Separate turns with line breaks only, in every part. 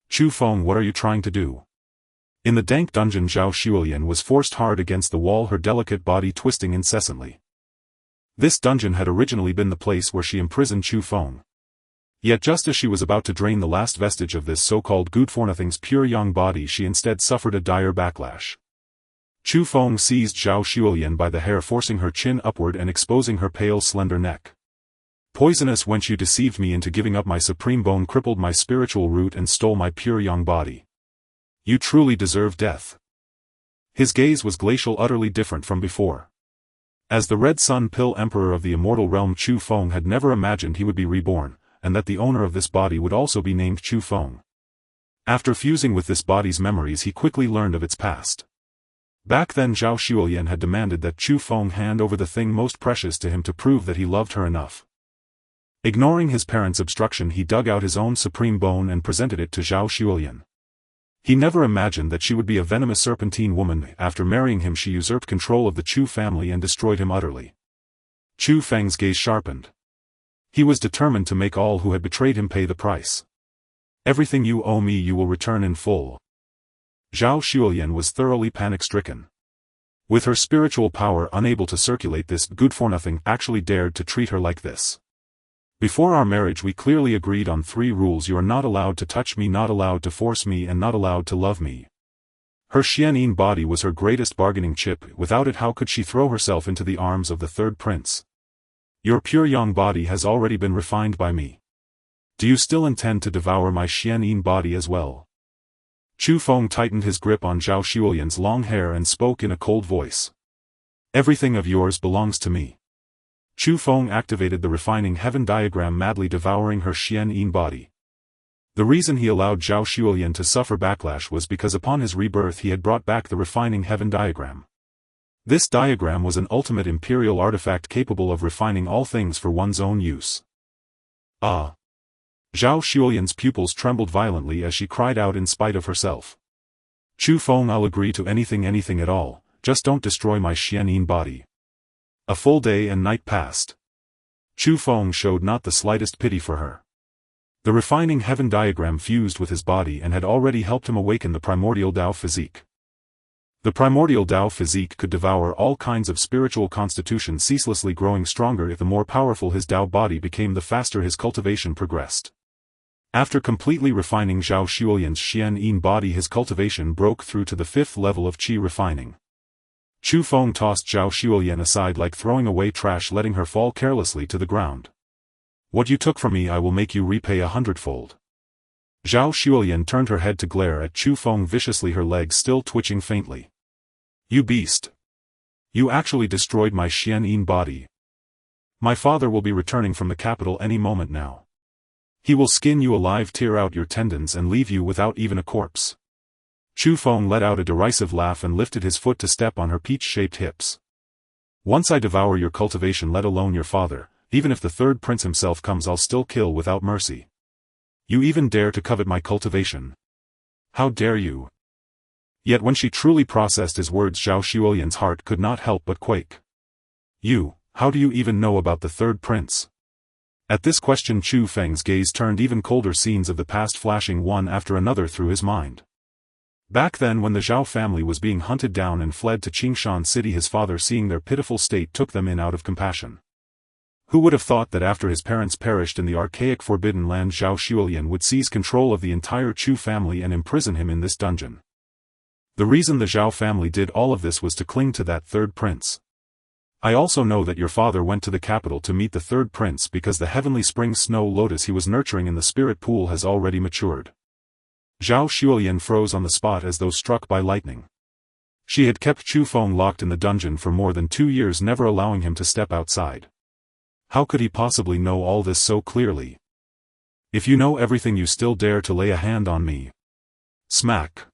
Chu Feng, what are you trying to do? In the dank dungeon, Zhao Xuelian was forced hard against the wall, her delicate body twisting incessantly. This dungeon had originally been the place where she imprisoned Chu Feng. Yet just as she was about to drain the last vestige of this so-called good-for-nothing's pure young body, she instead suffered a dire backlash. Chu Feng seized Zhao Xuelian by the hair, forcing her chin upward and exposing her pale slender neck. Poisonous wench, you deceived me into giving up my supreme bone, crippled my spiritual root and stole my pure young body. You truly deserve death. His gaze was glacial, utterly different from before. As the Red Sun Pill Emperor of the immortal realm, Chu Feng had never imagined he would be reborn, and that the owner of this body would also be named Chu Feng. After fusing with this body's memories, he quickly learned of its past. Back then Zhao Xuelian had demanded that Chu Feng hand over the thing most precious to him to prove that he loved her enough. Ignoring his parents' obstruction, he dug out his own supreme bone and presented it to Zhao Xuelian. He never imagined that she would be a venomous serpentine woman. After marrying him, she usurped control of the Chu family and destroyed him utterly. Chu Feng's gaze sharpened. He was determined to make all who had betrayed him pay the price. Everything you owe me you will return in full. Zhao Xuelian was thoroughly panic-stricken. With her spiritual power unable to circulate, this good-for-nothing actually dared to treat her like this. Before our marriage we clearly agreed on 3 rules: you are not allowed to touch me, not allowed to force me, and not allowed to love me. Her Yin-Yang body was her greatest bargaining chip. Without it, how could she throw herself into the arms of the third prince? Your pure young body has already been refined by me. Do you still intend to devour my Yin-Yang body as well? Chu Feng tightened his grip on Zhao Xuelian's long hair and spoke in a cold voice. Everything of yours belongs to me. Chu Feng activated the refining heaven diagram, madly devouring her Yin-Yang body. The reason he allowed Zhao Xuelian to suffer backlash was because upon his rebirth he had brought back the refining heaven diagram. This diagram was an ultimate imperial artifact capable of refining all things for one's own use. Ah! Zhao Xuelian's pupils trembled violently as she cried out in spite of herself. Chu Feng, I'll agree to anything at all, just don't destroy my Yin-Yang body. A full day and night passed. Chu Feng showed not the slightest pity for her. The refining heaven diagram fused with his body and had already helped him awaken the primordial Tao physique. The primordial Tao physique could devour all kinds of spiritual constitution, ceaselessly growing stronger. If the more powerful his Tao body became, the faster his cultivation progressed. After completely refining Zhao Xuelian's Yin-Yang body, his cultivation broke through to the 5th level of Qi refining. Chu Feng tossed Zhao Xuelian aside like throwing away trash, letting her fall carelessly to the ground. What you took from me I will make you repay 100-fold. Zhao Xuelian turned her head to glare at Chu Feng viciously, her legs still twitching faintly. You beast! You actually destroyed my Yin-Yang body. My father will be returning from the capital any moment now. He will skin you alive, tear out your tendons and leave you without even a corpse. Chu Feng let out a derisive laugh and lifted his foot to step on her peach-shaped hips. Once I devour your cultivation, let alone your father, even if the third prince himself comes, I'll still kill without mercy. You even dare to covet my cultivation? How dare you? Yet when she truly processed his words, Zhao Xuelian's heart could not help but quake. How do you even know about the third prince? At this question Chu Feng's gaze turned even colder, scenes of the past flashing one after another through his mind. Back then, when the Zhao family was being hunted down and fled to Qingshan City, his father, seeing their pitiful state, took them in out of compassion. Who would have thought that after his parents perished in the archaic Forbidden Land, Zhao Xuelian would seize control of the entire Chu family and imprison him in this dungeon? The reason the Zhao family did all of this was to cling to that third prince. I also know that your father went to the capital to meet the third prince because the heavenly spring snow lotus he was nurturing in the spirit pool has already matured. Zhao Xuelian froze on the spot as though struck by lightning. She had kept Chu Feng locked in the dungeon for more than 2 years, never allowing him to step outside. How could he possibly know all this so clearly? If you know everything, you still dare to lay a hand on me. Smack!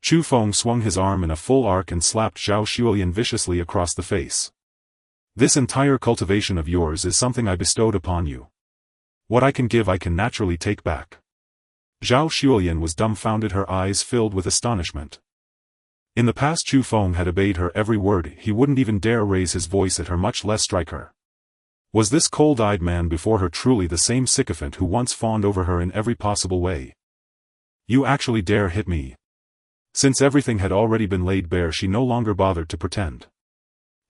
Chu Feng swung his arm in a full arc and slapped Zhao Xuelian viciously across the face. This entire cultivation of yours is something I bestowed upon you. What I can give I can naturally take back. Zhao Xuelian was dumbfounded, her eyes filled with astonishment. In the past Chu Feng had obeyed her every word, he wouldn't even dare raise his voice at her, much less strike her. Was this cold-eyed man before her truly the same sycophant who once fawned over her in every possible way? You actually dare hit me? Since everything had already been laid bare, she no longer bothered to pretend.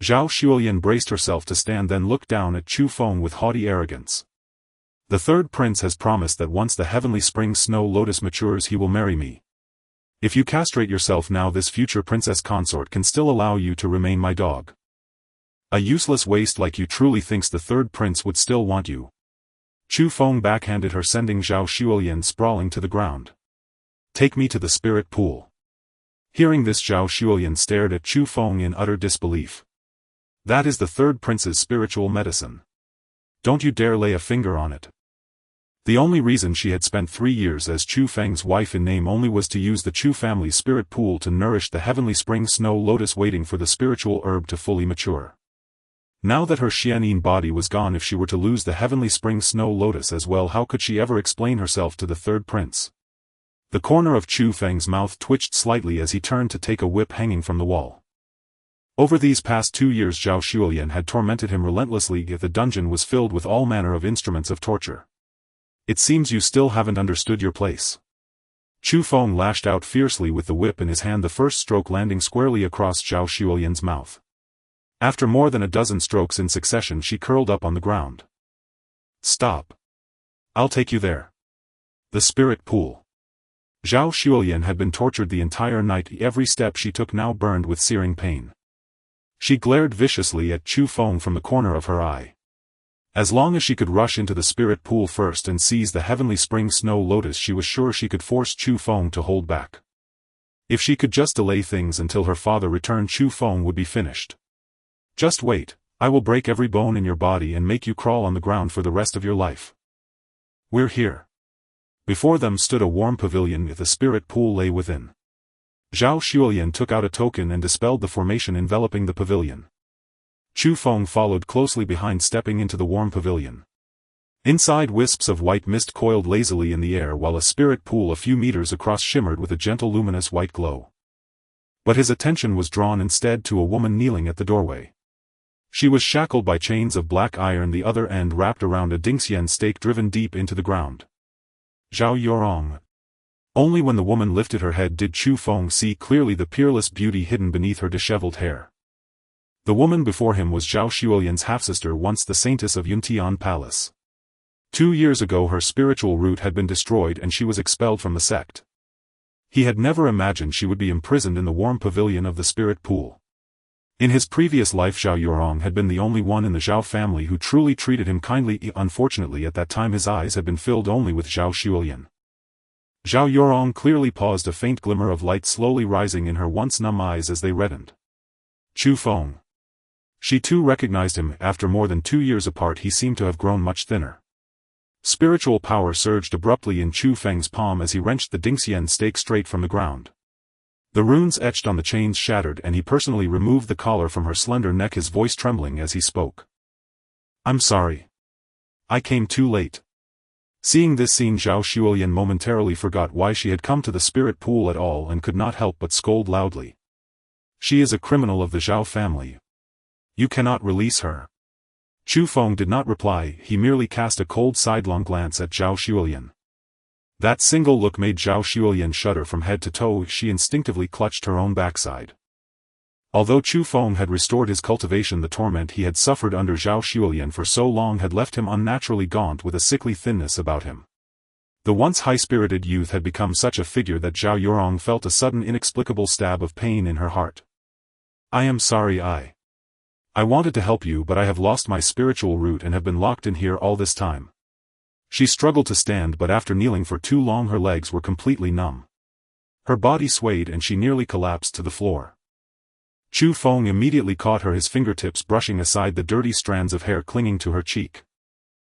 Zhao Xuelian braced herself to stand, then looked down at Chu Feng with haughty arrogance. The third prince has promised that once the heavenly spring snow lotus matures he will marry me. If you castrate yourself now, this future princess consort can still allow you to remain my dog. A useless waste like you truly thinks the third prince would still want you. Chu Feng backhanded her, sending Zhao Xuelian sprawling to the ground. Take me to the spirit pool. Hearing this, Zhao Xuelian stared at Chu Feng in utter disbelief. That is the third prince's spiritual medicine. Don't you dare lay a finger on it. The only reason she had spent 3 years as Chu Feng's wife in name only was to use the Chu family's spirit pool to nourish the heavenly spring snow lotus, waiting for the spiritual herb to fully mature. Now that her Yin-Yang body was gone, if she were to lose the heavenly spring snow lotus as well, how could she ever explain herself to the third prince? The corner of Chu Feng's mouth twitched slightly as he turned to take a whip hanging from the wall. Over these past 2 years Zhao Xuelian had tormented him relentlessly, yet the dungeon was filled with all manner of instruments of torture. It seems you still haven't understood your place. Chu Feng lashed out fiercely with the whip in his hand, the first stroke landing squarely across Zhao Xuelian's mouth. After more than a dozen strokes in succession, she curled up on the ground. Stop. I'll take you there. The spirit pool. Zhao Xuelian had been tortured the entire night, every step she took now burned with searing pain. She glared viciously at Chu Feng from the corner of her eye. As long as she could rush into the spirit pool first and seize the heavenly spring snow lotus, she was sure she could force Chu Feng to hold back. If she could just delay things until her father returned, Chu Feng would be finished. Just wait, I will break every bone in your body and make you crawl on the ground for the rest of your life. We're here. Before them stood a warm pavilion with a spirit pool lay within. Zhao Xuelian took out a token and dispelled the formation enveloping the pavilion. Chu Feng followed closely behind, stepping into the warm pavilion. Inside, wisps of white mist coiled lazily in the air, while a spirit pool a few meters across shimmered with a gentle luminous white glow. But his attention was drawn instead to a woman kneeling at the doorway. She was shackled by chains of black iron, the other end wrapped around a Dingxian stake driven deep into the ground. Zhao Yorong. Only when the woman lifted her head did Chu Feng see clearly the peerless beauty hidden beneath her disheveled hair. The woman before him was Zhao Xuelian's half-sister, once the saintess of Yuntian Palace. 2 years ago her spiritual root had been destroyed and she was expelled from the sect. He had never imagined she would be imprisoned in the warm pavilion of the spirit pool. In his previous life Zhao Yorong had been the only one in the Zhao family who truly treated him kindly. Unfortunately, at that time his eyes had been filled only with Zhao Xuelian. Zhao Yorong clearly paused, a faint glimmer of light slowly rising in her once numb eyes as they reddened. Chu Feng. She too recognized him. After more than 2 years apart he seemed to have grown much thinner. Spiritual power surged abruptly in Chu Feng's palm as he wrenched the Dingxian stake straight from the ground. The runes etched on the chains shattered and he personally removed the collar from her slender neck, his voice trembling as he spoke. I'm sorry. I came too late. Seeing this scene, Zhao Xuelian momentarily forgot why she had come to the spirit pool at all and could not help but scold loudly. She is a criminal of the Zhao family. You cannot release her. Chu Feng did not reply, he merely cast a cold sidelong glance at Zhao Xuelian. That single look made Zhao Xuelian shudder from head to toe. She instinctively clutched her own backside. Although Chu Feng had restored his cultivation, the torment he had suffered under Zhao Xuelian for so long had left him unnaturally gaunt with a sickly thinness about him. The once high-spirited youth had become such a figure that Zhao Yorong felt a sudden inexplicable stab of pain in her heart. I am sorry. I wanted to help you, but I have lost my spiritual root and have been locked in here all this time. She struggled to stand, but after kneeling for too long her legs were completely numb. Her body swayed and she nearly collapsed to the floor. Chu Feng immediately caught her, his fingertips brushing aside the dirty strands of hair clinging to her cheek.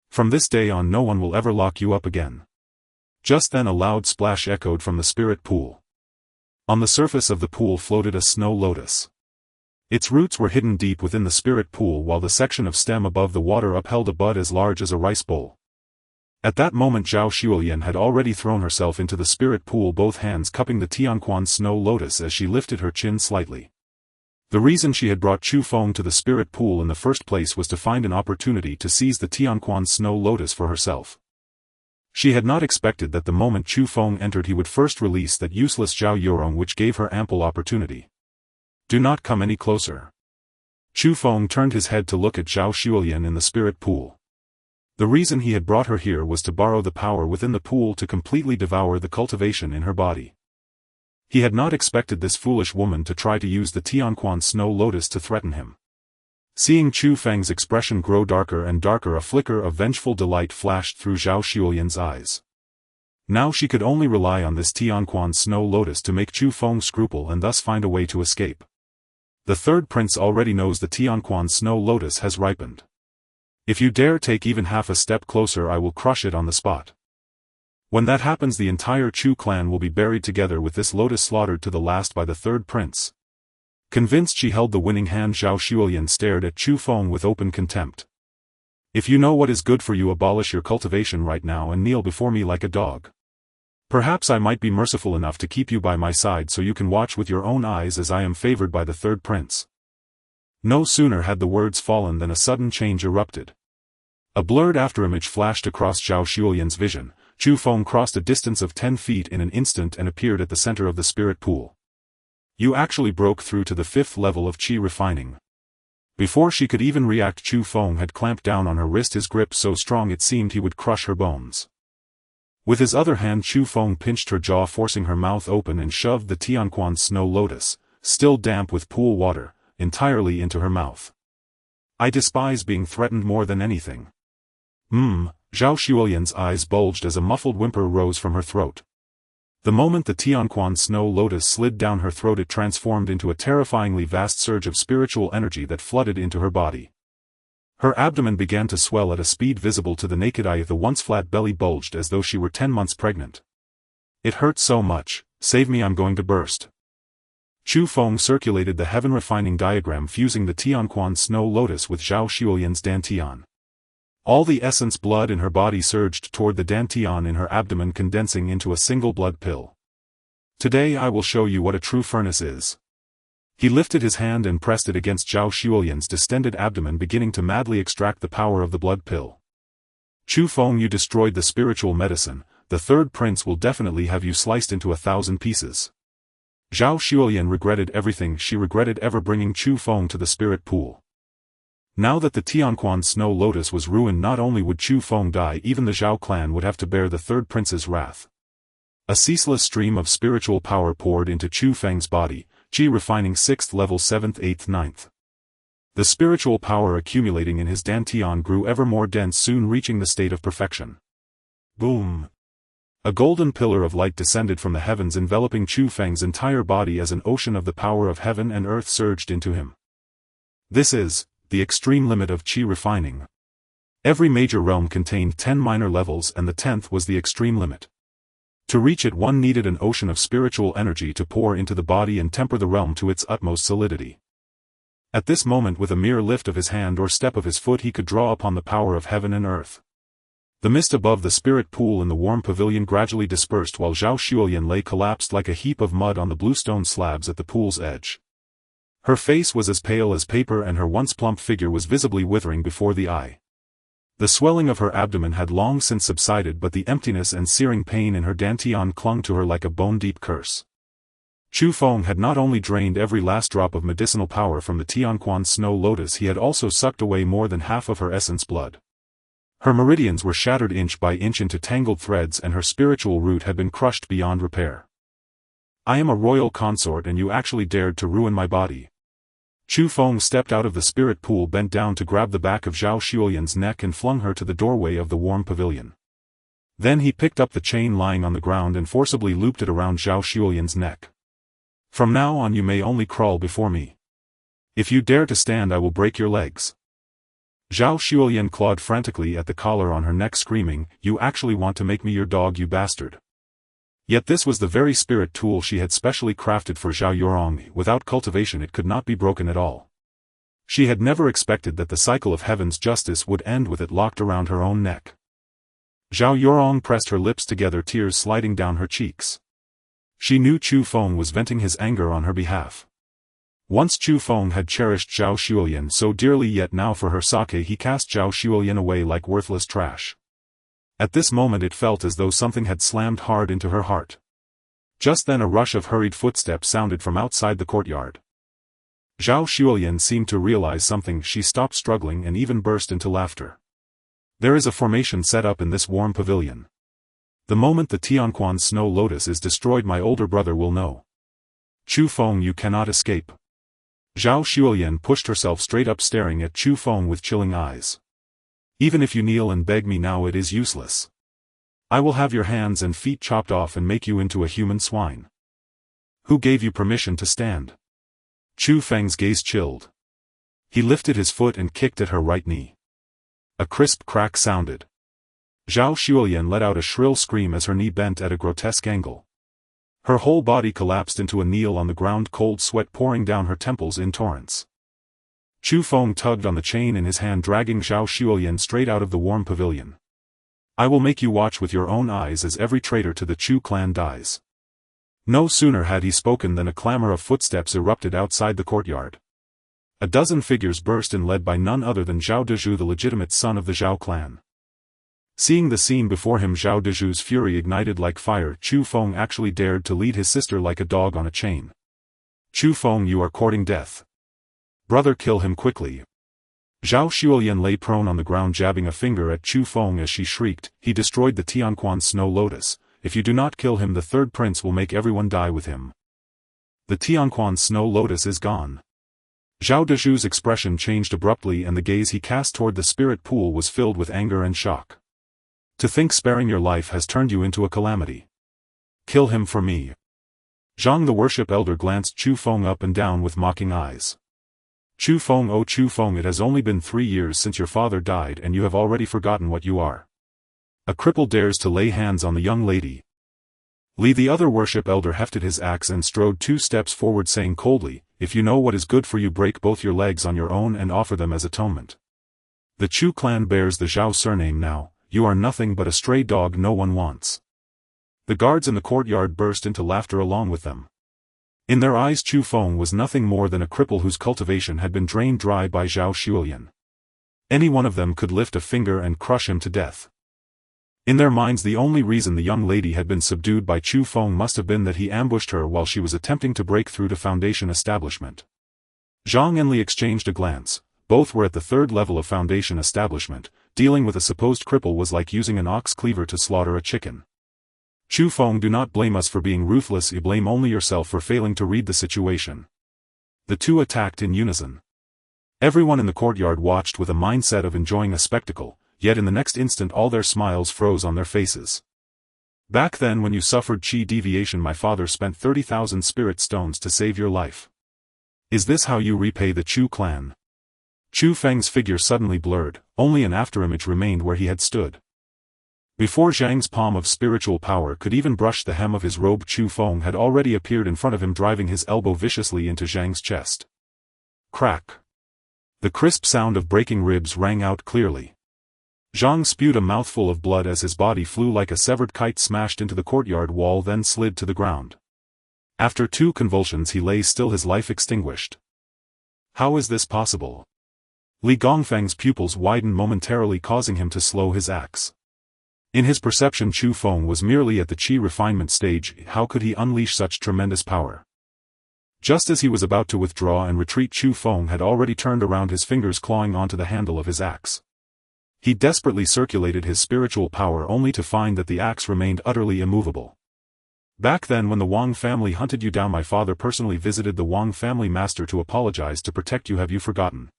From this day on no one will ever lock you up again. Just then a loud splash echoed from the spirit pool. On the surface of the pool floated a snow lotus. Its roots were hidden deep within the spirit pool, while the section of stem above the water upheld a bud as large as a rice bowl. At that moment Zhao Xuelian had already thrown herself into the spirit pool, both hands cupping the Tianquan snow lotus as she lifted her chin slightly. The reason she had brought Chu Feng to the spirit pool in the first place was to find an opportunity to seize the Tianquan snow lotus for herself. She had not expected that the moment Chu Feng entered he would first release that useless Zhao Yurong, which gave her ample opportunity. Do not come any closer. Chu Feng turned his head to look at Zhao Xuelian in the spirit pool. The reason he had brought her here was to borrow the power within the pool to completely devour the cultivation in her body. He had not expected this foolish woman to try to use the Tianquan Snow Lotus to threaten him. Seeing Chu Feng's expression grow darker and darker, a flicker of vengeful delight flashed through Zhao Xuelian's eyes. Now she could only rely on this Tianquan Snow Lotus to make Chu Feng scruple and thus find a way to escape. The third prince already knows the Tianquan Snow Lotus has ripened. If you dare take even half a step closer, I will crush it on the spot. When that happens, the entire Chu clan will be buried together with this lotus, slaughtered to the last by the third prince. Convinced she held the winning hand, Zhao Xuelian stared at Chu Feng with open contempt. If you know what is good for you, abolish your cultivation right now and kneel before me like a dog. Perhaps I might be merciful enough to keep you by my side so you can watch with your own eyes as I am favored by the third prince. No sooner had the words fallen than a sudden change erupted. A blurred afterimage flashed across Zhao Xuelian's vision. Chu Feng crossed a distance of 10 feet in an instant and appeared at the center of the spirit pool. You actually broke through to the 5th level of Qi refining. Before she could even react, Chu Feng had clamped down on her wrist, his grip so strong it seemed he would crush her bones. With his other hand, Chu Feng pinched her jaw, forcing her mouth open, and shoved the Tianquan Snow Lotus, still damp with pool water, entirely into her mouth. I despise being threatened more than anything. Zhao Xuelian's eyes bulged as a muffled whimper rose from her throat. The moment the Tianquan Snow Lotus slid down her throat, it transformed into a terrifyingly vast surge of spiritual energy that flooded into her body. Her abdomen began to swell at a speed visible to the naked eye. The once flat belly bulged as though she were 10 months pregnant. It hurt so much. Save me, I'm going to burst. Chu Feng circulated the heaven refining diagram, fusing the Tianquan Snow Lotus with Zhao Xuelian's Dantian. All the essence blood in her body surged toward the Dantian in her abdomen, condensing into a single blood pill. Today I will show you what a true furnace is. He lifted his hand and pressed it against Zhao Xuelian's distended abdomen, beginning to madly extract the power of the blood pill. Chu Feng, you destroyed the spiritual medicine. The third prince will definitely have you sliced into 1,000 pieces. Zhao Xuelian regretted everything. She regretted ever bringing Chu Feng to the spirit pool. Now that the Tianquan Snow Lotus was ruined, not only would Chu Feng die, even the Zhao clan would have to bear the third prince's wrath. A ceaseless stream of spiritual power poured into Chu Feng's body, Qi refining 6th level, 7th, 8th, 9th. The spiritual power accumulating in his Dantian grew ever more dense, soon reaching the state of perfection. Boom! A golden pillar of light descended from the heavens, enveloping Chu Feng's entire body as an ocean of the power of heaven and earth surged into him. This is the extreme limit of Qi refining. Every major realm contained 10 minor levels, and the 10th was the extreme limit. To reach it, one needed an ocean of spiritual energy to pour into the body and temper the realm to its utmost solidity. At this moment, with a mere lift of his hand or step of his foot, he could draw upon the power of heaven and earth. The mist above the spirit pool in the warm pavilion gradually dispersed while Zhao Xuelian lay collapsed like a heap of mud on the bluestone slabs at the pool's edge. Her face was as pale as paper and her once plump figure was visibly withering before the eye. The swelling of her abdomen had long since subsided, but the emptiness and searing pain in her Dantian clung to her like a bone-deep curse. Chu Feng had not only drained every last drop of medicinal power from the Tianquan Snow Lotus, he had also sucked away more than half of her essence blood. Her meridians were shattered inch by inch into tangled threads, and her spiritual root had been crushed beyond repair. I am a royal consort and you actually dared to ruin my body. Chu Feng stepped out of the spirit pool, bent down to grab the back of Zhao Xuelian's neck and flung her to the doorway of the warm pavilion. Then he picked up the chain lying on the ground and forcibly looped it around Zhao Xuelian's neck. From now on you may only crawl before me. If you dare to stand, I will break your legs. Zhao Xuelian clawed frantically at the collar on her neck, screaming, "You actually want to make me your dog, you bastard." Yet this was the very spirit tool she had specially crafted for Zhao Yurong. Without cultivation it could not be broken at all. She had never expected that the cycle of heaven's justice would end with it locked around her own neck. Zhao Yurong pressed her lips together, tears sliding down her cheeks. She knew Chu Feng was venting his anger on her behalf. Once Chu Feng had cherished Zhao Xuelian so dearly, yet now for her sake he cast Zhao Xuelian away like worthless trash. At this moment it felt as though something had slammed hard into her heart. Just then a rush of hurried footsteps sounded from outside the courtyard. Zhao Xuelian seemed to realize something. She stopped struggling and even burst into laughter. There is a formation set up in this warm pavilion. The moment the Tianquan Snow Lotus is destroyed, my older brother will know. Chu Feng, you cannot escape. Zhao Xuelian pushed herself straight up, staring at Chu Feng with chilling eyes. Even if you kneel and beg me now, it is useless. I will have your hands and feet chopped off and make you into a human swine. Who gave you permission to stand? Chu Feng's gaze chilled. He lifted his foot and kicked at her right knee. A crisp crack sounded. Zhao Xuelian let out a shrill scream as her knee bent at a grotesque angle. Her whole body collapsed into a kneel on the ground, cold sweat pouring down her temples in torrents. Chu Feng tugged on the chain in his hand, dragging Zhao Xuelian straight out of the warm pavilion. I will make you watch with your own eyes as every traitor to the Chu clan dies. No sooner had he spoken than a clamor of footsteps erupted outside the courtyard. A dozen figures burst in, led by none other than Zhao Dezhu, the legitimate son of the Zhao clan. Seeing the scene before him, Zhao Dezhu's fury ignited like fire. Chu Feng actually dared to lead his sister like a dog on a chain. Chu Feng, you are courting death. Brother, kill him quickly. Zhao Xuelian lay prone on the ground, jabbing a finger at Chu Feng as she shrieked, he destroyed the Tianquan Snow Lotus. If you do not kill him, the third prince will make everyone die with him. The Tianquan Snow Lotus is gone. Zhao Dezhu's expression changed abruptly, and the gaze he cast toward the spirit pool was filled with anger and shock. To think sparing your life has turned you into a calamity. Kill him for me. Zhang the worship elder glanced Chu Feng up and down with mocking eyes. Chu Feng, oh Chu Feng, it has only been 3 years since your father died and you have already forgotten what you are. A cripple dares to lay hands on the young lady. Li, the other worship elder, hefted his axe and strode 2 steps forward, saying coldly, if you know what is good for you, break both your legs on your own and offer them as atonement. The Chu clan bears the Zhao surname now, you are nothing but a stray dog no one wants. The guards in the courtyard burst into laughter along with them. In their eyes Chu Feng was nothing more than a cripple whose cultivation had been drained dry by Zhao Xuelian. Any one of them could lift a finger and crush him to death. In their minds, the only reason the young lady had been subdued by Chu Feng must have been that he ambushed her while she was attempting to break through to Foundation Establishment. Zhang and Li exchanged a glance. Both were at the 3rd level of Foundation Establishment. Dealing with a supposed cripple was like using an ox cleaver to slaughter a chicken. Chu Feng, do not blame us for being ruthless, you blame only yourself for failing to read the situation. The two attacked in unison. Everyone in the courtyard watched with a mindset of enjoying a spectacle, yet in the next instant all their smiles froze on their faces. Back then, when you suffered chi deviation, my father spent 30,000 spirit stones to save your life. Is this how you repay the Chu clan? Chu Feng's figure suddenly blurred, only an afterimage remained where he had stood. Before Zhang's palm of spiritual power could even brush the hem of his robe, Chu Feng had already appeared in front of him, driving his elbow viciously into Zhang's chest. Crack! The crisp sound of breaking ribs rang out clearly. Zhang spewed a mouthful of blood as his body flew like a severed kite, smashed into the courtyard wall, then slid to the ground. After 2 convulsions he lay still, his life extinguished. How is this possible? Li Gongfeng's pupils widened momentarily, causing him to slow his axe. In his perception, Chu Feng was merely at the chi refinement stage. How could he unleash such tremendous power? Just as he was about to withdraw and retreat, Chu Feng had already turned around, his fingers clawing onto the handle of his axe. He desperately circulated his spiritual power only to find that the axe remained utterly immovable. Back then, when the Wang family hunted you down, my father personally visited the Wang family master to apologize to protect you. Have you forgotten?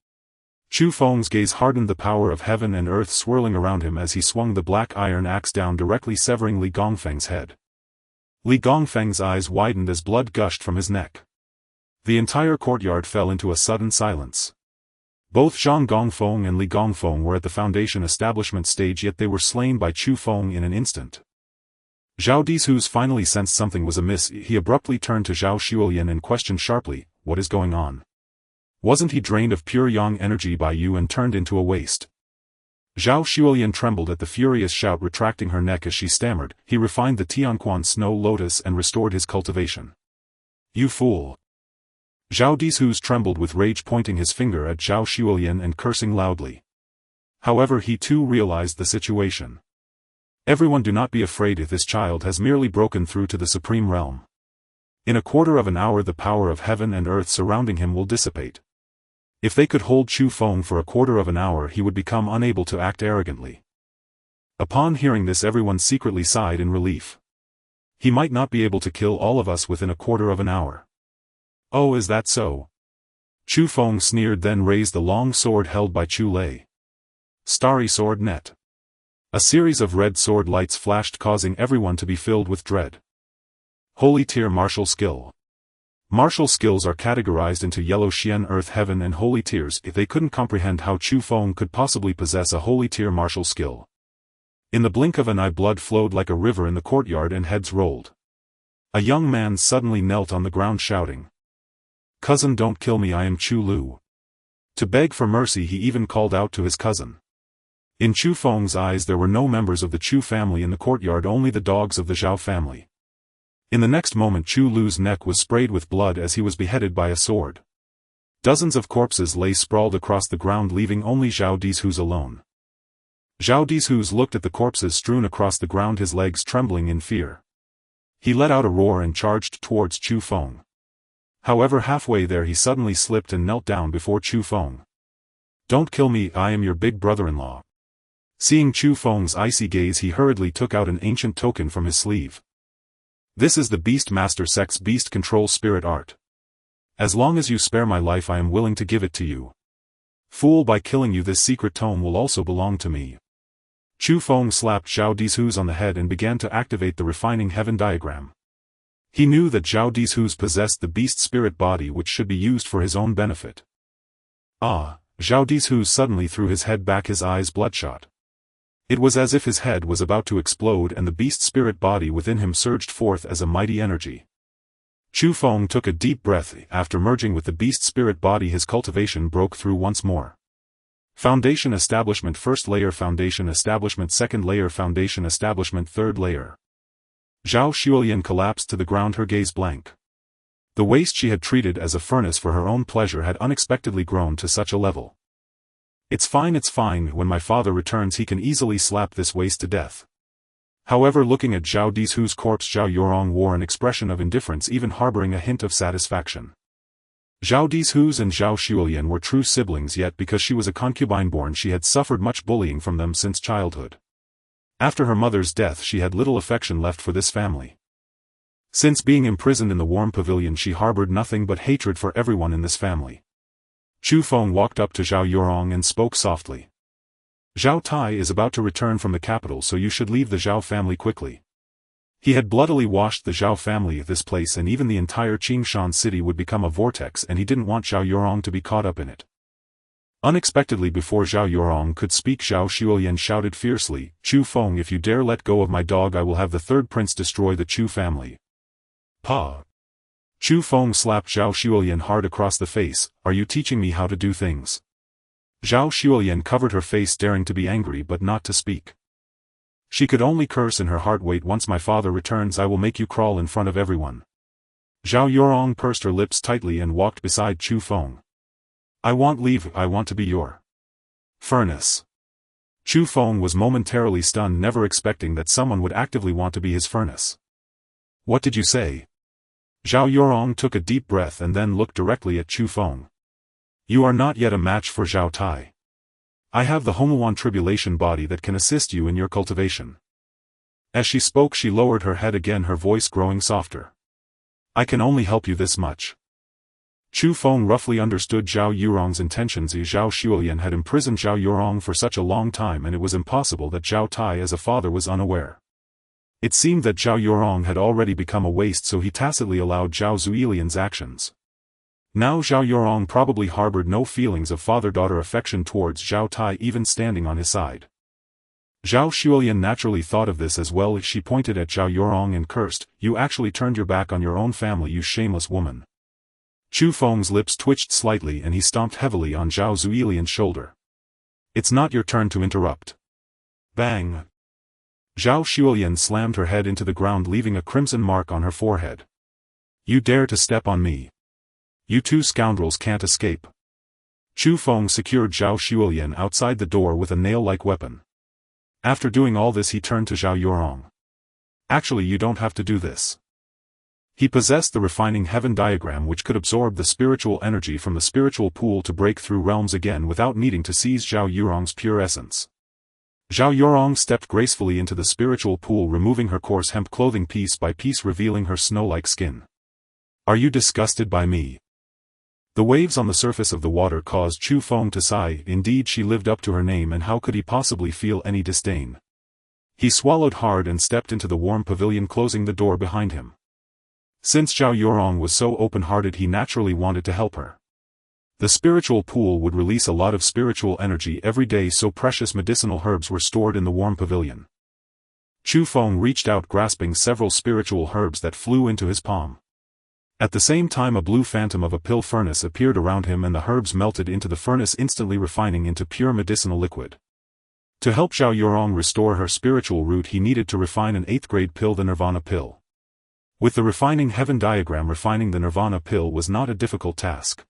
Chu Feng's gaze hardened, the power of heaven and earth swirling around him as he swung the black iron axe down, directly severing Li Gongfeng's head. Li Gongfeng's eyes widened as blood gushed from his neck. The entire courtyard fell into a sudden silence. Both Zhang Gongfeng and Li Gongfeng were at the Foundation Establishment stage, yet they were slain by Chu Feng in an instant. Zhao Dezhu's finally sensed something was amiss. He abruptly turned to Zhao Xuelian and questioned sharply, what is going on? Wasn't he drained of pure yang energy by you and turned into a waste? Zhao Xuelian trembled at the furious shout, retracting her neck as she stammered. He refined the Tianquan Snow Lotus and restored his cultivation. You fool! Zhao Dezhu's trembled with rage, pointing his finger at Zhao Xuelian and cursing loudly. However, he too realized the situation. Everyone, do not be afraid if this child has merely broken through to the supreme realm. In a quarter of an hour the power of heaven and earth surrounding him will dissipate. If they could hold Chu Feng for a quarter of an hour he would become unable to act arrogantly. Upon hearing this everyone secretly sighed in relief. He might not be able to kill all of us within a quarter of an hour. Oh, is that so? Chu Feng sneered, then raised the long sword held by Chu Lei. Starry sword net. A series of red sword lights flashed, causing everyone to be filled with dread. Holy tier martial skill. Martial skills are categorized into yellow Xian earth heaven and holy tiers. If they couldn't comprehend how Chu Feng could possibly possess a holy tier martial skill. In the blink of an eye blood flowed like a river in the courtyard and heads rolled. A young man suddenly knelt on the ground shouting. Cousin, don't kill me, I am Chu Lu. To beg for mercy he even called out to his cousin. In Chu Feng's eyes there were no members of the Chu family in the courtyard, only the dogs of the Zhao family. In the next moment Chu Lu's neck was sprayed with blood as he was beheaded by a sword. Dozens of corpses lay sprawled across the ground, leaving only Zhao Dizhu's alone. Zhao Dizhu's looked at the corpses strewn across the ground, his legs trembling in fear. He let out a roar and charged towards Chu Feng. However, halfway there he suddenly slipped and knelt down before Chu Feng. Don't kill me, I am your big brother-in-law. Seeing Chu Feng's icy gaze he hurriedly took out an ancient token from his sleeve. This is the Beast Master Sex Beast Control Spirit Art. As long as you spare my life I am willing to give it to you. Fool, by killing you this secret tome will also belong to me. Chu Feng slapped Zhao Dizhu's on the head and began to activate the refining heaven diagram. He knew that Zhao Dizhu's possessed the beast spirit body which should be used for his own benefit. Ah, Zhao Dizhu suddenly threw his head back, his eyes bloodshot. It was as if his head was about to explode and the beast spirit body within him surged forth as a mighty energy. Chu Feng took a deep breath. After merging with the beast spirit body his cultivation broke through once more. Foundation establishment, first layer, foundation establishment, second layer, foundation establishment, third layer. Zhao Xuelian collapsed to the ground, her gaze blank. The waste she had treated as a furnace for her own pleasure had unexpectedly grown to such a level. It's fine, when my father returns he can easily slap this waste to death. However, looking at Zhao Dizhu's corpse, Zhao Yorong wore an expression of indifference, even harboring a hint of satisfaction. Zhao Dizhu's and Zhao Xuelian were true siblings, yet because she was a concubine born she had suffered much bullying from them since childhood. After her mother's death she had little affection left for this family. Since being imprisoned in the warm pavilion she harbored nothing but hatred for everyone in this family. Chu Feng walked up to Zhao Yorong and spoke softly. Zhao Tai is about to return from the capital, so you should leave the Zhao family quickly. He had bloodily washed the Zhao family. This place and even the entire Qingshan city would become a vortex, and he didn't want Zhao Yorong to be caught up in it. Unexpectedly, before Zhao Yorong could speak, Zhao Xuelian shouted fiercely, Chu Feng, if you dare let go of my dog I will have the third prince destroy the Chu family. Pa! Chu Feng slapped Zhao Xuelian hard across the face. Are you teaching me how to do things? Zhao Xuelian covered her face, daring to be angry but not to speak. She could only curse in her heart. Wait, once my father returns I will make you crawl in front of everyone. Zhao Yorong pursed her lips tightly and walked beside Chu Feng. I won't leave, I want to be your furnace. Chu Feng was momentarily stunned, never expecting that someone would actively want to be his furnace. What did you say? Zhao Yorong took a deep breath and then looked directly at Chu Feng. You are not yet a match for Zhao Tai. I have the Homuan tribulation body that can assist you in your cultivation. As she spoke she lowered her head again, her voice growing softer. I can only help you this much. Chu Feng roughly understood Zhao Yorong's intentions. Zhao Xuelian had imprisoned Zhao Yorong for such a long time and it was impossible that Zhao Tai as a father was unaware. It seemed that Zhao Yorong had already become a waste, so he tacitly allowed Zhao Xuelian's actions. Now Zhao Yorong probably harbored no feelings of father-daughter affection towards Zhao Tai, even standing on his side. Zhao Xuelian naturally thought of this as well. She pointed at Zhao Yorong and cursed, you actually turned your back on your own family, you shameless woman. Chu Feng's lips twitched slightly and he stomped heavily on Zhao Xuelian's shoulder. It's not your turn to interrupt. Bang! Zhao Xuelian slammed her head into the ground, leaving a crimson mark on her forehead. You dare to step on me? You two scoundrels can't escape. Chu Feng secured Zhao Xuelian outside the door with a nail-like weapon. After doing all this he turned to Zhao Yorong. Actually you don't have to do this. He possessed the refining heaven diagram which could absorb the spiritual energy from the spiritual pool to break through realms again without needing to seize Zhao Yorong's pure essence. Zhao Yorong stepped gracefully into the spiritual pool, removing her coarse hemp clothing piece by piece, revealing her snow-like skin. Are you disgusted by me? The waves on the surface of the water caused Chu Feng to sigh. Indeed she lived up to her name, and how could he possibly feel any disdain? He swallowed hard and stepped into the warm pavilion, closing the door behind him. Since Zhao Yorong was so open-hearted he naturally wanted to help her. The spiritual pool would release a lot of spiritual energy every day, so precious medicinal herbs were stored in the warm pavilion. Chu Feng reached out, grasping several spiritual herbs that flew into his palm. At the same time a blue phantom of a pill furnace appeared around him, and the herbs melted into the furnace, instantly refining into pure medicinal liquid. To help Zhao Yorong restore her spiritual root he needed to refine an 8th grade pill, the Nirvana pill. With the refining heaven diagram, refining the Nirvana pill was not a difficult task.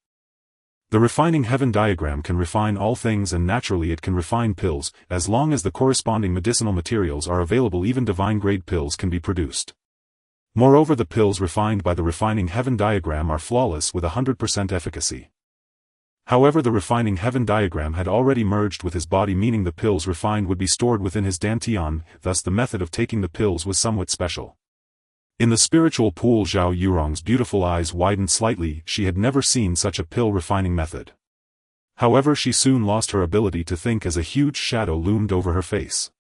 The refining heaven diagram can refine all things, and naturally it can refine pills. As long as the corresponding medicinal materials are available, even divine grade pills can be produced. Moreover, the pills refined by the refining heaven diagram are flawless with 100% efficacy. However, the refining heaven diagram had already merged with his body, meaning the pills refined would be stored within his dantian, thus the method of taking the pills was somewhat special. In the spiritual pool Zhao Yorong's beautiful eyes widened slightly. She had never seen such a pill refining method. However, she soon lost her ability to think as a huge shadow loomed over her face.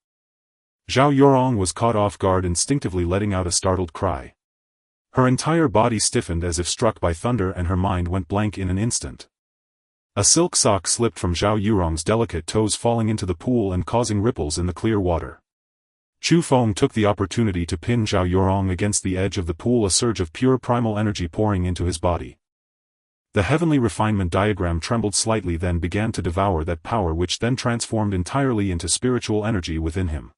Zhao Yorong was caught off guard, instinctively letting out a startled cry. Her entire body stiffened as if struck by thunder, and her mind went blank in an instant. A silk sock slipped from Zhao Yorong's delicate toes, falling into the pool and causing ripples in the clear water. Chu Feng took the opportunity to pin Zhao Yorong against the edge of the pool, a surge of pure primal energy pouring into his body. The heavenly refinement diagram trembled slightly, then began to devour that power, which then transformed entirely into spiritual energy within him.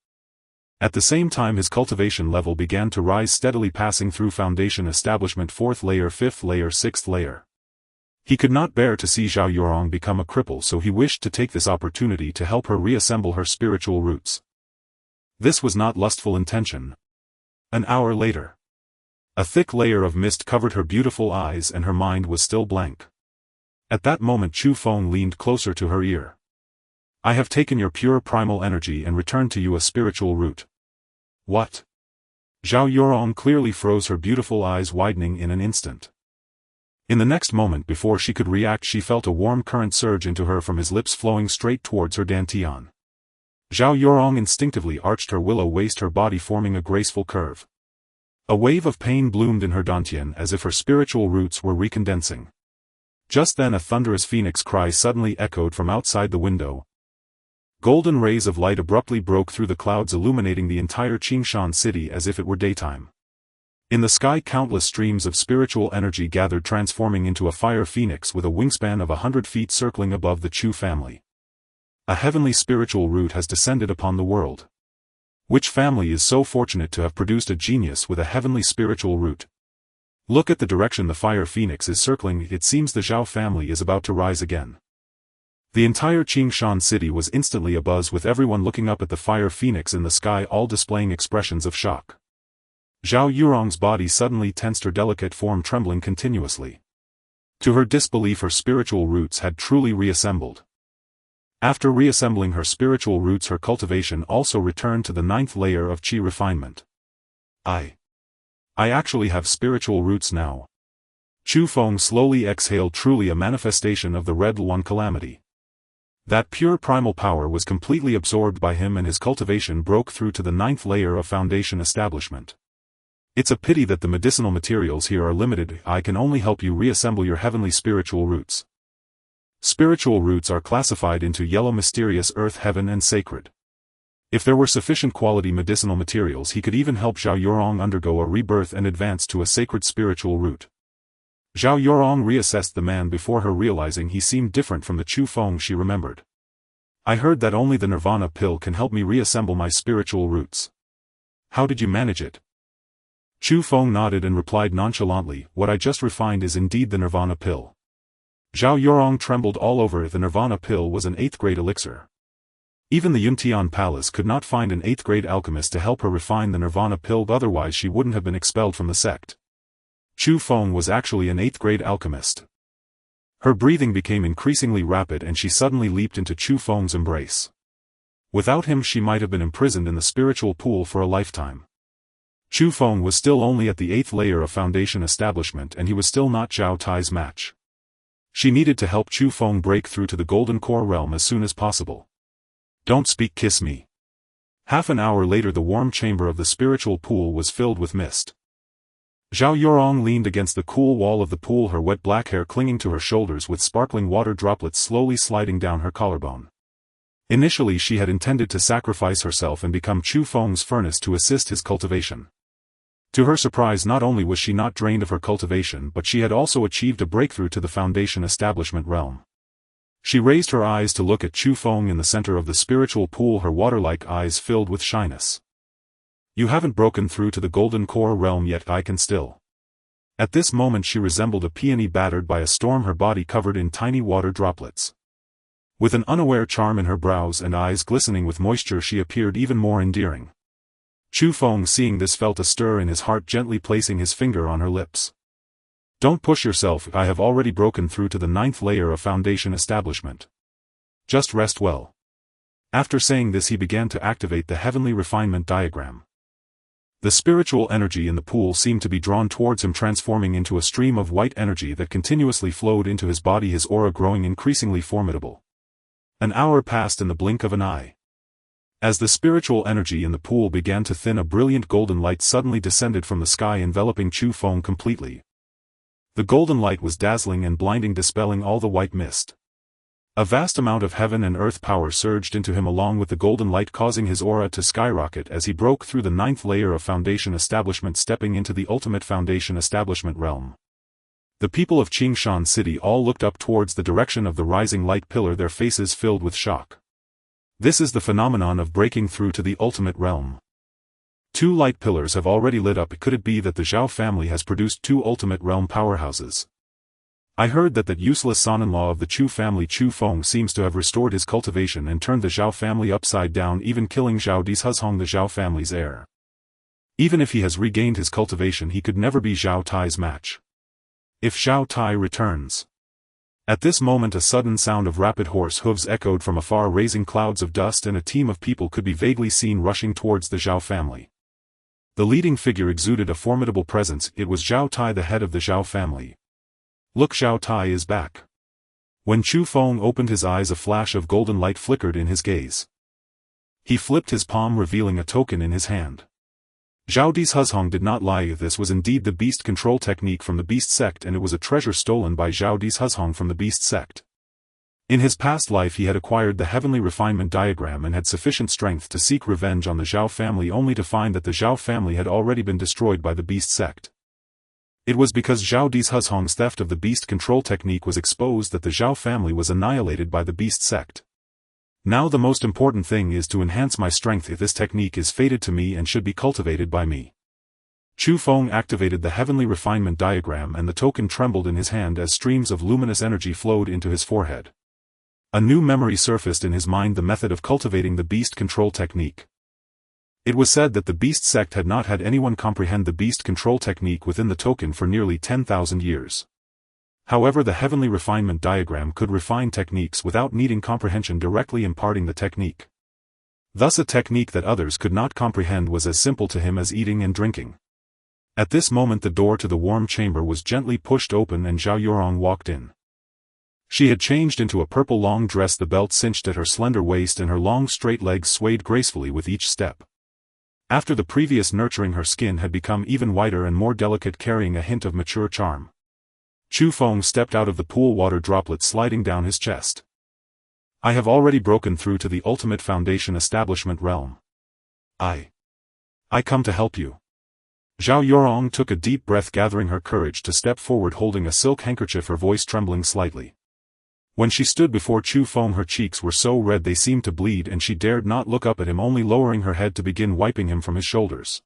At the same time his cultivation level began to rise steadily, passing through foundation, establishment, 4th layer, 5th layer, 6th layer. He could not bear to see Zhao Yorong become a cripple, so he wished to take this opportunity to help her reassemble her spiritual roots. This was not lustful intention. An hour later. A thick layer of mist covered her beautiful eyes, and her mind was still blank. At that moment Chu Feng leaned closer to her ear. I have taken your pure primal energy and returned to you a spiritual root. What? Zhao Yorong clearly froze, her beautiful eyes widening in an instant. In the next moment, before she could react, she felt a warm current surge into her from his lips, flowing straight towards her dantian. Zhao Yorong instinctively arched her willow waist, her body forming a graceful curve. A wave of pain bloomed in her dantian as if her spiritual roots were recondensing. Just then a thunderous phoenix cry suddenly echoed from outside the window. Golden rays of light abruptly broke through the clouds, illuminating the entire Qingshan city as if it were daytime. In the sky countless streams of spiritual energy gathered, transforming into a fire phoenix with a wingspan of 100 feet, circling above the Chu family. A heavenly spiritual root has descended upon the world. Which family is so fortunate to have produced a genius with a heavenly spiritual root? Look at the direction the fire phoenix is circling. It seems the Zhao family is about to rise again. The entire Qingshan city was instantly abuzz, with everyone looking up at the fire phoenix in the sky, all displaying expressions of shock. Zhao Yorong's body suddenly tensed, her delicate form trembling continuously. To her disbelief, her spiritual roots had truly reassembled. After reassembling her spiritual roots, her cultivation also returned to the 9th layer of Qi refinement. I actually have spiritual roots now. Chu Feng slowly exhaled, truly a manifestation of the Red One calamity. That pure primal power was completely absorbed by him, and his cultivation broke through to the 9th layer of foundation establishment. It's a pity that the medicinal materials here are limited. I can only help you reassemble your heavenly spiritual roots. Spiritual roots are classified into yellow, mysterious, earth, heaven, and sacred. If there were sufficient quality medicinal materials, he could even help Zhao Yorong undergo a rebirth and advance to a sacred spiritual root. Zhao Yorong reassessed the man before her, realizing he seemed different from the Chu Feng she remembered. I heard that only the Nirvana pill can help me reassemble my spiritual roots. How did you manage it? Chu Feng nodded and replied nonchalantly, what I just refined is indeed the Nirvana pill. Zhao Yorong trembled all over. The Nirvana pill was an 8th grade elixir. Even the Yuntian Palace could not find an 8th-grade alchemist to help her refine the Nirvana pill, otherwise she wouldn't have been expelled from the sect. Chu Feng was actually an 8th-grade alchemist. Her breathing became increasingly rapid and she suddenly leaped into Chu Feng's embrace. Without him she might have been imprisoned in the spiritual pool for a lifetime. Chu Feng was still only at the 8th layer of foundation establishment and he was still not Zhao Tai's match. She needed to help Chu Feng break through to the Golden Core realm as soon as possible. Don't speak, kiss me. Half an hour later the warm chamber of the spiritual pool was filled with mist. Zhao Yorong leaned against the cool wall of the pool, her wet black hair clinging to her shoulders with sparkling water droplets slowly sliding down her collarbone. Initially she had intended to sacrifice herself and become Chu Feng's furnace to assist his cultivation. To her surprise, not only was she not drained of her cultivation but she had also achieved a breakthrough to the foundation establishment realm. She raised her eyes to look at Chu Feng in the center of the spiritual pool, her water-like eyes filled with shyness. You haven't broken through to the Golden Core realm yet, I can still. At this moment she resembled a peony battered by a storm, her body covered in tiny water droplets. With an unaware charm in her brows and eyes glistening with moisture she appeared even more endearing. Chu Feng, seeing this, felt a stir in his heart, gently placing his finger on her lips. Don't push yourself, I have already broken through to the 9th layer of foundation establishment. Just rest well. After saying this he began to activate the heavenly refinement diagram. The spiritual energy in the pool seemed to be drawn towards him, transforming into a stream of white energy that continuously flowed into his body, his aura growing increasingly formidable. An hour passed in the blink of an eye. As the spiritual energy in the pool began to thin, a brilliant golden light suddenly descended from the sky, enveloping Chu Feng completely. The golden light was dazzling and blinding, dispelling all the white mist. A vast amount of heaven and earth power surged into him along with the golden light, causing his aura to skyrocket as he broke through the 9th layer of foundation establishment, stepping into the ultimate foundation establishment realm. The people of Qingshan City all looked up towards the direction of the rising light pillar, their faces filled with shock. This is the phenomenon of breaking through to the ultimate realm. 2 light pillars have already lit up. Could it be that the Zhao family has produced 2 ultimate realm powerhouses? I heard that useless son-in-law of the Chu family, Chu Feng, seems to have restored his cultivation and turned the Zhao family upside down, even killing Zhao Di's Huzhong, the Zhao family's heir. Even if he has regained his cultivation he could never be Zhao Tai's match. If Zhao Tai returns. At this moment a sudden sound of rapid horse hooves echoed from afar, raising clouds of dust, and a team of people could be vaguely seen rushing towards the Zhao family. The leading figure exuded a formidable presence. It was Zhao Tai, the head of the Zhao family. Look, Zhao Tai is back. When Chu Feng opened his eyes a flash of golden light flickered in his gaze. He flipped his palm, revealing a token in his hand. Zhao Di's Huzhong did not lie. This was indeed the beast control technique from the beast sect, and it was a treasure stolen by Zhao Di's Huzhong from the beast sect. In his past life he had acquired the heavenly refinement diagram and had sufficient strength to seek revenge on the Zhao family, only to find that the Zhao family had already been destroyed by the beast sect. It was because Zhao Di's Huzhong's theft of the beast control technique was exposed that the Zhao family was annihilated by the beast sect. Now the most important thing is to enhance my strength. If this technique is fated to me and should be cultivated by me. Chu Feng activated the heavenly refinement diagram and the token trembled in his hand as streams of luminous energy flowed into his forehead. A new memory surfaced in his mind, the method of cultivating the beast control technique. It was said that the beast sect had not had anyone comprehend the beast control technique within the token for nearly 10,000 years. However, the heavenly refinement diagram could refine techniques without needing comprehension, directly imparting the technique. Thus a technique that others could not comprehend was as simple to him as eating and drinking. At this moment the door to the warm chamber was gently pushed open and Zhao Yorong walked in. She had changed into a purple long dress, the belt cinched at her slender waist and her long straight legs swayed gracefully with each step. After the previous nurturing, her skin had become even whiter and more delicate, carrying a hint of mature charm. Chu Feng stepped out of the pool, water droplets sliding down his chest. I have already broken through to the ultimate foundation establishment realm. I come to help you. Zhao Yorong took a deep breath, gathering her courage to step forward holding a silk handkerchief, her voice trembling slightly. When she stood before Chu Feng her cheeks were so red they seemed to bleed and she dared not look up at him, only lowering her head to begin wiping him from his shoulders.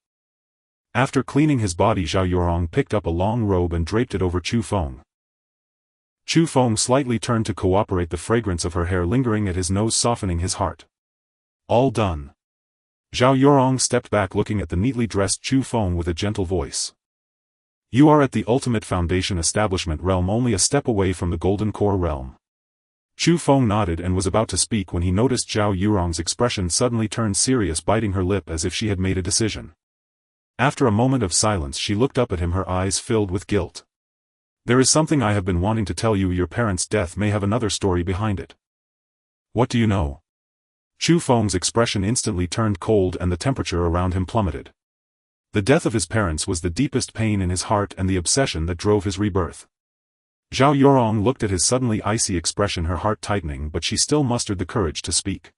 After cleaning his body, Zhao Yorong picked up a long robe and draped it over Chu Feng. Chu Feng slightly turned to cooperate, the fragrance of her hair lingering at his nose softening his heart. All done. Zhao Yurong stepped back looking at the neatly dressed Chu Feng with a gentle voice. You are at the ultimate foundation establishment realm, only a step away from the golden core realm. Chu Feng nodded and was about to speak when he noticed Zhao Yurong's expression suddenly turned serious, biting her lip as if she had made a decision. After a moment of silence she looked up at him, her eyes filled with guilt. There is something I have been wanting to tell you. Your parents' death may have another story behind it. What do you know? Chu Feng's expression instantly turned cold and the temperature around him plummeted. The death of his parents was the deepest pain in his heart and the obsession that drove his rebirth. Zhao Yurong looked at his suddenly icy expression, her heart tightening, but she still mustered the courage to speak.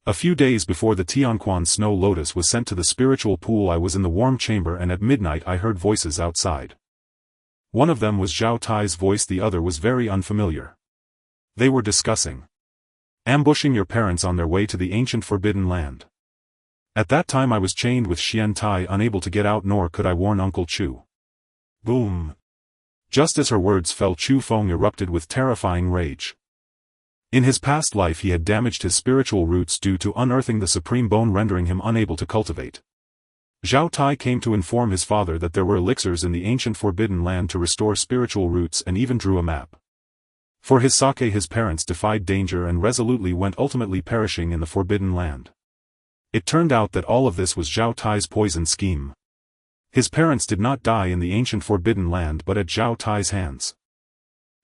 A few days before the Tianquan Snow Lotus was sent to the spiritual pool, I was in the warm chamber and at midnight I heard voices outside. One of them was Zhao Tai's voice, the other was very unfamiliar. They were discussing ambushing your parents on their way to the ancient forbidden land. At that time I was chained with Xian Tai, unable to get out, nor could I warn Uncle Chu. Boom! Just as her words fell, Chu Feng erupted with terrifying rage. In his past life he had damaged his spiritual roots due to unearthing the supreme bone, rendering him unable to cultivate. Zhao Tai came to inform his father that there were elixirs in the ancient forbidden land to restore spiritual roots and even drew a map. For his sake his parents defied danger and resolutely went, ultimately perishing in the forbidden land. It turned out that all of this was Zhao Tai's poison scheme. His parents did not die in the ancient forbidden land but at Zhao Tai's hands.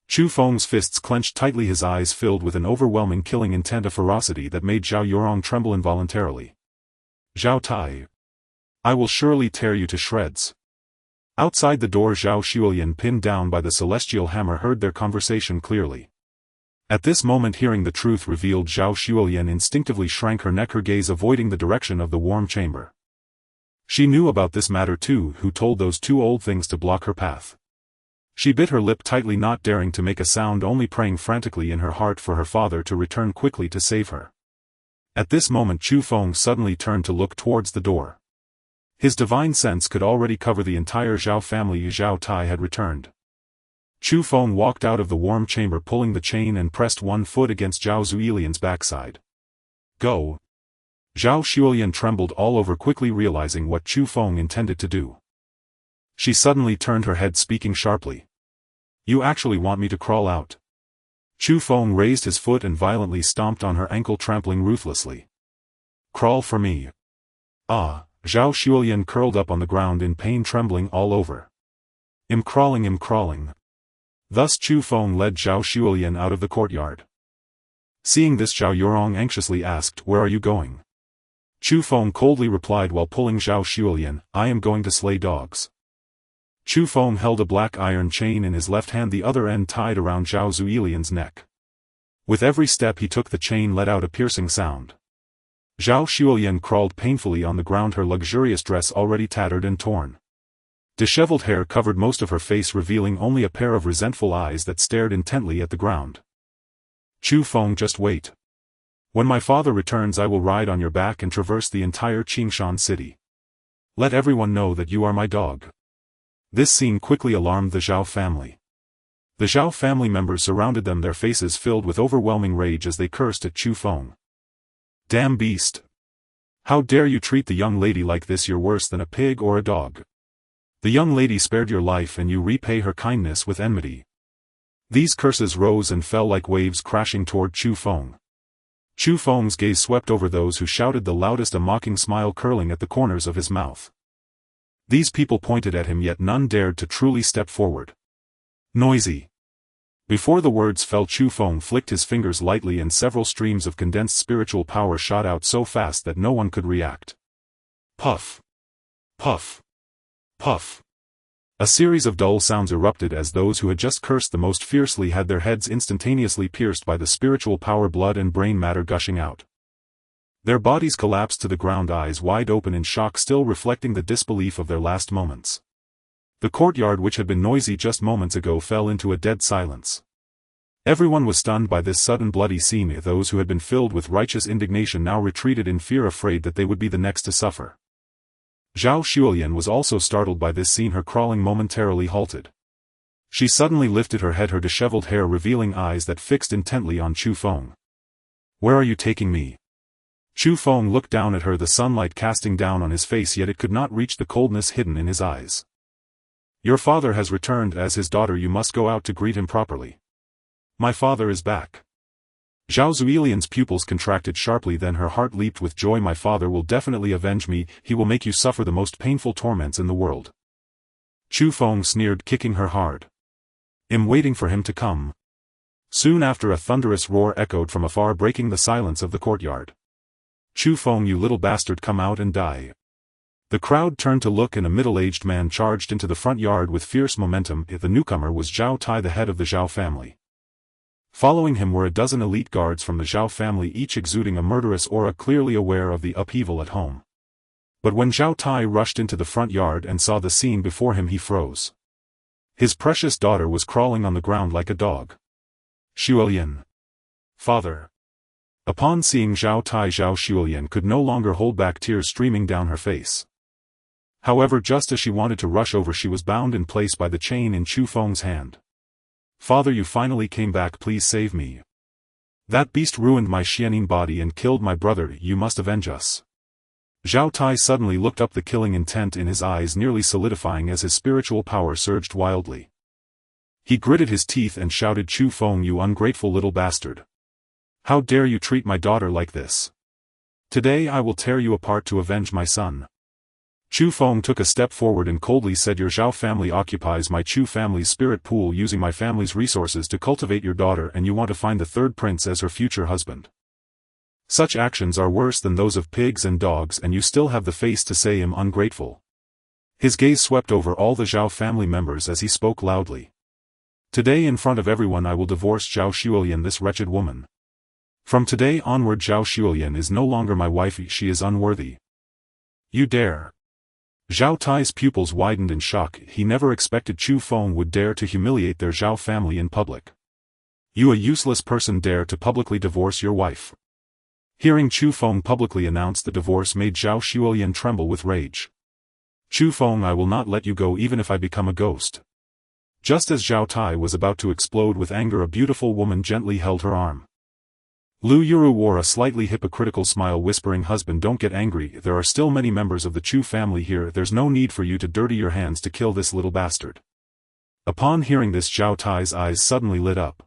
Chu Feng's fists clenched tightly, his eyes filled with an overwhelming killing intent, a ferocity that made Zhao Yurong tremble involuntarily. Zhao Tai! I will surely tear you to shreds. Outside the door, Zhao Xuelian, pinned down by the celestial hammer, heard their conversation clearly. At this moment, hearing the truth revealed, Zhao Xuelian instinctively shrank her neck, her gaze avoiding the direction of the warm chamber. She knew about this matter too. Who told those two old things to block her path? She bit her lip tightly, not daring to make a sound, only praying frantically in her heart for her father to return quickly to save her. At this moment Chu Feng suddenly turned to look towards the door. His divine sense could already cover the entire Zhao family. Zhao Tai had returned. Chu Feng walked out of the warm chamber pulling the chain and pressed one foot against Zhao Xuelian's backside. Go! Zhao Xuelian trembled all over, quickly realizing what Chu Feng intended to do. She suddenly turned her head, speaking sharply. You actually want me to crawl out? Chu Feng raised his foot and violently stomped on her ankle, trampling ruthlessly. Crawl for me? Ah! Zhao Xuelian curled up on the ground in pain, trembling all over. I'm crawling. Thus Chu Feng led Zhao Xuelian out of the courtyard. Seeing this, Zhao Yurong anxiously asked, Where are you going? Chu Feng coldly replied while pulling Zhao Xuelian, I am going to slay dogs. Chu Feng held a black iron chain in his left hand, the other end tied around Zhao Xuelian's neck. With every step he took, the chain let out a piercing sound. Zhao Xuelian crawled painfully on the ground, her luxurious dress already tattered and torn. Disheveled hair covered most of her face, revealing only a pair of resentful eyes that stared intently at the ground. Chu Feng, just wait. When my father returns, I will ride on your back and traverse the entire Qingshan city. Let everyone know that you are my dog. This scene quickly alarmed the Zhao family. The Zhao family members surrounded them, their faces filled with overwhelming rage as they cursed at Chu Feng. Damn beast! How dare you treat the young lady like this? You're worse than a pig or a dog. The young lady spared your life and you repay her kindness with enmity. These curses rose and fell like waves, crashing toward Chu Feng. Chu Feng's gaze swept over those who shouted the loudest, a mocking smile curling at the corners of his mouth. These people pointed at him, yet none dared to truly step forward. Noisy! Before the words fell, Chu Feng flicked his fingers lightly and several streams of condensed spiritual power shot out so fast that no one could react. Puff! Puff! Puff! A series of dull sounds erupted as those who had just cursed the most fiercely had their heads instantaneously pierced by the spiritual power, blood and brain matter gushing out. Their bodies collapsed to the ground, eyes wide open in shock, still reflecting the disbelief of their last moments. The courtyard, which had been noisy just moments ago, fell into a dead silence. Everyone was stunned by this sudden bloody scene. Those who had been filled with righteous indignation now retreated in fear, afraid that they would be the next to suffer. Zhao Xuelian was also startled by this scene, her crawling momentarily halted. She suddenly lifted her head, her disheveled hair revealing eyes that fixed intently on Chu Feng. Where are you taking me? Chu Feng looked down at her, the sunlight casting down on his face, yet it could not reach the coldness hidden in his eyes. Your father has returned. As his daughter you must go out to greet him properly. My father is back. Zhao Zuilian's pupils contracted sharply, then her heart leaped with joy. My father will definitely avenge me, he will make you suffer the most painful torments in the world. Chu Feng sneered, kicking her hard. I'm waiting for him to come. Soon after, a thunderous roar echoed from afar, breaking the silence of the courtyard. Chu Feng, you little bastard, come out and die. The crowd turned to look, and a middle-aged man charged into the front yard with fierce momentum. The newcomer was Zhao Tai, the head of the Zhao family. Following him were a dozen elite guards from the Zhao family, each exuding a murderous aura, clearly aware of the upheaval at home. But when Zhao Tai rushed into the front yard and saw the scene before him, he froze. His precious daughter was crawling on the ground like a dog. Xuelian. Father. Upon seeing Zhao Tai, Zhao Xuelian could no longer hold back, tears streaming down her face. However, just as she wanted to rush over, she was bound in place by the chain in Chu Feng's hand. Father, you finally came back, please save me. That beast ruined my Yin-Yang body and killed my brother, you must avenge us. Zhao Tai suddenly looked up, the killing intent in his eyes nearly solidifying as his spiritual power surged wildly. He gritted his teeth and shouted, Chu Feng, you ungrateful little bastard. How dare you treat my daughter like this? Today I will tear you apart to avenge my son. Chu Feng took a step forward and coldly said, your Zhao family occupies my Chu family's spirit pool, using my family's resources to cultivate your daughter, and you want to find the third prince as her future husband. Such actions are worse than those of pigs and dogs, and you still have the face to say I'm ungrateful. His gaze swept over all the Zhao family members as he spoke loudly. Today, in front of everyone, I will divorce Zhao Xuelian, this wretched woman. From today onward, Zhao Xuelian is no longer my wife, she is unworthy. You dare. Zhao Tai's pupils widened in shock, he never expected Chu Feng would dare to humiliate their Zhao family in public. You, a useless person, dare to publicly divorce your wife. Hearing Chu Feng publicly announce the divorce made Zhao Xuelian tremble with rage. Chu Feng, I will not let you go even if I become a ghost. Just as Zhao Tai was about to explode with anger, a beautiful woman gently held her arm. Lu Yuru wore a slightly hypocritical smile, whispering, husband, don't get angry, there are still many members of the Chu family here, there's no need for you to dirty your hands to kill this little bastard. Upon hearing this, Zhao Tai's eyes suddenly lit up.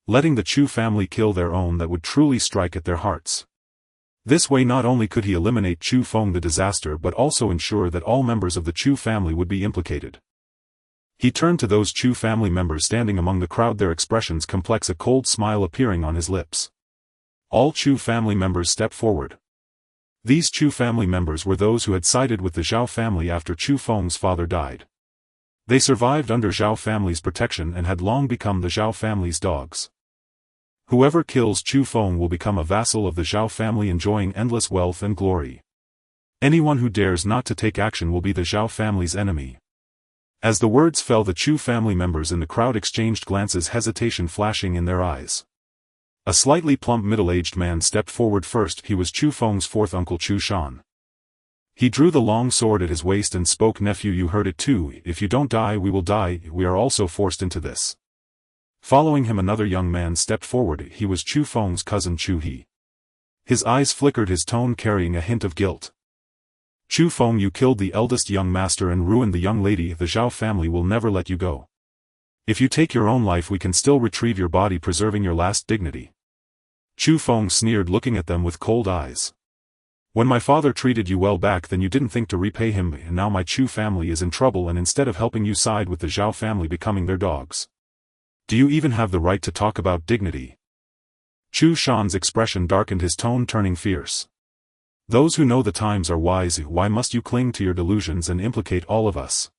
Letting the Chu family kill their own, that would truly strike at their hearts. This way not only could he eliminate Chu Feng the disaster, but also ensure that all members of the Chu family would be implicated. He turned to those Chu family members standing among the crowd, their expressions complex, a cold smile appearing on his lips. All Chu family members stepped forward. These Chu family members were those who had sided with the Zhao family after Chu Feng's father died. They survived under Zhao family's protection and had long become the Zhao family's dogs. Whoever kills Chu Feng will become a vassal of the Zhao family, enjoying endless wealth and glory. Anyone who dares not to take action will be the Zhao family's enemy. As the words fell, the Chu family members in the crowd exchanged glances, hesitation flashing in their eyes. A slightly plump middle-aged man stepped forward first, he was Chu Feng's fourth uncle, Chu Shan. He drew the long sword at his waist and spoke, nephew, you heard it too, if you don't die we will die, we are also forced into this. Following him another young man stepped forward, he was Chu Feng's cousin Chu He. His eyes flickered, his tone carrying a hint of guilt. Chu Feng, you killed the eldest young master and ruined the young lady, the Zhao family will never let you go. If you take your own life we can still retrieve your body, preserving your last dignity. Chu Feng sneered, looking at them with cold eyes. When my father treated you well back then you didn't think to repay him, and now my Chu family is in trouble and instead of helping you side with the Zhao family, becoming their dogs. Do you even have the right to talk about dignity? Chu Shan's expression darkened, his tone turning fierce. Those who know the times are wise, why must you cling to your delusions and implicate all of us?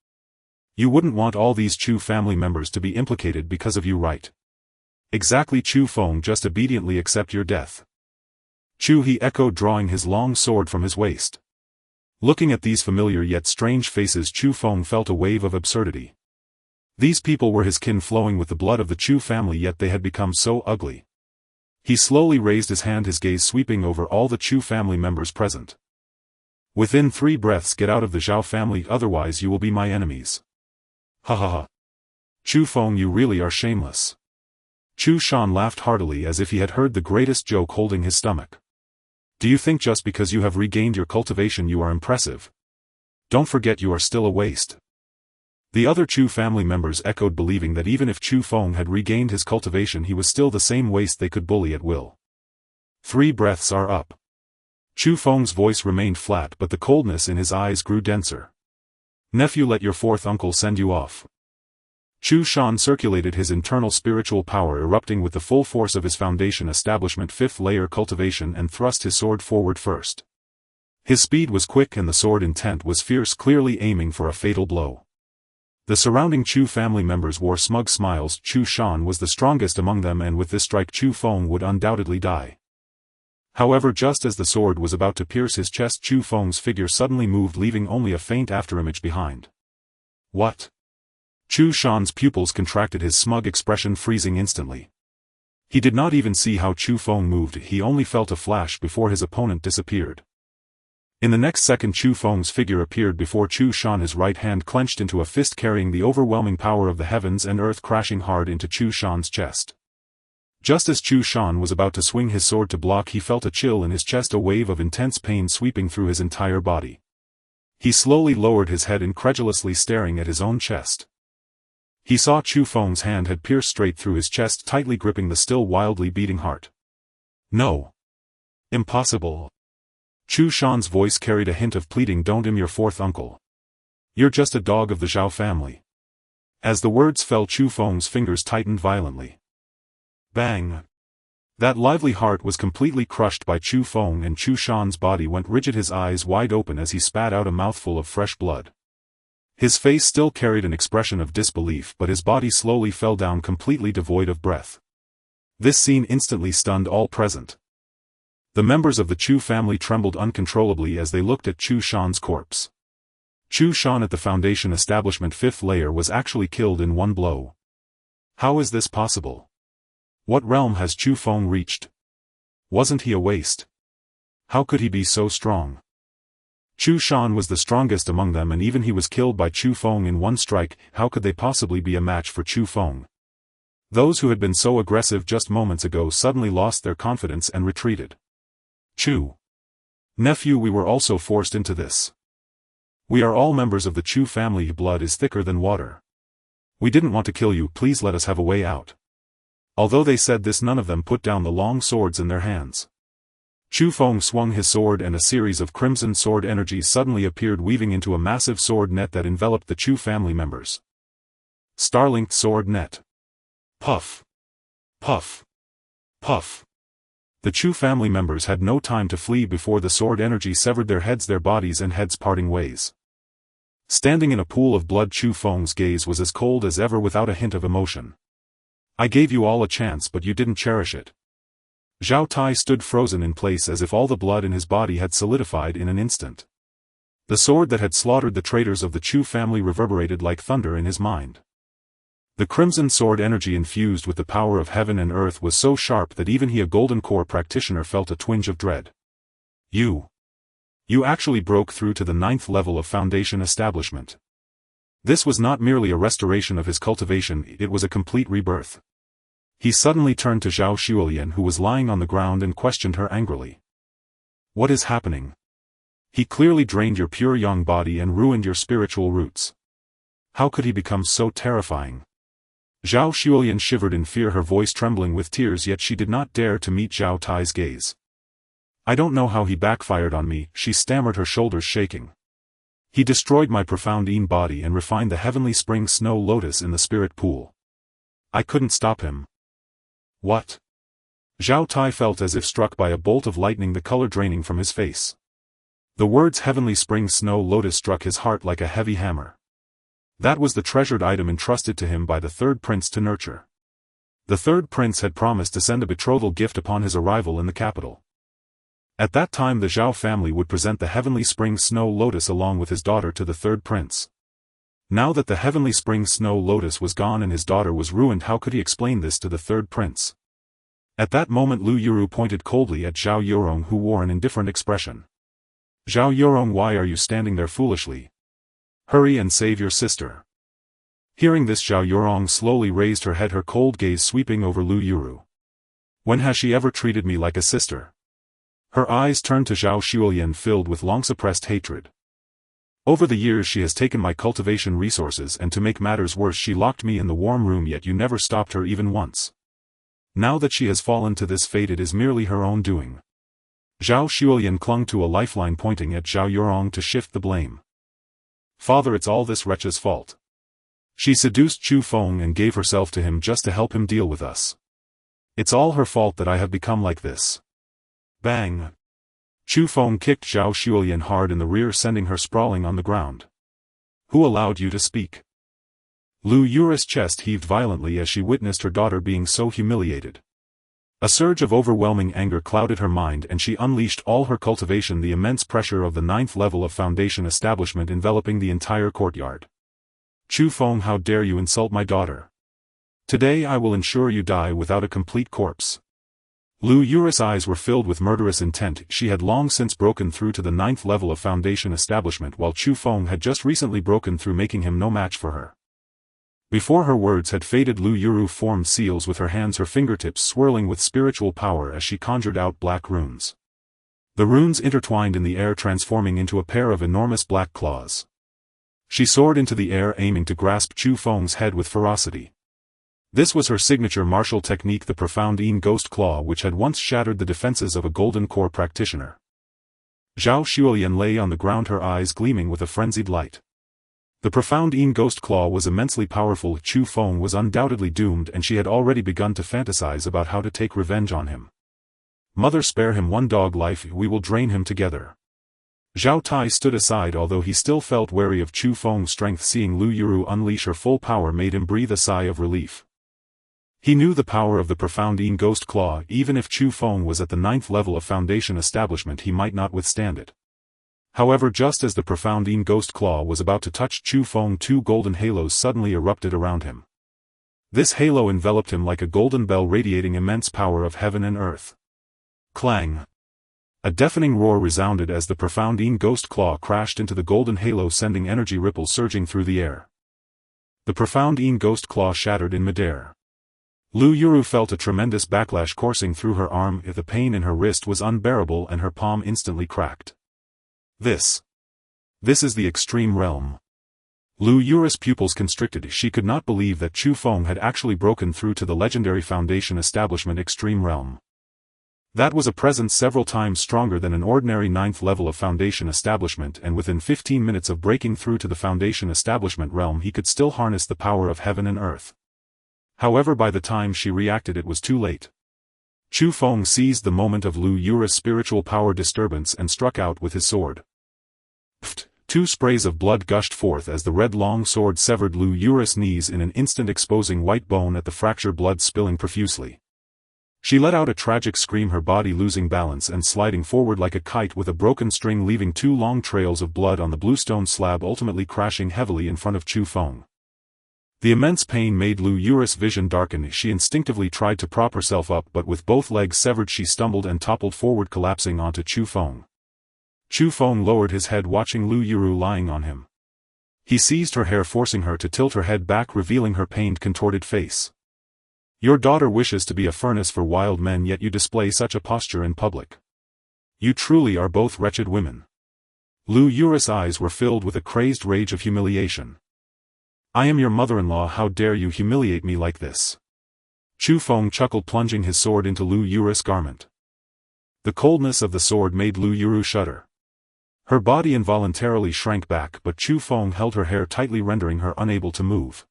You wouldn't want all these Chu family members to be implicated because of you, right? Exactly, Chu Feng, just obediently accept your death. Chu He echoed, drawing his long sword from his waist. Looking at these familiar yet strange faces, Chu Feng felt a wave of absurdity. These people were his kin, flowing with the blood of the Chu family, yet they had become so ugly. He slowly raised his hand, his gaze sweeping over all the Chu family members present. Within 3 breaths, get out of the Zhao family, otherwise you will be my enemies. Ha ha ha. Chu Feng, you really are shameless. Chu Shan laughed heartily as if he had heard the greatest joke, holding his stomach. Do you think just because you have regained your cultivation you are impressive? Don't forget you are still a waste. The other Chu family members echoed, believing that even if Chu Feng had regained his cultivation he was still the same waste they could bully at will. 3 breaths are up. Chu Feng's voice remained flat but the coldness in his eyes grew denser. Nephew, let your 4th uncle send you off. Chu Shan circulated his internal spiritual power, erupting with the full force of his foundation establishment 5th layer cultivation, and thrust his sword forward first. His speed was quick and the sword intent was fierce, clearly aiming for a fatal blow. The surrounding Chu family members wore smug smiles. Chu Shan was the strongest among them, and with this strike Chu Feng would undoubtedly die. However, just as the sword was about to pierce his chest, Chu Feng's figure suddenly moved, leaving only a faint afterimage behind. What? Chu Shan's pupils contracted, his smug expression freezing instantly. He did not even see how Chu Feng moved, he only felt a flash before his opponent disappeared. In the next second Chu Feng's figure appeared before Chu Shan, his right hand clenched into a fist carrying the overwhelming power of the heavens and earth, crashing hard into Chu Shan's chest. Just as Chu Shan was about to swing his sword to block, he felt a chill in his chest, a wave of intense pain sweeping through his entire body. He slowly lowered his head, incredulously staring at his own chest. He saw Chu Feng's hand had pierced straight through his chest, tightly gripping the still wildly beating heart. No. Impossible. Chu Shan's voice carried a hint of pleading. Don't im your 4th uncle. You're just a dog of the Zhao family. As the words fell, Chu Feng's fingers tightened violently. Bang! That lively heart was completely crushed by Chu Feng, and Chu Shan's body went rigid, his eyes wide open as he spat out a mouthful of fresh blood. His face still carried an expression of disbelief, but his body slowly fell down, completely devoid of breath. This scene instantly stunned all present. The members of the Chu family trembled uncontrollably as they looked at Chu Shan's corpse. Chu Shan at the foundation establishment 5th layer was actually killed in one blow. How is this possible? What realm has Chu Feng reached? Wasn't he a waste? How could he be so strong? Chu Shan was the strongest among them, and even he was killed by Chu Feng in one strike. How could they possibly be a match for Chu Feng? Those who had been so aggressive just moments ago suddenly lost their confidence and retreated. Chu. Nephew, we were also forced into this. We are all members of the Chu family. Blood is thicker than water. We didn't want to kill you, please let us have a way out. Although they said this, none of them put down the long swords in their hands. Chu Feng swung his sword and a series of crimson sword energies suddenly appeared, weaving into a massive sword net that enveloped the Chu family members. Star-linked sword net. Puff. Puff. Puff. The Chu family members had no time to flee before the sword energy severed their heads, their bodies and heads parting ways. Standing in a pool of blood, Chu Feng's gaze was as cold as ever, without a hint of emotion. I gave you all a chance, but you didn't cherish it. Zhao Tai stood frozen in place, as if all the blood in his body had solidified in an instant. The sword that had slaughtered the traitors of the Chu family reverberated like thunder in his mind. The crimson sword energy infused with the power of heaven and earth was so sharp that even he, a golden core practitioner, felt a twinge of dread. You actually broke through to the 9th level of foundation establishment. This was not merely a restoration of his cultivation, it was a complete rebirth. He suddenly turned to Zhao Xuelian, who was lying on the ground, and questioned her angrily. What is happening? He clearly drained your pure young body and ruined your spiritual roots. How could he become so terrifying? Zhao Xuelian shivered in fear, her voice trembling with tears, yet she did not dare to meet Zhao Tai's gaze. I don't know how he backfired on me, she stammered, her shoulders shaking. He destroyed my profound Yin body and refined the heavenly spring snow lotus in the spirit pool. I couldn't stop him. What? Zhao Tai felt as if struck by a bolt of lightning, the color draining from his face. The words heavenly spring snow lotus struck his heart like a heavy hammer. That was the treasured item entrusted to him by the 3rd prince to nurture. The 3rd prince had promised to send a betrothal gift upon his arrival in the capital. At that time the Zhao family would present the heavenly spring snow lotus along with his daughter to the 3rd prince. Now that the heavenly spring snow lotus was gone and his daughter was ruined, how could he explain this to the 3rd prince? At that moment Lu Yuru pointed coldly at Zhao Yorong, who wore an indifferent expression. Zhao Yorong, why are you standing there foolishly? Hurry and save your sister. Hearing this, Zhao Yorong slowly raised her head, her cold gaze sweeping over Lu Yuru. When has she ever treated me like a sister? Her eyes turned to Zhao Xuelian filled with long-suppressed hatred. Over the years she has taken my cultivation resources and to make matters worse she locked me in the warm room yet you never stopped her even once. Now that she has fallen to this fate it is merely her own doing. Zhao Xuelian clung to a lifeline pointing at Zhao Yurong to shift the blame. Father, it's all this wretch's fault. She seduced Chu Feng and gave herself to him just to help him deal with us. It's all her fault that I have become like this. Bang! Chu Feng kicked Zhao Xuelian hard in the rear sending her sprawling on the ground. Who allowed you to speak? Lu Yura's chest heaved violently as she witnessed her daughter being so humiliated. A surge of overwhelming anger clouded her mind and she unleashed all her cultivation, the immense pressure of the 9th level of Foundation establishment enveloping the entire courtyard. Chu Feng, how dare you insult my daughter? Today I will ensure you die without a complete corpse. Lu Yura's eyes were filled with murderous intent. She had long since broken through to the 9th level of Foundation establishment while Chu Feng had just recently broken through, making him no match for her. Before her words had faded, Lu Yuru formed seals with her hands, her fingertips swirling with spiritual power as she conjured out black runes. The runes intertwined in the air, transforming into a pair of enormous black claws. She soared into the air, aiming to grasp Chu Feng's head with ferocity. This was her signature martial technique, the profound Yin Ghost Claw, which had once shattered the defenses of a Golden Core practitioner. Zhao Xuelian lay on the ground, her eyes gleaming with a frenzied light. The profound Yin Ghost Claw was immensely powerful. Chu Feng was undoubtedly doomed and she had already begun to fantasize about how to take revenge on him. Mother, spare him one dog life, we will drain him together. Zhao Tai stood aside, although he still felt wary of Chu Feng's strength. Seeing Lu Yuru unleash her full power made him breathe a sigh of relief. He knew the power of the profound Yin Ghost Claw. Even if Chu Feng was at the 9th level of Foundation establishment he might not withstand it. However, just as the profound Yin Ghost Claw was about to touch Chu Feng, 2 golden halos suddenly erupted around him. This halo enveloped him like a golden bell, radiating immense power of heaven and earth. Clang! A deafening roar resounded as the profound Yin Ghost Claw crashed into the golden halo, sending energy ripples surging through the air. The profound Yin Ghost Claw shattered in midair. Lu Yuru felt a tremendous backlash coursing through her arm. The pain in her wrist was unbearable and her palm instantly cracked. This is the extreme realm. Lu Yura's pupils constricted. She could not believe that Chu Feng had actually broken through to the legendary Foundation establishment extreme realm. That was a presence several times stronger than an ordinary 9th level of Foundation establishment, and within 15 minutes of breaking through to the Foundation establishment realm he could still harness the power of heaven and earth. However, by the time she reacted it was too late. Chu Feng seized the moment of Lu Yura's spiritual power disturbance and struck out with his sword. Pfft! 2 sprays of blood gushed forth as the red long sword severed Lu Yura's knees in an instant, exposing white bone at the fracture, blood spilling profusely. She let out a tragic scream, her body losing balance and sliding forward like a kite with a broken string, leaving 2 long trails of blood on the bluestone slab, ultimately crashing heavily in front of Chu Feng. The immense pain made Lu Yura's vision darken. She instinctively tried to prop herself up, but with both legs severed she stumbled and toppled forward, collapsing onto Chu Feng. Chu Feng lowered his head, watching Lu Yuru lying on him. He seized her hair, forcing her to tilt her head back, revealing her pained, contorted face. Your daughter wishes to be a furnace for wild men, yet you display such a posture in public. You truly are both wretched women. Lu Yura's eyes were filled with a crazed rage of humiliation. I am your mother-in-law, how dare you humiliate me like this? Chu Feng chuckled, plunging his sword into Lu Yura's garment. The coldness of the sword made Lu Yuru shudder. Her body involuntarily shrank back, but Chu Feng held her hair tightly, rendering her unable to move.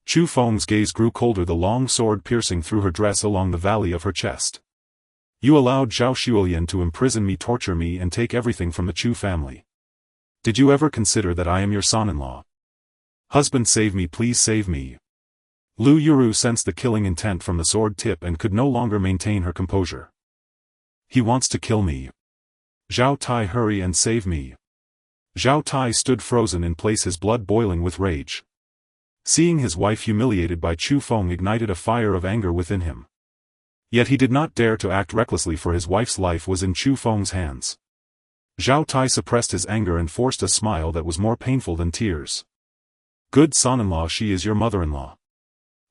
Chu Feng's gaze grew colder, the long sword piercing through her dress along the valley of her chest. You allowed Zhao Xuelian to imprison me, torture me, and take everything from the Chu family. Did you ever consider that I am your son-in-law? Husband, save me, please save me. Lu Yuru sensed the killing intent from the sword tip and could no longer maintain her composure. He wants to kill me. Zhao Tai, hurry and save me. Zhao Tai stood frozen in place, his blood boiling with rage. Seeing his wife humiliated by Chu Feng ignited a fire of anger within him. Yet he did not dare to act recklessly, for his wife's life was in Chu Feng's hands. Zhao Tai suppressed his anger and forced a smile that was more painful than tears. Good son-in-law, she is your mother-in-law.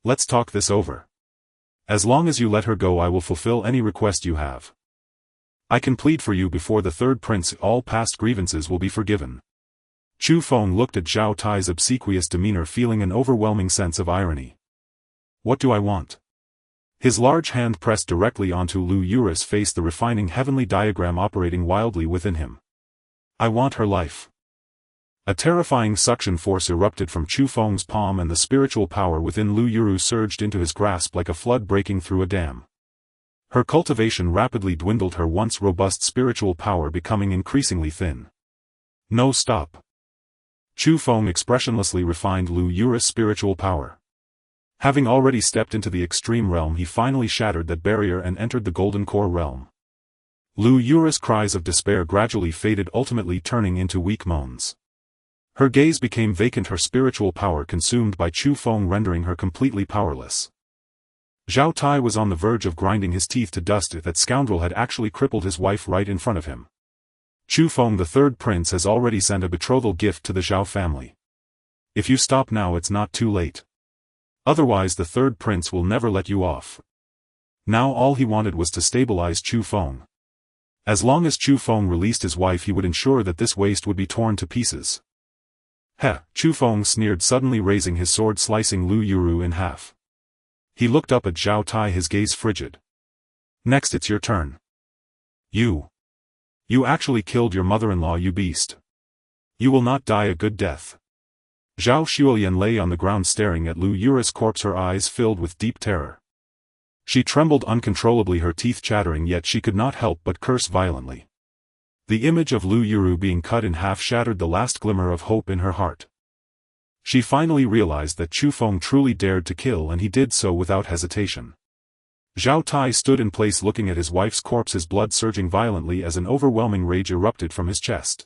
Let's talk this over. As long as you let her go I will fulfill any request you have. I can plead for you before the third prince. All past grievances will be forgiven. Chu Feng looked at Zhao Tai's obsequious demeanor, feeling an overwhelming sense of irony. What do I want? His large hand pressed directly onto Lu Yura's face, the refining heavenly diagram operating wildly within him. I want her life. A terrifying suction force erupted from Chu Feng's palm, and the spiritual power within Lu Yuru surged into his grasp like a flood breaking through a dam. Her cultivation rapidly dwindled, her once robust spiritual power becoming increasingly thin. No, stop. Chu Feng expressionlessly refined Lu Yura's spiritual power. Having already stepped into the extreme realm, he finally shattered that barrier and entered the golden core realm. Lu Yura's cries of despair gradually faded, ultimately turning into weak moans. Her gaze became vacant, her spiritual power consumed by Chu Feng, rendering her completely powerless. Zhao Tai was on the verge of grinding his teeth to dust. That scoundrel had actually crippled his wife right in front of him. Chu Feng, the third prince, has already sent a betrothal gift to the Zhao family. If you stop now, it's not too late. Otherwise the third prince will never let you off. Now all he wanted was to stabilize Chu Feng. As long as Chu Feng released his wife, he would ensure that this waste would be torn to pieces. Heh, Chu Feng sneered, suddenly raising his sword, slicing Lu Yuru in half. He looked up at Zhao Tai, his gaze frigid. Next, it's your turn. You actually killed your mother-in-law, you beast. You will not die a good death. Zhao Xuelian lay on the ground staring at Lu Yura's corpse, her eyes filled with deep terror. She trembled uncontrollably, her teeth chattering, yet she could not help but curse violently. The image of Lu Yuru being cut in half shattered the last glimmer of hope in her heart. She finally realized that Chu Feng truly dared to kill, and he did so without hesitation. Zhao Tai stood in place looking at his wife's corpse, his blood surging violently as an overwhelming rage erupted from his chest.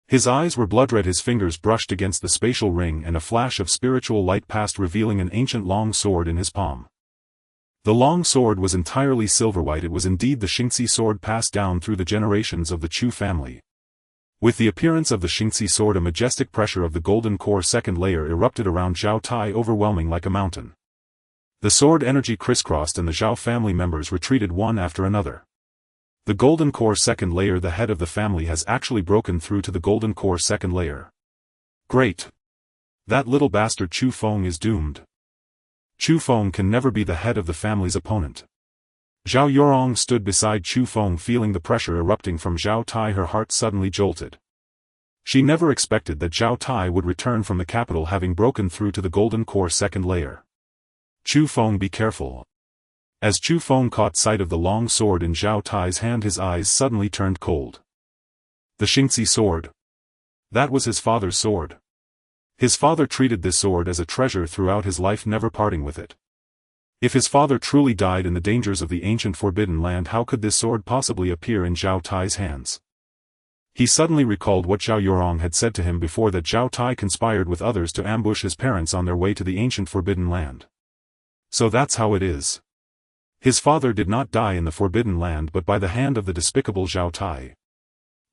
His eyes were blood-red, his fingers brushed against the spatial ring, and a flash of spiritual light passed, revealing an ancient long sword in his palm. The long sword was entirely silver-white. It was indeed the Xingxi sword passed down through the generations of the Chu family. With the appearance of the Xingxi sword, a majestic pressure of the golden core second layer erupted around Zhao Tai, overwhelming like a mountain. The sword energy crisscrossed, and the Zhao family members retreated one after another. The golden core second layer, the head of the family, has actually broken through to the golden core second layer. Great! That little bastard Chu Feng is doomed. Chu Feng can never be the head of the family's opponent. Zhao Yorong stood beside Chu Feng, feeling the pressure erupting from Zhao Tai. Her heart suddenly jolted. She never expected that Zhao Tai would return from the capital having broken through to the golden core second layer. Chu Feng, be careful. As Chu Feng caught sight of the long sword in Zhao Tai's hand, his eyes suddenly turned cold. The Xingxi sword. That was his father's sword. His father treated this sword as a treasure throughout his life, never parting with it. If his father truly died in the dangers of the ancient Forbidden Land, how could this sword possibly appear in Zhao Tai's hands? He suddenly recalled what Zhao Yorong had said to him before, that Zhao Tai conspired with others to ambush his parents on their way to the ancient Forbidden Land. So that's how it is. His father did not die in the Forbidden Land, but by the hand of the despicable Zhao Tai.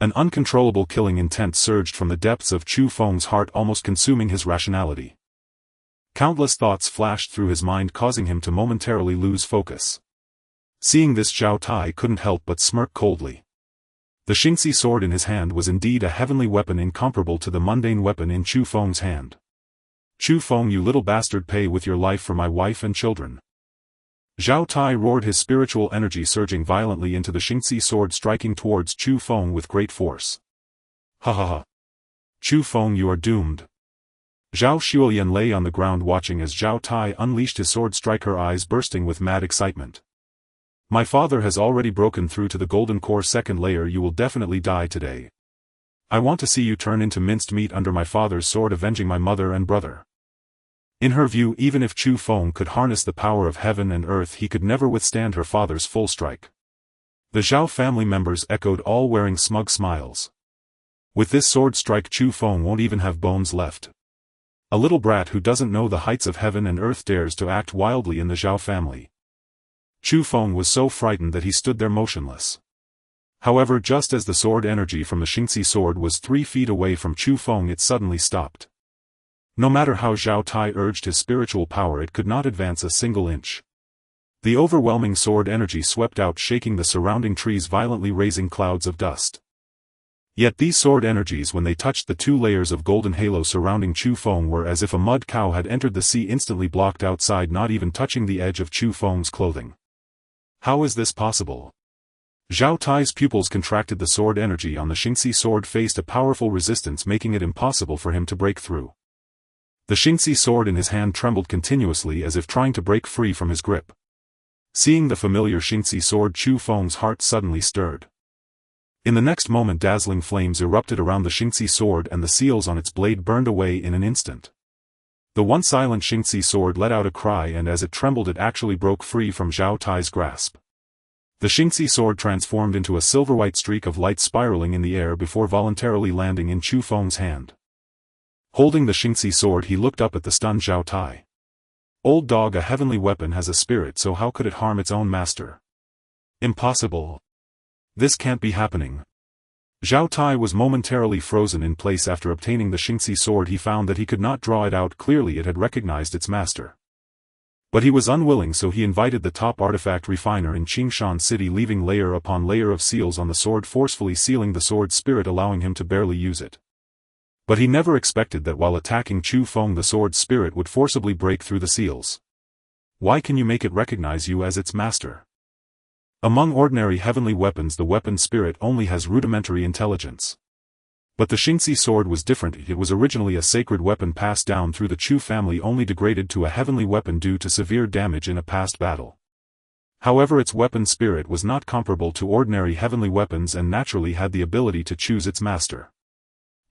An uncontrollable killing intent surged from the depths of Chu Feng's heart, almost consuming his rationality. Countless thoughts flashed through his mind, causing him to momentarily lose focus. Seeing this, Zhao Tai couldn't help but smirk coldly. The Xingxi sword in his hand was indeed a heavenly weapon, incomparable to the mundane weapon in Chu Feng's hand. Chu Feng, you little bastard, pay with your life for my wife and children. Zhao Tai roared, his spiritual energy surging violently into the Xingxi sword, striking towards Chu Feng with great force. Ha ha ha. Chu Feng, you are doomed. Zhao Xuelian lay on the ground watching as Zhao Tai unleashed his sword strike, her eyes bursting with mad excitement. My father has already broken through to the golden core second layer. You will definitely die today. I want to see you turn into minced meat under my father's sword, avenging my mother and brother. In her view, even if Chu Feng could harness the power of heaven and earth, he could never withstand her father's full strike. The Zhao family members echoed, all wearing smug smiles. With this sword strike, Chu Feng won't even have bones left. A little brat who doesn't know the heights of heaven and earth dares to act wildly in the Zhao family. Chu Feng was so frightened that he stood there motionless. However, just as the sword energy from the Xingxi sword was 3 feet away from Chu Feng, it suddenly stopped. No matter how Zhao Tai urged his spiritual power, it could not advance a single inch. The overwhelming sword energy swept out, shaking the surrounding trees violently, raising clouds of dust. Yet these sword energies, when they touched the 2 layers of golden halo surrounding Chu Feng, were as if a mud cow had entered the sea, instantly blocked outside, not even touching the edge of Chu Feng's clothing. How is this possible? Zhao Tai's pupils contracted. The sword energy on the Xingxi sword faced a powerful resistance, making it impossible for him to break through. The Xingxi sword in his hand trembled continuously, as if trying to break free from his grip. Seeing the familiar Xingxi sword, Chu Feng's heart suddenly stirred. In the next moment, dazzling flames erupted around the Xingxi sword, and the seals on its blade burned away in an instant. The once silent Xingxi sword let out a cry, and as it trembled, it actually broke free from Zhao Tai's grasp. The Xingxi sword transformed into a silver-white streak of light, spiraling in the air before voluntarily landing in Chu Feng's hand. Holding the Xingxi sword, he looked up at the stunned Zhao Tai. Old dog, a heavenly weapon has a spirit, so how could it harm its own master? Impossible. This can't be happening. Zhao Tai was momentarily frozen in place. After obtaining the Xingxi sword, he found that he could not draw it out. Clearly it had recognized its master. But he was unwilling, so he invited the top artifact refiner in Qingshan City, leaving layer upon layer of seals on the sword, forcefully sealing the sword's spirit, allowing him to barely use it. But he never expected that while attacking Chu Feng, the sword's spirit would forcibly break through the seals. Why can you make it recognize you as its master? Among ordinary heavenly weapons, the weapon spirit only has rudimentary intelligence. But the Xingxi sword was different. It was originally a sacred weapon passed down through the Chu family, only degraded to a heavenly weapon due to severe damage in a past battle. However, its weapon spirit was not comparable to ordinary heavenly weapons and naturally had the ability to choose its master.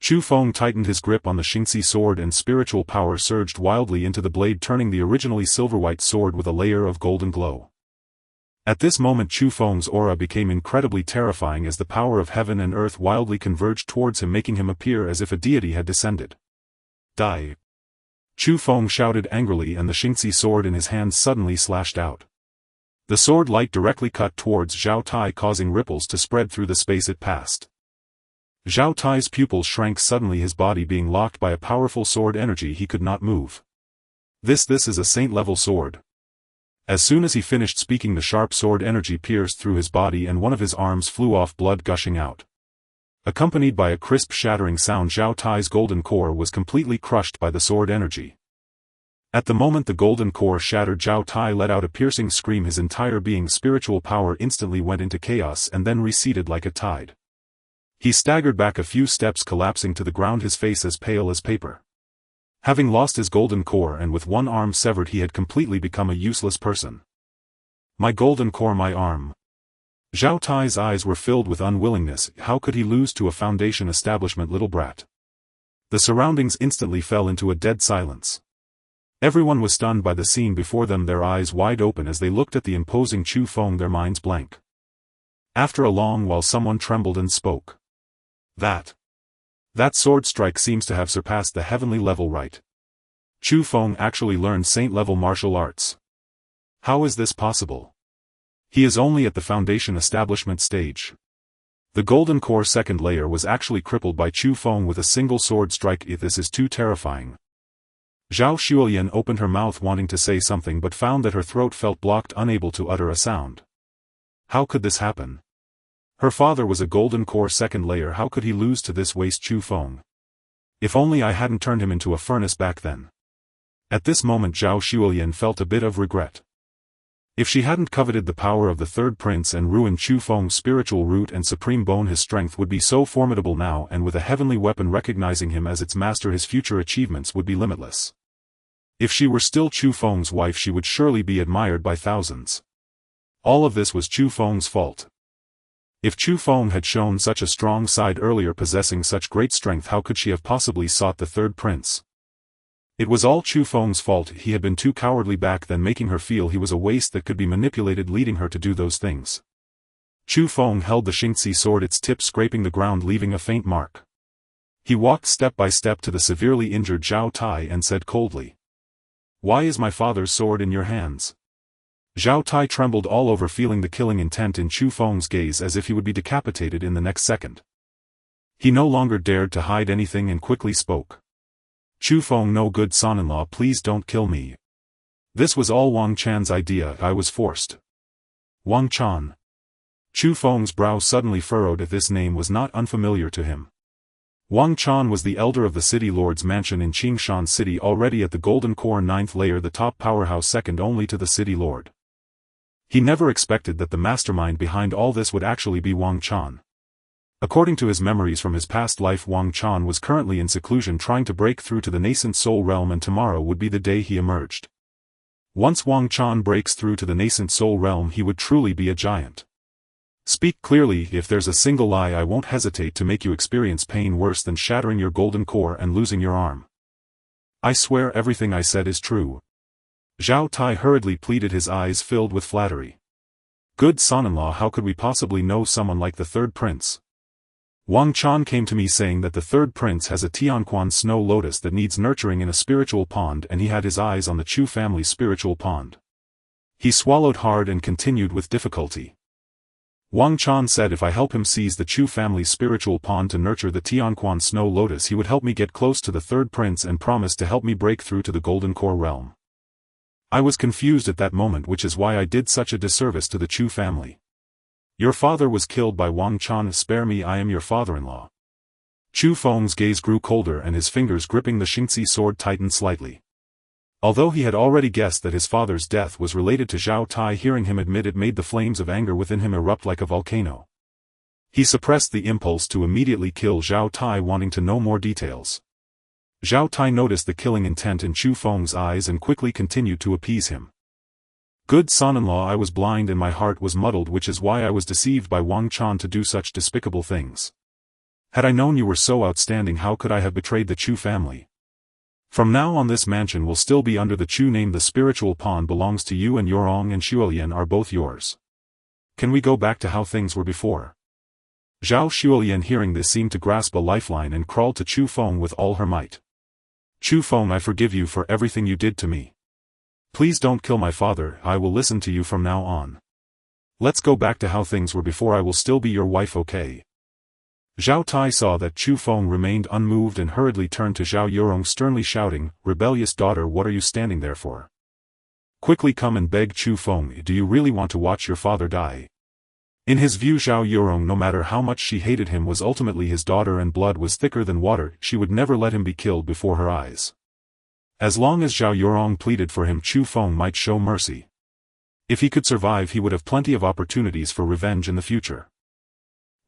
Chu Feng tightened his grip on the Xingxi sword, and spiritual power surged wildly into the blade, turning the originally silver-white sword with a layer of golden glow. At this moment, Chu Feng's aura became incredibly terrifying as the power of heaven and earth wildly converged towards him, making him appear as if a deity had descended. Die! Chu Feng shouted angrily, and the Xingxi sword in his hand suddenly slashed out. The sword light directly cut towards Zhao Tai, causing ripples to spread through the space it passed. Zhao Tai's pupils shrank suddenly, his body being locked by a powerful sword energy. He could not move. This is a saint-level sword. As soon as he finished speaking, the sharp sword energy pierced through his body and one of his arms flew off, blood gushing out. Accompanied by a crisp shattering sound, Zhao Tai's golden core was completely crushed by the sword energy. At the moment the golden core shattered, Zhao Tai let out a piercing scream. His entire being's spiritual power instantly went into chaos and then receded like a tide. He staggered back a few steps, collapsing to the ground, his face as pale as paper. Having lost his golden core and with one arm severed, he had completely become a useless person. My golden core, my arm. Zhao Tai's eyes were filled with unwillingness. How could he lose to a Foundation establishment little brat? The surroundings instantly fell into a dead silence. Everyone was stunned by the scene before them, their eyes wide open as they looked at the imposing Chu Feng, their minds blank. After a long while, someone trembled and spoke. That sword strike seems to have surpassed the heavenly level, right? Chu Feng actually learned saint-level martial arts. How is this possible? He is only at the Foundation establishment stage. The golden core second layer was actually crippled by Chu Feng with a single sword strike. This is too terrifying. Zhao Xuelian opened her mouth wanting to say something, but found that her throat felt blocked, unable to utter a sound. How could this happen? Her father was a golden core second layer. How could he lose to this waste Chu Feng? If only I hadn't turned him into a furnace back then. At this moment Zhao Xuelian felt a bit of regret. If she hadn't coveted the power of the third prince and ruined Chu Feng's spiritual root and supreme bone, his strength would be so formidable now, and with a heavenly weapon recognizing him as its master, his future achievements would be limitless. If she were still Chu Feng's wife, she would surely be admired by thousands. All of this was Chu Feng's fault. If Chu Feng had shown such a strong side earlier, possessing such great strength, how could she have possibly sought the third prince? It was all Chu Feng's fault. He had been too cowardly back then, making her feel he was a waste that could be manipulated, leading her to do those things. Chu Feng held the Xingxi sword, its tip scraping the ground, leaving a faint mark. He walked step by step to the severely injured Zhao Tai and said coldly, "Why is my father's sword in your hands?" Zhao Tai trembled all over, feeling the killing intent in Chu Feng's gaze, as if he would be decapitated in the next second. He no longer dared to hide anything and quickly spoke. "Chu Feng, no good son-in-law, please don't kill me. This was all Wang Chan's idea. I was forced. Wang Chan. Chu Feng's brow suddenly furrowed. If this name was not unfamiliar to him. Wang Chan was the elder of the city lord's mansion in Qingshan City, already at the Golden Core 9th layer, the top powerhouse second only to the city lord. He never expected that the mastermind behind all this would actually be Wang Chan. According to his memories from his past life, Wang Chan was currently in seclusion trying to break through to the nascent soul realm, and tomorrow would be the day he emerged. Once Wang Chan breaks through to the nascent soul realm, he would truly be a giant. Speak clearly. If there's a single lie, I won't hesitate to make you experience pain worse than shattering your golden core and losing your arm. I swear everything I said is true. Zhao Tai hurriedly pleaded, his eyes filled with flattery. Good son-in-law, how could we possibly know someone like the third prince? Wang Chan came to me saying that the third prince has a Tianquan snow lotus that needs nurturing in a spiritual pond, and he had his eyes on the Chu family's spiritual pond. He swallowed hard and continued with difficulty. Wang Chan said if I help him seize the Chu family's spiritual pond to nurture the Tianquan snow lotus, he would help me get close to the third prince and promise to help me break through to the golden core realm. I was confused at that moment, which is why I did such a disservice to the Chu family. Your father was killed by Wang Chan. Spare me, I am your father-in-law. Chu Feng's gaze grew colder and his fingers gripping the Xingxi sword tightened slightly. Although he had already guessed that his father's death was related to Zhao Tai, hearing him admit it made the flames of anger within him erupt like a volcano. He suppressed the impulse to immediately kill Zhao Tai, wanting to know more details. Zhao Tai noticed the killing intent in Chu Feng's eyes and quickly continued to appease him. Good son-in-law, I was blind and my heart was muddled, which is why I was deceived by Wang Chan to do such despicable things. Had I known you were so outstanding, how could I have betrayed the Chu family? From now on this mansion will still be under the Chu name. The spiritual pond belongs to you, and Yorong and Shuolian are both yours. Can we go back to how things were before? Zhao Shuolian, hearing this, seemed to grasp a lifeline and crawled to Chu Feng with all her might. Chu Feng, I forgive you for everything you did to me. Please don't kill my father. I will listen to you from now on. Let's go back to how things were before. I will still be your wife, okay? Zhao Tai saw that Chu Feng remained unmoved and hurriedly turned to Zhao Yurong, sternly shouting, rebellious daughter, what are you standing there for? Quickly come and beg Chu Feng. Do you really want to watch your father die? In his view, Zhao Yurong, no matter how much she hated him, was ultimately his daughter, and blood was thicker than water. She would never let him be killed before her eyes. As long as Zhao Yurong pleaded for him, Chu Feng might show mercy. If he could survive, he would have plenty of opportunities for revenge in the future.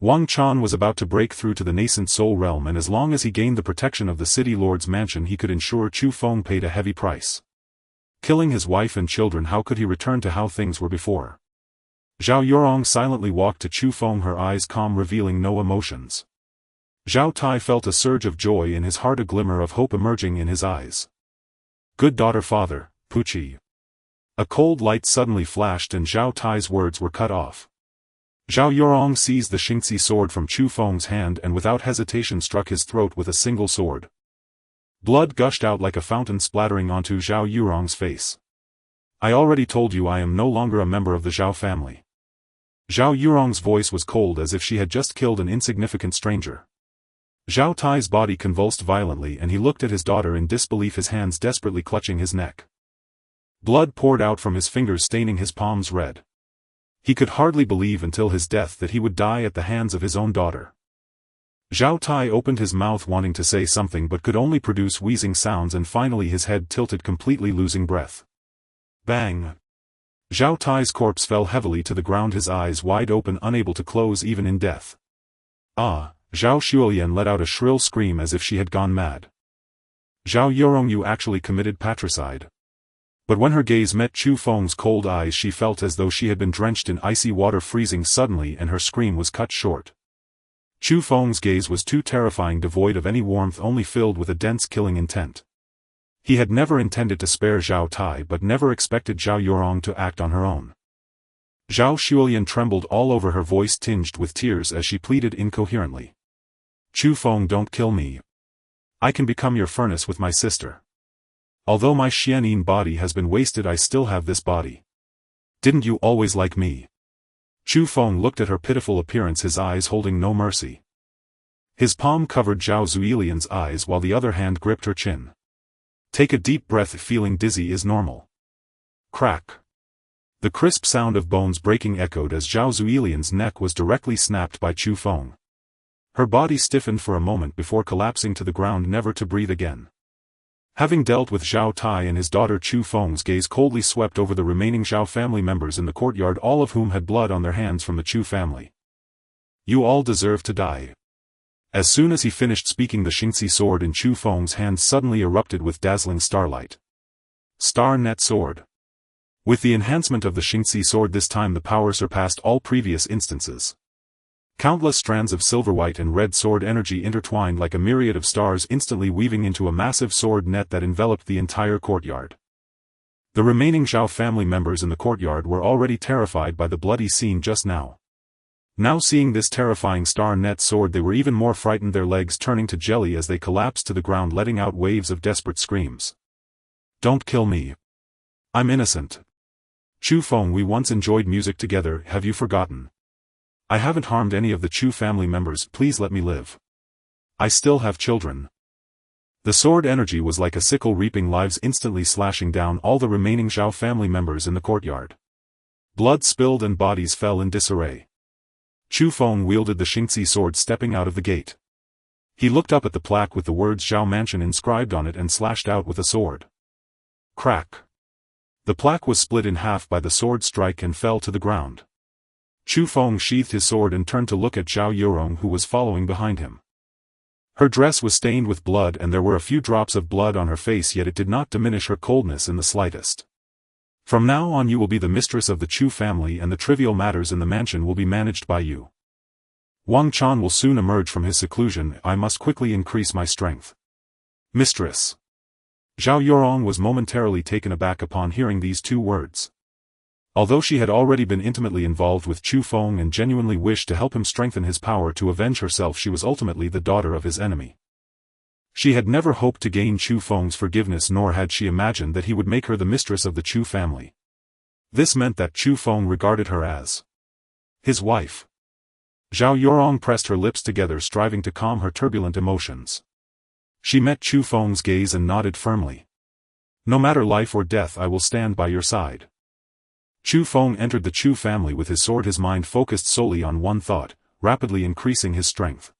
Wang Chan was about to break through to the nascent soul realm, and as long as he gained the protection of the city lord's mansion, he could ensure Chu Feng paid a heavy price. Killing his wife and children, how could he return to how things were before? Zhao Yurong silently walked to Chu Feng, her eyes calm, revealing no emotions. Zhao Tai felt a surge of joy in his heart, a glimmer of hope emerging in his eyes. Good daughter, father, Puchi. A cold light suddenly flashed and Zhao Tai's words were cut off. Zhao Yurong seized the Xingxi sword from Chu Feng's hand and without hesitation struck his throat with a single sword. Blood gushed out like a fountain, splattering onto Zhao Yurong's face. I already told you I am no longer a member of the Zhao family. Zhao Yurong's voice was cold, as if she had just killed an insignificant stranger. Zhao Tai's body convulsed violently and he looked at his daughter in disbelief, his hands desperately clutching his neck. Blood poured out from his fingers, staining his palms red. He could hardly believe until his death that he would die at the hands of his own daughter. Zhao Tai opened his mouth wanting to say something but could only produce wheezing sounds, and finally his head tilted completely, losing breath. Bang! Zhao Tai's corpse fell heavily to the ground, his eyes wide open, unable to close even in death. Ah! Zhao Shuolian let out a shrill scream as if she had gone mad. Zhao Yurong, you actually committed patricide. But when her gaze met Chu Feng's cold eyes, she felt as though she had been drenched in icy water, freezing suddenly, and her scream was cut short. Chu Feng's gaze was too terrifying, devoid of any warmth, only filled with a dense killing intent. He had never intended to spare Zhao Tai, but never expected Zhao Yurong to act on her own. Zhao Shuolian trembled all over, her voice tinged with tears as she pleaded incoherently. Chu Feng, don't kill me. I can become your furnace with my sister. Although my Yin-Yang body has been wasted, I still have this body. Didn't you always like me? Chu Feng looked at her pitiful appearance, his eyes holding no mercy. His palm covered Zhao Zuilian's eyes while the other hand gripped her chin. Take a deep breath. Feeling dizzy is normal. Crack. The crisp sound of bones breaking echoed as Zhao Zuilian's neck was directly snapped by Chu Feng. Her body stiffened for a moment before collapsing to the ground, never to breathe again. Having dealt with Zhao Tai and his daughter, Chu Feng's gaze coldly swept over the remaining Zhao family members in the courtyard, all of whom had blood on their hands from the Chu family. You all deserve to die. As soon as he finished speaking, the Xingxi sword in Chu Feng's hand suddenly erupted with dazzling starlight. Star Net Sword. With the enhancement of the Xingxi sword, this time the power surpassed all previous instances. Countless strands of silver-white and red sword energy intertwined like a myriad of stars, instantly weaving into a massive sword net that enveloped the entire courtyard. The remaining Zhao family members in the courtyard were already terrified by the bloody scene just now. Now seeing this terrifying star net sword, they were even more frightened, their legs turning to jelly as they collapsed to the ground, letting out waves of desperate screams. Don't kill me. I'm innocent. Chu Feng, we once enjoyed music together, have you forgotten? I haven't harmed any of the Chu family members, please let me live. I still have children. The sword energy was like a sickle reaping lives, instantly slashing down all the remaining Zhao family members in the courtyard. Blood spilled and bodies fell in disarray. Chu Feng wielded the Xingxi sword, stepping out of the gate. He looked up at the plaque with the words Zhao Mansion inscribed on it and slashed out with a sword. Crack. The plaque was split in half by the sword strike and fell to the ground. Chu Feng sheathed his sword and turned to look at Zhao Yurong, who was following behind him. Her dress was stained with blood and there were a few drops of blood on her face, yet it did not diminish her coldness in the slightest. From now on you will be the mistress of the Chu family and the trivial matters in the mansion will be managed by you. Wang Chan will soon emerge from his seclusion, I must quickly increase my strength. Mistress. Zhao Yurong was momentarily taken aback upon hearing these two words. Although she had already been intimately involved with Chu Feng and genuinely wished to help him strengthen his power to avenge herself, she was ultimately the daughter of his enemy. She had never hoped to gain Chu Feng's forgiveness, nor had she imagined that he would make her the mistress of the Chu family. This meant that Chu Feng regarded her as his wife. Zhao Yurong pressed her lips together, striving to calm her turbulent emotions. She met Chu Feng's gaze and nodded firmly. No matter life or death, I will stand by your side. Chu Feng entered the Chu family with his sword, his mind focused solely on one thought, rapidly increasing his strength.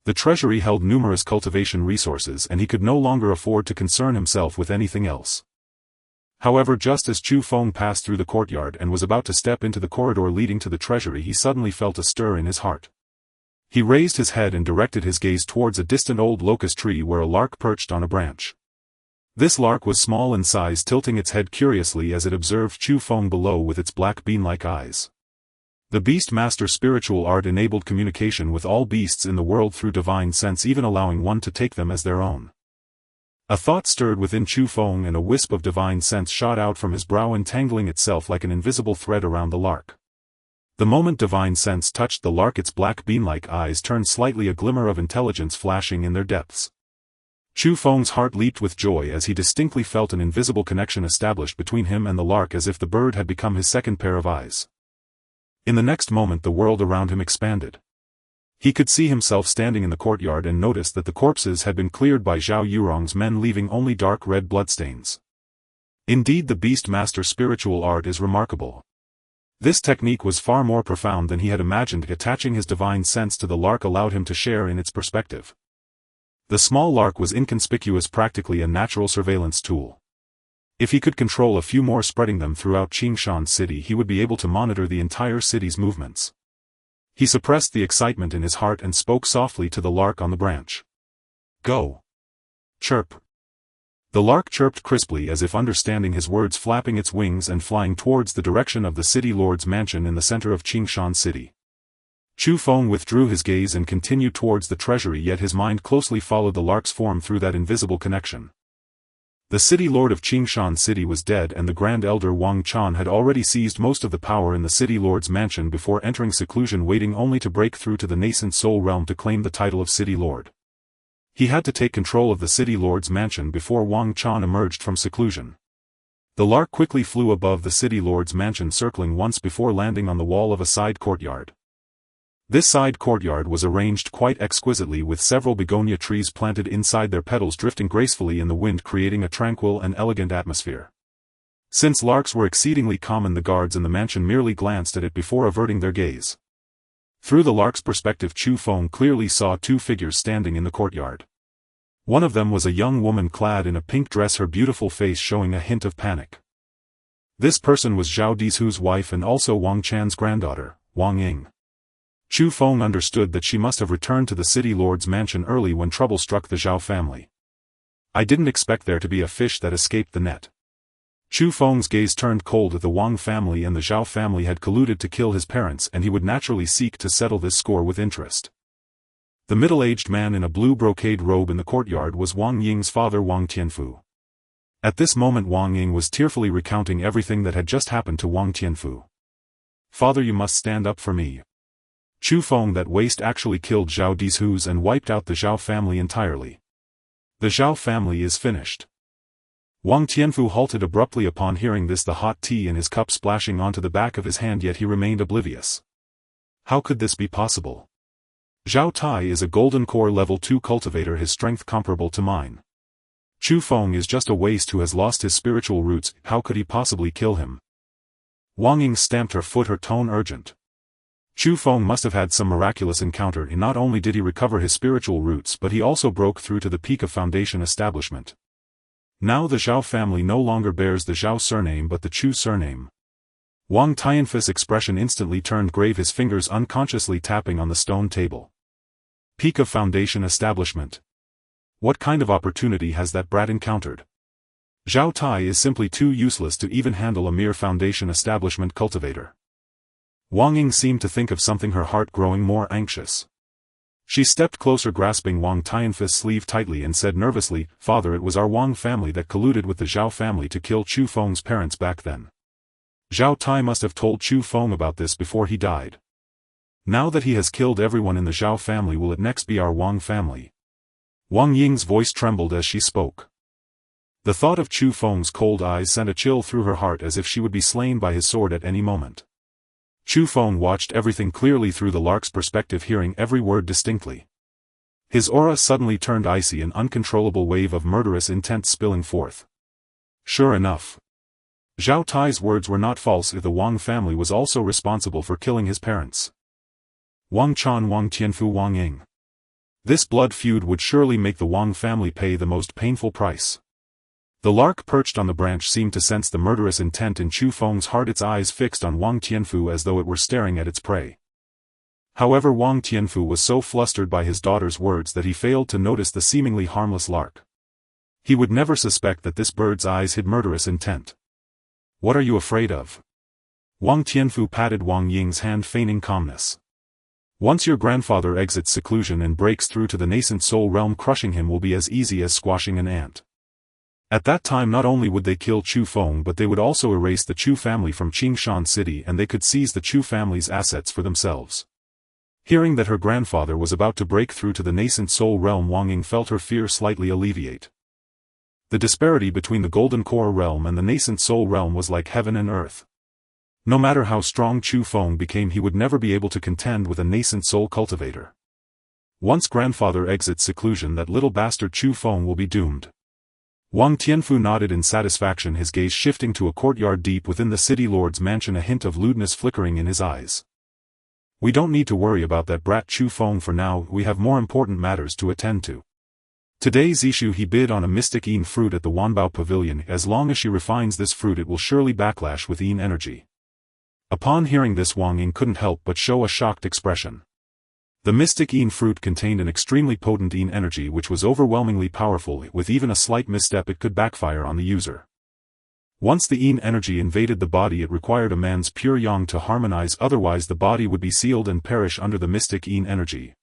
The treasury held numerous cultivation resources and he could no longer afford to concern himself with anything else. However, just as Chu Feng passed through the courtyard and was about to step into the corridor leading to the treasury, he suddenly felt a stir in his heart. He raised his head and directed his gaze towards a distant old locust tree where a lark perched on a branch. This lark was small in size, tilting its head curiously as it observed Chu Feng below with its black bean-like eyes. The Beast Master spiritual art enabled communication with all beasts in the world through divine sense, even allowing one to take them as their own. A thought stirred within Chu Feng and a wisp of divine sense shot out from his brow, entangling itself like an invisible thread around the lark. The moment divine sense touched the lark, its black bean-like eyes turned slightly, a glimmer of intelligence flashing in their depths. Chu Feng's heart leaped with joy as he distinctly felt an invisible connection established between him and the lark, as if the bird had become his second pair of eyes. In the next moment the world around him expanded. He could see himself standing in the courtyard and noticed that the corpses had been cleared by Zhao Yurong's men, leaving only dark red bloodstains. Indeed, the Beast Master spiritual art is remarkable. This technique was far more profound than he had imagined. Attaching his divine sense to the lark allowed him to share in its perspective. The small lark was inconspicuous, practically a natural surveillance tool. If he could control a few more, spreading them throughout Qingshan City, he would be able to monitor the entire city's movements. He suppressed the excitement in his heart and spoke softly to the lark on the branch. Go. Chirp. The lark chirped crisply as if understanding his words, flapping its wings and flying towards the direction of the city lord's mansion in the center of Qingshan City. Chu Feng withdrew his gaze and continued towards the treasury, yet his mind closely followed the lark's form through that invisible connection. The city lord of Qingshan City was dead, and the Grand Elder Wang Chan had already seized most of the power in the city lord's mansion before entering seclusion, waiting only to break through to the nascent soul realm to claim the title of city lord. He had to take control of the city lord's mansion before Wang Chan emerged from seclusion. The lark quickly flew above the city lord's mansion, circling once before landing on the wall of a side courtyard. This side courtyard was arranged quite exquisitely, with several begonia trees planted inside, their petals drifting gracefully in the wind, creating a tranquil and elegant atmosphere. Since larks were exceedingly common, the guards in the mansion merely glanced at it before averting their gaze. Through the lark's perspective, Chu Feng clearly saw two figures standing in the courtyard. One of them was a young woman clad in a pink dress, her beautiful face showing a hint of panic. This person was Zhao Disu's wife and also Wang Chan's granddaughter, Wang Ying. Chu Feng understood that she must have returned to the city lord's mansion early when trouble struck the Zhao family. I didn't expect there to be a fish that escaped the net. Chu Feng's gaze turned cold at the Wang family, and the Zhao family had colluded to kill his parents, and he would naturally seek to settle this score with interest. The middle-aged man in a blue brocade robe in the courtyard was Wang Ying's father, Wang Tianfu. At this moment Wang Ying was tearfully recounting everything that had just happened to Wang Tianfu. "Father, you must stand up for me. Chu Feng, that waste, actually killed Zhao Disu's and wiped out the Zhao family entirely. The Zhao family is finished." Wang Tianfu halted abruptly upon hearing this, the hot tea in his cup splashing onto the back of his hand, yet he remained oblivious. How could this be possible? Zhao Tai is a golden core level 2 cultivator, his strength comparable to mine. Chu Feng is just a waste who has lost his spiritual roots, how could he possibly kill him? Wang Ying stamped her foot, her tone urgent. Chu Feng must have had some miraculous encounter, and not only did he recover his spiritual roots, but he also broke through to the peak of foundation establishment. Now the Zhao family no longer bears the Zhao surname but the Chu surname. Wang Tianfu's expression instantly turned grave, his fingers unconsciously tapping on the stone table. Peak of foundation establishment. What kind of opportunity has that brat encountered? Zhao Tai is simply too useless to even handle a mere foundation establishment cultivator. Wang Ying seemed to think of something, her heart growing more anxious. She stepped closer, grasping Wang Tianfu's sleeve tightly, and said nervously, "Father, it was our Wang family that colluded with the Zhao family to kill Chu Feng's parents back then. Zhao Tai must have told Chu Feng about this before he died. Now that he has killed everyone in the Zhao family, will it next be our Wang family?" Wang Ying's voice trembled as she spoke. The thought of Chu Feng's cold eyes sent a chill through her heart, as if she would be slain by his sword at any moment. Chu Feng watched everything clearly through the lark's perspective, hearing every word distinctly. His aura suddenly turned icy, an uncontrollable wave of murderous intent spilling forth. Sure enough, Zhao Tai's words were not false. The Wang family was also responsible for killing his parents. Wang Chan, Wang Tianfu, Wang Ying. This blood feud would surely make the Wang family pay the most painful price. The lark perched on the branch seemed to sense the murderous intent in Chu Feng's heart, its eyes fixed on Wang Tianfu as though it were staring at its prey. However, Wang Tianfu was so flustered by his daughter's words that he failed to notice the seemingly harmless lark. He would never suspect that this bird's eyes hid murderous intent. "What are you afraid of?" Wang Tianfu patted Wang Ying's hand, feigning calmness. "Once your grandfather exits seclusion and breaks through to the nascent soul realm, crushing him will be as easy as squashing an ant. At that time not only would they kill Chu Feng, but they would also erase the Chu family from Qingshan City, and they could seize the Chu family's assets for themselves." Hearing that her grandfather was about to break through to the nascent soul realm, Wang Ying felt her fear slightly alleviate. The disparity between the Golden Core realm and the nascent soul realm was like heaven and earth. No matter how strong Chu Feng became, he would never be able to contend with a nascent soul cultivator. Once grandfather exits seclusion, that little bastard Chu Feng will be doomed. Wang Tianfu nodded in satisfaction, his gaze shifting to a courtyard deep within the city lord's mansion, a hint of lewdness flickering in his eyes. "We don't need to worry about that brat Chu Feng for now, we have more important matters to attend to. Today Zishu he bid on a mystic Yin fruit at the Wanbao Pavilion. As long as she refines this fruit, it will surely backlash with Yin energy." Upon hearing this, Wang Ying couldn't help but show a shocked expression. The mystic Yin fruit contained an extremely potent Yin energy which was overwhelmingly powerful. With even a slight misstep it could backfire on the user. Once the Yin energy invaded the body, it required a man's pure Yang to harmonize, otherwise the body would be sealed and perish under the mystic Yin energy.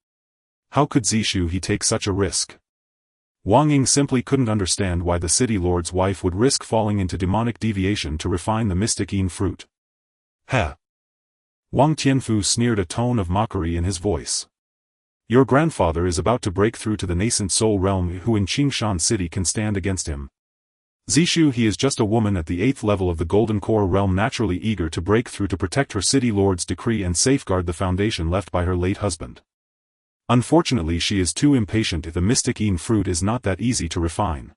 How could Zishu he take such a risk? Wang Ying simply couldn't understand why the city lord's wife would risk falling into demonic deviation to refine the mystic Yin fruit. "Heh!" Wang Tianfu sneered, a tone of mockery in his voice. "Your grandfather is about to break through to the nascent soul realm. Who in Qingshan City can stand against him? Zishu he is just a woman at the 8th level of the Golden Core realm, naturally eager to break through to protect her city lord's decree and safeguard the foundation left by her late husband. Unfortunately she is too impatient. The mystic Yin fruit is not that easy to refine.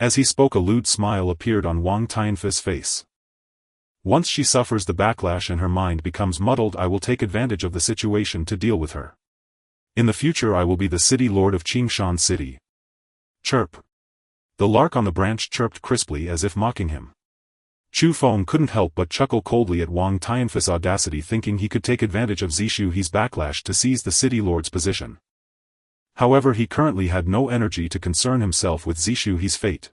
As he spoke, a lewd smile appeared on Wang Tianfei's face. Once she suffers the backlash and her mind becomes muddled, I will take advantage of the situation to deal with her. In the future I will be the city lord of Qingshan City. Chirp. The lark on the branch chirped crisply as if mocking him. Chu Feng couldn't help but chuckle coldly at Wang Tianfei's audacity, thinking he could take advantage of Zishu He's backlash to seize the city lord's position. However, he currently had no energy to concern himself with Zishu He's fate.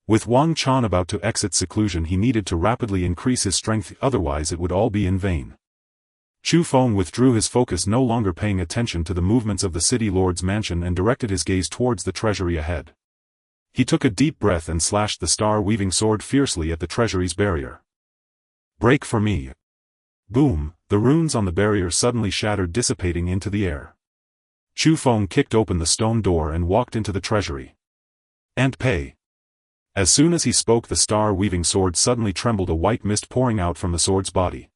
With Wang Chan about to exit seclusion, he needed to rapidly increase his strength, otherwise it would all be in vain. Chu Feng withdrew his focus, no longer paying attention to the movements of the city lord's mansion, and directed his gaze towards the treasury ahead. He took a deep breath and slashed the star-weaving sword fiercely at the treasury's barrier. Break for me. Boom, the runes on the barrier suddenly shattered, dissipating into the air. Chu Feng kicked open the stone door and walked into the treasury. "And pay." As soon as he spoke, the star-weaving sword suddenly trembled, a white mist pouring out from the sword's body.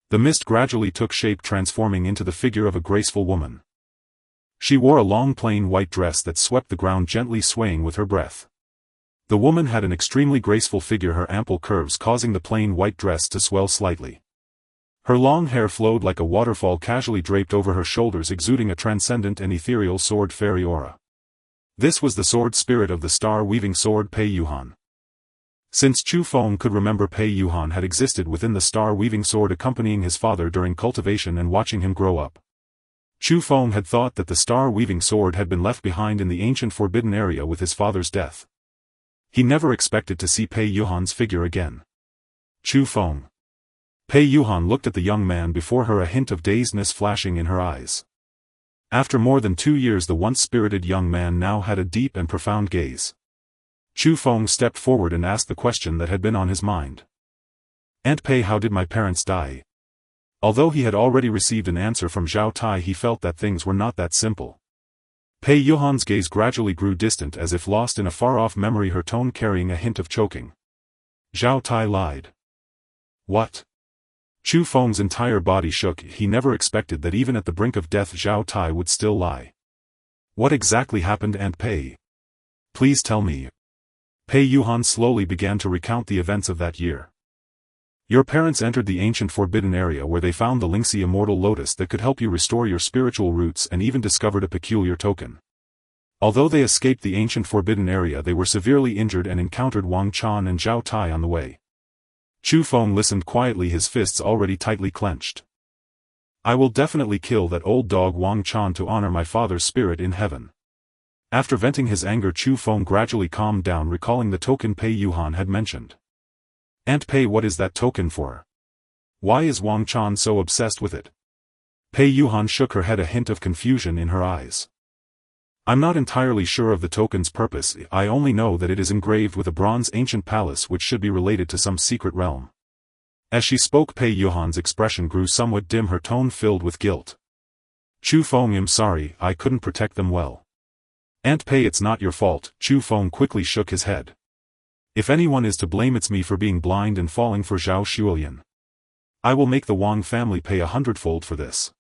The mist gradually took shape, transforming into the figure of a graceful woman. She wore a long plain white dress that swept the ground, gently swaying with her breath. The woman had an extremely graceful figure, her ample curves causing the plain white dress to swell slightly. Her long hair flowed like a waterfall, casually draped over her shoulders, exuding a transcendent and ethereal sword fairy aura. This was the sword spirit of the star-weaving sword, Pei Yuhan. Since Chu Feng could remember, Pei Yuhan had existed within the star-weaving sword, accompanying his father during cultivation and watching him grow up. Chu Feng had thought that the star-weaving sword had been left behind in the ancient forbidden area with his father's death. He never expected to see Pei Yuhan's figure again. Chu Feng. Pei Yuhan looked at the young man before her, a hint of dazedness flashing in her eyes. After more than 2 years, the once spirited young man now had a deep and profound gaze. Chu Feng stepped forward and asked the question that had been on his mind. "Aunt Pei, how did my parents die?" Although he had already received an answer from Zhao Tai, he felt that things were not that simple. Pei Yuhan's gaze gradually grew distant, as if lost in a far-off memory, her tone carrying a hint of choking. Zhao Tai lied. What? Chu Feng's entire body shook. He never expected that even at the brink of death Zhao Tai would still lie. What exactly happened, Aunt Pei? Please tell me. Pei Yuhan slowly began to recount the events of that year. Your parents entered the ancient forbidden area, where they found the Lingxi immortal lotus that could help you restore your spiritual roots, and even discovered a peculiar token. Although they escaped the ancient forbidden area, they were severely injured and encountered Wang Chan and Zhao Tai on the way. Chu Feng listened quietly, his fists already tightly clenched. I will definitely kill that old dog Wang Chan to honor my father's spirit in heaven. After venting his anger, Chu Feng gradually calmed down, recalling the token Pei Yuhan had mentioned. Aunt Pei, what is that token for? Why is Wang Chan so obsessed with it? Pei Yuhan shook her head, a hint of confusion in her eyes. I'm not entirely sure of the token's purpose. I only know that it is engraved with a bronze ancient palace which should be related to some secret realm. As she spoke, Pei Yuhan's expression grew somewhat dim, her tone filled with guilt. Chu Feng, I'm sorry, I couldn't protect them well. Aunt Pei, it's not your fault. Chu Feng quickly shook his head. If anyone is to blame, it's me for being blind and falling for Zhao Xuelian. I will make the Wang family pay 100-fold for this.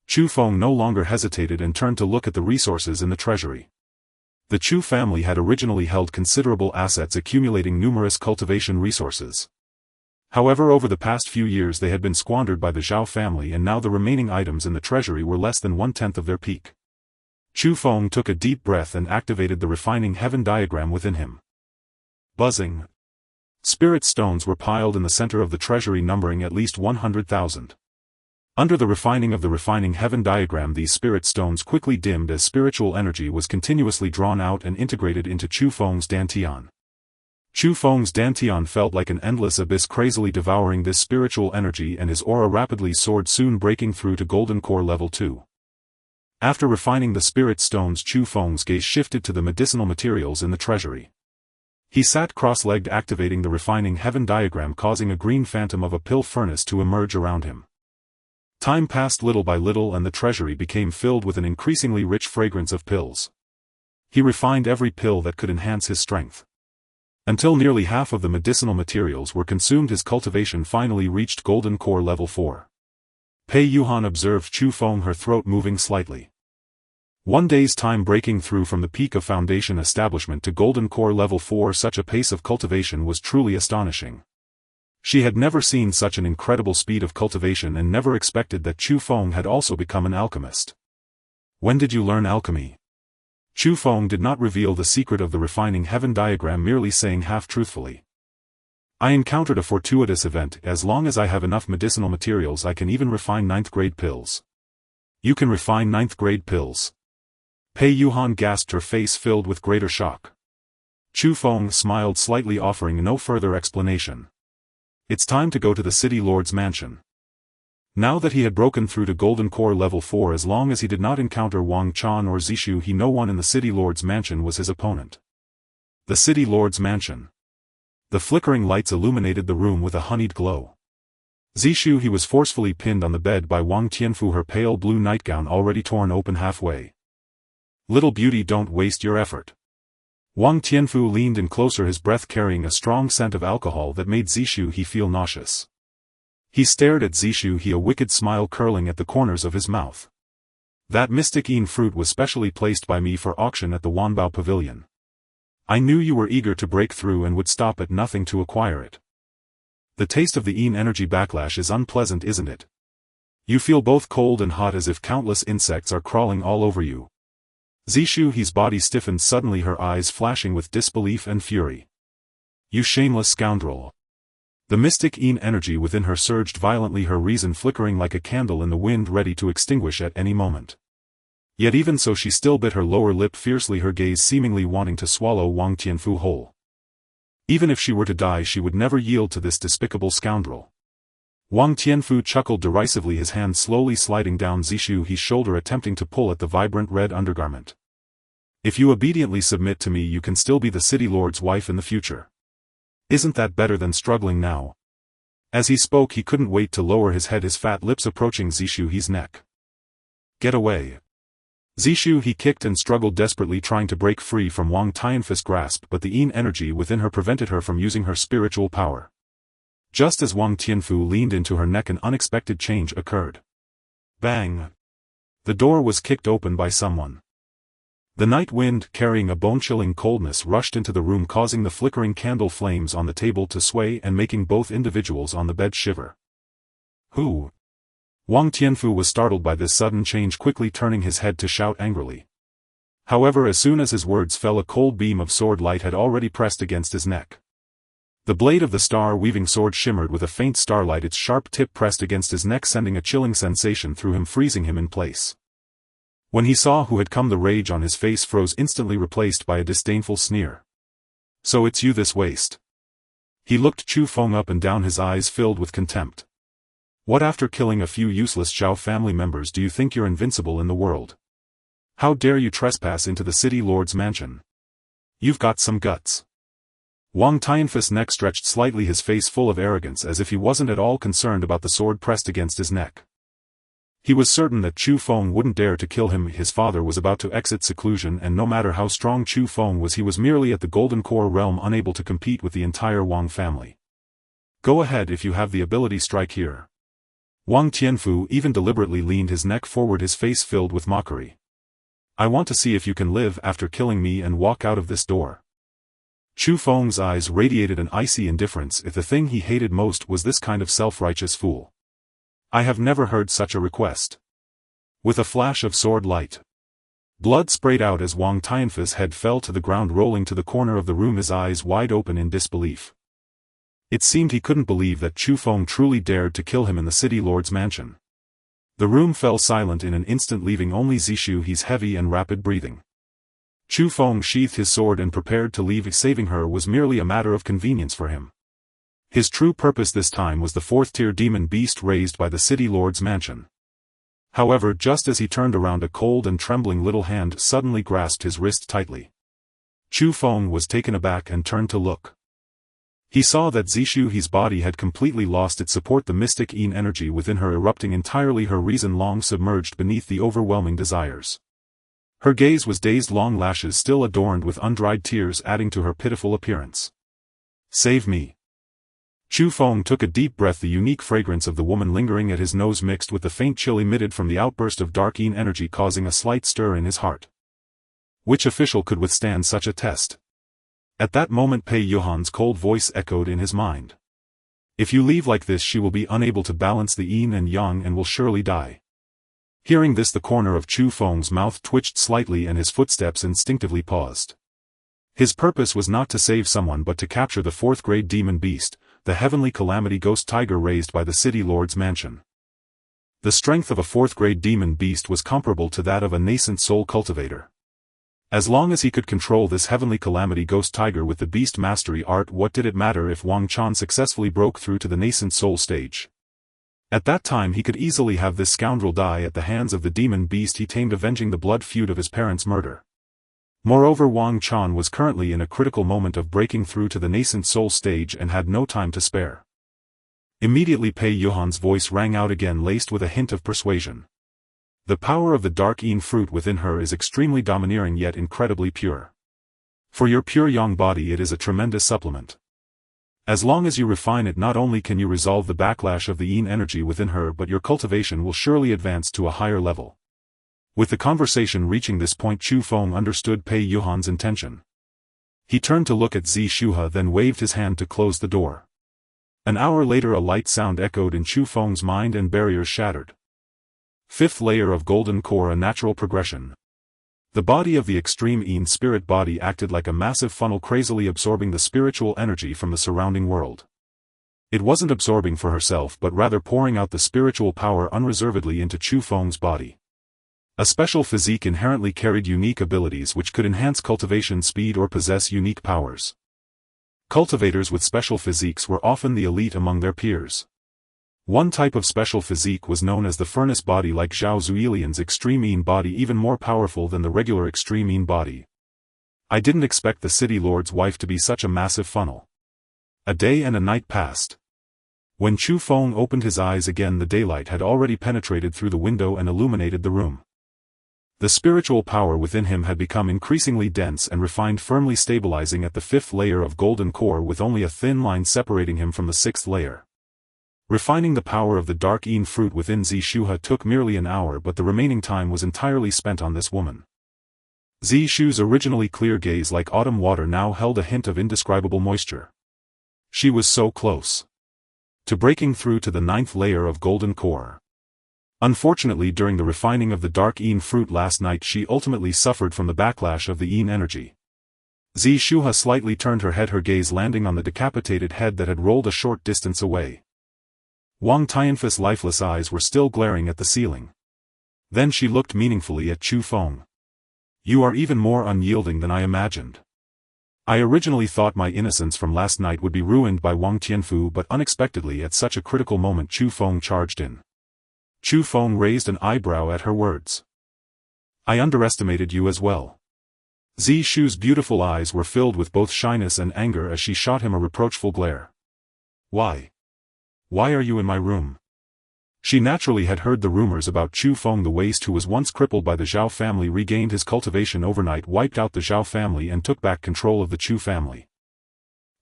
Chu Feng no longer hesitated and turned to look at the resources in the treasury. The Chu family had originally held considerable assets, accumulating numerous cultivation resources. However, over the past few years they had been squandered by the Zhao family, and now the remaining items in the treasury were less than 1/10 of their peak. Chu Feng took a deep breath and activated the refining heaven diagram within him. Buzzing. Spirit stones were piled in the center of the treasury, numbering at least 100,000. Under the refining of the refining heaven diagram, these spirit stones quickly dimmed as spiritual energy was continuously drawn out and integrated into Chu Feng's dantian. Chu Feng's dantian felt like an endless abyss, crazily devouring this spiritual energy, and his aura rapidly soared, soon breaking through to golden core level 2. After refining the spirit stones, Chu Feng's gaze shifted to the medicinal materials in the treasury. He sat cross-legged, activating the refining heaven diagram, causing a green phantom of a pill furnace to emerge around him. Time passed little by little, and the treasury became filled with an increasingly rich fragrance of pills. He refined every pill that could enhance his strength. Until nearly half of the medicinal materials were consumed, his cultivation finally reached golden core level 4. Pei Yuhan observed Chu Feng, her throat moving slightly. 1 day's time breaking through from the peak of Foundation establishment to Golden Core Level 4. Such a pace of cultivation was truly astonishing. She had never seen such an incredible speed of cultivation and never expected that Chu Feng had also become an alchemist. When did you learn alchemy? Chu Feng did not reveal the secret of the refining heaven diagram, merely saying half-truthfully. I encountered a fortuitous event. As long as I have enough medicinal materials I can even refine 9th grade pills. You can refine 9th grade pills? Pei Yuhan gasped, her face filled with greater shock. Chu Feng smiled slightly, offering no further explanation. It's time to go to the City Lord's mansion. Now that he had broken through to Golden Core Level 4, as long as he did not encounter Wang Chan or Zishu, no one in the City Lord's mansion was his opponent. The City Lord's mansion. The flickering lights illuminated the room with a honeyed glow. Zishu was forcefully pinned on the bed by Wang Tianfu, her pale blue nightgown already torn open halfway. Little beauty, don't waste your effort. Wang Tianfu leaned in closer, his breath carrying a strong scent of alcohol that made Zishu feel nauseous. He stared at Zishu, a wicked smile curling at the corners of his mouth. That mystic Yin fruit was specially placed by me for auction at the Wanbao Pavilion. I knew you were eager to break through and would stop at nothing to acquire it. The taste of the Yin energy backlash is unpleasant, isn't it? You feel both cold and hot, as if countless insects are crawling all over you. Zishu's body stiffened suddenly, her eyes flashing with disbelief and fury. You shameless scoundrel. The mystic Yin energy within her surged violently, her reason flickering like a candle in the wind, ready to extinguish at any moment. Yet even so she still bit her lower lip fiercely, her gaze seemingly wanting to swallow Wang Tianfu whole. Even if she were to die she would never yield to this despicable scoundrel. Wang Tianfu chuckled derisively, his hand slowly sliding down Zishu's shoulder, attempting to pull at the vibrant red undergarment. If you obediently submit to me you can still be the City Lord's wife in the future. Isn't that better than struggling now? As he spoke he couldn't wait to lower his head, his fat lips approaching Zishu's neck. Get away. Zishu kicked and struggled desperately, trying to break free from Wang Tianfu's grasp, but the Yin energy within her prevented her from using her spiritual power. Just as Wang Tianfu leaned into her neck, an unexpected change occurred. Bang! The door was kicked open by someone. The night wind, carrying a bone-chilling coldness, rushed into the room, causing the flickering candle flames on the table to sway and making both individuals on the bed shiver. Who? Wang Tianfu was startled by this sudden change, quickly turning his head to shout angrily. However, as soon as his words fell, a cold beam of sword light had already pressed against his neck. The blade of the star-weaving sword shimmered with a faint starlight, its sharp tip pressed against his neck, sending a chilling sensation through him, freezing him in place. When he saw who had come, the rage on his face froze, instantly replaced by a disdainful sneer. So it's you, this waste. He looked Chu Feng up and down, his eyes filled with contempt. What, after killing a few useless Zhao family members, do you think you're invincible in the world? How dare you trespass into the City Lord's mansion? You've got some guts. Wang Tianfu's neck stretched slightly, his face full of arrogance, as if he wasn't at all concerned about the sword pressed against his neck. He was certain that Chu Feng wouldn't dare to kill him. His father was about to exit seclusion, and no matter how strong Chu Feng was, he was merely at the Golden Core realm, unable to compete with the entire Wang family. Go ahead, if you have the ability, strike here. Wang Tianfu even deliberately leaned his neck forward, his face filled with mockery. I want to see if you can live after killing me and walk out of this door. Chu Feng's eyes radiated an icy indifference. If the thing he hated most was this kind of self-righteous fool. I have never heard such a request. With a flash of sword light, blood sprayed out as Wang Tianfu's head fell to the ground, rolling to the corner of the room, his eyes wide open in disbelief. It seemed he couldn't believe that Chu Feng truly dared to kill him in the City Lord's mansion. The room fell silent in an instant, leaving only Zishu's heavy and rapid breathing. Chu Feng sheathed his sword and prepared to leave. Saving her was merely a matter of convenience for him. His true purpose this time was the 4th-tier demon beast raised by the City Lord's mansion. However, just as he turned around, a cold and trembling little hand suddenly grasped his wrist tightly. Chu Feng was taken aback and turned to look. He saw that Zishu's body had completely lost its support, the mystic Yin energy within her erupting entirely, her reason long submerged beneath the overwhelming desires. Her gaze was dazed, long lashes still adorned with undried tears adding to her pitiful appearance. Save me. Chu Feng took a deep breath, the unique fragrance of the woman lingering at his nose mixed with the faint chill emitted from the outburst of dark Yin energy causing a slight stir in his heart. Which official could withstand such a test? At that moment Pei Yuhan's cold voice echoed in his mind. If you leave like this she will be unable to balance the yin and yang and will surely die. Hearing this, the corner of Chu Feng's mouth twitched slightly and his footsteps instinctively paused. His purpose was not to save someone but to capture the fourth-grade demon beast, the heavenly calamity ghost tiger raised by the city lord's mansion. The strength of a fourth-grade demon beast was comparable to that of a nascent soul cultivator. As long as he could control this heavenly calamity ghost tiger with the beast mastery art, what did it matter if Wang Quan successfully broke through to the nascent soul stage? At that time he could easily have this scoundrel die at the hands of the demon beast he tamed, avenging the blood feud of his parents' murder. Moreover, Wang Quan was currently in a critical moment of breaking through to the nascent soul stage and had no time to spare. Immediately Pei Yuhan's voice rang out again, laced with a hint of persuasion. The power of the dark Yin fruit within her is extremely domineering yet incredibly pure. For your pure yang body it is a tremendous supplement. As long as you refine it, not only can you resolve the backlash of the Yin energy within her, but your cultivation will surely advance to a higher level. With the conversation reaching this point, Chu Feng understood Pei Yuhan's intention. He turned to look at Zi Shuhe, then waved his hand to close the door. An hour later a light sound echoed in Chu Feng's mind and barriers shattered. Fifth layer of golden core, a natural progression. The body of the extreme Yin spirit body acted like a massive funnel, crazily absorbing the spiritual energy from the surrounding world. It wasn't absorbing for herself but rather pouring out the spiritual power unreservedly into Chu Feng's body. A special physique inherently carried unique abilities which could enhance cultivation speed or possess unique powers. Cultivators with special physiques were often the elite among their peers. One type of special physique was known as the furnace body, like Zhao Zuilian's extreme Yin body, even more powerful than the regular extreme Yin body. I didn't expect the city lord's wife to be such a massive funnel. A day and a night passed. When Chu Feng opened his eyes again, the daylight had already penetrated through the window and illuminated the room. The spiritual power within him had become increasingly dense and refined, firmly stabilizing at the fifth layer of golden core with only a thin line separating him from the sixth layer. Refining the power of the dark Yin fruit within Zi Shuhe took merely an hour, but the remaining time was entirely spent on this woman. Zi Shu's originally clear gaze, like autumn water, now held a hint of indescribable moisture. She was so close to breaking through to the ninth layer of golden core. Unfortunately, during the refining of the dark Yin fruit last night, she ultimately suffered from the backlash of the Yin energy. Zi Shuhe slightly turned her head, her gaze landing on the decapitated head that had rolled a short distance away. Wang Tianfei's lifeless eyes were still glaring at the ceiling. Then she looked meaningfully at Chu Feng. You are even more unyielding than I imagined. I originally thought my innocence from last night would be ruined by Wang Tianfu, but unexpectedly at such a critical moment Chu Feng charged in. Chu Feng raised an eyebrow at her words. I underestimated you as well. Zi Shu's beautiful eyes were filled with both shyness and anger as she shot him a reproachful glare. Why? Why are you in my room? She naturally had heard the rumors about Chu Feng. The waste, who was once crippled by the Zhao family, regained his cultivation overnight, wiped out the Zhao family and took back control of the Chu family.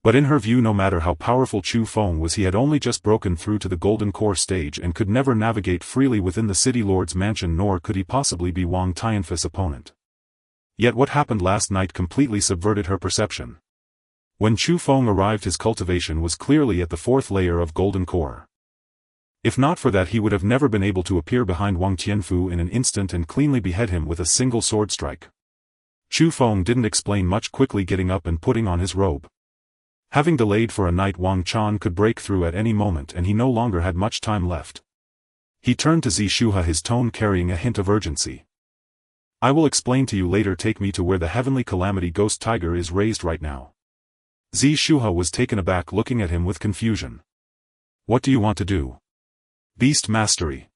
But in her view, no matter how powerful Chu Feng was, he had only just broken through to the golden core stage and could never navigate freely within the city lord's mansion, nor could he possibly be Wang Tianfei's opponent. Yet what happened last night completely subverted her perception. When Chu Feng arrived, his cultivation was clearly at the fourth layer of golden core. If not for that, he would have never been able to appear behind Wang Tianfu in an instant and cleanly behead him with a single sword strike. Chu Feng didn't explain much, quickly getting up and putting on his robe. Having delayed for a night, Wang Quan could break through at any moment and he no longer had much time left. He turned to Zi Shuhe, his tone carrying a hint of urgency. I will explain to you later. Take me to where the heavenly calamity ghost tiger is raised right now. Zi Shuhe was taken aback, looking at him with confusion. What do you want to do? Beast mastery.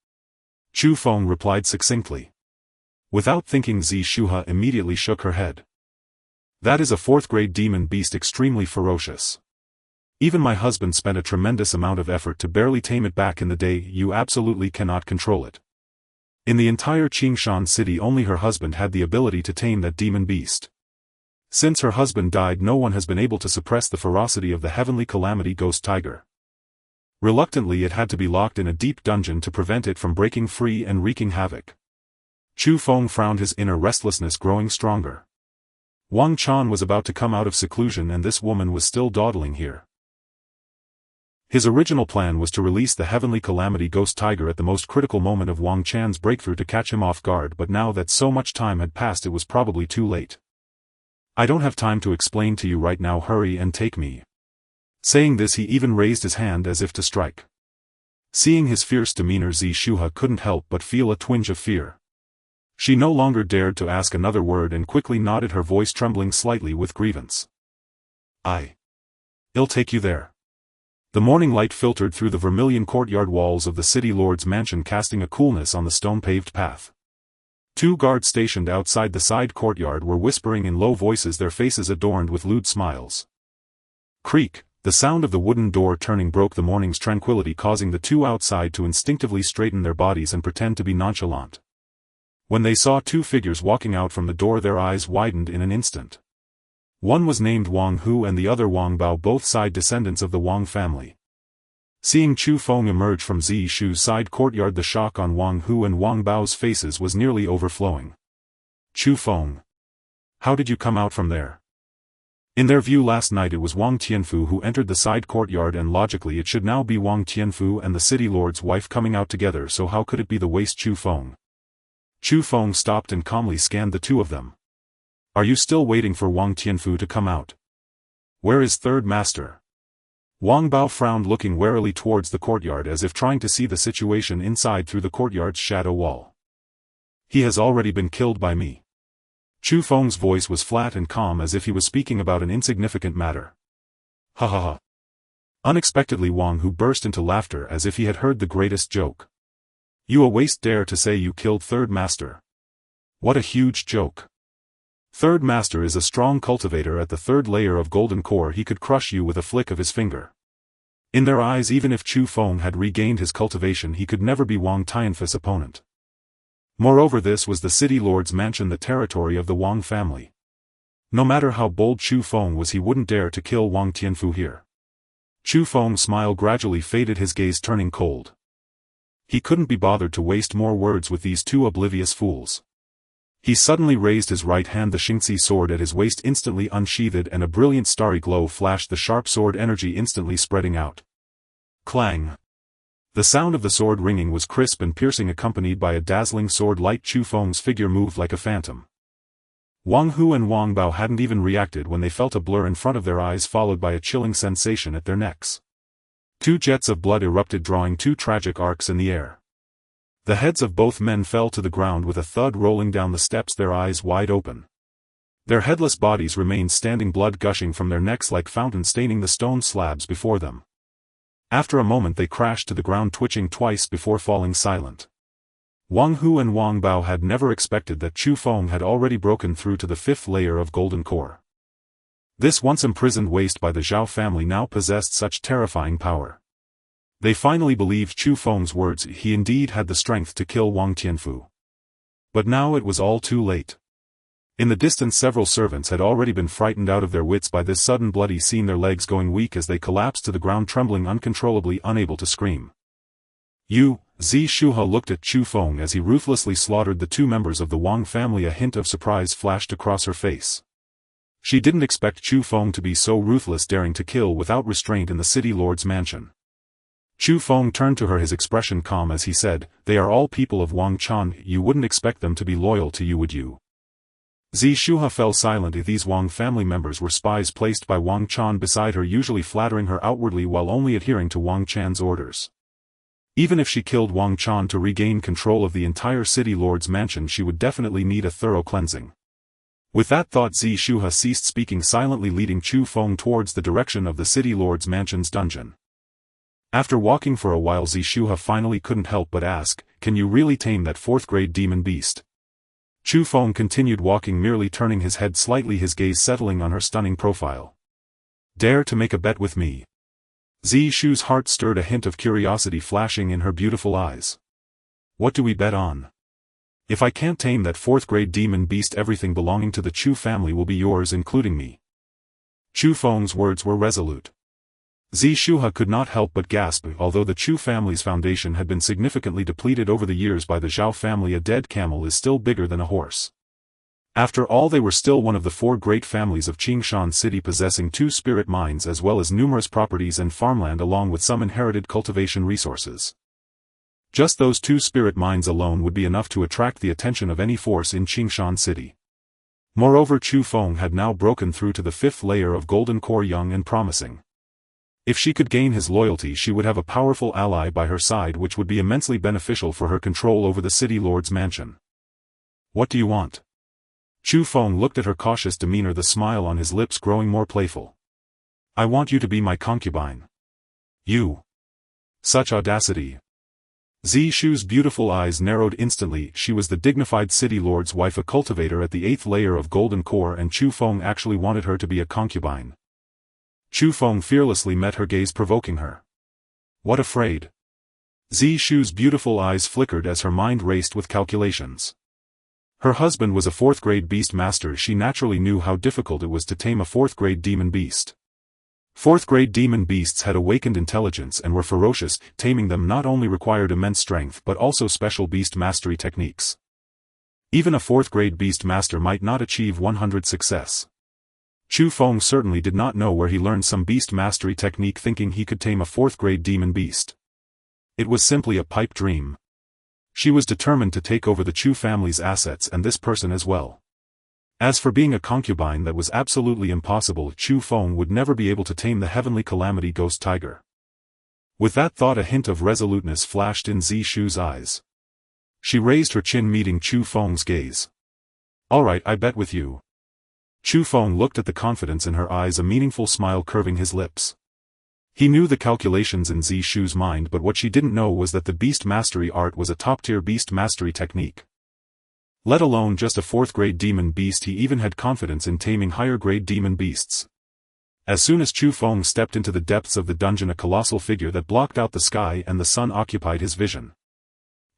Chu Feng replied succinctly. Without thinking, Zi Shuhe immediately shook her head. That is a fourth-grade demon beast, extremely ferocious. Even my husband spent a tremendous amount of effort to barely tame it back in the day. You absolutely cannot control it. In the entire Qingshan city, only her husband had the ability to tame that demon beast. Since her husband died, no one has been able to suppress the ferocity of the heavenly calamity ghost tiger. Reluctantly it had to be locked in a deep dungeon to prevent it from breaking free and wreaking havoc. Chu Feng frowned, his inner restlessness growing stronger. Wang Chan was about to come out of seclusion and this woman was still dawdling here. His original plan was to release the heavenly calamity ghost tiger at the most critical moment of Wang Chan's breakthrough to catch him off guard, but now that so much time had passed it was probably too late. I don't have time to explain to you right now, hurry and take me. Saying this he even raised his hand as if to strike. Seeing his fierce demeanor, Zi Shuha couldn't help but feel a twinge of fear. She no longer dared to ask another word and quickly nodded, her voice trembling slightly with grievance. I'll take you there. The morning light filtered through the vermilion courtyard walls of the city lord's mansion, casting a coolness on the stone-paved path. 2 guards stationed outside the side courtyard were whispering in low voices, their faces adorned with lewd smiles. Creak! The sound of the wooden door turning broke the morning's tranquility, causing the 2 outside to instinctively straighten their bodies and pretend to be nonchalant. When they saw 2 figures walking out from the door, their eyes widened in an instant. One was named Wang Hu and the other Wang Bao, both side descendants of the Wang family. Seeing Chu Feng emerge from Zi Shu's side courtyard, the shock on Wang Hu and Wang Bao's faces was nearly overflowing. Chu Feng, how did you come out from there? In their view last night it was Wang Tianfu who entered the side courtyard, and logically it should now be Wang Tianfu and the city lord's wife coming out together, so how could it be the waste Chu Feng? Chu Feng stopped and calmly scanned the 2 of them. Are you still waiting for Wang Tianfu to come out? Where is third master? Wang Bao frowned, looking warily towards the courtyard as if trying to see the situation inside through the courtyard's shadow wall. He has already been killed by me. Chu Feng's voice was flat and calm, as if he was speaking about an insignificant matter. Ha ha ha. Unexpectedly Wang Hu burst into laughter as if he had heard the greatest joke. You a waste dare to say you killed third master. What a huge joke. Third master is a strong cultivator at the 3rd layer of golden core, he could crush you with a flick of his finger. In their eyes, even if Chu Feng had regained his cultivation, he could never be Wang Tianfu's opponent. Moreover, this was the city lord's mansion, the territory of the Wang family. No matter how bold Chu Feng was, he wouldn't dare to kill Wang Tianfu here. Chu Feng's smile gradually faded, his gaze turning cold. He couldn't be bothered to waste more words with these 2 oblivious fools. He suddenly raised his right hand, the Xingxi sword at his waist instantly unsheathed, and a brilliant starry glow flashed, the sharp sword energy instantly spreading out. Clang! The sound of the sword ringing was crisp and piercing, accompanied by a dazzling sword light. Chu Feng's figure moved like a phantom. Wang Hu and Wang Bao hadn't even reacted when they felt a blur in front of their eyes, followed by a chilling sensation at their necks. 2 jets of blood erupted, drawing 2 tragic arcs in the air. The heads of both men fell to the ground with a thud, rolling down the steps, their eyes wide open. Their headless bodies remained standing, blood gushing from their necks like fountains, staining the stone slabs before them. After a moment they crashed to the ground, twitching twice before falling silent. Wang Hu and Wang Bao had never expected that Chu Feng had already broken through to the 5th layer of golden core. This once imprisoned waste by the Zhao family now possessed such terrifying power. They finally believed Chu Feng's words, he indeed had the strength to kill Wang Tianfu. But now it was all too late. In the distance several servants had already been frightened out of their wits by this sudden bloody scene, their legs going weak as they collapsed to the ground, trembling uncontrollably, unable to scream. You, Zi Shuha looked at Chu Feng as he ruthlessly slaughtered the 2 members of the Wang family. A hint of surprise flashed across her face. She didn't expect Chu Feng to be so ruthless, daring to kill without restraint in the city lord's mansion. Chu Feng turned to her, his expression calm as he said, they are all people of Wang Chan, you wouldn't expect them to be loyal to you, would you? Zi Shuha fell silent. These Wang family members were spies placed by Wang Chan beside her, usually flattering her outwardly while only adhering to Wang Chan's orders. Even if she killed Wang Chan to regain control of the entire city lord's mansion, she would definitely need a thorough cleansing. With that thought, Zi Shuha ceased speaking, silently leading Chu Feng towards the direction of the city lord's mansion's dungeon. After walking for a while, Zi Shuha finally couldn't help but ask, can you really tame that 4th-grade demon beast? Chu Feng continued walking, merely turning his head slightly, his gaze settling on her stunning profile. Dare to make a bet with me? Zi Shu's heart stirred, a hint of curiosity flashing in her beautiful eyes. What do we bet on? If I can't tame that 4th-grade demon beast, everything belonging to the Chu family will be yours, including me. Chu Feng's words were resolute. Shuha could not help but gasp. Although the Chu family's foundation had been significantly depleted over the years by the Zhao family, a dead camel is still bigger than a horse. After all, they were still one of the 4 great families of Qingshan City, possessing 2 spirit mines as well as numerous properties and farmland along with some inherited cultivation resources. Just those 2 spirit mines alone would be enough to attract the attention of any force in Qingshan City. Moreover, Chu Feng had now broken through to the 5th layer of golden core, young and promising. If she could gain his loyalty, she would have a powerful ally by her side, which would be immensely beneficial for her control over the city lord's mansion. What do you want? Chu Feng looked at her cautious demeanor, the smile on his lips growing more playful. I want you to be my concubine. You. Such audacity. Shu's beautiful eyes narrowed instantly. She was the dignified city lord's wife, a cultivator at the 8th layer of golden core, and Chu Feng actually wanted her to be a concubine. Chu Feng fearlessly met her gaze, provoking her. What afraid? Shu's beautiful eyes flickered as her mind raced with calculations. Her husband was a 4th-grade beast master. She naturally knew how difficult it was to tame a 4th-grade demon beast. 4th-grade demon beasts had awakened intelligence and were ferocious. Taming them not only required immense strength but also special beast mastery techniques. Even a 4th-grade beast master might not achieve 100 success. Chu Feng certainly did not know where he learned some beast mastery technique, thinking he could tame a 4th-grade demon beast. It was simply a pipe dream. She was determined to take over the Chu family's assets and this person as well. As for being a concubine, that was absolutely impossible. Chu Feng would never be able to tame the heavenly calamity ghost tiger. With that thought, a hint of resoluteness flashed in Shu's eyes. She raised her chin, meeting Chu Feng's gaze. Alright, I bet with you. Chu Feng looked at the confidence in her eyes, a meaningful smile curving his lips. He knew the calculations in Shu's mind, but what she didn't know was that the beast mastery art was a top-tier beast mastery technique. Let alone just a 4th-grade demon beast, he even had confidence in taming higher-grade demon beasts. As soon as Chu Feng stepped into the depths of the dungeon, a colossal figure that blocked out the sky and the sun occupied his vision.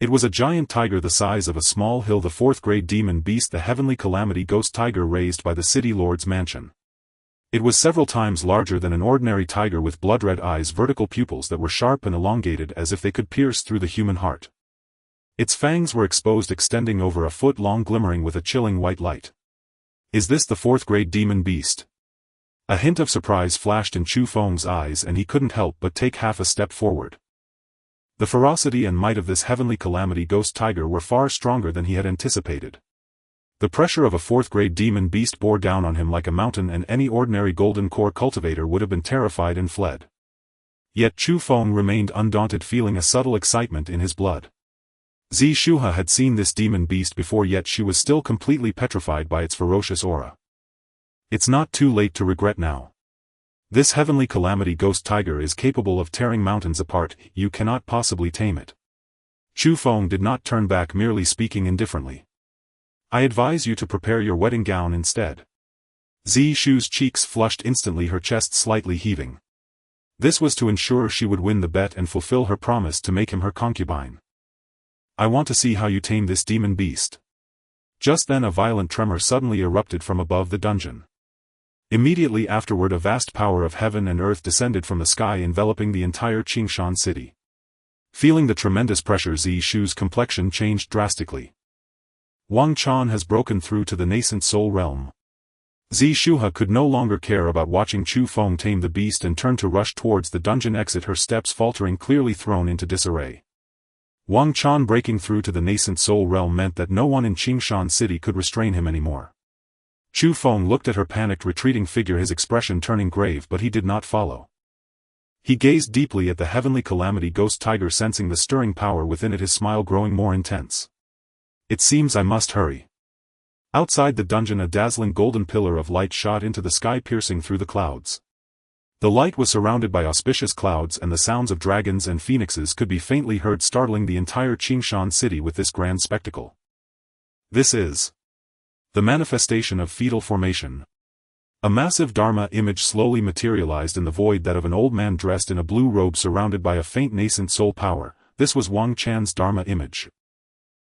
It was a giant tiger the size of a small hill, the 4th-grade demon beast, the heavenly calamity ghost tiger raised by the city lord's mansion. It was several times larger than an ordinary tiger, with blood-red eyes, vertical pupils that were sharp and elongated as if they could pierce through the human heart. Its fangs were exposed, extending over a foot long, glimmering with a chilling white light. Is this the 4th-grade demon beast? A hint of surprise flashed in Chu Feng's eyes, and he couldn't help but take half a step forward. The ferocity and might of this heavenly calamity ghost tiger were far stronger than he had anticipated. The pressure of a 4th-grade demon beast bore down on him like a mountain, and any ordinary golden core cultivator would have been terrified and fled. Yet Chu Feng remained undaunted, feeling a subtle excitement in his blood. Shuha had seen this demon beast before, yet she was still completely petrified by its ferocious aura. It's not too late to regret now. This heavenly calamity ghost tiger is capable of tearing mountains apart. You cannot possibly tame it. Chu Feng did not turn back, merely speaking indifferently. I advise you to prepare your wedding gown instead. Shu's cheeks flushed instantly, her chest slightly heaving. This was to ensure she would win the bet and fulfill her promise to make him her concubine. I want to see how you tame this demon beast. Just then a violent tremor suddenly erupted from above the dungeon. Immediately afterward, a vast power of heaven and earth descended from the sky, enveloping the entire Qingshan city. Feeling the tremendous pressure, Shu's complexion changed drastically. Wang Chan has broken through to the nascent soul realm. Shuha could no longer care about watching Chu Feng tame the beast and turned to rush towards the dungeon exit, her steps faltering, clearly thrown into disarray. Wang Chan breaking through to the nascent soul realm meant that no one in Qingshan City could restrain him anymore. Chu Feng looked at her panicked retreating figure, his expression turning grave, but he did not follow. He gazed deeply at the heavenly calamity ghost tiger, sensing the stirring power within it, his smile growing more intense. It seems I must hurry. Outside the dungeon, a dazzling golden pillar of light shot into the sky, piercing through the clouds. The light was surrounded by auspicious clouds, and the sounds of dragons and phoenixes could be faintly heard, startling the entire Qingshan city with this grand spectacle. This is the manifestation of fetal formation. A massive Dharma image slowly materialized in the void, that of an old man dressed in a blue robe surrounded by a faint nascent soul power. This was Wang Chan's Dharma image.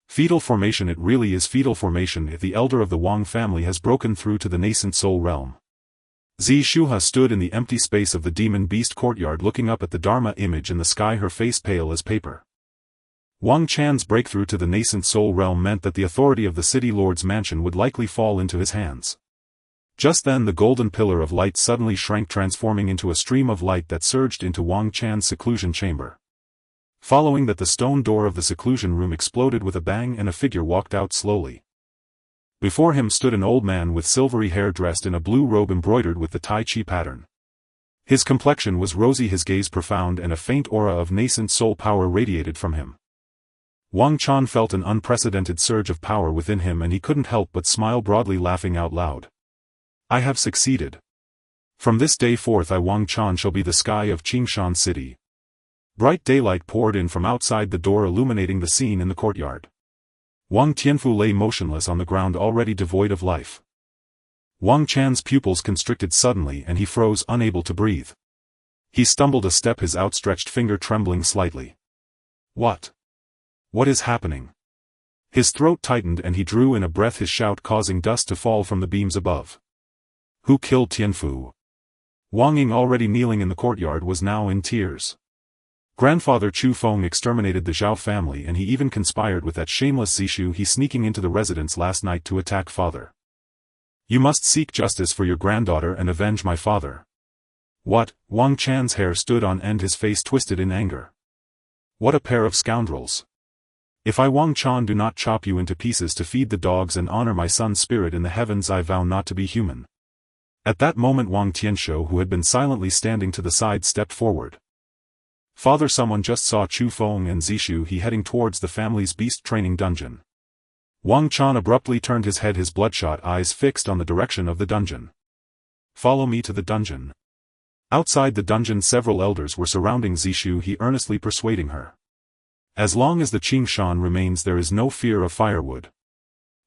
Fetal formation, it really is fetal formation if the elder of the Wang family has broken through to the nascent soul realm. Zishuha stood in the empty space of the demon beast courtyard looking up at the Dharma image in the sky, her face pale as paper. Wang Chan's breakthrough to the nascent soul realm meant that the authority of the city lord's mansion would likely fall into his hands. Just then the golden pillar of light suddenly shrank, transforming into a stream of light that surged into Wang Chan's seclusion chamber. Following that, the stone door of the seclusion room exploded with a bang and a figure walked out slowly. Before him stood an old man with silvery hair dressed in a blue robe embroidered with the Tai Chi pattern. His complexion was rosy, his gaze profound, and a faint aura of nascent soul power radiated from him. Wang Chan felt an unprecedented surge of power within him, and he couldn't help but smile broadly, laughing out loud. I have succeeded. From this day forth Wang Chan shall be the sky of Qingshan City. Bright daylight poured in from outside the door, illuminating the scene in the courtyard. Wang Tianfu lay motionless on the ground, already devoid of life. Wang Chan's pupils constricted suddenly and he froze, unable to breathe. He stumbled a step, his outstretched finger trembling slightly. What? What is happening? His throat tightened and he drew in a breath, his shout causing dust to fall from the beams above. Who killed Tianfu? Wang Ying, already kneeling in the courtyard, was now in tears. Grandfather Chu Feng exterminated the Zhao family, and he even conspired with that shameless Zishu he sneaking into the residence last night to attack father. You must seek justice for your granddaughter and avenge my father. What? Wang Chan's hair stood on end, his face twisted in anger. What a pair of scoundrels. If I Wang Chan do not chop you into pieces to feed the dogs and honor my son's spirit in the heavens, I vow not to be human. At that moment Wang Tianshou, who had been silently standing to the side, stepped forward. Father, someone just saw Chu Feng and Zishu he heading towards the family's beast training dungeon. Wang Chan abruptly turned his head, his bloodshot eyes fixed on the direction of the dungeon. Follow me to the dungeon. Outside the dungeon several elders were surrounding Zishu, he earnestly persuading her. As long as the Qingshan remains, there is no fear of firewood.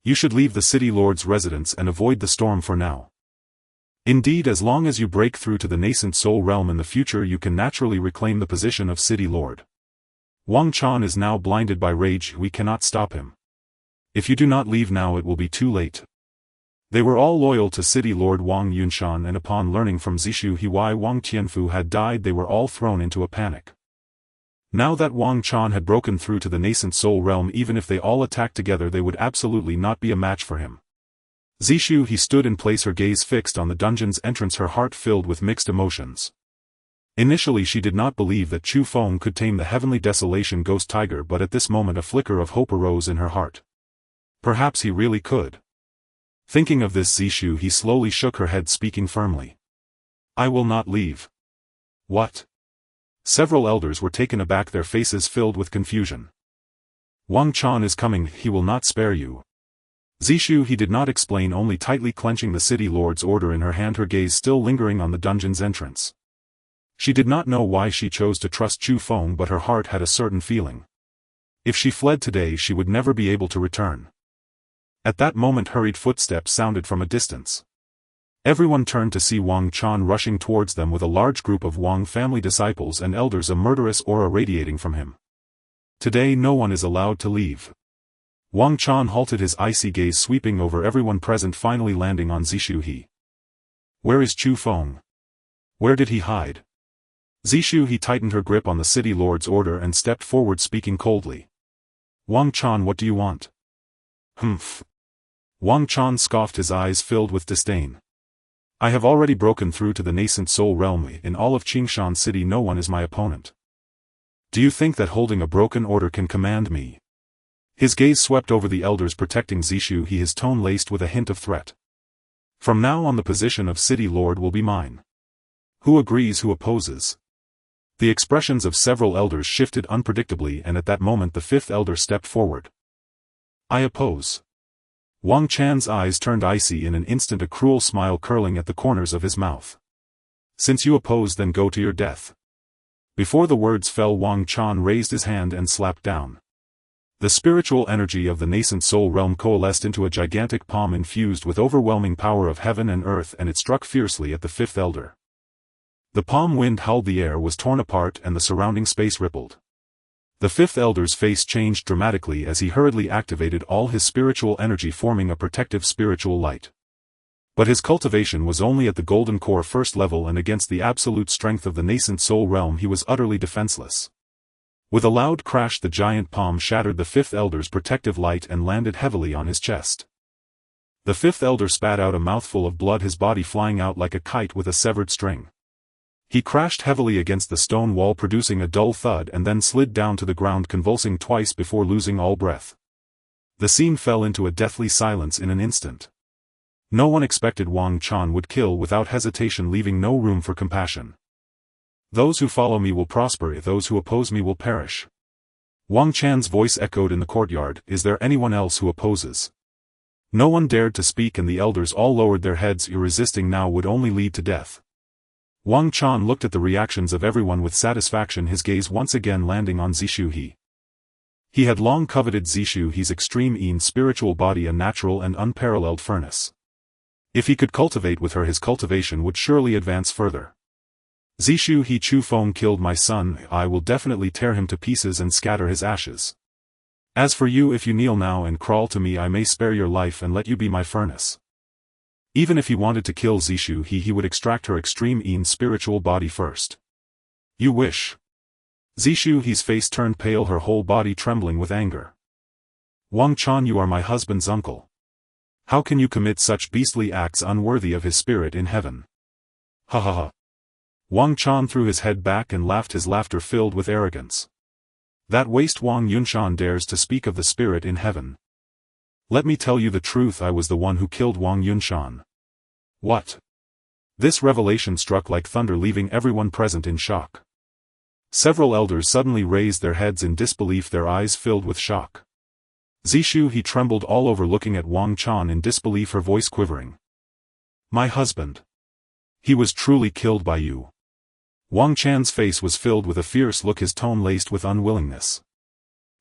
You should leave the city lord's residence and avoid the storm for now. Indeed, as long as you break through to the nascent soul realm in the future, you can naturally reclaim the position of city lord. Wang Chan is now blinded by rage, we cannot stop him. If you do not leave now, it will be too late. They were all loyal to city lord Wang Yunshan, and upon learning from Zishu why Wang Tianfu had died, they were all thrown into a panic. Now that Wang Chan had broken through to the nascent soul realm, even if they all attacked together, they would absolutely not be a match for him. Zishu he stood in place, her gaze fixed on the dungeon's entrance, her heart filled with mixed emotions. Initially she did not believe that Chu Feng could tame the heavenly desolation ghost tiger, but at this moment a flicker of hope arose in her heart. Perhaps he really could. Thinking of this, Zishu he slowly shook her head, speaking firmly. I will not leave. What? Several elders were taken aback, their faces filled with confusion. Wang Chan is coming, he will not spare you. Zishu he did not explain, only tightly clenching the city lord's order in her hand, her gaze still lingering on the dungeon's entrance. She did not know why she chose to trust Chu Feng, but her heart had a certain feeling. If she fled today, she would never be able to return. At that moment hurried footsteps sounded from a distance. Everyone turned to see Wang Chan rushing towards them with a large group of Wang family disciples and elders, a murderous aura radiating from him. Today no one is allowed to leave. Wang Chan halted, his icy gaze sweeping over everyone present, finally landing on Zishu he. Where is Chu Feng? Where did he hide? Zishu he tightened her grip on the city lord's order and stepped forward, speaking coldly. Wang Chan, what do you want? Humph. Wang Chan scoffed, his eyes filled with disdain. I have already broken through to the nascent soul realm. In all of Qingshan City no one is my opponent. Do you think that holding a broken order can command me? His gaze swept over the elders protecting Zishu he, his tone laced with a hint of threat. From now on the position of city lord will be mine. Who agrees, who opposes? The expressions of several elders shifted unpredictably, and at that moment the fifth elder stepped forward. I oppose. Wang Chan's eyes turned icy in an instant, a cruel smile curling at the corners of his mouth. Since you oppose, then go to your death. Before the words fell, Wang Chan raised his hand and slapped down. The spiritual energy of the nascent soul realm coalesced into a gigantic palm infused with overwhelming power of heaven and earth, and it struck fiercely at the fifth elder. The palm wind howled, the air was torn apart and the surrounding space rippled. The fifth elder's face changed dramatically as he hurriedly activated all his spiritual energy, forming a protective spiritual light. But his cultivation was only at the golden core first level, and against the absolute strength of the nascent soul realm he was utterly defenseless. With a loud crash the giant palm shattered the fifth elder's protective light and landed heavily on his chest. The fifth elder spat out a mouthful of blood, his body flying out like a kite with a severed string. He crashed heavily against the stone wall, producing a dull thud, and then slid down to the ground, convulsing twice before losing all breath. The scene fell into a deathly silence in an instant. No one expected Wang Chan would kill without hesitation, leaving no room for compassion. Those who follow me will prosper, those who oppose me will perish. Wang Chan's voice echoed in the courtyard. Is there anyone else who opposes? No one dared to speak, and the elders all lowered their heads. Resisting now would only lead to death. Wang Chan looked at the reactions of everyone with satisfaction, his gaze once again landing on Zishu He. He had long coveted Zishu He's extreme Yin spiritual body, a natural and unparalleled furnace. If he could cultivate with her, his cultivation would surely advance further. Zishu He Chu Feng killed my son, I will definitely tear him to pieces and scatter his ashes. As for you, if you kneel now and crawl to me, I may spare your life and let you be my furnace. Even if he wanted to kill Zishu he would extract her extreme Yin spiritual body first. You wish. Zishu He's face turned pale, her whole body trembling with anger. Wang Chan, you are my husband's uncle. How can you commit such beastly acts unworthy of his spirit in heaven? Ha ha ha. Wang Chan threw his head back and laughed, his laughter filled with arrogance. That waste Wang Yunshan dares to speak of the spirit in heaven. Let me tell you the truth, I was the one who killed Wang Yunshan. What? This revelation struck like thunder, leaving everyone present in shock. Several elders suddenly raised their heads in disbelief, their eyes filled with shock. Zishu He trembled all over, looking at Wang Chan in disbelief, her voice quivering. My husband. He was truly killed by you. Wang Chan's face was filled with a fierce look, his tone laced with unwillingness.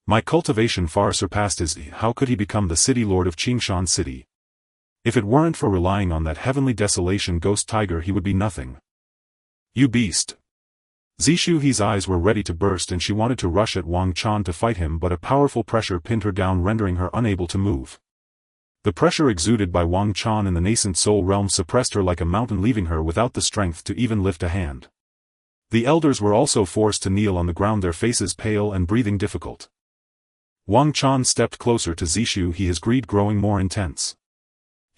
My cultivation far surpassed his. How could he become the city lord of Qingshan City? If it weren't for relying on that heavenly desolation ghost tiger, he would be nothing. You beast. Zishu He's eyes were ready to burst, and she wanted to rush at Wang Chan to fight him, but a powerful pressure pinned her down, rendering her unable to move. The pressure exuded by Wang Chan in the nascent soul realm suppressed her like a mountain, leaving her without the strength to even lift a hand. The elders were also forced to kneel on the ground, their faces pale and breathing difficult. Wang Chan stepped closer to Zishu He, his greed growing more intense.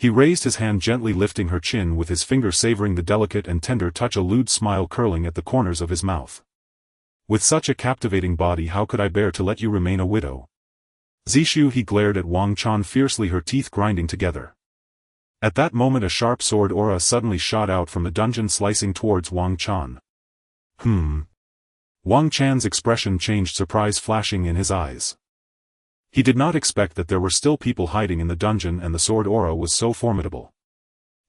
He raised his hand, gently lifting her chin with his finger, savoring the delicate and tender touch, a lewd smile curling at the corners of his mouth. With such a captivating body, how could I bear to let you remain a widow? Zishu He glared at Wang Chan fiercely, her teeth grinding together. At that moment a sharp sword aura suddenly shot out from the dungeon, slicing towards Wang Chan. Wang Chan's expression changed, surprise flashing in his eyes. He did not expect that there were still people hiding in the dungeon, and the sword aura was so formidable.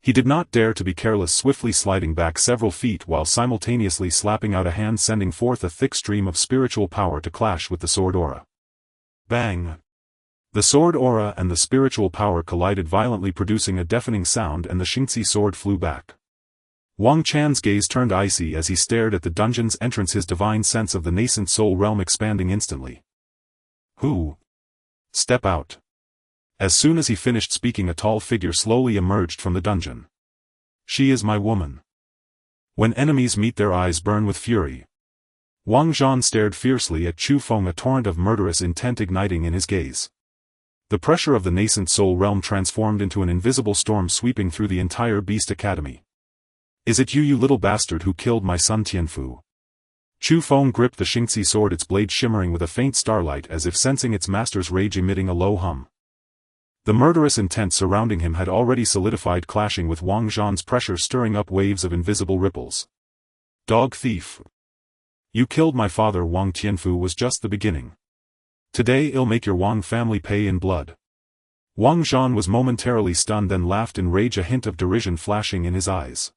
He did not dare to be careless, swiftly sliding back several feet while simultaneously slapping out a hand, sending forth a thick stream of spiritual power to clash with the sword aura. Bang! The sword aura and the spiritual power collided violently, producing a deafening sound, and the Xingzi sword flew back. Wang Chan's gaze turned icy as he stared at the dungeon's entrance, his divine sense of the nascent soul realm expanding instantly. Who? Step out. As soon as he finished speaking, a tall figure slowly emerged from the dungeon. She is my woman. When enemies meet, their eyes burn with fury. Wang Zhan stared fiercely at Chu Feng, a torrent of murderous intent igniting in his gaze. The pressure of the nascent soul realm transformed into an invisible storm, sweeping through the entire Beast Academy. Is it you, you little bastard, who killed my son Tianfu? Chu Feng gripped the Xingzi sword, its blade shimmering with a faint starlight as if sensing its master's rage, emitting a low hum. The murderous intent surrounding him had already solidified, clashing with Wang Zhan's pressure, stirring up waves of invisible ripples. Dog thief! You killed my father. Wang Tianfu was just the beginning. Today I'll make your Wang family pay in blood. Wang Zhan was momentarily stunned, then laughed in rage, a hint of derision flashing in his eyes.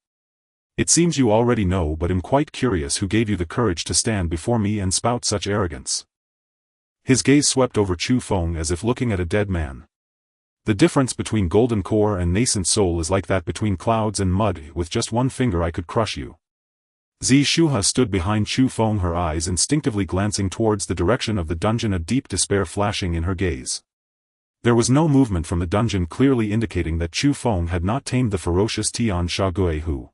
It seems you already know, but I'm quite curious who gave you the courage to stand before me and spout such arrogance. His gaze swept over Chu Feng as if looking at a dead man. The difference between golden core and nascent soul is like that between clouds and mud. With just one finger I could crush you. Shuha stood behind Chu Feng, her eyes instinctively glancing towards the direction of the dungeon, a deep despair flashing in her gaze. There was no movement from the dungeon, clearly indicating that Chu Feng had not tamed the ferocious Tian Sha Gui Hu.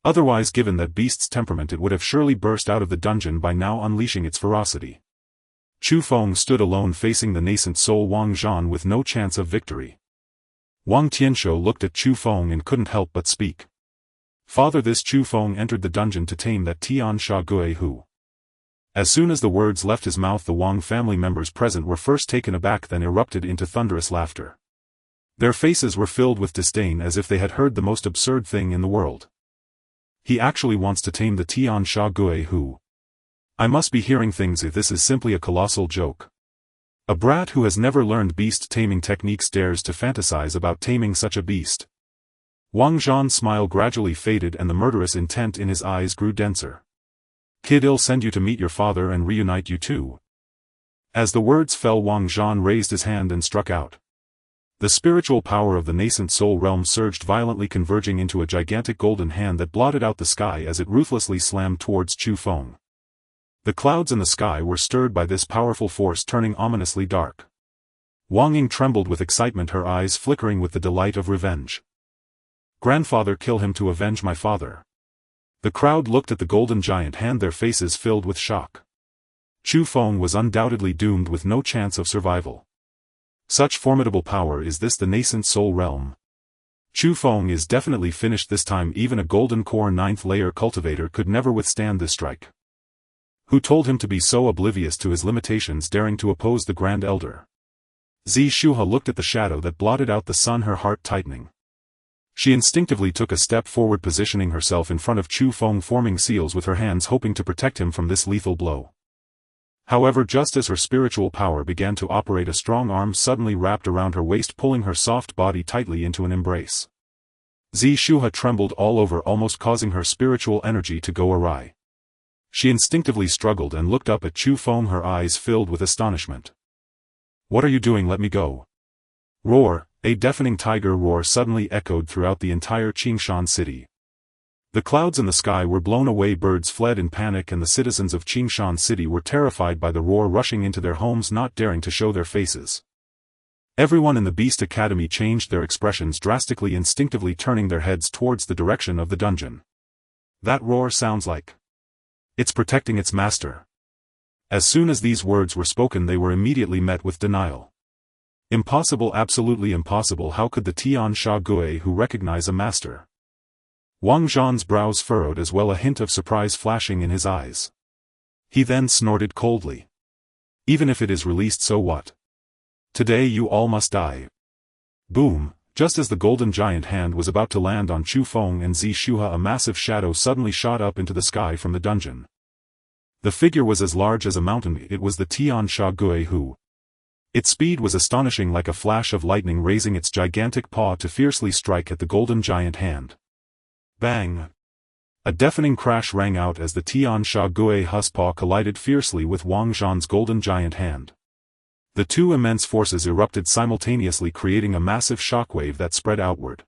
Otherwise, given that beast's temperament, it would have surely burst out of the dungeon by now, unleashing its ferocity. Chu Feng stood alone facing the nascent soul Wang Zhan with no chance of victory. Wang Tianshou looked at Chu Feng and couldn't help but speak. Father, this Chu Feng entered the dungeon to tame that Tian Sha Gui Hu. As soon as the words left his mouth, the Wang family members present were first taken aback, then erupted into thunderous laughter. Their faces were filled with disdain, as if they had heard the most absurd thing in the world. He actually wants to tame the Tian Sha Gui Hu. I must be hearing things if this is simply a colossal joke. A brat who has never learned beast taming techniques dares to fantasize about taming such a beast. Wang Zhan's smile gradually faded and the murderous intent in his eyes grew denser. Kid, I'll send you to meet your father and reunite you two. As the words fell, Wang Zhan raised his hand and struck out. The spiritual power of the nascent soul realm surged violently, converging into a gigantic golden hand that blotted out the sky as it ruthlessly slammed towards Chu Feng. The clouds in the sky were stirred by this powerful force, turning ominously dark. Wang Ying trembled with excitement, her eyes flickering with the delight of revenge. Grandfather, kill him to avenge my father. The crowd looked at the golden giant hand, their faces filled with shock. Chu Feng was undoubtedly doomed with no chance of survival. Such formidable power is this, the nascent soul realm. Chu Feng is definitely finished this time. Even a golden core 9th layer cultivator could never withstand this strike. Who told him to be so oblivious to his limitations, daring to oppose the Grand Elder? Zi Shuha looked at the shadow that blotted out the sun, her heart tightening. She instinctively took a step forward, positioning herself in front of Chu Feng, forming seals with her hands, hoping to protect him from this lethal blow. However, just as her spiritual power began to operate, a strong arm suddenly wrapped around her waist, pulling her soft body tightly into an embrace. Zi Shuha trembled all over, almost causing her spiritual energy to go awry. She instinctively struggled and looked up at Chu Feng, her eyes filled with astonishment. What are you doing? Let me go. Roar! A deafening tiger roar suddenly echoed throughout the entire Qingshan city. The clouds in the sky were blown away, birds fled in panic, and the citizens of Qingshan city were terrified by the roar, rushing into their homes, not daring to show their faces. Everyone in the Beast Academy changed their expressions drastically, instinctively turning their heads towards the direction of the dungeon. That roar sounds like it's protecting its master. As soon as these words were spoken, they were immediately met with denial. Impossible, absolutely impossible. How could the Tian Sha Gui Hu recognize a master? Wang Zhan's brows furrowed, as well a hint of surprise flashing in his eyes. He then snorted coldly. Even if it is released, so what? Today you all must die. Boom! Just as the golden giant hand was about to land on Chu Feng and Zi Shuha, a massive shadow suddenly shot up into the sky from the dungeon. The figure was as large as a mountain. It was the Tian Sha Gui Hu. Its speed was astonishing, like a flash of lightning, raising its gigantic paw to fiercely strike at the golden giant hand. Bang! A deafening crash rang out as the Tian Sha Gui Hu's paw collided fiercely with Wang Zhan's golden giant hand. The two immense forces erupted simultaneously, creating a massive shockwave that spread outward.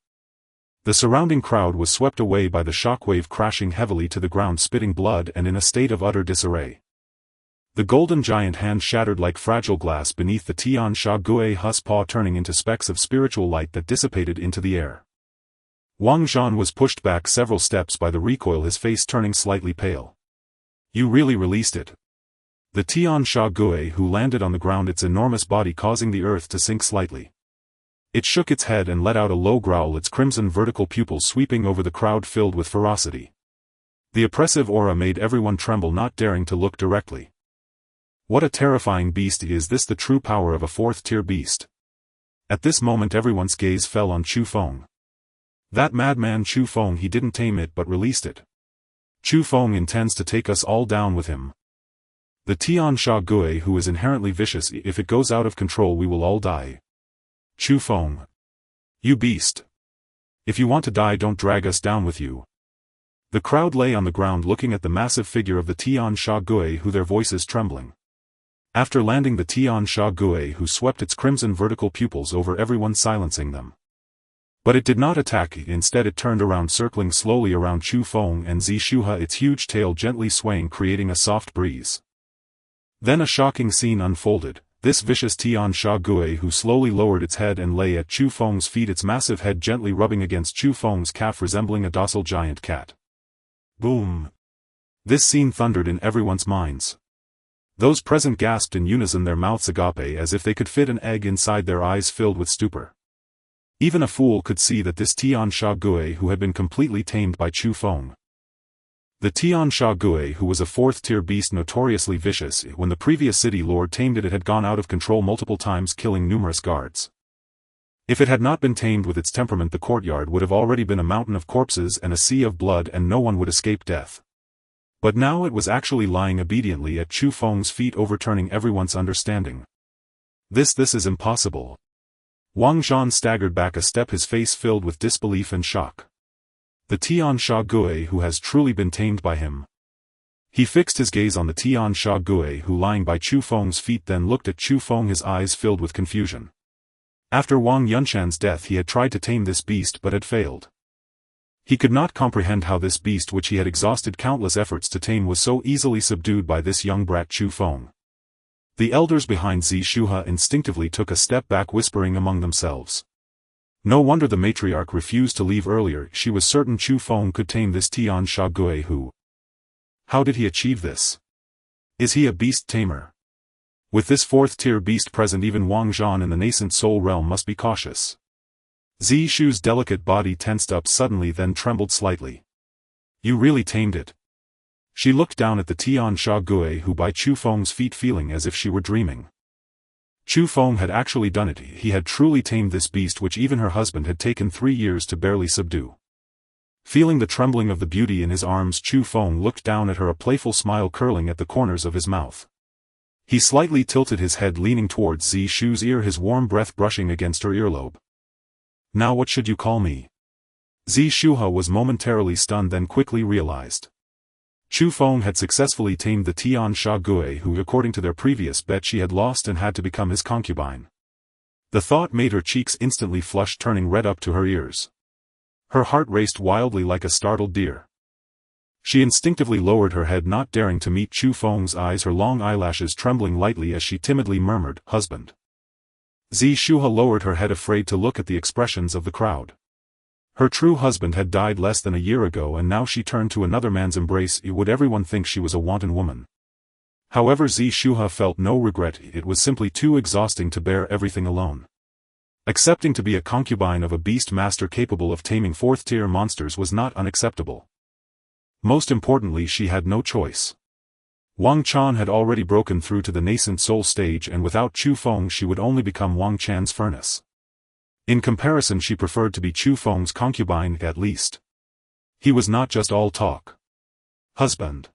The surrounding crowd was swept away by the shockwave, crashing heavily to the ground, spitting blood and in a state of utter disarray. The golden giant hand shattered like fragile glass beneath the Tian Sha Gui Hu's paw, turning into specks of spiritual light that dissipated into the air. Wang Zhan was pushed back several steps by the recoil, his face turning slightly pale. You really released it. The Tian Sha Gui Hu landed on the ground, its enormous body causing the earth to sink slightly. It shook its head and let out a low growl, its crimson vertical pupils sweeping over the crowd filled with ferocity. The oppressive aura made everyone tremble, not daring to look directly. What a terrifying beast is this, the true power of a 4th-tier beast. At this moment everyone's gaze fell on Chu Feng. That madman Chu Feng, he didn't tame it but released it. Chu Feng intends to take us all down with him. The Tian Sha Gui Hu is inherently vicious. If it goes out of control, we will all die. Chu Feng. You beast. If you want to die, don't drag us down with you. The crowd lay on the ground looking at the massive figure of the Tian Sha Gui Hu, their voices trembling. After landing, the Tian Sha Gui Hu swept its crimson vertical pupils over everyone, silencing them. But it did not attack, instead it turned around, circling slowly around Chu Feng and Zi Shuha, its huge tail gently swaying, creating a soft breeze. Then a shocking scene unfolded. this vicious Tian Sha Gui who slowly lowered its head and lay at Chu Feng's feet, its massive head gently rubbing against Chu Feng's calf resembling a docile giant cat. Boom! This scene thundered in everyone's minds. Those present gasped in unison, their mouths agape as if they could fit an egg inside, their eyes filled with stupor. Even a fool could see that this Tian Sha Gui who had been completely tamed by Chu Feng. The Tian Sha Gui who was a fourth-tier beast notoriously vicious, when the previous city lord tamed it had gone out of control multiple times, killing numerous guards. If it had not been tamed with its temperament, the courtyard would have already been a mountain of corpses and a sea of blood, and no one would escape death. But now it was actually lying obediently at Chu Feng's feet, overturning everyone's understanding. This is impossible. Wang Zhan staggered back a step, his face filled with disbelief and shock. The Tian Sha Gui who has truly been tamed by him. He fixed his gaze on the Tian Sha Gui who lying by Chu Feng's feet, then looked at Chu Feng, his eyes filled with confusion. After Wang Yunshan's death he had tried to tame this beast but had failed. He could not comprehend how this beast which he had exhausted countless efforts to tame was so easily subdued by this young brat Chu Feng. The elders behind Zi Shuhe instinctively took a step back, whispering among themselves. No wonder the matriarch refused to leave earlier, she was certain Chu Feng could tame this Tian Sha Gui who. How did he achieve this? Is he a beast tamer? With this fourth-tier beast present, even Wang Zhan in the nascent soul realm must be cautious. Zi Shu's delicate body tensed up suddenly, then trembled slightly. You really tamed it? She looked down at the Tian Sha Gui who by Chu Feng's feet, feeling as if she were dreaming. Chu Feng had actually done it, he had truly tamed this beast which even her husband had taken 3 years to barely subdue. Feeling the trembling of the beauty in his arms, Chu Feng looked down at her, a playful smile curling at the corners of his mouth. He slightly tilted his head, leaning towards Zi Shu's ear, his warm breath brushing against her earlobe. Now what should you call me? Zi Shuhe was momentarily stunned, then quickly realized. Chu Feng had successfully tamed the Tian Sha Gui who, according to their previous bet, she had lost and had to become his concubine. The thought made her cheeks instantly flush, turning red up to her ears. Her heart raced wildly like a startled deer. She instinctively lowered her head, not daring to meet Chu Feng's eyes, her long eyelashes trembling lightly as she timidly murmured, "Husband." Zi Shuhe lowered her head, afraid to look at the expressions of the crowd. Her true husband had died less than a year ago, and now she turned to another man's embrace. Would everyone think she was a wanton woman? However, Zi Shuhe felt no regret, it was simply too exhausting to bear everything alone. Accepting to be a concubine of a beast master capable of taming fourth-tier monsters was not unacceptable. Most importantly, she had no choice. Wang Chan had already broken through to the nascent soul stage, and without Chu Feng she would only become Wang Chan's furnace. In comparison, she preferred to be Chu Feng's concubine at least. He was not just all talk. Husband.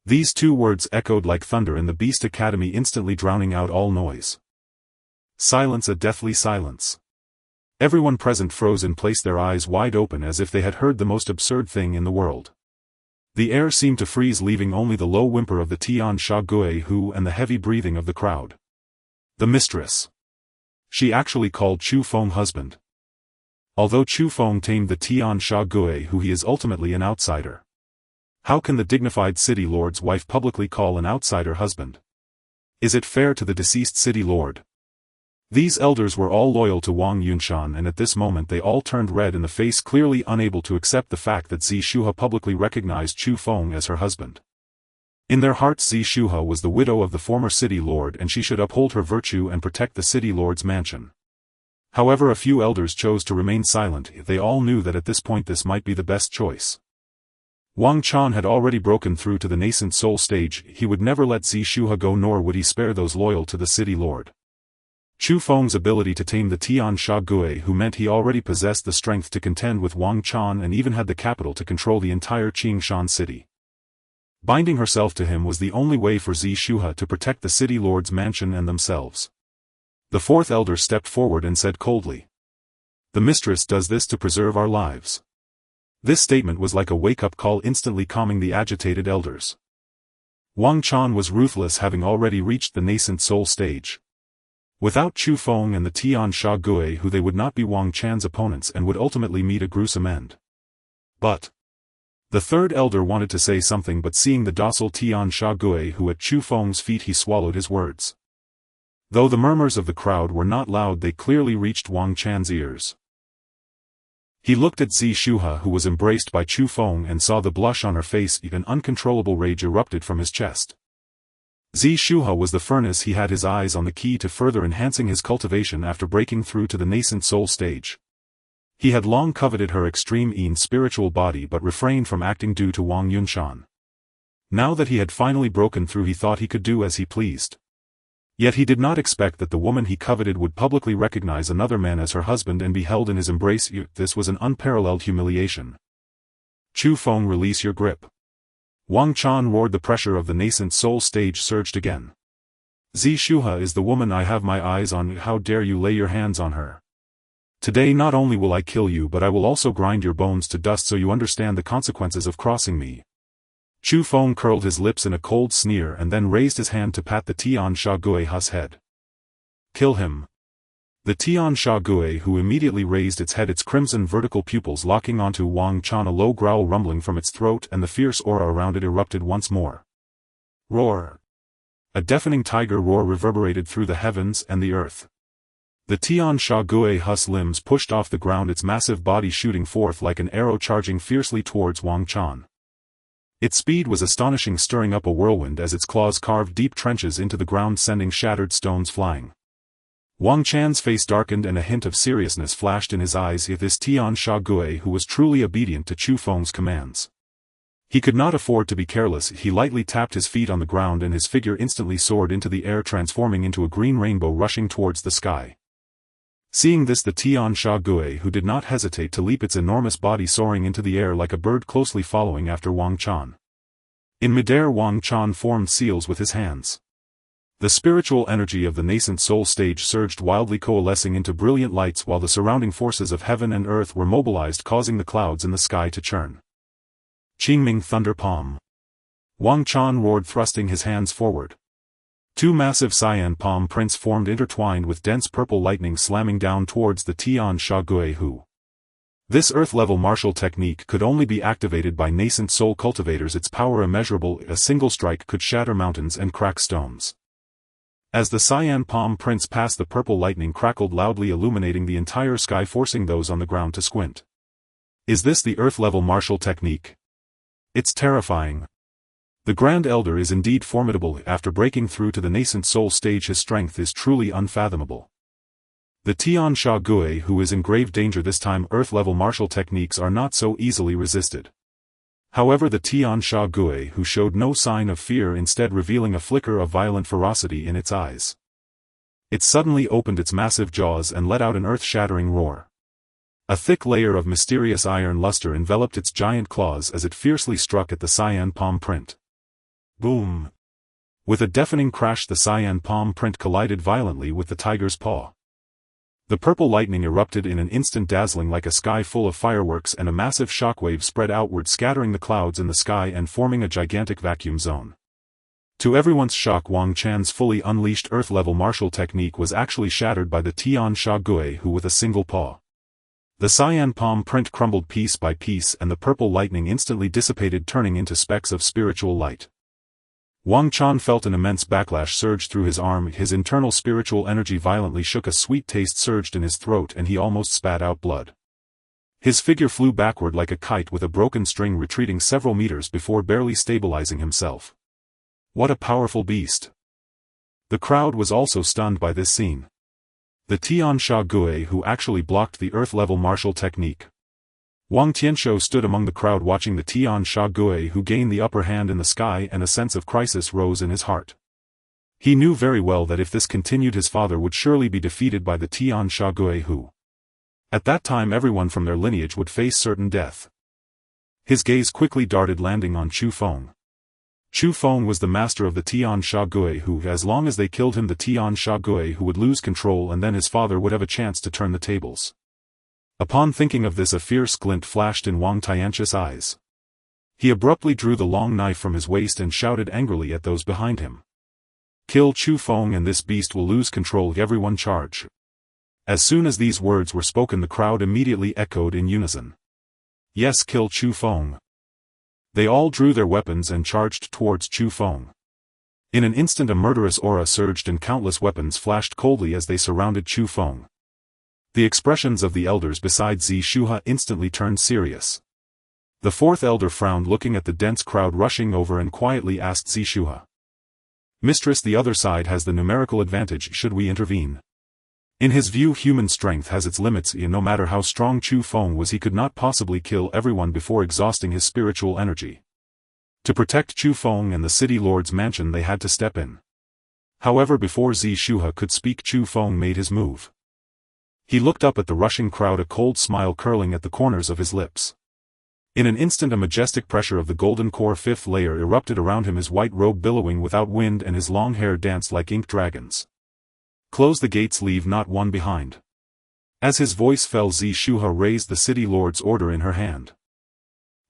These 2 words echoed like thunder in the Beast Academy, instantly drowning out all noise. Silence, a deathly silence. Everyone present froze in place, their eyes wide open as if they had heard the most absurd thing in the world. The air seemed to freeze, leaving only the low whimper of the Tian Sha Gui who and the heavy breathing of the crowd. The mistress. She actually called Chu Feng husband. Although Chu Feng tamed the Tian Sha Gui who, he is ultimately an outsider. How can the dignified city lord's wife publicly call an outsider husband? Is it fair to the deceased city lord? These elders were all loyal to Wang Yunshan, and at this moment they all turned red in the face, clearly unable to accept the fact that Zi Shuhe publicly recognized Chu Feng as her husband. In their hearts, Zi Shuhe was the widow of the former city lord, and she should uphold her virtue and protect the city lord's mansion. However, a few elders chose to remain silent. They all knew that at this point this might be the best choice. Wang Chan had already broken through to the nascent soul stage. He would never let Zi Shuhe go, nor would he spare those loyal to the city lord. Chu Feng's ability to tame the Tian Sha Gui who meant he already possessed the strength to contend with Wang Chan, and even had the capital to control the entire Qingshan city. Binding herself to him was the only way for Zi Shuhe to protect the city lord's mansion and themselves. The 4th elder stepped forward and said coldly, "The mistress does this to preserve our lives." This statement was like a wake-up call, instantly calming the agitated elders. Wang Chan was ruthless, having already reached the nascent soul stage. Without Chu Feng and the Tian Sha Gui who, they would not be Wang Chan's opponents and would ultimately meet a gruesome end. But the 3rd elder wanted to say something, but seeing the docile Tian Sha Gui who at Chu Feng's feet, he swallowed his words. Though the murmurs of the crowd were not loud, they clearly reached Wang Chan's ears. He looked at Zi Shuha, who was embraced by Chu Feng, and saw the blush on her face. Even uncontrollable rage erupted from his chest. Zi Shuha was the furnace. He had his eyes on the key to further enhancing his cultivation after breaking through to the nascent soul stage. He had long coveted her extreme Yin spiritual body but refrained from acting due to Wang Yunshan. Now that he had finally broken through, he thought he could do as he pleased. Yet he did not expect that the woman he coveted would publicly recognize another man as her husband and be held in his embrace. This was an unparalleled humiliation. Chu Feng, release your grip. Wang Chan roared. The pressure of the nascent soul stage surged again. Zi Shuha is the woman I have my eyes on. How dare you lay your hands on her? Today not only will I kill you, but I will also grind your bones to dust so you understand the consequences of crossing me. Chu Feng curled his lips in a cold sneer and then raised his hand to pat the Tian Sha Gui's head. Kill him. The Tian Sha Gui, who immediately raised its head, its crimson vertical pupils locking onto Wang Chan, a low growl rumbling from its throat, and the fierce aura around it erupted once more. Roar! A deafening tiger roar reverberated through the heavens and the earth. The Tian Sha Gui's limbs pushed off the ground, its massive body shooting forth like an arrow, charging fiercely towards Wang Chan. Its speed was astonishing, stirring up a whirlwind as its claws carved deep trenches into the ground, sending shattered stones flying. Wang Chan's face darkened and a hint of seriousness flashed in his eyes. If this Tian Sha Gui who was truly obedient to Chu Feng's commands. He could not afford to be careless. He lightly tapped his feet on the ground and his figure instantly soared into the air, transforming into a green rainbow rushing towards the sky. Seeing this, the Tian Sha Gui, who did not hesitate to leap, its enormous body soaring into the air like a bird, closely following after Wang Chan. In midair, Wang Chan formed seals with his hands. The spiritual energy of the nascent soul stage surged wildly, coalescing into brilliant lights, while the surrounding forces of heaven and earth were mobilized, causing the clouds in the sky to churn. Qingming Thunder Palm. Wang Chan roared, thrusting his hands forward. Two massive cyan palm prints formed, intertwined with dense purple lightning, slamming down towards the Tian Sha Gui who. This earth-level martial technique could only be activated by nascent soul cultivators, its power immeasurable. A single strike could shatter mountains and crack stones. As the cyan palm prints passed, the purple lightning crackled loudly, illuminating the entire sky, forcing those on the ground to squint. Is this the earth-level martial technique? It's terrifying. The Grand Elder is indeed formidable. After breaking through to the nascent soul stage, his strength is truly unfathomable. The Tian Sha Gui, who is in grave danger this time. Earth-level martial techniques are not so easily resisted. However, the Tian Sha Gui, who showed no sign of fear, instead revealing a flicker of violent ferocity in its eyes. It suddenly opened its massive jaws and let out an earth-shattering roar. A thick layer of mysterious iron luster enveloped its giant claws as it fiercely struck at the cyan palm print. Boom! With a deafening crash, the cyan palm print collided violently with the tiger's paw. The purple lightning erupted in an instant, dazzling like a sky full of fireworks, and a massive shockwave spread outward, scattering the clouds in the sky and forming a gigantic vacuum zone. To everyone's shock, Wang Chan's fully unleashed earth-level martial technique was actually shattered by the Tian Sha Gui, who with a single paw. The cyan palm print crumbled piece by piece, and the purple lightning instantly dissipated, turning into specks of spiritual light. Wang Chan felt an immense backlash surge through his arm. His internal spiritual energy violently shook, a sweet taste surged in his throat, and he almost spat out blood. His figure flew backward like a kite with a broken string, retreating several meters before barely stabilizing himself. What a powerful beast! The crowd was also stunned by this scene. The Tian Sha Gui, who actually blocked the earth-level martial technique. Wang Tianshou stood among the crowd watching the Tian Sha Gui, who gained the upper hand in the sky, and a sense of crisis rose in his heart. He knew very well that if this continued, his father would surely be defeated by the Tian Sha Gui, who. At that time, everyone from their lineage would face certain death. His gaze quickly darted, landing on Chu Feng. Chu Feng was the master of the Tian Sha Gui, who, as long as they killed him, the Tian Sha Gui who would lose control, and then his father would have a chance to turn the tables. Upon thinking of this, a fierce glint flashed in Wang Tianxi's eyes. He abruptly drew the long knife from his waist and shouted angrily at those behind him. Kill Chu Feng and this beast will lose control. Everyone charge. As soon as these words were spoken, the crowd immediately echoed in unison. Yes, kill Chu Feng. They all drew their weapons and charged towards Chu Feng. In an instant a murderous aura surged and countless weapons flashed coldly as they surrounded Chu Feng. The expressions of the elders beside Zi Shuha instantly turned serious. The fourth elder frowned, looking at the dense crowd rushing over, and quietly asked Zi Shuha. "Mistress, the other side has the numerical advantage, should we intervene?" In his view, human strength has its limits, and no matter how strong Chu Feng was, he could not possibly kill everyone before exhausting his spiritual energy. To protect Chu Feng and the city lord's mansion they had to step in. However, before Zi Shuha could speak, Chu Feng made his move. He looked up at the rushing crowd, a cold smile curling at the corners of his lips. In an instant a majestic pressure of the golden core fifth layer erupted around him, his white robe billowing without wind and his long hair danced like ink dragons. "Close the gates, leave not one behind." As his voice fell, Zi Shuha raised the city lord's order in her hand.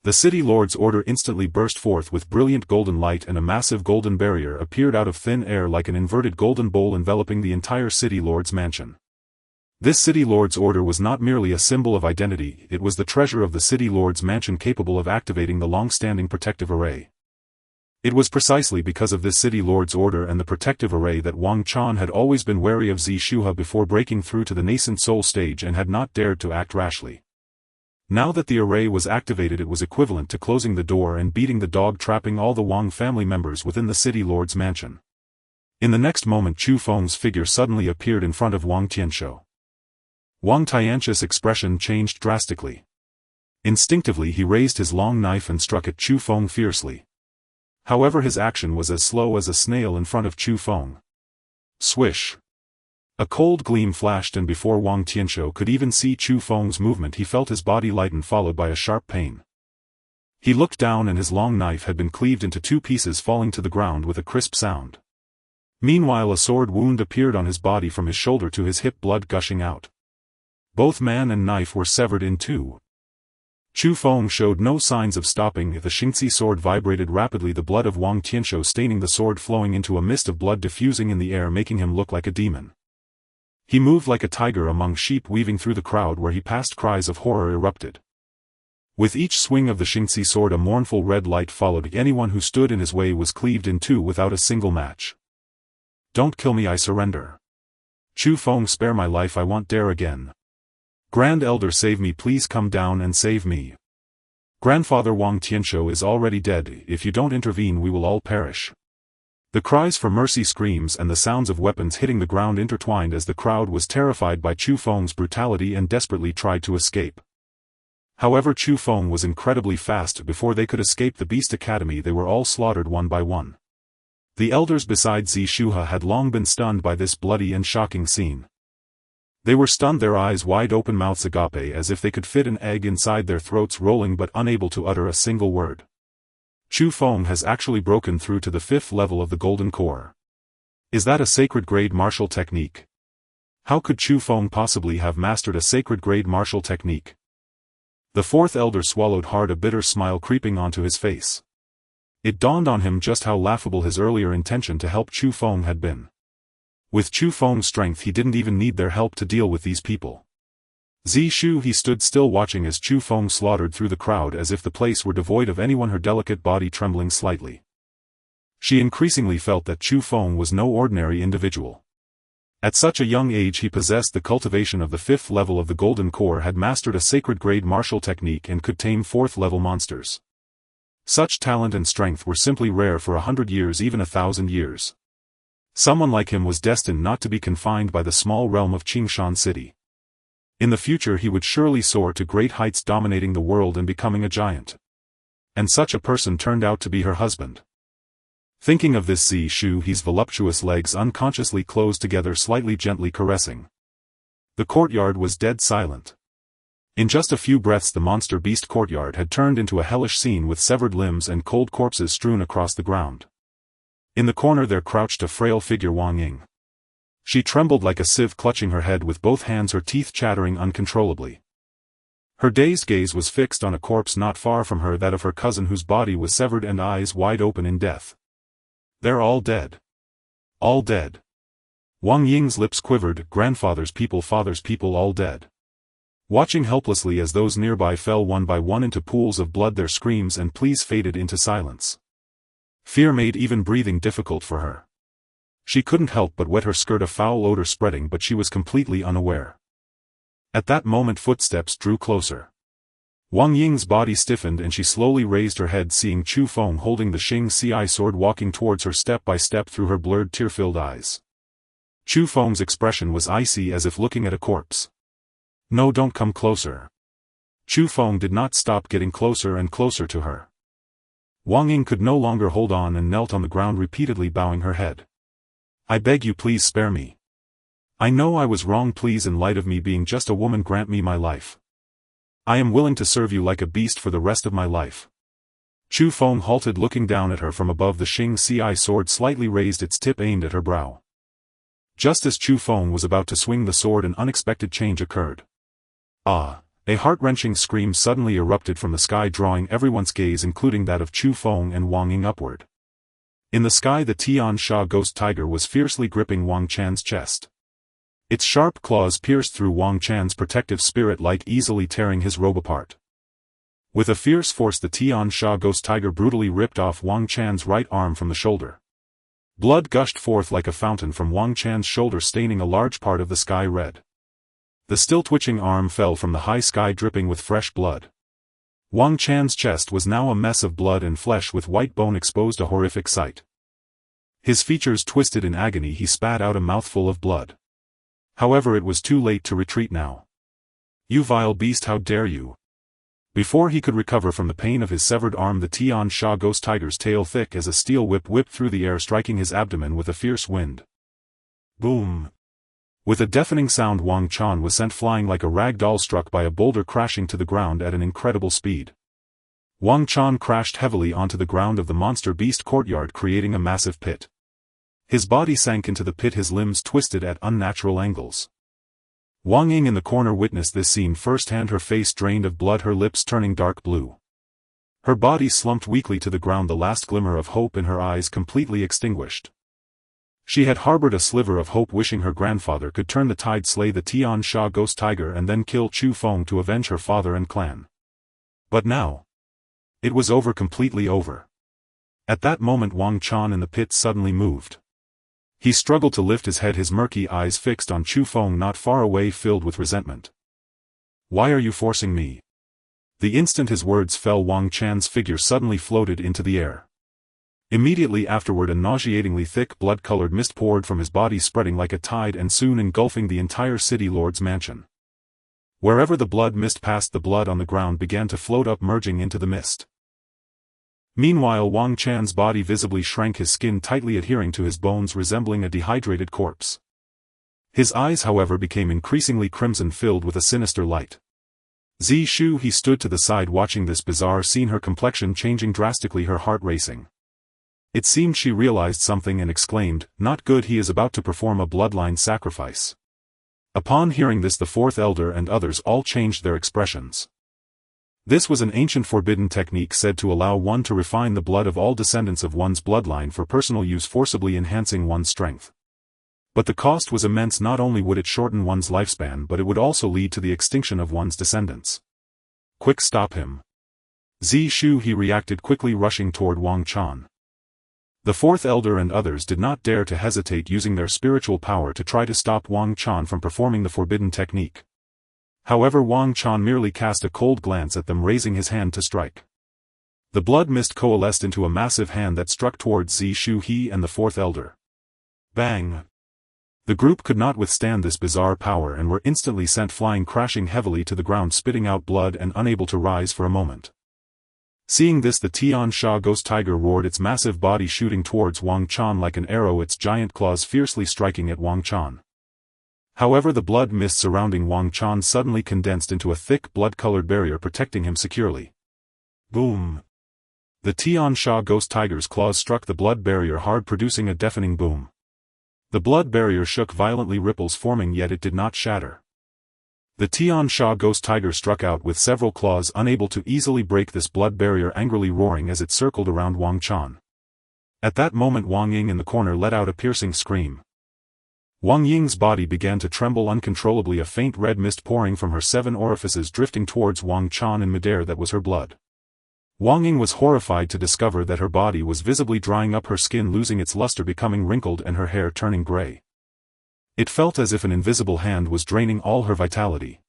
The city lord's order instantly burst forth with brilliant golden light, and a massive golden barrier appeared out of thin air like an inverted golden bowl enveloping the entire city lord's mansion. This city lord's order was not merely a symbol of identity, it was the treasure of the city lord's mansion, capable of activating the long-standing protective array. It was precisely because of this city lord's order and the protective array that Wang Chan had always been wary of Zi Shuha before breaking through to the nascent soul stage and had not dared to act rashly. Now that the array was activated, it was equivalent to closing the door and beating the dog, trapping all the Wang family members within the city lord's mansion. In the next moment Chu Feng's figure suddenly appeared in front of Wang Tianshou. Wang Tianshou's expression changed drastically. Instinctively he raised his long knife and struck at Chu Feng fiercely. However, his action was as slow as a snail in front of Chu Feng. Swish! A cold gleam flashed, and before Wang Tianshou could even see Chu Feng's movement, he felt his body lighten, followed by a sharp pain. He looked down, and his long knife had been cleaved into two pieces, falling to the ground with a crisp sound. Meanwhile a sword wound appeared on his body from his shoulder to his hip, blood gushing out. Both man and knife were severed in two. Chu Feng showed no signs of stopping. The Xingzi sword vibrated rapidly, the blood of Wang Tianshou staining the sword, flowing into a mist of blood diffusing in the air, making him look like a demon. He moved like a tiger among sheep, weaving through the crowd where he passed. Cries of horror erupted. With each swing of the Xingzi sword a mournful red light followed. Anyone who stood in his way was cleaved in two without a single match. "Don't kill me, I surrender. Chu Feng, spare my life, I won't dare again. Grand Elder, save me, please come down and save me. Grandfather Wang Tianshou is already dead, if you don't intervene we will all perish." The cries for mercy, screams, and the sounds of weapons hitting the ground intertwined as the crowd was terrified by Chu Feng's brutality and desperately tried to escape. However, Chu Feng was incredibly fast. Before they could escape the Beast Academy, they were all slaughtered one by one. The elders beside Zi Shuha had long been stunned by this bloody and shocking scene. They were stunned, their eyes wide open, mouths agape as if they could fit an egg inside their throats, rolling but unable to utter a single word. Chu Feng has actually broken through to the 5th level of the Golden Core. Is that a sacred grade martial technique? How could Chu Feng possibly have mastered a sacred grade martial technique? The 4th elder swallowed hard, a bitter smile creeping onto his face. It dawned on him just how laughable his earlier intention to help Chu Feng had been. With Chu Feng's strength he didn't even need their help to deal with these people. Zi Shu, he stood still watching as Chu Feng slaughtered through the crowd as if the place were devoid of anyone, her delicate body trembling slightly. She increasingly felt that Chu Feng was no ordinary individual. At such a young age he possessed the cultivation of the 5th level of the Golden Core, had mastered a sacred grade martial technique, and could tame 4th level monsters. Such talent and strength were simply rare for 100 years, even 1,000 years. Someone like him was destined not to be confined by the small realm of Qingshan City. In the future he would surely soar to great heights, dominating the world and becoming a giant. And such a person turned out to be her husband. Thinking of this, Zi Shu, his voluptuous legs unconsciously closed together, slightly gently caressing. The courtyard was dead silent. In just a few breaths the monster beast courtyard had turned into a hellish scene, with severed limbs and cold corpses strewn across the ground. In the corner there crouched a frail figure, Wang Ying. She trembled like a sieve, clutching her head with both hands, her teeth chattering uncontrollably. Her dazed gaze was fixed on a corpse not far from her, that of her cousin, whose body was severed and eyes wide open in death. "They're all dead. All dead." Wang Ying's lips quivered. Grandfather's people, father's people, all dead. Watching helplessly as those nearby fell one by one into pools of blood, their screams and pleas faded into silence. Fear made even breathing difficult for her. She couldn't help but wet her skirt, a foul odor spreading, but she was completely unaware. At that moment footsteps drew closer. Wang Ying's body stiffened and she slowly raised her head, seeing Chu Feng holding the Xing Ci sword walking towards her step by step through her blurred tear-filled eyes. Chu Feng's expression was icy as if looking at a corpse. "No, don't come closer." Chu Feng did not stop getting closer and closer to her. Wang Ying could no longer hold on and knelt on the ground, repeatedly bowing her head. "I beg you, please spare me. I know I was wrong, please, in light of me being just a woman, grant me my life. I am willing to serve you like a beast for the rest of my life." Chu Feng halted, looking down at her from above. The Xing Ci sword slightly raised, its tip aimed at her brow. Just as Chu Feng was about to swing the sword, an unexpected change occurred. "Ah!" A heart-wrenching scream suddenly erupted from the sky, drawing everyone's gaze, including that of Chu Feng and Wang Ying, upward. In the sky, the Tian Sha ghost tiger was fiercely gripping Wang Chan's chest. Its sharp claws pierced through Wang Chan's protective spirit, like easily tearing his robe apart. With a fierce force, the Tian Sha ghost tiger brutally ripped off Wang Chan's right arm from the shoulder. Blood gushed forth like a fountain from Wang Chan's shoulder, staining a large part of the sky red. The still twitching arm fell from the high sky, dripping with fresh blood. Wang Chan's chest was now a mess of blood and flesh, with white bone exposed, a horrific sight. His features twisted in agony, he spat out a mouthful of blood. However, it was too late to retreat now. "You vile beast, how dare you!" Before he could recover from the pain of his severed arm, the Tian Sha ghost tiger's tail, thick as a steel whip, whipped through the air, striking his abdomen with a fierce wind. Boom! With a deafening sound, Wang Chan was sent flying like a rag doll, struck by a boulder, crashing to the ground at an incredible speed. Wang Chan crashed heavily onto the ground of the monster beast courtyard, creating a massive pit. His body sank into the pit, his limbs twisted at unnatural angles. Wang Ying in the corner witnessed this scene firsthand, her face drained of blood, her lips turning dark blue. Her body slumped weakly to the ground, the last glimmer of hope in her eyes completely extinguished. She had harbored a sliver of hope, wishing her grandfather could turn the tide, slay the Tian Sha ghost tiger, and then kill Chu Feng to avenge her father and clan. But now, it was over, completely over. At that moment, Wang Chan in the pit suddenly moved. He struggled to lift his head, his murky eyes fixed on Chu Feng not far away, filled with resentment. "Why are you forcing me?" The instant his words fell, Wang Chan's figure suddenly floated into the air. Immediately afterward, a nauseatingly thick blood-colored mist poured from his body, spreading like a tide and soon engulfing the entire city lord's mansion. Wherever the blood mist passed, the blood on the ground began to float up, merging into the mist. Meanwhile, Wang Chan's body visibly shrank, his skin tightly adhering to his bones, resembling a dehydrated corpse. His eyes, however, became increasingly crimson, filled with a sinister light. Zi Shu, he stood to the side watching this bizarre scene, her complexion changing drastically, her heart racing. It seemed she realized something and exclaimed, "Not good, he is about to perform a bloodline sacrifice." Upon hearing this, the fourth elder and others all changed their expressions. This was an ancient forbidden technique said to allow one to refine the blood of all descendants of one's bloodline for personal use, forcibly enhancing one's strength. But the cost was immense. Not only would it shorten one's lifespan, but it would also lead to the extinction of one's descendants. "Quick, stop him." Zi Shu, he reacted quickly, rushing toward Wang Chan. The fourth elder and others did not dare to hesitate, using their spiritual power to try to stop Wang Chan from performing the forbidden technique. However, Wang Chan merely cast a cold glance at them, raising his hand to strike. The blood mist coalesced into a massive hand that struck towards Zi Shu, he and the fourth elder. Bang! The group could not withstand this bizarre power and were instantly sent flying, crashing heavily to the ground, spitting out blood and unable to rise for a moment. Seeing this, the Tian Sha ghost tiger roared, its massive body shooting towards Wang Chan like an arrow, its giant claws fiercely striking at Wang Chan. However, the blood mist surrounding Wang Chan suddenly condensed into a thick blood-colored barrier, protecting him securely. Boom! The Tian Sha ghost tiger's claws struck the blood barrier hard, producing a deafening boom. The blood barrier shook violently, ripples forming, yet it did not shatter. The Tian Sha ghost tiger struck out with several claws, unable to easily break this blood barrier, angrily roaring as it circled around Wang Chan. At that moment, Wang Ying in the corner let out a piercing scream. Wang Ying's body began to tremble uncontrollably, a faint red mist pouring from her 7 orifices, drifting towards Wang Chan in midair. That was her blood. Wang Ying was horrified to discover that her body was visibly drying up, her skin losing its luster, becoming wrinkled, and her hair turning gray. It felt as if an invisible hand was draining all her vitality.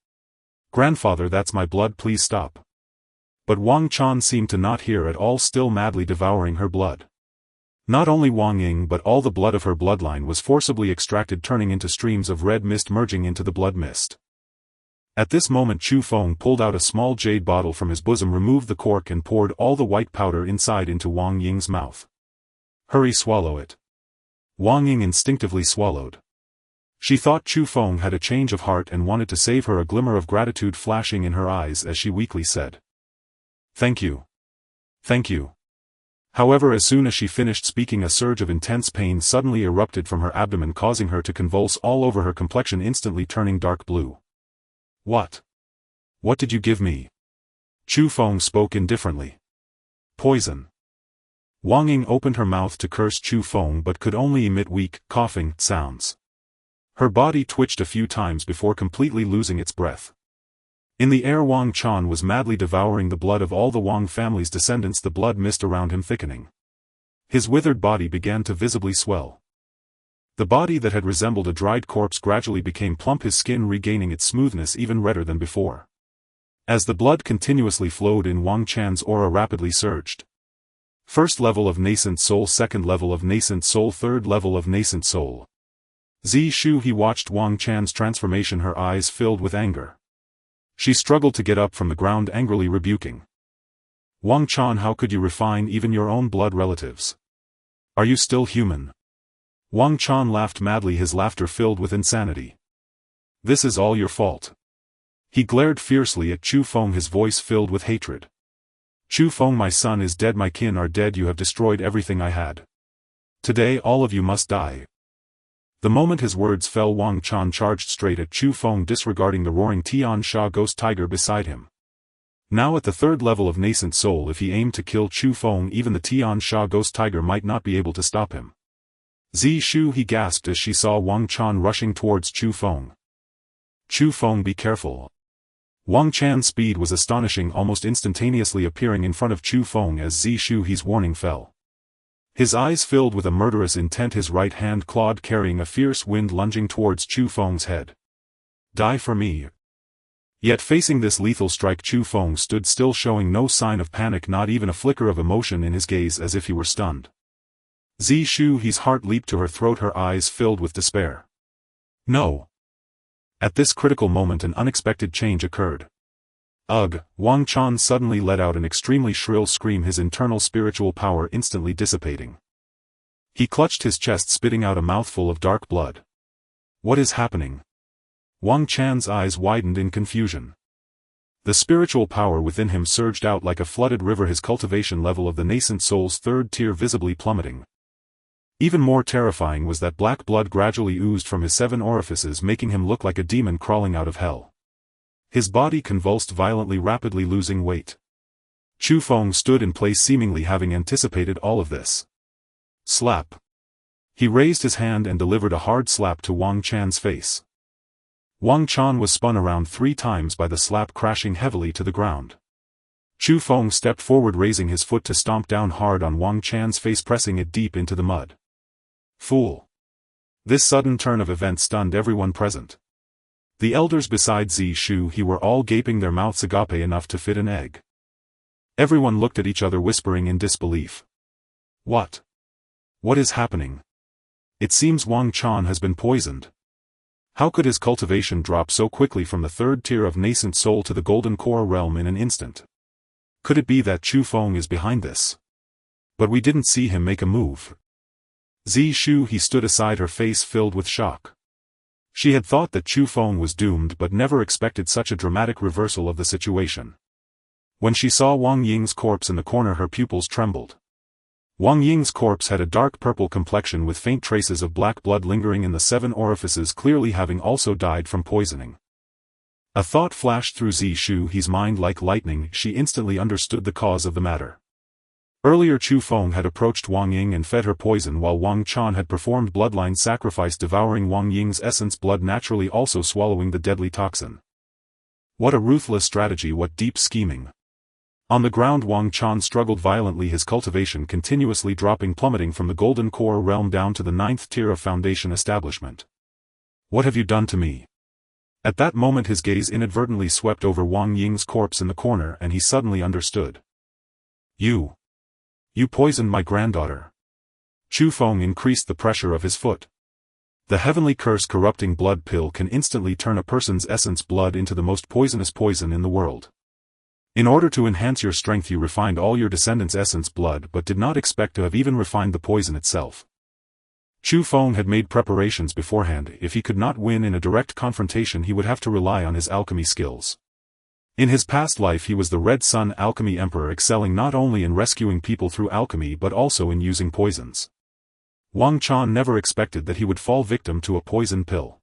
"Grandfather, that's my blood, please stop." But Wang Chan seemed to not hear at all, still madly devouring her blood. Not only Wang Ying but all the blood of her bloodline was forcibly extracted, turning into streams of red mist merging into the blood mist. At this moment Chu Feng pulled out a small jade bottle from his bosom, removed the cork and poured all the white powder inside into Wang Ying's mouth. "Hurry, swallow it." Wang Ying instinctively swallowed. She thought Chu Feng had a change of heart and wanted to save her, a glimmer of gratitude flashing in her eyes as she weakly said, "Thank you. Thank you." However, as soon as she finished speaking, a surge of intense pain suddenly erupted from her abdomen, causing her to convulse all over, her complexion instantly turning dark blue. "What? What did you give me?" Chu Feng spoke indifferently. "Poison." Wang Ying opened her mouth to curse Chu Feng but could only emit weak, coughing sounds. Her body twitched a few times before completely losing its breath. In the air, Wang Chan was madly devouring the blood of all the Wang family's descendants, the blood mist around him thickening. His withered body began to visibly swell. The body that had resembled a dried corpse gradually became plump, his skin regaining its smoothness, even redder than before. As the blood continuously flowed in, Wang Chan's aura rapidly surged. First level of nascent soul, second level of nascent soul, third level of nascent soul. Zi Shu he watched Wang Chan's transformation, her eyes filled with anger. She struggled to get up from the ground, angrily rebuking. "Wang Chan, how could you refine even your own blood relatives? Are you still human?" Wang Chan laughed madly, his laughter filled with insanity. "This is all your fault." He glared fiercely at Chu Feng, his voice filled with hatred. "Chu Feng, my son is dead, my kin are dead, you have destroyed everything I had. Today all of you must die." The moment his words fell, Wang Chan charged straight at Chu Feng, disregarding the roaring Tian Sha ghost tiger beside him. Now at the third level of nascent soul, if he aimed to kill Chu Feng, even the Tian Sha ghost tiger might not be able to stop him. "Zi Shu," he gasped as she saw Wang Chan rushing towards Chu Feng. "Chu Feng, be careful." Wang Chan's speed was astonishing, almost instantaneously appearing in front of Chu Feng as Zi Shu he's warning fell. His eyes filled with a murderous intent, his right hand clawed, carrying a fierce wind, lunging towards Chu Feng's head. "Die for me." Yet facing this lethal strike, Chu Feng stood still, showing no sign of panic, not even a flicker of emotion in his gaze, as if he were stunned. Zi Shu he's heart leaped to her throat, her eyes filled with despair. "No." At this critical moment an unexpected change occurred. "Ugh!" Wang Chan suddenly let out an extremely shrill scream, his internal spiritual power instantly dissipating. He clutched his chest, spitting out a mouthful of dark blood. "What is happening?" Wang Chan's eyes widened in confusion. The spiritual power within him surged out like a flooded river, his cultivation level of the nascent soul's third tier visibly plummeting. Even more terrifying was that black blood gradually oozed from his 7 orifices, making him look like a demon crawling out of hell. His body convulsed violently, rapidly losing weight. Chu Feng stood in place, seemingly having anticipated all of this. Slap. He raised his hand and delivered a hard slap to Wang Chan's face. Wang Chan was spun around 3 times by the slap, crashing heavily to the ground. Chu Feng stepped forward, raising his foot to stomp down hard on Wang Chan's face, pressing it deep into the mud. "Fool." This sudden turn of events stunned everyone present. The elders beside Zi Shu he were all gaping, their mouths agape enough to fit an egg. Everyone looked at each other, whispering in disbelief. What is happening? It seems Wang Chan has been poisoned. How could his cultivation drop so quickly from the third tier of nascent soul to the golden core realm in an instant? Could it be that Chu Feng is behind this? But we didn't see him make a move. Zi Shu he stood aside, her face filled with shock. She had thought that Chu Feng was doomed but never expected such a dramatic reversal of the situation. When she saw Wang Ying's corpse in the corner, her pupils trembled. Wang Ying's corpse had a dark purple complexion with faint traces of black blood lingering in the 7 orifices, clearly having also died from poisoning. A thought flashed through Zi Shu he's mind like lightning. She instantly understood the cause of the matter. Earlier Chu Feng had approached Wang Ying and fed her poison, while Wang Chan had performed bloodline sacrifice, devouring Wang Ying's essence blood, naturally also swallowing the deadly toxin. What a ruthless strategy, what deep scheming. On the ground Wang Chan struggled violently, his cultivation continuously plummeting from the golden core realm down to the 9th tier of foundation establishment. What have you done to me? At that moment his gaze inadvertently swept over Wang Ying's corpse in the corner and he suddenly understood. You poisoned my granddaughter. Chu Feng increased the pressure of his foot. The heavenly curse corrupting blood pill can instantly turn a person's essence blood into the most poisonous poison in the world. In order to enhance your strength you refined all your descendants' essence blood but did not expect to have even refined the poison itself. Chu Feng had made preparations beforehand. If he could not win in a direct confrontation he would have to rely on his alchemy skills. In his past life he was the Red Sun Alchemy Emperor, excelling not only in rescuing people through alchemy but also in using poisons. Wang Chan never expected that he would fall victim to a poison pill.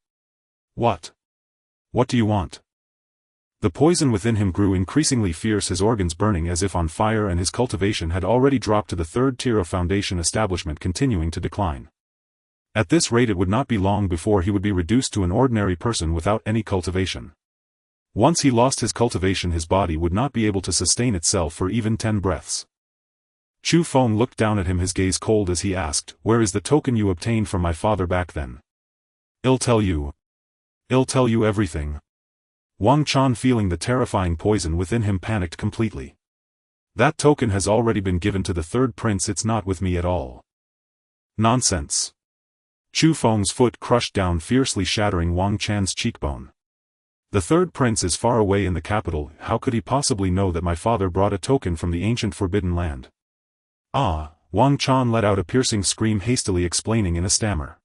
What do you want? The poison within him grew increasingly fierce, his organs burning as if on fire, and his cultivation had already dropped to the 3rd tier of foundation establishment, continuing to decline. At this rate it would not be long before he would be reduced to an ordinary person without any cultivation. Once he lost his cultivation his body would not be able to sustain itself for even 10 breaths. Chu Feng looked down at him, his gaze cold as he asked, "Where is the token you obtained from my father back then?" I'll tell you everything." Wang Chan, feeling the terrifying poison within him, panicked completely. "That token has already been given to the 3rd prince, it's not with me at all." "Nonsense." Chu Feng's foot crushed down fiercely, shattering Wang Chan's cheekbone. "The 3rd prince is far away in the capital, how could he possibly know that my father brought a token from the ancient forbidden land?" "Ah," Wang Chan let out a piercing scream, hastily explaining in a stammer.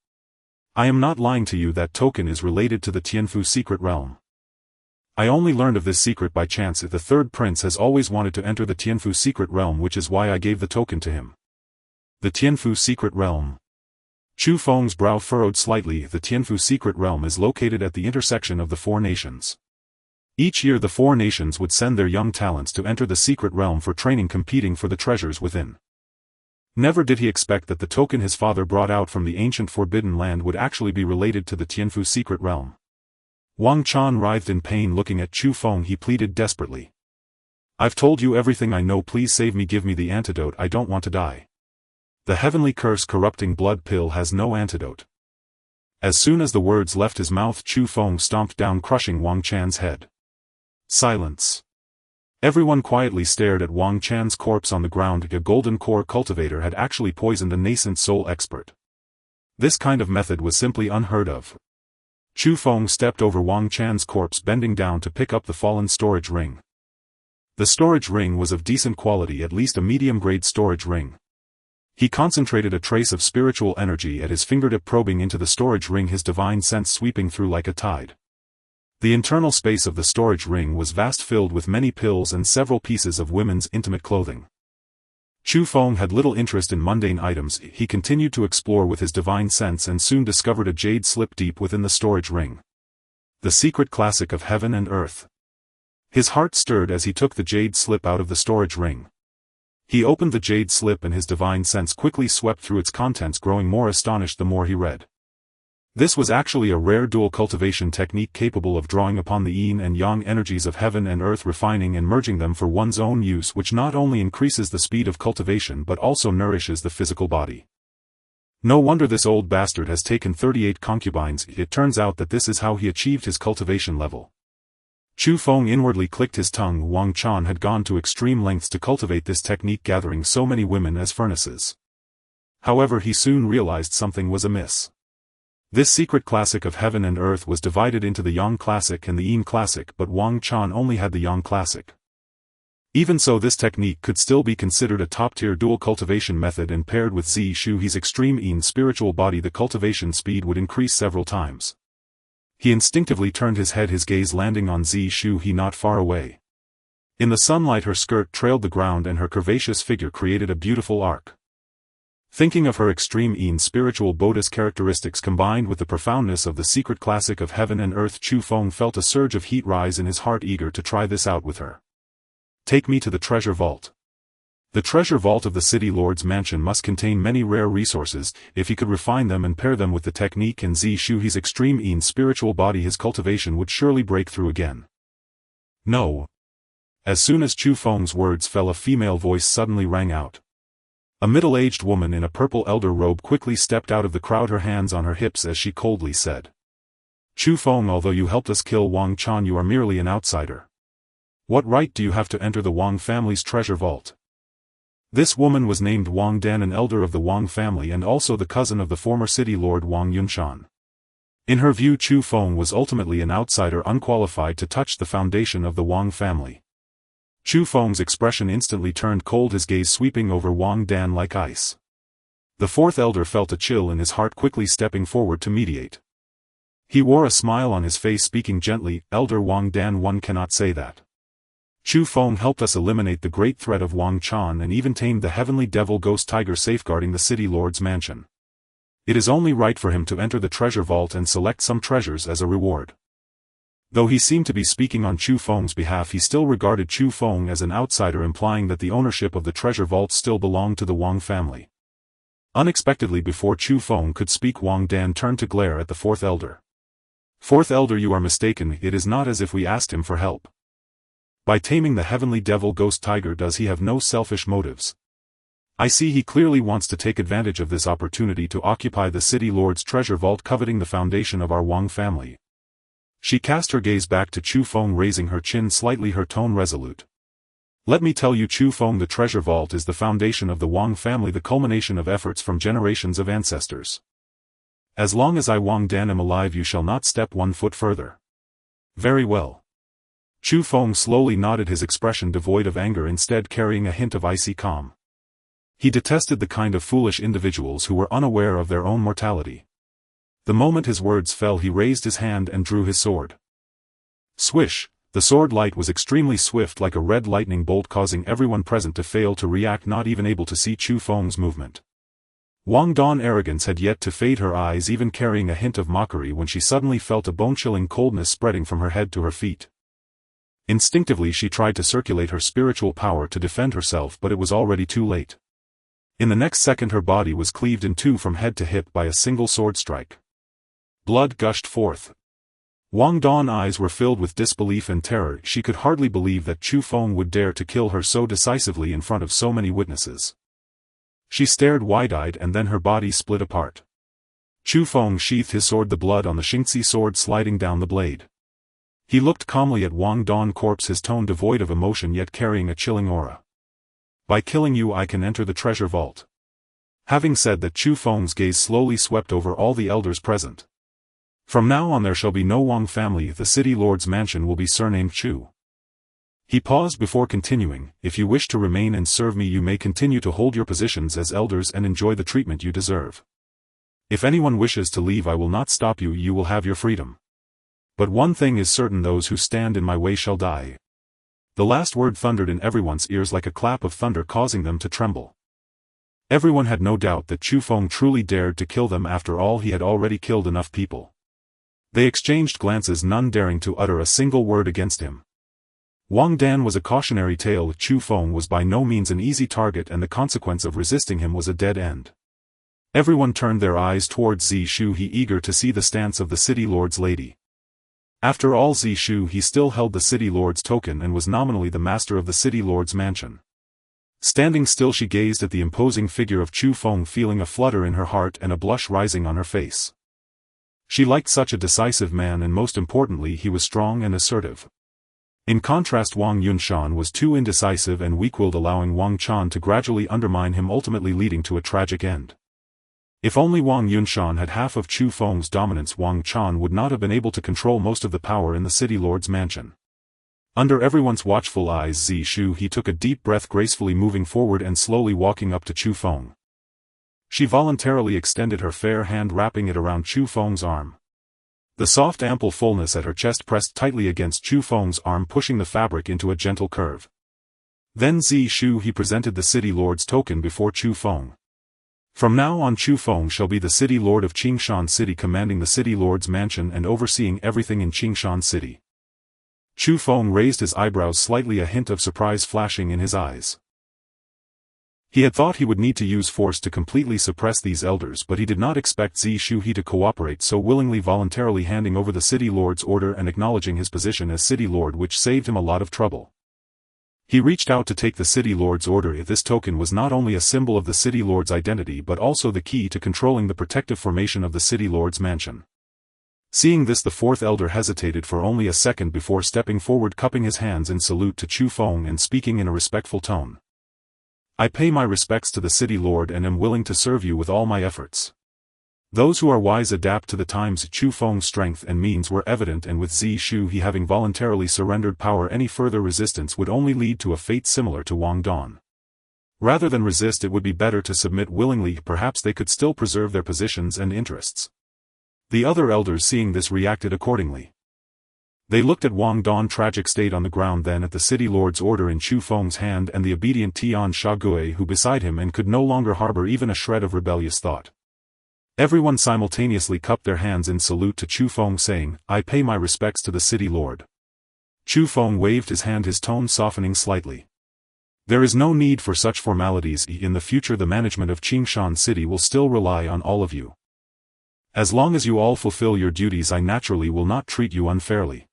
"I am not lying to you, that token is related to the Tianfu secret realm. I only learned of this secret by chance. The 3rd prince has always wanted to enter the Tianfu secret realm, which is why I gave the token to him." "The Tianfu secret realm?" Chu Feng's brow furrowed slightly. The Tianfu secret realm is located at the intersection of the 4 nations. Each year the 4 nations would send their young talents to enter the secret realm for training, competing for the treasures within. Never did he expect that the token his father brought out from the ancient forbidden land would actually be related to the Tianfu secret realm. Wang Chan writhed in pain, looking at Chu Feng. He pleaded desperately. "I've told you everything I know, please save me, give me the antidote, I don't want to die." "The heavenly curse corrupting blood pill has no antidote." As soon as the words left his mouth Chu Feng stomped down, crushing Wang Chan's head. Silence. Everyone quietly stared at Wang Chan's corpse on the ground. A golden core cultivator had actually poisoned a nascent soul expert. This kind of method was simply unheard of. Chu Feng stepped over Wang Chan's corpse, bending down to pick up the fallen storage ring. The storage ring was of decent quality, at least a medium-grade storage ring. He concentrated a trace of spiritual energy at his fingertip, probing into the storage ring, his divine sense sweeping through like a tide. The internal space of the storage ring was vast, filled with many pills and several pieces of women's intimate clothing. Chu Feng had little interest in mundane items. He continued to explore with his divine sense and soon discovered a jade slip deep within the storage ring. The secret classic of heaven and earth. His heart stirred as he took the jade slip out of the storage ring. He opened the jade slip and his divine sense quickly swept through its contents, growing more astonished the more he read. This was actually a rare dual cultivation technique capable of drawing upon the yin and yang energies of heaven and earth, refining and merging them for one's own use, which not only increases the speed of cultivation but also nourishes the physical body. No wonder this old bastard has taken 38 concubines. It turns out that this is how he achieved his cultivation level. Chu Feng inwardly clicked his tongue. Wang Chan had gone to extreme lengths to cultivate this technique, gathering so many women as furnaces. However, he soon realized something was amiss. This secret classic of heaven and earth was divided into the Yang classic and the Yin classic, but Wang Chan only had the Yang classic. Even so, this technique could still be considered a top-tier dual cultivation method, and paired with Zi Shuhe's extreme Yin spiritual body the cultivation speed would increase several times. He instinctively turned his head, his gaze landing on Zi Shuhe not far away. In the sunlight her skirt trailed the ground and her curvaceous figure created a beautiful arc. Thinking of her extreme Yin spiritual Buddhist characteristics combined with the profoundness of the secret classic of heaven and earth, Chu Feng felt a surge of heat rise in his heart, eager to try this out with her. "Take me to the treasure vault." The treasure vault of the city lord's mansion must contain many rare resources. If he could refine them and pair them with the technique in Zi Shuhe's extreme Yin spiritual body, his cultivation would surely break through again. "No. As soon as Chu Feng's words fell, a female voice suddenly rang out. A middle-aged woman in a purple elder robe quickly stepped out of the crowd, her hands on her hips, as she coldly said, "Chu Feng, although you helped us kill Wang Chan, you are merely an outsider. What right do you have to enter the Wang family's treasure vault?" This woman was named Wang Dan, an elder of the Wang family and also the cousin of the former city lord Wang Yunshan. In her view, Chu Feng was ultimately an outsider, unqualified to touch the foundation of the Wang family. Chu Feng's expression instantly turned cold, his gaze sweeping over Wang Dan like ice. The fourth elder felt a chill in his heart, quickly stepping forward to mediate. He wore a smile on his face, speaking gently, "Elder Wang Dan, one cannot say that. Chu Feng helped us eliminate the great threat of Wang Chan and even tamed the heavenly devil ghost tiger safeguarding the city lord's mansion. It is only right for him to enter the treasure vault and select some treasures as a reward." Though he seemed to be speaking on Chu Feng's behalf, he still regarded Chu Feng as an outsider, implying that the ownership of the treasure vault still belonged to the Wang family. Unexpectedly, before Chu Feng could speak, Wang Dan turned to glare at the fourth elder. "Fourth elder, you are mistaken. It is not as if we asked him for help. By taming the heavenly devil ghost tiger, does he have no selfish motives? I see he clearly wants to take advantage of this opportunity to occupy the city lord's treasure vault, coveting the foundation of our Wang family." She cast her gaze back to Chu Feng, raising her chin slightly, her tone resolute. "Let me tell you, Chu Feng, the treasure vault is the foundation of the Wang family, the culmination of efforts from generations of ancestors. As long as I, Wang Dan, am alive, you shall not step one foot further." "Very well." Chu Feng slowly nodded, his expression devoid of anger, instead carrying a hint of icy calm. He detested the kind of foolish individuals who were unaware of their own mortality. The moment his words fell, he raised his hand and drew his sword. Swish! The sword light was extremely swift, like a red lightning bolt, causing everyone present to fail to react, not even able to see Chu Feng's movement. Wang Dan's arrogance had yet to fade, her eyes even carrying a hint of mockery, when she suddenly felt a bone-chilling coldness spreading from her head to her feet. Instinctively she tried to circulate her spiritual power to defend herself, but it was already too late. In the next second her body was cleaved in two from head to hip by a single sword strike. Blood gushed forth. Wang Dan's eyes were filled with disbelief and terror. She could hardly believe that Chu Feng would dare to kill her so decisively in front of so many witnesses. She stared wide-eyed, and then her body split apart. Chu Feng sheathed his sword, the blood on the Xingzi sword sliding down the blade. He looked calmly at Wang Dan's corpse, his tone devoid of emotion yet carrying a chilling aura. "By killing you I can enter the treasure vault." Having said that, Chu Feng's gaze slowly swept over all the elders present. "From now on there shall be no Wang family, the city lord's mansion will be surnamed Chu." He paused before continuing, "If you wish to remain and serve me, you may continue to hold your positions as elders and enjoy the treatment you deserve. If anyone wishes to leave, I will not stop you, you will have your freedom. But one thing is certain, those who stand in my way shall die." The last word thundered in everyone's ears like a clap of thunder, causing them to tremble. Everyone had no doubt that Chu Feng truly dared to kill them. After all, he had already killed enough people. They exchanged glances, none daring to utter a single word against him. Wang Dan was a cautionary tale. Chu Feng was by no means an easy target, and the consequence of resisting him was a dead end. Everyone turned their eyes towards Zishu, he eager to see the stance of the city lord's lady. After all, Zishu, he still held the city lord's token and was nominally the master of the city lord's mansion. Standing still, she gazed at the imposing figure of Chu Feng, feeling a flutter in her heart and a blush rising on her face. She liked such a decisive man, and most importantly, he was strong and assertive. In contrast, Wang Yunshan was too indecisive and weak-willed, allowing Wang Chan to gradually undermine him, ultimately leading to a tragic end. If only Wang Yunshan had half of Chu Feng's dominance, Wang Chan would not have been able to control most of the power in the city lord's mansion. Under everyone's watchful eyes, Zishu, he took a deep breath, gracefully moving forward and slowly walking up to Chu Feng. She voluntarily extended her fair hand, wrapping it around Chu Feng's arm. The soft ample fullness at her chest pressed tightly against Chu Feng's arm, pushing the fabric into a gentle curve. Then Zishu, he presented the city lord's token before Chu Feng. "From now on, Chu Feng shall be the city lord of Qingshan City, commanding the city lord's mansion and overseeing everything in Qingshan City." Chu Feng raised his eyebrows slightly, a hint of surprise flashing in his eyes. He had thought he would need to use force to completely suppress these elders, but he did not expect Zishu to cooperate so willingly, voluntarily handing over the city lord's order and acknowledging his position as city lord, which saved him a lot of trouble. He reached out to take the city lord's order. This token was not only a symbol of the city lord's identity but also the key to controlling the protective formation of the city lord's mansion. Seeing this, the fourth elder hesitated for only a second before stepping forward, cupping his hands in salute to Chu Feng and speaking in a respectful tone. I pay my respects to the city lord and am willing to serve you with all my efforts. Those who are wise adapt to the times. Chu Feng's strength and means were evident, and with Zishu he having voluntarily surrendered power, any further resistance would only lead to a fate similar to Wang Dan. Rather than resist, it would be better to submit willingly. Perhaps they could still preserve their positions and interests. The other elders, seeing this, reacted accordingly. They looked at Wang Dan's tragic state on the ground, then at the city lord's order in Chu Feng's hand and the obedient Tian Shague who beside him, and could no longer harbor even a shred of rebellious thought. Everyone simultaneously cupped their hands in salute to Chu Feng, saying, I pay my respects to the city lord. Chu Feng waved his hand, his tone softening slightly. There is no need for such formalities. In the future the management of Qingshan City will still rely on all of you. As long as you all fulfill your duties, I naturally will not treat you unfairly.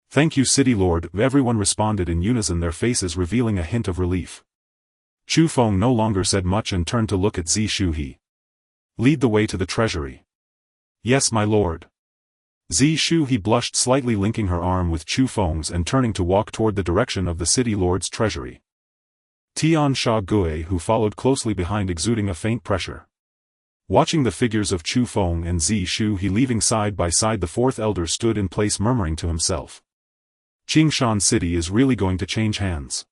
Thank you, city lord. Everyone responded in unison, their faces revealing a hint of relief. Chu Feng no longer said much and turned to look at Zishu. Lead the way to the treasury. Yes, my lord. Zishu blushed slightly, linking her arm with Chu Feng's and turning to walk toward the direction of the city lord's treasury. Tian Shague, who followed closely behind, exuding a faint pressure. Watching the figures of Chu Feng and Zishu leaving side by side, the fourth elder stood in place, murmuring to himself. Qingshan City is really going to change hands.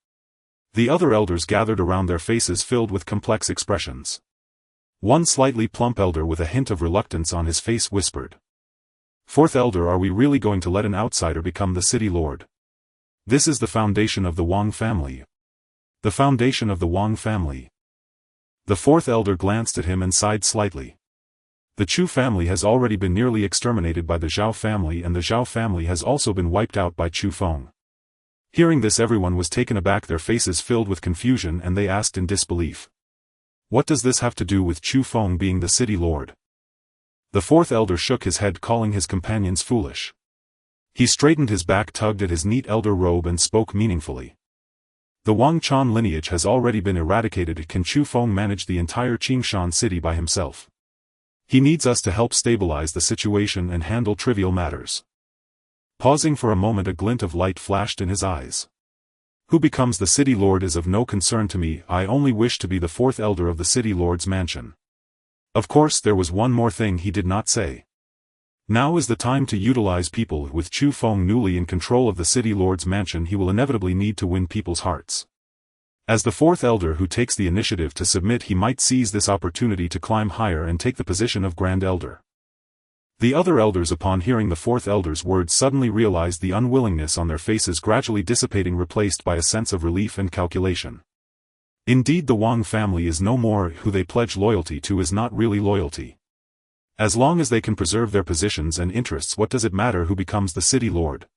The other elders gathered around, their faces filled with complex expressions. One slightly plump elder with a hint of reluctance on his face whispered. Fourth elder, are we really going to let an outsider become the city lord? This is the foundation of the Wang family. The foundation of the Wang family. The fourth elder glanced at him and sighed slightly. The Chu family has already been nearly exterminated by the Zhao family, and the Zhao family has also been wiped out by Chu Feng. Hearing this, everyone was taken aback, their faces filled with confusion, and they asked in disbelief. What does this have to do with Chu Feng being the city lord? The fourth elder shook his head, calling his companions foolish. He straightened his back, tugged at his neat elder robe, and spoke meaningfully. The Wang Chan lineage has already been eradicated. Can Chu Feng manage the entire Qingshan city by himself? He needs us to help stabilize the situation and handle trivial matters. Pausing for a moment, a glint of light flashed in his eyes. Who becomes the city lord is of no concern to me. I only wish to be the fourth elder of the city lord's mansion. Of course, there was one more thing he did not say. Now is the time to utilize people. With Chu Feng newly in control of the city lord's mansion, he will inevitably need to win people's hearts. As the fourth elder who takes the initiative to submit, he might seize this opportunity to climb higher and take the position of Grand Elder. The other elders, upon hearing the fourth elder's words, suddenly realized the unwillingness on their faces gradually dissipating, replaced by a sense of relief and calculation. Indeed, the Wang family is no more. Who they pledge loyalty to is not really loyalty. As long as they can preserve their positions and interests, what does it matter who becomes the city lord?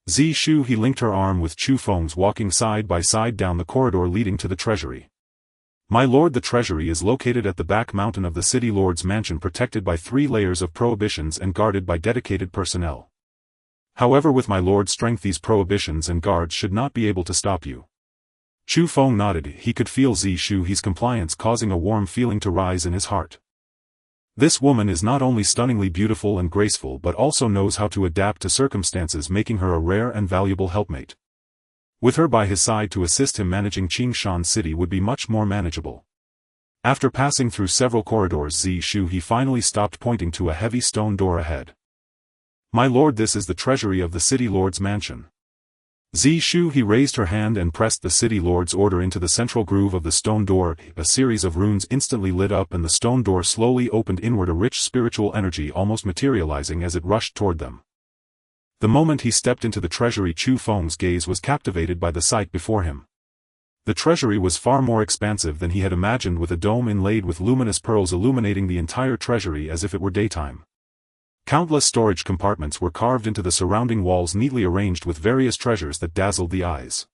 Zishu linked her arm with Chu Feng's, walking side by side down the corridor leading to the treasury. My lord, the treasury is located at the back mountain of the city lord's mansion, protected by 3 layers of prohibitions and guarded by dedicated personnel. However, with my lord's strength, these prohibitions and guards should not be able to stop you. Chu Feng nodded. He could feel Zishu's compliance causing a warm feeling to rise in his heart. This woman is not only stunningly beautiful and graceful but also knows how to adapt to circumstances, making her a rare and valuable helpmate. With her by his side to assist him, managing Qingshan City would be much more manageable. After passing through several corridors, Zishu finally stopped, pointing to a heavy stone door ahead. My lord, this is the treasury of the city lord's mansion. Zishu raised her hand and pressed the city lord's order into the central groove of the stone door. A series of runes instantly lit up and the stone door slowly opened inward, a rich spiritual energy almost materializing as it rushed toward them. The moment he stepped into the treasury, Chu Feng's gaze was captivated by the sight before him. The treasury was far more expansive than he had imagined, with a dome inlaid with luminous pearls illuminating the entire treasury as if it were daytime. Countless storage compartments were carved into the surrounding walls, neatly arranged with various treasures that dazzled the eyes.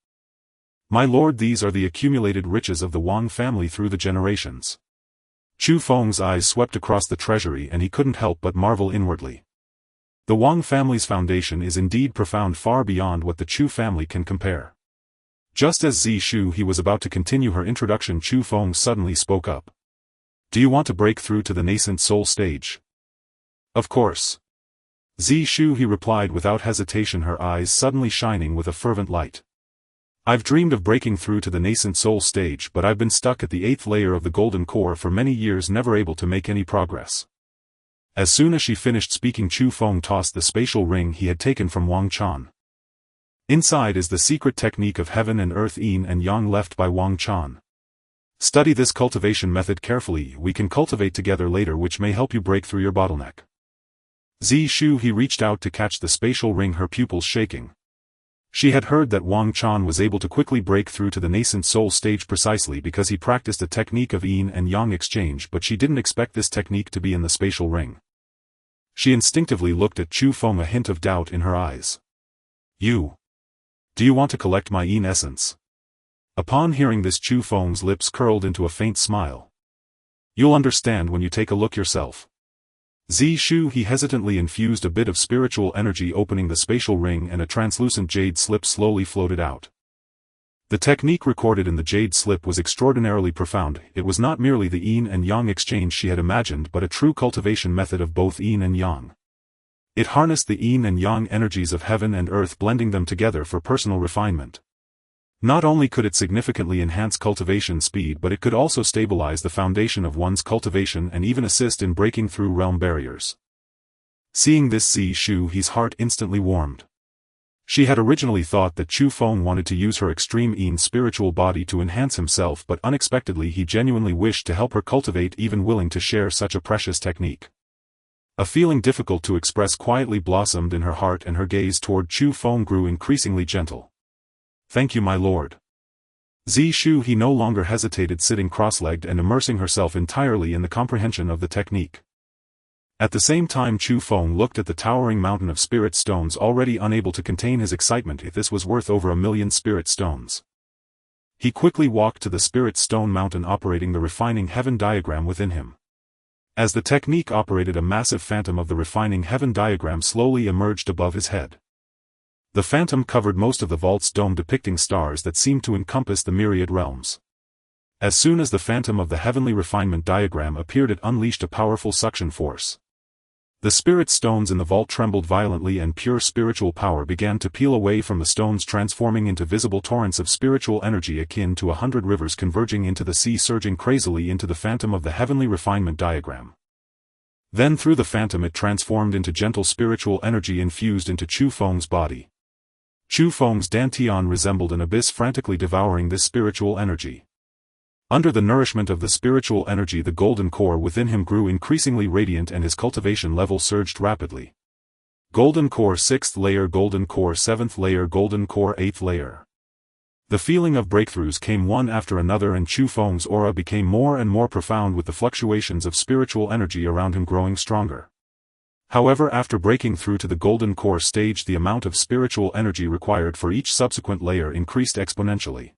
My lord, these are the accumulated riches of the Wang family through the generations. Chu Feng's eyes swept across the treasury and he couldn't help but marvel inwardly. The Wang family's foundation is indeed profound, far beyond what the Chu family can compare. Just as Zishu he was about to continue her introduction, Chu Feng suddenly spoke up. Do you want to break through to the nascent soul stage? Of course. Zishu he replied without hesitation, her eyes suddenly shining with a fervent light. I've dreamed of breaking through to the nascent soul stage, but I've been stuck at the 8th layer of the golden core for many years, never able to make any progress. As soon as she finished speaking, Chu Feng tossed the spatial ring he had taken from Wang Chan. Inside is the secret technique of heaven and earth yin and yang left by Wang Chan. Study this cultivation method carefully, we can cultivate together later, which may help you break through your bottleneck. Zishu he reached out to catch the spatial ring, her pupils shaking. She had heard that Wang Chan was able to quickly break through to the nascent soul stage precisely because he practiced a technique of yin and yang exchange, but she didn't expect this technique to be in the spatial ring. She instinctively looked at Chu Feng, a hint of doubt in her eyes. Do you want to collect my yin essence? Upon hearing this, Chu Feng's lips curled into a faint smile. You'll understand when you take a look yourself. Zishu he hesitantly infused a bit of spiritual energy, opening the spatial ring, and a translucent jade slip slowly floated out. The technique recorded in the jade slip was extraordinarily profound. It was not merely the yin and yang exchange she had imagined, but a true cultivation method of both yin and yang. It harnessed the yin and yang energies of heaven and earth, blending them together for personal refinement. Not only could it significantly enhance cultivation speed, but it could also stabilize the foundation of one's cultivation and even assist in breaking through realm barriers. Seeing this, Zishu his heart instantly warmed. She had originally thought that Chu Feng wanted to use her extreme yin spiritual body to enhance himself, but unexpectedly he genuinely wished to help her cultivate, even willing to share such a precious technique. A feeling difficult to express quietly blossomed in her heart, and her gaze toward Chu Feng grew increasingly gentle. Thank you, my lord. Zishu he no longer hesitated, sitting cross-legged and immersing herself entirely in the comprehension of the technique. At the same time, Chu Feng looked at the towering mountain of spirit stones, already unable to contain his excitement. If this was worth over 1,000,000 spirit stones. He quickly walked to the spirit stone mountain, operating the refining heaven diagram within him. As the technique operated, a massive phantom of the refining heaven diagram slowly emerged above his head. The phantom covered most of the vault's dome, depicting stars that seemed to encompass the myriad realms. As soon as the phantom of the heavenly refinement diagram appeared, it unleashed a powerful suction force. The spirit stones in the vault trembled violently, and pure spiritual power began to peel away from the stones, transforming into visible torrents of spiritual energy akin to 100 rivers converging into the sea, surging crazily into the phantom of the heavenly refinement diagram. Then through the phantom it transformed into gentle spiritual energy infused into Chu Feng's body. Chu Feng's dantian resembled an abyss, frantically devouring this spiritual energy. Under the nourishment of the spiritual energy, the golden core within him grew increasingly radiant, and his cultivation level surged rapidly. Golden core 6th layer, golden core 7th layer, golden core 8th layer. The feeling of breakthroughs came one after another, and Chu Feng's aura became more and more profound, with the fluctuations of spiritual energy around him growing stronger. However, after breaking through to the golden core stage, the amount of spiritual energy required for each subsequent layer increased exponentially.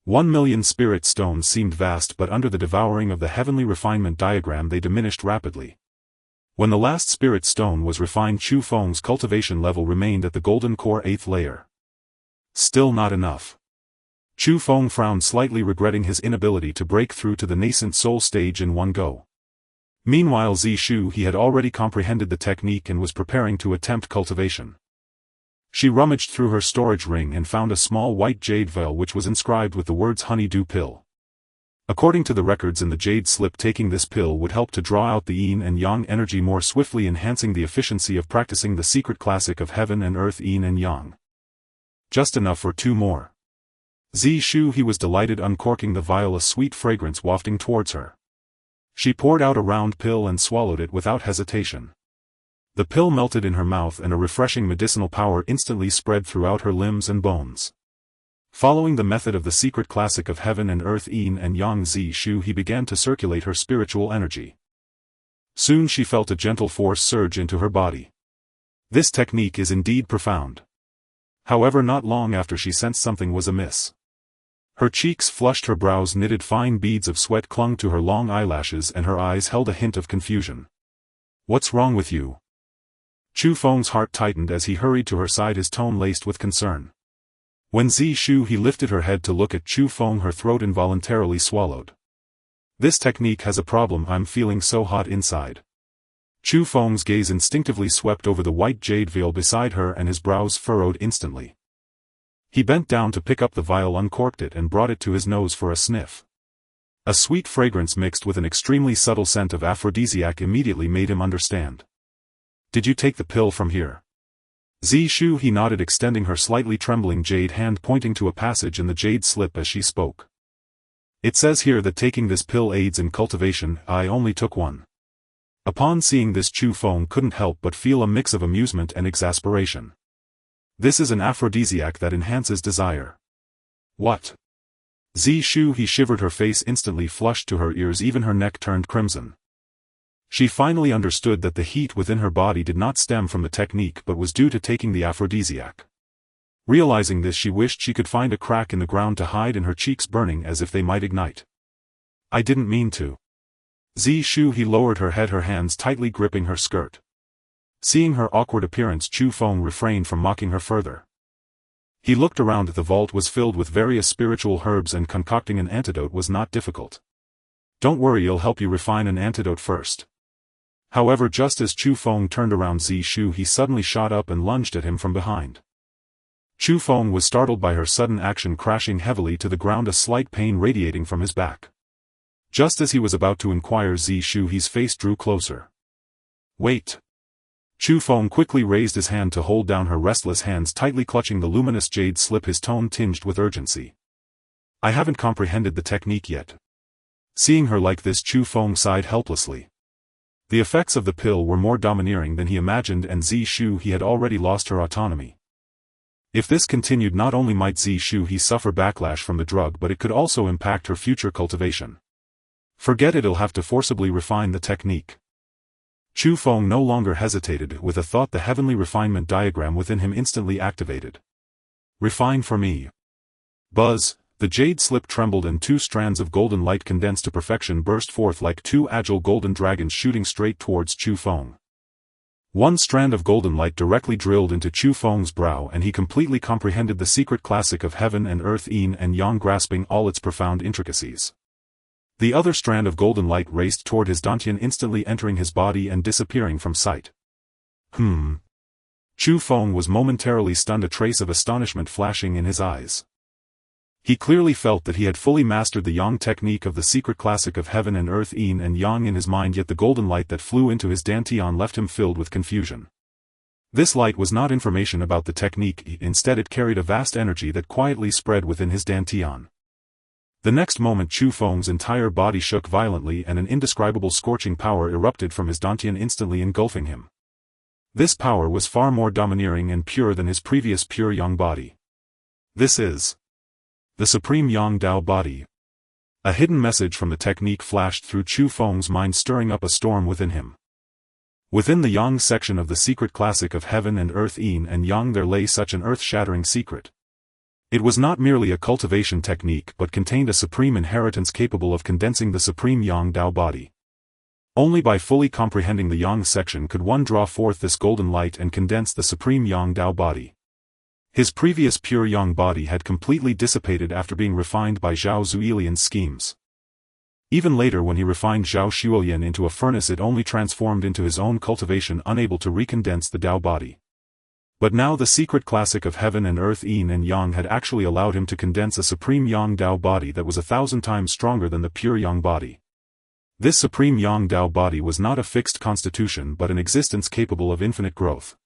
1,000,000 spirit stones seemed vast, but under the devouring of the heavenly refinement diagram they diminished rapidly. When the last spirit stone was refined, Chu Feng's cultivation level remained at the golden core 8th layer. Still not enough. Chu Feng frowned slightly, regretting his inability to break through to the nascent soul stage in one go. Meanwhile, Zishu he had already comprehended the technique and was preparing to attempt cultivation. She rummaged through her storage ring and found a small white jade vial which was inscribed with the words honeydew pill. According to the records in the jade slip, taking this pill would help to draw out the yin and yang energy more swiftly, enhancing the efficiency of practicing the secret classic of heaven and earth yin and yang. Just enough for 2 more. Zishu he was delighted, uncorking the vial, a sweet fragrance wafting towards her. She poured out a round pill and swallowed it without hesitation. The pill melted in her mouth, and a refreshing medicinal power instantly spread throughout her limbs and bones. Following the method of the secret classic of heaven and earth yin and yang, Zishu he began to circulate her spiritual energy. Soon she felt a gentle force surge into her body. This technique is indeed profound. However, not long after she sensed something was amiss. Her cheeks flushed, her brows knitted, fine beads of sweat clung to her long eyelashes, and her eyes held a hint of confusion. What's wrong with you? Chu Feng's heart tightened as he hurried to her side, his tone laced with concern. When Zishu he lifted her head to look at Chu Feng, her throat involuntarily swallowed. This technique has a problem. I'm feeling so hot inside. Chu Feng's gaze instinctively swept over the white jade veil beside her and his brows furrowed instantly. He bent down to pick up the vial, uncorked it and brought it to his nose for a sniff. A sweet fragrance mixed with an extremely subtle scent of aphrodisiac immediately made him understand. Did you take the pill from here? Zishu he nodded, extending her slightly trembling jade hand, pointing to a passage in the jade slip as she spoke. It says here that taking this pill aids in cultivation. I only took one. Upon seeing this, Chu Feng couldn't help but feel a mix of amusement and exasperation. This is an aphrodisiac that enhances desire. What? Zishu he shivered, her face instantly flushed to her ears, even her neck turned crimson. She finally understood that the heat within her body did not stem from the technique but was due to taking the aphrodisiac. Realizing this, she wished she could find a crack in the ground to hide, and her cheeks burning as if they might ignite. I didn't mean to. Zishu he lowered her head, her hands tightly gripping her skirt. Seeing her awkward appearance, Chu Feng refrained from mocking her further. He looked around. The vault was filled with various spiritual herbs, and concocting an antidote was not difficult. Don't worry, I'll help you refine an antidote first. However, just as Chu Feng turned around, Zishu he suddenly shot up and lunged at him from behind. Chu Feng was startled by her sudden action, crashing heavily to the ground, a slight pain radiating from his back. Just as he was about to inquire, Zishu he's face drew closer. Wait. Chu Feng quickly raised his hand to hold down her restless hands, tightly clutching the luminous jade slip, his tone tinged with urgency. I haven't comprehended the technique yet. Seeing her like this, Chu Feng sighed helplessly. The effects of the pill were more domineering than he imagined, and Zishu he had already lost her autonomy. If this continued, not only might Zishu he suffer backlash from the drug, but it could also impact her future cultivation. Forget it, he'll have to forcibly refine the technique. Chu Feng no longer hesitated. With a thought, the heavenly refinement diagram within him instantly activated. Refine for me. Buzz, the jade slip trembled and two strands of golden light condensed to perfection burst forth like two agile golden dragons shooting straight towards Chu Feng. One strand of golden light directly drilled into Chu Feng's brow, and he completely comprehended the secret classic of heaven and earth, Yin and Yang, grasping all its profound intricacies. The other strand of golden light raced toward his dantian, instantly entering his body and disappearing from sight. Chu Feng was momentarily stunned, a trace of astonishment flashing in his eyes. He clearly felt that he had fully mastered the Yang technique of the secret classic of heaven and earth, Yin and Yang, in his mind, yet the golden light that flew into his dantian left him filled with confusion. This light was not information about the technique, instead it carried a vast energy that quietly spread within his dantian. The next moment Chu Feng's entire body shook violently and an indescribable scorching power erupted from his dantian, instantly engulfing him. This power was far more domineering and pure than his previous pure Yang body. This is the Supreme Yang Dao Body. A hidden message from the technique flashed through Chu Feng's mind, stirring up a storm within him. Within the Yang section of the secret classic of heaven and earth, Yin and Yang, there lay such an earth-shattering secret. It was not merely a cultivation technique but contained a supreme inheritance capable of condensing the Supreme Yang Dao Body. Only by fully comprehending the Yang section could one draw forth this golden light and condense the Supreme Yang Dao Body. His previous pure Yang body had completely dissipated after being refined by Zhao Zuilian's schemes. Even later, when he refined Zhao Xuelian into a furnace, it only transformed into his own cultivation, unable to recondense the Dao body. But now the secret classic of heaven and earth, Yin and Yang, had actually allowed him to condense a Supreme Yang Dao body that was 1,000 times stronger than the pure Yang body. This Supreme Yang Dao body was not a fixed constitution but an existence capable of infinite growth.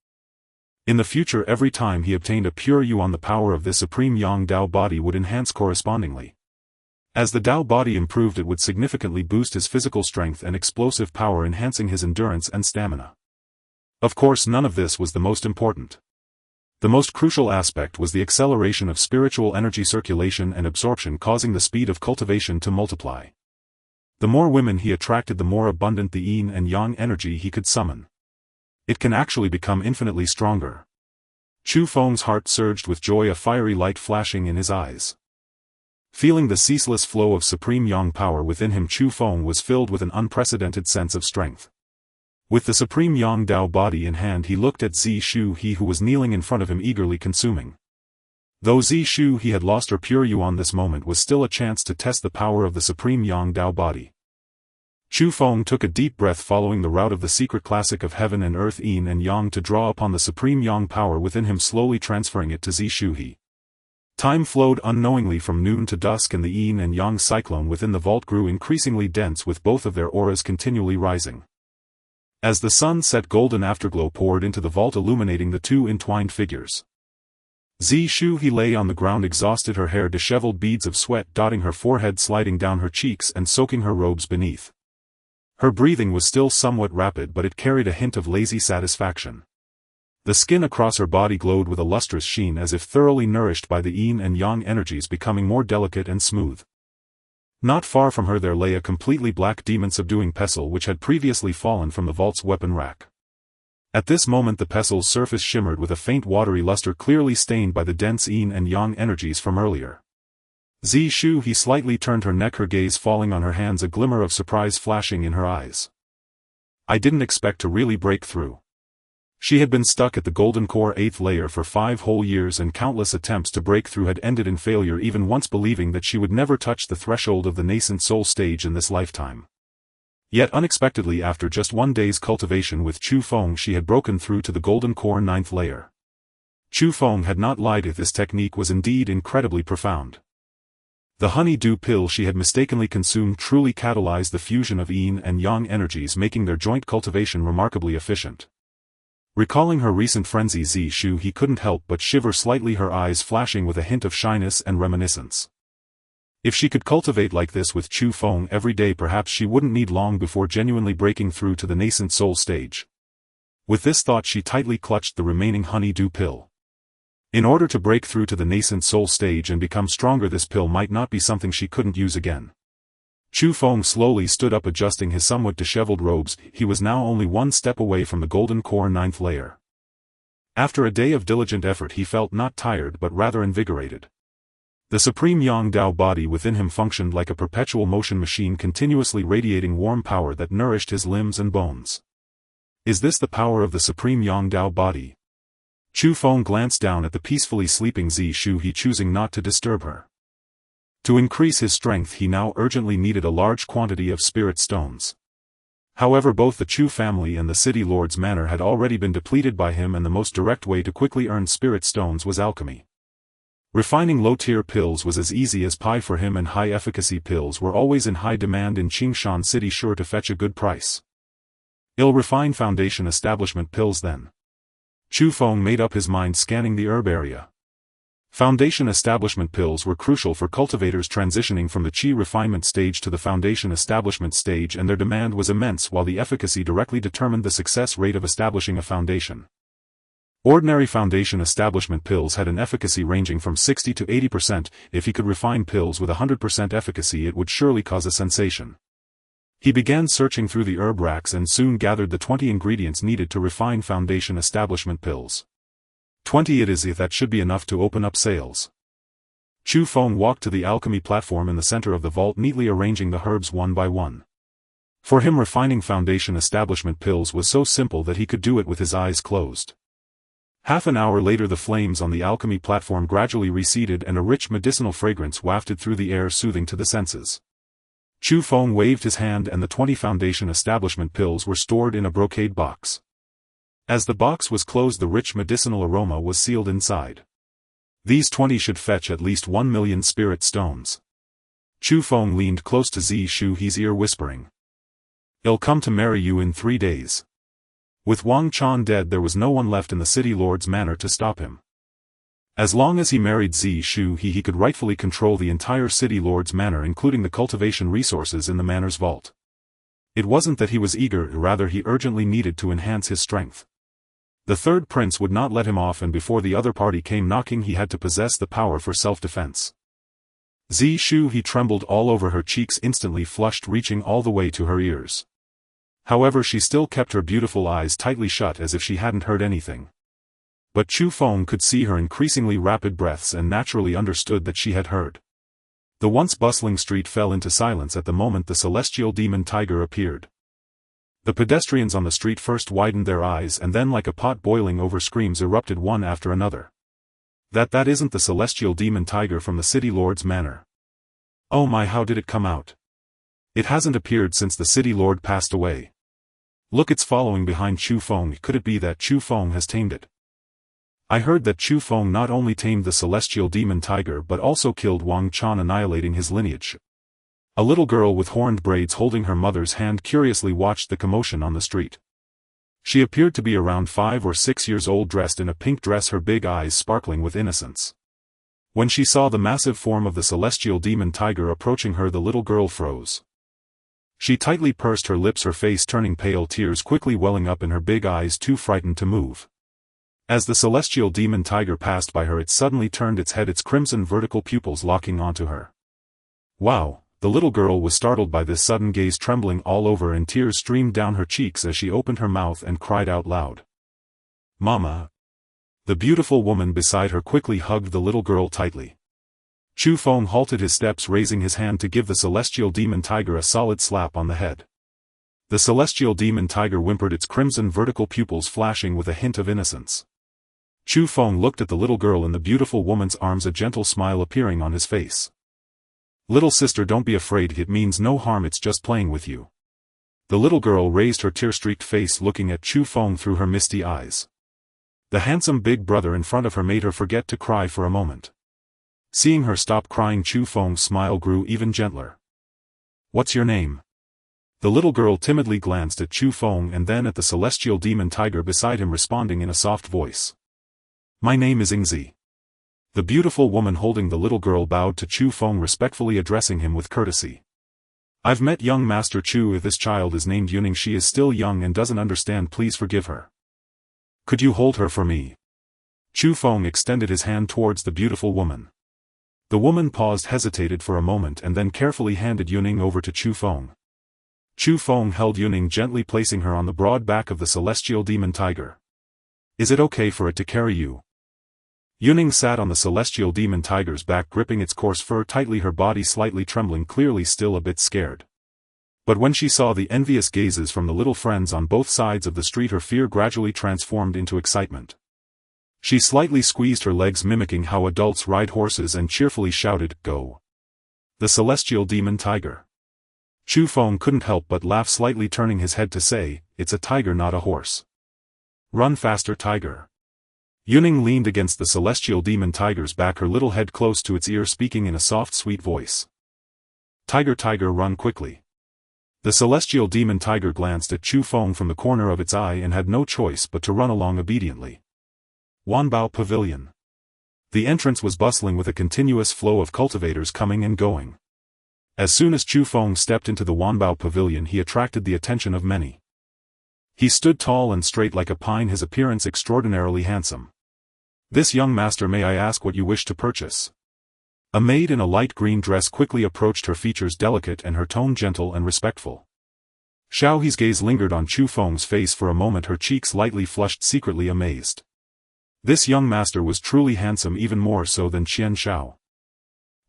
In the future, every time he obtained a pure yuan, the power of this Supreme Yang Dao body would enhance correspondingly. As the Dao body improved, it would significantly boost his physical strength and explosive power, enhancing his endurance and stamina. Of course, none of this was the most important. The most crucial aspect was the acceleration of spiritual energy circulation and absorption, causing the speed of cultivation to multiply. The more women he attracted, the more abundant the Yin and Yang energy he could summon. It can actually become infinitely stronger. Chu Feng's heart surged with joy, a fiery light flashing in his eyes. Feeling the ceaseless flow of Supreme Yang power within him, Chu Feng was filled with an unprecedented sense of strength. With the Supreme Yang Dao body in hand, he looked at Zishu, he who was kneeling in front of him, eagerly consuming. Though Zi Shu he had lost her pure yuan, this moment was still a chance to test the power of the supreme Yang Dao body. Chu Feng took a deep breath, following the route of the secret classic of heaven and earth Yin and Yang to draw upon the supreme Yang power within him, slowly transferring it to Zi Shu he. Time flowed unknowingly from noon to dusk, and the Yin and Yang cyclone within the vault grew increasingly dense, with both of their auras continually rising. As the sun set, golden afterglow poured into the vault, illuminating the two entwined figures. Zi Shu he lay on the ground exhausted, her hair disheveled, beads of sweat dotting her forehead, sliding down her cheeks and soaking her robes beneath. Her breathing was still somewhat rapid, but it carried a hint of lazy satisfaction. The skin across her body glowed with a lustrous sheen, as if thoroughly nourished by the Yin and Yang energies, becoming more delicate and smooth. Not far from her there lay a completely black demon subduing pestle which had previously fallen from the vault's weapon rack. At this moment the pestle's surface shimmered with a faint watery luster, clearly stained by the dense Yin and Yang energies from earlier. Zi Shu he slightly turned her neck, her gaze falling on her hands, a glimmer of surprise flashing in her eyes. I didn't expect to really break through. She had been stuck at the golden core 8th layer for 5 whole years, and countless attempts to break through had ended in failure, even once believing that she would never touch the threshold of the nascent soul stage in this lifetime. Yet unexpectedly, after just 1 day's cultivation with Chu Feng, she had broken through to the golden core 9th layer. Chu Feng had not lied if this technique was indeed incredibly profound. The honey-dew pill she had mistakenly consumed truly catalyzed the fusion of Yin and Yang energies, making their joint cultivation remarkably efficient. Recalling her recent frenzy, Zi Shu he couldn't help but shiver slightly, her eyes flashing with a hint of shyness and reminiscence. If she could cultivate like this with Chu Feng every day, perhaps she wouldn't need long before genuinely breaking through to the nascent soul stage. With this thought she tightly clutched the remaining honey-dew pill. In order to break through to the nascent soul stage and become stronger, this pill might not be something she couldn't use again. Chu Feng slowly stood up, adjusting his somewhat disheveled robes. He was now only 1 step away from the golden core 9th layer. After a day of diligent effort he felt not tired but rather invigorated. The supreme Yang Dao body within him functioned like a perpetual motion machine, continuously radiating warm power that nourished his limbs and bones. Is this the power of the supreme Yang Dao body? Chu Feng glanced down at the peacefully sleeping Zi Shu he, choosing not to disturb her. To increase his strength he now urgently needed a large quantity of spirit stones. However, both the Chu family and the city lord's manor had already been depleted by him, and the most direct way to quickly earn spirit stones was alchemy. Refining low-tier pills was as easy as pie for him, and high-efficacy pills were always in high demand in Qingshan City, sure to fetch a good price. Ill-refined foundation establishment pills then. Chu Feng made up his mind, scanning the herb area. Foundation establishment pills were crucial for cultivators transitioning from the Qi refinement stage to the foundation establishment stage, and their demand was immense, while the efficacy directly determined the success rate of establishing a foundation. Ordinary foundation establishment pills had an efficacy ranging from 60 to 80%, if he could refine pills with 100% efficacy it would surely cause a sensation. He began searching through the herb racks and soon gathered the 20 ingredients needed to refine foundation establishment pills. 20 it is, if that should be enough to open up sales. Chu Feng walked to the alchemy platform in the center of the vault, neatly arranging the herbs one by one. For him, refining foundation establishment pills was so simple that he could do it with his eyes closed. Half an hour later the flames on the alchemy platform gradually receded and a rich medicinal fragrance wafted through the air, soothing to the senses. Chu Feng waved his hand and the 20 foundation establishment pills were stored in a brocade box. As the box was closed, the rich medicinal aroma was sealed inside. These 20 should fetch at least 1 million spirit stones. Chu Feng leaned close to Zi Shu he's ear, whispering, "I'll come to marry you in 3 days." With Wang Quan dead, there was no one left in the city lord's manor to stop him. As long as he married Zi Shu he could rightfully control the entire city lord's manor, including the cultivation resources in the manor's vault. It wasn't that he was eager, rather he urgently needed to enhance his strength. The third prince would not let him off, and before the other party came knocking he had to possess the power for self-defense. Zi Shu he trembled all over, her cheeks instantly flushed, reaching all the way to her ears. However, she still kept her beautiful eyes tightly shut as if she hadn't heard anything. But Chu Feng could see her increasingly rapid breaths and naturally understood that she had heard. The once bustling street fell into silence at the moment the celestial demon tiger appeared. The pedestrians on the street first widened their eyes and then, like a pot boiling over, screams erupted one after another. That isn't the celestial demon tiger from the city lord's manor. Oh my, how did it come out? It hasn't appeared since the city lord passed away. Look, it's following behind Chu Feng. Could it be that Chu Feng has tamed it? I heard that Chu Feng not only tamed the celestial demon tiger but also killed Wang Chan, annihilating his lineage. A little girl with horned braids holding her mother's hand curiously watched the commotion on the street. She appeared to be around 5 or 6 years old, dressed in a pink dress, her big eyes sparkling with innocence. When she saw the massive form of the celestial demon tiger approaching her, the little girl froze. She tightly pursed her lips, her face turning pale, tears quickly welling up in her big eyes, too frightened to move. As the celestial demon tiger passed by her, it suddenly turned its head, its crimson vertical pupils locking onto her. Wow, the little girl was startled by this sudden gaze, trembling all over, and tears streamed down her cheeks as she opened her mouth and cried out loud. Mama! The beautiful woman beside her quickly hugged the little girl tightly. Chu Feng halted his steps, raising his hand to give the celestial demon tiger a solid slap on the head. The celestial demon tiger whimpered, its crimson vertical pupils flashing with a hint of innocence. Chu Feng looked at the little girl in the beautiful woman's arms, a gentle smile appearing on his face. Little sister, don't be afraid, it means no harm, it's just playing with you. The little girl raised her tear-streaked face, looking at Chu Feng through her misty eyes. The handsome big brother in front of her made her forget to cry for a moment. Seeing her stop crying, Chu Feng's smile grew even gentler. What's your name? The little girl timidly glanced at Chu Feng and then at the celestial demon tiger beside him, responding in a soft voice. My name is Yingzi. The beautiful woman holding the little girl bowed to Chu Feng, respectfully addressing him with courtesy. I've met young Master Chu. If this child is named Yuning, she is still young and doesn't understand, please forgive her. Could you hold her for me? Chu Feng extended his hand towards the beautiful woman. The woman paused, hesitated for a moment, and then carefully handed Yuning over to Chu Feng. Chu Feng held Yuning, gently placing her on the broad back of the celestial demon tiger. Is it okay for it to carry you? Yuning sat on the celestial demon tiger's back, gripping its coarse fur tightly, her body slightly trembling, clearly still a bit scared. But when she saw the envious gazes from the little friends on both sides of the street, her fear gradually transformed into excitement. She slightly squeezed her legs, mimicking how adults ride horses, and cheerfully shouted, "Go!" The celestial demon tiger. Chu Feng couldn't help but laugh slightly, turning his head to say, "It's a tiger, not a horse. Run faster, tiger." Yuning leaned against the celestial demon tiger's back, her little head close to its ear, speaking in a soft, sweet voice. "Tiger, tiger, run quickly." The celestial demon tiger glanced at Chu Feng from the corner of its eye and had no choice but to run along obediently. Wanbao Pavilion. The entrance was bustling with a continuous flow of cultivators coming and going. As soon as Chu Feng stepped into the Wanbao Pavilion, he attracted the attention of many. He stood tall and straight like a pine, his appearance extraordinarily handsome. "This young master, may I ask what you wish to purchase?" A maid in a light green dress quickly approached, her features delicate and her tone gentle and respectful. Xiao He's gaze lingered on Chu Feng's face for a moment, her cheeks lightly flushed, secretly amazed. This young master was truly handsome, even more so than Qian Xiao.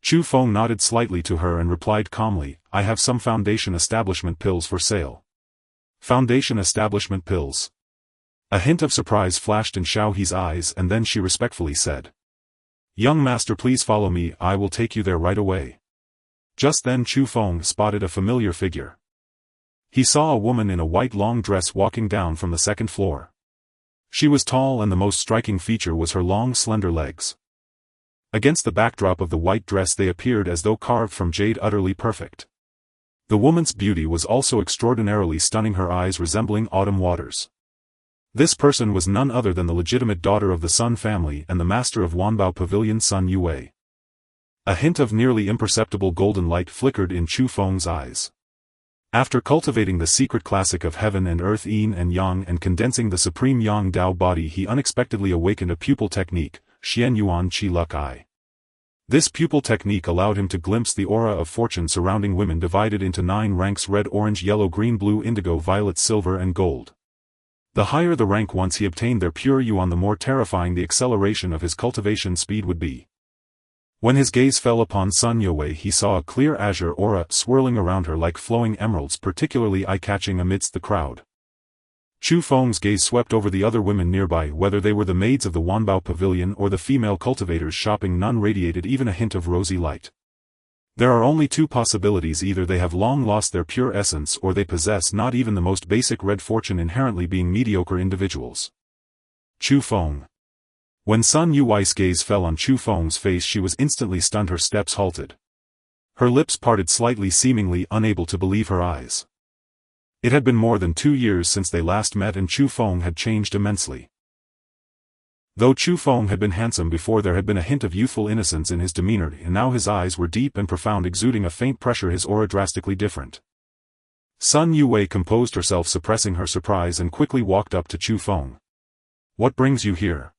Chu Feng nodded slightly to her and replied calmly, "I have some foundation establishment pills for sale." Foundation establishment pills. A hint of surprise flashed in Xiao He's eyes, and then she respectfully said, "Young master, please follow me, I will take you there right away." Just then Chu Feng spotted a familiar figure. He saw a woman in a white long dress walking down from the second floor. She was tall, and the most striking feature was her long, slender legs. Against the backdrop of the white dress they appeared as though carved from jade, utterly perfect. The woman's beauty was also extraordinarily stunning, her eyes resembling autumn waters. This person was none other than the legitimate daughter of the Sun family and the master of Wanbao Pavilion, Sun Yue. A hint of nearly imperceptible golden light flickered in Chu Feng's eyes. After cultivating the secret classic of heaven and earth, yin and yang, and condensing the supreme yang Dao body, he unexpectedly awakened a pupil technique, Xian Yuan Qi Luck Eye. This pupil technique allowed him to glimpse the aura of fortune surrounding women, divided into 9 ranks: red, orange, yellow, green, blue, indigo, violet, silver and gold. The higher the rank once he obtained their pure yuan, the more terrifying the acceleration of his cultivation speed would be. When his gaze fell upon Sun Yue, he saw a clear azure aura swirling around her like flowing emeralds, particularly eye-catching amidst the crowd. Chu Feng's gaze swept over the other women nearby, whether they were the maids of the Wanbao Pavilion or the female cultivators shopping. None radiated even a hint of rosy light. There are only two possibilities: either they have long lost their pure essence or they possess not even the most basic red fortune, inherently being mediocre individuals. Chu Feng. When Sun Yui's gaze fell on Chu Feng's face, she was instantly stunned. Her steps halted. Her lips parted slightly, seemingly unable to believe her eyes. It had been more than 2 years since they last met, and Chu Feng had changed immensely. Though Chu Feng had been handsome before, there had been a hint of youthful innocence in his demeanor, and now his eyes were deep and profound, exuding a faint pressure, his aura drastically different. Sun Yue composed herself, suppressing her surprise, and quickly walked up to Chu Feng. "What brings you here?"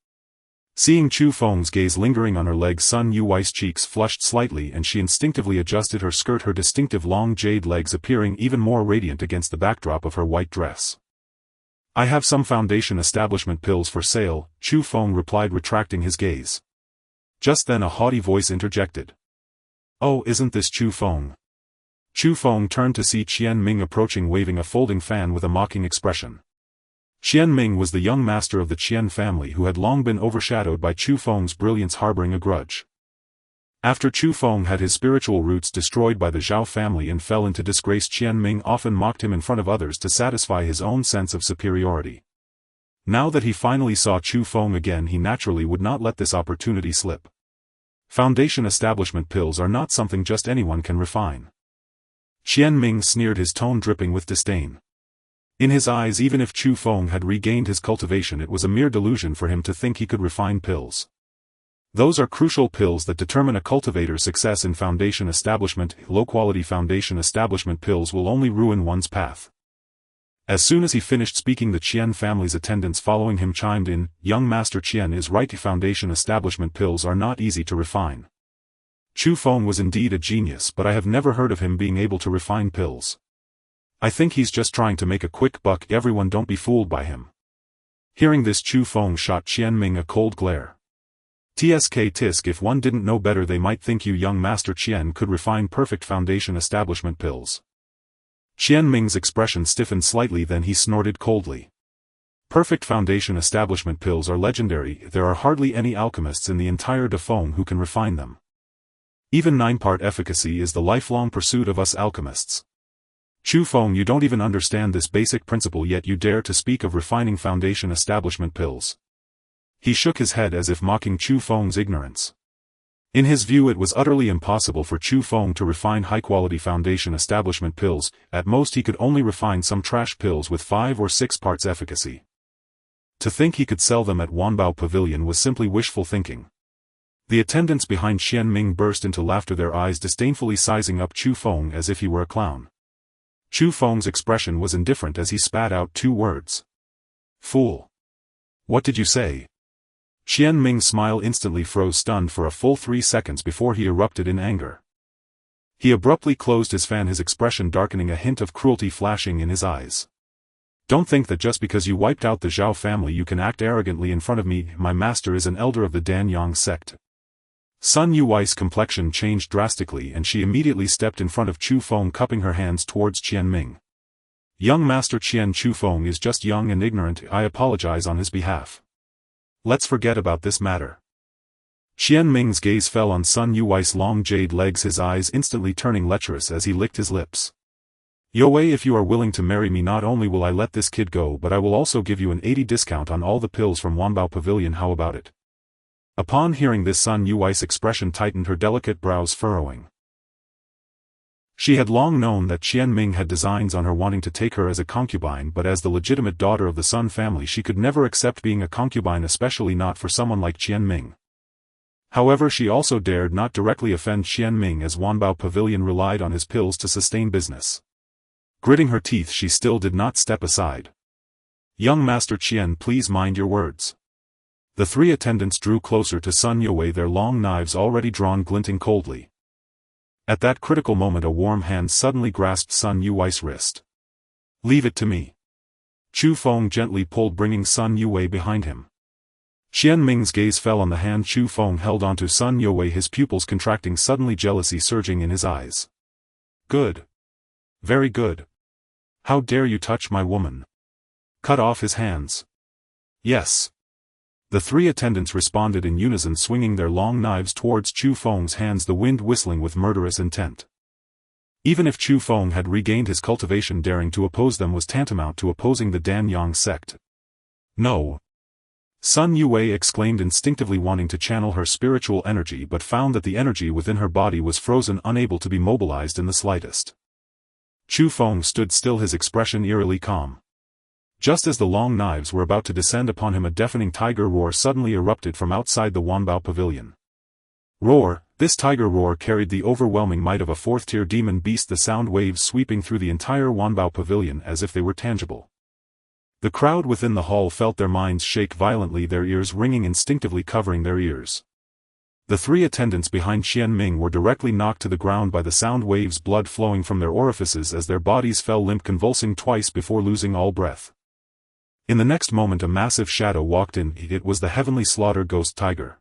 Seeing Chu Feng's gaze lingering on her legs, Sun Yui's cheeks flushed slightly and she instinctively adjusted her skirt, her distinctive long jade legs appearing even more radiant against the backdrop of her white dress. "I have some foundation establishment pills for sale," Chu Feng replied, retracting his gaze. Just then a haughty voice interjected. "Oh, isn't this Chu Feng?" Chu Feng turned to see Qian Ming approaching, waving a folding fan with a mocking expression. Qian Ming was the young master of the Qian family who had long been overshadowed by Chu Feng's brilliance, harboring a grudge. After Chu Feng had his spiritual roots destroyed by the Zhao family and fell into disgrace, Qian Ming often mocked him in front of others to satisfy his own sense of superiority. Now that he finally saw Chu Feng again, he naturally would not let this opportunity slip. Foundation establishment pills are not something just anyone can refine. Qian Ming sneered, his tone dripping with disdain. In his eyes, even if Chu Feng had regained his cultivation, it was a mere delusion for him to think he could refine pills. Those are crucial pills that determine a cultivator's success in foundation establishment. Low-quality foundation establishment pills will only ruin one's path. As soon as he finished speaking, the Qian family's attendants following him chimed in, "Young Master Qian is right, foundation establishment pills are not easy to refine." Chu Feng was indeed a genius, but I have never heard of him being able to refine pills. I think he's just trying to make a quick buck. Everyone, don't be fooled by him. Hearing this, Chu Feng shot Qian Ming a cold glare. Tisk, if one didn't know better, they might think you, young Master Qian, could refine perfect foundation establishment pills. Qian Ming's expression stiffened slightly, then he snorted coldly. Perfect foundation establishment pills are legendary. There are hardly any alchemists in the entire Defeng who can refine them. Even 9-part efficacy is the lifelong pursuit of us alchemists. Chu Feng, you don't even understand this basic principle, yet you dare to speak of refining foundation establishment pills. He shook his head as if mocking Chu Feng's ignorance. In his view, it was utterly impossible for Chu Feng to refine high-quality foundation establishment pills. At most he could only refine some trash pills with 5 or 6 parts efficacy. To think he could sell them at Wanbao Pavilion was simply wishful thinking. The attendants behind Qian Ming burst into laughter, their eyes disdainfully sizing up Chu Feng as if he were a clown. Chu Feng's expression was indifferent as he spat out 2 words. "Fool." "What did you say?" Qian Ming's smile instantly froze, stunned for a full 3 seconds before he erupted in anger. He abruptly closed his fan, his expression darkening, a hint of cruelty flashing in his eyes. "Don't think that just because you wiped out the Zhao family you can act arrogantly in front of me. My master is an elder of the Danyang sect." Sun Yui's complexion changed drastically and she immediately stepped in front of Chu Feng, cupping her hands towards Qian Ming. "Young Master Qian, Chu Feng is just young and ignorant. I apologize on his behalf. Let's forget about this matter." Qian Ming's gaze fell on Sun Yui's long jade legs, his eyes instantly turning lecherous as he licked his lips. "Yue, if you are willing to marry me, not only will I let this kid go, but I will also give you an 80 discount on all the pills from Wanbao Pavilion. How about it?" Upon hearing this, Sun Yui's expression tightened, her delicate brows furrowing. She had long known that Qian Ming had designs on her, wanting to take her as a concubine, but as the legitimate daughter of the Sun family she could never accept being a concubine, especially not for someone like Qian Ming. However, she also dared not directly offend Qian Ming, as Wanbao Pavilion relied on his pills to sustain business. Gritting her teeth, she still did not step aside. "Young Master Qian, please mind your words." The 3 attendants drew closer to Sun Yue, their long knives already drawn glinting coldly. At that critical moment a warm hand suddenly grasped Sun Yui's wrist. "Leave it to me." Chu Feng gently pulled, bringing Sun Yue behind him. Qian Ming's gaze fell on the hand Chu Feng held onto Sun Yue, his pupils contracting suddenly, jealousy surging in his eyes. "Good. Very good. How dare you touch my woman?" Cut off his hands. Yes. The three attendants responded in unison, swinging their long knives towards Chu Feng's hands, the wind whistling with murderous intent. Even if Chu Feng had regained his cultivation, daring to oppose them was tantamount to opposing the Dan-Yang sect. No. Sun Yue exclaimed, instinctively wanting to channel her spiritual energy, but found that the energy within her body was frozen, unable to be mobilized in the slightest. Chu Feng stood still, his expression eerily calm. Just as the long knives were about to descend upon him, a deafening tiger roar suddenly erupted from outside the Wanbao pavilion. Roar! This tiger roar carried the overwhelming might of a fourth-tier demon beast, the sound waves sweeping through the entire Wanbao pavilion as if they were tangible. The crowd within the hall felt their minds shake violently, their ears ringing, instinctively covering their ears. The three attendants behind Qian Ming were directly knocked to the ground by the sound waves, blood flowing from their orifices as their bodies fell limp, convulsing twice before losing all breath. In the next moment a massive shadow walked in. It was the heavenly slaughter ghost tiger.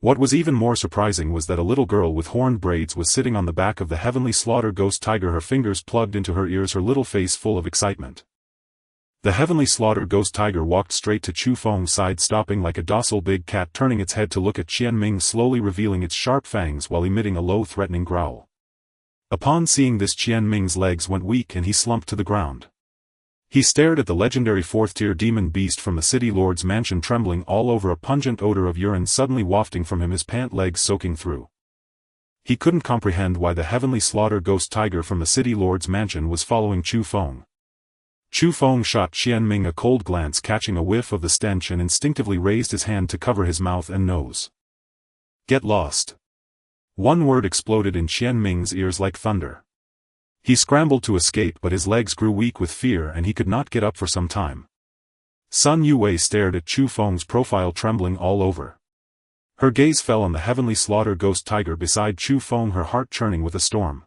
What was even more surprising was that a little girl with horned braids was sitting on the back of the heavenly slaughter ghost tiger, her fingers plugged into her ears, her little face full of excitement. The heavenly slaughter ghost tiger walked straight to Chu Feng's side, stopping like a docile big cat, turning its head to look at Qian Ming, slowly revealing its sharp fangs while emitting a low threatening growl. Upon seeing this, Qian Ming's legs went weak and he slumped to the ground. He stared at the legendary fourth-tier demon beast from the city lord's mansion, trembling all over, a pungent odor of urine suddenly wafting from him, his pant legs soaking through. He couldn't comprehend why the heavenly slaughter ghost tiger from the city lord's mansion was following Chu Feng. Chu Feng shot Qian Ming a cold glance, catching a whiff of the stench, and instinctively raised his hand to cover his mouth and nose. Get lost. One word exploded in Qian Ming's ears like thunder. He scrambled to escape, but his legs grew weak with fear and he could not get up for some time. Sun Yue stared at Chu Feng's profile, trembling all over. Her gaze fell on the heavenly slaughter ghost tiger beside Chu Feng, her heart churning with a storm.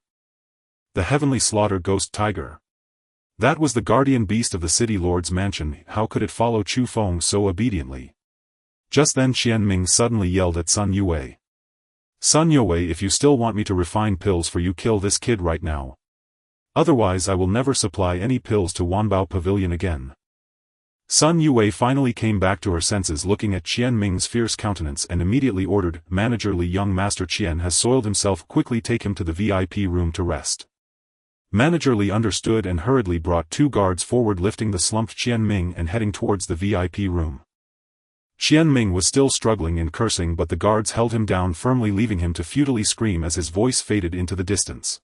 The heavenly slaughter ghost tiger. That was the guardian beast of the city lord's mansion. How could it follow Chu Feng so obediently? Just then Qian Ming suddenly yelled at Sun Yue. Sun Yue, if you still want me to refine pills for you, kill this kid right now. Otherwise I will never supply any pills to Wanbao Pavilion again. Sun Yue finally came back to her senses, looking at Qian Ming's fierce countenance, and immediately ordered, "Managerly, young Master Qian has soiled himself, quickly take him to the VIP room to rest." Managerly understood and hurriedly brought two guards forward, lifting the slumped Qian Ming and heading towards the VIP room. Qian Ming was still struggling and cursing, but the guards held him down firmly, leaving him to futilely scream as his voice faded into the distance.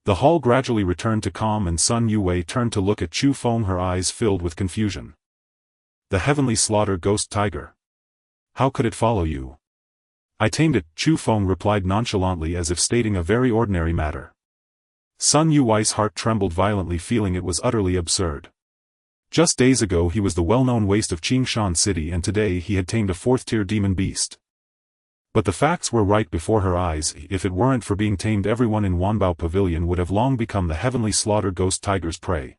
The hall gradually returned to calm and Sun Yue turned to look at Chu Feng, her eyes filled with confusion. The heavenly slaughter ghost tiger. How could it follow you? I tamed it, Chu Feng replied nonchalantly, as if stating a very ordinary matter. Sun Yue's heart trembled violently, feeling it was utterly absurd. Just days ago he was the well-known waste of Qingshan City, and today he had tamed a fourth-tier demon beast. But the facts were right before her eyes. If it weren't for being tamed, everyone in Wanbao Pavilion would have long become the heavenly slaughter ghost tiger's prey.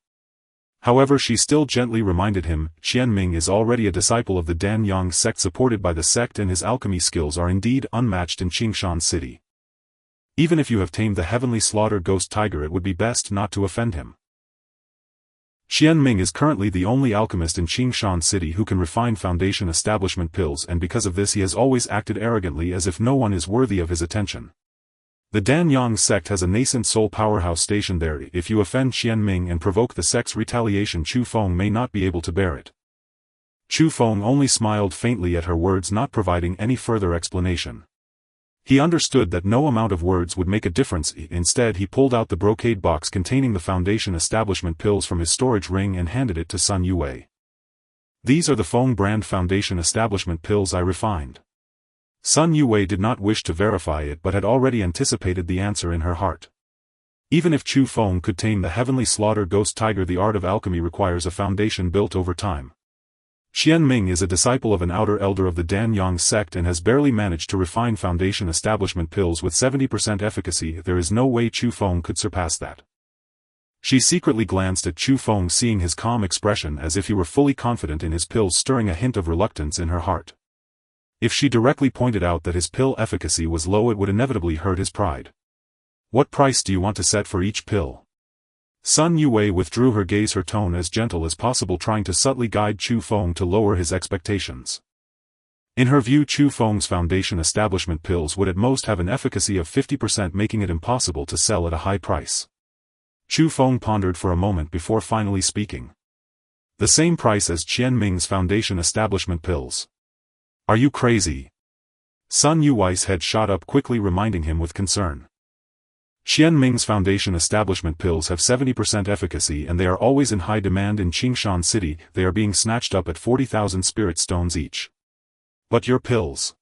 However, she still gently reminded him, Qian Ming is already a disciple of the Dan-Yang sect, supported by the sect, and his alchemy skills are indeed unmatched in Qingshan City. Even if you have tamed the heavenly slaughter ghost tiger, it would be best not to offend him. Qian Ming is currently the only alchemist in Qingshan City who can refine foundation establishment pills, and because of this he has always acted arrogantly, as if no one is worthy of his attention. The Dan-Yang sect has a nascent soul powerhouse stationed there. If you offend Qian Ming and provoke the sect's retaliation, Chu Feng may not be able to bear it. Chu Feng only smiled faintly at her words, not providing any further explanation. He understood that no amount of words would make a difference. Instead he pulled out the brocade box containing the foundation establishment pills from his storage ring and handed it to Sun Yue. These are the Feng brand foundation establishment pills I refined. Sun Yue did not wish to verify it, but had already anticipated the answer in her heart. Even if Chu Feng could tame the heavenly slaughter ghost tiger, the art of alchemy requires a foundation built over time. Qian Ming is a disciple of an outer elder of the Dan-Yang sect and has barely managed to refine foundation establishment pills with 70% efficacy. There is no way Chu Feng could surpass that. She secretly glanced at Chu Feng, seeing his calm expression as if he were fully confident in his pills, stirring a hint of reluctance in her heart. If she directly pointed out that his pill efficacy was low, it would inevitably hurt his pride. What price do you want to set for each pill? Sun Yue withdrew her gaze, her tone as gentle as possible, trying to subtly guide Chu Feng to lower his expectations. In her view, Chu Feng's foundation establishment pills would at most have an efficacy of 50%, making it impossible to sell at a high price. Chu Feng pondered for a moment before finally speaking. The same price as Qian Ming's foundation establishment pills. Are you crazy? Sun Yue's head shot up quickly, reminding him with concern. Qian Ming's foundation establishment pills have 70% efficacy and they are always in high demand in Qingshan City. They are being snatched up at 40,000 spirit stones each. But your pills.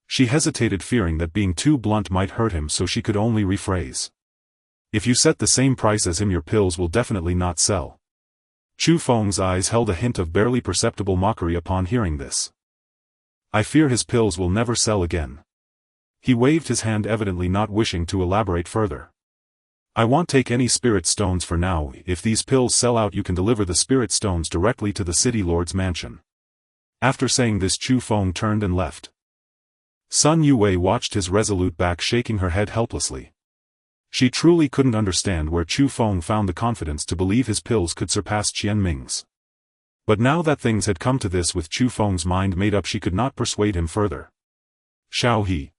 She hesitated, fearing that being too blunt might hurt him, so she could only rephrase. If you set the same price as him, your pills will definitely not sell. Chu Feng's eyes held a hint of barely perceptible mockery upon hearing this. I fear his pills will never sell again. He waved his hand, evidently not wishing to elaborate further. I won't take any spirit stones for now. If these pills sell out, you can deliver the spirit stones directly to the city lord's mansion. After saying this, Chu Feng turned and left. Sun Yue watched his resolute back, shaking her head helplessly. She truly couldn't understand where Chu Feng found the confidence to believe his pills could surpass Qian Ming's. But now that things had come to this, with Chu Feng's mind made up, she could not persuade him further. Shall he?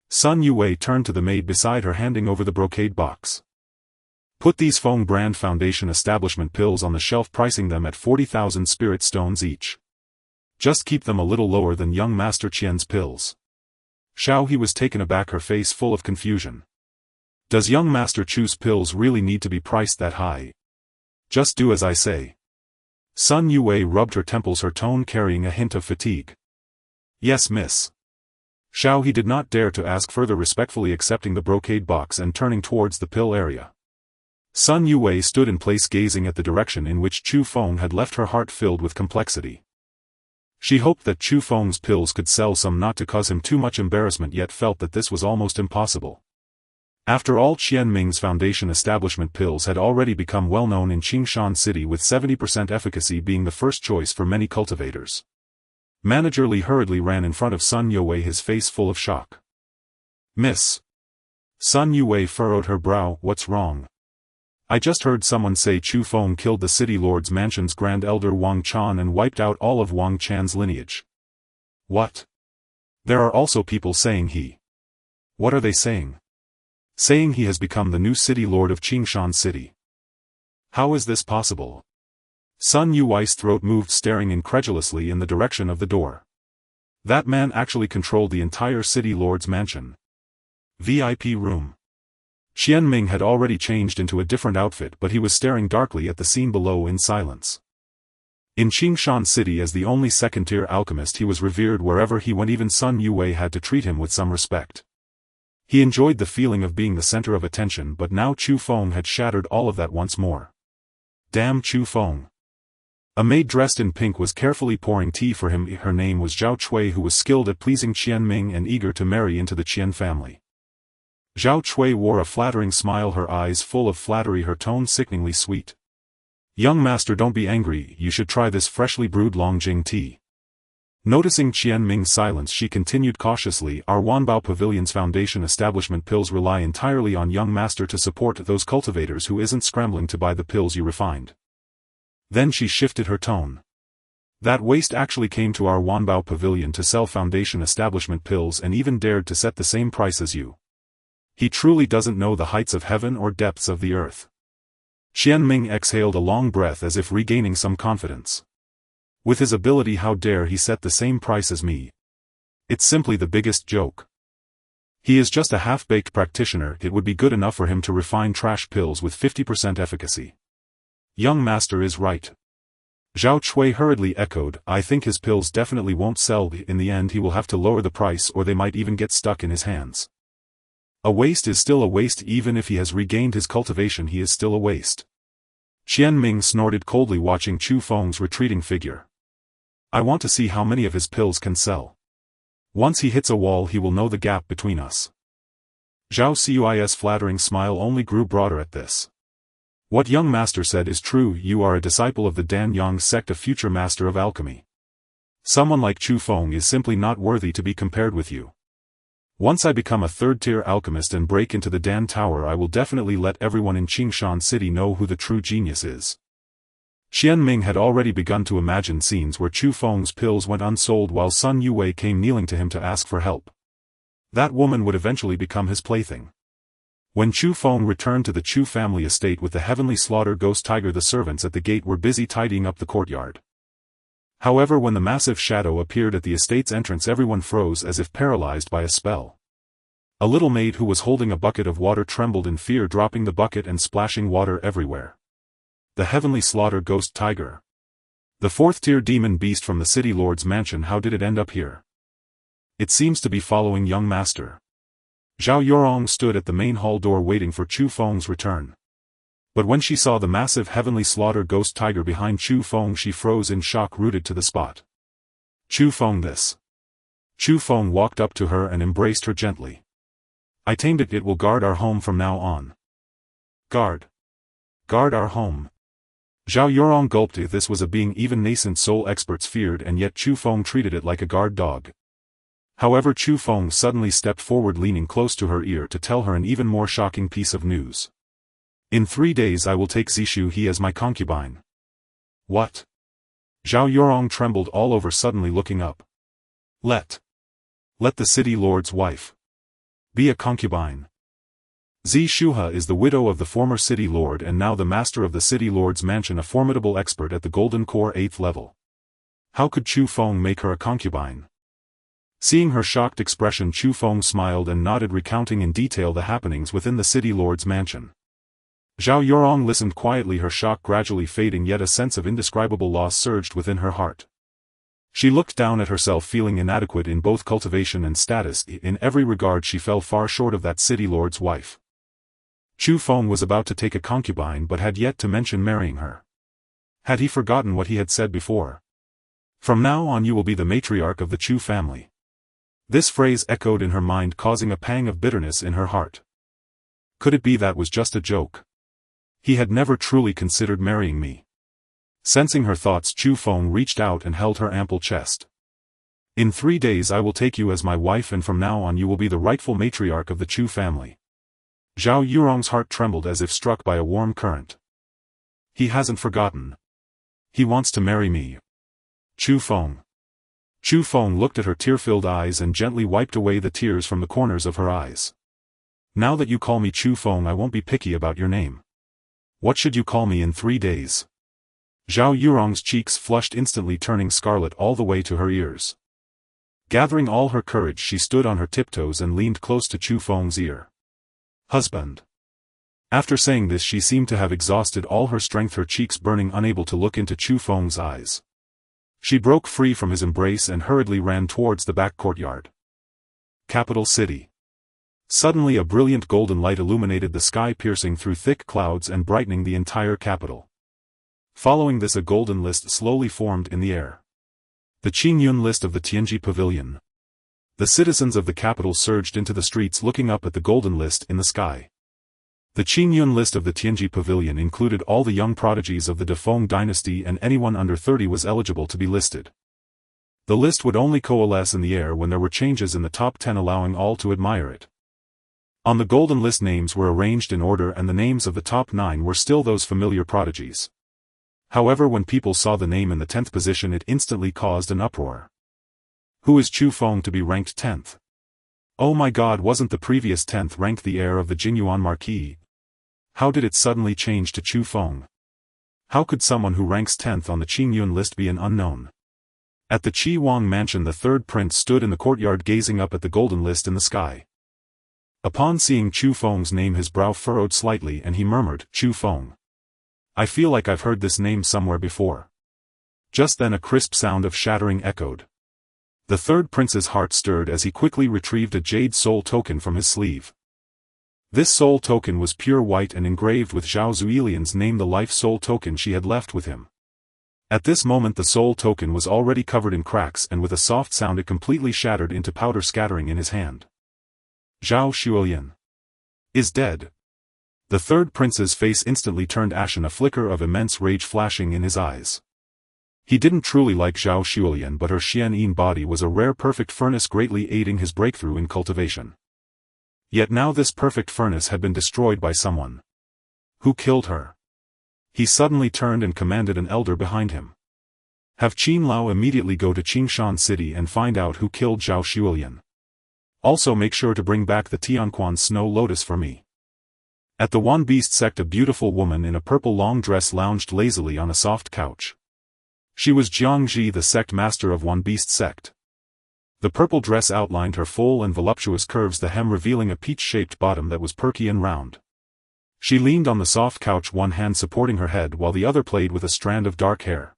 Sun Yue turned to the maid beside her, handing over the brocade box. Put these Feng brand foundation establishment pills on the shelf, pricing them at 40,000 spirit stones each. Just keep them a little lower than young Master Qian's pills. Xiao He was taken aback, her face full of confusion. Does young Master Chu's pills really need to be priced that high? Just do as I say. Sun Yue rubbed her temples, her tone carrying a hint of fatigue. Yes, miss. Xiao He did not dare to ask further, respectfully accepting the brocade box and turning towards the pill area. Sun Yue stood in place, gazing at the direction in which Chu Feng had left, her heart filled with complexity. She hoped that Chu Feng's pills could sell some, not to cause him too much embarrassment, yet felt that this was almost impossible. After all, Qian Ming's foundation establishment pills had already become well known in Qingshan City, with 70% efficacy being the first choice for many cultivators. Manager Li hurriedly ran in front of Sun Yue, his face full of shock. Miss. Sun Yue furrowed her brow. What's wrong? I just heard someone say Chu Feng killed the city lord's mansion's grand elder Wang Chan and wiped out all of Wang Chan's lineage. What? There are also people saying he. What are they saying? Saying he has become the new city lord of Qingshan City. How is this possible? Sun Yue's throat moved, staring incredulously in the direction of the door. That man actually controlled the entire city lord's mansion. VIP room. Qian Ming had already changed into a different outfit, but he was staring darkly at the scene below in silence. In Qingshan City, as the only second-tier alchemist, he was revered wherever he went. Even Sun Yue had to treat him with some respect. He enjoyed the feeling of being the center of attention, but now Chu Feng had shattered all of that once more. Damn Chu Feng. A maid dressed in pink was carefully pouring tea for him. Her name was Zhao Chui, who was skilled at pleasing Qian Ming and eager to marry into the Qian family. Zhao Chui wore a flattering smile, her eyes full of flattery, her tone sickeningly sweet. Young master, don't be angry, you should try this freshly brewed Longjing tea. Noticing Qian Ming's silence, she continued cautiously, our Wanbao Pavilion's foundation establishment pills rely entirely on young master to support those cultivators who isn't scrambling to buy the pills you refined. Then she shifted her tone. That waste actually came to our Wanbao Pavilion to sell foundation establishment pills and even dared to set the same price as you. He truly doesn't know the heights of heaven or depths of the earth. Qian Ming exhaled a long breath as if regaining some confidence. With his ability, how dare he set the same price as me? It's simply the biggest joke. He is just a half-baked practitioner. It would be good enough for him to refine trash pills with 50% efficacy. Young master is right. Zhao Chui hurriedly echoed, I think his pills definitely won't sell. In the end he will have to lower the price, or they might even get stuck in his hands. A waste is still a waste. Even if he has regained his cultivation, he is still a waste. Qian Ming snorted coldly, watching Chu Feng's retreating figure. I want to see how many of his pills can sell. Once he hits a wall, he will know the gap between us. Zhao Cui's flattering smile only grew broader at this. What young master said is true. You are a disciple of the Dan Yang sect, a future master of alchemy. Someone like Chu Feng is simply not worthy to be compared with you. Once I become a third-tier alchemist and break into the Dan Tower, I will definitely let everyone in Qingshan City know who the true genius is. Xian Ming had already begun to imagine scenes where Chu Feng's pills went unsold while Sun Yue came kneeling to him to ask for help. That woman would eventually become his plaything. When Chu Feng returned to the Chu family estate with the heavenly slaughter ghost tiger, the servants at the gate were busy tidying up the courtyard. However, when the massive shadow appeared at the estate's entrance, everyone froze as if paralyzed by a spell. A little maid who was holding a bucket of water trembled in fear, dropping the bucket and splashing water everywhere. The heavenly slaughter ghost tiger. The fourth-tier demon beast from the city lord's mansion. How did it end up here? It seems to be following young master. Zhao Yorong stood at the main hall door waiting for Chu Feng's return. But when she saw the massive heavenly slaughter ghost tiger behind Chu Feng, she froze in shock, rooted to the spot. Chu Feng, this. Chu Feng walked up to her and embraced her gently. I tamed it. It will guard our home from now on. Guard. Guard our home. Zhao Yorong gulped. If this was a being even nascent soul experts feared, and yet Chu Feng treated it like a guard dog. However, Chu Feng suddenly stepped forward, leaning close to her ear to tell her an even more shocking piece of news. In 3 days I will take Zishu He as my concubine. What? Zhao Yorong trembled all over, suddenly looking up. Let the city lord's wife be a concubine. Zishu He is the widow of the former city lord and now the master of the city lord's mansion, a formidable expert at the Golden Core 8th level. How could Chu Feng make her a concubine? Seeing her shocked expression, Chu Feng smiled and nodded, recounting in detail the happenings within the city lord's mansion. Zhao Yorong listened quietly, her shock gradually fading, yet a sense of indescribable loss surged within her heart. She looked down at herself, feeling inadequate in both cultivation and status. In every regard she fell far short of that city lord's wife. Chu Feng was about to take a concubine but had yet to mention marrying her. Had he forgotten what he had said before? From now on you will be the matriarch of the Chu family. This phrase echoed in her mind, causing a pang of bitterness in her heart. Could it be that was just a joke? He had never truly considered marrying me. Sensing her thoughts, Chu Feng reached out and held her ample chest. In 3 days I will take you as my wife, and from now on you will be the rightful matriarch of the Chu family. Zhao Yurong's heart trembled as if struck by a warm current. He hasn't forgotten. He wants to marry me. Chu Feng. Chu Feng looked at her tear-filled eyes and gently wiped away the tears from the corners of her eyes. Now that you call me Chu Feng, I won't be picky about your name. What should you call me in 3 days? Zhao Yurong's cheeks flushed, instantly turning scarlet all the way to her ears. Gathering all her courage, she stood on her tiptoes and leaned close to Chu Feng's ear. Husband. After saying this, she seemed to have exhausted all her strength, her cheeks burning, unable to look into Chu Feng's eyes. She broke free from his embrace and hurriedly ran towards the back courtyard. Capital City. Suddenly a brilliant golden light illuminated the sky, piercing through thick clouds and brightening the entire capital. Following this, a golden list slowly formed in the air. The Qingyun list of the Tianji Pavilion. The citizens of the capital surged into the streets, looking up at the golden list in the sky. The Qingyun list of the Tianji Pavilion included all the young prodigies of the Defeng dynasty, and anyone under 30 was eligible to be listed. The list would only coalesce in the air when there were changes in the top 10, allowing all to admire it. On the golden list, names were arranged in order, and the names of the top 9 were still those familiar prodigies. However, when people saw the name in the 10th position, it instantly caused an uproar. Who is Chu Feng to be ranked 10th? Oh my god, wasn't the previous 10th rank the heir of the Jinyuan Marquis? How did it suddenly change to Chu Feng? How could someone who ranks 10th on the Qingyun list be an unknown? At the Qi Wang mansion, the third prince stood in the courtyard gazing up at the golden list in the sky. Upon seeing Chu Feng's name, his brow furrowed slightly and he murmured, Chu Feng. I feel like I've heard this name somewhere before. Just then a crisp sound of shattering echoed. The third prince's heart stirred as he quickly retrieved a jade soul token from his sleeve. This soul token was pure white and engraved with Zhao Zuilian's name, the life soul token she had left with him. At this moment the soul token was already covered in cracks, and with a soft sound it completely shattered into powder, scattering in his hand. Zhao Zuilian is dead. The third prince's face instantly turned ashen, a flicker of immense rage flashing in his eyes. He didn't truly like Zhao Xuelian, but her Yin-Yang body was a rare perfect furnace, greatly aiding his breakthrough in cultivation. Yet now this perfect furnace had been destroyed by someone. Who killed her? He suddenly turned and commanded an elder behind him. Have Qin Lao immediately go to Qingshan City and find out who killed Zhao Xuelian. Also make sure to bring back the Tianquan Snow Lotus for me. At the One Beast sect, a beautiful woman in a purple long dress lounged lazily on a soft couch. She was Jiangji, the sect master of One Beast sect. The purple dress outlined her full and voluptuous curves, the hem revealing a peach-shaped bottom that was perky and round. She leaned on the soft couch, one hand supporting her head while the other played with a strand of dark hair.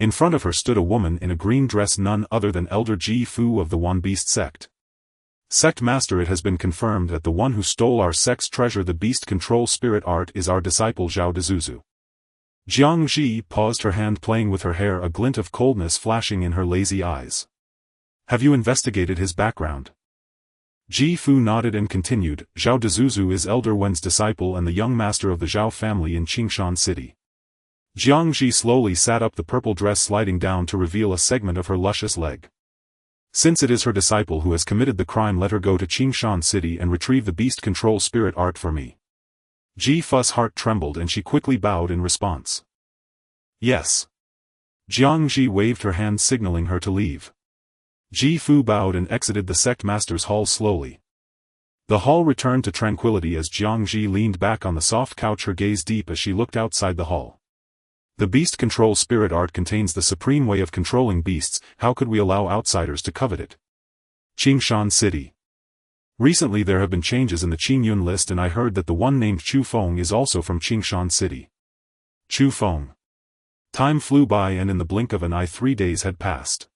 In front of her stood a woman in a green dress, none other than Elder Ji Fu of the One Beast sect. Sect master, it has been confirmed that the one who stole our sect's treasure, the beast control spirit art, is our disciple Zhao Dezuzu. Jiang Ji paused, her hand playing with her hair, a glint of coldness flashing in her lazy eyes. Have you investigated his background? Ji Fu nodded and continued, Zhao Dezuzu is Elder Wen's disciple and the young master of the Zhao family in Qingshan City. Jiang Ji slowly sat up, the purple dress sliding down to reveal a segment of her luscious leg. Since it is her disciple who has committed the crime, let her go to Qingshan City and retrieve the beast control spirit art for me. Ji Fu's heart trembled and she quickly bowed in response. Yes. Jiang Ji waved her hand signaling her to leave. Ji Fu bowed and exited the sect master's hall slowly. The hall returned to tranquility as Jiang Ji leaned back on the soft couch, her gaze deep as she looked outside the hall. The beast control spirit art contains the supreme way of controlling beasts, how could we allow outsiders to covet it? Qingshan City. Recently there have been changes in the Qingyun list and I heard that the one named Chu Feng is also from Qingshan City. Chu Feng. Time flew by and in the blink of an eye 3 days had passed.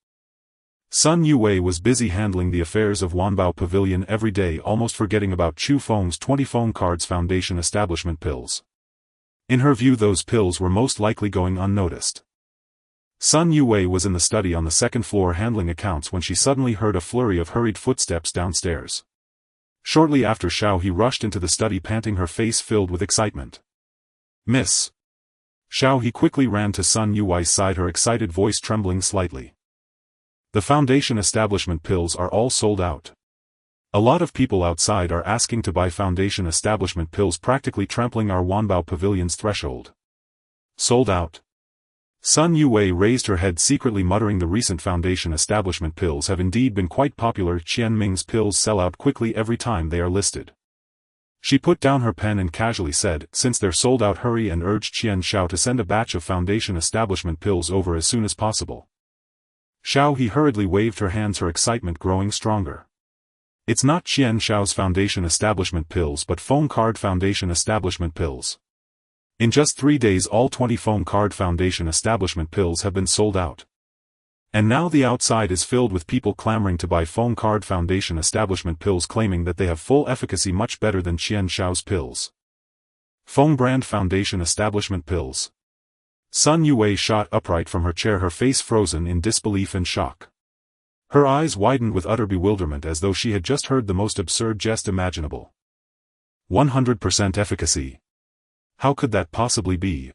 Sun Yue was busy handling the affairs of Wanbao Pavilion every day, almost forgetting about Chu Feng's 20 Feng Cards Foundation establishment pills. In her view those pills were most likely going unnoticed. Sun Yue was in the study on the second floor handling accounts when she suddenly heard a flurry of hurried footsteps downstairs. Shortly after Xiao He rushed into the study panting, her face filled with excitement. Miss. Xiao He quickly ran to Sun Yue's side, her excited voice trembling slightly. The foundation establishment pills are all sold out. A lot of people outside are asking to buy foundation establishment pills, practically trampling our Wanbao Pavilion's threshold. Sold out. Sun Yue raised her head, secretly muttering, the recent foundation establishment pills have indeed been quite popular. Qian Ming's pills sell out quickly every time they are listed. She put down her pen and casually said, since they're sold out, hurry, and urged Qian Xiao to send a batch of foundation establishment pills over as soon as possible. Xiao He hurriedly waved her hands, her excitement growing stronger. It's not Qian Xiao's foundation establishment pills but Feng Card Foundation establishment pills. In just 3 days all 20 Feng Card Foundation establishment pills have been sold out. And now the outside is filled with people clamoring to buy Feng Card Foundation establishment pills, claiming that they have full efficacy, much better than Qian Xiao's pills. Feng Brand Foundation establishment pills. Sun Yue shot upright from her chair, her face frozen in disbelief and shock. Her eyes widened with utter bewilderment as though she had just heard the most absurd jest imaginable. 100% efficacy. How could that possibly be?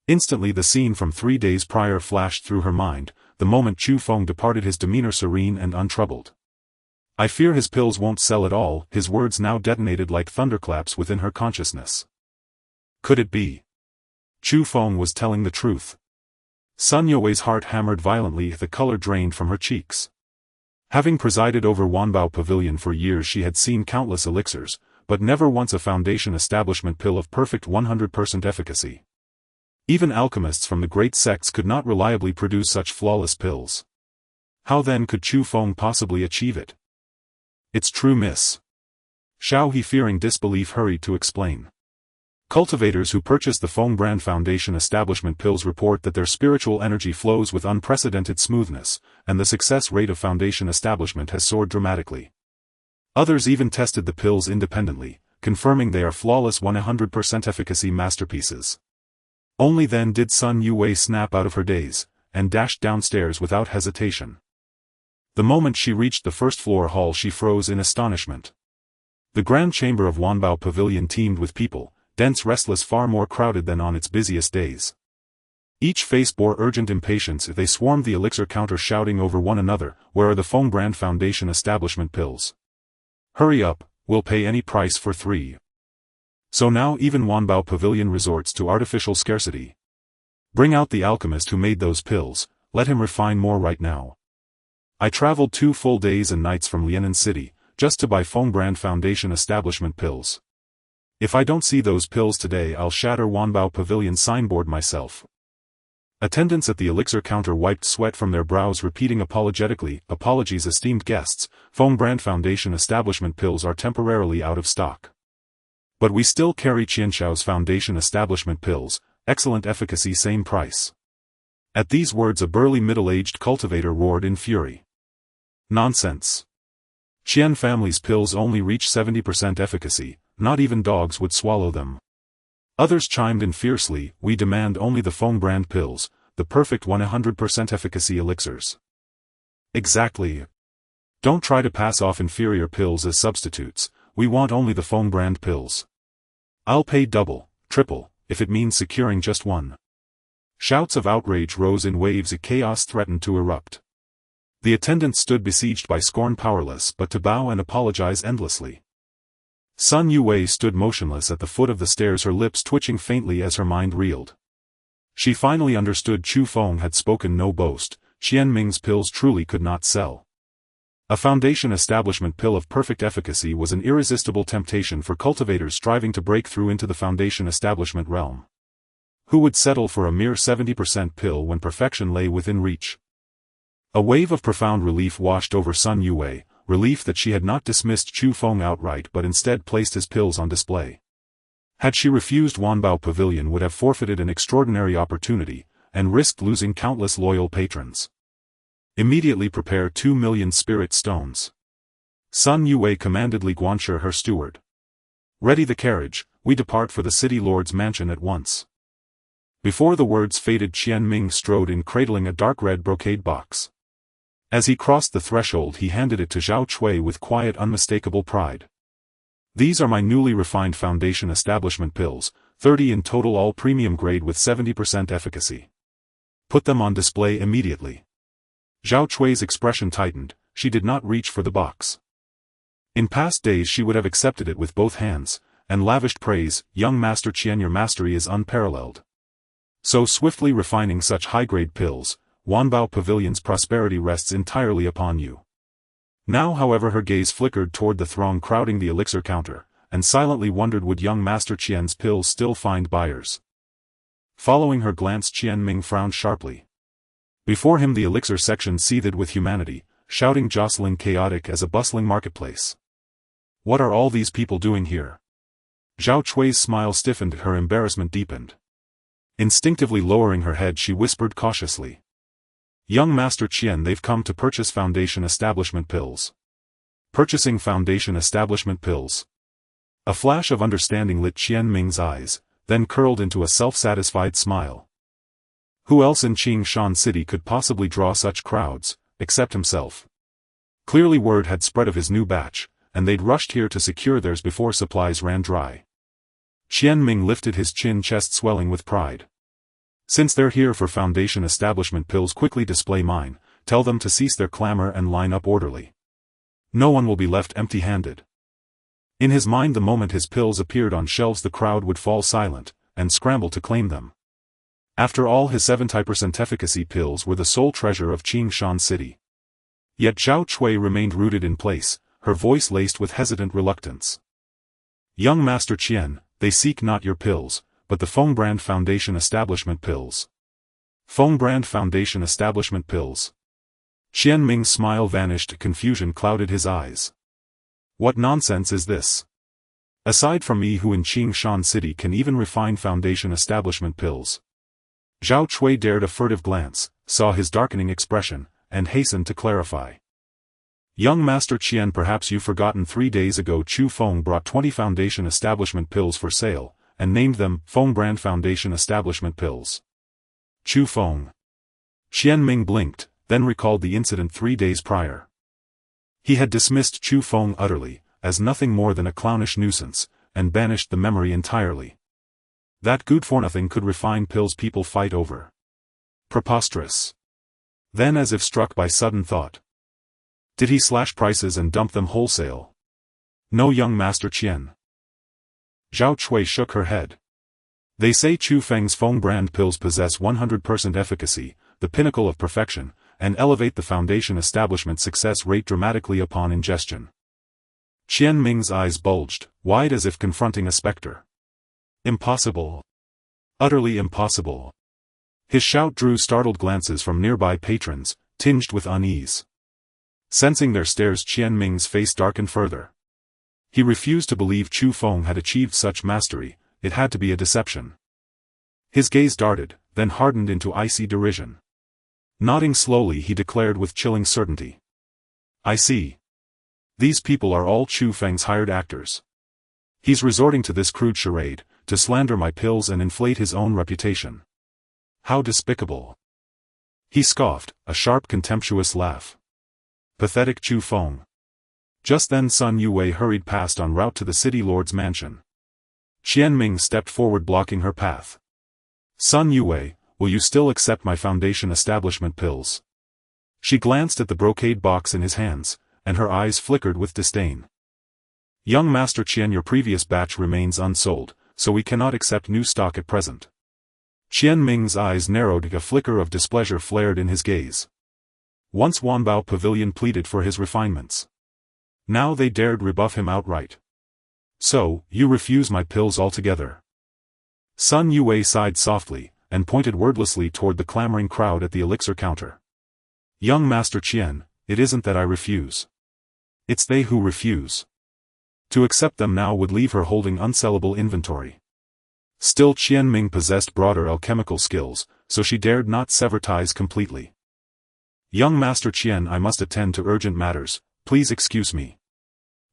Instantly the scene from 3 days prior flashed through her mind, the moment Chu Feng departed, his demeanor serene and untroubled. I fear his pills won't sell at all, his words now detonated like thunderclaps within her consciousness. Could it be? Chu Feng was telling the truth. Sun Yue's heart hammered violently, the color drained from her cheeks. Having presided over Wanbao Pavilion for years, she had seen countless elixirs, but never once a foundation establishment pill of perfect 100% efficacy. Even alchemists from the great sects could not reliably produce such flawless pills. How then could Chu Feng possibly achieve it? It's true, miss. Xiao He, fearing disbelief, hurried to explain. Cultivators who purchase the Feng Brand Foundation establishment pills report that their spiritual energy flows with unprecedented smoothness, and the success rate of foundation establishment has soared dramatically. Others even tested the pills independently, confirming they are flawless 100% efficacy masterpieces. Only then did Sun Yue snap out of her daze, and dashed downstairs without hesitation. The moment she reached the first-floor hall she froze in astonishment. The grand chamber of Wanbao Pavilion teemed with people, dense, restless, far more crowded than on its busiest days. Each face bore urgent impatience. They swarmed the elixir counter shouting over one another, "Where are the Feng Brand Foundation establishment pills? Hurry up, we'll pay any price for 3. So now even Wanbao Pavilion resorts to artificial scarcity. Bring out the alchemist who made those pills, let him refine more right now. I traveled 2 full days and nights from Lianan City, just to buy Feng Brand Foundation establishment pills. If I don't see those pills today, I'll shatter Wanbao Pavilion signboard myself." Attendants at the elixir counter wiped sweat from their brows, repeating apologetically, "Apologies esteemed guests, Feng Brand Foundation establishment pills are temporarily out of stock. But we still carry Qianshao's Foundation establishment pills, excellent efficacy, same price." At these words a burly middle-aged cultivator roared in fury. "Nonsense. Qian family's pills only reach 70% efficacy, not even dogs would swallow them." Others chimed in fiercely, "We demand only the Feng Brand pills, the perfect 100% efficacy elixirs." "Exactly. Don't try to pass off inferior pills as substitutes, we want only the Feng Brand pills. I'll pay double, triple, if it means securing just one." Shouts of outrage rose in waves. Chaos threatened to erupt. The attendants stood besieged by scorn, powerless but to bow and apologize endlessly. Sun Yue stood motionless at the foot of the stairs, her lips twitching faintly as her mind reeled. She finally understood Chu Feng had spoken no boast, Qian Ming's pills truly could not sell. A foundation establishment pill of perfect efficacy was an irresistible temptation for cultivators striving to break through into the foundation establishment realm. Who would settle for a mere 70% pill when perfection lay within reach? A wave of profound relief washed over Sun Yue, relief that she had not dismissed Chu Feng outright but instead placed his pills on display. Had she refused, Wanbao Pavilion would have forfeited an extraordinary opportunity, and risked losing countless loyal patrons. "Immediately prepare 2 million spirit stones." Sun Yue commanded Li Guanshi, her steward. "Ready the carriage, we depart for the city lord's mansion at once." Before the words faded, Qian Ming strode in, cradling a dark red brocade box. As he crossed the threshold, he handed it to Zhao Cui with quiet, unmistakable pride. "These are my newly refined foundation establishment pills, 30 in total, all premium grade with 70% efficacy. Put them on display immediately." Zhao Cui's expression tightened. She did not reach for the box. In past days she would have accepted it with both hands, and lavished praise, "Young Master Qian, your mastery is unparalleled. So swiftly refining such high-grade pills, Wanbao Pavilion's prosperity rests entirely upon you." Now however her gaze flickered toward the throng crowding the elixir counter, and silently wondered, would young Master Qian's pills still find buyers? Following her glance, Qian Ming frowned sharply. Before him the elixir section seethed with humanity, shouting, jostling, chaotic as a bustling marketplace. "What are all these people doing here?" Zhao Cui's smile stiffened, her embarrassment deepened. Instinctively lowering her head, she whispered cautiously, "Young Master Qian, they've come to purchase foundation establishment pills." Purchasing foundation establishment pills? A flash of understanding lit Qian Ming's eyes, then curled into a self-satisfied smile. Who else in Qingshan City could possibly draw such crowds, except himself? Clearly word had spread of his new batch, and they'd rushed here to secure theirs before supplies ran dry. Qian Ming lifted his chin, chest swelling with pride. "Since they're here for foundation establishment pills, quickly display mine, tell them to cease their clamor and line up orderly. No one will be left empty-handed." In his mind, the moment his pills appeared on shelves, the crowd would fall silent, and scramble to claim them. After all, his 70% efficacy pills were the sole treasure of Qingshan City. Yet Zhao Cui remained rooted in place, her voice laced with hesitant reluctance. "Young Master Qian, they seek not your pills, but the Feng Brand Foundation establishment pills." Feng Brand Foundation establishment pills? Qian Ming's smile vanished, confusion clouded his eyes. What nonsense is this? Aside from me, who in Qingshan City can even refine foundation establishment pills? Zhao Cui dared a furtive glance, saw his darkening expression, and hastened to clarify. "Young Master Qian, perhaps you've forgotten 3 days ago Chu Feng brought 20 foundation establishment pills for sale, and named them Feng Brand Foundation establishment pills." Chu Feng. Qian Ming blinked, then recalled the incident 3 days prior. He had dismissed Chu Feng utterly, as nothing more than a clownish nuisance, and banished the memory entirely. That good-for-nothing could refine pills people fight over. Preposterous. Then, as if struck by sudden thought. Did he slash prices and dump them wholesale? No, young Master Qian. Zhao Chui shook her head. They say Chu Feng's Feng brand pills possess 100% efficacy, the pinnacle of perfection, and elevate the foundation establishment success rate dramatically upon ingestion. Qian Ming's eyes bulged, wide as if confronting a specter. Impossible. Utterly impossible. His shout drew startled glances from nearby patrons, tinged with unease. Sensing their stares, Qian Ming's face darkened further. He refused to believe Chu Feng had achieved such mastery. It had to be a deception. His gaze darted, then hardened into icy derision. Nodding slowly, he declared with chilling certainty. I see. These people are all Chu Feng's hired actors. He's resorting to this crude charade, to slander my pills and inflate his own reputation. How despicable. He scoffed, a sharp contemptuous laugh. Pathetic Chu Feng. Just then Sun Yue hurried past en route to the city lord's mansion. Qian Ming stepped forward, blocking her path. Sun Yue, will you still accept my foundation establishment pills? She glanced at the brocade box in his hands, and her eyes flickered with disdain. Young Master Qian, your previous batch remains unsold, so we cannot accept new stock at present. Qian Ming's eyes narrowed, a flicker of displeasure flared in his gaze. Once Wanbao Pavilion pleaded for his refinements. Now they dared rebuff him outright. So, you refuse my pills altogether? Sun Yue sighed softly, and pointed wordlessly toward the clamoring crowd at the elixir counter. Young Master Qian, it isn't that I refuse. It's they who refuse. To accept them now would leave her holding unsellable inventory. Still, Qian Ming possessed broader alchemical skills, so she dared not sever ties completely. Young Master Qian, I must attend to urgent matters, please excuse me.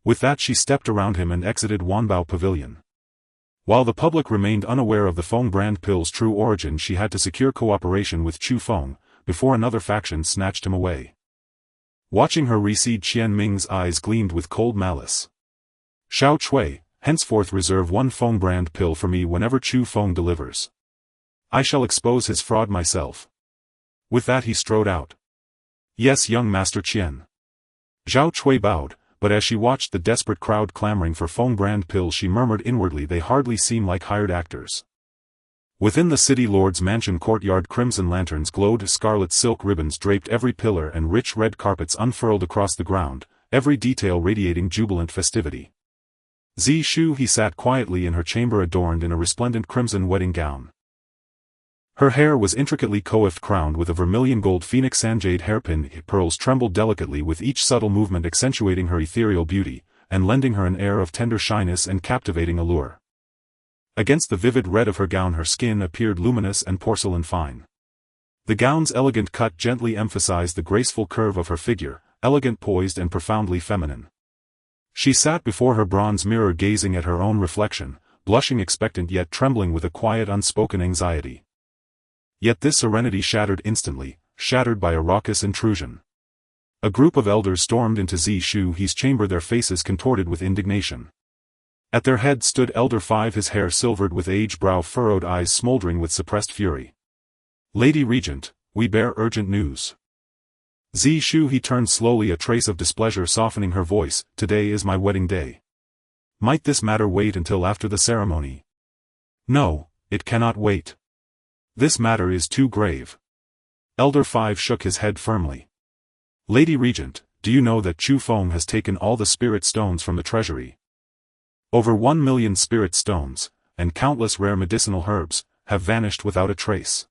With that she stepped around him and exited Wanbao Pavilion. While the public remained unaware of the Feng brand pill's true origin, she had to secure cooperation with Chu Feng, before another faction snatched him away. Watching her recede, Qian Ming's eyes gleamed with cold malice. Zhao Chui, henceforth reserve one Feng brand pill for me whenever Chu Feng delivers. I shall expose his fraud myself. With that he strode out. Yes, young Master Qian. Zhao Chui bowed, but as she watched the desperate crowd clamoring for Feng brand pills, she murmured inwardly, they hardly seem like hired actors. Within the city lord's mansion courtyard, crimson lanterns glowed, scarlet silk ribbons draped every pillar, and rich red carpets unfurled across the ground, every detail radiating jubilant festivity. Zi Shu he sat quietly in her chamber, adorned in a resplendent crimson wedding gown. Her hair was intricately coiffed, crowned with a vermilion gold phoenix sanjade hairpin. Pearls trembled delicately with each subtle movement, accentuating her ethereal beauty, and lending her an air of tender shyness and captivating allure. Against the vivid red of her gown, her skin appeared luminous and porcelain fine. The gown's elegant cut gently emphasized the graceful curve of her figure, elegant, poised, and profoundly feminine. She sat before her bronze mirror, gazing at her own reflection, blushing expectant yet trembling with a quiet, unspoken anxiety. Yet this serenity shattered instantly, shattered by a raucous intrusion. A group of elders stormed into Zi Shu's chamber, their faces contorted with indignation. At their head stood Elder 5, his hair silvered with age, brow furrowed, eyes smoldering with suppressed fury. Lady Regent, we bear urgent news. Zi Shu he turned slowly, a trace of displeasure softening her voice, today is my wedding day. Might this matter wait until after the ceremony? No, it cannot wait. This matter is too grave. Elder 5 shook his head firmly. Lady Regent, do you know that Chu Feng has taken all the spirit stones from the treasury? Over 1 million spirit stones, and countless rare medicinal herbs, have vanished without a trace.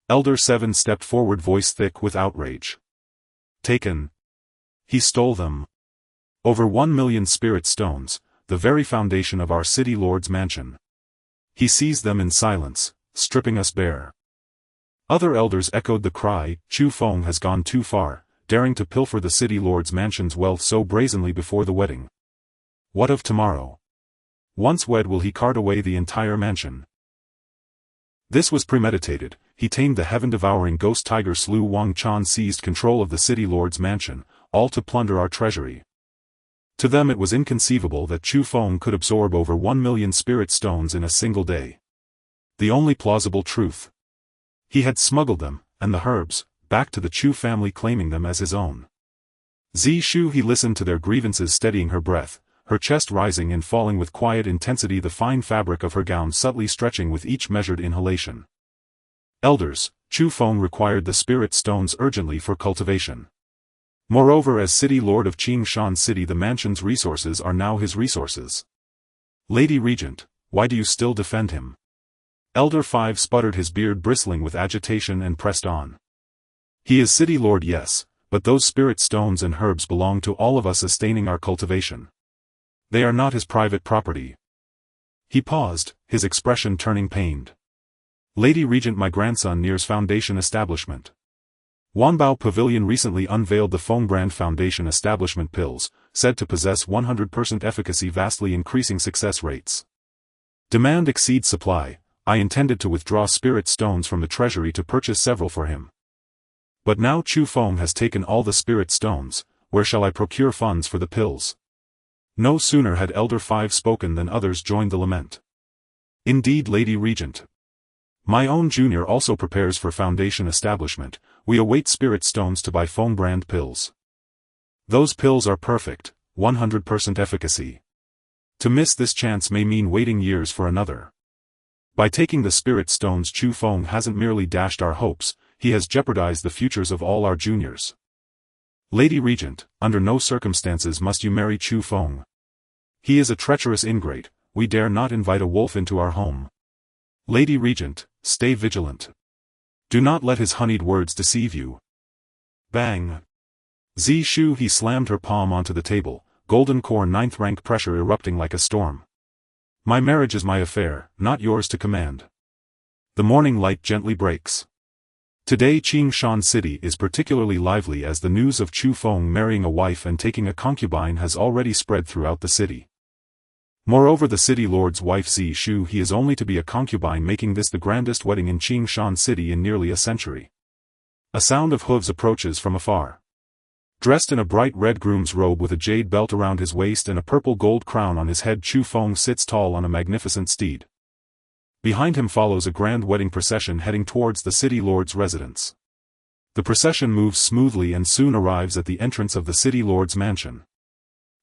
Elder 7 stepped forward, voice thick with outrage. Taken? He stole them. Over 1 million spirit stones, the very foundation of our city lord's mansion. He seized them in silence, stripping us bare. Other elders echoed the cry, Chu Feng has gone too far, daring to pilfer the city lord's mansion's wealth so brazenly before the wedding. What of tomorrow? Once wed, will he cart away the entire mansion? This was premeditated. He tamed the heaven-devouring ghost tiger, slew Wang Chan, seized control of the city lord's mansion, all to plunder our treasury. To them it was inconceivable that Chu Feng could absorb over 1 million spirit stones in a single day. The only plausible truth. He had smuggled them, and the herbs, back to the Chu family claiming them as his own. Zishu he listened to their grievances steadying her breath, her chest rising and falling with quiet intensity, the fine fabric of her gown subtly stretching with each measured inhalation. Elders, Chu Feng required the spirit stones urgently for cultivation. Moreover, as city lord of Qingshan City, the mansion's resources are now his resources. Lady Regent, why do you still defend him? Elder 5 sputtered, his beard bristling with agitation, and pressed on. He is city lord, yes, but those spirit stones and herbs belong to all of us, sustaining our cultivation. They are not his private property. He paused, his expression turning pained. Lady Regent, my grandson nears Foundation Establishment. Wanbao Pavilion recently unveiled the Feng brand Foundation Establishment pills, said to possess 100% efficacy, vastly increasing success rates. Demand exceeds supply. I intended to withdraw spirit stones from the treasury to purchase several for him. But now Chu Feng has taken all the spirit stones. Where shall I procure funds for the pills? No sooner had Elder 5 spoken than others joined the lament. Indeed, Lady Regent. My own junior also prepares for Foundation Establishment. We await spirit stones to buy Feng brand pills. Those pills are perfect, 100% efficacy. To miss this chance may mean waiting years for another. By taking the spirit stones, Chu Feng hasn't merely dashed our hopes, he has jeopardized the futures of all our juniors. Lady Regent, under no circumstances must you marry Chu Feng. He is a treacherous ingrate, we dare not invite a wolf into our home. Lady Regent, stay vigilant. Do not let his honeyed words deceive you. Bang! Zishu he slammed her palm onto the table, golden core 9th rank pressure erupting like a storm. My marriage is my affair, not yours to command. The morning light gently breaks. Today Qingshan City is particularly lively as the news of Chu Feng marrying a wife and taking a concubine has already spread throughout the city. Moreover, the city lord's wife Zishu he is only to be a concubine, making this the grandest wedding in Qingshan City in nearly a century. A sound of hooves approaches from afar. Dressed in a bright red groom's robe with a jade belt around his waist and a purple gold crown on his head, Chu Feng sits tall on a magnificent steed. Behind him follows a grand wedding procession heading towards the city lord's residence. The procession moves smoothly and soon arrives at the entrance of the city lord's mansion.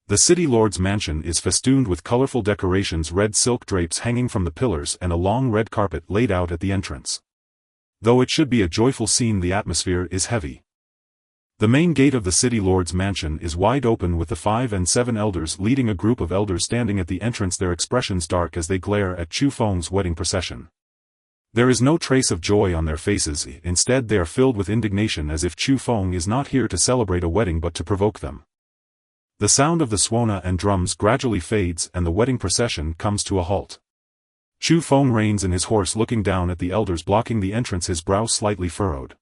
The city lord's mansion is festooned with colorful decorations, red silk drapes hanging from the pillars and a long red carpet laid out at the entrance. Though it should be a joyful scene, the atmosphere is heavy. The main gate of the city lord's mansion is wide open, with the 5 and 7 elders leading a group of elders standing at the entrance, their expressions dark as they glare at Chu Feng's wedding procession. There is no trace of joy on their faces, instead they are filled with indignation, as if Chu Feng is not here to celebrate a wedding but to provoke them. The sound of the suona and drums gradually fades and the wedding procession comes to a halt. Chu Feng reins in his horse, looking down at the elders blocking the entrance, his brow slightly furrowed.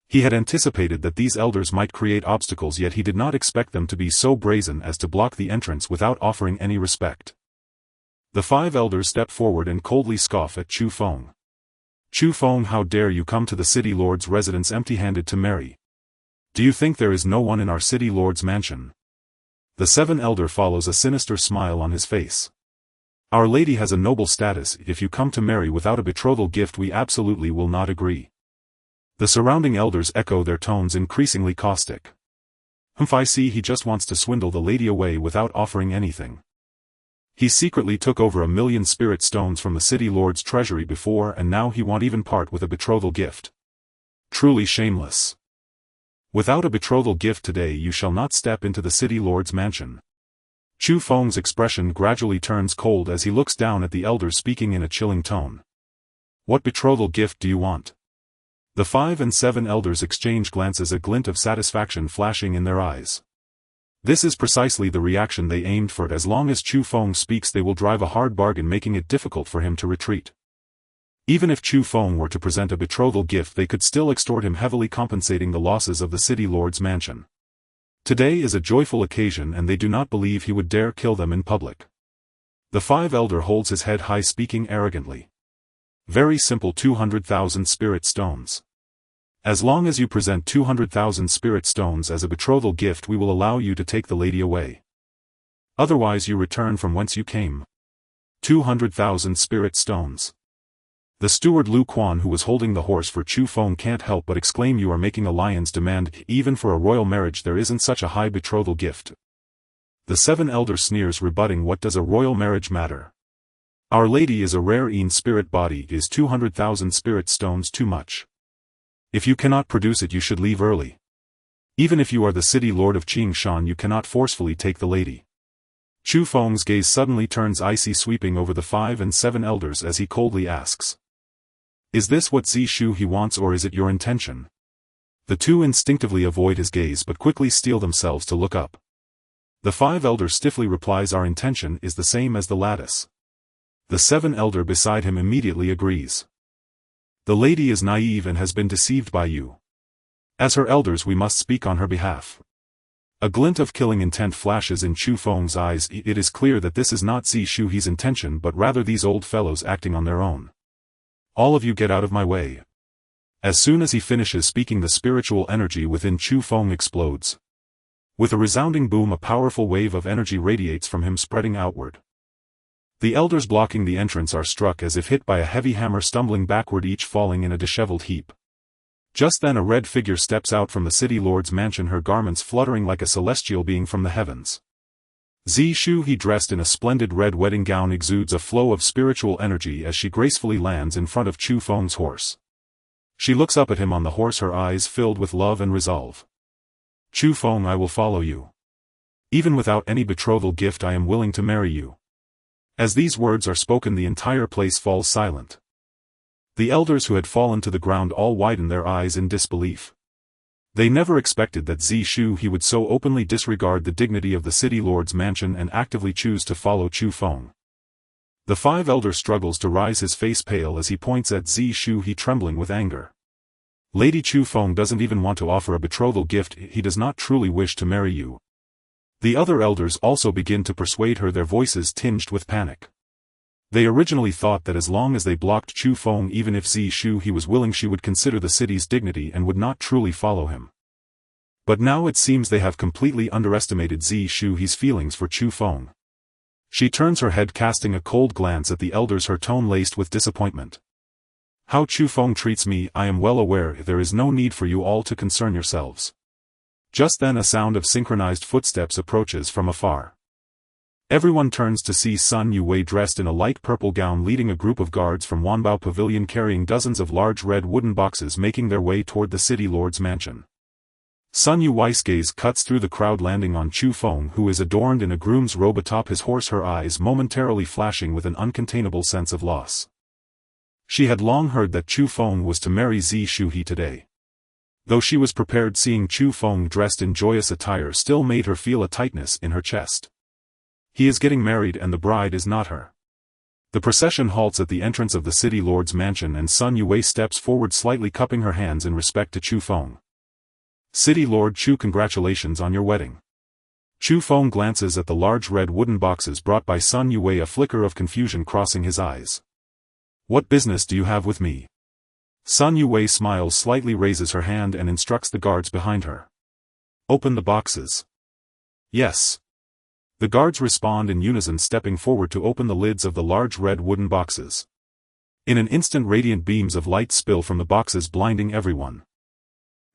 He had anticipated that these elders might create obstacles, yet he did not expect them to be so brazen as to block the entrance without offering any respect. The 5 elders step forward and coldly scoff at Chu Feng. Chu Feng, how dare you come to the city lord's residence empty-handed to marry? Do you think there is no one in our city lord's mansion? The 7th elder follows a sinister smile on his face. Our lady has a noble status. If you come to marry without a betrothal gift, we absolutely will not agree. The surrounding elders echo, their tones increasingly caustic. I see he just wants to swindle the lady away without offering anything. He secretly took over 1 million spirit stones from the city lord's treasury before, and now he won't even part with a betrothal gift. Truly shameless. Without a betrothal gift today you shall not step into the city lord's mansion. Chu Feng's expression gradually turns cold as he looks down at the elders, speaking in a chilling tone. What betrothal gift do you want? The 5 and 7 elders exchange glances, a glint of satisfaction flashing in their eyes. This is precisely the reaction they aimed for. As long as Chu Feng speaks, they will drive a hard bargain, making it difficult for him to retreat. Even if Chu Feng were to present a betrothal gift, they could still extort him, heavily compensating the losses of the city lord's mansion. Today is a joyful occasion and they do not believe he would dare kill them in public. The 5 elder holds his head high, speaking arrogantly. Very simple, 200,000 spirit stones. As long as you present 200,000 spirit stones as a betrothal gift, we will allow you to take the lady away. Otherwise you return from whence you came. 200,000 spirit stones. The steward Lu Quan, who was holding the horse for Chu Feng, can't help but exclaim, "You are making a lion's demand. Even for a royal marriage there isn't such a high betrothal gift." The 7 elder sneers, rebutting, "What does a royal marriage matter? Our lady is a rare Yin spirit body. Is 200,000 spirit stones too much? If you cannot produce it, you should leave early. Even if you are the city lord of Qingshan, you cannot forcefully take the lady." Chu Feng's gaze suddenly turns icy, sweeping over the 5 and 7 elders as he coldly asks, "Is this what Zishu he wants, or is it your intention?" The 2 instinctively avoid his gaze but quickly steel themselves to look up. The 5 elder stiffly replies, "Our intention is the same as the lattice." The 7 elder beside him immediately agrees. "The lady is naive and has been deceived by you. As her elders, we must speak on her behalf." A glint of killing intent flashes in Chu Feng's eyes. It is clear that this is not Zishu He's intention, but rather these old fellows acting on their own. "All of you get out of my way." As soon as he finishes speaking, the spiritual energy within Chu Feng explodes. With a resounding boom, a powerful wave of energy radiates from him, spreading outward. The elders blocking the entrance are struck as if hit by a heavy hammer, stumbling backward, each falling in a disheveled heap. Just then a red figure steps out from the city lord's mansion, her garments fluttering like a celestial being from the heavens. Zishu He, dressed in a splendid red wedding gown, exudes a flow of spiritual energy as she gracefully lands in front of Chu Feng's horse. She looks up at him on the horse, her eyes filled with love and resolve. "Chu Feng, I will follow you. Even without any betrothal gift, I am willing to marry you." As these words are spoken, the entire place falls silent. The elders who had fallen to the ground all widen their eyes in disbelief. They never expected that Zishu He would so openly disregard the dignity of the city lord's mansion and actively choose to follow Chu Feng. The 5 elder struggles to rise, his face pale as he points at Zishu He, trembling with anger. "Lady Chu Feng doesn't even want to offer a betrothal gift. He does not truly wish to marry you." The other elders also begin to persuade her, their voices tinged with panic. They originally thought that as long as they blocked Chu Feng, even if Zishu He was willing, she would consider the city's dignity and would not truly follow him. But now it seems they have completely underestimated Zishu He's feelings for Chu Feng. She turns her head, casting a cold glance at the elders, her tone laced with disappointment. "How Chu Feng treats me, I am well aware. There is no need for you all to concern yourselves." Just then a sound of synchronized footsteps approaches from afar. Everyone turns to see Sun Yue, dressed in a light purple gown, leading a group of guards from Wanbao Pavilion, carrying dozens of large red wooden boxes, making their way toward the city lord's mansion. Sun Yue's gaze cuts through the crowd, landing on Chu Feng, who is adorned in a groom's robe atop his horse, her eyes momentarily flashing with an uncontainable sense of loss. She had long heard that Chu Feng was to marry Zishu He today. Though she was prepared, seeing Chu Feng dressed in joyous attire still made her feel a tightness in her chest. He is getting married and the bride is not her. The procession halts at the entrance of the city lord's mansion and Sun Yue steps forward, slightly cupping her hands in respect to Chu Feng. "City Lord Chu, congratulations on your wedding." Chu Feng glances at the large red wooden boxes brought by Sun Yue, a flicker of confusion crossing his eyes. "What business do you have with me?" Sun Yue smiles slightly, raises her hand and instructs the guards behind her. "Open the boxes." "Yes." The guards respond in unison, stepping forward to open the lids of the large red wooden boxes. In an instant, radiant beams of light spill from the boxes, blinding everyone.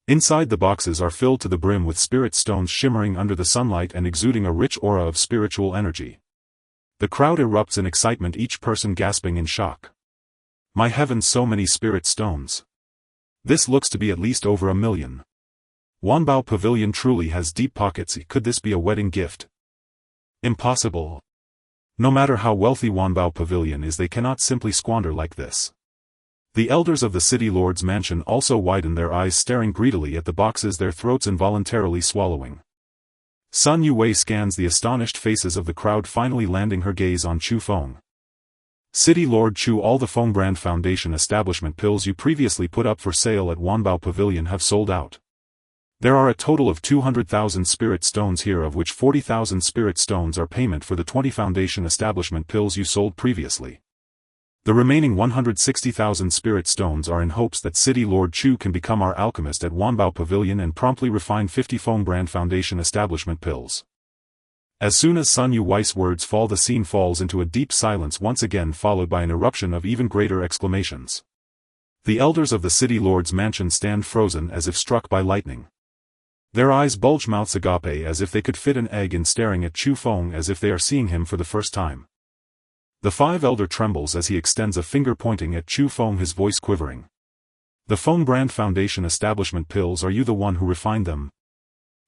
Inside, the boxes are filled to the brim with spirit stones, shimmering under the sunlight and exuding a rich aura of spiritual energy. The crowd erupts in excitement, each person gasping in shock. "My heavens, so many spirit stones! This looks to be at least over 1 million. Wanbao Pavilion truly has deep pockets. Could this be a wedding gift?" "Impossible. No matter how wealthy Wanbao Pavilion is, they cannot simply squander like this." The elders of the city lord's mansion also widen their eyes, staring greedily at the boxes, their throats involuntarily swallowing. Sun Yue scans the astonished faces of the crowd, finally landing her gaze on Chu Feng. "City Lord Chu, all the Feng Brand Foundation establishment pills you previously put up for sale at Wanbao Pavilion have sold out. There are a total of 200,000 spirit stones here, of which 40,000 spirit stones are payment for the 20 foundation establishment pills you sold previously. The remaining 160,000 spirit stones are in hopes that City Lord Chu can become our alchemist at Wanbao Pavilion and promptly refine 50 Feng Brand Foundation establishment pills." As soon as Sun Yu's words fall, the scene falls into a deep silence once again, followed by an eruption of even greater exclamations. The elders of the city lord's mansion stand frozen as if struck by lightning. Their eyes bulge, mouths agape as if they could fit an egg, in staring at Chu Feng as if they are seeing him for the first time. The 5 elder trembles as he extends a finger pointing at Chu Feng, his voice quivering. The Feng brand foundation establishment pills, are you the one who refined them?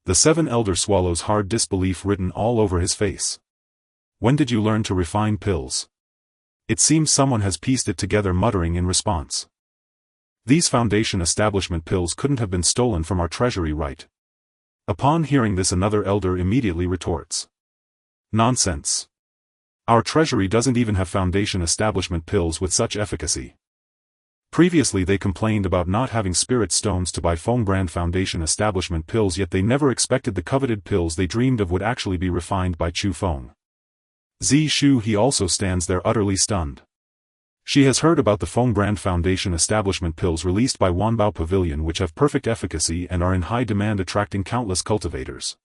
The 7 elder swallows, hard disbelief written all over his face. When did you learn to refine pills? It seems someone has pieced it together, muttering in response. These foundation establishment pills couldn't have been stolen from our treasury, right? Upon hearing this, another elder immediately retorts. Nonsense. Our treasury doesn't even have foundation establishment pills with such efficacy. Previously they complained about not having spirit stones to buy Feng brand foundation establishment pills, yet they never expected the coveted pills they dreamed of would actually be refined by Chu Feng. Zishu He also stands there utterly stunned. She has heard about the Feng brand foundation establishment pills released by Wanbao Pavilion, which have perfect efficacy and are in high demand, attracting countless cultivators.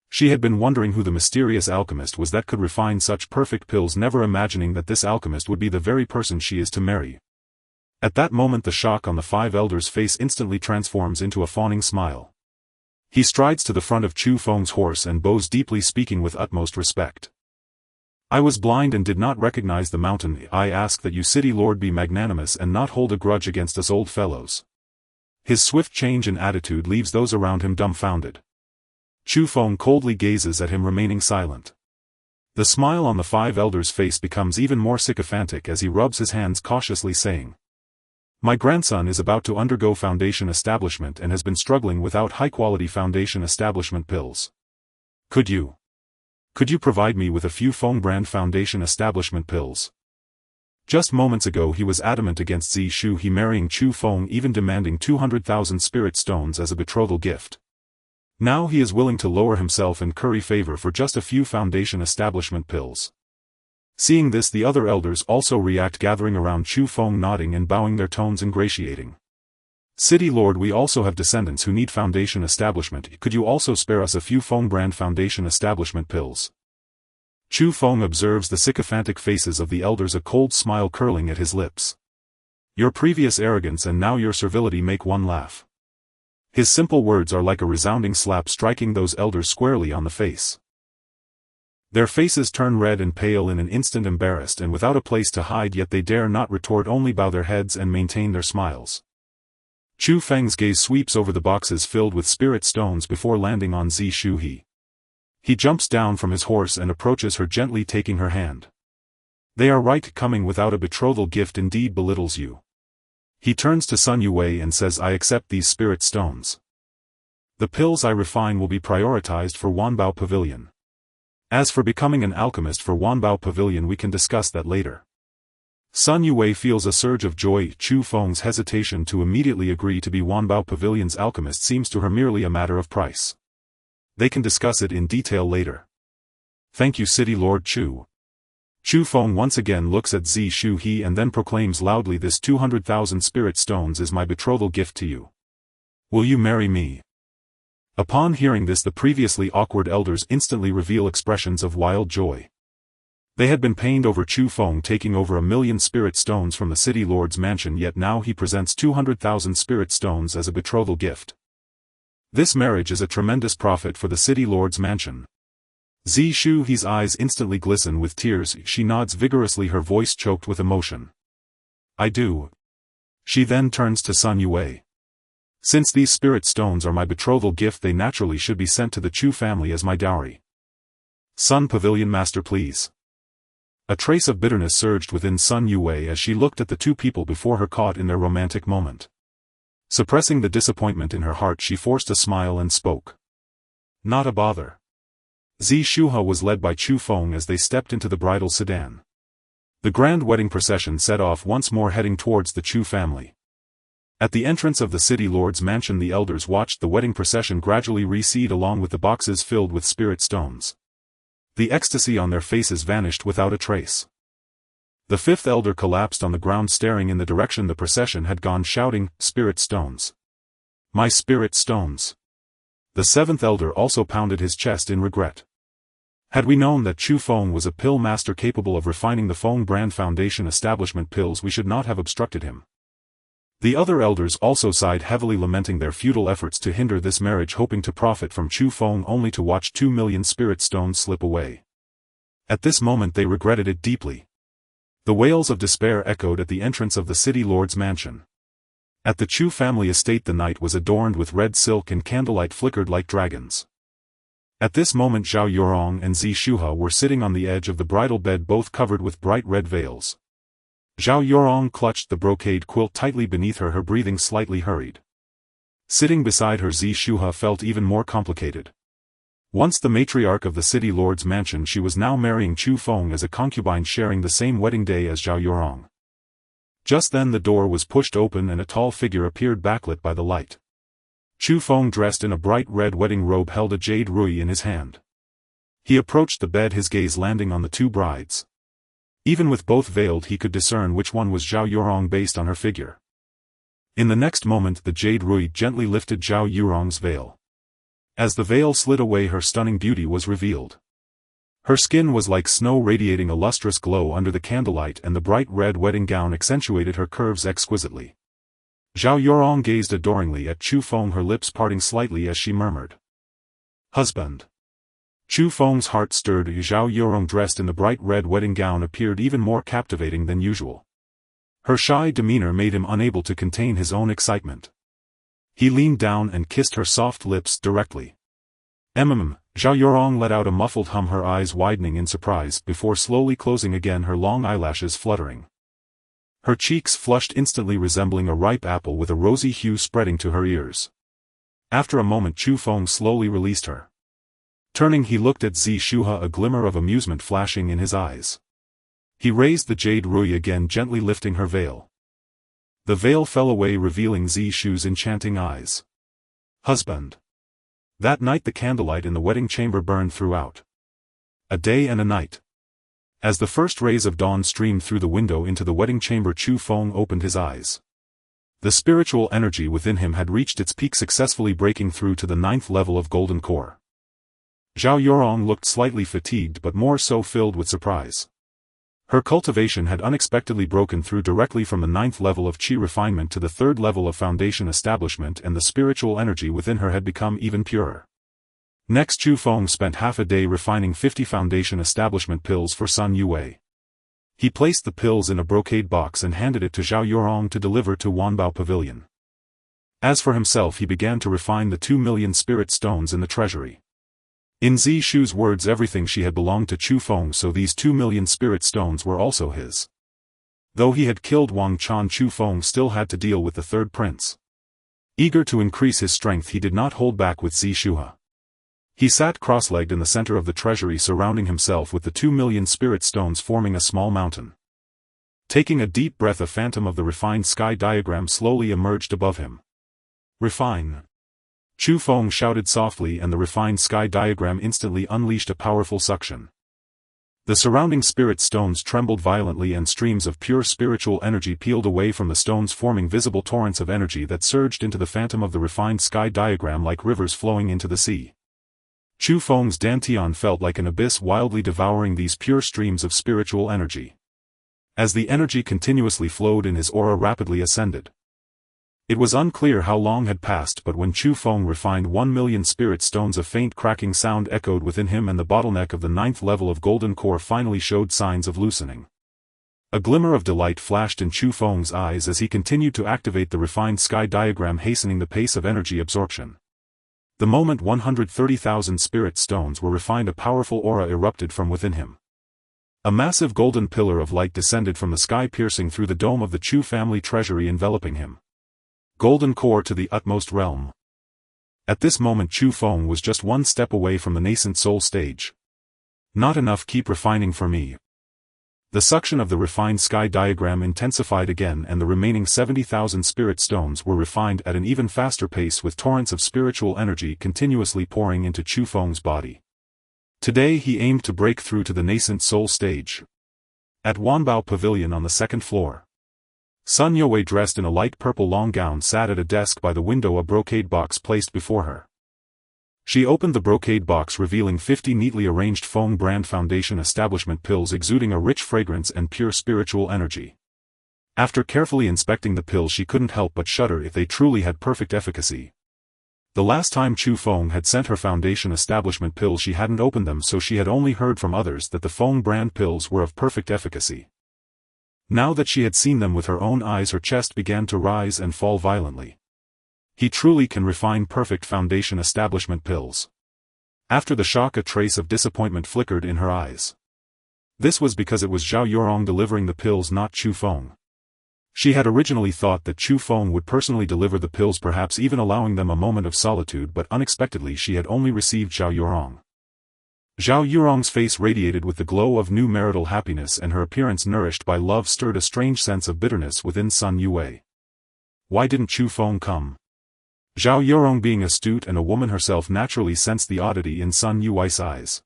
She had been wondering who the mysterious alchemist was that could refine such perfect pills, never imagining that this alchemist would be the very person she is to marry. At that moment the shock on the 5 elders' face instantly transforms into a fawning smile. He strides to the front of Chu Feng's horse and bows deeply, speaking with utmost respect. I was blind and did not recognize the mountain. I ask that you, city lord, be magnanimous and not hold a grudge against us old fellows. His swift change in attitude leaves those around him dumbfounded. Chu Feng coldly gazes at him, remaining silent. The smile on the 5 elders' face becomes even more sycophantic as he rubs his hands cautiously, saying, my grandson is about to undergo foundation establishment and has been struggling without high-quality foundation establishment pills. Could you provide me with a few Feng brand foundation establishment pills? Just moments ago he was adamant against Zishu He marrying Chu Feng, even demanding 200,000 spirit stones as a betrothal gift. Now he is willing to lower himself and curry favor for just a few foundation establishment pills. Seeing this, the other elders also react, gathering around Chu Feng, nodding and bowing, their tones ingratiating. City lord, we also have descendants who need foundation establishment. Could you also spare us a few Feng brand foundation establishment pills? Chu Feng observes the sycophantic faces of the elders, a cold smile curling at his lips. Your previous arrogance and now your servility make one laugh. His simple words are like a resounding slap, striking those elders squarely on the face. Their faces turn red and pale in an instant, embarrassed and without a place to hide, yet they dare not retort, only bow their heads and maintain their smiles. Chu Feng's gaze sweeps over the boxes filled with spirit stones before landing on Zishu He. He jumps down from his horse and approaches her, gently taking her hand. They are right, coming without a betrothal gift indeed belittles you. He turns to Sun Yue and says, I accept these spirit stones. The pills I refine will be prioritized for Wanbao Pavilion. As for becoming an alchemist for Wanbao Pavilion, we can discuss that later. Sun Yue feels a surge of joy. Chu Feng's hesitation to immediately agree to be Wanbao Pavilion's alchemist seems to her merely a matter of price. They can discuss it in detail later. Thank you, City Lord Chu. Chu Feng once again looks at Zishu He and then proclaims loudly, this 200,000 spirit stones is my betrothal gift to you. Will you marry me? Upon hearing this, the previously awkward elders instantly reveal expressions of wild joy. They had been pained over Chu Feng taking over 1,000,000 spirit stones from the city lord's mansion, yet now he presents 200,000 spirit stones as a betrothal gift. This marriage is a tremendous profit for the city lord's mansion. Zishu He's eyes instantly glisten with tears. She nods vigorously, her voice choked with emotion. I do. She then turns to Sun Yue. Since these spirit stones are my betrothal gift, they naturally should be sent to the Chu family as my dowry. Sun Pavilion Master, please. A trace of bitterness surged within Sun Yue as she looked at the two people before her, caught in their romantic moment. Suppressing the disappointment in her heart, she forced a smile and spoke. Not a bother. Zishu was led by Chu Feng as they stepped into the bridal sedan. The grand wedding procession set off once more, heading towards the Chu family. At the entrance of the city lord's mansion, the elders watched the wedding procession gradually recede along with the boxes filled with spirit stones. The ecstasy on their faces vanished without a trace. The 5th elder collapsed on the ground, staring in the direction the procession had gone, shouting, Spirit stones. My spirit stones. The 7th elder also pounded his chest in regret. Had we known that Chu Feng was a pill master capable of refining the Feng brand foundation establishment pills, we should not have obstructed him. The other elders also sighed heavily, lamenting their futile efforts to hinder this marriage, hoping to profit from Chu Feng, only to watch 2 million spirit stones slip away. At this moment they regretted it deeply. The wails of despair echoed at the entrance of the city lord's mansion. At the Chu family estate the night was adorned with red silk and candlelight flickered like dragons. At this moment Zhao Yurong and Zi Shuhe were sitting on the edge of the bridal bed, both covered with bright red veils. Zhao Yurong clutched the brocade quilt tightly beneath her breathing slightly hurried. Sitting beside her, Zi Shuhe felt even more complicated. Once the matriarch of the city lord's mansion, she was now marrying Chu Feng as a concubine, sharing the same wedding day as Zhao Yurong. Just then the door was pushed open and a tall figure appeared, backlit by the light. Chu Feng, dressed in a bright red wedding robe, held a jade rui in his hand. He approached the bed, his gaze landing on the two brides. Even with both veiled, he could discern which one was Zhao Yurong based on her figure. In the next moment the jade rui gently lifted Zhao Yurong's veil. As the veil slid away, her stunning beauty was revealed. Her skin was like snow, radiating a lustrous glow under the candlelight, and the bright red wedding gown accentuated her curves exquisitely. Zhao Yurong gazed adoringly at Chu Feng, her lips parting slightly as she murmured, "Husband." Chu Feng's heart stirred. Zhao Yurong, dressed in the bright red wedding gown, appeared even more captivating than usual. Her shy demeanor made him unable to contain his own excitement. He leaned down and kissed her soft lips directly. Zhao Yurong let out a muffled hum, her eyes widening in surprise before slowly closing again, her long eyelashes fluttering. Her cheeks flushed instantly, resembling a ripe apple with a rosy hue spreading to her ears. After a moment Chu Feng slowly released her. Turning, he looked at Zi Shuhe, a glimmer of amusement flashing in his eyes. He raised the jade rui again, gently lifting her veil. The veil fell away, revealing Zi Shu's enchanting eyes. "Husband." That night the candlelight in the wedding chamber burned throughout. A day and a night. As the first rays of dawn streamed through the window into the wedding chamber, Chu Feng opened his eyes. The spiritual energy within him had reached its peak, successfully breaking through to the 9th level of golden core. Zhao Yurong looked slightly fatigued, but more so filled with surprise. Her cultivation had unexpectedly broken through directly from the 9th level of Qi refinement to the 3rd level of foundation establishment, and the spiritual energy within her had become even purer. Next, Chu Feng spent half a day refining 50 foundation establishment pills for Sun Yue. He placed the pills in a brocade box and handed it to Zhao Yurong to deliver to Wanbao Pavilion. As for himself, he began to refine the 2 million spirit stones in the treasury. In Zi Shu's words, everything she had belonged to Chu Feng, so these 2 million spirit stones were also his. Though he had killed Wang Chan, Chu Feng still had to deal with the third prince. Eager to increase his strength, he did not hold back with Zi Shuhe. He sat cross-legged in the center of the treasury, surrounding himself with the 2 million spirit stones, forming a small mountain. Taking a deep breath, a phantom of the refined sky diagram slowly emerged above him. "Refine." Chu Feng shouted softly, and the refined sky diagram instantly unleashed a powerful suction. The surrounding spirit stones trembled violently, and streams of pure spiritual energy peeled away from the stones, forming visible torrents of energy that surged into the phantom of the refined sky diagram like rivers flowing into the sea. Chu Feng's dantian felt like an abyss, wildly devouring these pure streams of spiritual energy. As the energy continuously flowed in, his aura rapidly ascended. It was unclear how long had passed, but when Chu Feng refined 1 million spirit stones, a faint cracking sound echoed within him, and the bottleneck of the 9th level of golden core finally showed signs of loosening. A glimmer of delight flashed in Chu Feng's eyes as he continued to activate the refined sky diagram, hastening the pace of energy absorption. The moment 130,000 spirit stones were refined, a powerful aura erupted from within him. A massive golden pillar of light descended from the sky, piercing through the dome of the Chu family treasury, enveloping him. Golden core to the utmost realm. At this moment Chu Feng was just one step away from the nascent soul stage. Not enough, keep refining for me. The suction of the refined sky diagram intensified again, and the remaining 70,000 spirit stones were refined at an even faster pace, with torrents of spiritual energy continuously pouring into Chu Feng's body. Today he aimed to break through to the nascent soul stage. At Wanbao Pavilion on the 2nd floor. Sun Yue, dressed in a light purple long gown, sat at a desk by the window, a brocade box placed before her. She opened the brocade box revealing 50 neatly arranged Feng brand foundation establishment pills exuding a rich fragrance and pure spiritual energy. After carefully inspecting the pills she couldn't help but shudder if they truly had perfect efficacy. The last time Chu Feng had sent her foundation establishment pills she hadn't opened them, so she had only heard from others that the Feng brand pills were of perfect efficacy. Now that she had seen them with her own eyes, her chest began to rise and fall violently. He truly can refine perfect foundation establishment pills. After the shock, a trace of disappointment flickered in her eyes. This was because it was Zhao Yurong delivering the pills, not Chu Feng. She had originally thought that Chu Feng would personally deliver the pills, perhaps even allowing them a moment of solitude, but unexpectedly she had only received Zhao Yurong. Zhao Yurong's face radiated with the glow of new marital happiness, and her appearance nourished by love stirred a strange sense of bitterness within Sun Yue. Why didn't Chu Feng come? Zhao Yurong, being astute and a woman herself, naturally sensed the oddity in Sun Yue's eyes.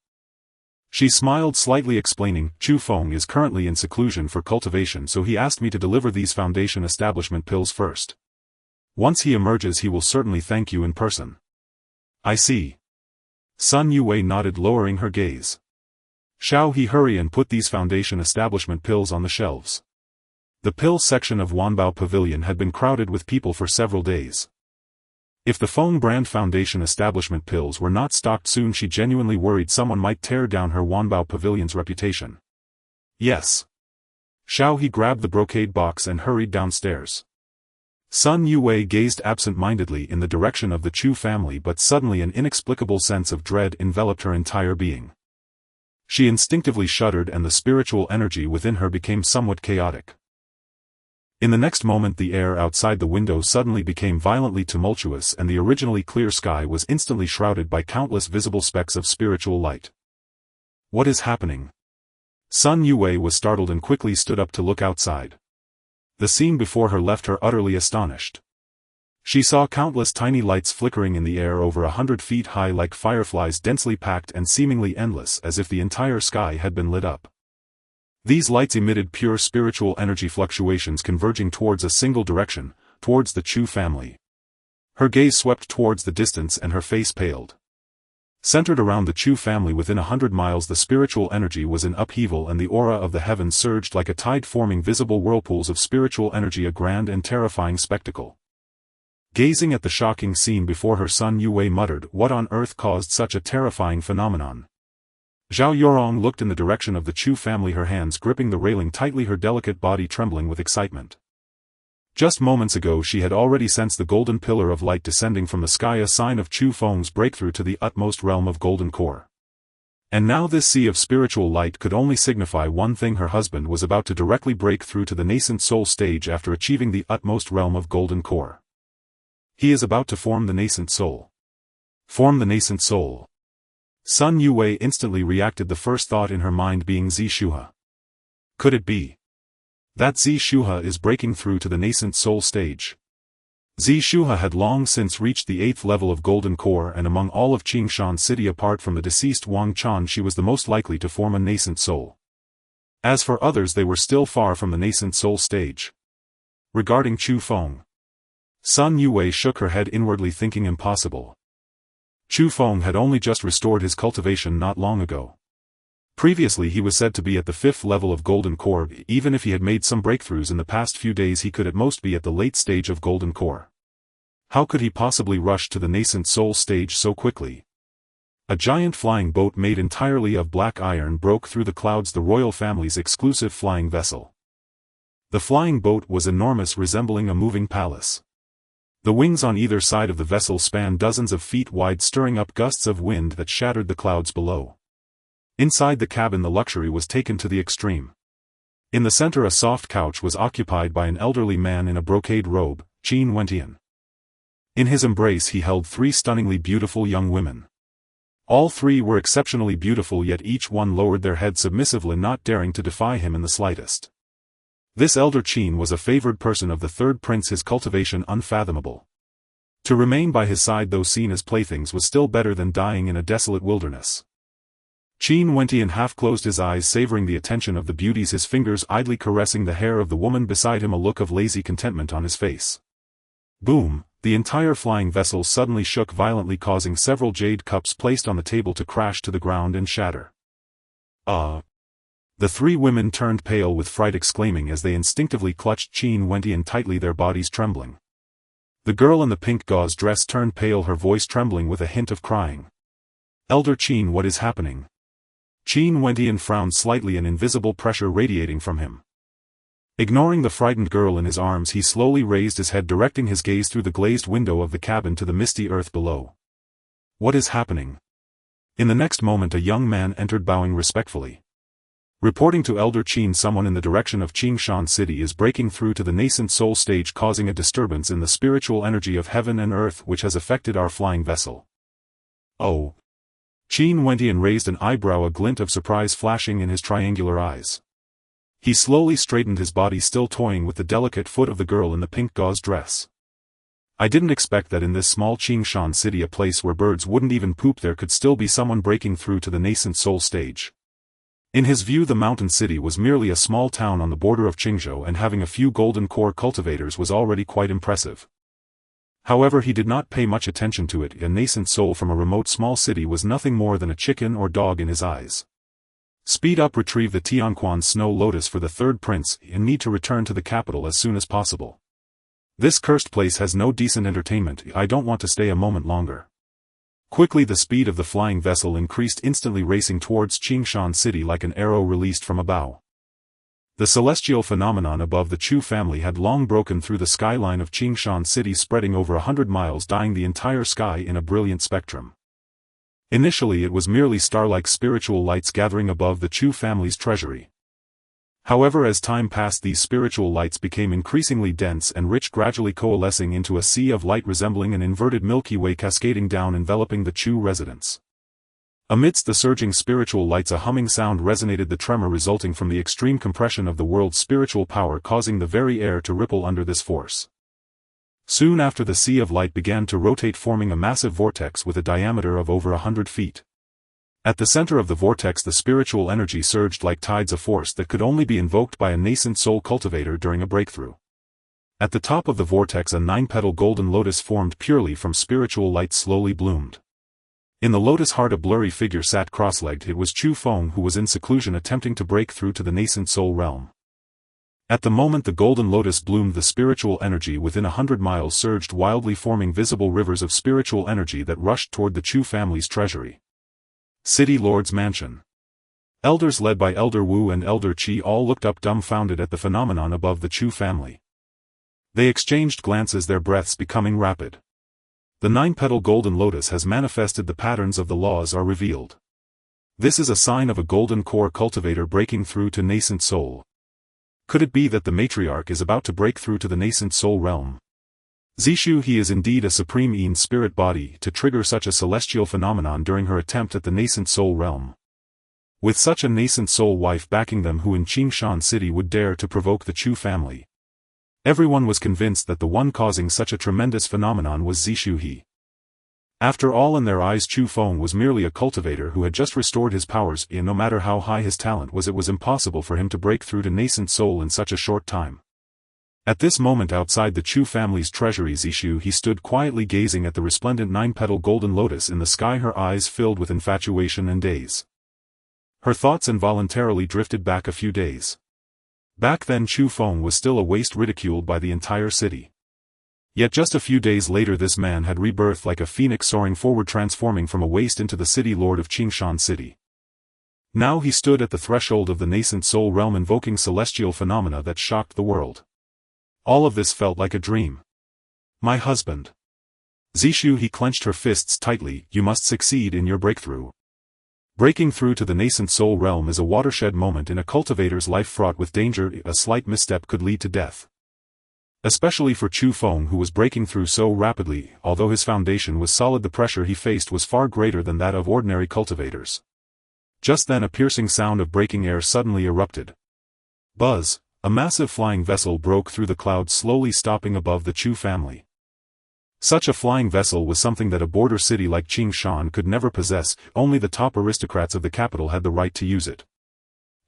She smiled slightly, explaining, Chu Feng is currently in seclusion for cultivation, so he asked me to deliver these foundation establishment pills first. Once he emerges he will certainly thank you in person. I see. Sun Yue nodded, lowering her gaze. Shall he hurry and put these foundation establishment pills on the shelves? The pill section of Wanbao Pavilion had been crowded with people for several days. If the Feng brand foundation establishment pills were not stocked soon, she genuinely worried someone might tear down her Wanbao Pavilion's reputation. Yes. Shao He grabbed the brocade box and hurried downstairs. Sun Yue gazed absent-mindedly in the direction of the Chu family, but suddenly an inexplicable sense of dread enveloped her entire being. She instinctively shuddered and the spiritual energy within her became somewhat chaotic. In the next moment the air outside the window suddenly became violently tumultuous, and the originally clear sky was instantly shrouded by countless visible specks of spiritual light. What is happening? Sun Yue was startled and quickly stood up to look outside. The scene before her left her utterly astonished. She saw countless tiny lights flickering in the air over 100 feet high like fireflies, densely packed and seemingly endless, as if the entire sky had been lit up. These lights emitted pure spiritual energy fluctuations converging towards a single direction, towards the Chu family. Her gaze swept towards the distance and her face paled. Centered around the Chu family within 100 miles, the spiritual energy was in upheaval and the aura of the heavens surged like a tide, forming visible whirlpools of spiritual energy, a grand and terrifying spectacle. Gazing at the shocking scene before her, Sun Yue muttered, what on earth caused such a terrifying phenomenon? Zhao Yurong looked in the direction of the Chu family, her hands gripping the railing tightly, her delicate body trembling with excitement. Just moments ago she had already sensed the golden pillar of light descending from the sky, a sign of Chu Feng's breakthrough to the utmost realm of Golden Core. And now this sea of spiritual light could only signify one thing: her husband was about to directly break through to the nascent soul stage after achieving the utmost realm of Golden Core. He is about to form the nascent soul. Form the nascent soul. Sun Yue instantly reacted, the first thought in her mind being Zi Shuhe. Could it be that Zi Shuhe is breaking through to the nascent soul stage? Zi Shuhe had long since reached the 8th level of Golden Core, and among all of Qingshan City apart from the deceased Wang Chan, she was the most likely to form a nascent soul. As for others, they were still far from the nascent soul stage. Regarding Chu Feng, Sun Yue shook her head inwardly, thinking impossible. Chu Feng had only just restored his cultivation not long ago. Previously he was said to be at the 5th level of Golden Core. Even if he had made some breakthroughs in the past few days, he could at most be at the late stage of Golden Core. How could he possibly rush to the nascent soul stage so quickly? A giant flying boat made entirely of black iron broke through the clouds, the royal family's exclusive flying vessel. The flying boat was enormous, resembling a moving palace. The wings on either side of the vessel spanned dozens of feet wide, stirring up gusts of wind that shattered the clouds below. Inside the cabin the luxury was taken to the extreme. In the center a soft couch was occupied by an elderly man in a brocade robe, Qin Wentian. In his embrace he held 3 stunningly beautiful young women. All 3 were exceptionally beautiful, yet each one lowered their head submissively, not daring to defy him in the slightest. This elder Qin was a favored person of the 3rd prince, his cultivation unfathomable. To remain by his side though seen as playthings was still better than dying in a desolate wilderness. Qin Wentian half closed his eyes, savoring the attention of the beauties, his fingers idly caressing the hair of the woman beside him, a look of lazy contentment on his face. Boom, The entire flying vessel suddenly shook violently, causing several jade cups placed on the table to crash to the ground and shatter. The three women turned pale with fright, exclaiming as they instinctively clutched Qin Wentian tightly, their bodies trembling. The girl in the pink gauze dress turned pale, her voice trembling with a hint of crying. "Elder Qin, what is happening?" Qin Wentian frowned slightly, an invisible pressure radiating from him. Ignoring the frightened girl in his arms, he slowly raised his head, directing his gaze through the glazed window of the cabin to the misty earth below. "What is happening?" In the next moment a young man entered, bowing respectfully. "Reporting to Elder Qin, someone in the direction of Qingshan City is breaking through to the nascent soul stage, causing a disturbance in the spiritual energy of heaven and earth which has affected our flying vessel." "Oh." Qin Wentian raised an eyebrow, a glint of surprise flashing in his triangular eyes. He slowly straightened his body, still toying with the delicate foot of the girl in the pink gauze dress. "I didn't expect that in this small Qingshan City, a place where birds wouldn't even poop, there could still be someone breaking through to the nascent soul stage." In his view, the mountain city was merely a small town on the border of Qingzhou, and having a few golden core cultivators was already quite impressive. However, he did not pay much attention to it. A nascent soul from a remote small city was nothing more than a chicken or dog in his eyes. "Speed up, retrieve the Tianquan Snow Lotus for the third prince, and need to return to the capital as soon as possible. This cursed place has no decent entertainment. I don't want to stay a moment longer." Quickly the speed of the flying vessel increased, instantly racing towards Qingshan City like an arrow released from a bow. The celestial phenomenon above the Chu family had long broken through the skyline of Qingshan City, spreading over 100 miles, dyeing the entire sky in a brilliant spectrum. Initially it was merely star-like spiritual lights gathering above the Chu family's treasury. However, as time passed, these spiritual lights became increasingly dense and rich, gradually coalescing into a sea of light resembling an inverted Milky Way cascading down, enveloping the Chu residence. Amidst the surging spiritual lights a humming sound resonated, the tremor resulting from the extreme compression of the world's spiritual power, causing the very air to ripple under this force. Soon after, the sea of light began to rotate, forming a massive vortex with a diameter of over 100 feet. At the center of the vortex the spiritual energy surged like tides, a force that could only be invoked by a nascent soul cultivator during a breakthrough. At the top of the vortex a 9-petal golden lotus formed purely from spiritual light slowly bloomed. In the lotus heart a blurry figure sat cross-legged. It was Chu Feng, who was in seclusion attempting to break through to the nascent soul realm. At the moment the golden lotus bloomed, the spiritual energy within 100 miles surged wildly, forming visible rivers of spiritual energy that rushed toward the Chu family's treasury. City Lord's Mansion. Elders led by Elder Wu and Elder Qi all looked up dumbfounded at the phenomenon above the Chu family. They exchanged glances, their breaths becoming rapid. The 9-petal golden lotus has manifested, the patterns of the laws are revealed. This is a sign of a golden core cultivator breaking through to nascent soul. Could it be that the matriarch is about to break through to the nascent soul realm? Zishu, he is indeed a supreme Yin spirit body to trigger such a celestial phenomenon during her attempt at the nascent soul realm. With such a nascent soul wife backing them, who in Qingshan City would dare to provoke the Chu family? Everyone was convinced that the one causing such a tremendous phenomenon was Zishu he. After all, in their eyes Chu Feng was merely a cultivator who had just restored his powers, and no matter how high his talent was, it was impossible for him to break through to nascent soul in such a short time. At this moment outside the Chu family's treasury, Zishu he stood quietly gazing at the resplendent 9-petal golden lotus in the sky, her eyes filled with infatuation and daze. Her thoughts involuntarily drifted back a few days. Back then Chu Feng was still a waste, ridiculed by the entire city. Yet just a few days later this man had rebirthed like a phoenix, soaring forward, transforming from a waste into the city lord of Qingshan City. Now he stood at the threshold of the nascent soul realm, invoking celestial phenomena that shocked the world. All of this felt like a dream. My husband. Zishu he clenched her fists tightly, you must succeed in your breakthrough. Breaking through to the nascent soul realm is a watershed moment in a cultivator's life, fraught with danger. A slight misstep could lead to death. Especially for Chu Feng, who was breaking through so rapidly. Although his foundation was solid, the pressure he faced was far greater than that of ordinary cultivators. Just then a piercing sound of breaking air suddenly erupted. Buzz! A massive flying vessel broke through the clouds, slowly stopping above the Chu family. Such a flying vessel was something that a border city like Qingshan could never possess. Only the top aristocrats of the capital had the right to use it.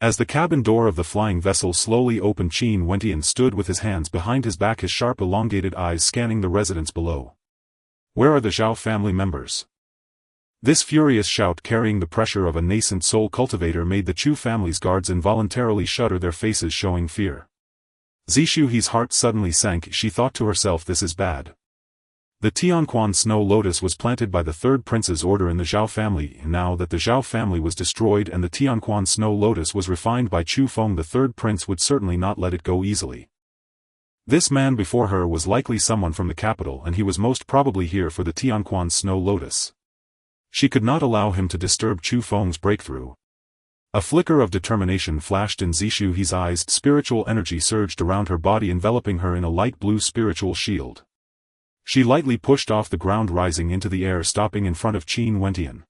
As the cabin door of the flying vessel slowly opened, Qin Wentian stood with his hands behind his back, his sharp elongated eyes scanning the residents below. Where are the Zhao family members? This furious shout, carrying the pressure of a nascent soul cultivator, made the Chu family's guards involuntarily shudder, their faces showing fear. Zishu's heart suddenly sank. She thought to herself, this is bad. The Tianquan Snow Lotus was planted by the third prince's order in the Zhao family, and now that the Zhao family was destroyed and the Tianquan Snow Lotus was refined by Chu Feng, the third prince would certainly not let it go easily. This man before her was likely someone from the capital, and he was most probably here for the Tianquan Snow Lotus. She could not allow him to disturb Chu Feng's breakthrough. A flicker of determination flashed in Zishu's eyes. Spiritual energy surged around her body, enveloping her in a light blue spiritual shield. She lightly pushed off the ground, rising into the air, stopping in front of Qin Wentian.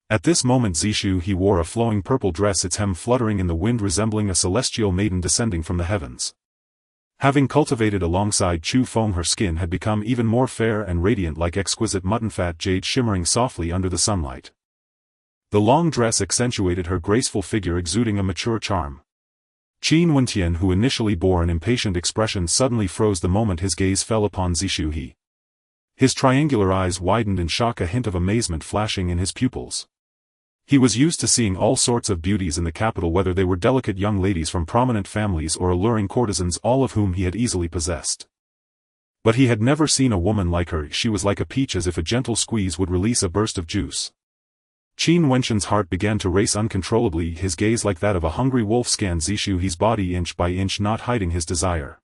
At this moment Zishu wore a flowing purple dress, its hem fluttering in the wind, resembling a celestial maiden descending from the heavens. Having cultivated alongside Chu Feng, her skin had become even more fair and radiant, like exquisite mutton fat jade shimmering softly under the sunlight. The long dress accentuated her graceful figure, exuding a mature charm. Qin Wentian, who initially bore an impatient expression, suddenly froze the moment his gaze fell upon Zishu. His triangular eyes widened in shock, a hint of amazement flashing in his pupils. He was used to seeing all sorts of beauties in the capital, whether they were delicate young ladies from prominent families or alluring courtesans, all of whom he had easily possessed. But he had never seen a woman like her. She was like a peach, as if a gentle squeeze would release a burst of juice. Qin Wentian's heart began to race uncontrollably, his gaze like that of a hungry wolf scanned Zishu's body inch by inch, not hiding his desire.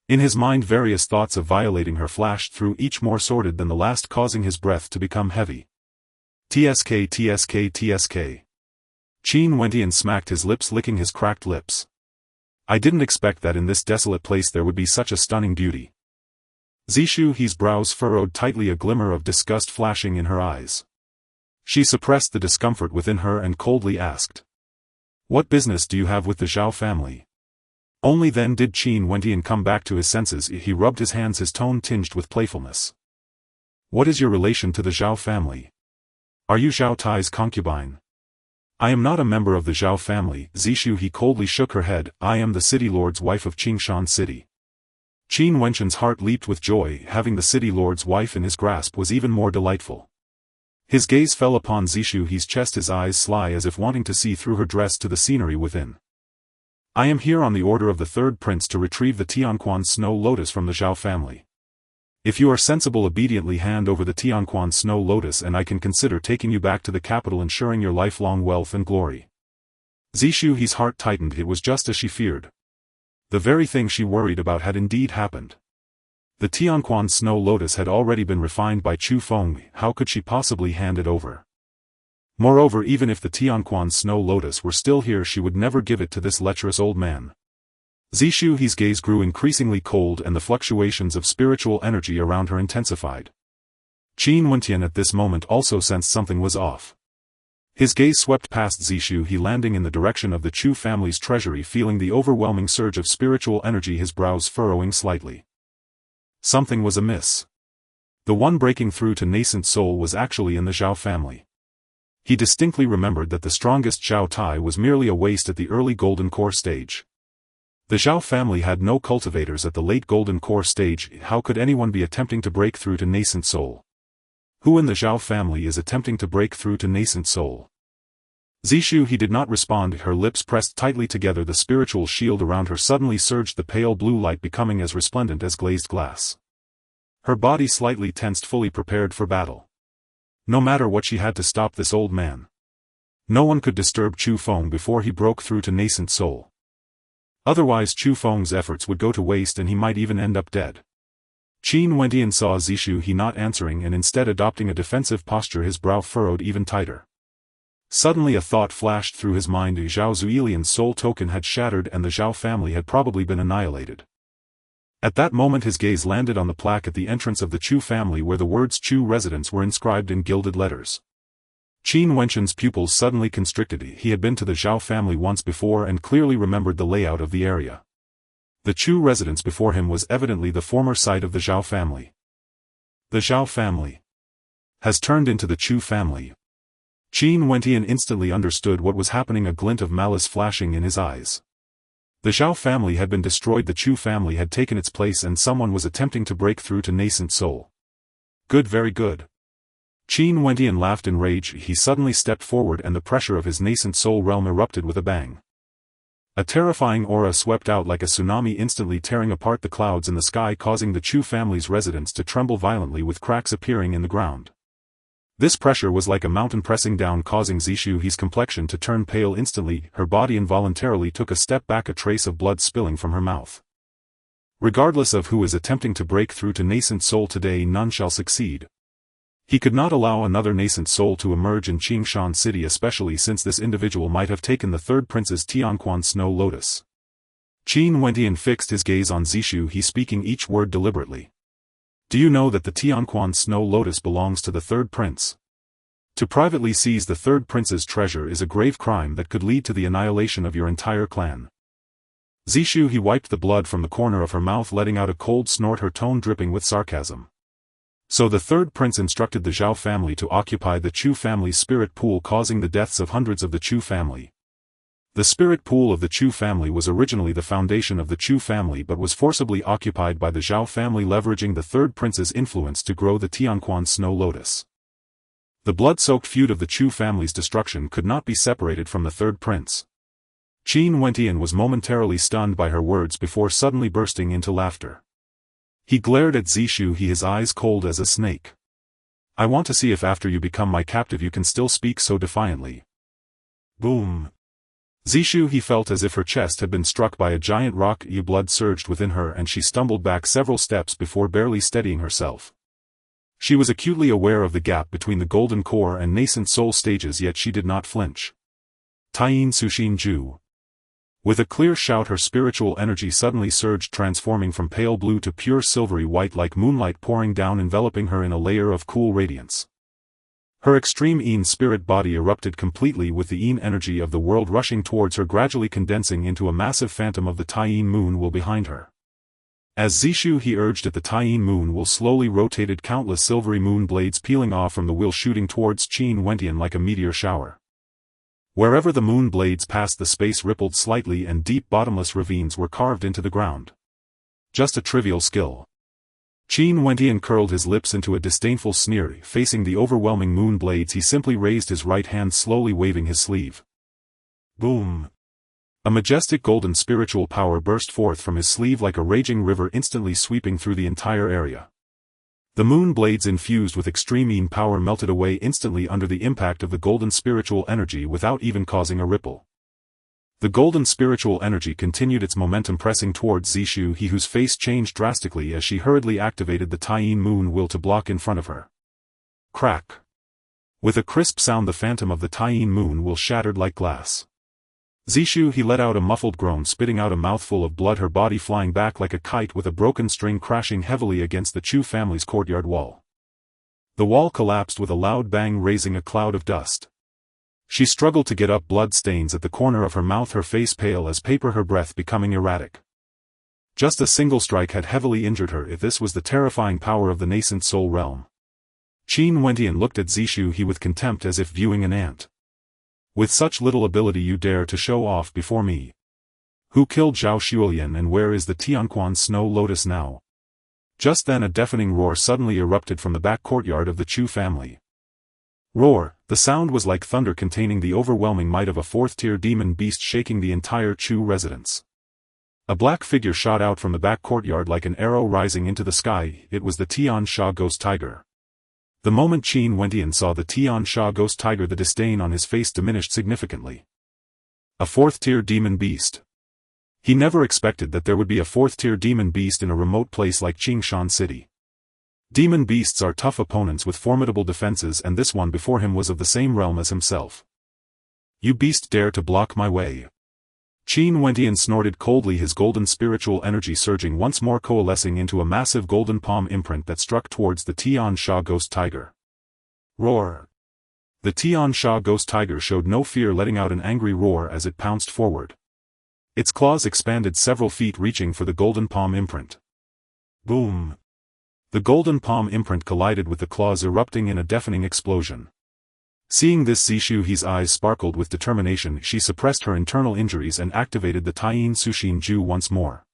In his mind various thoughts of violating her flashed through, each more sordid than the last, causing his breath to become heavy. TSK TSK TSK. Qin Wentian smacked his lips, licking his cracked lips. I didn't expect that in this desolate place there would be such a stunning beauty. Zishu's brows furrowed tightly, a glimmer of disgust flashing in her eyes. She suppressed the discomfort within her and coldly asked, "What business do you have with the Zhao family?" Only then did Qin Wentian come back to his senses. He rubbed his hands, his tone tinged with playfulness. "What is your relation to the Zhao family? Are you Zhao Tai's concubine?" "I am not a member of the Zhao family." Zishu coldly shook her head. "I am the city lord's wife of Qingshan City." Qin Wentian's heart leaped with joy. Having the city lord's wife in his grasp was even more delightful. His gaze fell upon Zishu's chest, his eyes sly as if wanting to see through her dress to the scenery within. "I am here on the order of the third prince to retrieve the Tianquan Snow Lotus from the Zhao family. If you are sensible, obediently hand over the Tianquan Snow Lotus and I can consider taking you back to the capital, ensuring your lifelong wealth and glory." Zishu's heart tightened. It was just as she feared. The very thing she worried about had indeed happened. The Tianquan Snow Lotus had already been refined by Chu Feng. How could she possibly hand it over? Moreover, even if the Tianquan Snow Lotus were still here, she would never give it to this lecherous old man. Zishu's gaze grew increasingly cold and the fluctuations of spiritual energy around her intensified. Qin Wentian at this moment also sensed something was off. His gaze swept past Zishu, landing in the direction of the Chu family's treasury, feeling the overwhelming surge of spiritual energy, his brows furrowing slightly. Something was amiss. The one breaking through to nascent soul was actually in the Zhao family. He distinctly remembered that the strongest Zhao Tai was merely a waste at the early Golden Core stage. The Zhao family had no cultivators at the late Golden Core stage. How could anyone be attempting to break through to nascent soul? Who in the Zhao family is attempting to break through to nascent soul? Zishu did not respond. Her lips pressed tightly together. The spiritual shield around her suddenly surged, the pale blue light becoming as resplendent as glazed glass. Her body slightly tensed, fully prepared for battle. No matter what, she had to stop this old man. No one could disturb Chu Feng before he broke through to nascent soul. Otherwise Chu Feng's efforts would go to waste and he might even end up dead. Qin Wentian saw Zishu not answering and instead adopting a defensive posture, his brow furrowed even tighter. Suddenly a thought flashed through his mind. Zhao Zuilian's soul token had shattered and the Zhao family had probably been annihilated. At that moment his gaze landed on the plaque at the entrance of the Chu family where the words Chu residence were inscribed in gilded letters. Qin Wentian's pupils suddenly constricted. He had been to the Zhao family once before and clearly remembered the layout of the area. The Chu residence before him was evidently the former site of the Zhao family. The Zhao family has turned into the Chu family. Qin Wentian instantly understood what was happening, a glint of malice flashing in his eyes. The Zhao family had been destroyed, the Chu family had taken its place, and someone was attempting to break through to nascent soul. Good, very good. Qin Wentian laughed in rage. He suddenly stepped forward and the pressure of his nascent soul realm erupted with a bang. A terrifying aura swept out like a tsunami, instantly tearing apart the clouds in the sky, causing the Chu family's residence to tremble violently, with cracks appearing in the ground. This pressure was like a mountain pressing down, causing Zishu's complexion to turn pale instantly. Her body involuntarily took a step back, a trace of blood spilling from her mouth. Regardless of who is attempting to break through to nascent soul today, none shall succeed. He could not allow another nascent soul to emerge in Qingshan City, especially since this individual might have taken the third prince's Tianquan Snow Lotus. Qin Wentian fixed his gaze on Zishu, he speaking each word deliberately. Do you know that the Tianquan Snow Lotus belongs to the third prince? To privately seize the third prince's treasure is a grave crime that could lead to the annihilation of your entire clan. Zishu, he wiped the blood from the corner of her mouth, letting out a cold snort, her tone dripping with sarcasm. So the third prince instructed the Zhao family to occupy the Chu family's spirit pool, causing the deaths of hundreds of the Chu family. The spirit pool of the Chu family was originally the foundation of the Chu family, but was forcibly occupied by the Zhao family, leveraging the third prince's influence to grow the Tianquan Snow Lotus. The blood-soaked feud of the Chu family's destruction could not be separated from the third prince. Qin Wentian was momentarily stunned by her words before suddenly bursting into laughter. He glared at Zishu, his eyes cold as a snake. I want to see if after you become my captive you can still speak so defiantly. Boom. Zishu, he felt as if her chest had been struck by a giant rock. Blood surged within her and she stumbled back several steps before barely steadying herself. She was acutely aware of the gap between the golden core and nascent soul stages, yet she did not flinch. Taiyin Sushin Ju. With a clear shout, her spiritual energy suddenly surged, transforming from pale blue to pure silvery white, like moonlight pouring down, enveloping her in a layer of cool radiance. Her extreme Yin spirit body erupted completely, with the Yin energy of the world rushing towards her, gradually condensing into a massive phantom of the Taiyin moon will behind her. As Zishu he urged at the Taiyin moon will slowly rotated, countless silvery moon blades peeling off from the wheel, shooting towards Qin Wentian like a meteor shower. Wherever the moon blades passed, the space rippled slightly and deep bottomless ravines were carved into the ground. Just a trivial skill. Qin Wentian curled his lips into a disdainful sneer. Facing the overwhelming moon blades, he simply raised his right hand, slowly waving his sleeve. Boom! A majestic golden spiritual power burst forth from his sleeve like a raging river, instantly sweeping through the entire area. The moon blades, infused with extreme Yin power, melted away instantly under the impact of the golden spiritual energy without even causing a ripple. The golden spiritual energy continued its momentum, pressing towards Zishu, whose face changed drastically as she hurriedly activated the Taiyin moon will to block in front of her. Crack! With a crisp sound, the phantom of the Taiyin moon will shattered like glass. Zishu he let out a muffled groan, spitting out a mouthful of blood, her body flying back like a kite, with a broken string crashing heavily against the Chu family's courtyard wall. The wall collapsed with a loud bang, raising a cloud of dust. She struggled to get up, blood stains at the corner of her mouth, her face pale as paper, her breath becoming erratic. Just a single strike had heavily injured her, if this was the terrifying power of the nascent soul realm. Qin Wentian looked at Zishu with contempt, as if viewing an ant. With such little ability you dare to show off before me? Who killed Zhao Xuelian, and where is the Tianquan Snow Lotus now? Just then a deafening roar suddenly erupted from the back courtyard of the Chu family. Roar, the sound was like thunder, containing the overwhelming might of a fourth-tier demon beast, shaking the entire Chu residence. A black figure shot out from the back courtyard like an arrow rising into the sky. It was the Tian Sha Ghost Tiger. The moment Qin Wentian saw the Tian Sha Ghost Tiger, the disdain on his face diminished significantly. A fourth-tier demon beast. He never expected that there would be a fourth-tier demon beast in a remote place like Qingshan City. Demon beasts are tough opponents with formidable defenses, and this one before him was of the same realm as himself. You beast dare to block my way. Qin Wentian snorted coldly, his golden spiritual energy surging once more, coalescing into a massive golden palm imprint that struck towards the Tian Sha Ghost Tiger. Roar! The Tian Sha Ghost Tiger showed no fear, letting out an angry roar as it pounced forward. Its claws expanded several feet, reaching for the golden palm imprint. Boom! The golden palm imprint collided with the claws, erupting in a deafening explosion. Seeing this, Zishu He's eyes sparkled with determination. She suppressed her internal injuries and activated the Taiyin Sushin Ju once more.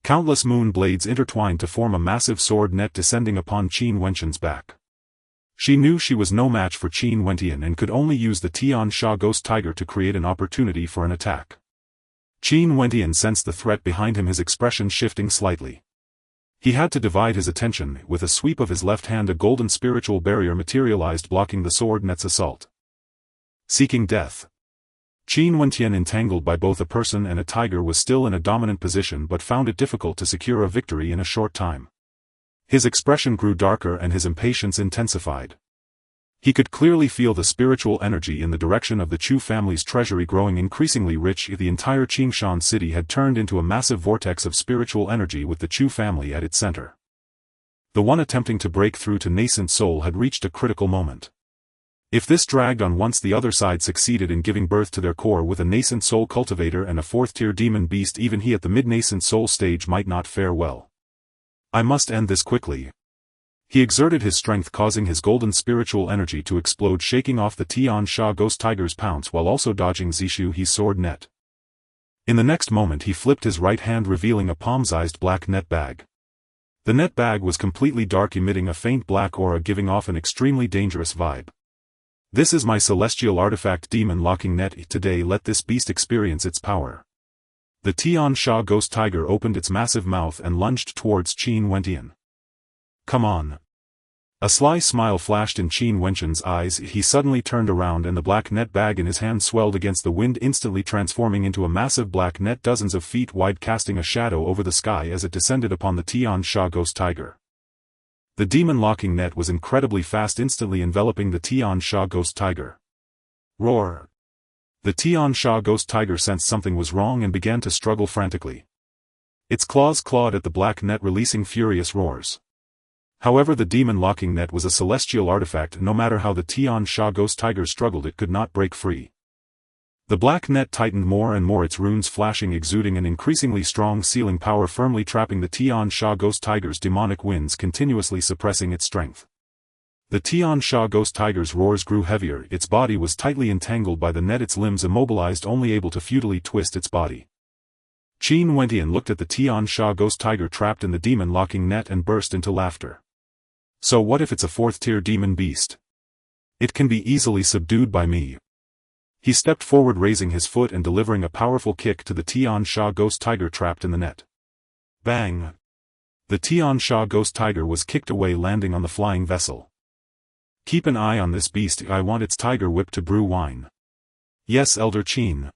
Countless moon blades intertwined to form a massive sword net descending upon Qin Wenqian's back. She knew she was no match for Qin Wenqian and could only use the Tian Sha Ghost Tiger to create an opportunity for an attack. Qin Wenqian sensed the threat behind him, his expression shifting slightly. He had to divide his attention. With a sweep of his left hand, a golden spiritual barrier materialized, blocking the sword net's assault. Seeking death. Qin Wenqian, entangled by both a person and a tiger, was still in a dominant position but found it difficult to secure a victory in a short time. His expression grew darker and his impatience intensified. He could clearly feel the spiritual energy in the direction of the Chu family's treasury growing increasingly rich. The entire Qingshan city had turned into a massive vortex of spiritual energy with the Chu family at its center. The one attempting to break through to nascent soul had reached a critical moment. If this dragged on, once the other side succeeded in giving birth to their core with a nascent soul cultivator and a fourth-tier demon beast, even he at the mid-nascent soul stage might not fare well. I must end this quickly. He exerted his strength, causing his golden spiritual energy to explode, shaking off the Tian Sha Ghost Tiger's pounce while also dodging Zishu He's sword net. In the next moment he flipped his right hand, revealing a palm-sized black net bag. The net bag was completely dark, emitting a faint black aura, giving off an extremely dangerous vibe. This is my celestial artifact demon locking net. Today let this beast experience its power. The Tian Sha Ghost Tiger opened its massive mouth and lunged towards Qin Wenqian. Come on. A sly smile flashed in Qin Wenqian's eyes. He suddenly turned around and the black net bag in his hand swelled against the wind, instantly transforming into a massive black net dozens of feet wide, casting a shadow over the sky as it descended upon the Tian Sha Ghost Tiger. The demon locking net was incredibly fast, instantly enveloping the Tian Sha Ghost Tiger. Roar! The Tian Sha Ghost Tiger sensed something was wrong and began to struggle frantically. Its claws clawed at the black net, releasing furious roars. However, the demon locking net was a celestial artifact. No matter how the Tian Sha Ghost Tiger struggled, it could not break free. The black net tightened more and more, its runes flashing, exuding an increasingly strong sealing power, firmly trapping the Tian Sha Ghost Tiger's demonic winds, continuously suppressing its strength. The Tian Sha Ghost Tiger's roars grew heavier, its body was tightly entangled by the net, its limbs immobilized, only able to futilely twist its body. Qin Wenqian looked at the Tian Sha Ghost Tiger trapped in the demon locking net and burst into laughter. So what if it's a fourth-tier demon beast? It can be easily subdued by me. He stepped forward, raising his foot and delivering a powerful kick to the Tian Sha Ghost Tiger trapped in the net. Bang! The Tian Sha Ghost Tiger was kicked away, landing on the flying vessel. Keep an eye on this beast. I want its tiger whip to brew wine. Yes, Elder Qin.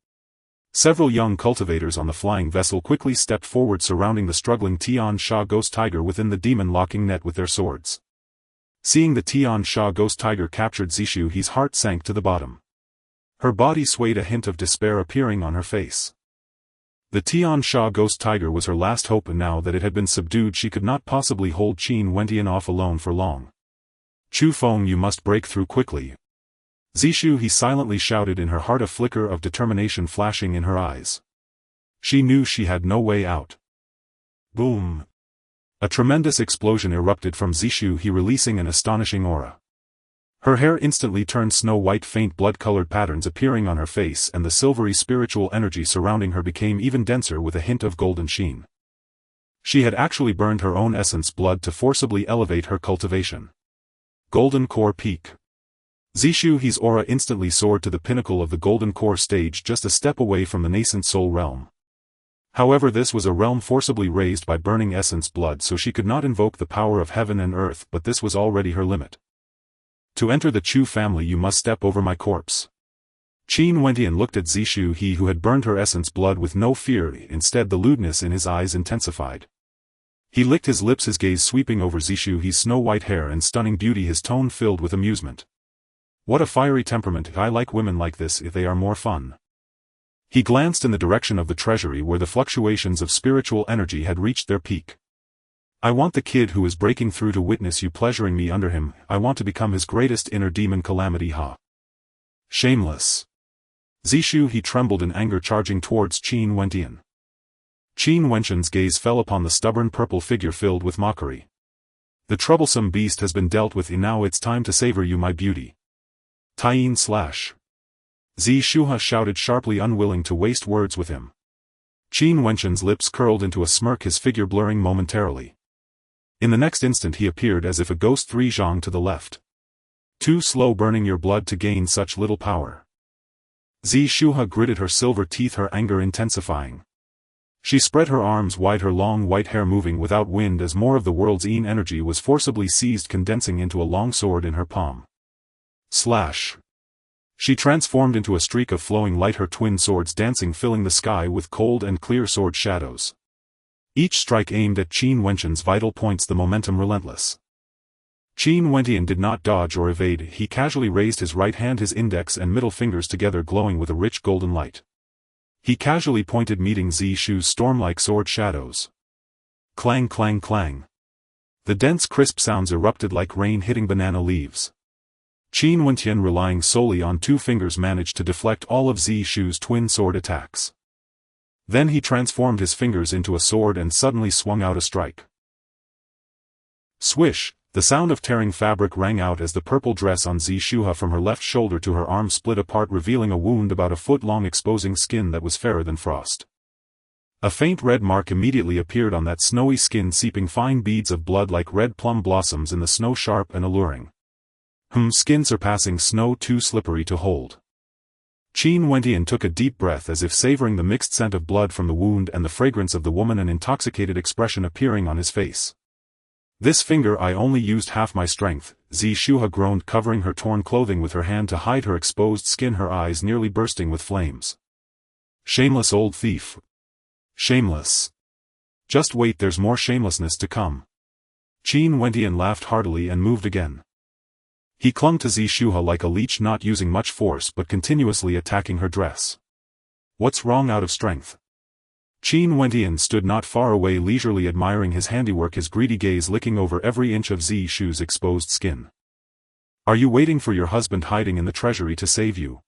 Several young cultivators on the flying vessel quickly stepped forward, surrounding the struggling Tian Sha Ghost Tiger within the demon locking net with their swords. Seeing the Tian Sha Ghost Tiger captured, Zishu He's heart sank to the bottom. Her body swayed, a hint of despair appearing on her face. The Tian Sha Ghost Tiger was her last hope, and now that it had been subdued she could not possibly hold Qin Wenqian off alone for long. Chu Feng, you must break through quickly. Zishu He silently shouted, in her heart a flicker of determination flashing in her eyes. She knew she had no way out. Boom! A tremendous explosion erupted from Zishu He, releasing an astonishing aura. Her hair instantly turned snow-white, faint blood-colored patterns appearing on her face, and the silvery spiritual energy surrounding her became even denser with a hint of golden sheen. She had actually burned her own essence blood to forcibly elevate her cultivation. Golden Core Peak. Zishu He's aura instantly soared to the pinnacle of the Golden Core stage, just a step away from the nascent soul realm. However, this was a realm forcibly raised by burning essence blood, so she could not invoke the power of heaven and earth, but this was already her limit. To enter the Chu family you must step over my corpse. Qin Wenqian looked at Zishu He, who had burned her essence blood, with no fear. Instead, the lewdness in his eyes intensified. He licked his lips, his gaze sweeping over Zishu He's snow-white hair and stunning beauty, his tone filled with amusement. What a fiery temperament. I like women like this, if they are more fun. He glanced in the direction of the treasury where the fluctuations of spiritual energy had reached their peak. I want the kid who is breaking through to witness you pleasuring me under him. I want to become his greatest inner demon calamity. Ha! Shameless! Zishu He trembled in anger, charging towards Qin Wenqian. Qin Wenqian's gaze fell upon the stubborn purple figure filled with mockery. The troublesome beast has been dealt with, and now it's time to savor you, my beauty. Taiyin slash. Zi Shuha shouted sharply, unwilling to waste words with him. Qin Wenqian's lips curled into a smirk, his figure blurring momentarily. In the next instant he appeared as if a ghost. 3 Zhang to the left. Too slow, burning your blood to gain such little power. Zi Shuha gritted her silver teeth, her anger intensifying. She spread her arms wide, her long white hair moving without wind as more of the world's Yin energy was forcibly seized, condensing into a long sword in her palm. Slash. She transformed into a streak of flowing light, her twin swords dancing, filling the sky with cold and clear sword shadows. Each strike aimed at Qin Wenqian's vital points, the momentum relentless. Qin Wenqian did not dodge or evade, he casually raised his right hand, his index and middle fingers together glowing with a rich golden light. He casually pointed, meeting Zi Shu's storm-like sword shadows. Clang clang clang. The dense crisp sounds erupted like rain hitting banana leaves. Qin Wenqian, relying solely on 2 fingers, managed to deflect all of Zi Shu's twin sword attacks. Then he transformed his fingers into a sword and suddenly swung out a strike. Swish, the sound of tearing fabric rang out as the purple dress on Zi Shuha from her left shoulder to her arm split apart, revealing a wound about a foot long, exposing skin that was fairer than frost. A faint red mark immediately appeared on that snowy skin, seeping fine beads of blood like red plum blossoms in the snow, sharp and alluring. Skin surpassing snow, too slippery to hold. Qin Wenqian took a deep breath as if savoring the mixed scent of blood from the wound and the fragrance of the woman, an intoxicated expression appearing on his face. This finger, I only used half my strength, Zi Shuha groaned, covering her torn clothing with her hand to hide her exposed skin, her eyes nearly bursting with flames. Shameless old thief. Shameless. Just wait, there's more shamelessness to come. Qin Wenqian laughed heartily and moved again. He clung to Zi Shuha like a leech, not using much force but continuously attacking her dress. What's wrong? Out of strength? Qin Wenqian stood not far away, leisurely admiring his handiwork, his greedy gaze licking over every inch of Zi Shu's exposed skin. Are you waiting for your husband hiding in the treasury to save you?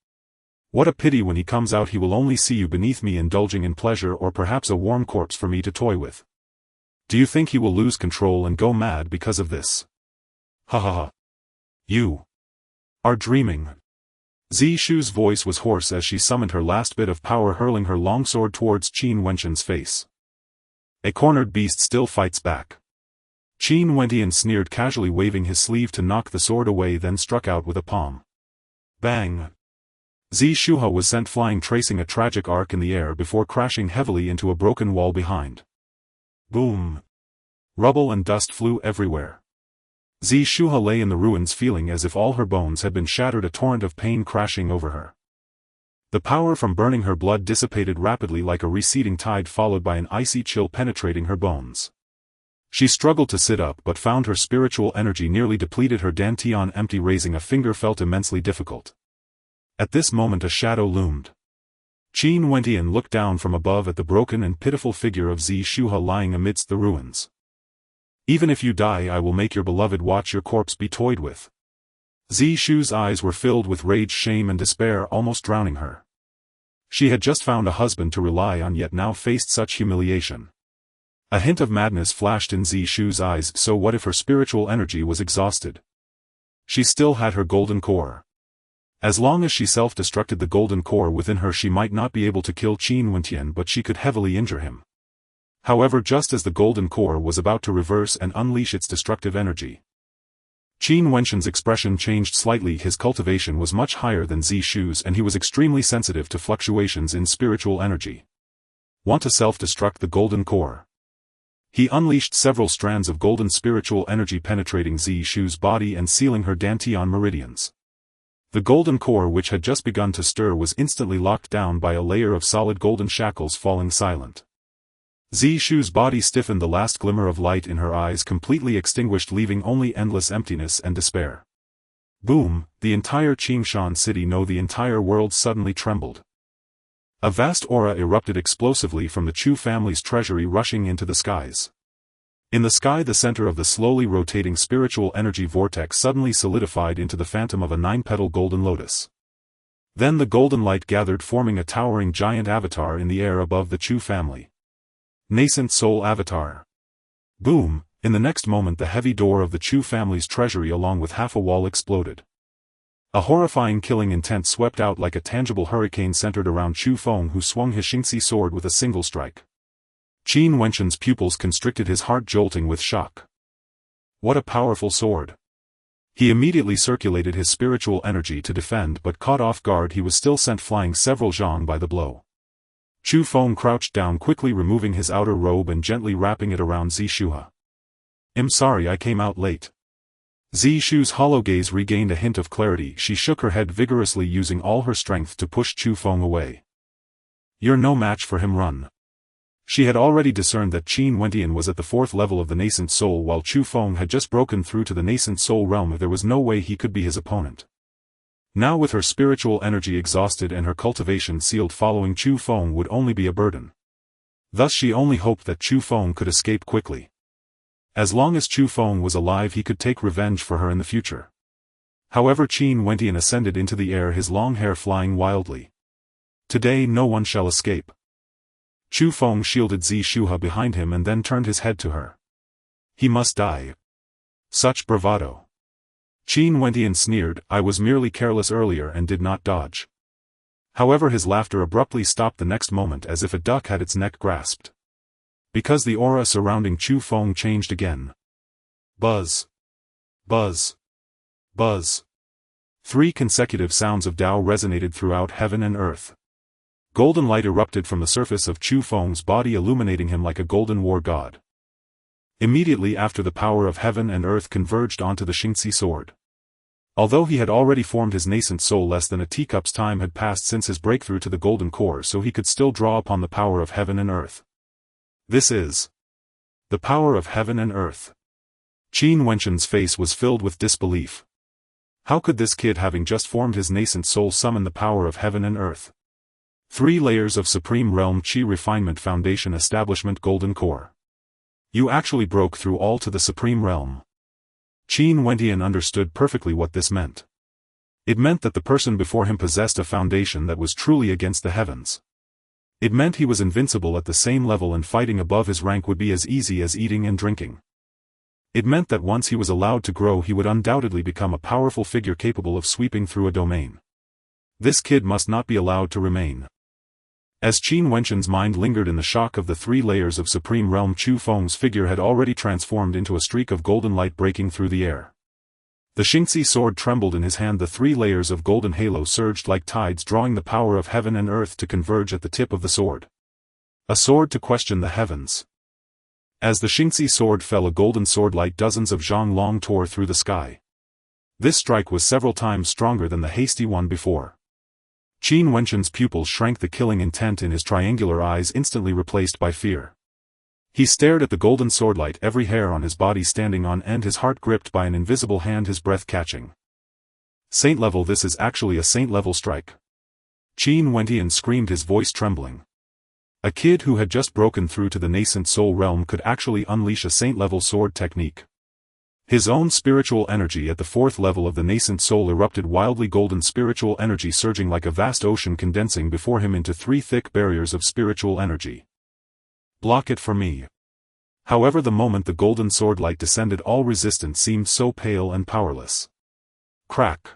What a pity, when he comes out he will only see you beneath me, indulging in pleasure, or perhaps a warm corpse for me to toy with. Do you think he will lose control and go mad because of this? Ha ha ha. You are dreaming. Zi Shu's voice was hoarse as she summoned her last bit of power, hurling her longsword towards Qin Wenqian's face. A cornered beast still fights back. Qin Wenqian sneered, casually waving his sleeve to knock the sword away, then struck out with a palm. Bang! Zi Shuha was sent flying, tracing a tragic arc in the air before crashing heavily into a broken wall behind. Boom! Rubble and dust flew everywhere. Zi Shuha lay in the ruins, feeling as if all her bones had been shattered, a torrent of pain crashing over her. The power from burning her blood dissipated rapidly like a receding tide, followed by an icy chill penetrating her bones. She struggled to sit up but found her spiritual energy nearly depleted, her dantian empty, raising a finger felt immensely difficult. At this moment a shadow loomed. Qin Wenqian looked down from above at the broken and pitiful figure of Zi Shuha lying amidst the ruins. Even if you die, I will make your beloved watch your corpse be toyed with. Zi Shu's eyes were filled with rage, shame and despair, almost drowning her. She had just found a husband to rely on, yet now faced such humiliation. A hint of madness flashed in Zi Shu's eyes. So what if her spiritual energy was exhausted? She still had her golden core. As long as she self-destructed the golden core within her, she might not be able to kill Qin Wenqian, but she could heavily injure him. However, just as the golden core was about to reverse and unleash its destructive energy, Qin Wenqian's expression changed slightly. His cultivation was much higher than Zi Shu's and he was extremely sensitive to fluctuations in spiritual energy. Want to self-destruct the golden core? He unleashed several strands of golden spiritual energy penetrating Zi Shu's body and sealing her dantian meridians. The golden core, which had just begun to stir, was instantly locked down by a layer of solid golden shackles, falling silent. Zi Shu's body stiffened, the last glimmer of light in her eyes completely extinguished, leaving only endless emptiness and despair. Boom! The entire Qingshan city, no, the entire world suddenly trembled. A vast aura erupted explosively from the Chu family's treasury, rushing into the skies. In the sky, the center of the slowly rotating spiritual energy vortex suddenly solidified into the phantom of a 9-petal golden lotus. Then the golden light gathered, forming a towering giant avatar in the air above the Chu family. Nascent soul avatar. Boom! In the next moment the heavy door of the Chu family's treasury along with half a wall exploded. A horrifying killing intent swept out like a tangible hurricane centered around Chu Feng, who swung his Xingxi sword with a single strike. Qin Wenshan's pupils constricted, his heart jolting with shock. What a powerful sword! He immediately circulated his spiritual energy to defend, but caught off guard, he was still sent flying several zhang by the blow. Chu Feng crouched down, quickly removing his outer robe and gently wrapping it around Zishuha. "I'm sorry I came out late." Zishu's hollow gaze regained a hint of clarity. She shook her head vigorously, using all her strength to push Chu Feng away. "You're no match for him, run." She had already discerned that Qin Wentian was at the 4th level of the nascent soul, while Chu Feng had just broken through to the nascent soul realm. There was no way he could be his opponent. Now, with her spiritual energy exhausted and her cultivation sealed, following Chu Feng would only be a burden. Thus she only hoped that Chu Feng could escape quickly. As long as Chu Feng was alive, he could take revenge for her in the future. However, Qin Wentian ascended into the air, his long hair flying wildly. "Today no one shall escape." Chu Feng shielded Zishuha behind him and then turned his head to her. "He must die." Such bravado. Qin Wentian sneered, "I was merely careless earlier and did not dodge." However, his laughter abruptly stopped the next moment, as if a duck had its neck grasped. Because the aura surrounding Chu Feng changed again. Buzz. Buzz. Buzz. 3 consecutive sounds of Tao resonated throughout heaven and earth. Golden light erupted from the surface of Chu Feng's body, illuminating him like a golden war god. Immediately after, the power of heaven and earth converged onto the Xingxi sword. Although he had already formed his nascent soul, less than a teacup's time had passed since his breakthrough to the golden core, so he could still draw upon the power of heaven and earth. This is the power of heaven and earth. Qin Wenshan's face was filled with disbelief. How could this kid, having just formed his nascent soul, summon the power of heaven and earth? 3 layers of Supreme Realm Qi Refinement Foundation Establishment Golden Core. You actually broke through all to the Supreme Realm. Qin Wentian understood perfectly what this meant. It meant that the person before him possessed a foundation that was truly against the heavens. It meant he was invincible at the same level, and fighting above his rank would be as easy as eating and drinking. It meant that once he was allowed to grow, he would undoubtedly become a powerful figure capable of sweeping through a domain. This kid must not be allowed to remain. As Qin Wenshan's mind lingered in the shock of the 3 layers of Supreme Realm, Chu Feng's figure had already transformed into a streak of golden light breaking through the air. The Xingxi sword trembled in his hand, the 3 layers of golden halo surged like tides, drawing the power of heaven and earth to converge at the tip of the sword. A sword to question the heavens. As the Xingxi sword fell, a golden sword light dozens of zhang long tore through the sky. This strike was several times stronger than the hasty one before. Qin Wenshan's pupils shrank, the killing intent in his triangular eyes instantly replaced by fear. He stared at the golden swordlight, every hair on his body standing on end, his heart gripped by an invisible hand, his breath catching. Saint level, this is actually a saint level strike. Qin Wentian screamed, his voice trembling. A kid who had just broken through to the nascent soul realm could actually unleash a saint level sword technique. His own spiritual energy at the 4th level of the nascent soul erupted wildly, golden spiritual energy surging like a vast ocean, condensing before him into 3 thick barriers of spiritual energy. Block it for me. However, the moment the golden sword light descended, all resistance seemed so pale and powerless. Crack.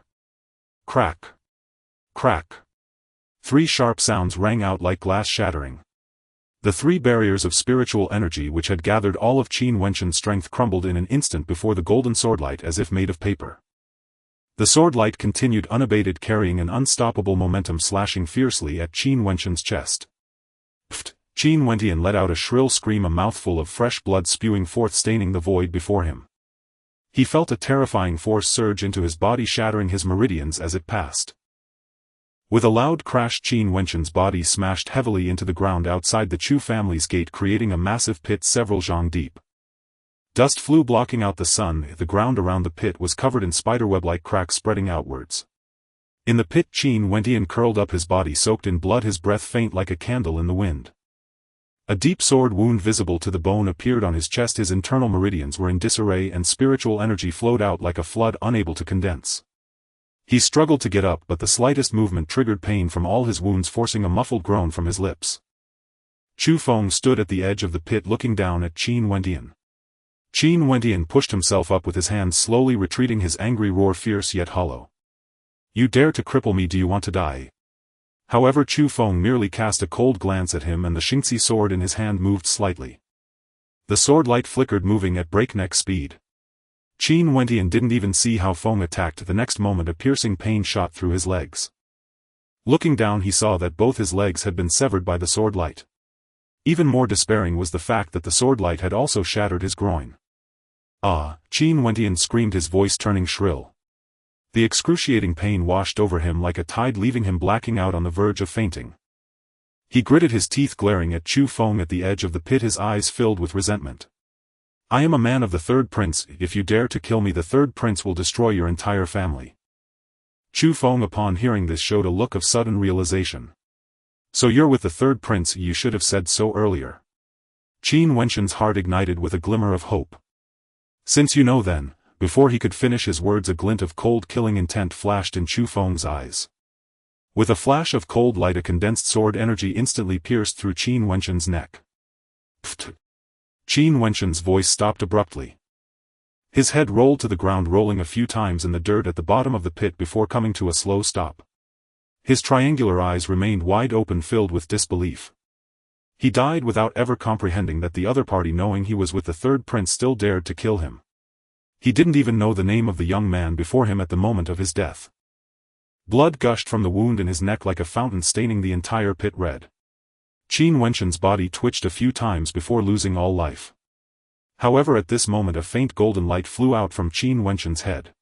Crack. Crack. 3 sharp sounds rang out like glass shattering. The 3 barriers of spiritual energy which had gathered all of Qin Wenshan's strength crumbled in an instant before the golden swordlight, as if made of paper. The swordlight continued unabated, carrying an unstoppable momentum, slashing fiercely at Qin Wenshan's chest. Pfft! Qin Wentian let out a shrill scream, a mouthful of fresh blood spewing forth, staining the void before him. He felt a terrifying force surge into his body, shattering his meridians as it passed. With a loud crash, Qin Wenshan's body smashed heavily into the ground outside the Chu family's gate, creating a massive pit several zhang deep. Dust flew, blocking out the sun. The ground around the pit was covered in spiderweb-like cracks spreading outwards. In the pit, Qin Wentian curled up, his body soaked in blood, his breath faint like a candle in the wind. A deep sword wound visible to the bone appeared on his chest, his internal meridians were in disarray and spiritual energy flowed out like a flood, unable to condense. He struggled to get up, but the slightest movement triggered pain from all his wounds, forcing a muffled groan from his lips. Chu Feng stood at the edge of the pit looking down at Qin Wentian. Qin Wentian pushed himself up with his hands slowly retreating, his angry roar fierce yet hollow. You dare to cripple me, do you want to die? However, Chu Feng merely cast a cold glance at him and the Xingxi sword in his hand moved slightly. The sword light flickered, moving at breakneck speed. Qin Wentian didn't even see how Feng attacked. The next moment a piercing pain shot through his legs. Looking down, he saw that both his legs had been severed by the sword light. Even more despairing was the fact that the sword light had also shattered his groin. Ah! Qin Wentian screamed, his voice turning shrill. The excruciating pain washed over him like a tide, leaving him blacking out on the verge of fainting. He gritted his teeth, glaring at Chu Feng at the edge of the pit, his eyes filled with resentment. I am a man of the third prince. If you dare to kill me, the third prince will destroy your entire family. Chu Feng, upon hearing this, showed a look of sudden realization. So you're with the third prince? You should have said so earlier. Qin Wentian's heart ignited with a glimmer of hope. Since you know, then. Before he could finish his words, a glint of cold, killing intent flashed in Chu Feng's eyes. With a flash of cold light, a condensed sword energy instantly pierced through Qin Wentian's neck. Pfft! Qin Wentian's voice stopped abruptly. His head rolled to the ground, rolling a few times in the dirt at the bottom of the pit before coming to a slow stop. His triangular eyes remained wide open, filled with disbelief. He died without ever comprehending that the other party, knowing he was with the third prince, still dared to kill him. He didn't even know the name of the young man before him at the moment of his death. Blood gushed from the wound in his neck like a fountain, staining the entire pit red. Qin Wentian's body twitched a few times before losing all life. However, at this moment a faint golden light flew out from Qin Wentian's head.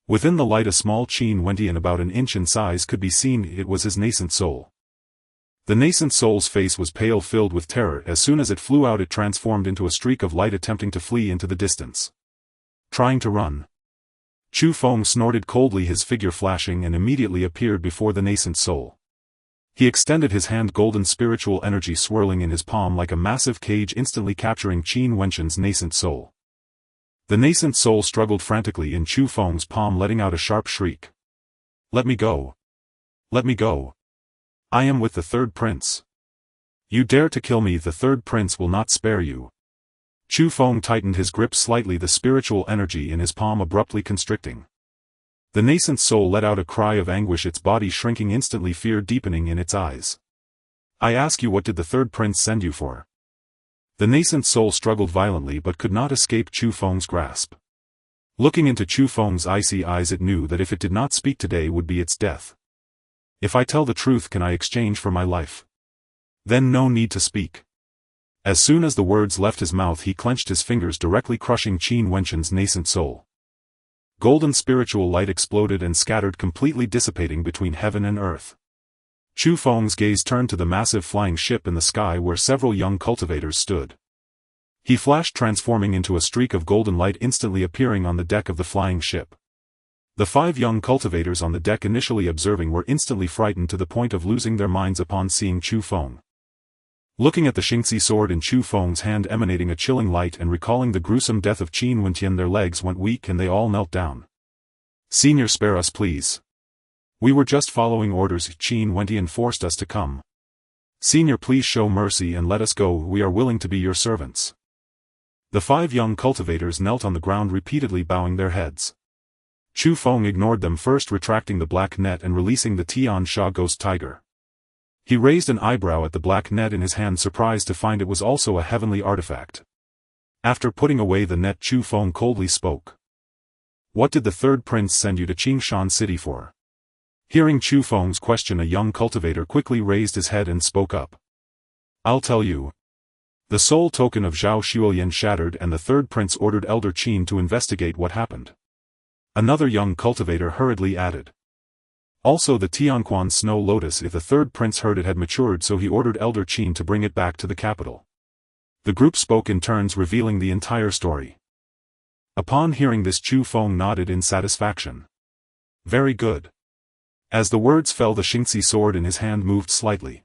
Within the light, a small Qin Wentian about an inch in size could be seen. It was his nascent soul. The nascent soul's face was pale, filled with terror. As soon as it flew out, it transformed into a streak of light, attempting to flee into the distance. Trying to run. Chu Feng snorted coldly, his figure flashing, and immediately appeared before the nascent soul. He extended his hand, golden spiritual energy swirling in his palm like a massive cage, instantly capturing Qin Wentian's nascent soul. The nascent soul struggled frantically in Chu Feng's palm, letting out a sharp shriek. Let me go. Let me go. I am with the third prince. You dare to kill me, the third prince will not spare you. Chu Feng tightened his grip slightly, the spiritual energy in his palm abruptly constricting. The nascent soul let out a cry of anguish, its body shrinking instantly, fear deepening in its eyes. I ask you, what did the third prince send you for? The nascent soul struggled violently but could not escape Chu Feng's grasp. Looking into Chu Feng's icy eyes, it knew that if it did not speak today would be its death. If I tell the truth, can I exchange for my life? Then no need to speak. As soon as the words left his mouth, he clenched his fingers, directly crushing Qin Wentian's nascent soul. Golden spiritual light exploded and scattered, completely dissipating between heaven and earth. Chu Feng's gaze turned to the massive flying ship in the sky where several young cultivators stood. He flashed, transforming into a streak of golden light, instantly appearing on the deck of the flying ship. The 5 young cultivators on the deck, initially observing, were instantly frightened to the point of losing their minds upon seeing Chu Feng. Looking at the Xingxi sword in Chu Feng's hand, emanating a chilling light, and recalling the gruesome death of Qin Wentian, their legs went weak and they all knelt down. Senior, spare us please. We were just following orders. Qin Wentian forced us to come. Senior, please show mercy and let us go. We are willing to be your servants. The 5 young cultivators knelt on the ground, repeatedly bowing their heads. Chu Feng ignored them, first retracting the black net and releasing the Tian Sha ghost tiger. He raised an eyebrow at the black net in his hand, surprised to find it was also a heavenly artifact. After putting away the net, Chu Feng coldly spoke. What did the third prince send you to Qingshan City for? Hearing Chu Feng's question, a young cultivator quickly raised his head and spoke up. I'll tell you. The soul token of Zhao Xuelian shattered and the third prince ordered Elder Qin to investigate what happened. Another young cultivator hurriedly added. Also the Tianquan snow lotus, if the third prince heard it had matured, so he ordered Elder Qin to bring it back to the capital. The group spoke in turns, revealing the entire story. Upon hearing this, Chu Feng nodded in satisfaction. Very good. As the words fell, the Xingxi sword in his hand moved slightly.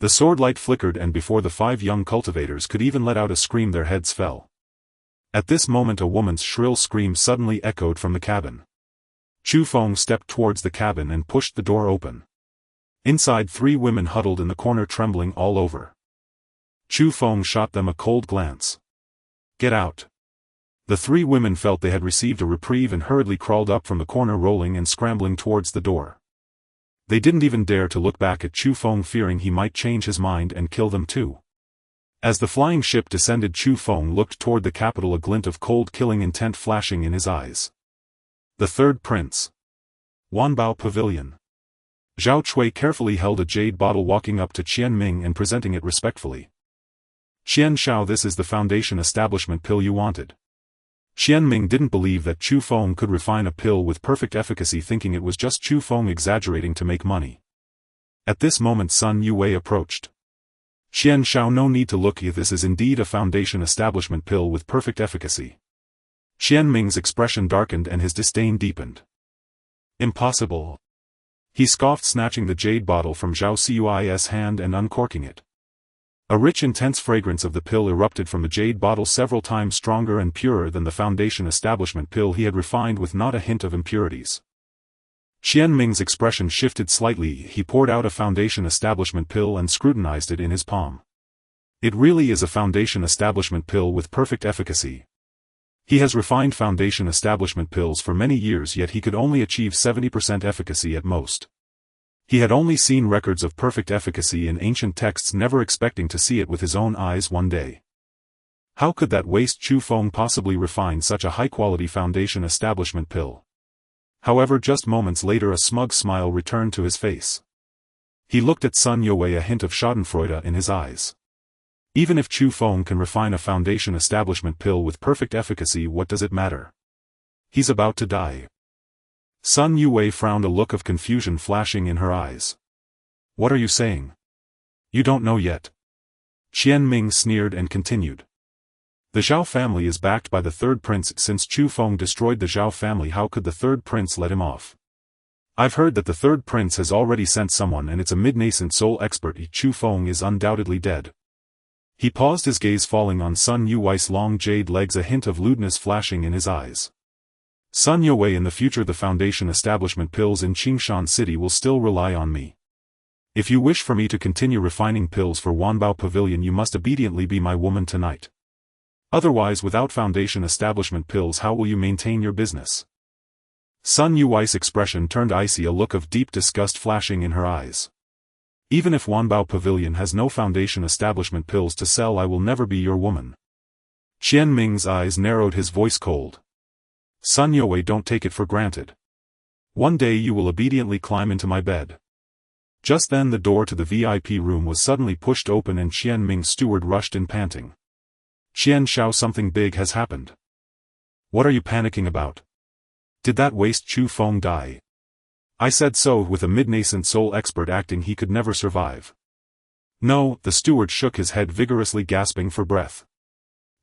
The sword light flickered, and before the 5 young cultivators could even let out a scream, their heads fell. At this moment a woman's shrill scream suddenly echoed from the cabin. Chu Feng stepped towards the cabin and pushed the door open. Inside, 3 women huddled in the corner, trembling all over. Chu Feng shot them a cold glance. Get out. The three women felt they had received a reprieve and hurriedly crawled up from the corner, rolling and scrambling towards the door. They didn't even dare to look back at Chu Feng, fearing he might change his mind and kill them too. As the flying ship descended, Chu Feng looked toward the capital, a glint of cold killing intent flashing in his eyes. The third prince. Wanbao Pavilion. Zhao Cui carefully held a jade bottle, walking up to Qian Ming and presenting it respectfully. Qian Shao, this is the foundation establishment pill you wanted. Qian Ming didn't believe that Chu Feng could refine a pill with perfect efficacy, thinking it was just Chu Feng exaggerating to make money. At this moment Sun Yue approached. Qian Shao, no need to look, this is indeed a foundation establishment pill with perfect efficacy. Qian Ming's expression darkened and his disdain deepened. Impossible. He scoffed, snatching the jade bottle from Zhao Cui's hand and uncorking it. A rich intense fragrance of the pill erupted from the jade bottle, several times stronger and purer than the foundation establishment pill he had refined with not a hint of impurities. Qian Ming's expression shifted slightly. He poured out a foundation establishment pill and scrutinized it in his palm. It really is a foundation establishment pill with perfect efficacy. He has refined foundation establishment pills for many years, yet he could only achieve 70% efficacy at most. He had only seen records of perfect efficacy in ancient texts, never expecting to see it with his own eyes one day. How could that waste Chu Feng possibly refine such a high-quality foundation establishment pill? However, just moments later a smug smile returned to his face. He looked at Sun Yue, a hint of schadenfreude in his eyes. Even if Chu Feng can refine a foundation establishment pill with perfect efficacy, what does it matter? He's about to die. Sun Yue frowned, a look of confusion flashing in her eyes. What are you saying? You don't know yet. Qian Ming sneered and continued. The Zhao family is backed by the third prince. Since Chu Feng destroyed the Zhao family, how could the third prince let him off? I've heard that the third prince has already sent someone, and it's a mid-nascent soul expert. Chu Feng is undoubtedly dead. He paused, his gaze falling on Sun Yue's long jade legs, a hint of lewdness flashing in his eyes. Sun Yue, in the future the foundation establishment pills in Qingshan City will still rely on me. If you wish for me to continue refining pills for Wanbao Pavilion, you must obediently be my woman tonight. Otherwise, without foundation establishment pills, how will you maintain your business? Sun Yue's expression turned icy, a look of deep disgust flashing in her eyes. Even if Wanbao Pavilion has no foundation establishment pills to sell, I will never be your woman. Qian Ming's eyes narrowed, his voice cold. Sun Yue, don't take it for granted. One day you will obediently climb into my bed. Just then the door to the VIP room was suddenly pushed open and Qian Ming's steward rushed in, panting. Qian Shao, something big has happened. What are you panicking about? Did that waste Chu Feng die? I said so. With a mid-nascent soul expert acting, he could never survive. No, the steward shook his head vigorously, gasping for breath.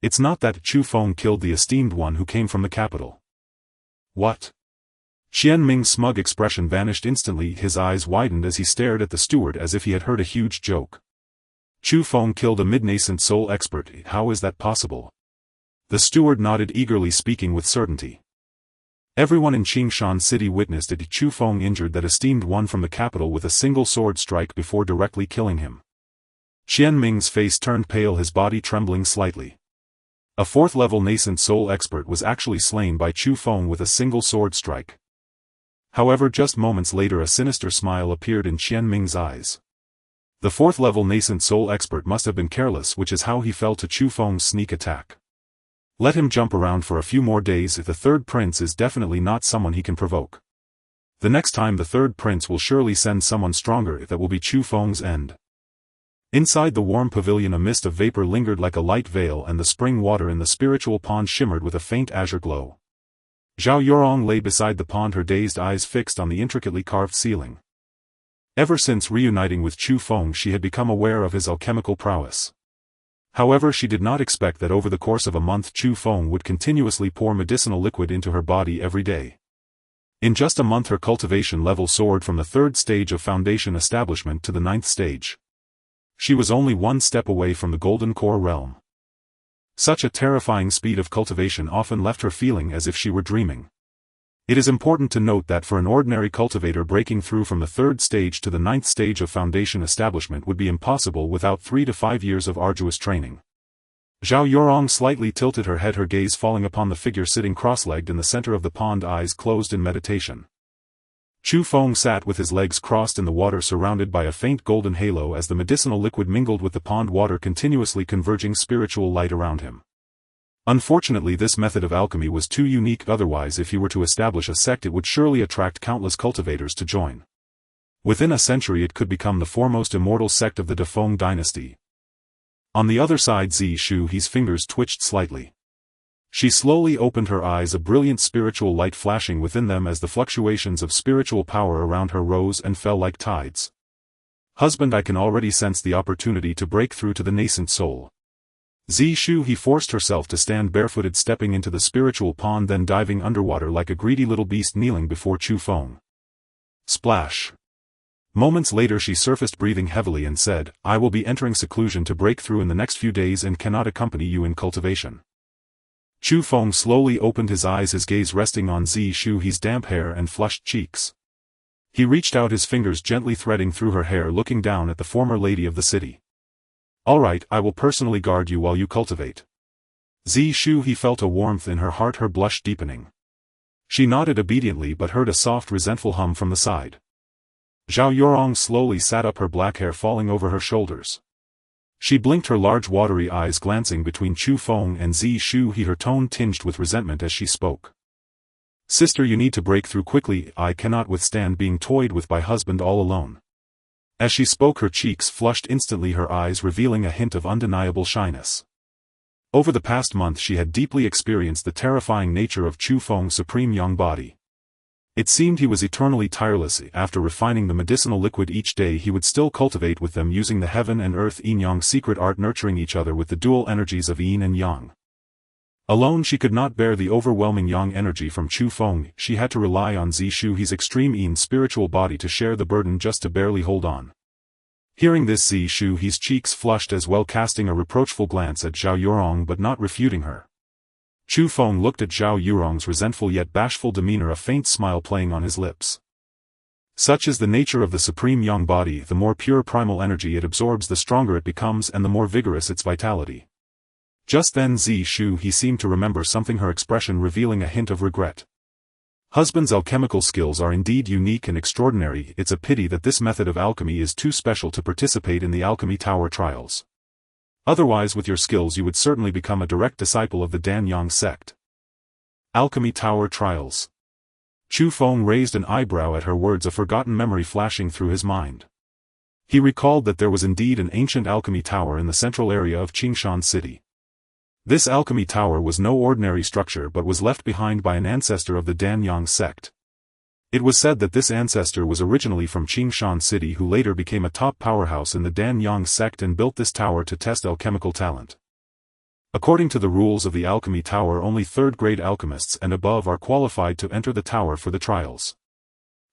It's not that Chu Feng killed the esteemed one who came from the capital. What? Qian Ming's smug expression vanished instantly, his eyes widened as he stared at the steward as if he had heard a huge joke. Chu Feng killed a mid-nascent soul expert, how is that possible? The steward nodded eagerly, speaking with certainty. Everyone in Qingshan City witnessed it. Chu Feng injured that esteemed one from the capital with a single sword strike before directly killing him. Qian Ming's face turned pale, his body trembling slightly. A fourth-level nascent soul expert was actually slain by Chu Feng with a single sword strike. However, just moments later a sinister smile appeared in Qian Ming's eyes. The fourth-level nascent soul expert must have been careless, which is how he fell to Chu Feng's sneak attack. Let him jump around for a few more days. If the third prince is definitely not someone he can provoke. The next time the third prince will surely send someone stronger. That will be Chu Feng's end. Inside the warm pavilion a mist of vapor lingered like a light veil, and the spring water in the spiritual pond shimmered with a faint azure glow. Zhao Yorong lay beside the pond, her dazed eyes fixed on the intricately carved ceiling. Ever since reuniting with Chu Feng, she had become aware of his alchemical prowess. However, she did not expect that over the course of a month Chu Feng would continuously pour medicinal liquid into her body every day. In just a month her cultivation level soared from the 3rd stage of foundation establishment to the 9th stage. She was only one step away from the golden core realm. Such a terrifying speed of cultivation often left her feeling as if she were dreaming. It is important to note that for an ordinary cultivator, breaking through from the 3rd stage to the 9th stage of foundation establishment would be impossible without 3 to 5 years of arduous training. Zhao Yorong slightly tilted her head, her gaze falling upon the figure sitting cross-legged in the center of the pond, eyes closed in meditation. Chu Feng sat with his legs crossed in the water, surrounded by a faint golden halo as the medicinal liquid mingled with the pond water, continuously converging spiritual light around him. Unfortunately, this method of alchemy was too unique, otherwise if he were to establish a sect it would surely attract countless cultivators to join. Within a century it could become the foremost immortal sect of the Defeng dynasty. On the other side, Zi Shuhe's fingers twitched slightly. She slowly opened her eyes, a brilliant spiritual light flashing within them as the fluctuations of spiritual power around her rose and fell like tides. Husband, I can already sense the opportunity to break through to the nascent soul. Zi Shuhe forced herself to stand barefooted, stepping into the spiritual pond, then diving underwater like a greedy little beast kneeling before Chu Feng. Splash. Moments later she surfaced breathing heavily and said, I will be entering seclusion to break through in the next few days and cannot accompany you in cultivation. Chu Feng slowly opened his eyes, his gaze resting on Zi Shuhe's damp hair and flushed cheeks. He reached out his fingers, gently threading through her hair, looking down at the former lady of the city. All right, I will personally guard you while you cultivate. Zi Shuhe felt a warmth in her heart, her blush deepening. She nodded obediently but heard a soft resentful hum from the side. Zhao Yorong slowly sat up, her black hair falling over her shoulders. She blinked her large watery eyes, glancing between Chu Feng and Zi Shuhe, her tone tinged with resentment as she spoke. Sister, you need to break through quickly, I cannot withstand being toyed with by husband all alone. As she spoke her cheeks flushed instantly, her eyes revealing a hint of undeniable shyness. Over the past month she had deeply experienced the terrifying nature of Chu Feng's supreme young body. It seemed he was eternally tireless. After refining the medicinal liquid each day he would still cultivate with them, using the heaven and earth Yin-Yang secret art, nurturing each other with the dual energies of Yin and Yang. Alone she could not bear the overwhelming Yang energy from Chu Feng, she had to rely on Zi Shuhe's extreme Yin spiritual body to share the burden, just to barely hold on. Hearing this, Zi Shuhe's cheeks flushed as well, casting a reproachful glance at Zhao Yorong but not refuting her. Chu Feng looked at Zhao Yorong's resentful yet bashful demeanor, a faint smile playing on his lips. Such is the nature of the supreme Yang body, the more pure primal energy it absorbs the stronger it becomes and the more vigorous its vitality. Just then Zi Shuhe seemed to remember something, her expression revealing a hint of regret. Husband's alchemical skills are indeed unique and extraordinary, it's a pity that this method of alchemy is too special to participate in the alchemy tower trials. Otherwise with your skills you would certainly become a direct disciple of the Danyang sect. Alchemy tower trials. Chu Feng raised an eyebrow at her words, a forgotten memory flashing through his mind. He recalled that there was indeed an ancient alchemy tower in the central area of Qingshan City. This alchemy tower was no ordinary structure but was left behind by an ancestor of the Danyang sect. It was said that this ancestor was originally from Qingshan City, who later became a top powerhouse in the Danyang sect and built this tower to test alchemical talent. According to the rules of the alchemy tower, only third-grade alchemists and above are qualified to enter the tower for the trials.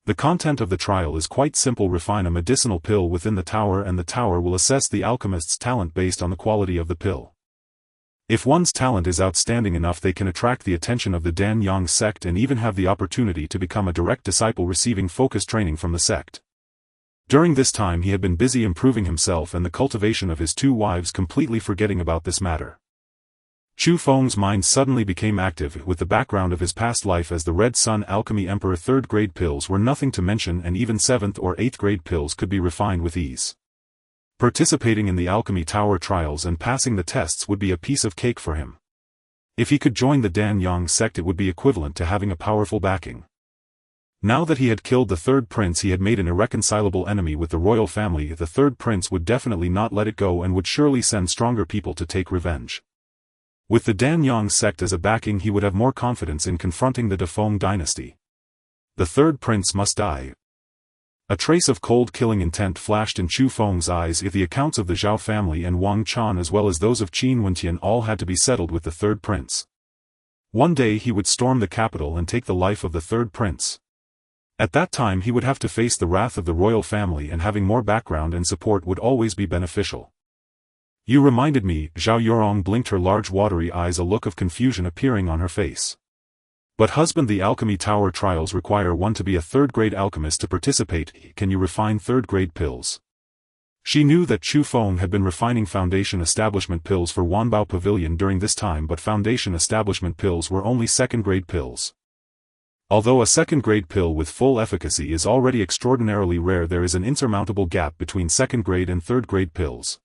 The content of the trial is quite simple: refine a medicinal pill within the tower and the tower will assess the alchemist's talent based on the quality of the pill. If one's talent is outstanding enough, they can attract the attention of the Danyang sect and even have the opportunity to become a direct disciple, receiving focused training from the sect. During this time he had been busy improving himself and the cultivation of his two wives, completely forgetting about this matter. Chu Feng's mind suddenly became active with the background of his past life as the Red Sun Alchemy Emperor. Third-grade pills were nothing to mention, and even 7th or 8th-grade pills could be refined with ease. Participating in the alchemy tower trials and passing the tests would be a piece of cake for him. If he could join the Danyang sect it would be equivalent to having a powerful backing. Now that he had killed the third prince, he had made an irreconcilable enemy with the royal family. The third prince would definitely not let it go and would surely send stronger people to take revenge. With the Danyang sect as a backing he would have more confidence in confronting the Defeng dynasty. The third prince must die. A trace of cold-killing intent flashed in Chu Feng's eyes. If the accounts of the Zhao family and Wang Chan as well as those of Qin Wentian all had to be settled with the third prince. One day he would storm the capital and take the life of the third prince. At that time he would have to face the wrath of the royal family, and having more background and support would always be beneficial. You reminded me, Zhao Yorong blinked, her large watery eyes, a look of confusion appearing on her face. But husband, the alchemy tower trials require one to be a third-grade alchemist to participate. Can you refine third-grade pills? She knew that Chu Feng had been refining Foundation Establishment pills for Wanbao Pavilion during this time, but Foundation Establishment pills were only second-grade pills. Although a second-grade pill with full efficacy is already extraordinarily rare, there is an insurmountable gap between second-grade and third-grade pills.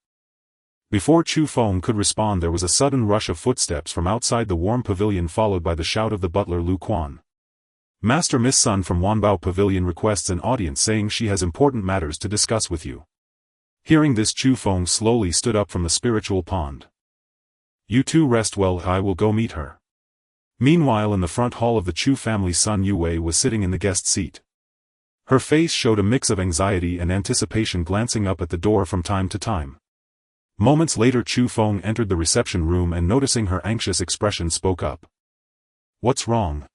Before Chu Feng could respond, there was a sudden rush of footsteps from outside the warm pavilion, followed by the shout of the butler Lu Quan. "Master, Miss Sun from Wanbao Pavilion requests an audience, saying she has important matters to discuss with you." Hearing this, Chu Feng slowly stood up from the spiritual pond. "You two rest well, I will go meet her." Meanwhile, in the front hall of the Chu family, Sun Yue was sitting in the guest seat. Her face showed a mix of anxiety and anticipation, glancing up at the door from time to time. Moments later, Chu Feng entered the reception room and, noticing her anxious expression, spoke up. "What's wrong?"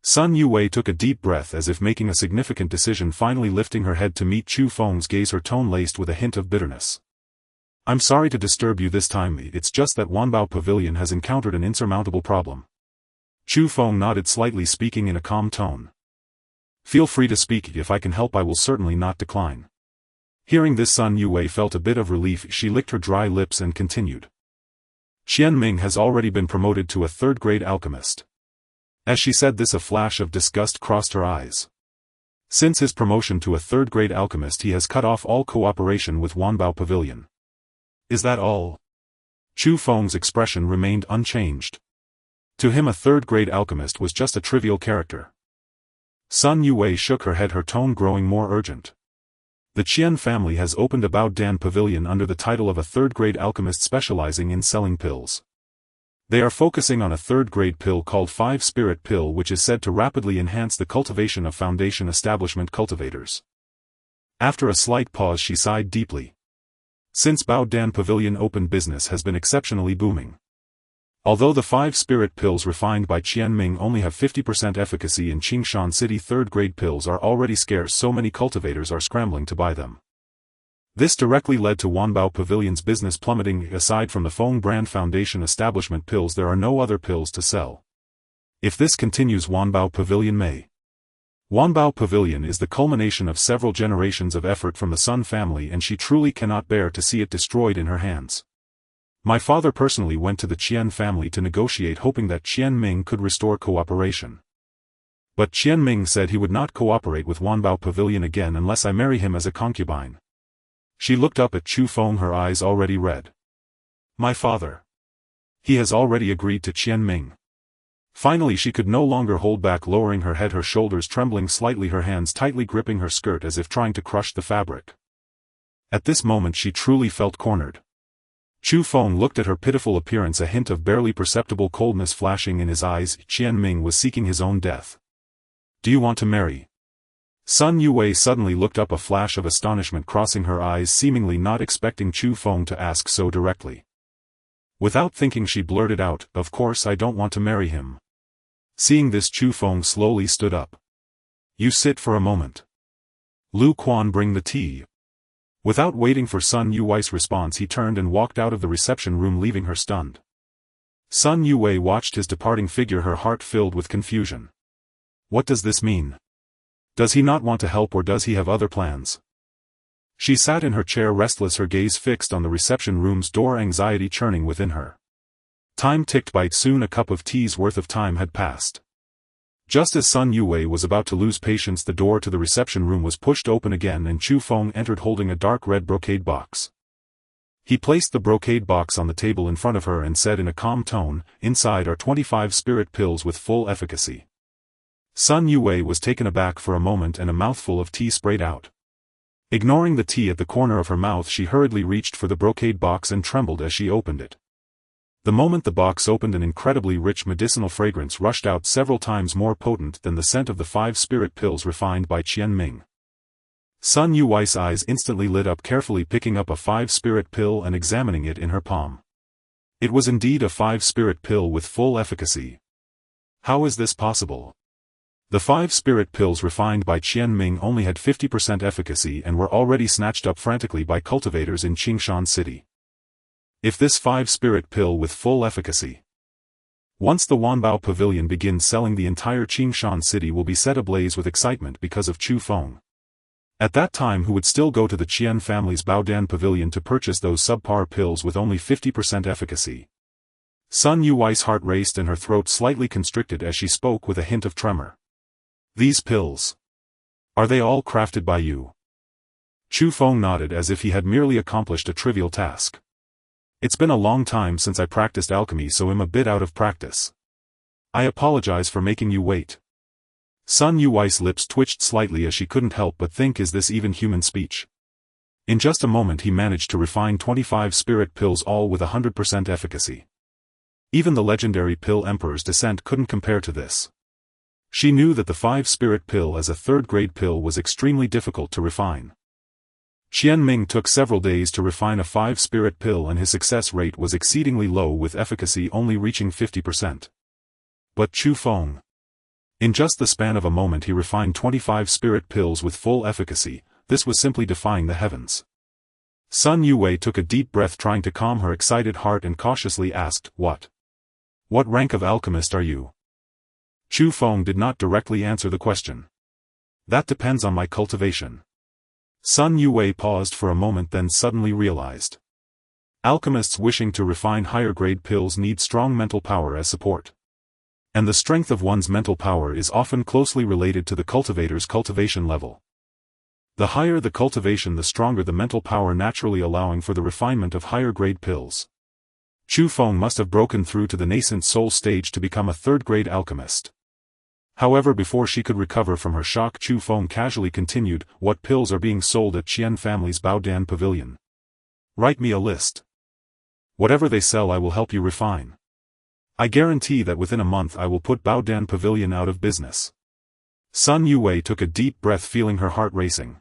Sun Yue took a deep breath, as if making a significant decision, finally lifting her head to meet Chu Feng's gaze, her tone laced with a hint of bitterness. "I'm sorry to disturb you this time, it's just that Wanbao Pavilion has encountered an insurmountable problem." Chu Feng nodded slightly, speaking in a calm tone. "Feel free to speak, if I can help I will certainly not decline." Hearing this, Sun Yue felt a bit of relief. She licked her dry lips and continued. "Qian Ming has already been promoted to a third-grade alchemist." As she said this, a flash of disgust crossed her eyes. Since his promotion to a third-grade alchemist, he has cut off all cooperation with Wanbao Pavilion. "Is that all?" Chu Feng's expression remained unchanged. To him, a third-grade alchemist was just a trivial character. Sun Yue shook her head, her tone growing more urgent. "The Qian family has opened a Bao Dan Pavilion under the title of a third-grade alchemist specializing in selling pills. They are focusing on a third-grade pill called 5-Spirit Pill, which is said to rapidly enhance the cultivation of Foundation Establishment cultivators." After a slight pause, she sighed deeply. Since Bao Dan Pavilion opened, business has been exceptionally booming. Although the 5-Spirit Pills refined by Qian Ming only have 50% efficacy in Qingshan City, third-grade pills are already scarce, so many cultivators are scrambling to buy them. This directly led to Wanbao Pavilion's business plummeting. Aside from the Feng brand Foundation Establishment pills, there are no other pills to sell. If this continues, Wanbao Pavilion may. Wanbao Pavilion is the culmination of several generations of effort from the Sun family, and she truly cannot bear to see it destroyed in her hands. My father personally went to the Qian family to negotiate, hoping that Qian Ming could restore cooperation. But Qian Ming said he would not cooperate with Wanbao Pavilion again unless I marry him as a concubine. She looked up at Chu Feng, her eyes already red. "My father. He has already agreed to Qian Ming." Finally she could no longer hold back, lowering her head, her shoulders trembling slightly, her hands tightly gripping her skirt as if trying to crush the fabric. At this moment she truly felt cornered. Chu Feng looked at her pitiful appearance, a hint of barely perceptible coldness flashing in his eyes. Qian Ming was seeking his own death. "Do you want to marry?" Sun Yue suddenly looked up, a flash of astonishment crossing her eyes, seemingly not expecting Chu Feng to ask so directly. Without thinking she blurted out, "Of course I don't want to marry him." Seeing this, Chu Feng slowly stood up. "You sit for a moment. Lu Quan, bring the tea." Without waiting for Sun Yue's response, he turned and walked out of the reception room, leaving her stunned. Sun Yue watched his departing figure, her heart filled with confusion. What does this mean? Does he not want to help, or does he have other plans? She sat in her chair restless, her gaze fixed on the reception room's door, anxiety churning within her. Time ticked by. Soon a cup of tea's worth of time had passed. Just as Sun Yue was about to lose patience, the door to the reception room was pushed open again and Chu Feng entered holding a dark red brocade box. He placed the brocade box on the table in front of her and said in a calm tone, "Inside are 25 spirit pills with full efficacy." Sun Yue was taken aback for a moment and a mouthful of tea sprayed out. Ignoring the tea at the corner of her mouth, she hurriedly reached for the brocade box and trembled as she opened it. The moment the box opened, an incredibly rich medicinal fragrance rushed out, several times more potent than the scent of the 5 spirit pills refined by Qian Ming. Sun Yue's eyes instantly lit up, carefully picking up a 5 spirit pill and examining it in her palm. It was indeed a 5 spirit pill with full efficacy. How is this possible? The 5 spirit pills refined by Qian Ming only had 50% efficacy and were already snatched up frantically by cultivators in Qingshan City. If this 5 spirit pill with full efficacy. Once the Wanbao Pavilion begins selling, the entire Qingshan City will be set ablaze with excitement because of Chu Feng. At that time who would still go to the Qian family's Baodan pavilion to purchase those subpar pills with only 50% efficacy? Sun Yuwei's heart raced and her throat slightly constricted as she spoke with a hint of tremor. These pills. Are they all crafted by you? Chu Feng nodded as if he had merely accomplished a trivial task. It's been a long time since I practiced alchemy, so I'm a bit out of practice. I apologize for making you wait. Sun Yuwei's lips twitched slightly as she couldn't help but think, is this even human speech? In just a moment he managed to refine 25 spirit pills, all with 100% efficacy. Even the legendary pill Emperor's Descent couldn't compare to this. She knew that the 5 spirit pill as a third-grade pill was extremely difficult to refine. Qian Ming took several days to refine a 5 spirit pill and his success rate was exceedingly low, with efficacy only reaching 50%. But Chu Feng. In just the span of a moment he refined 25 spirit pills with full efficacy. This was simply defying the heavens. Sun Yuwei took a deep breath, trying to calm her excited heart, and cautiously asked, What rank of alchemist are you? Chu Feng did not directly answer the question. That depends on my cultivation. Sun Yuwei paused for a moment, then suddenly realized. Alchemists wishing to refine higher grade pills need strong mental power as support. And the strength of one's mental power is often closely related to the cultivator's cultivation level. The higher the cultivation, the stronger the mental power, naturally allowing for the refinement of higher grade pills. Chu Feng must have broken through to the nascent soul stage to become a third-grade alchemist. However, before she could recover from her shock, Chu Feng casually continued, What pills are being sold at Qian family's Baodan pavilion? Write me a list. Whatever they sell I will help you refine. I guarantee that within a month I will put Baodan pavilion out of business. Sun Yuwei took a deep breath, feeling her heart racing.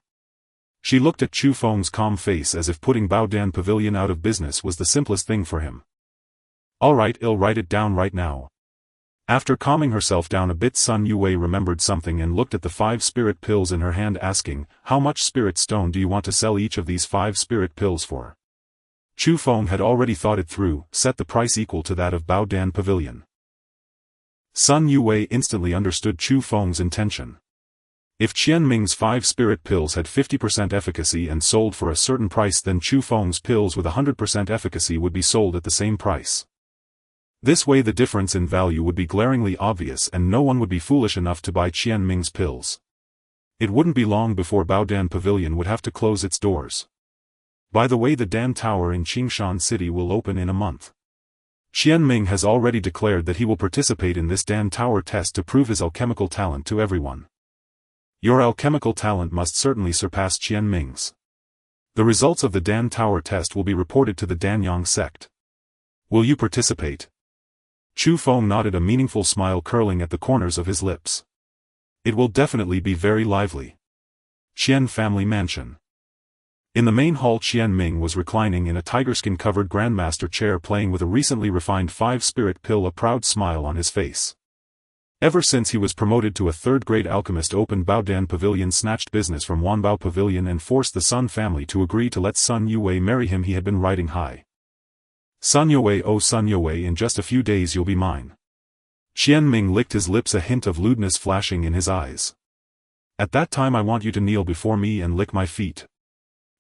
She looked at Chu Feng's calm face as if putting Baodan pavilion out of business was the simplest thing for him. Alright, I'll write it down right now. After calming herself down a bit, Sun Yuwei remembered something and looked at the 5 spirit pills in her hand, asking, How much spirit stone do you want to sell each of these 5 spirit pills for? Chu Feng had already thought it through, set the price equal to that of Baodan pavilion. Sun Yuwei instantly understood Chu Feng's intention. If Qian Ming's 5 spirit pills had 50% efficacy and sold for a certain price, then Chu Feng's pills with 100% efficacy would be sold at the same price. This way the difference in value would be glaringly obvious and no one would be foolish enough to buy Qian Ming's pills. It wouldn't be long before Baodan pavilion would have to close its doors. By the way, the Dan Tower in Qingshan City will open in a month. Qian Ming has already declared that he will participate in this Dan Tower test to prove his alchemical talent to everyone. Your alchemical talent must certainly surpass Qian Ming's. The results of the Dan Tower test will be reported to the Danyang sect. Will you participate? Chu Feng nodded, a meaningful smile curling at the corners of his lips. It will definitely be very lively. Qian family mansion. In the main hall, Qian Ming was reclining in a tigerskin-covered grandmaster chair, playing with a recently refined 5-spirit pill, a proud smile on his face. Ever since he was promoted to a third-grade alchemist, opened Baodan Pavilion, snatched business from Wanbao Pavilion and forced the Sun family to agree to let Sun Yuwei marry him, he had been riding high. Sun Yuwei, oh Sun Yuwei, in just a few days you'll be mine. Qian Ming licked his lips, a hint of lewdness flashing in his eyes. At that time I want you to kneel before me and lick my feet.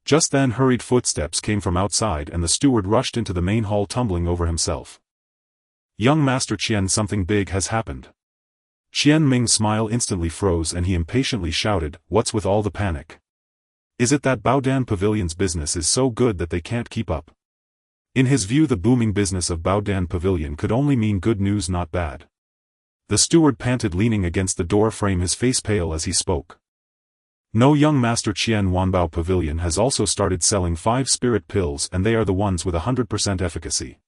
Just then hurried footsteps came from outside and the steward rushed into the main hall, tumbling over himself. Young Master Qian, something big has happened. Qian Ming's smile instantly froze and he impatiently shouted, What's with all the panic? Is it that Baodan Pavilion's business is so good that they can't keep up? In his view, the booming business of Baodan Pavilion could only mean good news, not bad. The steward panted, leaning against the door frame, his face pale as he spoke. No, young Master Qian, Wanbao Pavilion has also started selling 5-spirit pills, and they are the ones with 100% efficacy.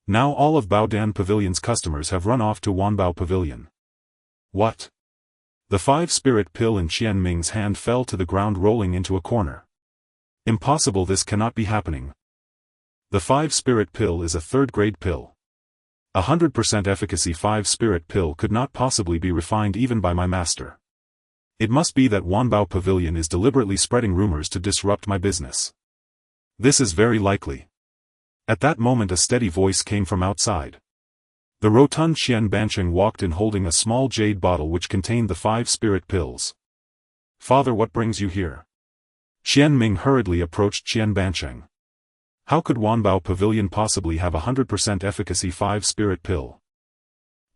Now all of Baodan Pavilion's customers have run off to Wanbao Pavilion. What? The 5-spirit pill in Qian Ming's hand fell to the ground, rolling into a corner. Impossible, this cannot be happening. The 5-spirit pill is a third-grade pill. 100% efficacy 5-spirit pill could not possibly be refined even by my master. It must be that Wanbao Pavilion is deliberately spreading rumors to disrupt my business. This is very likely. At that moment a steady voice came from outside. The rotund Qian Bancheng walked in, holding a small jade bottle which contained the 5-spirit pills. Father, what brings you here? Qian Ming hurriedly approached Qian Bancheng. How could Wanbao Pavilion possibly have 100% efficacy 5-spirit pill?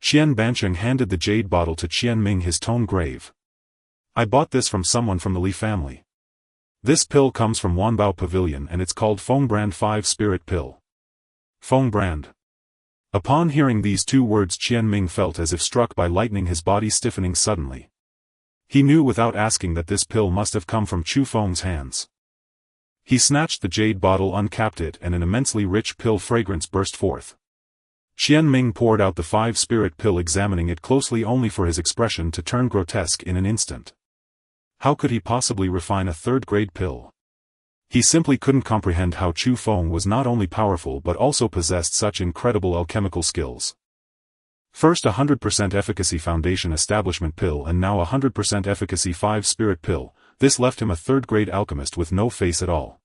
Qian Bancheng handed the jade bottle to Qian Ming, his tone grave. I bought this from someone from the Li family. This pill comes from Wanbao Pavilion and it's called Feng Brand 5-spirit pill. Feng Brand. Upon hearing these two words, Qian Ming felt as if struck by lightning, his body stiffening suddenly. He knew without asking that this pill must have come from Chu Feng's hands. He snatched the jade bottle, uncapped it, and an immensely rich pill fragrance burst forth. Qian Ming poured out the 5-spirit pill, examining it closely only for his expression to turn grotesque in an instant. How could he possibly refine a third-grade pill? He simply couldn't comprehend how Chu Feng was not only powerful but also possessed such incredible alchemical skills. First 100% efficacy foundation establishment pill and now 100% efficacy 5-spirit pill, this left him a third-grade alchemist with no face at all.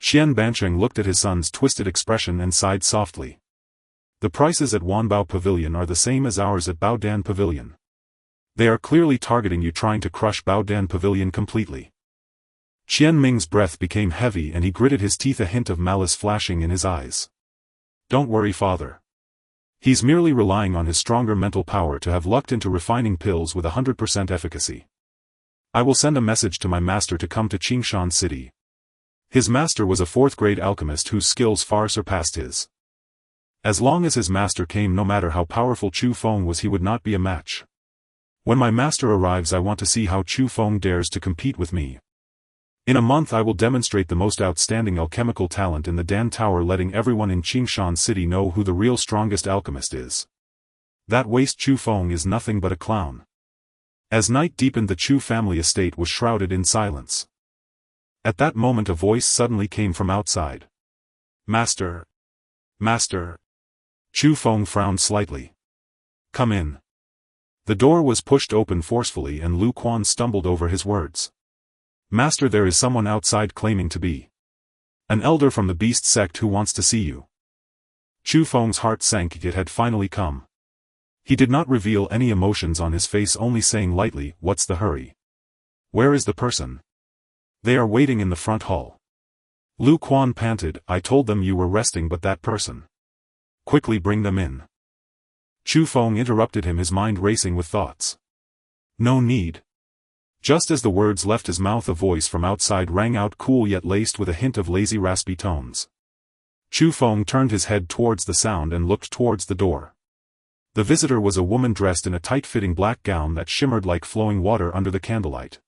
Qian Bancheng looked at his son's twisted expression and sighed softly. The prices at Wanbao Pavilion are the same as ours at Baodan Pavilion. They are clearly targeting you, trying to crush Baodan Pavilion completely. Qian Ming's breath became heavy and he gritted his teeth, a hint of malice flashing in his eyes. Don't worry, father. He's merely relying on his stronger mental power to have lucked into refining pills with 100% efficacy. I will send a message to my master to come to Qingshan City. His master was a 4th-grade alchemist whose skills far surpassed his. As long as his master came, no matter how powerful Chu Feng was, he would not be a match. When my master arrives, I want to see how Chu Feng dares to compete with me. In a month I will demonstrate the most outstanding alchemical talent in the Dan Tower, letting everyone in Qingshan City know who the real strongest alchemist is. That waste Chu Feng is nothing but a clown. As night deepened, the Chu family estate was shrouded in silence. At that moment a voice suddenly came from outside. Master! Master! Chu Feng frowned slightly. Come in. The door was pushed open forcefully and Lu Quan stumbled over his words. Master, there is someone outside claiming to be an elder from the beast sect who wants to see you. Chu Feng's heart sank. It had finally come. He did not reveal any emotions on his face, only saying lightly, what's the hurry? Where is the person? They are waiting in the front hall. Lu Quan panted, I told them you were resting, but that person. Quickly bring them in. Chu Feng interrupted him, his mind racing with thoughts. No need. Just as the words left his mouth, a voice from outside rang out, cool yet laced with a hint of lazy raspy tones. Chu Feng turned his head towards the sound and looked towards the door. The visitor was a woman dressed in a tight-fitting black gown that shimmered like flowing water under the candlelight.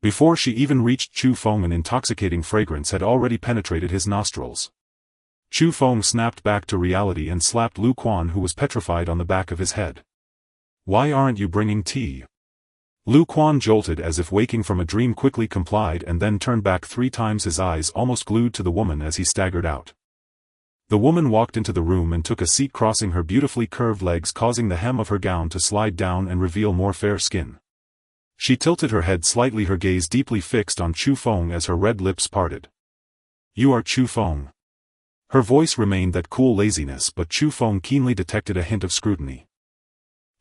Before she even reached Chu Feng, an intoxicating fragrance had already penetrated his nostrils. Chu Feng snapped back to reality and slapped Lu Quan, who was petrified, on the back of his head. Why aren't you bringing tea? Lu Quan jolted as if waking from a dream, quickly complied and then turned back 3 times, his eyes almost glued to the woman as he staggered out. The woman walked into the room and took a seat, crossing her beautifully curved legs, causing the hem of her gown to slide down and reveal more fair skin. She tilted her head slightly, her gaze deeply fixed on Chu Feng as her red lips parted. You are Chu Feng. Her voice remained that cool laziness, but Chu Feng keenly detected a hint of scrutiny.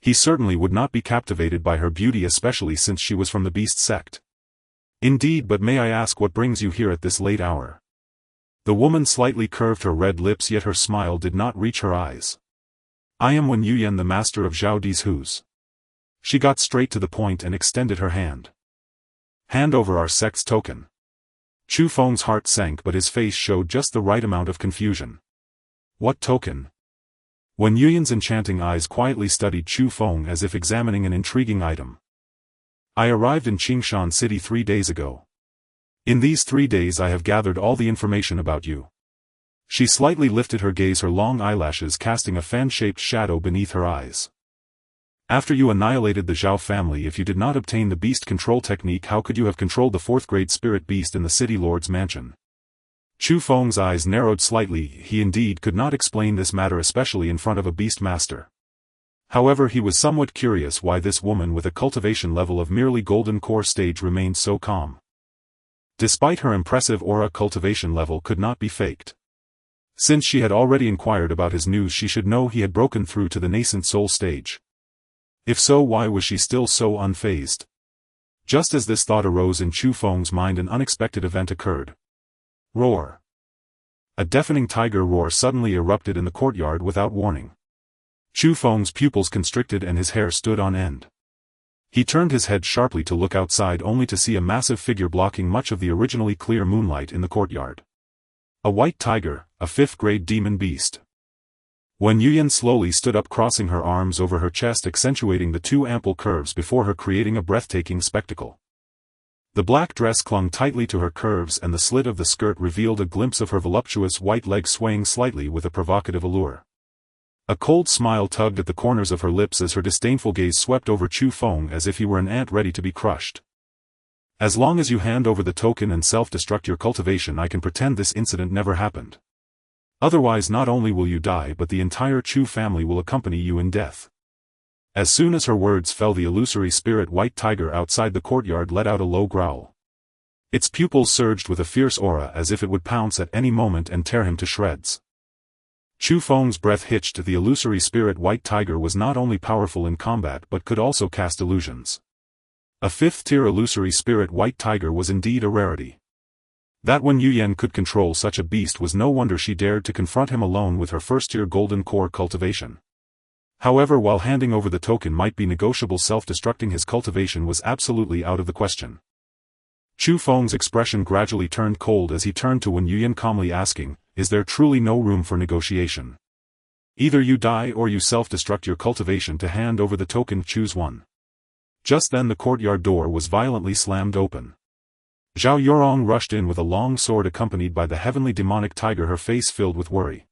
He certainly would not be captivated by her beauty, especially since she was from the beast sect. Indeed, but may I ask what brings you here at this late hour? The woman slightly curved her red lips, yet her smile did not reach her eyes. I am Wen Yuyan, the master of Zhao Di's Hus. She got straight to the point and extended her hand. Hand over our sect's token. Chu Feng's heart sank, but his face showed just the right amount of confusion. What token? Wen Yuyan's enchanting eyes quietly studied Chu Feng as if examining an intriguing item. I arrived in Qingshan City 3 days ago. In these 3 days I have gathered all the information about you. She slightly lifted her gaze, her long eyelashes casting a fan-shaped shadow beneath her eyes. After you annihilated the Zhao family, if you did not obtain the beast control technique, how could you have controlled the 4th-grade spirit beast in the city lord's mansion? Chu Feng's eyes narrowed slightly. He indeed could not explain this matter, especially in front of a beast master. However, he was somewhat curious why this woman with a cultivation level of merely golden core stage remained so calm. Despite her impressive aura, cultivation level could not be faked. Since she had already inquired about his news, she should know he had broken through to the nascent soul stage. If so, why was she still so unfazed? Just as this thought arose in Chu Feng's mind, an unexpected event occurred. Roar! A deafening tiger roar suddenly erupted in the courtyard without warning. Chu Feng's pupils constricted and his hair stood on end. He turned his head sharply to look outside, only to see a massive figure blocking much of the originally clear moonlight in the courtyard. A white tiger, a 5th-grade demon beast. When Yin-Yang slowly stood up, crossing her arms over her chest, accentuating the 2 ample curves before her, creating a breathtaking spectacle. The black dress clung tightly to her curves, and the slit of the skirt revealed a glimpse of her voluptuous white leg swaying slightly with a provocative allure. A cold smile tugged at the corners of her lips as her disdainful gaze swept over Chu Feng as if he were an ant ready to be crushed. As long as you hand over the token and self-destruct your cultivation, I can pretend this incident never happened. Otherwise, not only will you die, but the entire Chu family will accompany you in death. As soon as her words fell, the illusory spirit white tiger outside the courtyard let out a low growl. Its pupils surged with a fierce aura as if it would pounce at any moment and tear him to shreds. Chu Feng's breath hitched. The illusory spirit white tiger was not only powerful in combat but could also cast illusions. A 5th-tier illusory spirit white tiger was indeed a rarity. That when Yin-Yang could control such a beast was no wonder she dared to confront him alone with her 1st-tier golden core cultivation. However, while handing over the token might be negotiable, self-destructing his cultivation was absolutely out of the question. Chu Feng's expression gradually turned cold as he turned to Wen Yuyan, calmly asking, "Is there truly no room for negotiation? Either you die or you self-destruct your cultivation. To hand over the token, choose one." Just then the courtyard door was violently slammed open. Zhao Yurong rushed in with a long sword, accompanied by the heavenly demonic tiger, her face filled with worry.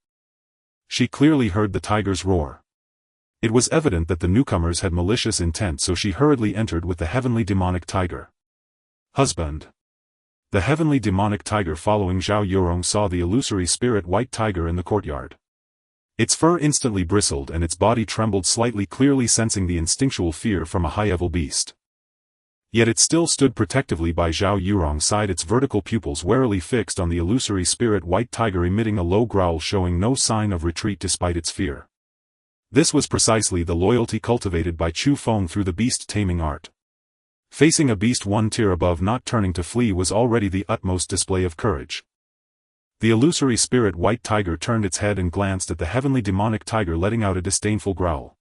She clearly heard the tiger's roar. It was evident that the newcomers had malicious intent, so she hurriedly entered with the heavenly demonic tiger. "Husband." The heavenly demonic tiger, following Zhao Yurong, saw the illusory spirit white tiger in the courtyard. Its fur instantly bristled and its body trembled slightly, clearly sensing the instinctual fear from a high-level beast. Yet it still stood protectively by Zhao Yurong's side, its vertical pupils warily fixed on the illusory spirit white tiger, emitting a low growl, showing no sign of retreat despite its fear. This was precisely the loyalty cultivated by Chu Feng through the beast-taming art. Facing a beast 1 tier above, not turning to flee was already the utmost display of courage. The illusory spirit white tiger turned its head and glanced at the heavenly demonic tiger, letting out a disdainful growl.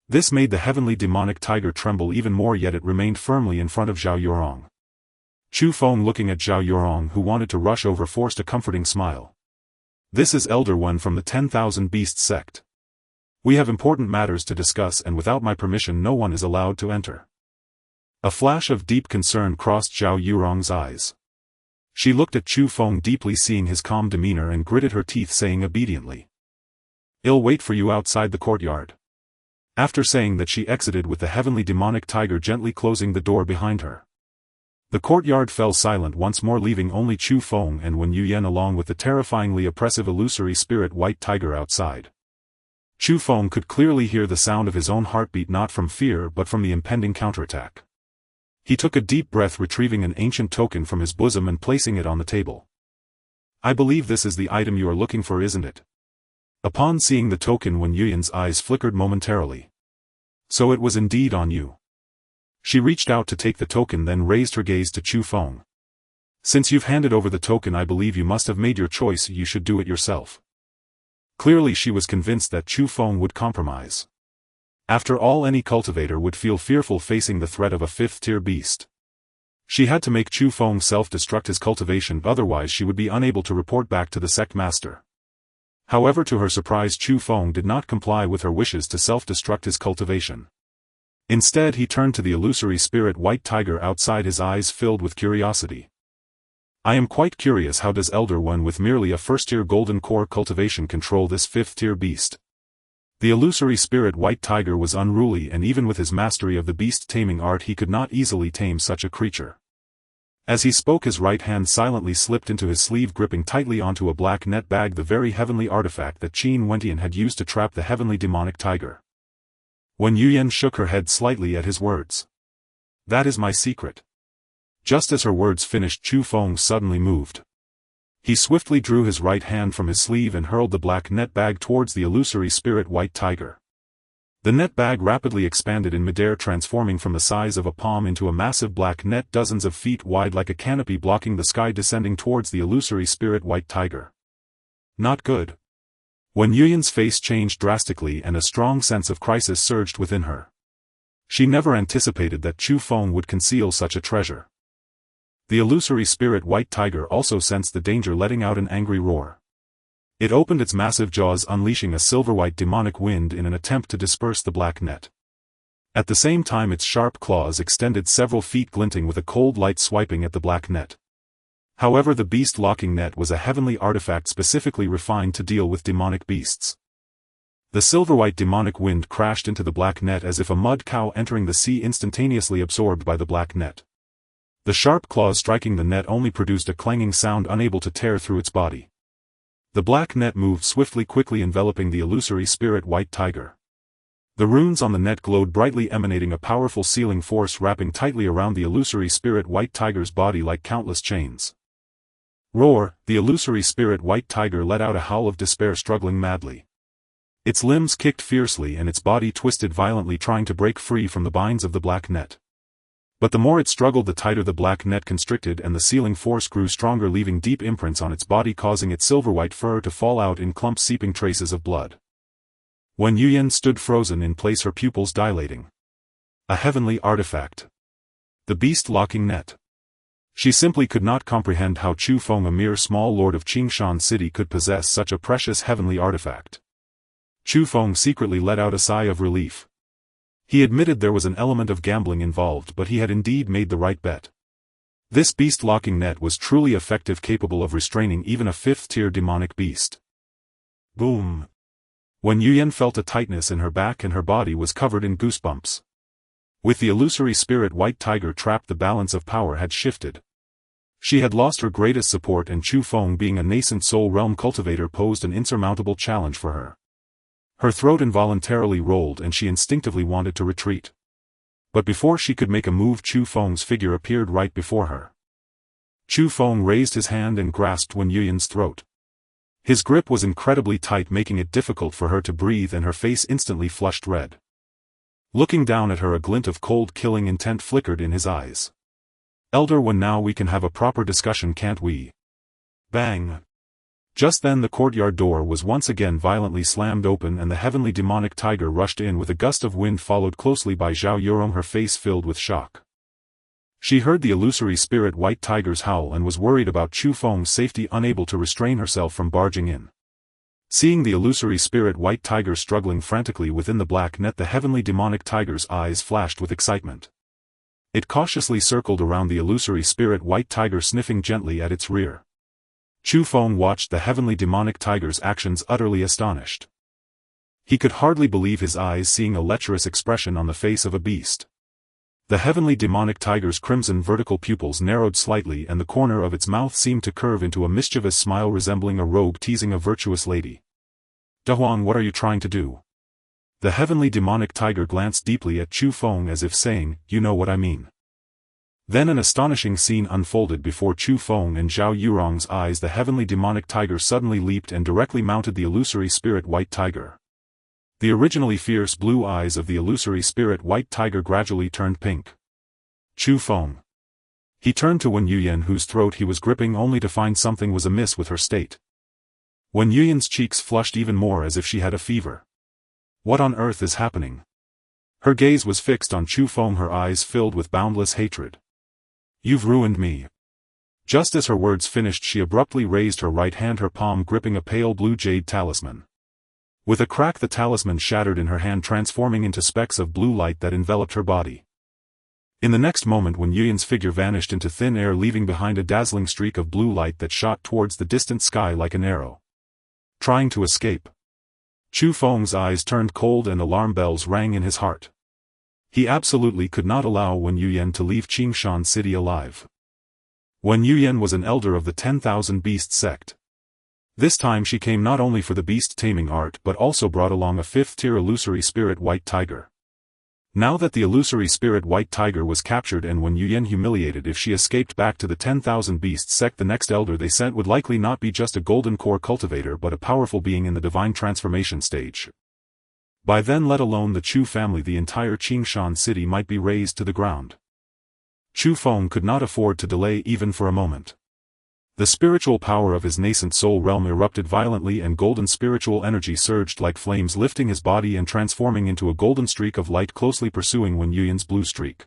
This made the heavenly demonic tiger tremble even more, yet it remained firmly in front of Zhao Yurong. Chu Feng, looking at Zhao Yurong, who wanted to rush over, forced a comforting smile. "This is Elder One from the 10,000 Beasts sect. We have important matters to discuss, and without my permission no one is allowed to enter." A flash of deep concern crossed Zhao Yurong's eyes. She looked at Chu Feng deeply, seeing his calm demeanor, and gritted her teeth, saying obediently, "I'll wait for you outside the courtyard." After saying that, she exited with the heavenly demonic tiger gently closing the door behind her. The courtyard fell silent once more, leaving only Chu Feng and Wen Yuyan along with the terrifyingly oppressive illusory spirit white tiger outside. Chu Feng could clearly hear the sound of his own heartbeat, not from fear but from the impending counterattack. He took a deep breath, retrieving an ancient token from his bosom and placing it on the table. "I believe this is the item you are looking for, isn't it?" Upon seeing the token, Wen Yuyan's eyes flickered momentarily. "So it was indeed on you." She reached out to take the token, then raised her gaze to Chu Feng. "Since you've handed over the token, I believe you must have made your choice. You should do it yourself." Clearly she was convinced that Chu Feng would compromise. After all, any cultivator would feel fearful facing the threat of a 5th-tier beast. She had to make Chu Feng self-destruct his cultivation, otherwise she would be unable to report back to the sect master. However, to her surprise, Chu Feng did not comply with her wishes to self-destruct his cultivation. Instead, he turned to the illusory spirit white tiger outside, his eyes filled with curiosity. "I am quite curious, how does Elder One with merely a 1st-tier golden core cultivation control this 5th-tier beast?" The illusory spirit white tiger was unruly, and even with his mastery of the beast-taming art he could not easily tame such a creature. As he spoke, his right hand silently slipped into his sleeve, gripping tightly onto a black net bag, the very heavenly artifact that Qin Wentian had used to trap the heavenly demonic tiger. Wen Yuyan shook her head slightly at his words. "That is my secret." Just as her words finished, Chu Feng suddenly moved. He swiftly drew his right hand from his sleeve and hurled the black net bag towards the illusory spirit white tiger. The net bag rapidly expanded in midair, transforming from the size of a palm into a massive black net dozens of feet wide, like a canopy blocking the sky, descending towards the illusory spirit white tiger. Not good. Wen Yuyan's face changed drastically and a strong sense of crisis surged within her. She never anticipated that Chu Feng would conceal such a treasure. The illusory spirit white tiger also sensed the danger, letting out an angry roar. It opened its massive jaws, unleashing a silver-white demonic wind in an attempt to disperse the black net. At the same time, its sharp claws extended several feet, glinting with a cold light, swiping at the black net. However, the beast-locking net was a heavenly artifact specifically refined to deal with demonic beasts. The silver-white demonic wind crashed into the black net as if a mud cow entering the sea, instantaneously absorbed by the black net. The sharp claws striking the net only produced a clanging sound, unable to tear through its body. The black net moved swiftly, quickly enveloping the illusory spirit white tiger. The runes on the net glowed brightly, emanating a powerful sealing force wrapping tightly around the illusory spirit white tiger's body like countless chains. Roar! The illusory spirit white tiger let out a howl of despair, struggling madly. Its limbs kicked fiercely and its body twisted violently, trying to break free from the binds of the black net. But the more it struggled, the tighter the black net constricted, and the sealing force grew stronger, leaving deep imprints on its body, causing its silver-white fur to fall out in clumps, seeping traces of blood. Wen Yuyan stood frozen in place, her pupils dilating. A heavenly artifact. The beast-locking net. She simply could not comprehend how Chu Feng, a mere small lord of Qingshan City, could possess such a precious heavenly artifact. Chu Feng secretly let out a sigh of relief. He admitted there was an element of gambling involved, but he had indeed made the right bet. This beast-locking net was truly effective, capable of restraining even a fifth-tier demonic beast. Boom! Wen Yuyan felt a tightness in her back and her body was covered in goosebumps. With the illusory spirit white tiger trapped, the balance of power had shifted. She had lost her greatest support, and Chu Feng, being a nascent soul realm cultivator, posed an insurmountable challenge for her. Her throat involuntarily rolled and she instinctively wanted to retreat. But before she could make a move, Chu Feng's figure appeared right before her. Chu Feng raised his hand and grasped Wen Yuyan's throat. His grip was incredibly tight, making it difficult for her to breathe, and her face instantly flushed red. Looking down at her, a glint of cold, killing intent flickered in his eyes. "Elder Wen, now we can have a proper discussion, can't we?" Bang! Just then the courtyard door was once again violently slammed open, and the heavenly demonic tiger rushed in with a gust of wind, followed closely by Zhao Yurong, her face filled with shock. She heard the illusory spirit white tiger's howl and was worried about Chu Feng's safety, unable to restrain herself from barging in. Seeing the illusory spirit white tiger struggling frantically within the black net, the heavenly demonic tiger's eyes flashed with excitement. It cautiously circled around the illusory spirit white tiger, sniffing gently at its rear. Chu Feng watched the heavenly demonic tiger's actions, utterly astonished. He could hardly believe his eyes, seeing a lecherous expression on the face of a beast. The heavenly demonic tiger's crimson vertical pupils narrowed slightly, and the corner of its mouth seemed to curve into a mischievous smile resembling a rogue teasing a virtuous lady. "Dahuang, what are you trying to do?" The heavenly demonic tiger glanced deeply at Chu Feng as if saying, "You know what I mean." Then an astonishing scene unfolded before Chu Feng and Zhao Yurong's eyes. The heavenly demonic tiger suddenly leaped and directly mounted the illusory spirit white tiger. The originally fierce blue eyes of the illusory spirit white tiger gradually turned pink. Chu Feng. He turned to Wen Yuyan, whose throat he was gripping, only to find something was amiss with her state. Wen Yuyan's cheeks flushed even more, as if she had a fever. What on earth is happening? Her gaze was fixed on Chu Feng, her eyes filled with boundless hatred. "You've ruined me." Just as her words finished, she abruptly raised her right hand, her palm gripping a pale blue jade talisman. With a crack, the talisman shattered in her hand, transforming into specks of blue light that enveloped her body. In the next moment, Wen Yuyan's figure vanished into thin air, leaving behind a dazzling streak of blue light that shot towards the distant sky like an arrow. Trying to escape. Chu Feng's eyes turned cold and alarm bells rang in his heart. He absolutely could not allow Wen Yuyan to leave Qingshan City alive. Wen Yuyan was an elder of the 10,000 Beast sect. This time she came not only for the beast taming art but also brought along a 5th-tier illusory spirit white tiger. Now that the illusory spirit white tiger was captured and Wen Yuyan humiliated, if she escaped back to the 10,000 Beast sect, the next elder they sent would likely not be just a golden core cultivator but a powerful being in the divine transformation stage. By then, let alone the Chu family, the entire Qingshan city might be razed to the ground. Chu Feng could not afford to delay even for a moment. The spiritual power of his nascent soul realm erupted violently, and golden spiritual energy surged like flames, lifting his body and transforming into a golden streak of light, closely pursuing Wen Yuyan's blue streak.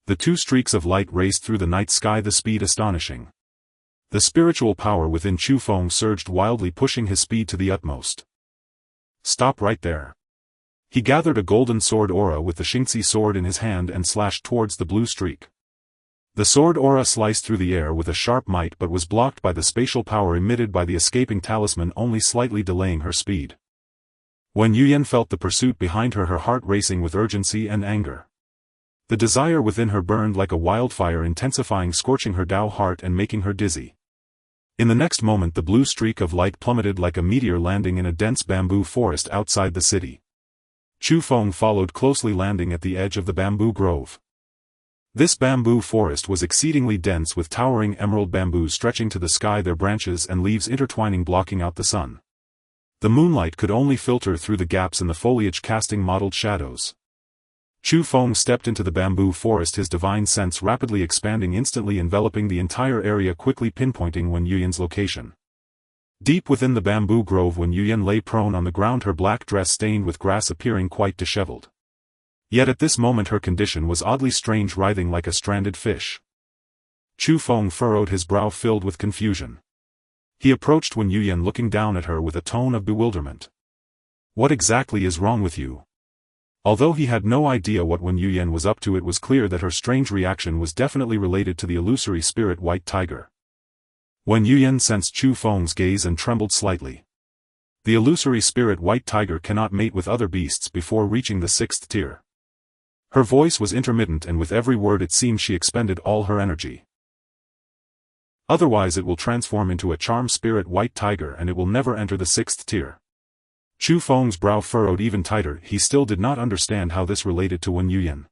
The two streaks of light raced through the night sky, the speed astonishing. The spiritual power within Chu Feng surged wildly, pushing his speed to the utmost. Stop right there. He gathered a golden sword aura with the Xingzi sword in his hand and slashed towards the blue streak. The sword aura sliced through the air with a sharp might, but was blocked by the spatial power emitted by the escaping talisman, only slightly delaying her speed. When Yuyan felt the pursuit behind her, her heart racing with urgency and anger. The desire within her burned like a wildfire, intensifying, scorching her Tao heart and making her dizzy. In the next moment, the blue streak of light plummeted like a meteor, landing in a dense bamboo forest outside the city. Chu Feng followed closely, landing at the edge of the bamboo grove. This bamboo forest was exceedingly dense, with towering emerald bamboos stretching to the sky, their branches and leaves intertwining, blocking out the sun. The moonlight could only filter through the gaps in the foliage, casting mottled shadows. Chu Feng stepped into the bamboo forest, his divine sense rapidly expanding, instantly enveloping the entire area, quickly pinpointing Wen Yuyan's location. Deep within the bamboo grove, Wen Yuyan lay prone on the ground, her black dress stained with grass, appearing quite disheveled. Yet at this moment her condition was oddly strange, writhing like a stranded fish. Chu Feng furrowed his brow, filled with confusion. He approached Wen Yuyan, looking down at her with a tone of bewilderment. What exactly is wrong with you? Although he had no idea what Wen Yuyan was up to, it was clear that her strange reaction was definitely related to the illusory spirit White Tiger. Wen Yuyan sensed Chu Feng's gaze and trembled slightly. The illusory spirit White Tiger cannot mate with other beasts before reaching the 6th tier. Her voice was intermittent, and with every word it seemed she expended all her energy. Otherwise it will transform into a charm spirit White Tiger, and it will never enter the 6th tier. Chu Feng's brow furrowed even tighter. He still did not understand how this related to Wen Yuyan.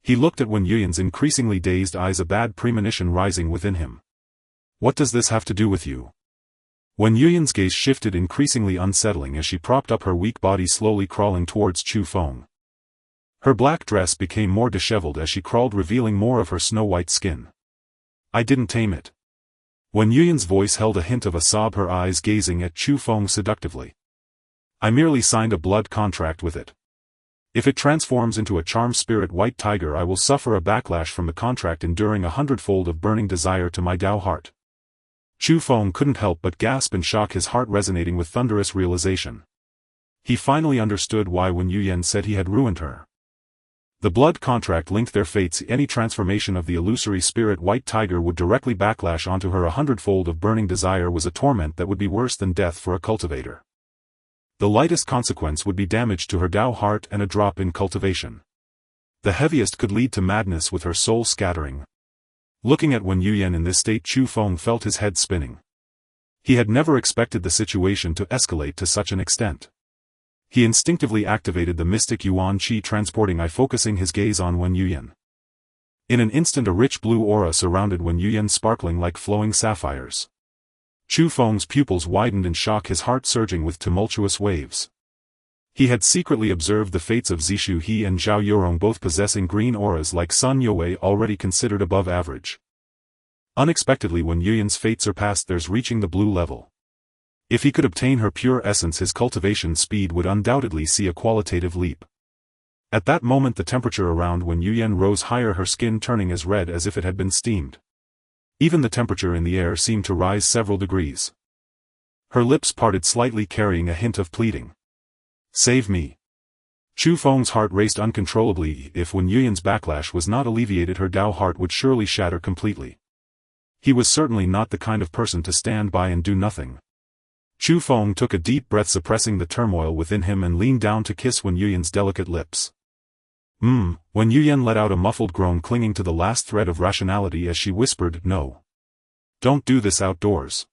He looked at Wen Yuyan's increasingly dazed eyes, a bad premonition rising within him. What does this have to do with you? Wen Yuyan's gaze shifted, increasingly unsettling, as she propped up her weak body, slowly crawling towards Chu Feng. Her black dress became more disheveled as she crawled, revealing more of her snow-white skin. I didn't tame it. Wen Yuyan's voice held a hint of a sob, her eyes gazing at Chu Feng seductively. I merely signed a blood contract with it. If it transforms into a charm spirit White Tiger, I will suffer a backlash from the contract, enduring 100-fold of burning desire to my Tao heart. Chu Feng couldn't help but gasp in shock, his heart resonating with thunderous realization. He finally understood why Wen Yuyan said he had ruined her. The blood contract linked their fates. Any transformation of the illusory spirit White Tiger would directly backlash onto her. 100-fold of burning desire was a torment that would be worse than death for a cultivator. The lightest consequence would be damage to her Tao heart and a drop in cultivation. The heaviest could lead to madness, with her soul scattering. Looking at Wen Yuyan in this state, Chu Feng felt his head spinning. He had never expected the situation to escalate to such an extent. He instinctively activated the mystic Yuan Qi transporting eye, focusing his gaze on Wen Yuyan. In an instant a rich blue aura surrounded Wen Yuyan, sparkling like flowing sapphires. Chu Feng's pupils widened in shock, his heart surging with tumultuous waves. He had secretly observed the fates of Zishu He and Zhao Yorong, both possessing green auras like Sun Yue, already considered above average. Unexpectedly Wen Yuyan's fate surpassed theirs, reaching the blue level. If he could obtain her pure essence, his cultivation speed would undoubtedly see a qualitative leap. At that moment the temperature around Wen Yuyan rose higher, her skin turning as red as if it had been steamed. Even the temperature in the air seemed to rise several degrees. Her lips parted slightly, carrying a hint of pleading. Save me. Chu Feng's heart raced uncontrollably. If Wen Yuyan's backlash was not alleviated, her Tao heart would surely shatter completely. He was certainly not the kind of person to stand by and do nothing. Chu Feng took a deep breath, suppressing the turmoil within him, and leaned down to kiss Wen Yuyan's delicate lips. Wen Yuyan let out a muffled groan, clinging to the last thread of rationality as she whispered, No. Don't do this outdoors.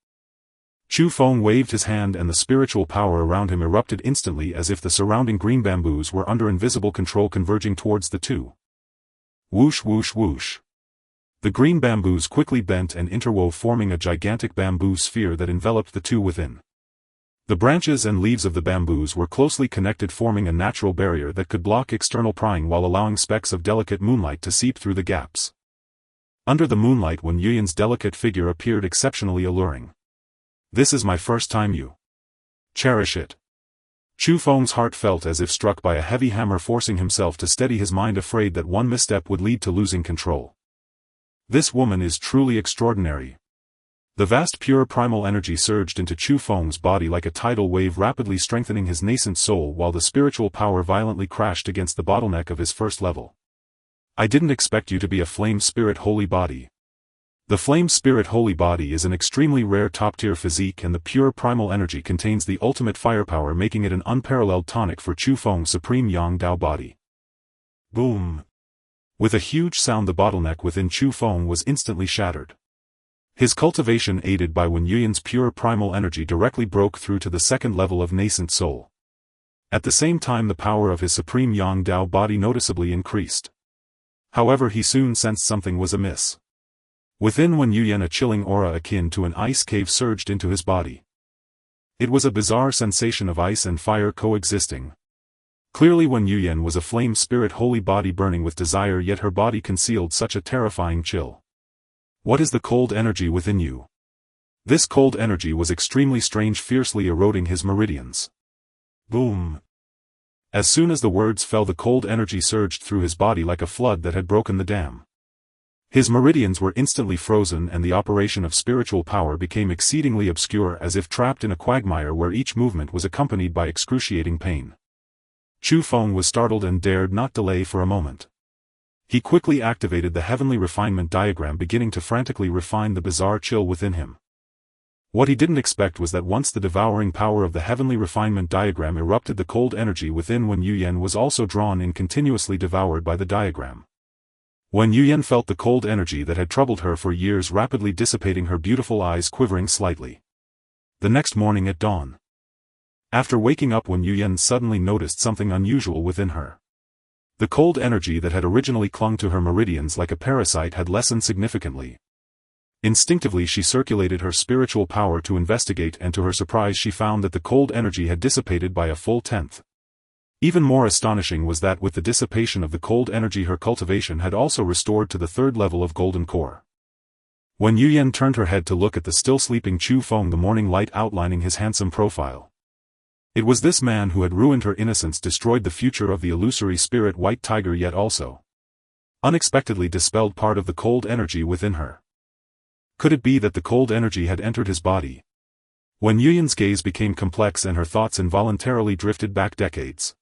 Chu Feng waved his hand, and the spiritual power around him erupted instantly, as if the surrounding green bamboos were under invisible control, converging towards the two. Whoosh whoosh whoosh. The green bamboos quickly bent and interwove, forming a gigantic bamboo sphere that enveloped the two within. The branches and leaves of the bamboos were closely connected, forming a natural barrier that could block external prying while allowing specks of delicate moonlight to seep through the gaps. Under the moonlight, Wen Yuyan's delicate figure appeared exceptionally alluring. "This is my first time. You cherish it." Chu Feng's heart felt as if struck by a heavy hammer, forcing himself to steady his mind, afraid that one misstep would lead to losing control. This woman is truly extraordinary. The vast pure primal energy surged into Chu Feng's body like a tidal wave, rapidly strengthening his nascent soul while the spiritual power violently crashed against the bottleneck of his first level. "I didn't expect you to be a flame spirit holy body." The flame spirit holy body is an extremely rare top-tier physique, and the pure primal energy contains the ultimate firepower, making it an unparalleled tonic for Chu Feng's supreme Yang Dao body. Boom! With a huge sound, the bottleneck within Chu Feng was instantly shattered. His cultivation, aided by Wen Yuyan's pure primal energy, directly broke through to the second level of nascent soul. At the same time, the power of his supreme Yang Dao body noticeably increased. However, he soon sensed something was amiss. Within Wen Yuyan, a chilling aura akin to an ice cave surged into his body. It was a bizarre sensation of ice and fire coexisting. Clearly Wen Yuyan was a flame spirit holy body burning with desire, yet her body concealed such a terrifying chill. "What is the cold energy within you?" This cold energy was extremely strange, fiercely eroding his meridians. Boom! As soon as the words fell, the cold energy surged through his body like a flood that had broken the dam. His meridians were instantly frozen, and the operation of spiritual power became exceedingly obscure, as if trapped in a quagmire where each movement was accompanied by excruciating pain. Chu Feng was startled and dared not delay for a moment. He quickly activated the heavenly refinement diagram, beginning to frantically refine the bizarre chill within him. What he didn't expect was that once the devouring power of the heavenly refinement diagram erupted, the cold energy within Wen Yuyan was also drawn in, continuously devoured by the diagram. Wen Yuyan felt the cold energy that had troubled her for years rapidly dissipating, her beautiful eyes quivering slightly. The next morning at dawn. After waking up, Wen Yuyan suddenly noticed something unusual within her. The cold energy that had originally clung to her meridians like a parasite had lessened significantly. Instinctively she circulated her spiritual power to investigate, and to her surprise she found that the cold energy had dissipated by a full tenth. Even more astonishing was that with the dissipation of the cold energy, her cultivation had also restored to the third level of golden core. When Yuyan turned her head to look at the still sleeping Chu Feng, the morning light outlining his handsome profile. It was this man who had ruined her innocence, destroyed the future of the illusory spirit white tiger, yet also unexpectedly dispelled part of the cold energy within her. Could it be that the cold energy had entered his body? When Yuyan's gaze became complex and her thoughts involuntarily drifted back decades.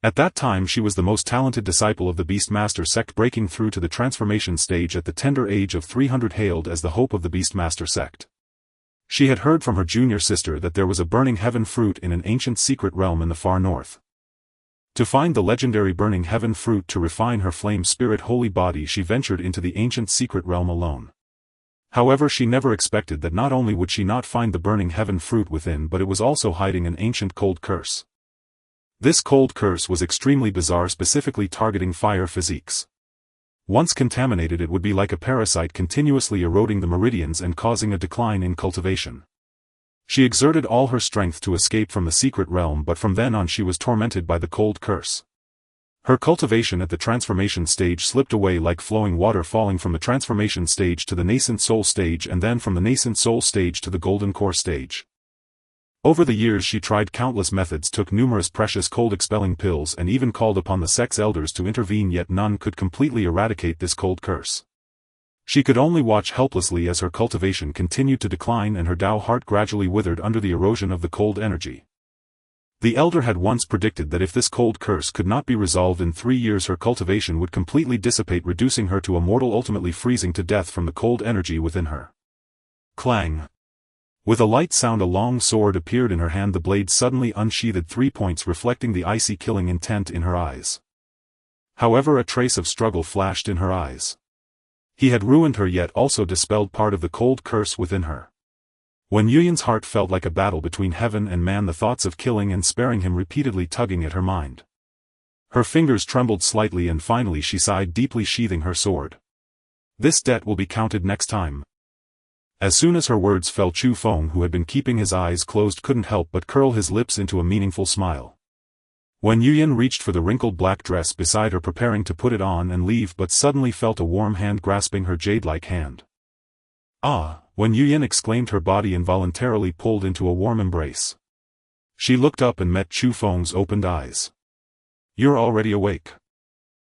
At that time she was the most talented disciple of the Beastmaster sect, breaking through to the transformation stage at the tender age of 300, hailed as the hope of the Beastmaster sect. She had heard from her junior sister that there was a burning heaven fruit in an ancient secret realm in the far north. To find the legendary burning heaven fruit to refine her flame spirit holy body, she ventured into the ancient secret realm alone. However, she never expected that not only would she not find the burning heaven fruit within, but it was also hiding an ancient cold curse. This cold curse was extremely bizarre, specifically targeting fire physiques. Once contaminated, it would be like a parasite, continuously eroding the meridians and causing a decline in cultivation. She exerted all her strength to escape from the secret realm, but from then on she was tormented by the cold curse. Her cultivation at the transformation stage slipped away like flowing water, falling from the transformation stage to the nascent soul stage, and then from the nascent soul stage to the golden core stage. Over the years she tried countless methods, took numerous precious cold-expelling pills, and even called upon the sect's elders to intervene, yet none could completely eradicate this cold curse. She could only watch helplessly as her cultivation continued to decline and her Dao heart gradually withered under the erosion of the cold energy. The elder had once predicted that if this cold curse could not be resolved in 3 years, her cultivation would completely dissipate, reducing her to a mortal, ultimately freezing to death from the cold energy within her. Clang! With a light sound, a long sword appeared in her hand, the blade suddenly unsheathed, 3 points reflecting the icy killing intent in her eyes. However, a trace of struggle flashed in her eyes. He had ruined her, yet also dispelled part of the cold curse within her. When Yuyan's heart felt like a battle between heaven and man, the thoughts of killing and sparing him repeatedly tugging at her mind. Her fingers trembled slightly and finally she sighed deeply, sheathing her sword. This debt will be counted next time. As soon as her words fell, Chu Feng, who had been keeping his eyes closed, couldn't help but curl his lips into a meaningful smile. Wen Yuyan reached for the wrinkled black dress beside her, preparing to put it on and leave, but suddenly felt a warm hand grasping her jade-like hand. "Ah!" Wen Yuyan exclaimed, her body involuntarily pulled into a warm embrace. She looked up and met Chu Feng's opened eyes. "You're already awake."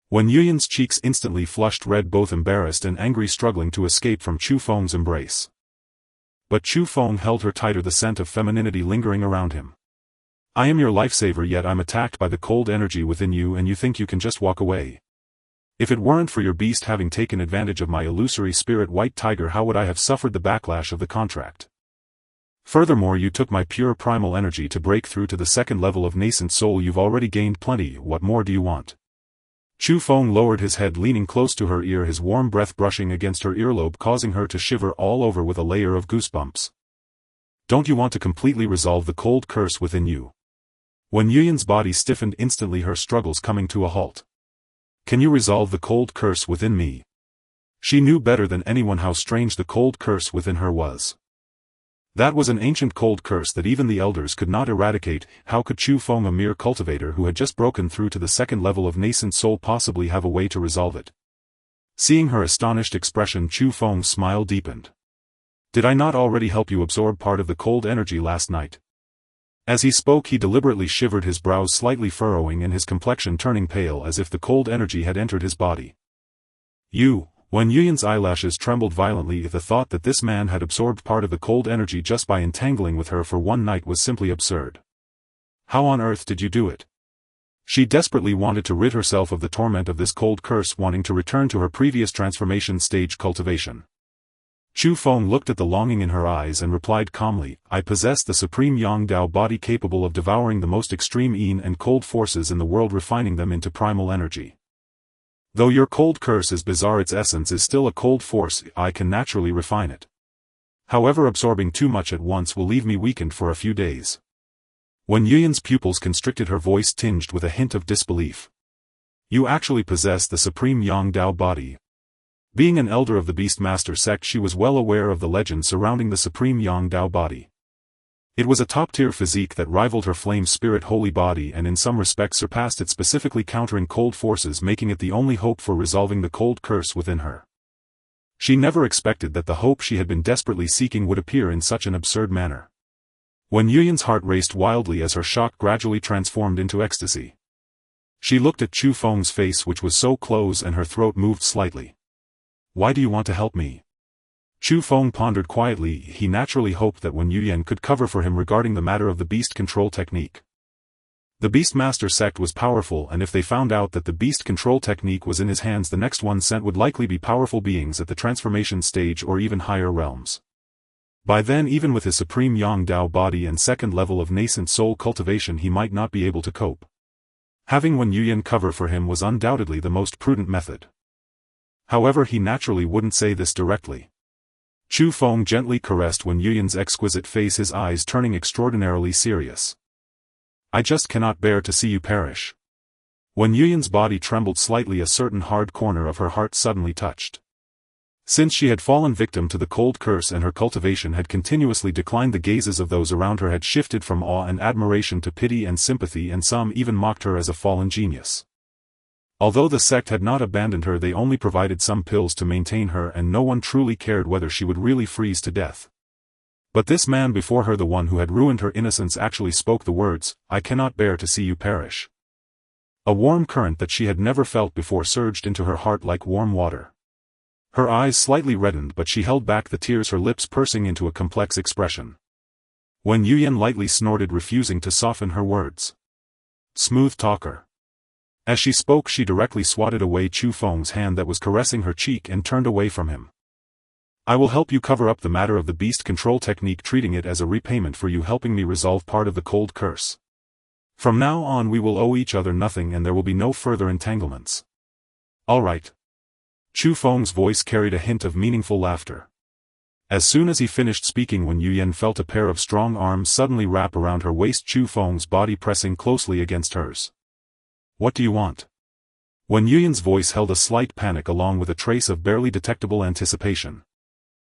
Wen Yuyan's cheeks instantly flushed red, both embarrassed and angry, struggling to escape from Chu Feng's embrace. But Chu Feng held her tighter, the scent of femininity lingering around him. "I am your lifesaver, yet I'm attacked by the cold energy within you, and you think you can just walk away. If it weren't for your beast having taken advantage of my illusory spirit white tiger, how would I have suffered the backlash of the contract? Furthermore, you took my pure primal energy to break through to the second level of nascent soul. You've already gained plenty, what more do you want?" Chu Feng lowered his head, leaning close to her ear, his warm breath brushing against her earlobe, causing her to shiver all over with a layer of goosebumps. "Don't you want to completely resolve the cold curse within you?" Wen Yuyan's body stiffened instantly, her struggles coming to a halt. "Can you resolve the cold curse within me?" She knew better than anyone how strange the cold curse within her was. That was an ancient cold curse that even the elders could not eradicate. How could Chu Feng, a mere cultivator who had just broken through to the second level of nascent soul, possibly have a way to resolve it? Seeing her astonished expression, Chu Feng's smile deepened. "Did I not already help you absorb part of the cold energy last night?" As he spoke, he deliberately shivered, his brows slightly furrowing and his complexion turning pale as if the cold energy had entered his body. "You?" Wen Yuyan's eyelashes trembled violently. The thought that this man had absorbed part of the cold energy just by entangling with her for one night was simply absurd. "How on earth did you do it?" She desperately wanted to rid herself of the torment of this cold curse, wanting to return to her previous transformation stage cultivation. Chu Feng looked at the longing in her eyes and replied calmly, "I possess the supreme Yang Dao body capable of devouring the most extreme yin and cold forces in the world, refining them into primal energy. Though your cold curse is bizarre, its essence is still a cold force. I can naturally refine it. However, absorbing too much at once will leave me weakened for a few days." Wen Yuyan's pupils constricted, her voice tinged with a hint of disbelief. "You actually possess the supreme Yang Dao body?" Being an elder of the Beastmaster sect, she was well aware of the legend surrounding the supreme Yang Dao body. It was a top-tier physique that rivaled her flame spirit holy body and in some respects surpassed it, specifically countering cold forces, making it the only hope for resolving the cold curse within her. She never expected that the hope she had been desperately seeking would appear in such an absurd manner. Wen Yuyan's heart raced wildly as her shock gradually transformed into ecstasy. She looked at Chu Feng's face, which was so close, and her throat moved slightly. "Why do you want to help me?" Chu Feng pondered quietly. He naturally hoped that Wen Yuyan could cover for him regarding the matter of the beast control technique. The Beastmaster sect was powerful, and if they found out that the beast control technique was in his hands, the next one sent would likely be powerful beings at the transformation stage or even higher realms. By then, even with his supreme Yang Dao body and second level of nascent soul cultivation, he might not be able to cope. Having Wen Yuyan cover for him was undoubtedly the most prudent method. However, he naturally wouldn't say this directly. Chu Feng gently caressed Wen Yuyan's exquisite face, his eyes turning extraordinarily serious. "I just cannot bear to see you perish." Wen Yuyan's body trembled slightly, a certain hard corner of her heart suddenly touched. Since she had fallen victim to the cold curse and her cultivation had continuously declined, the gazes of those around her had shifted from awe and admiration to pity and sympathy, and some even mocked her as a fallen genius. Although the sect had not abandoned her, they only provided some pills to maintain her, and no one truly cared whether she would really freeze to death. But this man before her, the one who had ruined her innocence, actually spoke the words, "I cannot bear to see you perish." A warm current that she had never felt before surged into her heart like warm water. Her eyes slightly reddened, but she held back the tears, her lips pursing into a complex expression. Wen Yuyan lightly snorted, refusing to soften her words. "Smooth talker." As she spoke, she directly swatted away Chu Feng's hand that was caressing her cheek and turned away from him. "I will help you cover up the matter of the beast control technique, treating it as a repayment for you helping me resolve part of the cold curse. From now on we will owe each other nothing, and there will be no further entanglements." "All right." Chu Feng's voice carried a hint of meaningful laughter. As soon as he finished speaking, Wen Yuyan felt a pair of strong arms suddenly wrap around her waist, Chu Feng's body pressing closely against hers. "What do you want?" Wen Yuyan's voice held a slight panic along with a trace of barely detectable anticipation.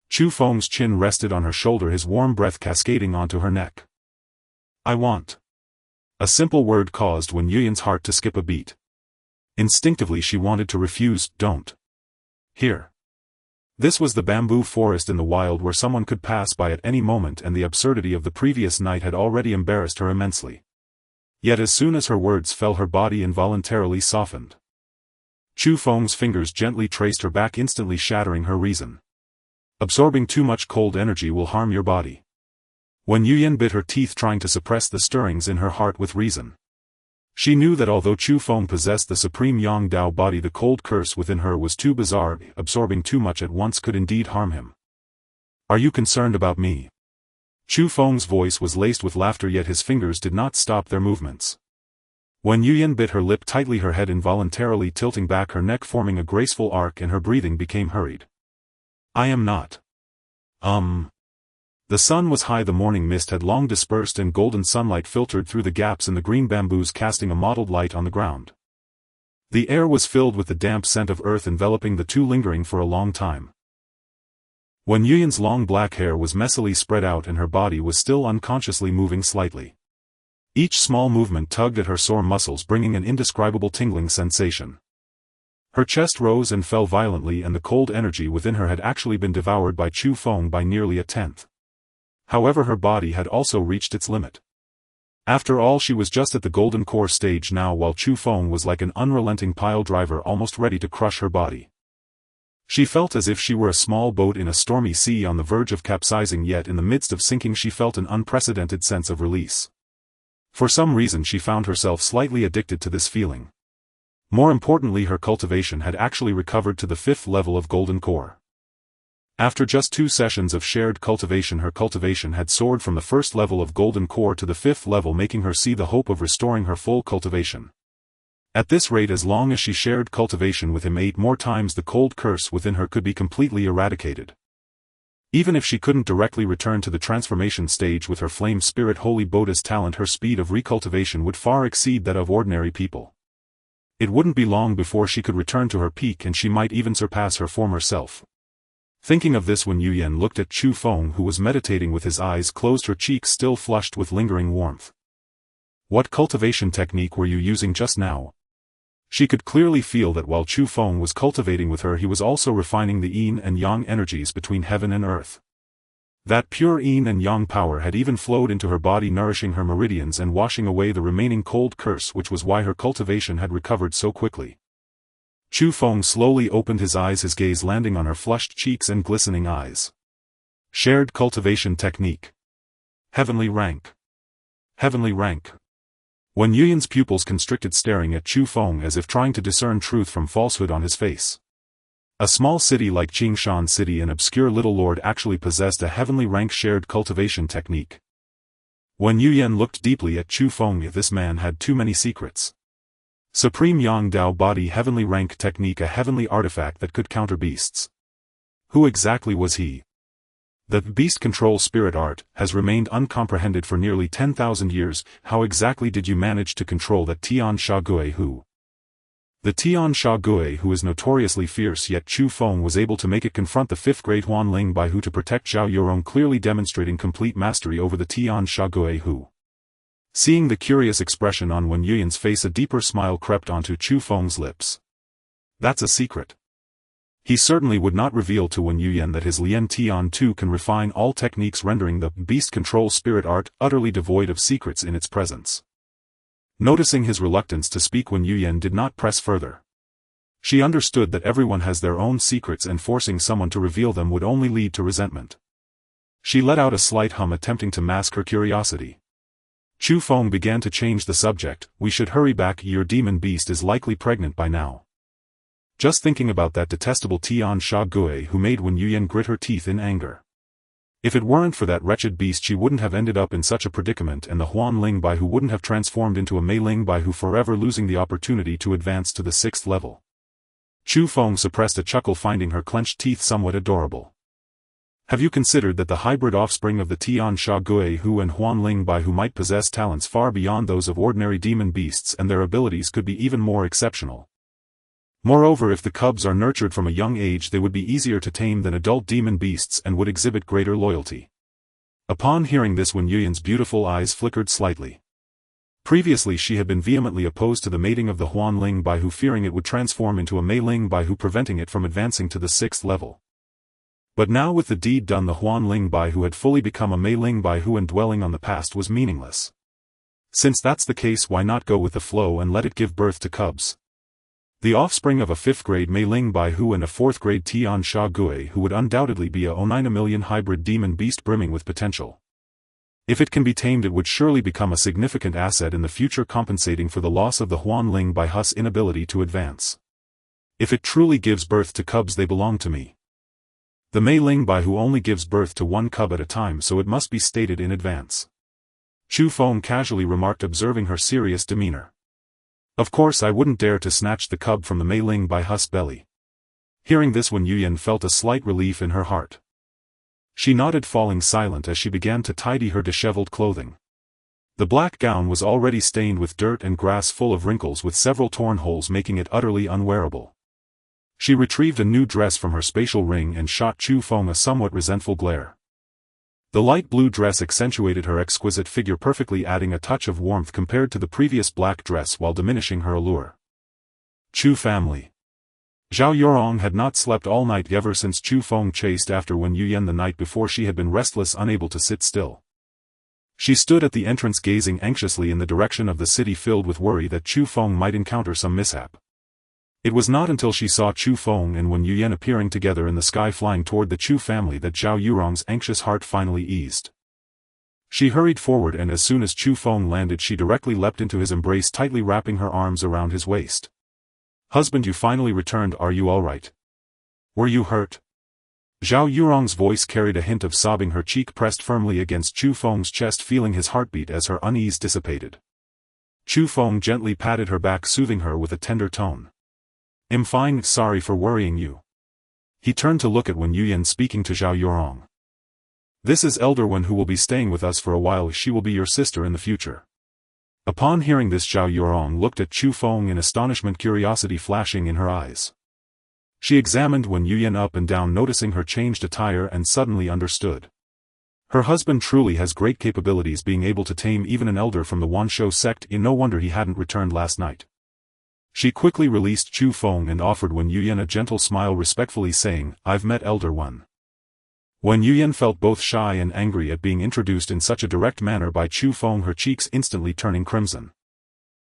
Chu Feng's chin rested on her shoulder, his warm breath cascading onto her neck. I want. A simple word caused Wen Yuyan's heart to skip a beat. Instinctively she wanted to refuse, don't. Here. This was the bamboo forest in the wild where someone could pass by at any moment, and the absurdity of the previous night had already embarrassed her immensely. Yet as soon as her words fell, her body involuntarily softened. Chu Feng's fingers gently traced her back, instantly shattering her reason. Absorbing too much cold energy will harm your body. Wen Yuyan bit her teeth, trying to suppress the stirrings in her heart with reason. She knew that although Chu Feng possessed the supreme Yang Dao body, the cold curse within her was too bizarre. Absorbing too much at once could indeed harm him. Are you concerned about me? Chu Feng's voice was laced with laughter, yet his fingers did not stop their movements. Wen Yuyan bit her lip tightly, her head involuntarily tilting back, her neck forming a graceful arc, and her breathing became hurried. I am not. The sun was high, the morning mist had long dispersed, and golden sunlight filtered through the gaps in the green bamboos, casting a mottled light on the ground. The air was filled with the damp scent of earth, enveloping the two, lingering for a long time. Wen Yuyan's long black hair was messily spread out, and her body was still unconsciously moving slightly. Each small movement tugged at her sore muscles, bringing an indescribable tingling sensation. Her chest rose and fell violently, and the cold energy within her had actually been devoured by Chu Feng by nearly a tenth. However, her body had also reached its limit. After all, she was just at the golden core stage now, while Chu Feng was like an unrelenting pile driver, almost ready to crush her body. She felt as if she were a small boat in a stormy sea on the verge of capsizing, yet in the midst of sinking she felt an unprecedented sense of release. For some reason she found herself slightly addicted to this feeling. More importantly, her cultivation had actually recovered to the 5th level of golden core. After just 2 sessions of shared cultivation, her cultivation had soared from the 1st level of golden core to the 5th level, making her see the hope of restoring her full cultivation. At this rate, as long as she shared cultivation with him 8 more times, the cold curse within her could be completely eradicated. Even if she couldn't directly return to the transformation stage with her flame spirit holy Buddha's talent, her speed of recultivation would far exceed that of ordinary people. It wouldn't be long before she could return to her peak, and she might even surpass her former self. Thinking of this, Wen Yuyan looked at Chu Feng, who was meditating with his eyes closed, her cheeks still flushed with lingering warmth. What cultivation technique were you using just now? She could clearly feel that while Chu Feng was cultivating with her, he was also refining the yin and yang energies between heaven and earth. That pure yin and yang power had even flowed into her body, nourishing her meridians and washing away the remaining cold curse, which was why her cultivation had recovered so quickly. Chu Feng slowly opened his eyes, his gaze landing on her flushed cheeks and glistening eyes. Shared cultivation technique. Heavenly rank. Heavenly rank. Wen Yuyan's pupils constricted, staring at Chu Feng as if trying to discern truth from falsehood on his face. A small city like Qingshan City, an obscure little lord actually possessed a heavenly rank shared cultivation technique. Wen Yuyan looked deeply at Chu Feng. This man had too many secrets. Supreme Yang Dao Body heavenly rank technique, a heavenly artifact that could counter beasts. Who exactly was he? The beast control spirit art has remained uncomprehended for nearly 10,000 years. How exactly did you manage to control that Tian Sha Gui Hu? The Tian Sha Gui Hu is notoriously fierce, yet Chu Feng was able to make it confront the 5th grade Huanling Bai Hu to protect Zhao Yorong, clearly demonstrating complete mastery over the Tian Sha Gui Hu. Seeing the curious expression on Wen Yuyan's face, a deeper smile crept onto Chu Feng's lips. That's a secret. He certainly would not reveal to Wen Yuyan that his Lian Tian too can refine all techniques, rendering the beast control spirit art utterly devoid of secrets in its presence. Noticing his reluctance to speak, Wen Yuyan did not press further. She understood that everyone has their own secrets, and forcing someone to reveal them would only lead to resentment. She let out a slight hum, attempting to mask her curiosity. Chu Feng began to change the subject. We should hurry back. Your demon beast is likely pregnant by now. Just thinking about that detestable Tian Sha Gui Hu made Wen Yuyan grit her teeth in anger. If it weren't for that wretched beast, she wouldn't have ended up in such a predicament, and the Huanling Bai Hu wouldn't have transformed into a Meiling Bai Hu, forever losing the opportunity to advance to the 6th level. Chu Feng suppressed a chuckle, finding her clenched teeth somewhat adorable. Have you considered that the hybrid offspring of the Tian Sha Gui Hu and Huanling Bai Hu might possess talents far beyond those of ordinary demon beasts, and their abilities could be even more exceptional? Moreover, if the cubs are nurtured from a young age, they would be easier to tame than adult demon beasts and would exhibit greater loyalty. Upon hearing this, Wen Yuyan's beautiful eyes flickered slightly. Previously she had been vehemently opposed to the mating of the Huan Ling Bai Hu, fearing it would transform into a Mei Ling Bai Hu, preventing it from advancing to the 6th level. But now with the deed done, the Huan Ling Bai Hu had fully become a Mei Ling Bai Hu, and dwelling on the past was meaningless. Since that's the case, why not go with the flow and let it give birth to cubs? The offspring of a 5th grade Mei Ling Bai Hu and a 4th grade Tian Sha Gui, who would undoubtedly be a 09 million hybrid demon beast brimming with potential. If it can be tamed, it would surely become a significant asset in the future, compensating for the loss of the Huan Ling Bai Hu's inability to advance. If it truly gives birth to cubs, they belong to me. The Mei Ling Bai Hu only gives birth to one cub at a time, so it must be stated in advance. Chu Feng casually remarked, observing her serious demeanor. Of course I wouldn't dare to snatch the cub from the Mei Ling Bai Hu's belly. Hearing this, Wen Yuyan felt a slight relief in her heart. She nodded, falling silent as she began to tidy her disheveled clothing. The black gown was already stained with dirt and grass, full of wrinkles with several torn holes, making it utterly unwearable. She retrieved a new dress from her spatial ring and shot Chu Feng a somewhat resentful glare. The light blue dress accentuated her exquisite figure perfectly, adding a touch of warmth compared to the previous black dress while diminishing her allure. Chu family. Zhao Yurong had not slept all night ever since Chu Feng chased after Wen Yuyan the night before. She had been restless, unable to sit still. She stood at the entrance, gazing anxiously in the direction of the city, filled with worry that Chu Feng might encounter some mishap. It was not until she saw Chu Feng and Wen Yuyan appearing together in the sky flying toward the Chu family that Zhao Yurong's anxious heart finally eased. She hurried forward, and as soon as Chu Feng landed, she directly leapt into his embrace, tightly wrapping her arms around his waist. "Husband, you finally returned. Are you all right? Were you hurt?" Zhao Yurong's voice carried a hint of sobbing, her cheek pressed firmly against Chu Feng's chest, feeling his heartbeat as her unease dissipated. Chu Feng gently patted her back, soothing her with a tender tone. "I'm fine, sorry for worrying you." He turned to look at Wen Yuyan, speaking to Zhao Yurong. "This is Elder Wen, who will be staying with us for a while. She will be your sister in the future." Upon hearing this, Zhao Yurong looked at Chu Feng in astonishment, curiosity flashing in her eyes. She examined Wen Yuyan up and down, noticing her changed attire, and suddenly understood. Her husband truly has great capabilities, being able to tame even an elder from the Wanshou sect. No wonder he hadn't returned last night. She quickly released Chu Feng and offered Wen Yuyan a gentle smile, respectfully saying, "I've met Elder Wen." Wen Yuyan felt both shy and angry at being introduced in such a direct manner by Chu Feng, her cheeks instantly turning crimson.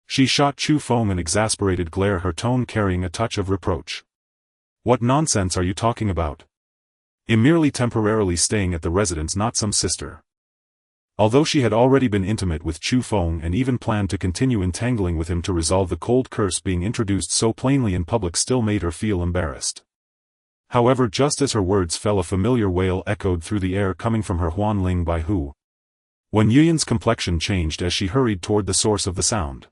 She shot Chu Feng an exasperated glare, her tone carrying a touch of reproach. "What nonsense are you talking about? I'm merely temporarily staying at the residence, not some sister." Although she had already been intimate with Chu Feng and even planned to continue entangling with him to resolve the cold curse, being introduced so plainly in public still made her feel embarrassed. However, just as her words fell, a familiar wail echoed through the air, coming from her Huan Ling Bai Hu. Wen Yuyan's complexion changed as she hurried toward the source of the sound.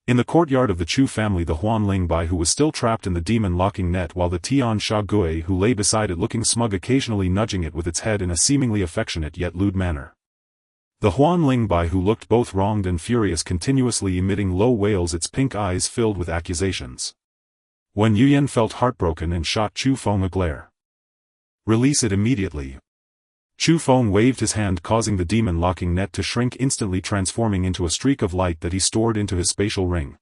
In the courtyard of the Chu family, the Huan Ling Bai Hu was still trapped in the demon locking net, while the Tian Sha Gui, who lay beside it looking smug, occasionally nudging it with its head in a seemingly affectionate yet lewd manner. The Huan Ling Bai Hu looked both wronged and furious, continuously emitting low wails, its pink eyes filled with accusations. Wen Yuyan felt heartbroken and shot Chu Feng a glare. "Release it immediately." Chu Feng waved his hand, causing the demon locking net to shrink, instantly transforming into a streak of light that he stored into his spatial ring.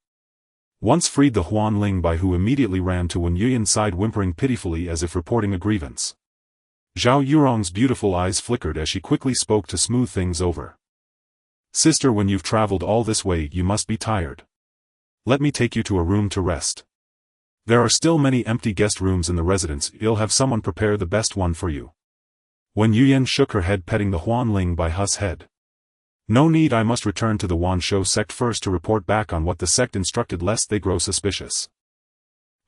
Once freed, the Huan Ling Bai Hu immediately ran to Wen Yuyan's side, whimpering pitifully as if reporting a grievance. Zhao Yurong's beautiful eyes flickered as she quickly spoke to smooth things over. "Sister, when you've traveled all this way, you must be tired. Let me take you to a room to rest. There are still many empty guest rooms in the residence. You'll have someone prepare the best one for you." Wen Yuyan shook her head, petting the Huan Ling Bai Hu's head. "No need, I must return to the Wanshou sect first to report back on what the sect instructed, lest they grow suspicious.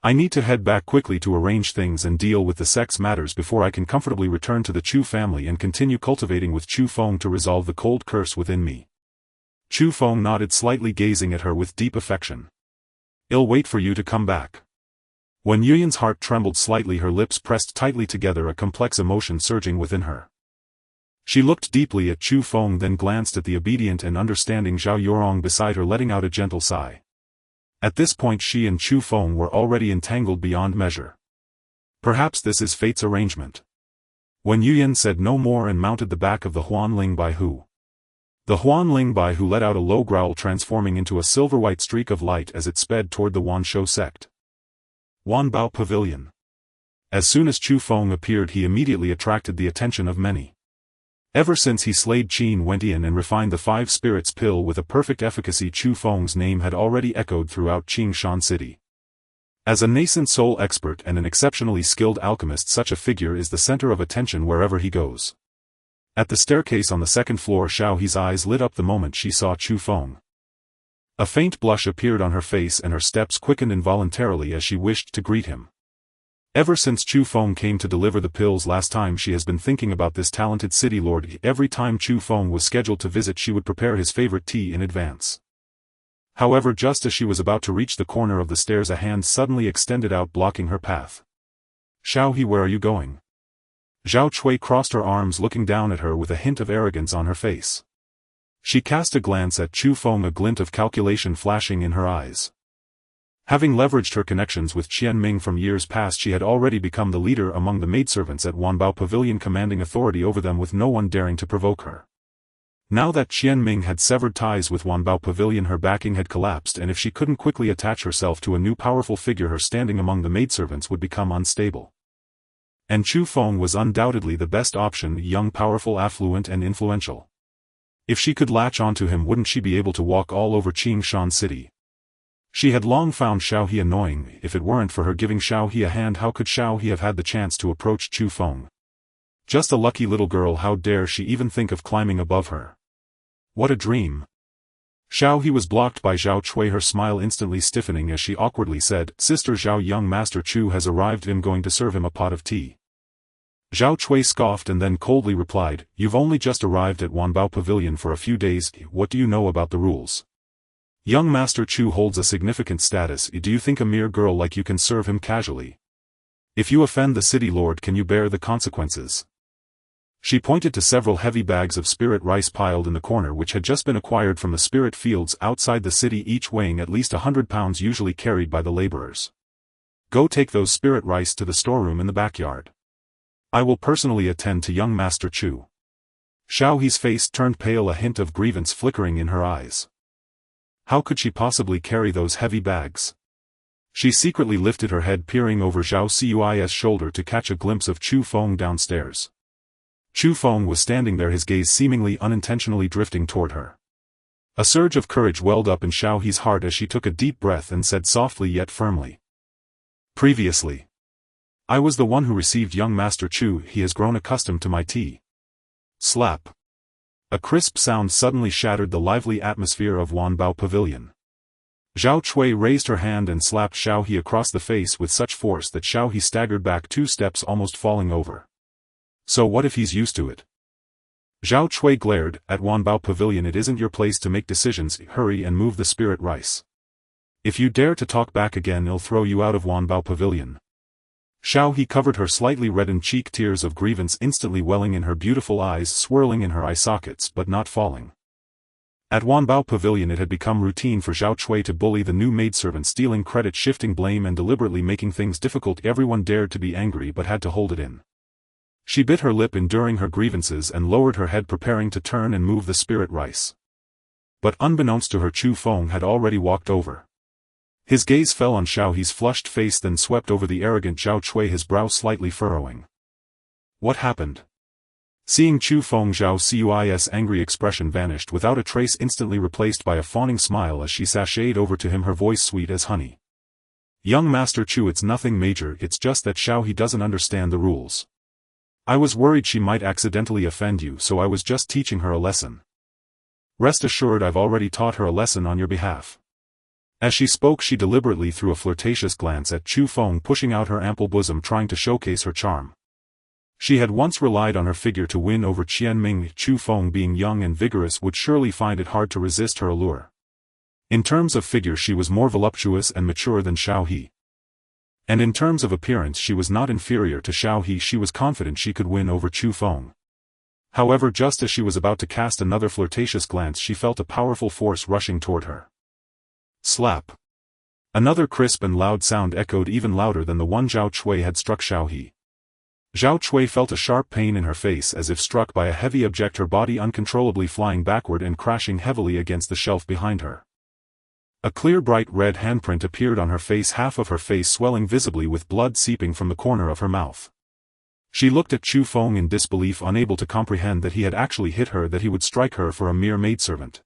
I need to head back quickly to arrange things and deal with the sect's matters before I can comfortably return to the Chu family and continue cultivating with Chu Feng to resolve the cold curse within me." Chu Feng nodded slightly, gazing at her with deep affection. "I'll wait for you to come back." Wen Yuyan's heart trembled slightly, her lips pressed tightly together, a complex emotion surging within her. She looked deeply at Chu Feng, then glanced at the obedient and understanding Zhao Yurong beside her, letting out a gentle sigh. At this point she and Chu Feng were already entangled beyond measure. Perhaps this is fate's arrangement. When Yuyan said no more and mounted the back of the Huan Ling Bai Hu. The Huan Ling Bai Hu let out a low growl, transforming into a silver-white streak of light as it sped toward the Wanshou sect. Wanbao Pavilion. As soon as Chu Feng appeared, he immediately attracted the attention of many. Ever since he slayed Qin Wentian and refined the 5 spirits pill with a perfect efficacy, Chu Feng's name had already echoed throughout Qingshan City. As a nascent soul expert and an exceptionally skilled alchemist, such a figure is the center of attention wherever he goes. At the staircase on the 2nd floor, Xiao He's eyes lit up the moment she saw Chu Feng. A faint blush appeared on her face and her steps quickened involuntarily as she wished to greet him. Ever since Chu Feng came to deliver the pills last time, she has been thinking about this talented city lord. Every time Chu Feng was scheduled to visit, she would prepare his favorite tea in advance. However, just as she was about to reach the corner of the stairs, a hand suddenly extended out, blocking her path. Xiao He, where are you going? Zhao Chui crossed her arms, looking down at her with a hint of arrogance on her face. She cast a glance at Chu Feng, a glint of calculation flashing in her eyes. Having leveraged her connections with Qian Ming from years past, she had already become the leader among the maidservants at Wanbao Pavilion, commanding authority over them with no one daring to provoke her. Now that Qian Ming had severed ties with Wanbao Pavilion, her backing had collapsed, and if she couldn't quickly attach herself to a new powerful figure, her standing among the maidservants would become unstable. And Chu Feng was undoubtedly the best option, young, powerful, affluent and influential. If she could latch onto him, wouldn't she be able to walk all over Qingshan City? She had long found Xiao He annoying. If it weren't for her giving Xiao He a hand, how could Xiao He have had the chance to approach Chu Feng? Just a lucky little girl, how dare she even think of climbing above her? What a dream. Xiao He was blocked by Zhao Chui, her smile instantly stiffening as she awkwardly said, "Sister Zhao, young Master Chu has arrived. I'm going to serve him a pot of tea." Zhao Chui scoffed and then coldly replied, "You've only just arrived at Wanbao Pavilion for a few days. What do you know about the rules? Young Master Chu holds a significant status. Do you think a mere girl like you can serve him casually? If you offend the city lord, can you bear the consequences?" She pointed to several heavy bags of spirit rice piled in the corner, which had just been acquired from the spirit fields outside the city, each weighing at least 100 pounds, usually carried by the laborers. "Go take those spirit rice to the storeroom in the backyard. I will personally attend to young Master Chu." Xiao He's face turned pale, a hint of grievance flickering in her eyes. How could she possibly carry those heavy bags? She secretly lifted her head, peering over Zhao Cui's shoulder to catch a glimpse of Chu Feng downstairs. Chu Feng was standing there, his gaze seemingly unintentionally drifting toward her. A surge of courage welled up in Xiao He's heart as she took a deep breath and said softly yet firmly. "Previously, I was the one who received young Master Chu. He has grown accustomed to my tea." Slap. A crisp sound suddenly shattered the lively atmosphere of Wanbao Pavilion. Zhao Chui raised her hand and slapped Xiao He across the face with such force that Xiao He staggered back 2 steps, almost falling over. So what if he's used to it? Zhao Chui glared. "At Wanbao Pavilion it isn't your place to make decisions. Hurry and move the spirit rice. If you dare to talk back again, I'll throw you out of Wanbao Pavilion." Xiao He covered her slightly reddened cheek, tears of grievance instantly welling in her beautiful eyes, swirling in her eye sockets but not falling. At Wanbao Pavilion it had become routine for Zhao Chui to bully the new maidservant, stealing credit, shifting blame and deliberately making things difficult. Everyone dared to be angry but had to hold it in. She bit her lip, enduring her grievances, and lowered her head, preparing to turn and move the spirit rice. But unbeknownst to her, Chu Feng had already walked over. His gaze fell on Xiao He's flushed face, then swept over the arrogant Zhao Chui, his brow slightly furrowing. What happened? Seeing Chu Feng, Zhao Cui's angry expression vanished without a trace, instantly replaced by a fawning smile as she sashayed over to him, her voice sweet as honey. "Young Master Chu, it's nothing major, it's just that Xiao He doesn't understand the rules. I was worried she might accidentally offend you, so I was just teaching her a lesson. Rest assured, I've already taught her a lesson on your behalf." As she spoke, she deliberately threw a flirtatious glance at Chu Feng, pushing out her ample bosom, trying to showcase her charm. She had once relied on her figure to win over Qian Ming. Chu Feng, being young and vigorous, would surely find it hard to resist her allure. In terms of figure she was more voluptuous and mature than Xiao He. And in terms of appearance she was not inferior to Xiao He. She was confident she could win over Chu Feng. However, just as she was about to cast another flirtatious glance, she felt a powerful force rushing toward her. Slap. Another crisp and loud sound echoed even louder than the one Zhao Cui had struck Xiaohe. Zhao Cui felt a sharp pain in her face as if struck by a heavy object, her body uncontrollably flying backward and crashing heavily against the shelf behind her. A clear bright red handprint appeared on her face, half of her face swelling visibly with blood seeping from the corner of her mouth. She looked at Chu Feng in disbelief, unable to comprehend that he had actually hit her, that he would strike her for a mere maidservant.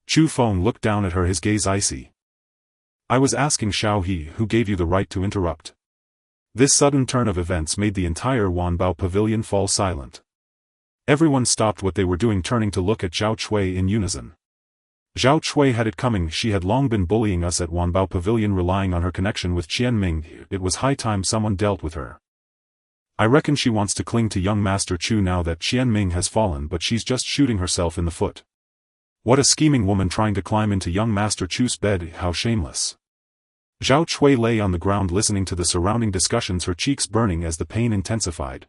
Chu Feng looked down at her, his gaze icy. "I was asking Xiaohe, who gave you the right to interrupt?" This sudden turn of events made the entire Wanbao pavilion fall silent. Everyone stopped what they were doing, turning to look at Zhao Cui in unison. Zhao Cui had it coming. She had long been bullying us at Wanbao Pavilion, relying on her connection with Qianming. It was high time someone dealt with her. I reckon she wants to cling to young Master Chu now that Qianming has fallen, but she's just shooting herself in the foot. What a scheming woman, trying to climb into young Master Chu's bed, how shameless. Zhao Cui lay on the ground listening to the surrounding discussions, her cheeks burning as the pain intensified.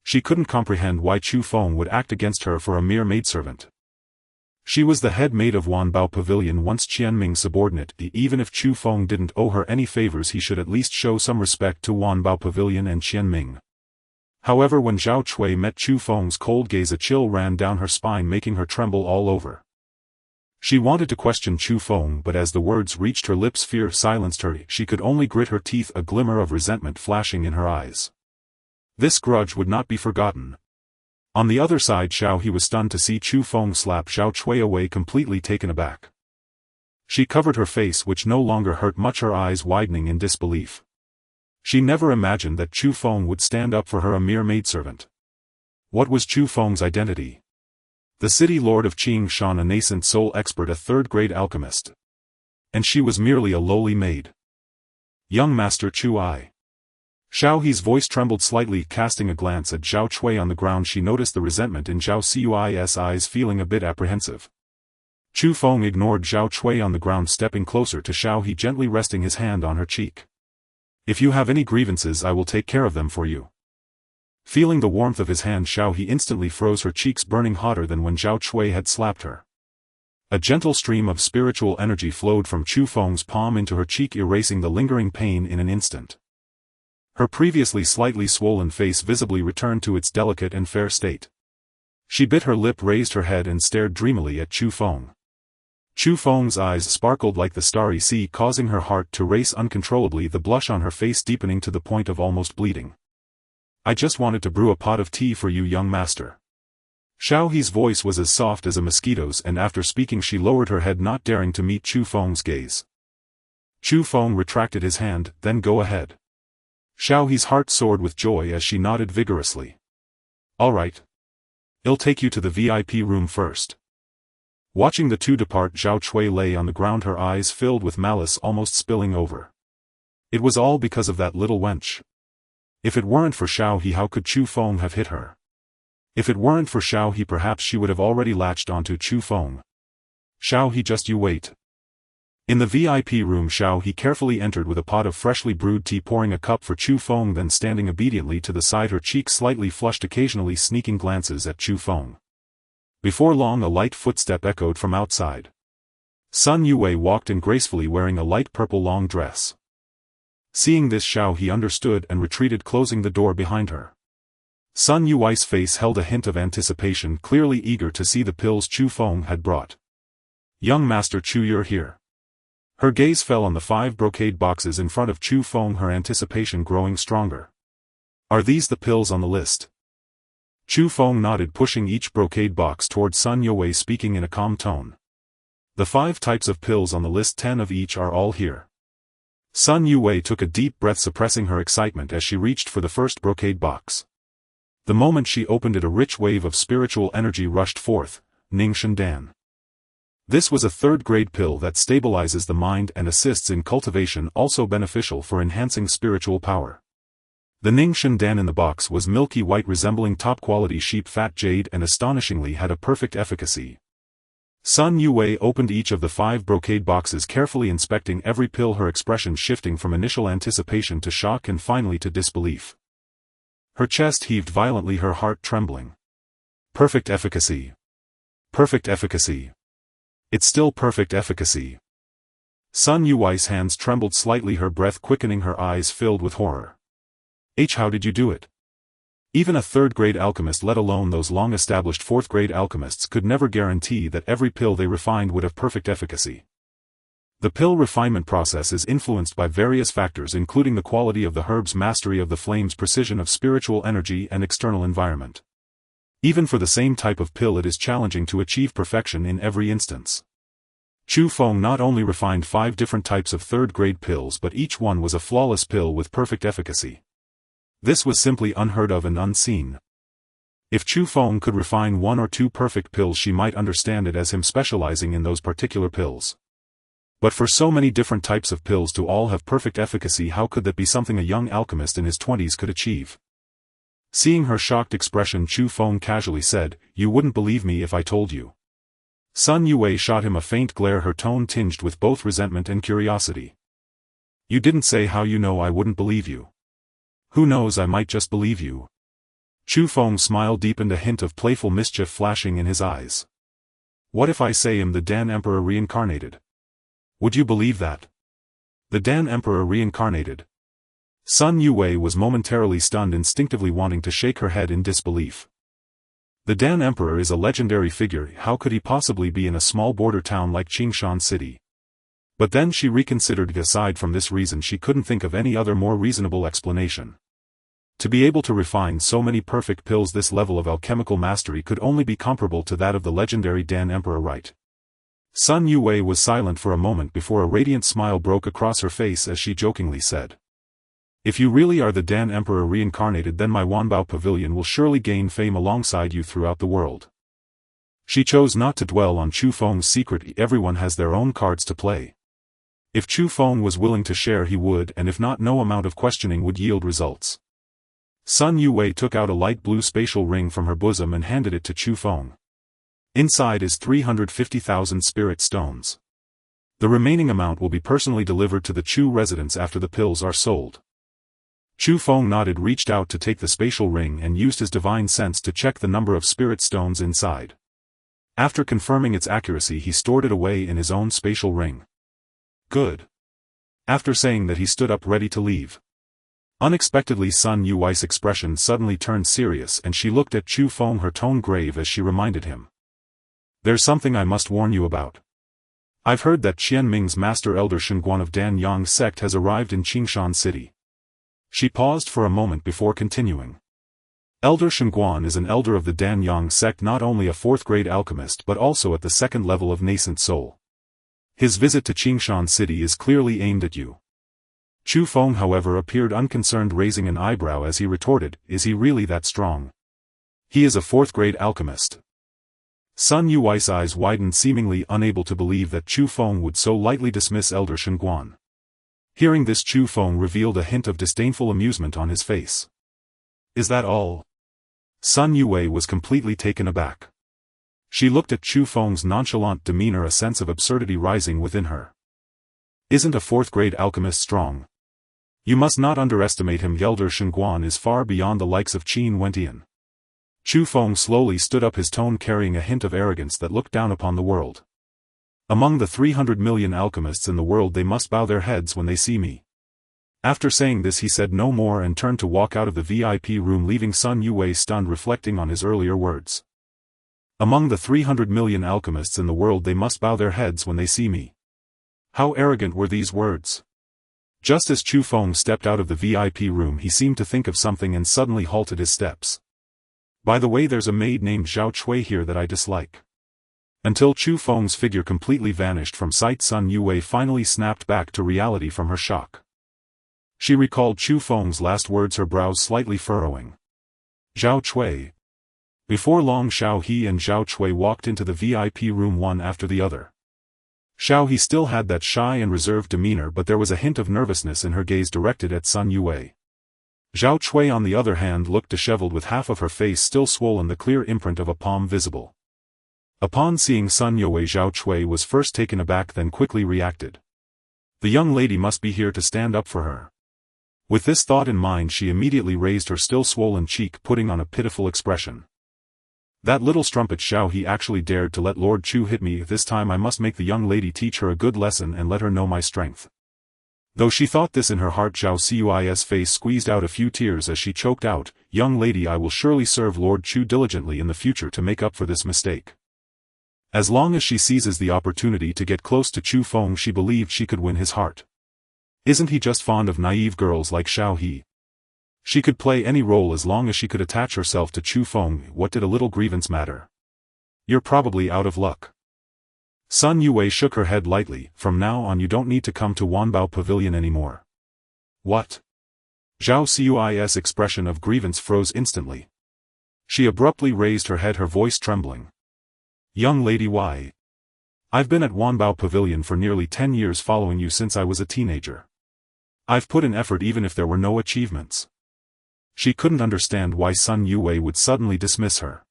She couldn't comprehend why Chu Feng would act against her for a mere maidservant. She was the head maid of Wanbao Pavilion, once Qianming's subordinate. Even if Chu Feng didn't owe her any favors, he should at least show some respect to Wanbao Pavilion and Qianming. However, when Zhao Cui met Chu Feng's cold gaze, a chill ran down her spine, making her tremble all over. She wanted to question Chu Feng, but as the words reached her lips, fear silenced her. She could only grit her teeth, a glimmer of resentment flashing in her eyes. This grudge would not be forgotten. On the other side, Xiaohe was stunned to see Chu Feng slap Zhao Cui away, completely taken aback. She covered her face, which no longer hurt much, her eyes widening in disbelief. She never imagined that Chu Feng would stand up for her, a mere maidservant. What was Chu Feng's identity? The city lord of Qing Shan, a nascent soul expert, a third-grade alchemist. And she was merely a lowly maid. Young Master Chu I. Xiaohe's voice trembled slightly. Casting a glance at Zhao Cui on the ground, she noticed the resentment in Zhao Cui's eyes, feeling a bit apprehensive. Chu Feng ignored Zhao Cui on the ground, stepping closer to Xiaohe, gently resting his hand on her cheek. "If you have any grievances, I will take care of them for you." Feeling the warmth of his hand, Xiaohe instantly froze, her cheeks burning hotter than when Zhao Cui had slapped her. A gentle stream of spiritual energy flowed from Chu Feng's palm into her cheek, erasing the lingering pain in an instant. Her previously slightly swollen face visibly returned to its delicate and fair state. She bit her lip, raised her head and stared dreamily at Chu Feng. Chu Feng's eyes sparkled like the starry sea, causing her heart to race uncontrollably, the blush on her face deepening to the point of almost bleeding. "I just wanted to brew a pot of tea for you, young master." Xiaohe's voice was as soft as a mosquito's, and after speaking she lowered her head, not daring to meet Chu Feng's gaze. Chu Feng retracted his hand. "Then go ahead." Xiaohe's heart soared with joy as she nodded vigorously. "All right. I'll take you to the VIP room first." Watching the two depart, Zhao Cui lay on the ground, her eyes filled with malice, almost spilling over. It was all because of that little wench. If it weren't for Xiaohe, how could Chu Feng have hit her? If it weren't for Xiaohe, perhaps she would have already latched onto Chu Feng. "Xiaohe, just you wait." In the VIP room, Xiaohe carefully entered with a pot of freshly brewed tea, pouring a cup for Chu Feng, then standing obediently to the side, her cheeks slightly flushed, occasionally sneaking glances at Chu Feng. Before long, a light footstep echoed from outside. Sun Yue walked in gracefully, wearing a light purple long dress. Seeing this, Xiaohe understood and retreated, closing the door behind her. Sun Yue's face held a hint of anticipation, clearly eager to see the pills Chu Feng had brought. "Young Master Chu, you're here." Her gaze fell on the 5 brocade boxes in front of Chu Feng, her anticipation growing stronger. "Are these the pills on the list?" Chu Feng nodded, pushing each brocade box towards Sun Yue, speaking in a calm tone. "The 5 types of pills on the list, 10 of each, are all here." Sun Yue took a deep breath, suppressing her excitement as she reached for the first brocade box. The moment she opened it, a rich wave of spiritual energy rushed forth. Ning Dan. This was a 3rd-grade pill that stabilizes the mind and assists in cultivation, also beneficial for enhancing spiritual power. The Ning Dan in the box was milky white, resembling top-quality sheep fat jade, and astonishingly had a perfect efficacy. Sun Yue opened each of the 5 brocade boxes, carefully inspecting every pill, her expression shifting from initial anticipation to shock and finally to disbelief. Her chest heaved violently, her heart trembling. Perfect efficacy. Perfect efficacy. It's still perfect efficacy. Sun Yui's hands trembled slightly, her breath quickening, her eyes filled with horror. How did you do it? Even a third-grade alchemist, let alone those long-established fourth-grade alchemists, could never guarantee that every pill they refined would have perfect efficacy. The pill refinement process is influenced by various factors, including the quality of the herb's, mastery of the flame's, precision of spiritual energy, and external environment. Even for the same type of pill, it is challenging to achieve perfection in every instance. Chu Feng not only refined 5 different types of third-grade pills, but each one was a flawless pill with perfect efficacy. This was simply unheard of and unseen. If Chu Feng could refine 1 or 2 perfect pills, she might understand it as him specializing in those particular pills. But for so many different types of pills to all have perfect efficacy, how could that be something a young alchemist in his 20s could achieve? Seeing her shocked expression, Chu Feng casually said, "You wouldn't believe me if I told you." Sun Yue shot him a faint glare, her tone tinged with both resentment and curiosity. "You didn't say how you know I wouldn't believe you." "Who knows, I might just believe you." Chu Feng's smile deepened, a hint of playful mischief flashing in his eyes. "What if I say I'm the Dan Emperor reincarnated? Would you believe that?" The Dan Emperor reincarnated. Sun Yue was momentarily stunned, instinctively wanting to shake her head in disbelief. The Dan Emperor is a legendary figure, how could he possibly be in a small border town like Qingshan City? But then she reconsidered. Aside from this reason, she couldn't think of any other more reasonable explanation. To be able to refine so many perfect pills, this level of alchemical mastery could only be comparable to that of the legendary Dan Emperor, right? Sun Yue was silent for a moment before a radiant smile broke across her face as she jokingly said, "If you really are the Dan Emperor reincarnated, then my Wanbao Pavilion will surely gain fame alongside you throughout the world." She chose not to dwell on Chu Feng's secret. Everyone has their own cards to play. If Chu Feng was willing to share, he would, and if not, no amount of questioning would yield results. Sun Yue took out a light blue spatial ring from her bosom and handed it to Chu Feng. Inside is 350,000 spirit stones. The remaining amount will be personally delivered to the Chu residence after the pills are sold. Chu Feng nodded, reached out to take the spatial ring, and used his divine sense to check the number of spirit stones inside. After confirming its accuracy, he stored it away in his own spatial ring. "Good." After saying that, he stood up ready to leave. Unexpectedly, Sun Yui's expression suddenly turned serious, and she looked at Chu Feng, her tone grave as she reminded him. "There's something I must warn you about. I've heard that Qian Ming's master elder Shunguan of Dan Yang's sect has arrived in Qingshan City." She paused for a moment before continuing. Elder Shunguan is an elder of the Dan Yang sect, not only a 4th-grade alchemist but also at the 2nd level of nascent soul. His visit to Qingshan City is clearly aimed at you. Chu Feng, however, appeared unconcerned, raising an eyebrow as he retorted, "Is he really that strong?" "He is a 4th-grade alchemist." Sun Yui's eyes widened, seemingly unable to believe that Chu Feng would so lightly dismiss Elder Shunguan. Hearing this, Chu Feng revealed a hint of disdainful amusement on his face. "Is that all?" Sun Yue was completely taken aback. She looked at Chu Feng's nonchalant demeanor, a sense of absurdity rising within her. "Isn't a 4th-grade alchemist strong? You must not underestimate him. Elder Shunguan is far beyond the likes of Qin Wentian." Chu Feng slowly stood up, his tone carrying a hint of arrogance that looked down upon the world. "Among the 300 million alchemists in the world, they must bow their heads when they see me." After saying this, he said no more and turned to walk out of the VIP room, leaving Sun Yue stunned, reflecting on his earlier words. "Among the 300 million alchemists in the world, they must bow their heads when they see me." How arrogant were these words? Just as Chu Feng stepped out of the VIP room, he seemed to think of something and suddenly halted his steps. "By the way, there's a maid named Zhao Chui here that I dislike." Until Chu Feng's figure completely vanished from sight, Sun Yue finally snapped back to reality from her shock. She recalled Chu Feng's last words, her brows slightly furrowing. Zhao Chui. Before long, Xiao He and Zhao Chui walked into the VIP room one after the other. Xiao He still had that shy and reserved demeanor, but there was a hint of nervousness in her gaze directed at Sun Yue. Zhao Chui, on the other hand, looked disheveled, with half of her face still swollen, the clear imprint of a palm visible. Upon seeing Sun Yue, Zhao Chui was first taken aback, then quickly reacted. The young lady must be here to stand up for her. With this thought in mind, she immediately raised her still swollen cheek, putting on a pitiful expression. That little strumpet Xiao He actually dared to let Lord Chu hit me. This time I must make the young lady teach her a good lesson and let her know my strength. Though she thought this in her heart, Zhao Cui's face squeezed out a few tears as she choked out, "Young lady, I will surely serve Lord Chu diligently in the future to make up for this mistake." As long as she seizes the opportunity to get close to Chu Feng, she believed she could win his heart. Isn't he just fond of naive girls like Xiao He? She could play any role as long as she could attach herself to Chu Feng. What did a little grievance matter? You're probably out of luck. Sun Yue shook her head lightly. From now on you don't need to come to Wanbao Pavilion anymore. What? Zhao Cui's expression of grievance froze instantly. She abruptly raised her head, her voice trembling. Young lady, why? I've been at Wanbao Pavilion for nearly 10 years, following you since I was a teenager. I've put in effort even if there were no achievements. She couldn't understand why Sun Yue would suddenly dismiss her.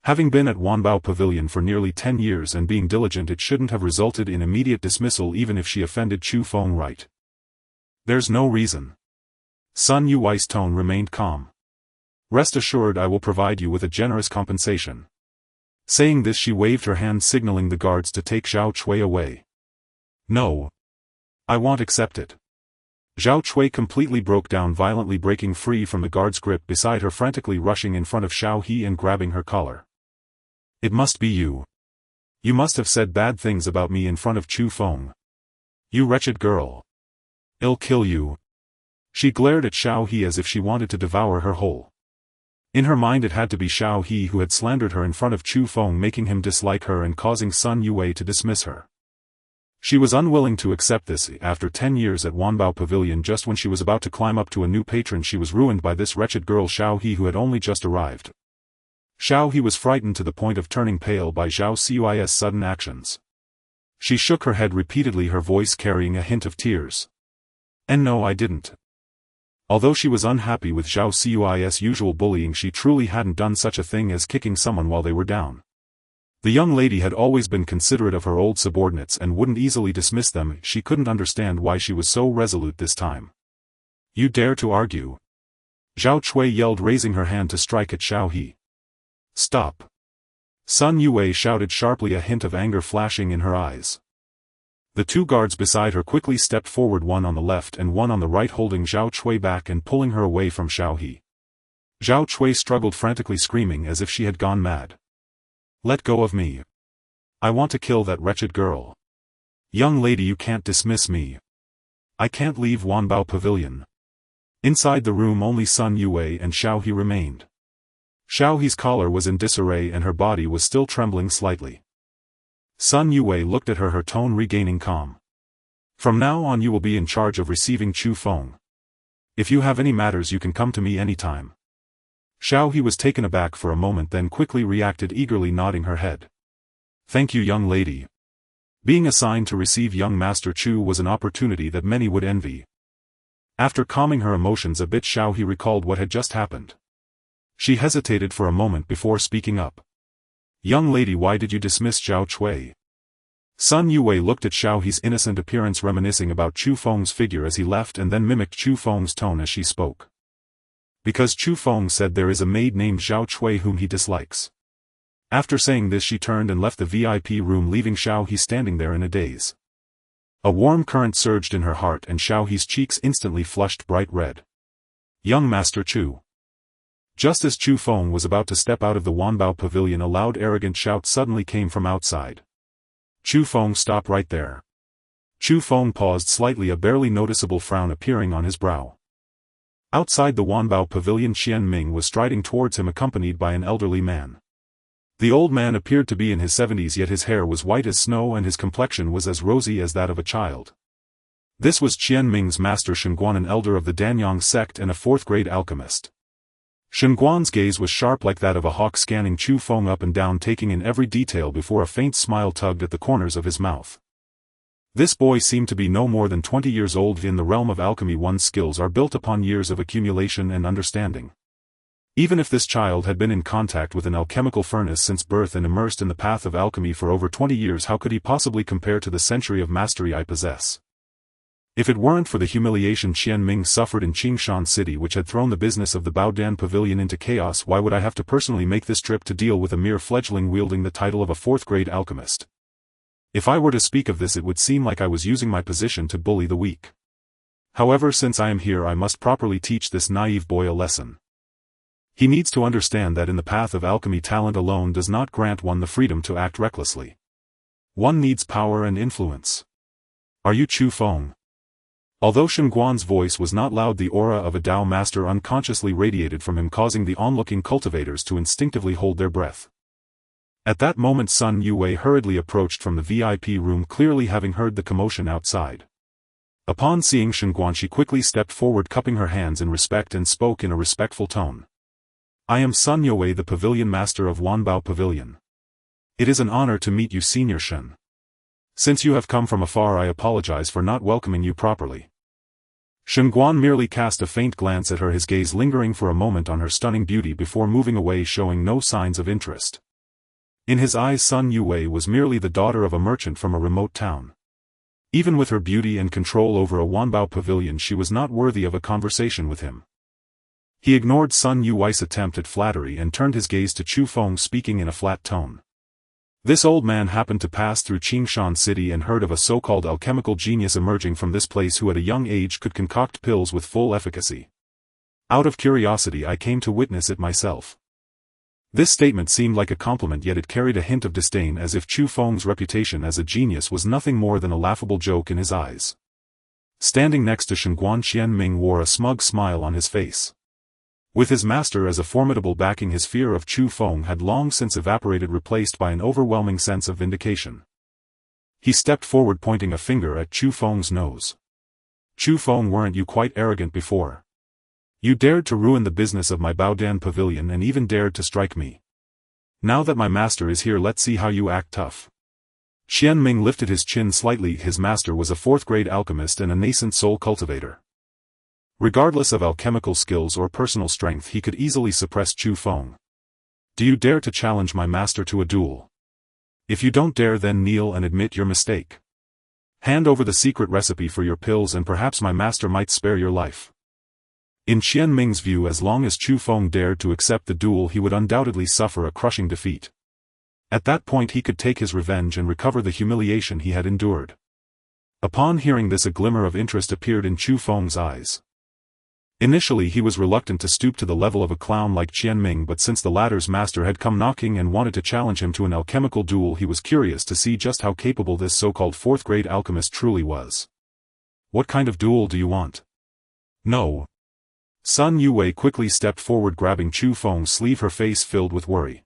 Having been at Wanbao Pavilion for nearly 10 years and being diligent, it shouldn't have resulted in immediate dismissal even if she offended Chu Feng, right? There's no reason. Sun Yue's tone remained calm. Rest assured, I will provide you with a generous compensation. Saying this, she waved her hand signaling the guards to take Zhao Cui away. No. I won't accept it. Zhao Cui completely broke down, violently breaking free from the guard's grip beside her, frantically rushing in front of Xiao He and grabbing her collar. It must be you. You must have said bad things about me in front of Chu Feng. You wretched girl. I'll kill you. She glared at Xiao He as if she wanted to devour her whole. In her mind it had to be Xiao He who had slandered her in front of Chu Feng, making him dislike her and causing Sun Yue to dismiss her. She was unwilling to accept this. After 10 years at Wanbao Pavilion, just when she was about to climb up to a new patron, she was ruined by this wretched girl Xiao He who had only just arrived. Xiao He was frightened to the point of turning pale by Zhao Cui's sudden actions. She shook her head repeatedly, her voice carrying a hint of tears. And no, I didn't. Although she was unhappy with Zhao Cui's usual bullying, she truly hadn't done such a thing as kicking someone while they were down. The young lady had always been considerate of her old subordinates and wouldn't easily dismiss them. She couldn't understand why she was so resolute this time. You dare to argue? Zhao Cui yelled, raising her hand to strike at Xiao He. Stop. Sun Yue shouted sharply, a hint of anger flashing in her eyes. The two guards beside her quickly stepped forward, one on the left and one on the right, holding Zhao Cui back and pulling her away from Xiao He. Zhao Cui struggled frantically, screaming as if she had gone mad. Let go of me. I want to kill that wretched girl. Young lady, you can't dismiss me. I can't leave Wanbao Pavilion. Inside the room only Sun Yue and Xiao He remained. Xiao He's collar was in disarray and her body was still trembling slightly. Sun Yue looked at her, her tone regaining calm. From now on you will be in charge of receiving Chu Feng. If you have any matters you can come to me anytime. Xiao He was taken aback for a moment, then quickly reacted, eagerly nodding her head. Thank you, young lady. Being assigned to receive young Master Chu was an opportunity that many would envy. After calming her emotions a bit, Xiao He recalled what had just happened. She hesitated for a moment before speaking up. Young lady, why did you dismiss Zhao Cui? Sun Yue looked at Xiao He's innocent appearance, reminiscing about Chu Feng's figure as he left, and then mimicked Chu Feng's tone as she spoke. Because Chu Feng said there is a maid named Zhao Cui whom he dislikes. After saying this she turned and left the VIP room, leaving Xiao He standing there in a daze. A warm current surged in her heart and Xiao He's cheeks instantly flushed bright red. Young Master Chu. Just as Chu Feng was about to step out of the Wanbao Pavilion, a loud arrogant shout suddenly came from outside. Chu Feng, stop right there. Chu Feng paused slightly, a barely noticeable frown appearing on his brow. Outside the Wanbao Pavilion, Qian Ming was striding towards him accompanied by an elderly man. The old man appeared to be in his 70s, yet his hair was white as snow and his complexion was as rosy as that of a child. This was Qian Ming's master Shenguan, an elder of the Danyang sect and a 4th-grade alchemist. Shenguan's gaze was sharp like that of a hawk, scanning Chu Feng up and down, taking in every detail before a faint smile tugged at the corners of his mouth. This boy seemed to be no more than 20 years old. In the realm of alchemy, one's skills are built upon years of accumulation and understanding. Even if this child had been in contact with an alchemical furnace since birth and immersed in the path of alchemy for over 20 years, how could he possibly compare to the century of mastery I possess? If it weren't for the humiliation Qian Ming suffered in Qingshan City which had thrown the business of the Baodan Pavilion into chaos, why would I have to personally make this trip to deal with a mere fledgling wielding the title of a fourth-grade alchemist? If I were to speak of this, it would seem like I was using my position to bully the weak. However, since I am here, I must properly teach this naive boy a lesson. He needs to understand that in the path of alchemy, talent alone does not grant one the freedom to act recklessly. One needs power and influence. Are you Chu Feng? Although Shengguan's voice was not loud, the aura of a Dao master unconsciously radiated from him, causing the onlooking cultivators to instinctively hold their breath. At that moment Sun Yue hurriedly approached from the VIP room, clearly having heard the commotion outside. Upon seeing Shengguan, she quickly stepped forward, cupping her hands in respect, and spoke in a respectful tone. I am Sun Yue, the pavilion master of Wanbao Pavilion. It is an honor to meet you, Senior Shen. Since you have come from afar, I apologize for not welcoming you properly. Shengguan merely cast a faint glance at her, his gaze lingering for a moment on her stunning beauty before moving away, showing no signs of interest. In his eyes, Sun Yue was merely the daughter of a merchant from a remote town. Even with her beauty and control over a Wanbao pavilion, she was not worthy of a conversation with him. He ignored Sun Yue's attempt at flattery and turned his gaze to Chu Feng, speaking in a flat tone. This old man happened to pass through Qingshan City and heard of a so-called alchemical genius emerging from this place who at a young age could concoct pills with full efficacy. Out of curiosity, I came to witness it myself. This statement seemed like a compliment, yet it carried a hint of disdain, as if Chu Feng's reputation as a genius was nothing more than a laughable joke in his eyes. Standing next to Shengguan, Qian Ming wore a smug smile on his face. With his master as a formidable backing, his fear of Chu Feng had long since evaporated, replaced by an overwhelming sense of vindication. He stepped forward, pointing a finger at Chu Feng's nose. Chu Feng, weren't you quite arrogant before? You dared to ruin the business of my Baodan Pavilion and even dared to strike me. Now that my master is here, let's see how you act tough. Qian Ming lifted his chin slightly. His master was a fourth-grade alchemist and a nascent soul cultivator. Regardless of alchemical skills or personal strength, he could easily suppress Chu Feng. Do you dare to challenge my master to a duel? If you don't dare, then kneel and admit your mistake. Hand over the secret recipe for your pills and perhaps my master might spare your life. In Qian Ming's view, as long as Chu Feng dared to accept the duel, he would undoubtedly suffer a crushing defeat. At that point he could take his revenge and recover the humiliation he had endured. Upon hearing this, a glimmer of interest appeared in Chu Feng's eyes. Initially he was reluctant to stoop to the level of a clown like Qian Ming, but since the latter's master had come knocking and wanted to challenge him to an alchemical duel, he was curious to see just how capable this so-called fourth-grade alchemist truly was. What kind of duel do you want? No. Sun Yue quickly stepped forward, grabbing Chu Feng's sleeve, her face filled with worry.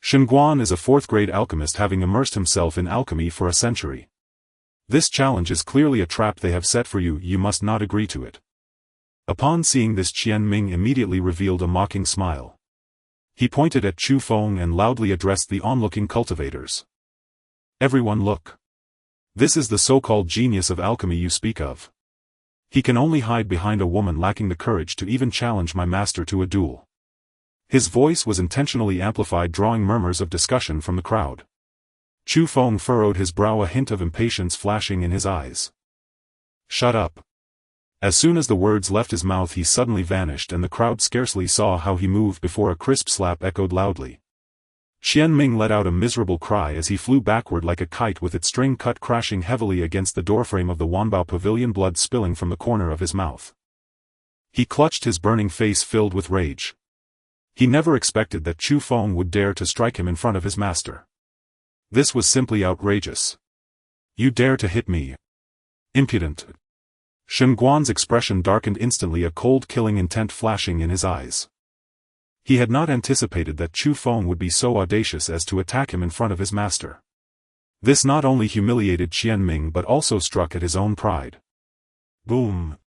Shengguan is a fourth-grade alchemist, having immersed himself in alchemy for a century. This challenge is clearly a trap they have set for you. You must not agree to it. Upon seeing this, Qian Ming immediately revealed a mocking smile. He pointed at Chu Feng and loudly addressed the onlooking cultivators. Everyone look. This is the so-called genius of alchemy you speak of. He can only hide behind a woman, lacking the courage to even challenge my master to a duel. His voice was intentionally amplified, drawing murmurs of discussion from the crowd. Chu Feng furrowed his brow, a hint of impatience flashing in his eyes. Shut up. As soon as the words left his mouth, he suddenly vanished, and the crowd scarcely saw how he moved before a crisp slap echoed loudly. Qian Ming let out a miserable cry as he flew backward like a kite, with its string cut crashing heavily against the doorframe of the Wanbao Pavilion, blood spilling from the corner of his mouth. He clutched his burning face, filled with rage. He never expected that Chu Feng would dare to strike him in front of his master. This was simply outrageous. You dare to hit me? Impudent! Shengguan's expression darkened instantly, a cold, killing intent flashing in his eyes. He had not anticipated that Chu Feng would be so audacious as to attack him in front of his master. This not only humiliated Qian Ming but also struck at his own pride. Boom!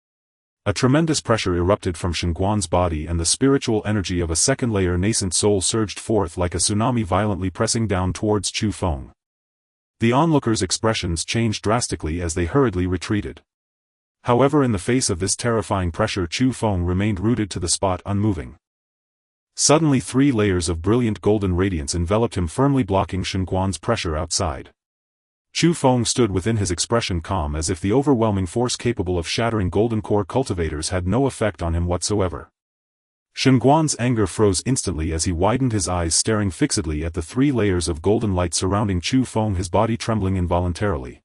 A tremendous pressure erupted from Shengguan's body, and the spiritual energy of a second-layer nascent soul surged forth like a tsunami, violently pressing down towards Chu Feng. The onlookers' expressions changed drastically as they hurriedly retreated. However, in the face of this terrifying pressure, Chu Feng remained rooted to the spot, unmoving. Suddenly 3 layers of brilliant golden radiance enveloped him, firmly blocking Shengguan's pressure outside. Chu Feng stood within, his expression calm as if the overwhelming force capable of shattering golden core cultivators had no effect on him whatsoever. Shenguan's anger froze instantly as he widened his eyes, staring fixedly at the 3 layers of golden light surrounding Chu Feng, his body trembling involuntarily.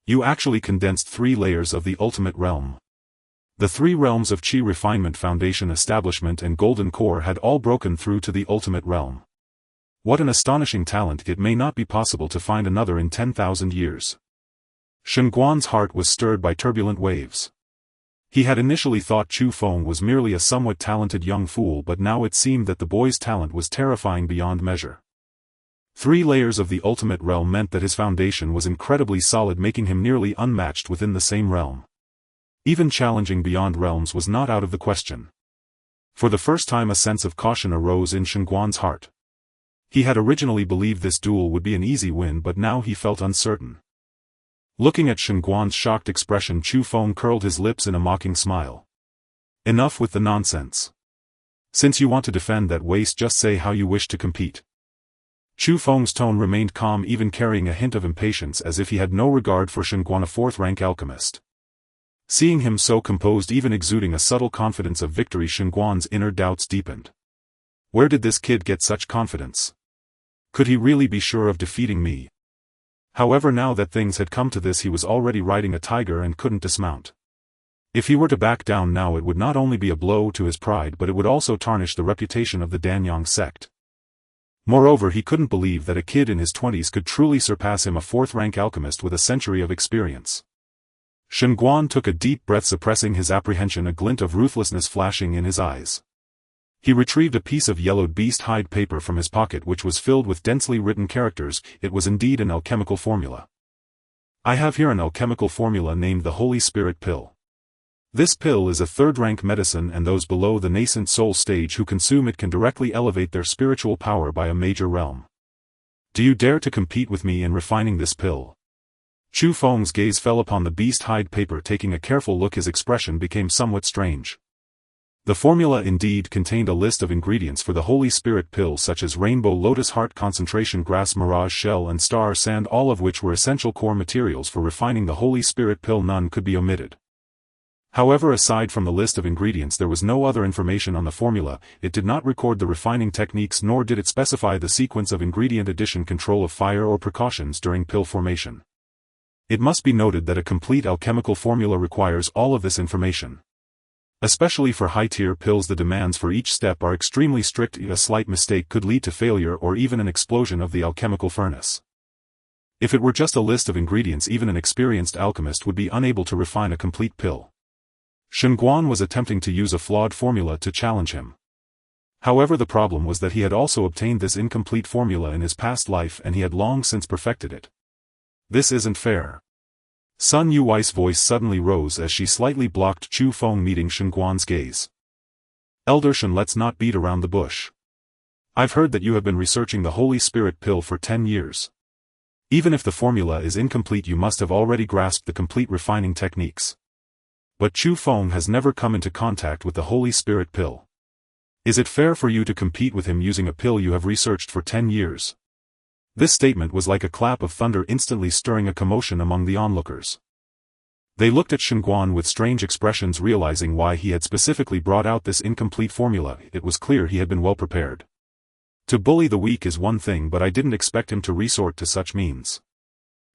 You actually condensed 3 layers of the ultimate realm. The 3 realms of Qi Refinement, Foundation, Establishment and Golden Core had all broken through to the ultimate realm. What an astonishing talent! It may not be possible to find another in 10,000 years. Shenguan's heart was stirred by turbulent waves. He had initially thought Chu Feng was merely a somewhat talented young fool, but now it seemed that the boy's talent was terrifying beyond measure. 3 layers of the ultimate realm meant that his foundation was incredibly solid, making him nearly unmatched within the same realm. Even challenging beyond realms was not out of the question. For the first time a sense of caution arose in Shenguan's heart. He had originally believed this duel would be an easy win, but now he felt uncertain. Looking at Shenguan's shocked expression, Chu Feng curled his lips in a mocking smile. Enough with the nonsense. Since you want to defend that waste, just say how you wish to compete. Chu Feng's tone remained calm, even carrying a hint of impatience, as if he had no regard for Shenguan, a 4th-rank alchemist. Seeing him so composed, even exuding a subtle confidence of victory, Shenguan's inner doubts deepened. Where did this kid get such confidence? Could he really be sure of defeating me? However, now that things had come to this, he was already riding a tiger and couldn't dismount. If he were to back down now, it would not only be a blow to his pride, but it would also tarnish the reputation of the Danyang sect. Moreover, he couldn't believe that a kid in his 20s could truly surpass him, a 4th-rank alchemist with a century of experience. Shenguan took a deep breath, suppressing his apprehension, a glint of ruthlessness flashing in his eyes. He retrieved a piece of yellowed beast hide paper from his pocket, which was filled with densely written characters. It was indeed an alchemical formula. I have here an alchemical formula named the Holy Spirit Pill. This pill is a 3rd-rank medicine, and those below the nascent soul stage who consume it can directly elevate their spiritual power by a major realm. Do you dare to compete with me in refining this pill? Chu Feng's gaze fell upon the beast hide paper. Taking a careful look, his expression became somewhat strange. The formula indeed contained a list of ingredients for the Holy Spirit Pill, such as rainbow lotus heart concentration, grass mirage shell and star sand, all of which were essential core materials for refining the Holy Spirit Pill. None could be omitted. However, aside from the list of ingredients, there was no other information on the formula. It did not record the refining techniques, nor did it specify the sequence of ingredient addition, control of fire, or precautions during pill formation. It must be noted that a complete alchemical formula requires all of this information. Especially for high-tier pills, the demands for each step are extremely strict. A slight mistake could lead to failure or even an explosion of the alchemical furnace. If it were just a list of ingredients, even an experienced alchemist would be unable to refine a complete pill. Shenguan was attempting to use a flawed formula to challenge him. However, the problem was that he had also obtained this incomplete formula in his past life, and he had long since perfected it. This isn't fair. Sun Yuwei's voice suddenly rose as she slightly blocked Chu Feng, meeting Shenguan's gaze. Elder Shen, let's not beat around the bush. I've heard that you have been researching the Holy Spirit Pill for 10 years. Even if the formula is incomplete, you must have already grasped the complete refining techniques. But Chu Feng has never come into contact with the Holy Spirit Pill. Is it fair for you to compete with him using a pill you have researched for 10 years? This statement was like a clap of thunder, instantly stirring a commotion among the onlookers. They looked at Shenguan with strange expressions, realizing why he had specifically brought out this incomplete formula. It was clear he had been well prepared. To bully the weak is one thing, but I didn't expect him to resort to such means.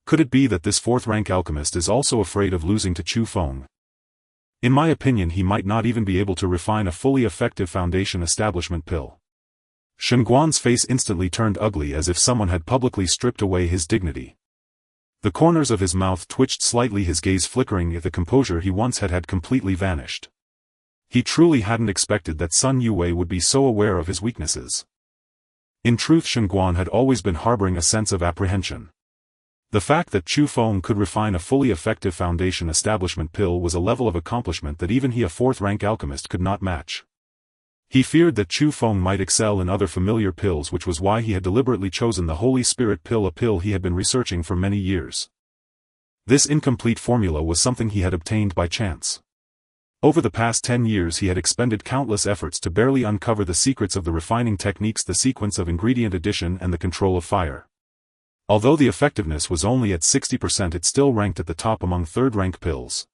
Could it be that this 4th-rank alchemist is also afraid of losing to Chu Feng? In my opinion, he might not even be able to refine a fully effective foundation establishment pill. Shenguan's face instantly turned ugly, as if someone had publicly stripped away his dignity. The corners of his mouth twitched slightly, his gaze flickering, if the composure he once had completely vanished. He truly hadn't expected that Sun Yue would be so aware of his weaknesses. In truth, Shenguan had always been harboring a sense of apprehension. The fact that Chu Feng could refine a fully effective foundation establishment pill was a level of accomplishment that even he, a 4th-rank alchemist, could not match. He feared that Chu Feng might excel in other familiar pills, which was why he had deliberately chosen the Holy Spirit Pill, a pill he had been researching for many years. This incomplete formula was something he had obtained by chance. Over the past 10 years he had expended countless efforts to barely uncover the secrets of the refining techniques, the sequence of ingredient addition and the control of fire. Although the effectiveness was only at 60%, it still ranked at the top among third-rank pills.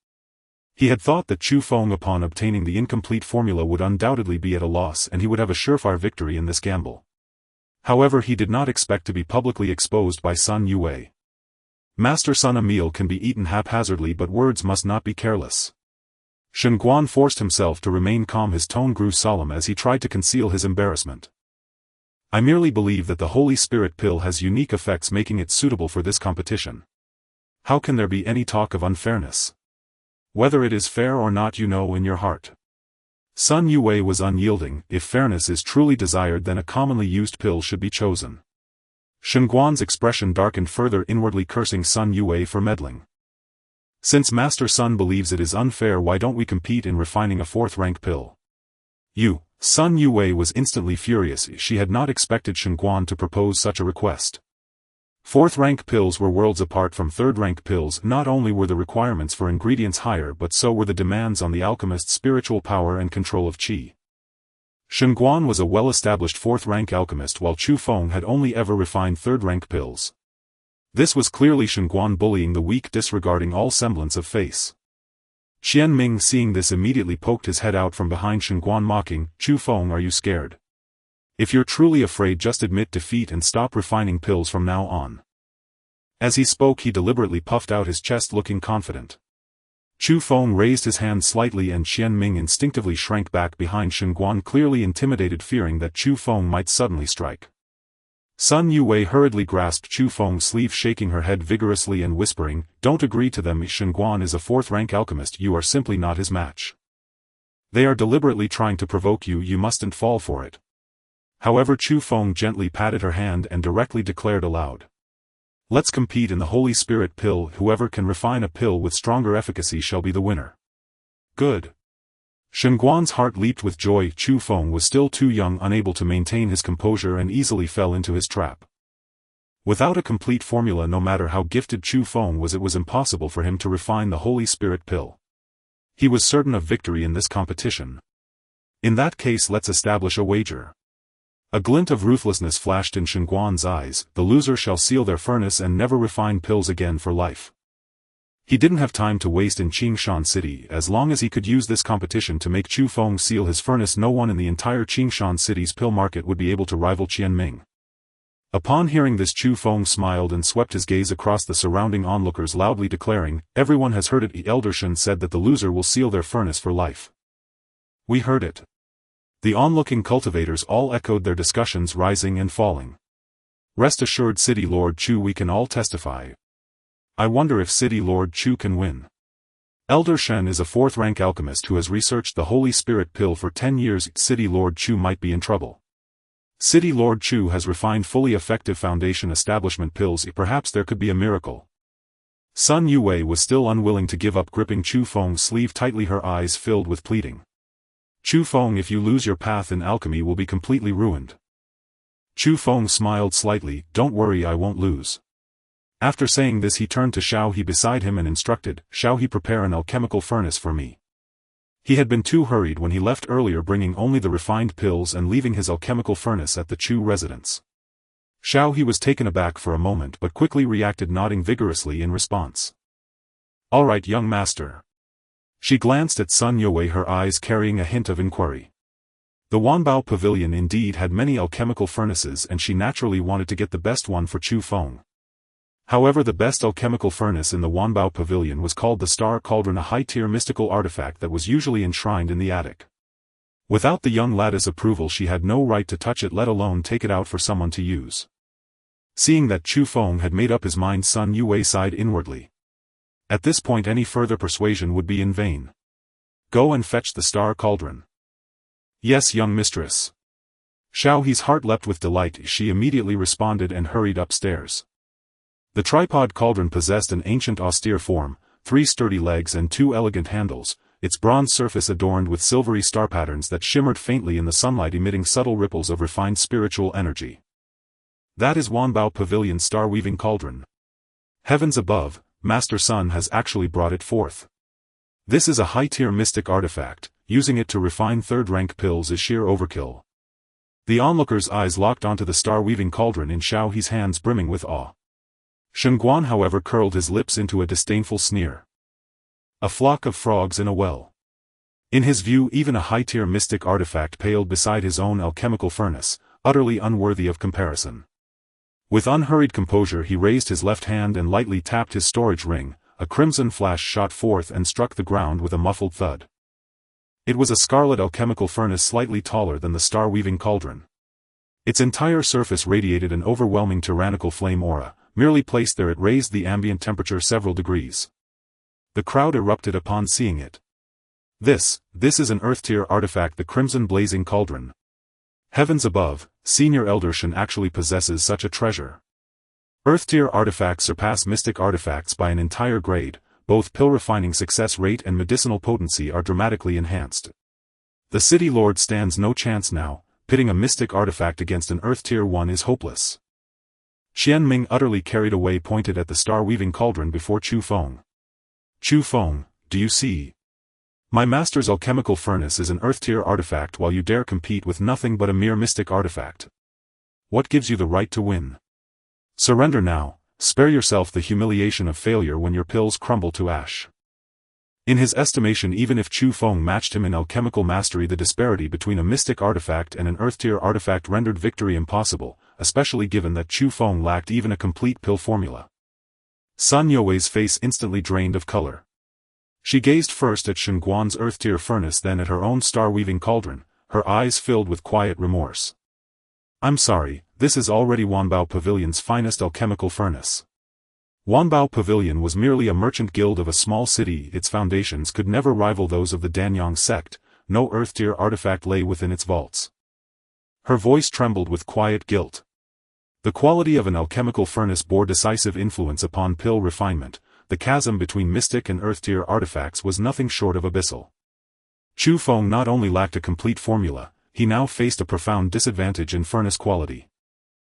He had thought that Chu Feng upon obtaining the incomplete formula would undoubtedly be at a loss and he would have a surefire victory in this gamble. However, he did not expect to be publicly exposed by Sun Yue. Master Sun, a meal can be eaten haphazardly but words must not be careless. Shen Guan forced himself to remain calm. His tone grew solemn as he tried to conceal his embarrassment. I merely believe that the Holy Spirit pill has unique effects making it suitable for this competition. How can there be any talk of unfairness? Whether it is fair or not you know in your heart. Sun Yue was unyielding. If fairness is truly desired then a commonly used pill should be chosen. Shen Guan's expression darkened further, inwardly cursing Sun Yue for meddling. Since Master Sun believes it is unfair, why don't we compete in refining a fourth-rank pill? Sun Yue was instantly furious. She had not expected Shen Guan to propose such a request. Fourth-rank pills were worlds apart from third-rank pills. Not only were the requirements for ingredients higher but so were the demands on the alchemist's spiritual power and control of qi. Shen Guan was a well-established fourth-rank alchemist while Chu Feng had only ever refined third-rank pills. This was clearly Shen Guan bullying the weak, disregarding all semblance of face. Qian Ming, seeing this, immediately poked his head out from behind Shen Guan, mocking, "Chu Feng, are you scared? If you're truly afraid, just admit defeat and stop refining pills from now on." As he spoke, he deliberately puffed out his chest, looking confident. Chu Feng raised his hand slightly and Qian Ming instinctively shrank back behind Shen Guan, clearly intimidated, fearing that Chu Feng might suddenly strike. Sun Yue hurriedly grasped Chu Feng's sleeve, shaking her head vigorously and whispering, "Don't agree to them. Shen Guan is a fourth-rank alchemist. You are simply not his match. They are deliberately trying to provoke you. You mustn't fall for it." However, Chu Feng gently patted her hand and directly declared aloud, "Let's compete in the Holy Spirit pill. Whoever can refine a pill with stronger efficacy shall be the winner." "Good." Shen Guan's heart leaped with joy. Chu Feng was still too young, unable to maintain his composure, and easily fell into his trap. Without a complete formula, no matter how gifted Chu Feng was, it was impossible for him to refine the Holy Spirit pill. He was certain of victory in this competition. "In that case, let's establish a wager." A glint of ruthlessness flashed in Shen Guan's eyes. "The loser shall seal their furnace and never refine pills again for life." He didn't have time to waste in Qingshan City. As long as he could use this competition to make Chu Feng seal his furnace, no one in the entire Qingshan City's pill market would be able to rival Qian Ming. Upon hearing this, Chu Feng smiled and swept his gaze across the surrounding onlookers, loudly declaring, "Everyone has heard it. Elder Shen said that the loser will seal their furnace for life." "We heard it." The onlooking cultivators all echoed their discussions, rising and falling. "Rest assured, City Lord Chu, we can all testify. I wonder if City Lord Chu can win. Elder Shen is a fourth-rank alchemist who has researched the Holy Spirit pill for 10 years. City Lord Chu might be in trouble. City Lord Chu has refined fully effective foundation establishment pills. Perhaps there could be a miracle." Sun Yue was still unwilling to give up, gripping Chu Feng's sleeve tightly, her eyes filled with pleading. "Chu Feng, if you lose, your path in alchemy will be completely ruined." Chu Feng smiled slightly. "Don't worry, I won't lose." After saying this, he turned to Xiao He beside him and instructed, "Xiao He, prepare an alchemical furnace for me." He had been too hurried when he left earlier, bringing only the refined pills and leaving his alchemical furnace at the Chu residence. Xiao He was taken aback for a moment but quickly reacted, nodding vigorously in response. "All right, young master." She glanced at Sun Yue, her eyes carrying a hint of inquiry. The Wanbao Pavilion indeed had many alchemical furnaces, and she naturally wanted to get the best one for Chu Feng. However, the best alchemical furnace in the Wanbao Pavilion was called the Star Cauldron, a high-tier mystical artifact that was usually enshrined in the attic. Without the young lad's approval, she had no right to touch it, let alone take it out for someone to use. Seeing that Chu Feng had made up his mind, Sun Yue sighed inwardly. At this point, any further persuasion would be in vain. "Go and fetch the Star Cauldron." "Yes, young mistress." Xiao He's heart leapt with delight. She immediately responded and hurried upstairs. The tripod cauldron possessed an ancient austere form, 3 sturdy legs and 2 elegant handles, its bronze surface adorned with silvery star patterns that shimmered faintly in the sunlight, emitting subtle ripples of refined spiritual energy. That is Wanbao Pavilion's star-weaving cauldron. Heavens above, Master Sun has actually brought it forth. This is a high-tier mystic artifact. Using it to refine third-rank pills is sheer overkill. The onlookers' eyes locked onto the star-weaving cauldron in Xiao He's hands, brimming with awe. Shengguan however curled his lips into a disdainful sneer. A flock of frogs in a well. In his view even a high-tier mystic artifact paled beside his own alchemical furnace, utterly unworthy of comparison. With unhurried composure he raised his left hand and lightly tapped his storage ring. A crimson flash shot forth and struck the ground with a muffled thud. It was a scarlet alchemical furnace slightly taller than the star-weaving cauldron. Its entire surface radiated an overwhelming tyrannical flame aura. Merely placed there it raised the ambient temperature several degrees. The crowd erupted upon seeing it. This is an Earth-tier artifact, the Crimson Blazing Cauldron. Heavens above, Senior Elder Shen actually possesses such a treasure. Earth-tier artifacts surpass mystic artifacts by an entire grade, both pill refining success rate and medicinal potency are dramatically enhanced. The City Lord stands no chance now, pitting a mystic artifact against an Earth-tier one is hopeless. Xian Ming, utterly carried away, pointed at the star-weaving cauldron before Chu Feng. Chu Feng, do you see? My master's alchemical furnace is an Earth-tier artifact while you dare compete with nothing but a mere mystic artifact. What gives you the right to win? Surrender now, spare yourself the humiliation of failure when your pills crumble to ash. In his estimation, even if Chu Feng matched him in alchemical mastery, the disparity between a mystic artifact and an Earth-tier artifact rendered victory impossible, especially given that Chu Feng lacked even a complete pill formula. Sun Youwei's face instantly drained of color. She gazed first at Shengguan's Earth-tier furnace, then at her own star-weaving cauldron, her eyes filled with quiet remorse. I'm sorry, this is already Wanbao Pavilion's finest alchemical furnace. Wanbao Pavilion was merely a merchant guild of a small city. Its foundations could never rival those of the Danyang sect. No Earth-tier artifact lay within its vaults. Her voice trembled with quiet guilt. The quality of an alchemical furnace bore decisive influence upon pill refinement. The chasm between mystic and Earth-tier artifacts was nothing short of abyssal. Chu Feng not only lacked a complete formula, he now faced a profound disadvantage in furnace quality.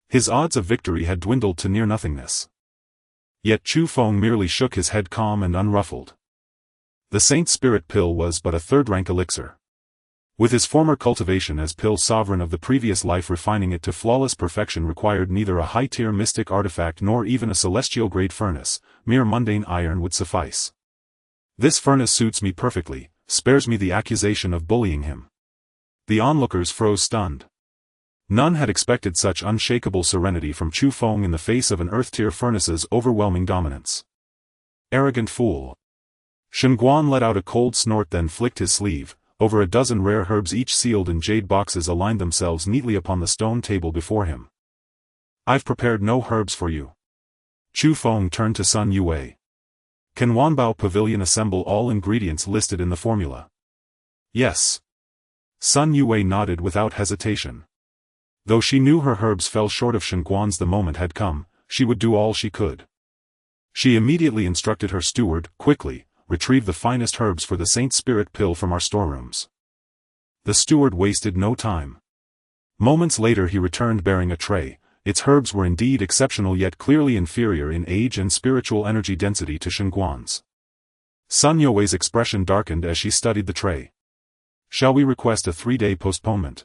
His odds of victory had dwindled to near nothingness. Yet Chu Feng merely shook his head, calm and unruffled. The Saint Spirit pill was but a third-rank elixir. With his former cultivation as pill sovereign of the previous life, refining it to flawless perfection required neither a high-tier mystic artifact nor even a celestial-grade furnace. Mere mundane iron would suffice. This furnace suits me perfectly, spares me the accusation of bullying him. The onlookers froze stunned. None had expected such unshakable serenity from Chu Feng in the face of an Earth-tier furnace's overwhelming dominance. Arrogant fool. Shengguan let out a cold snort, then flicked his sleeve. Over a dozen rare herbs, each sealed in jade boxes, aligned themselves neatly upon the stone table before him. I've prepared no herbs for you. Chu Feng turned to Sun Youwei. Can Wanbao Pavilion assemble all ingredients listed in the formula? Yes. Sun Youwei nodded without hesitation. Though she knew her herbs fell short of Shengguan's, the moment had come, she would do all she could. She immediately instructed her steward, quickly, retrieve the finest herbs for the Saint Spirit pill from our storerooms. The steward wasted no time. Moments later he returned bearing a tray. Its herbs were indeed exceptional, yet clearly inferior in age and spiritual energy density to Shengguan's. Sun Youwei's expression darkened as she studied the tray. Shall we request a 3-day postponement?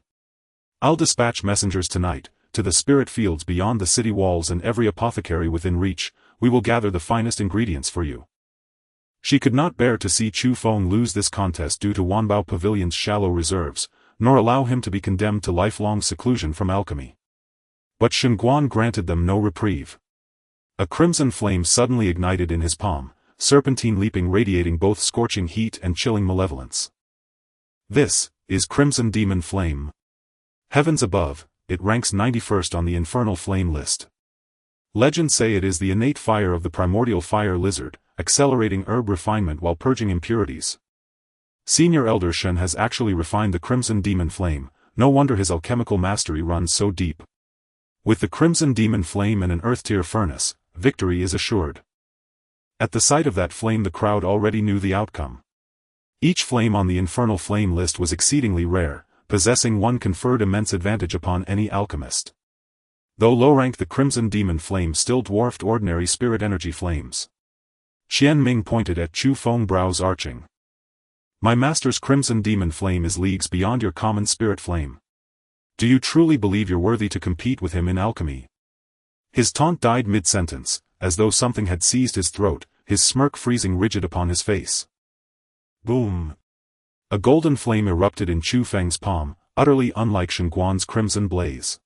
I'll dispatch messengers tonight, to the spirit fields beyond the city walls and every apothecary within reach. We will gather the finest ingredients for you. She could not bear to see Chu Feng lose this contest due to Wanbao Pavilion's shallow reserves, nor allow him to be condemned to lifelong seclusion from alchemy. But Shengguan granted them no reprieve. A crimson flame suddenly ignited in his palm, serpentine leaping, radiating both scorching heat and chilling malevolence. This is Crimson Demon Flame. Heavens above, it ranks 91st on the infernal flame list. Legends say it is the innate fire of the primordial fire lizard, accelerating herb refinement while purging impurities. Senior Elder Shen has actually refined the Crimson Demon Flame. No wonder his alchemical mastery runs so deep. With the Crimson Demon Flame and an Earth-tier furnace, victory is assured. At the sight of that flame the crowd already knew the outcome. Each flame on the infernal flame list was exceedingly rare. Possessing one conferred immense advantage upon any alchemist. Though low-ranked, the Crimson Demon Flame still dwarfed ordinary spirit energy flames. Xian Ming pointed at Chu Feng, brows arching. My master's Crimson Demon Flame is leagues beyond your common spirit flame. Do you truly believe you're worthy to compete with him in alchemy? His taunt died mid-sentence. as though something had seized his throat, his smirk freezing rigid upon his face. Boom! A golden flame erupted in Chu Feng's palm, utterly unlike Shen Guan's crimson blaze.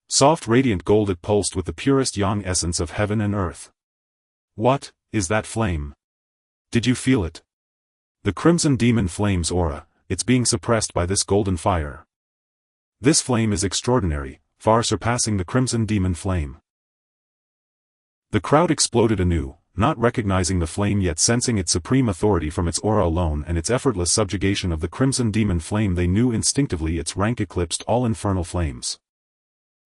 Soft radiant gold, it pulsed with the purest yang essence of heaven and earth. What is that flame? Did you feel it? The crimson demon flame's aura, it's being suppressed by this golden fire. This flame is extraordinary, far surpassing the crimson demon flame. The crowd exploded anew, not recognizing the flame yet sensing its supreme authority from its aura alone and its effortless subjugation of the crimson demon flame. They knew instinctively its rank eclipsed all infernal flames.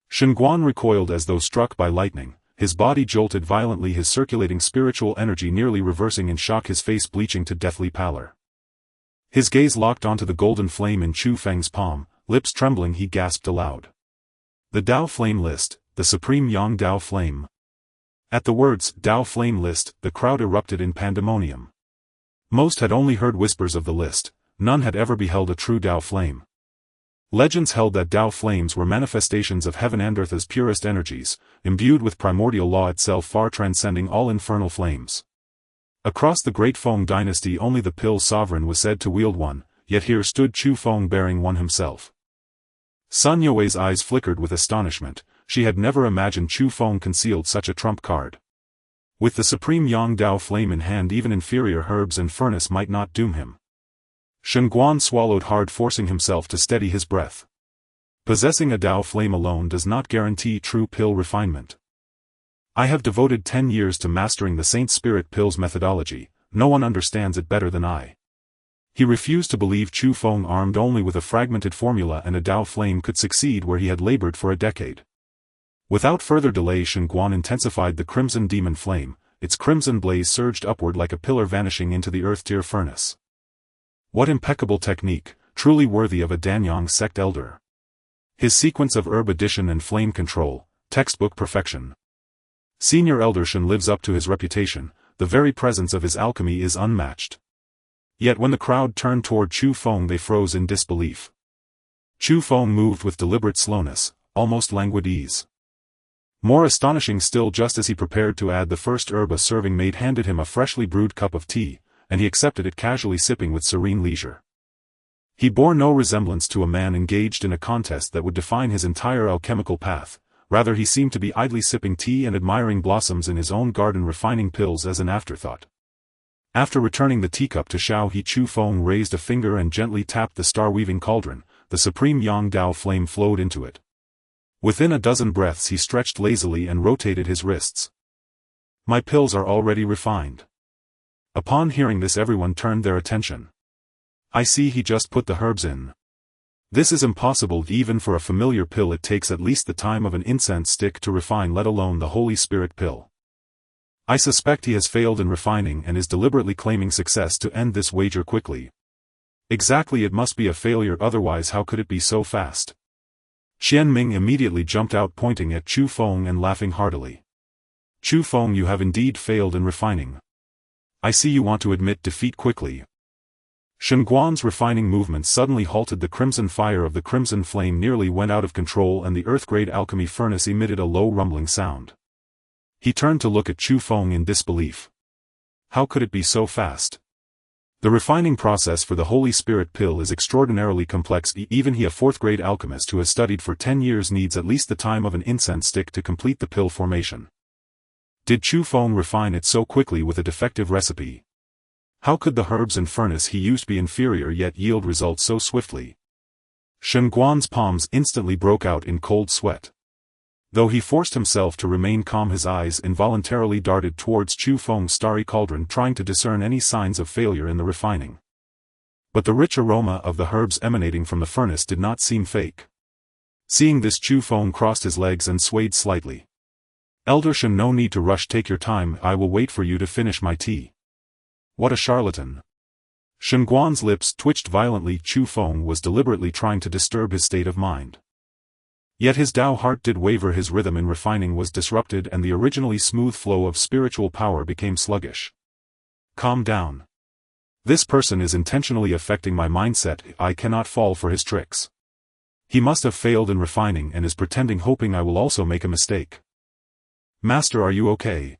Shen Guan recoiled as though struck by lightning, his body jolted violently, his circulating spiritual energy nearly reversing in shock, his face bleaching to deathly pallor. His gaze locked onto the golden flame in Chu Feng's palm, lips trembling he gasped aloud. The Dao Flame List, the supreme Yang Dao Flame. At the words, Dao Flame List, the crowd erupted in pandemonium. Most had only heard whispers of the list, none had ever beheld a true Dao Flame. Legends held that Dao Flames were manifestations of heaven and earth's purest energies, imbued with primordial law itself far transcending all infernal flames. Across the Great Feng dynasty only the Pill Sovereign was said to wield one, yet here stood Chu Feng bearing one himself. Sun Yue's eyes flickered with astonishment. She had never imagined Chu Feng concealed such a trump card. With the supreme Yang Dao Flame in hand, even inferior herbs and furnace might not doom him. Shen Guan swallowed hard, forcing himself to steady his breath. Possessing a Dao Flame alone does not guarantee true pill refinement. I have devoted 10 years to mastering the Saint Spirit Pill's methodology, no one understands it better than I. He refused to believe Chu Feng, armed only with a fragmented formula and a Dao Flame, could succeed where he had labored for a decade. Without further delay, Shen Guan intensified the crimson demon flame, its crimson blaze surged upward like a pillar vanishing into the earth-tier furnace. What impeccable technique, truly worthy of a Danyang sect elder. His sequence of herb addition and flame control, textbook perfection. Senior Elder Shen lives up to his reputation, the very presence of his alchemy is unmatched. Yet when the crowd turned toward Chu Feng they froze in disbelief. Chu Feng moved with deliberate slowness, almost languid ease. More astonishing still, just as he prepared to add the first herb, a serving maid handed him a freshly brewed cup of tea, and he accepted it, casually sipping with serene leisure. He bore no resemblance to a man engaged in a contest that would define his entire alchemical path, rather he seemed to be idly sipping tea and admiring blossoms in his own garden, refining pills as an afterthought. After returning the teacup to Xiao He, Chu Feng raised a finger and gently tapped the star-weaving cauldron. The supreme Yang Dao Flame flowed into it. Within a dozen breaths he stretched lazily and rotated his wrists. My pills are already refined. Upon hearing this everyone turned their attention. I see, he just put the herbs in. This is impossible. Even for a familiar pill it takes at least the time of an incense stick to refine, let alone the Holy Spirit pill. I suspect he has failed in refining and is deliberately claiming success to end this wager quickly. Exactly, it must be a failure, otherwise how could it be so fast? Qian Ming immediately jumped out, pointing at Chu Feng and laughing heartily. Chu Feng, you have indeed failed in refining. I see you want to admit defeat quickly. Shen Guan's refining movement suddenly halted. The crimson fire of the crimson flame nearly went out of control and the earth-grade alchemy furnace emitted a low rumbling sound. He turned to look at Chu Feng in disbelief. How could it be so fast? The refining process for the Holy Spirit pill is extraordinarily complex. Even he, a fourth-grade alchemist who has studied for 10 years, needs at least the time of an incense stick to complete the pill formation. Did Chu Feng refine it so quickly with a defective recipe? How could the herbs and furnace he used be inferior yet yield results so swiftly? Shen Guan's palms instantly broke out in cold sweat. Though he forced himself to remain calm, his eyes involuntarily darted towards Chu Feng's starry cauldron, trying to discern any signs of failure in the refining. But the rich aroma of the herbs emanating from the furnace did not seem fake. Seeing this, Chu Feng crossed his legs and swayed slightly. Elder Shen, no need to rush, take your time, I will wait for you to finish my tea. What a charlatan. Shen Guan's lips twitched violently. Chu Feng was deliberately trying to disturb his state of mind. Yet his Dao heart did waver, his rhythm in refining was disrupted and the originally smooth flow of spiritual power became sluggish. Calm down. This person is intentionally affecting my mindset, I cannot fall for his tricks. He must have failed in refining and is pretending, hoping I will also make a mistake. Master, are you okay?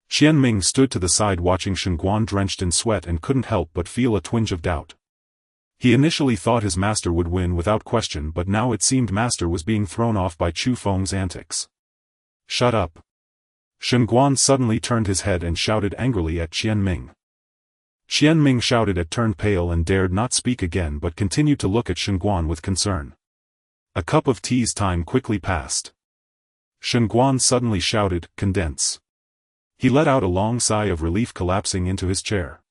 Qian Ming stood to the side watching Shen Guan drenched in sweat and couldn't help but feel a twinge of doubt. He initially thought his master would win without question, but now it seemed master was being thrown off by Chu Feng's antics. "Shut up." Shen Guan suddenly turned his head and shouted angrily at Qian Ming. Qian Ming shouted at, turned pale and dared not speak again but continued to look at Shen Guan with concern. A cup of tea's time quickly passed. Shen Guan suddenly shouted, "Condense." He let out a long sigh of relief, collapsing into his chair.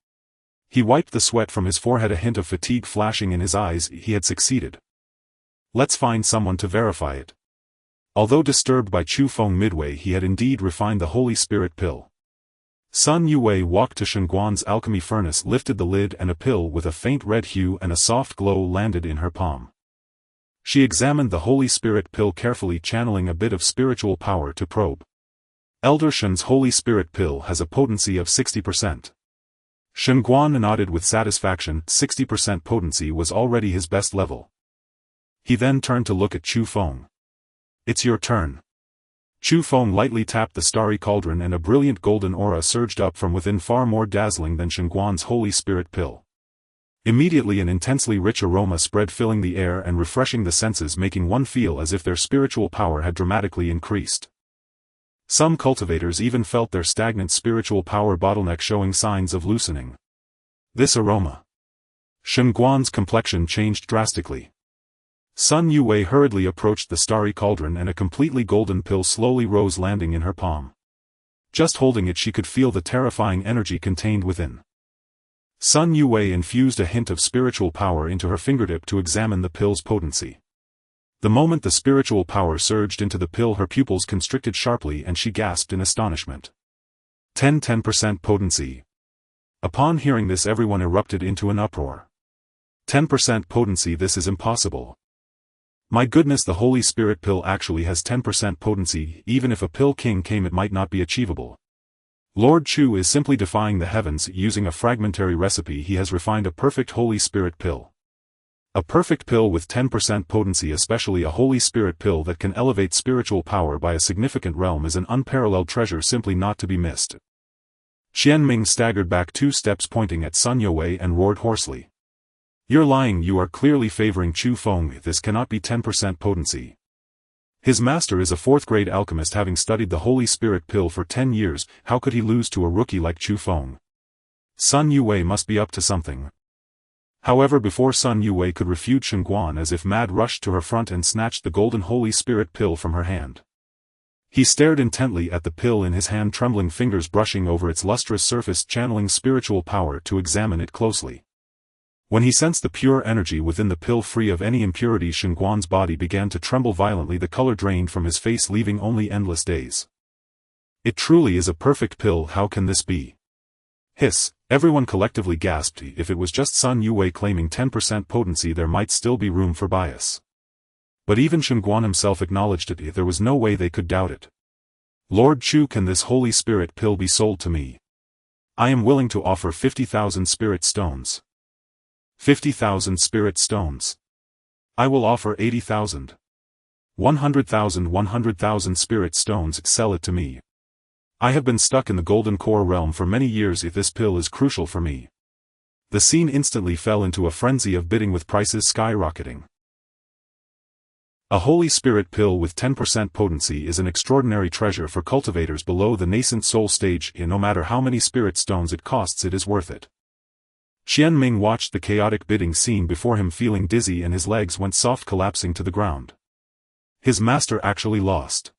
He wiped the sweat from his forehead, a hint of fatigue flashing in his eyes. He had succeeded. Let's find someone to verify it. Although disturbed by Chu Feng midway, he had indeed refined the Holy Spirit pill. Sun Yue walked to Shen Guan's alchemy furnace, lifted the lid, and a pill with a faint red hue and a soft glow landed in her palm. She examined the Holy Spirit pill carefully, channeling a bit of spiritual power to probe. Elder Shen's Holy Spirit pill has a potency of 60%. Shen Guan nodded with satisfaction. 60% potency was already his best level. He then turned to look at Chu Feng. "It's your turn." Chu Feng lightly tapped the starry cauldron and a brilliant golden aura surged up from within, far more dazzling than Shen Guan's Holy Spirit pill. Immediately an intensely rich aroma spread, filling the air and refreshing the senses, making one feel as if their spiritual power had dramatically increased. Some cultivators even felt their stagnant spiritual power bottleneck showing signs of loosening. This aroma. Shen Guan's complexion changed drastically. Sun Yue hurriedly approached the starry cauldron and a completely golden pill slowly rose, landing in her palm. Just holding it, she could feel the terrifying energy contained within. Sun Yue infused a hint of spiritual power into her fingertip to examine the pill's potency. The moment the spiritual power surged into the pill, her pupils constricted sharply and she gasped in astonishment. 10% potency. Upon hearing this, everyone erupted into an uproar. 10% potency, this is impossible. My goodness, the Holy Spirit pill actually has 10% potency. Even if a pill king came, it might not be achievable. Lord Chu is simply defying the heavens. Using a fragmentary recipe, he has refined a perfect Holy Spirit pill. A perfect pill with 10% potency, especially a Holy Spirit pill that can elevate spiritual power by a significant realm, is an unparalleled treasure, simply not to be missed. Qian Ming staggered back 2 steps, pointing at Sun Yue, and roared hoarsely. "You're lying, you are clearly favoring Chu Feng. This cannot be 10% potency. His master is a 4th-grade alchemist, having studied the Holy Spirit pill for 10 years, how could he lose to a rookie like Chu Feng? Sun Yue must be up to something." However, before Sun Yue could refute, Shen Guan, as if mad, rushed to her front and snatched the golden Holy Spirit pill from her hand. He stared intently at the pill in his hand, trembling fingers brushing over its lustrous surface, channeling spiritual power to examine it closely. When he sensed the pure energy within the pill free of any impurities, Shen Guan's body began to tremble violently. The color drained from his face, leaving only endless days. "It truly is a perfect pill. How can this be?" Hiss, everyone collectively gasped. If it was just Sun Yue claiming 10% potency, there might still be room for bias. But even Shen Guan himself acknowledged it. There was no way they could doubt it. "Lord Chu, can this Holy Spirit pill be sold to me? I am willing to offer 50,000 spirit stones." 50,000 spirit stones. I will offer 80,000. 100,000. 100,000 spirit stones. Sell it to me. I have been stuck in the golden core realm for many years. If this pill is crucial for me. The scene instantly fell into a frenzy of bidding, with prices skyrocketing. A Holy Spirit pill with 10% potency is an extraordinary treasure for cultivators below the nascent soul stage. No matter how many spirit stones it costs, it is worth it. Qian Ming watched the chaotic bidding scene before him, feeling dizzy, and his legs went soft, collapsing to the ground. His master actually lost.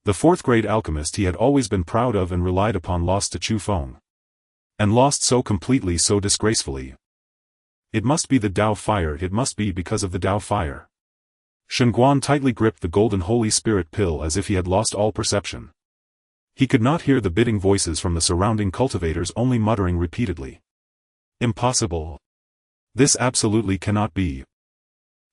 The 4th-grade alchemist he had always been proud of and relied upon lost to Chu Feng. And lost so completely, so disgracefully. It must be the Dao fire. It must be because of the Dao fire. Shen Guan tightly gripped the golden Holy Spirit pill as if he had lost all perception. He could not hear the bidding voices from the surrounding cultivators, only muttering repeatedly. Impossible. This absolutely cannot be.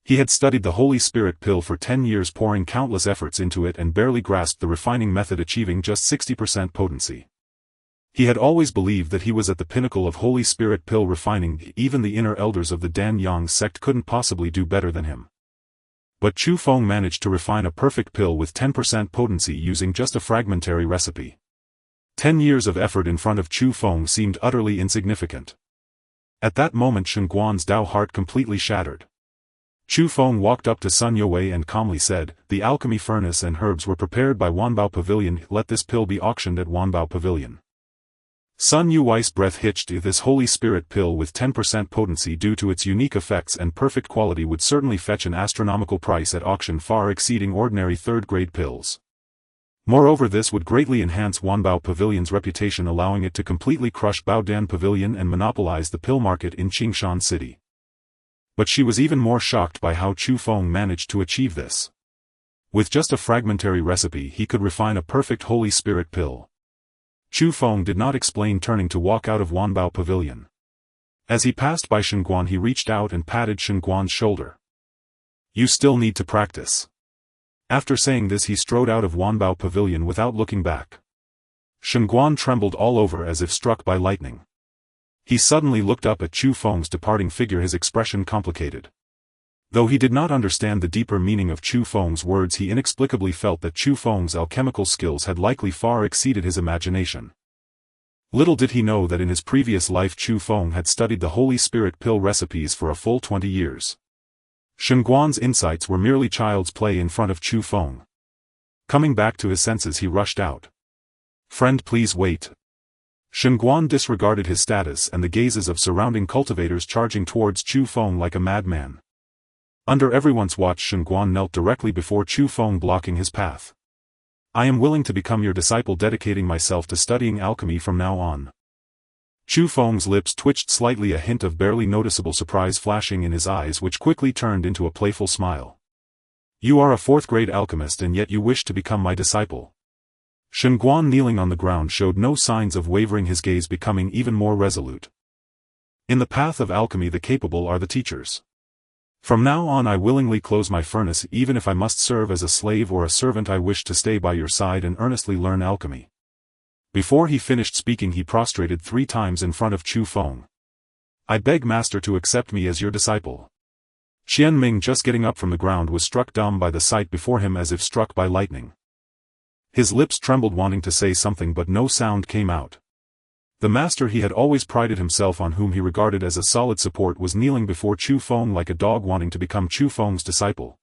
He had studied the Holy Spirit pill for 10 years, pouring countless efforts into it, and barely grasped the refining method, achieving just 60% potency. He had always believed that he was at the pinnacle of Holy Spirit pill refining. Even the inner elders of the Dan Yang sect couldn't possibly do better than him. But Chu Feng managed to refine a perfect pill with 10% potency using just a fragmentary recipe. 10 years of effort in front of Chu Feng seemed utterly insignificant. At that moment Shen Guan's Dao heart completely shattered. Chu Feng walked up to Sun Yue and calmly said, "The alchemy furnace and herbs were prepared by Wanbao Pavilion. Let this pill be auctioned at Wanbao Pavilion." Sun Yue's breath hitched. This holy spirit pill with 10% potency due to its unique effects and perfect quality would certainly fetch an astronomical price at auction, far exceeding ordinary third-grade pills. Moreover, this would greatly enhance Wanbao Pavilion's reputation, allowing it to completely crush Baodan Pavilion and monopolize the pill market in Qingshan City. But she was even more shocked by how Chu Feng managed to achieve this. With just a fragmentary recipe he could refine a perfect holy spirit pill. Chu Feng did not explain, turning to walk out of Wanbao Pavilion. As he passed by Shen Guan he reached out and patted Shen Guan's shoulder. "You still need to practice." After saying this he strode out of Wanbao Pavilion without looking back. Shen Guan trembled all over as if struck by lightning. He suddenly looked up at Chu Feng's departing figure, his expression complicated. Though he did not understand the deeper meaning of Chu Feng's words, he inexplicably felt that Chu Feng's alchemical skills had likely far exceeded his imagination. Little did he know that in his previous life Chu Feng had studied the Holy Spirit pill recipes for a full 20 years. Shen Guan's insights were merely child's play in front of Chu Feng. Coming back to his senses he rushed out. "Friend, please wait." Shen Guan disregarded his status and the gazes of surrounding cultivators, charging towards Chu Feng like a madman. Under everyone's watch Shen Guan knelt directly before Chu Feng, blocking his path. "I am willing to become your disciple, dedicating myself to studying alchemy from now on." Chu Feng's lips twitched slightly, a hint of barely noticeable surprise flashing in his eyes, which quickly turned into a playful smile. "You are a fourth-grade alchemist and yet you wish to become my disciple." Shen Guan, kneeling on the ground, showed no signs of wavering, his gaze becoming even more resolute. "In the path of alchemy the capable are the teachers. From now on I willingly close my furnace, even if I must serve as a slave or a servant. I wish to stay by your side and earnestly learn alchemy." Before he finished speaking he prostrated 3 times in front of Chu Feng. "I beg master to accept me as your disciple." Qian Ming, just getting up from the ground, was struck dumb by the sight before him as if struck by lightning. His lips trembled, wanting to say something, but no sound came out. The master he had always prided himself on, whom he regarded as a solid support, was kneeling before Chu Feng like a dog wanting to become Chu Feng's disciple.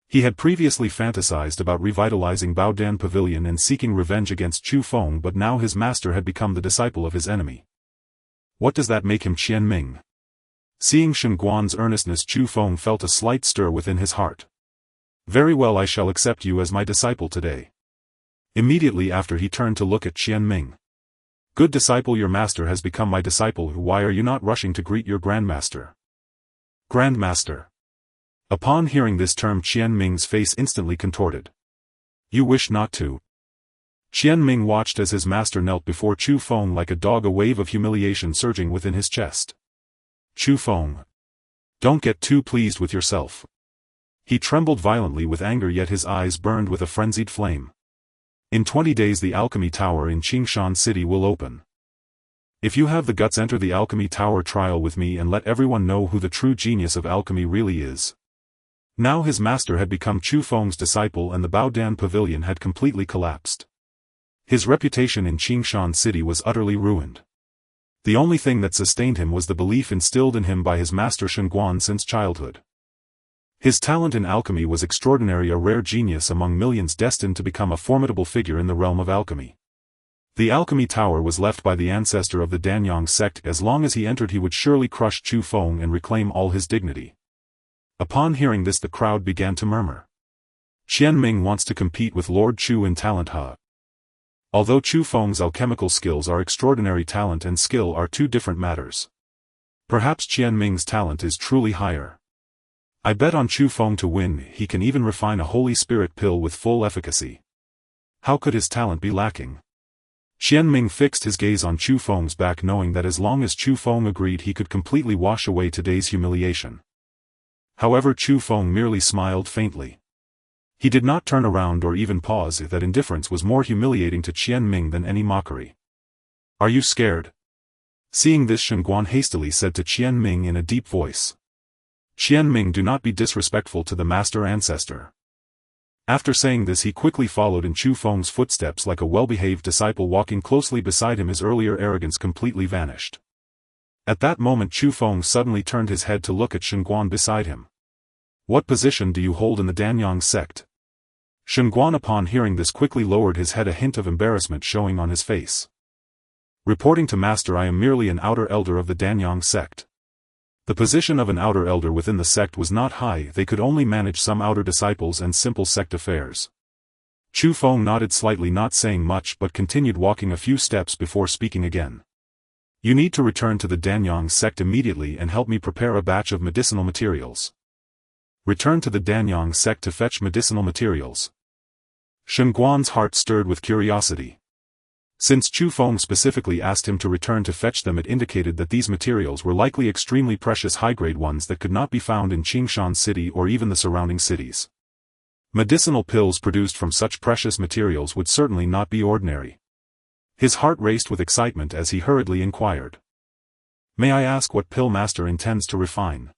He had previously fantasized about revitalizing Baodan Pavilion and seeking revenge against Chu Feng, but now his master had become the disciple of his enemy. What does that make him? Qian Ming. Seeing Shen Guan's earnestness, Chu Feng felt a slight stir within his heart. "Very well, I shall accept you as my disciple today." Immediately after he turned to look at Qian Ming. "Good disciple, your master has become my disciple. Why are you not rushing to greet your grandmaster?" "Grandmaster." Upon hearing this term Qian Ming's face instantly contorted. "You wish not to?" Qian Ming watched as his master knelt before Chu Feng like a dog, a wave of humiliation surging within his chest. "Chu Feng. Don't get too pleased with yourself." He trembled violently with anger, yet his eyes burned with a frenzied flame. "In 20 days the alchemy tower in Qingshan City will open. If you have the guts, enter the alchemy tower trial with me and let everyone know who the true genius of alchemy really is." Now his master had become Chu Feng's disciple and the Baodan Pavilion had completely collapsed. His reputation in Qingshan City was utterly ruined. The only thing that sustained him was the belief instilled in him by his master Shen Guan since childhood. His talent in alchemy was extraordinary, a rare genius among millions, destined to become a formidable figure in the realm of alchemy. The alchemy tower was left by the ancestor of the Danyang sect. As long as he entered he would surely crush Chu Feng and reclaim all his dignity. Upon hearing this the crowd began to murmur. "Qian Ming wants to compete with Lord Chu in talent, huh?" Although Chu Feng's alchemical skills are extraordinary, talent and skill are 2 different matters. Perhaps Qian Ming's talent is truly higher. I bet on Chu Feng to win. He can even refine a holy spirit pill with full efficacy. How could his talent be lacking? Qian Ming fixed his gaze on Chu Feng's back, knowing that as long as Chu Feng agreed he could completely wash away today's humiliation. However, Chu Feng merely smiled faintly. He did not turn around or even pause. That indifference was more humiliating to Qian Ming than any mockery. "Are you scared?" Seeing this, Shen Guan hastily said to Qian Ming in a deep voice. "Qian Ming, do not be disrespectful to the master ancestor." After saying this he quickly followed in Chu Feng's footsteps like a well-behaved disciple walking closely beside him. His earlier arrogance completely vanished. At that moment Chu Feng suddenly turned his head to look at Shenguan beside him. "What position do you hold in the Danyang sect?" Shenguan upon hearing this quickly lowered his head, a hint of embarrassment showing on his face. "Reporting to Master, I am merely an outer elder of the Danyang sect." The position of an outer elder within the sect was not high, they could only manage some outer disciples and simple sect affairs. Chu Feng nodded slightly, not saying much but continued walking a few steps before speaking again. "You need to return to the Danyang sect immediately and help me prepare a batch of medicinal materials." Return to the Danyang sect to fetch medicinal materials. Shenguan's heart stirred with curiosity. Since Chu Feng specifically asked him to return to fetch them, it indicated that these materials were likely extremely precious high-grade ones that could not be found in Qingshan City or even the surrounding cities. Medicinal pills produced from such precious materials would certainly not be ordinary. His heart raced with excitement as he hurriedly inquired. "May I ask what pill Master intends to refine?"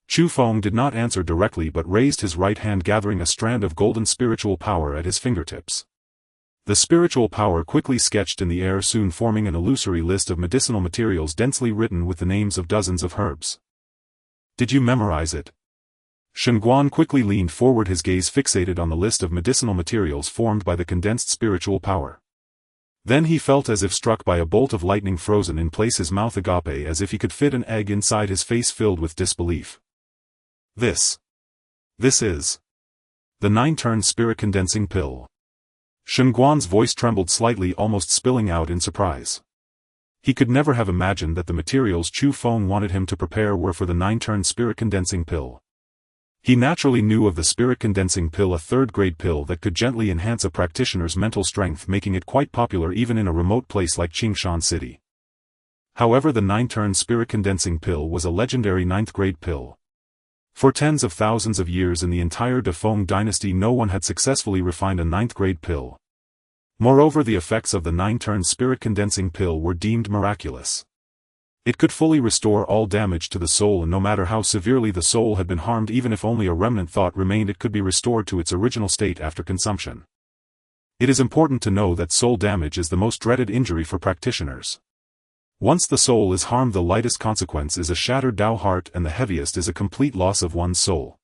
Chu Feng did not answer directly but raised his right hand, gathering a strand of golden spiritual power at his fingertips. The spiritual power quickly sketched in the air, soon forming an illusory list of medicinal materials densely written with the names of dozens of herbs. "Did you memorize it?" Shenguan quickly leaned forward, his gaze fixated on the list of medicinal materials formed by the condensed spiritual power. Then he felt as if struck by a bolt of lightning, frozen in place, his mouth agape as if he could fit an egg inside, his face filled with disbelief. This is the 9-turn spirit condensing pill." Shenguan's voice trembled slightly, almost spilling out in surprise. He could never have imagined that the materials Chu Feng wanted him to prepare were for the 9-turn spirit condensing pill. He naturally knew of the spirit condensing pill, a third-grade pill that could gently enhance a practitioner's mental strength, making it quite popular even in a remote place like Qingshan City. However, the 9-turn spirit condensing pill was a legendary 9th-grade pill. For tens of thousands of years in the entire Defeng dynasty no one had successfully refined a 9th-grade pill. Moreover, the effects of the 9-turn spirit condensing pill were deemed miraculous. It could fully restore all damage to the soul, and no matter how severely the soul had been harmed, even if only a remnant thought remained, it could be restored to its original state after consumption. It is important to know that soul damage is the most dreaded injury for practitioners. Once the soul is harmed, the lightest consequence is a shattered Dao heart, and the heaviest is a complete loss of one's soul.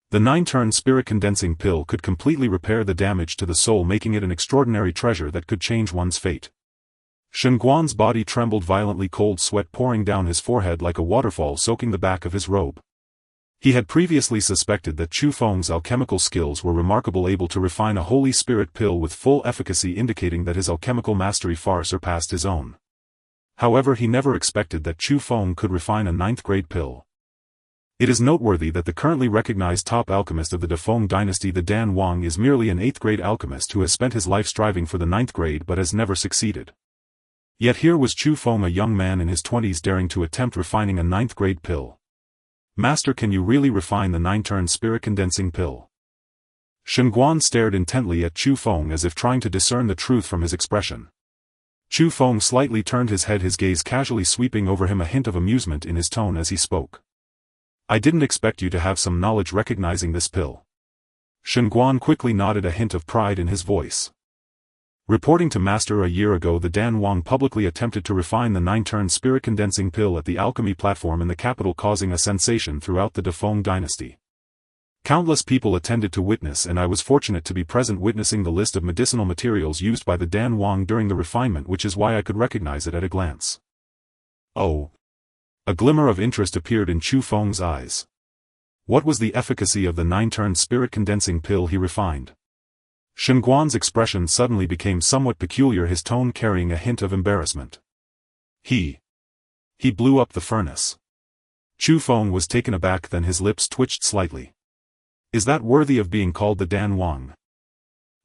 The 9-turn spirit condensing pill could completely repair the damage to the soul, making it an extraordinary treasure that could change one's fate. Shenguan's body trembled violently, cold sweat pouring down his forehead like a waterfall, soaking the back of his robe. He had previously suspected that Chu Feng's alchemical skills were remarkable, able to refine a holy spirit pill with full efficacy, indicating that his alchemical mastery far surpassed his own. However, he never expected that Chu Feng could refine a 9th-grade pill. It is noteworthy that the currently recognized top alchemist of the Defeng dynasty, the Dan Wang, is merely an 8th-grade alchemist who has spent his life striving for the 9th grade but has never succeeded. Yet here was Chu Feng, a young man in his 20s, daring to attempt refining a 9th-grade pill. "Master, can you really refine the 9-turn spirit condensing pill?" Shenguan stared intently at Chu Feng as if trying to discern the truth from his expression. Chu Feng slightly turned his head, his gaze casually sweeping over him, a hint of amusement in his tone as he spoke. "I didn't expect you to have some knowledge recognizing this pill." Shenguan quickly nodded, a hint of pride in his voice. Reporting to Master, a year ago the Dan Wang publicly attempted to refine the 9-turn spirit condensing pill at the alchemy platform in the capital, causing a sensation throughout the Defeng dynasty. Countless people attended to witness, and I was fortunate to be present witnessing the list of medicinal materials used by the Dan Wang during the refinement, which is why I could recognize it at a glance. "Oh." A glimmer of interest appeared in Chu Feng's eyes. What was the efficacy of the 9-turn spirit condensing pill he refined? Shenguan's expression suddenly became somewhat peculiar, his tone carrying a hint of embarrassment. He blew up the furnace." Chu Feng was taken aback, then his lips twitched slightly. "Is that worthy of being called the Dan Wang?"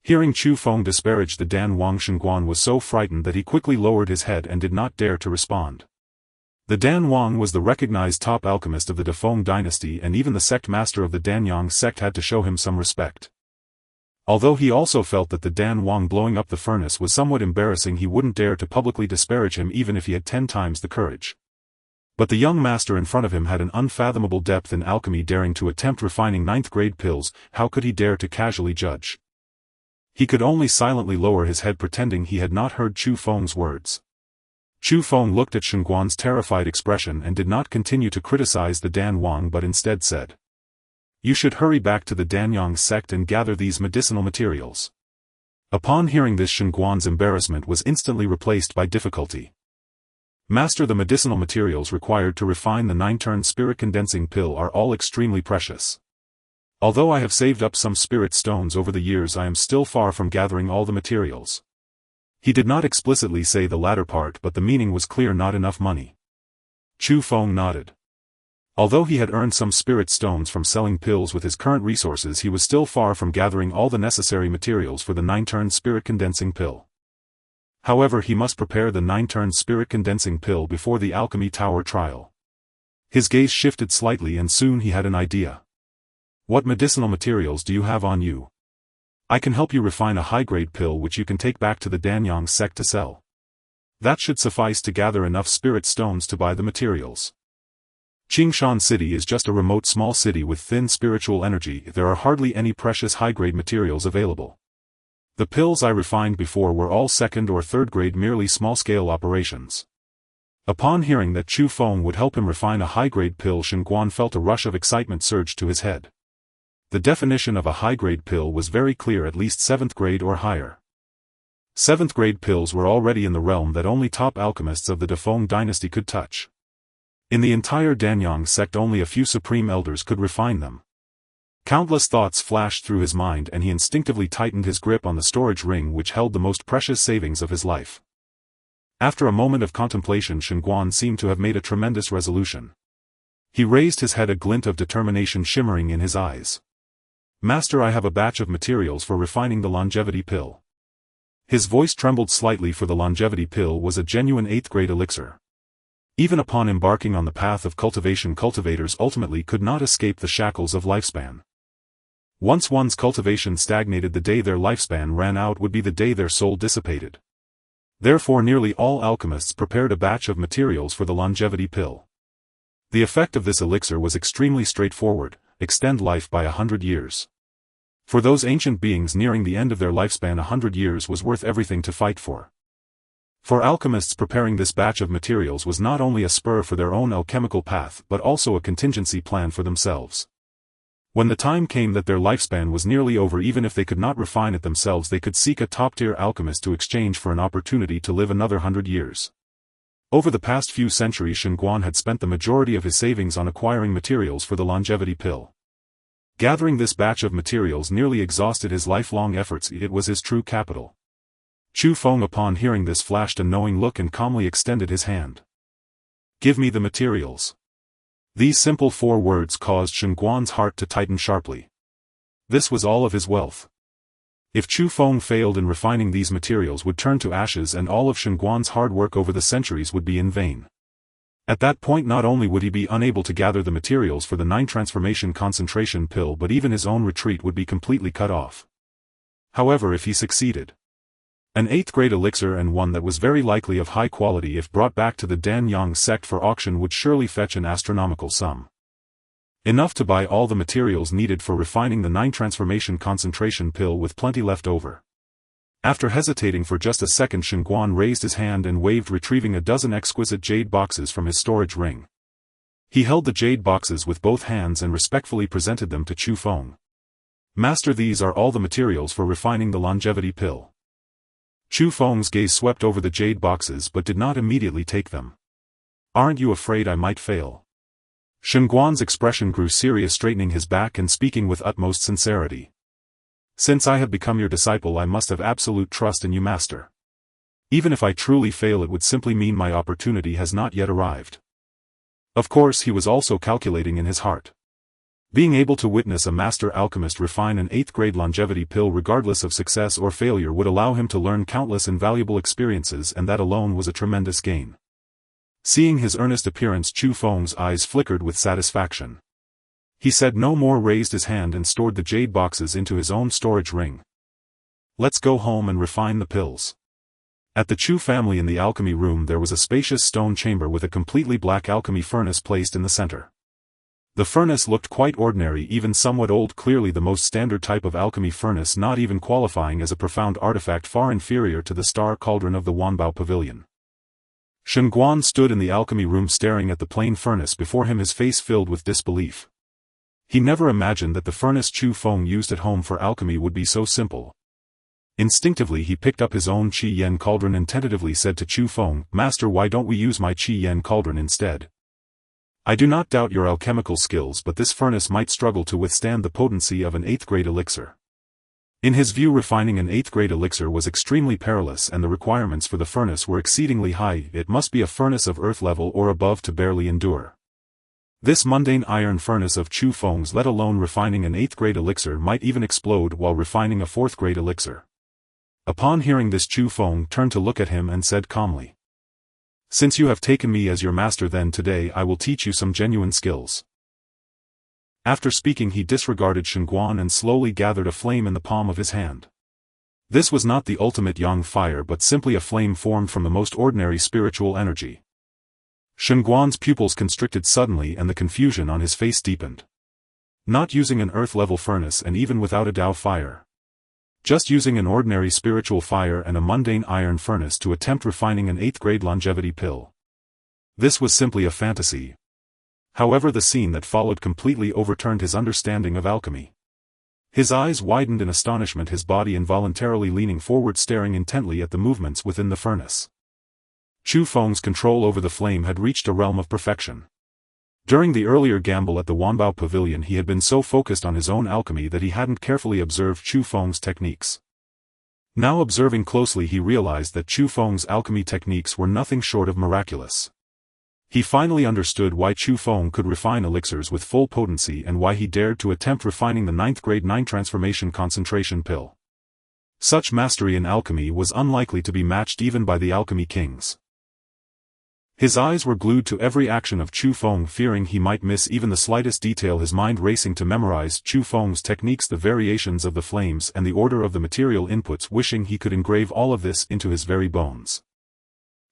Hearing Chu Feng disparage the Dan Wang, Shenguan was so frightened that he quickly lowered his head and did not dare to respond. The Dan Wang was the recognized top alchemist of the Defeng dynasty, and even the sect master of the Danyang sect had to show him some respect. Although he also felt that the Dan Wang blowing up the furnace was somewhat embarrassing, he wouldn't dare to publicly disparage him even if he had 10 times the courage. But the young master in front of him had an unfathomable depth in alchemy, daring to attempt refining ninth-grade pills. How could he dare to casually judge? He could only silently lower his head, pretending he had not heard Chu Feng's words. Chu Feng looked at Shenguan's terrified expression and did not continue to criticize the Dan Wang, but instead said, "You should hurry back to the Danyang sect and gather these medicinal materials." Upon hearing this, Shenguan's embarrassment was instantly replaced by difficulty. "Master, the medicinal materials required to refine the 9-turn spirit condensing pill are all extremely precious. Although I have saved up some spirit stones over the years, I am still far from gathering all the materials." He did not explicitly say the latter part, but the meaning was clear: not enough money. Chu Feng nodded. Although he had earned some spirit stones from selling pills with his current resources, he was still far from gathering all the necessary materials for the 9-turn spirit condensing pill. However, he must prepare the 9-turn spirit condensing pill before the alchemy tower trial. His gaze shifted slightly and soon he had an idea. "What medicinal materials do you have on you? I can help you refine a high-grade pill which you can take back to the Danyang sect to sell. That should suffice to gather enough spirit stones to buy the materials. Qingshan City is just a remote small city with thin spiritual energy. There are hardly any precious high-grade materials available. The pills I refined before were all 2nd or 3rd grade, merely small-scale operations." Upon hearing that Chu Feng would help him refine a high-grade pill, Shenguan felt a rush of excitement surge to his head. The definition of a high-grade pill was very clear: at least 7th grade or higher. 7th grade pills were already in the realm that only top alchemists of the Defeng dynasty could touch. In the entire Danyang sect, only a few supreme elders could refine them. Countless thoughts flashed through his mind, and he instinctively tightened his grip on the storage ring which held the most precious savings of his life. After a moment of contemplation, Shenguan seemed to have made a tremendous resolution. He raised his head, a glint of determination shimmering in his eyes. "Master, I have a batch of materials for refining the longevity pill." His voice trembled slightly, for the longevity pill was a genuine 8th grade elixir. Even upon embarking on the path of cultivation, cultivators ultimately could not escape the shackles of lifespan. Once one's cultivation stagnated, the day their lifespan ran out would be the day their soul dissipated. Therefore nearly all alchemists prepared a batch of materials for the longevity pill. The effect of this elixir was extremely straightforward: extend life by 100 years. For those ancient beings nearing the end of their lifespan, 100 years was worth everything to fight for. For alchemists, preparing this batch of materials was not only a spur for their own alchemical path but also a contingency plan for themselves. When the time came that their lifespan was nearly over, even if they could not refine it themselves, they could seek a top-tier alchemist to exchange for an opportunity to live another 100 years. Over the past few centuries, Shenguan had spent the majority of his savings on acquiring materials for the longevity pill. Gathering this batch of materials nearly exhausted his lifelong efforts. It was his true capital. Chu Feng, upon hearing this, flashed a knowing look and calmly extended his hand. "Give me the materials." These simple 4 words caused Shenguan's heart to tighten sharply. This was all of his wealth. If Chu Feng failed in refining these materials, would turn to ashes, and all of Shenguan's hard work over the centuries would be in vain. At that point, not only would he be unable to gather the materials for the 9 transformation concentration pill, but even his own retreat would be completely cut off. However, if he succeeded, an 8th grade elixir, and one that was very likely of high quality if brought back to the Danyang sect for auction, would surely fetch an astronomical sum. Enough to buy all the materials needed for refining the 9 transformation concentration pill, with plenty left over. After hesitating for just a second, Shenguan raised his hand and waved, retrieving a dozen exquisite jade boxes from his storage ring. He held the jade boxes with both hands and respectfully presented them to Chu Feng. "Master, these are all the materials for refining the longevity pill." Chu Feng's gaze swept over the jade boxes but did not immediately take them. "Aren't you afraid I might fail?" Shenguan's expression grew serious, straightening his back and speaking with utmost sincerity. "Since I have become your disciple, I must have absolute trust in you, master. Even if I truly fail, it would simply mean my opportunity has not yet arrived." Of course, he was also calculating in his heart. Being able to witness a master alchemist refine an 8th grade longevity pill regardless of success or failure would allow him to learn countless invaluable experiences, and that alone was a tremendous gain. Seeing his earnest appearance, Chu Feng's eyes flickered with satisfaction. He said no more, raised his hand and stored the jade boxes into his own storage ring. "Let's go home and refine the pills." At the Chu family in the alchemy room there was a spacious stone chamber with a completely black alchemy furnace placed in the center. The furnace looked quite ordinary, even somewhat old, clearly the most standard type of alchemy furnace, not even qualifying as a profound artifact, far inferior to the star cauldron of the Wanbao Pavilion. Shen Guan stood in the alchemy room staring at the plain furnace before him, his face filled with disbelief. He never imagined that the furnace Chu Feng used at home for alchemy would be so simple. Instinctively he picked up his own Qi Yen cauldron and tentatively said to Chu Feng, "Master, why don't we use my Qi Yen cauldron instead? I do not doubt your alchemical skills, but this furnace might struggle to withstand the potency of an 8th grade elixir." In his view, refining an 8th grade elixir was extremely perilous and the requirements for the furnace were exceedingly high. It must be a furnace of earth level or above to barely endure. This mundane iron furnace of Chu Feng's, let alone refining an 8th grade elixir, might even explode while refining a 4th grade elixir. Upon hearing this, Chu Feng turned to look at him and said calmly, "Since you have taken me as your master, then today I will teach you some genuine skills." After speaking he disregarded Shen Guan and slowly gathered a flame in the palm of his hand. This was not the ultimate yang fire but simply a flame formed from the most ordinary spiritual energy. Shen Guan's pupils constricted suddenly and the confusion on his face deepened. Not using an earth-level furnace and even without a Dao fire. Just using an ordinary spiritual fire and a mundane iron furnace to attempt refining an 8th grade longevity pill. This was simply a fantasy. However, the scene that followed completely overturned his understanding of alchemy. His eyes widened in astonishment, his body involuntarily leaning forward, staring intently at the movements within the furnace. Chu Feng's control over the flame had reached a realm of perfection. During the earlier gamble at the Wanbao Pavilion he had been so focused on his own alchemy that he hadn't carefully observed Chu Feng's techniques. Now observing closely he realized that Chu Feng's alchemy techniques were nothing short of miraculous. He finally understood why Chu Feng could refine elixirs with full potency and why he dared to attempt refining the 9th grade 9 transformation concentration pill. Such mastery in alchemy was unlikely to be matched even by the alchemy kings. His eyes were glued to every action of Chu Feng, fearing he might miss even the slightest detail, his mind racing to memorize Chu Feng's techniques, the variations of the flames and the order of the material inputs, wishing he could engrave all of this into his very bones.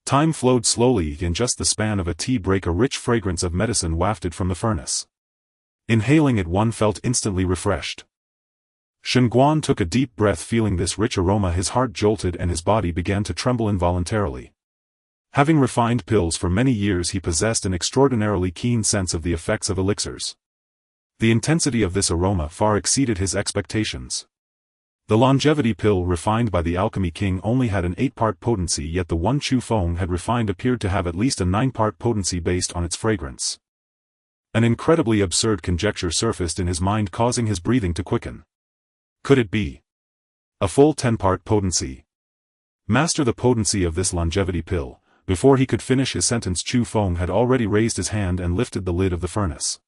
Time flowed slowly. In just the span of a tea break a rich fragrance of medicine wafted from the furnace. Inhaling it one felt instantly refreshed. Shen Guan took a deep breath, feeling this rich aroma his heart jolted and his body began to tremble involuntarily. Having refined pills for many years he possessed an extraordinarily keen sense of the effects of elixirs. The intensity of this aroma far exceeded his expectations. The longevity pill refined by the alchemy king only had an 8-part potency, yet the one Chu Feng had refined appeared to have at least a 9-part potency based on its fragrance. An incredibly absurd conjecture surfaced in his mind, causing his breathing to quicken. Could it be a full 10-part potency? Master the potency of this longevity pill. Before he could finish his sentence Chu Feng had already raised his hand and lifted the lid of the furnace.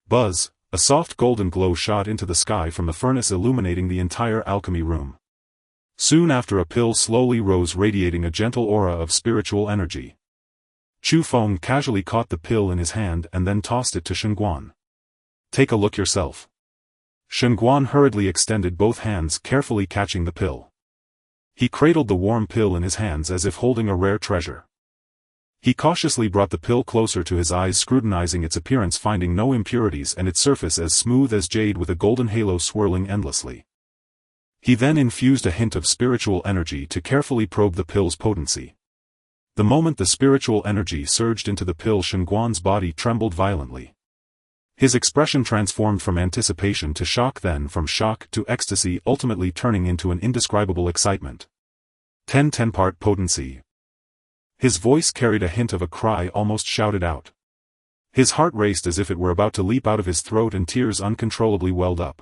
Buzz, a soft golden glow shot into the sky from the furnace, illuminating the entire alchemy room. Soon after a pill slowly rose, radiating a gentle aura of spiritual energy. Chu Feng casually caught the pill in his hand and then tossed it to Shen Guan. "Take a look yourself." Shen Guan hurriedly extended both hands, carefully catching the pill. He cradled the warm pill in his hands as if holding a rare treasure. He cautiously brought the pill closer to his eyes, scrutinizing its appearance, finding no impurities and its surface as smooth as jade with a golden halo swirling endlessly. He then infused a hint of spiritual energy to carefully probe the pill's potency. The moment the spiritual energy surged into the pill, Shen Guan's body trembled violently. His expression transformed from anticipation to shock, then from shock to ecstasy, ultimately turning into an indescribable excitement. 10-part potency. His voice carried a hint of a cry, almost shouted out. His heart raced as if it were about to leap out of his throat and tears uncontrollably welled up.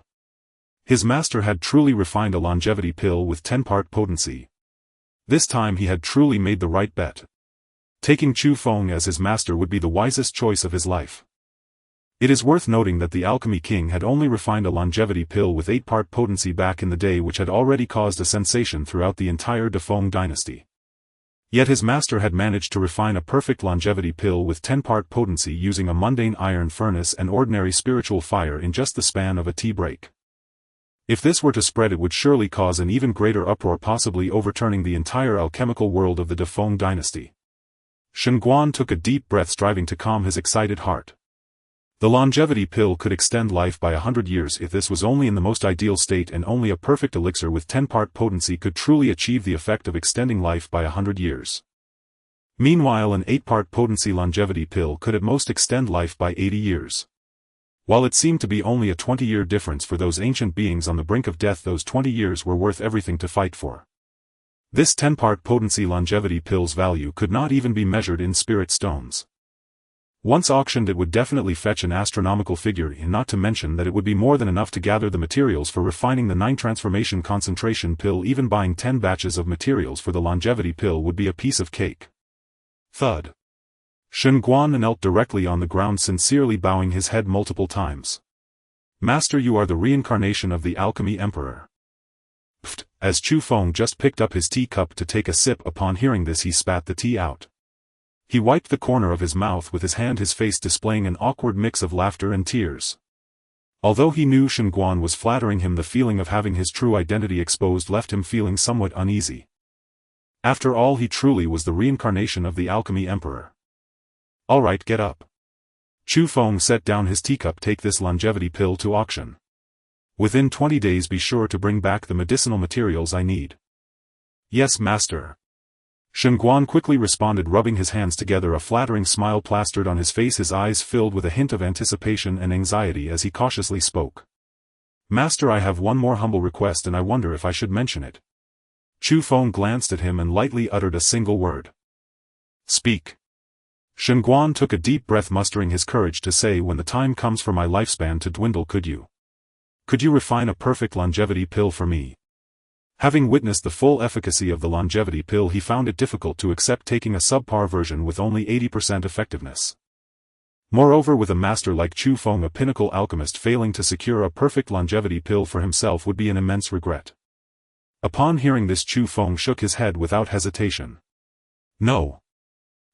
His master had truly refined a longevity pill with 10-part potency. This time he had truly made the right bet. Taking Chu Feng as his master would be the wisest choice of his life. It is worth noting that the alchemy king had only refined a longevity pill with 8-part potency back in the day, which had already caused a sensation throughout the entire Defeng dynasty. Yet his master had managed to refine a perfect longevity pill with 10-part potency using a mundane iron furnace and ordinary spiritual fire in just the span of a tea break. If this were to spread, it would surely cause an even greater uproar, possibly overturning the entire alchemical world of the De Feng dynasty. Shen Guan took a deep breath, striving to calm his excited heart. The longevity pill could extend life by 100 years if this was only in the most ideal state, and only a perfect elixir with 10-part potency could truly achieve the effect of extending life by 100 years. Meanwhile, an 8-part potency longevity pill could at most extend life by 80 years. While it seemed to be only a 20-year difference for those ancient beings on the brink of death, those 20 years were worth everything to fight for. This 10-part potency longevity pill's value could not even be measured in spirit stones. Once auctioned, it would definitely fetch an astronomical figure, and not to mention that it would be more than enough to gather the materials for refining the 9-transformation concentration pill. Even buying 10 batches of materials for the longevity pill would be a piece of cake. Thud. Shen Guan knelt directly on the ground, sincerely bowing his head multiple times. Master, you are the reincarnation of the Alchemy Emperor. Pfft. As Chu Feng just picked up his teacup to take a sip, upon hearing this he spat the tea out. He wiped the corner of his mouth with his hand, his face displaying an awkward mix of laughter and tears. Although he knew Shen Guan was flattering him, the feeling of having his true identity exposed left him feeling somewhat uneasy. After all, he truly was the reincarnation of the Alchemy Emperor. Alright, get up. Chu Feng set down his teacup. Take this longevity pill to auction. Within 20 days be sure to bring back the medicinal materials I need. Yes, master. Shen Guan quickly responded, rubbing his hands together, a flattering smile plastered on his face, his eyes filled with a hint of anticipation and anxiety as he cautiously spoke. Master, I have one more humble request, and I wonder if I should mention it. Chu Feng glanced at him and lightly uttered a single word. Speak. Shen Guan took a deep breath, mustering his courage to say, when the time comes for my lifespan to dwindle, could you refine a perfect longevity pill for me? Having witnessed the full efficacy of the longevity pill, he found it difficult to accept taking a subpar version with only 80% effectiveness. Moreover, with a master like Chu Feng, a pinnacle alchemist, failing to secure a perfect longevity pill for himself would be an immense regret. Upon hearing this, Chu Feng shook his head without hesitation. No.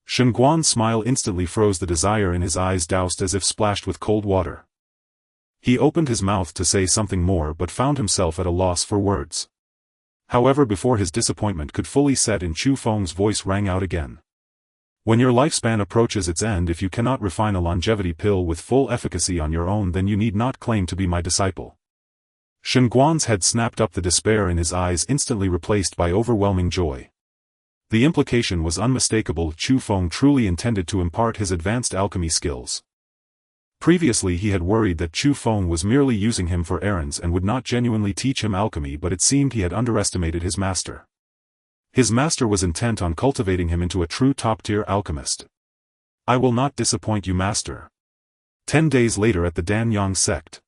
Shen Guan's smile instantly froze, the desire in his eyes doused as if splashed with cold water. He opened his mouth to say something more, but found himself at a loss for words. However, before his disappointment could fully set in, Chu Feng's voice rang out again. When your lifespan approaches its end, if you cannot refine a longevity pill with full efficacy on your own, then you need not claim to be my disciple. Shen Guan's head snapped up, the despair in his eyes instantly replaced by overwhelming joy. The implication was unmistakable. Chu Feng truly intended to impart his advanced alchemy skills. Previously he had worried that Chu Feng was merely using him for errands and would not genuinely teach him alchemy, but it seemed he had underestimated his master. His master was intent on cultivating him into a true top-tier alchemist. I will not disappoint you, master. 10 days later, at the Danyang sect.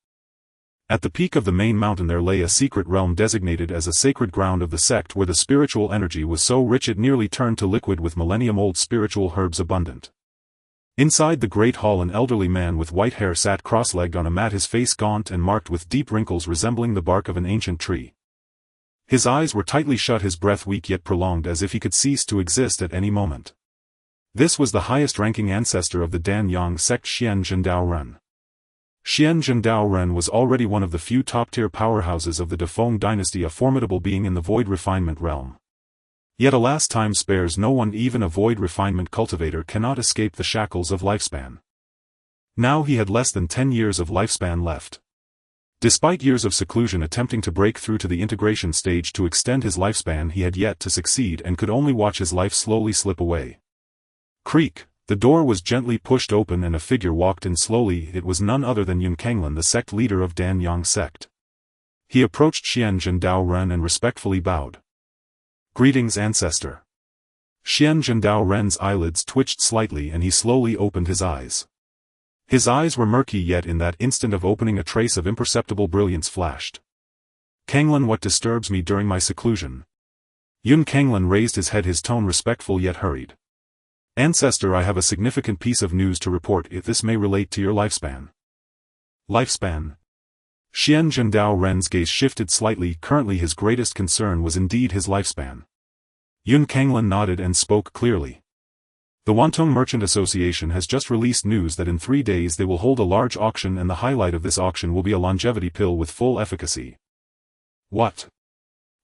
At the peak of the main mountain there lay a secret realm designated as a sacred ground of the sect, where the spiritual energy was so rich it nearly turned to liquid, with millennium-old spiritual herbs abundant. Inside the great hall, an elderly man with white hair sat cross-legged on a mat, his face gaunt and marked with deep wrinkles resembling the bark of an ancient tree. His eyes were tightly shut, his breath weak yet prolonged, as if he could cease to exist at any moment. This was the highest-ranking ancestor of the Danyang sect, Xian Zhendao Ren. Xian Zhendao Ren was already one of the few top-tier powerhouses of the De Feng dynasty, a formidable being in the void refinement realm. Yet alas, time spares no one, even a void refinement cultivator cannot escape the shackles of lifespan. Now he had less than 10 years of lifespan left. Despite years of seclusion attempting to break through to the integration stage to extend his lifespan, he had yet to succeed and could only watch his life slowly slip away. Creak, the door was gently pushed open and a figure walked in slowly. It was none other than Yun Kanglin, the sect leader of Danyang sect. He approached Xian Zhendao Ren and respectfully bowed. Greetings, ancestor. Xian Zhendao Ren's eyelids twitched slightly and he slowly opened his eyes. His eyes were murky, yet in that instant of opening a trace of imperceptible brilliance flashed. Kanglin, what disturbs me during my seclusion? Yun Kanglin raised his head, his tone respectful yet hurried. Ancestor, I have a significant piece of news to report, if this may relate to your lifespan. Lifespan? Xian Zhendao Ren's gaze shifted slightly. Currently his greatest concern was indeed his lifespan. Yun Kanglin nodded and spoke clearly. The Wantong Merchant Association has just released news that in 3 days they will hold a large auction, and the highlight of this auction will be a longevity pill with full efficacy. What?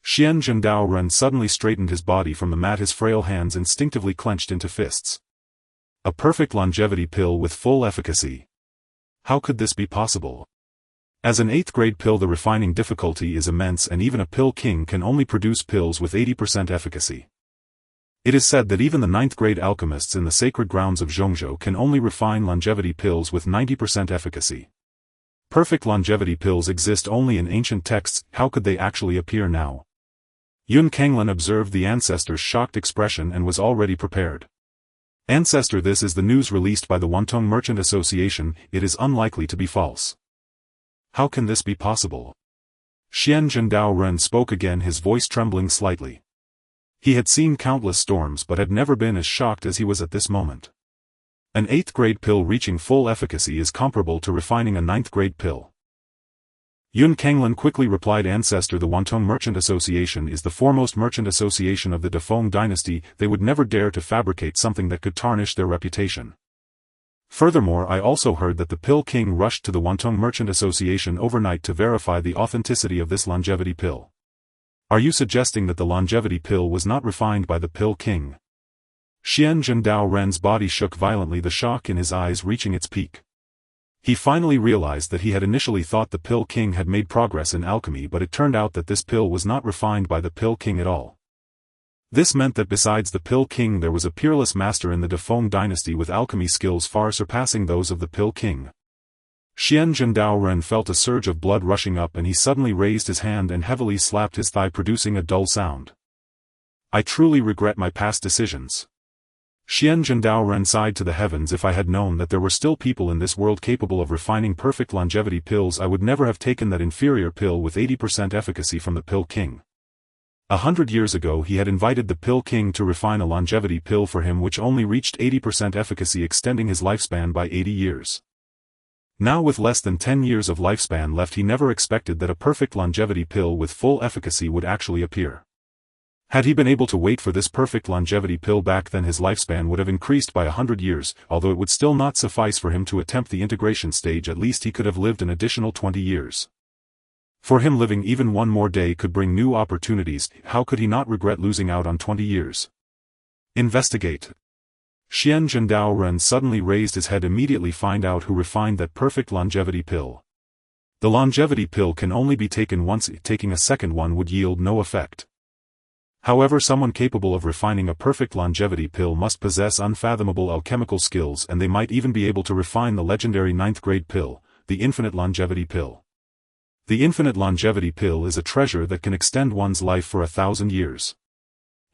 Xian Zhendao Ren suddenly straightened his body from the mat, his frail hands instinctively clenched into fists. A perfect longevity pill with full efficacy. How could this be possible? As an 8th grade pill, the refining difficulty is immense, and even a pill king can only produce pills with 80% efficacy. It is said that even the 9th grade alchemists in the sacred grounds of Zhongzhou can only refine longevity pills with 90% efficacy. Perfect longevity pills exist only in ancient texts. How could they actually appear now? Yun Kanglin observed the ancestor's shocked expression and was already prepared. Ancestor, this is the news released by the Wantong Merchant Association. It is unlikely to be false. How can this be possible? Xian Zhendao Ren spoke again, his voice trembling slightly. He had seen countless storms but had never been as shocked as he was at this moment. An 8th grade pill reaching full efficacy is comparable to refining a 9th grade pill. Yun Kanglin quickly replied, Ancestor, the Wantong Merchant Association is the foremost merchant association of the Defeng dynasty. They would never dare to fabricate something that could tarnish their reputation. Furthermore, I also heard that the pill king rushed to the Wantong Merchant Association overnight to verify the authenticity of this longevity pill. Are you suggesting that the longevity pill was not refined by the pill king? Xian Zhendao Ren's body shook violently, the shock in his eyes reaching its peak. He finally realized that he had initially thought the pill king had made progress in alchemy, but it turned out that this pill was not refined by the pill king at all. This meant that besides the pill king there was a peerless master in the Defeng dynasty with alchemy skills far surpassing those of the pill king. Xian Zhendao Ren felt a surge of blood rushing up, and he suddenly raised his hand and heavily slapped his thigh, producing a dull sound. I truly regret my past decisions. Xian Zhendao Ren sighed to the heavens. If I had known that there were still people in this world capable of refining perfect longevity pills, I would never have taken that inferior pill with 80% efficacy from the pill king. 100 years ago he had invited the pill king to refine a longevity pill for him which only reached 80% efficacy, extending his lifespan by 80 years. Now, with less than 10 years of lifespan left, he never expected that a perfect longevity pill with full efficacy would actually appear. Had he been able to wait for this perfect longevity pill back then, his lifespan would have increased by 100 years, although it would still not suffice for him to attempt the integration stage. At least he could have lived an additional 20 years. For him, living even one more day could bring new opportunities. How could he not regret losing out on 20 years? Investigate. Xian Zhendao Ren suddenly raised his head. Immediately find out who refined that perfect longevity pill. The longevity pill can only be taken once. Taking a second one would yield no effect. However, someone capable of refining a perfect longevity pill must possess unfathomable alchemical skills, and they might even be able to refine the legendary 9th grade pill, the infinite longevity pill. The infinite longevity pill is a treasure that can extend one's life for 1,000 years.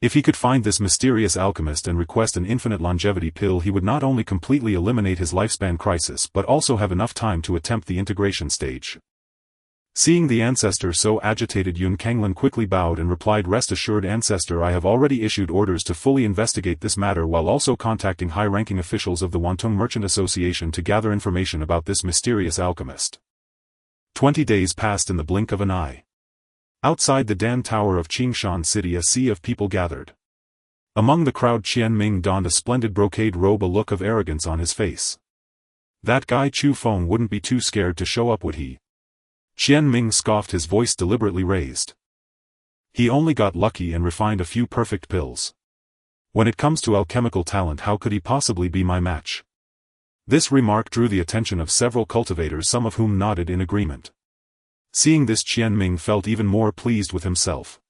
If he could find this mysterious alchemist and request an infinite longevity pill, he would not only completely eliminate his lifespan crisis but also have enough time to attempt the integration stage. Seeing the ancestor so agitated, Yun Kanglin quickly bowed and replied, Rest assured, Ancestor, I have already issued orders to fully investigate this matter while also contacting high-ranking officials of the Wantong Merchant Association to gather information about this mysterious alchemist. 20 days passed in the blink of an eye. Outside the Dan Tower of Qingshan City, a sea of people gathered. Among the crowd, Qian Ming donned a splendid brocade robe, a look of arrogance on his face. That guy Chu Feng wouldn't be too scared to show up, would he? Qian Ming scoffed, his voice deliberately raised. He only got lucky and refined a few perfect pills. When it comes to alchemical talent, how could he possibly be my match? This remark drew the attention of several cultivators, some of whom nodded in agreement. Seeing this, Qian Ming felt even more pleased with himself.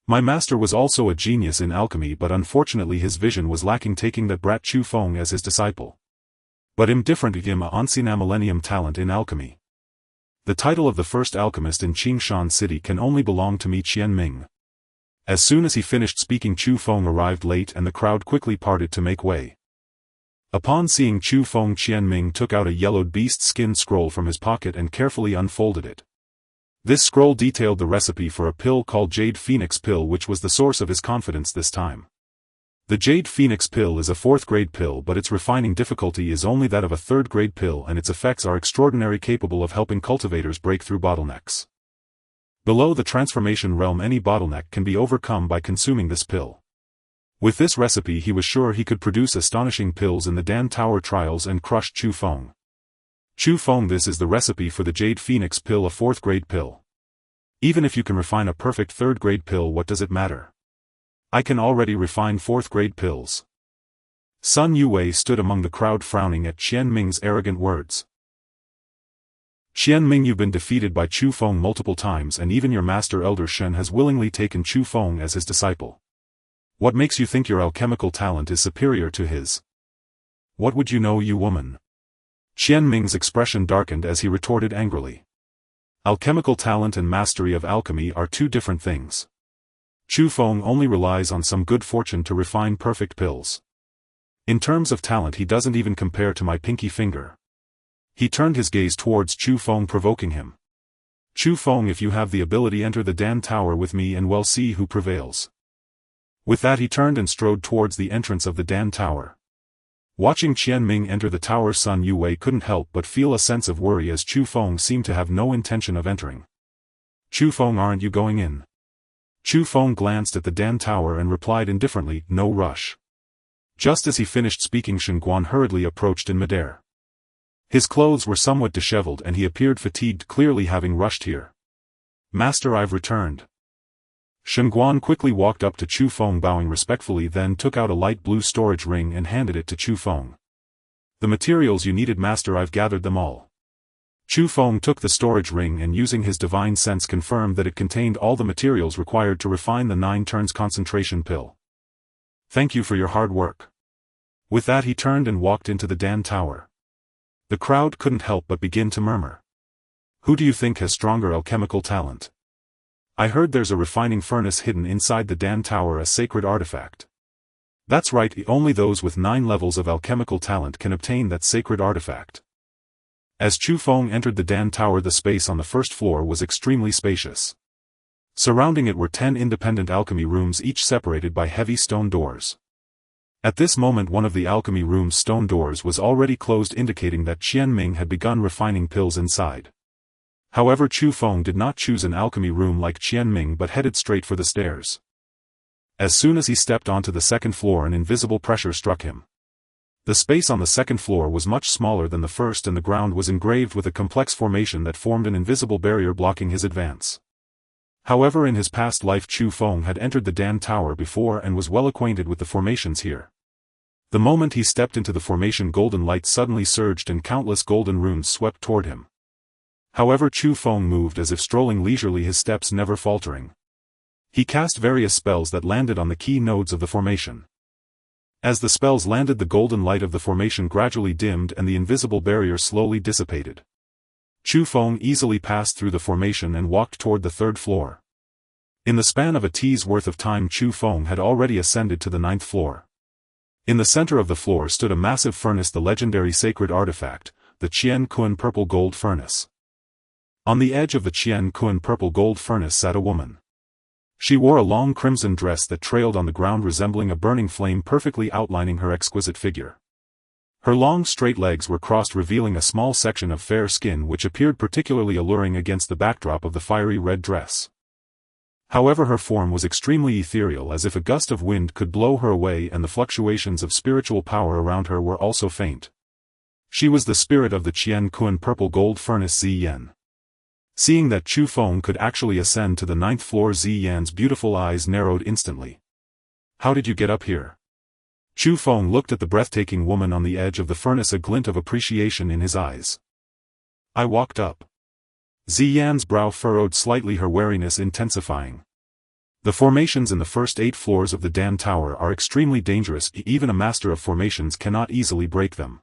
My master was also a genius in alchemy, but unfortunately his vision was lacking, taking that brat Chu Feng as his disciple. But him different, him a ancient millennium talent in alchemy. The title of the first alchemist in Qingshan City can only belong to me, Qian Ming. As soon as he finished speaking, Chu Feng arrived late and the crowd quickly parted to make way. Upon seeing Chu Feng, Qian Ming took out a yellowed beast skin scroll from his pocket and carefully unfolded it. This scroll detailed the recipe for a pill called Jade Phoenix Pill, which was the source of his confidence this time. The Jade Phoenix Pill is a 4th grade pill, but its refining difficulty is only that of a 3rd grade pill, and its effects are extraordinary, capable of helping cultivators break through bottlenecks. Below the transformation realm, any bottleneck can be overcome by consuming this pill. With this recipe, he was sure he could produce astonishing pills in the Dan Tower trials and crush Chu Feng. Chu Feng, this is the recipe for the Jade Phoenix Pill, a 4th grade pill. Even if you can refine a perfect third-grade pill, what does it matter? I can already refine fourth-grade pills. Sun Yue stood among the crowd frowning at Qian Ming's arrogant words. Qian Ming, you've been defeated by Chu Feng multiple times, and even your master Elder Shen has willingly taken Chu Feng as his disciple. What makes you think your alchemical talent is superior to his? What would you know, you woman? Qian Ming's expression darkened as he retorted angrily. Alchemical talent and mastery of alchemy are two different things. Chu Feng only relies on some good fortune to refine perfect pills. In terms of talent, he doesn't even compare to my pinky finger. He turned his gaze towards Chu Feng, provoking him. Chu Feng, if you have the ability, enter the Dan Tower with me and we'll see who prevails. With that, he turned and strode towards the entrance of the Dan Tower. Watching Qian Ming enter the tower, Sun Yue couldn't help but feel a sense of worry as Chu Feng seemed to have no intention of entering. Chu Feng, aren't you going in? Chu Feng glanced at the Dan Tower and replied indifferently, no rush. Just as he finished speaking, Shen Guan hurriedly approached in midair. His clothes were somewhat disheveled and he appeared fatigued, clearly having rushed here. Master, I've returned. Shen Guan quickly walked up to Chu Feng, bowing respectfully, then took out a light blue storage ring and handed it to Chu Feng. The materials you needed, Master, I've gathered them all. Chu Feng took the storage ring and, using his divine sense, confirmed that it contained all the materials required to refine the 9 turns concentration pill. Thank you for your hard work. With that, he turned and walked into the Dan Tower. The crowd couldn't help but begin to murmur. Who do you think has stronger alchemical talent? I heard there's a refining furnace hidden inside the Dan Tower, a sacred artifact. That's right, only those with 9 levels of alchemical talent can obtain that sacred artifact. As Chu Feng entered the Dan Tower, the space on the first floor was extremely spacious. Surrounding it were 10 independent alchemy rooms, each separated by heavy stone doors. At this moment, one of the alchemy room's stone doors was already closed, indicating that Qian Ming had begun refining pills inside. However, Chu Feng did not choose an alchemy room like Qian Ming but headed straight for the stairs. As soon as he stepped onto the second floor, an invisible pressure struck him. The space on the second floor was much smaller than the first, and the ground was engraved with a complex formation that formed an invisible barrier blocking his advance. However, in his past life, Chu Feng had entered the Dan Tower before and was well acquainted with the formations here. The moment he stepped into the formation, golden light suddenly surged and countless golden runes swept toward him. However, Chu Feng moved as if strolling leisurely, his steps never faltering. He cast various spells that landed on the key nodes of the formation. As the spells landed, the golden light of the formation gradually dimmed and the invisible barrier slowly dissipated. Chu Feng easily passed through the formation and walked toward the 3rd floor. In the span of a tea's worth of time, Chu Feng had already ascended to the 9th floor. In the center of the floor stood a massive furnace, the legendary sacred artifact, the Qian Kun purple gold furnace. On the edge of the Qian Kun purple gold furnace sat a woman. She wore a long crimson dress that trailed on the ground, resembling a burning flame, perfectly outlining her exquisite figure. Her long straight legs were crossed, revealing a small section of fair skin which appeared particularly alluring against the backdrop of the fiery red dress. However, her form was extremely ethereal, as if a gust of wind could blow her away, and the fluctuations of spiritual power around her were also faint. She was the spirit of the Qian Kun purple gold furnace, Ziyan. Seeing that Chu Feng could actually ascend to the 9th floor, Ziyan's beautiful eyes narrowed instantly. How did you get up here? Chu Feng looked at the breathtaking woman on the edge of the furnace, a glint of appreciation in his eyes. I walked up. Ziyan's brow furrowed slightly, her wariness intensifying. The formations in the first 8 floors of the Dan Tower are extremely dangerous, even a master of formations cannot easily break them.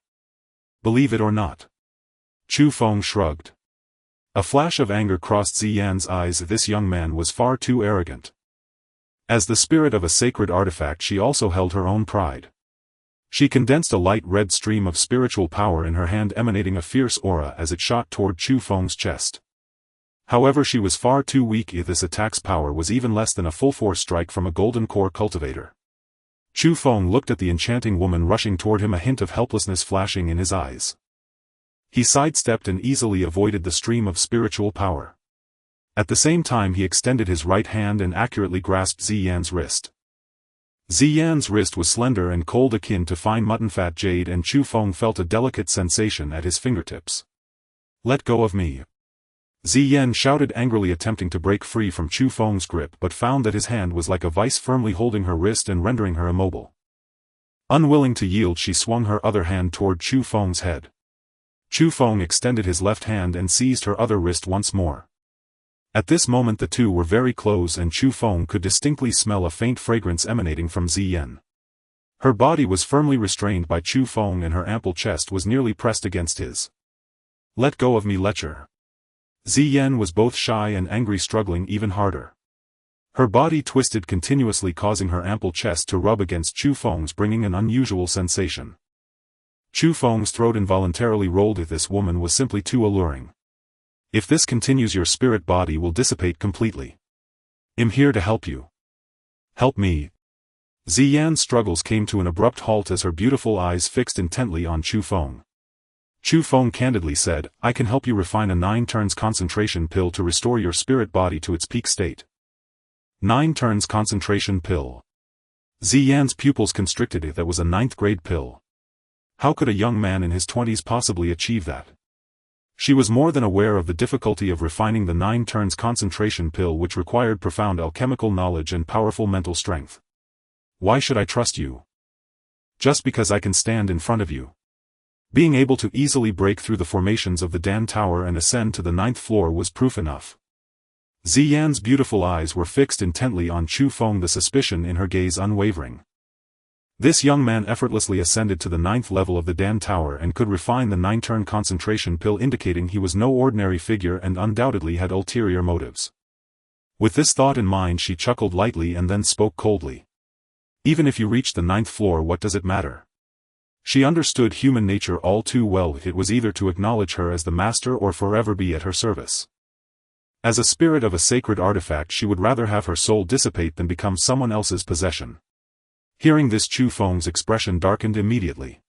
Believe it or not. Chu Feng shrugged. A flash of anger crossed Ziyan's eyes. This young man was far too arrogant. As the spirit of a sacred artifact, she also held her own pride. She condensed a light red stream of spiritual power in her hand, emanating a fierce aura as it shot toward Chu Feng's chest. However, she was far too weak. This attack's power was even less than a full-force strike from a golden core cultivator. Chu Feng looked at the enchanting woman rushing toward him, a hint of helplessness flashing in his eyes. He sidestepped and easily avoided the stream of spiritual power. At the same time, he extended his right hand and accurately grasped Ziyan's wrist. Ziyan's wrist was slender and cold, akin to fine mutton fat jade, and Chu Feng felt a delicate sensation at his fingertips. Let go of me. Ziyan shouted angrily, attempting to break free from Chu Feng's grip, but found that his hand was like a vice firmly holding her wrist and rendering her immobile. Unwilling to yield, she swung her other hand toward Chu Feng's head. Chu Feng extended his left hand and seized her other wrist once more. At this moment the two were very close, and Chu Feng could distinctly smell a faint fragrance emanating from Ziyan. Her body was firmly restrained by Chu Feng and her ample chest was nearly pressed against his. "Let go of me, lecher." Ziyan was both shy and angry, struggling even harder. Her body twisted continuously, causing her ample chest to rub against Chu Feng's, bringing an unusual sensation. Chu Feng's throat involuntarily rolled. This woman was simply too alluring. "If this continues, your spirit body will dissipate completely. I'm here to help you." "Help me." Ziyan's struggles came to an abrupt halt as her beautiful eyes fixed intently on Chu Feng. Chu Feng candidly said, "I can help you refine a 9 turns concentration pill to restore your spirit body to its peak state." 9 turns concentration pill. Ziyan's pupils constricted. That was a 9th grade pill. How could a young man in his 20s possibly achieve that? She was more than aware of the difficulty of refining the 9 turns concentration pill, which required profound alchemical knowledge and powerful mental strength. "Why should I trust you? Just because I can stand in front of you." Being able to easily break through the formations of the Dan Tower and ascend to the 9th floor was proof enough. Ziyan's beautiful eyes were fixed intently on Chu Feng, the suspicion in her gaze unwavering. This young man effortlessly ascended to the 9th level of the Dan Tower and could refine the 9-turn concentration pill, indicating he was no ordinary figure and undoubtedly had ulterior motives. With this thought in mind, she chuckled lightly and then spoke coldly. "Even if you reach the 9th floor, what does it matter?" She understood human nature all too well. It was either to acknowledge her as the master or forever be at her service. As a spirit of a sacred artifact, she would rather have her soul dissipate than become someone else's possession. Hearing this, Chu Feng's expression darkened immediately.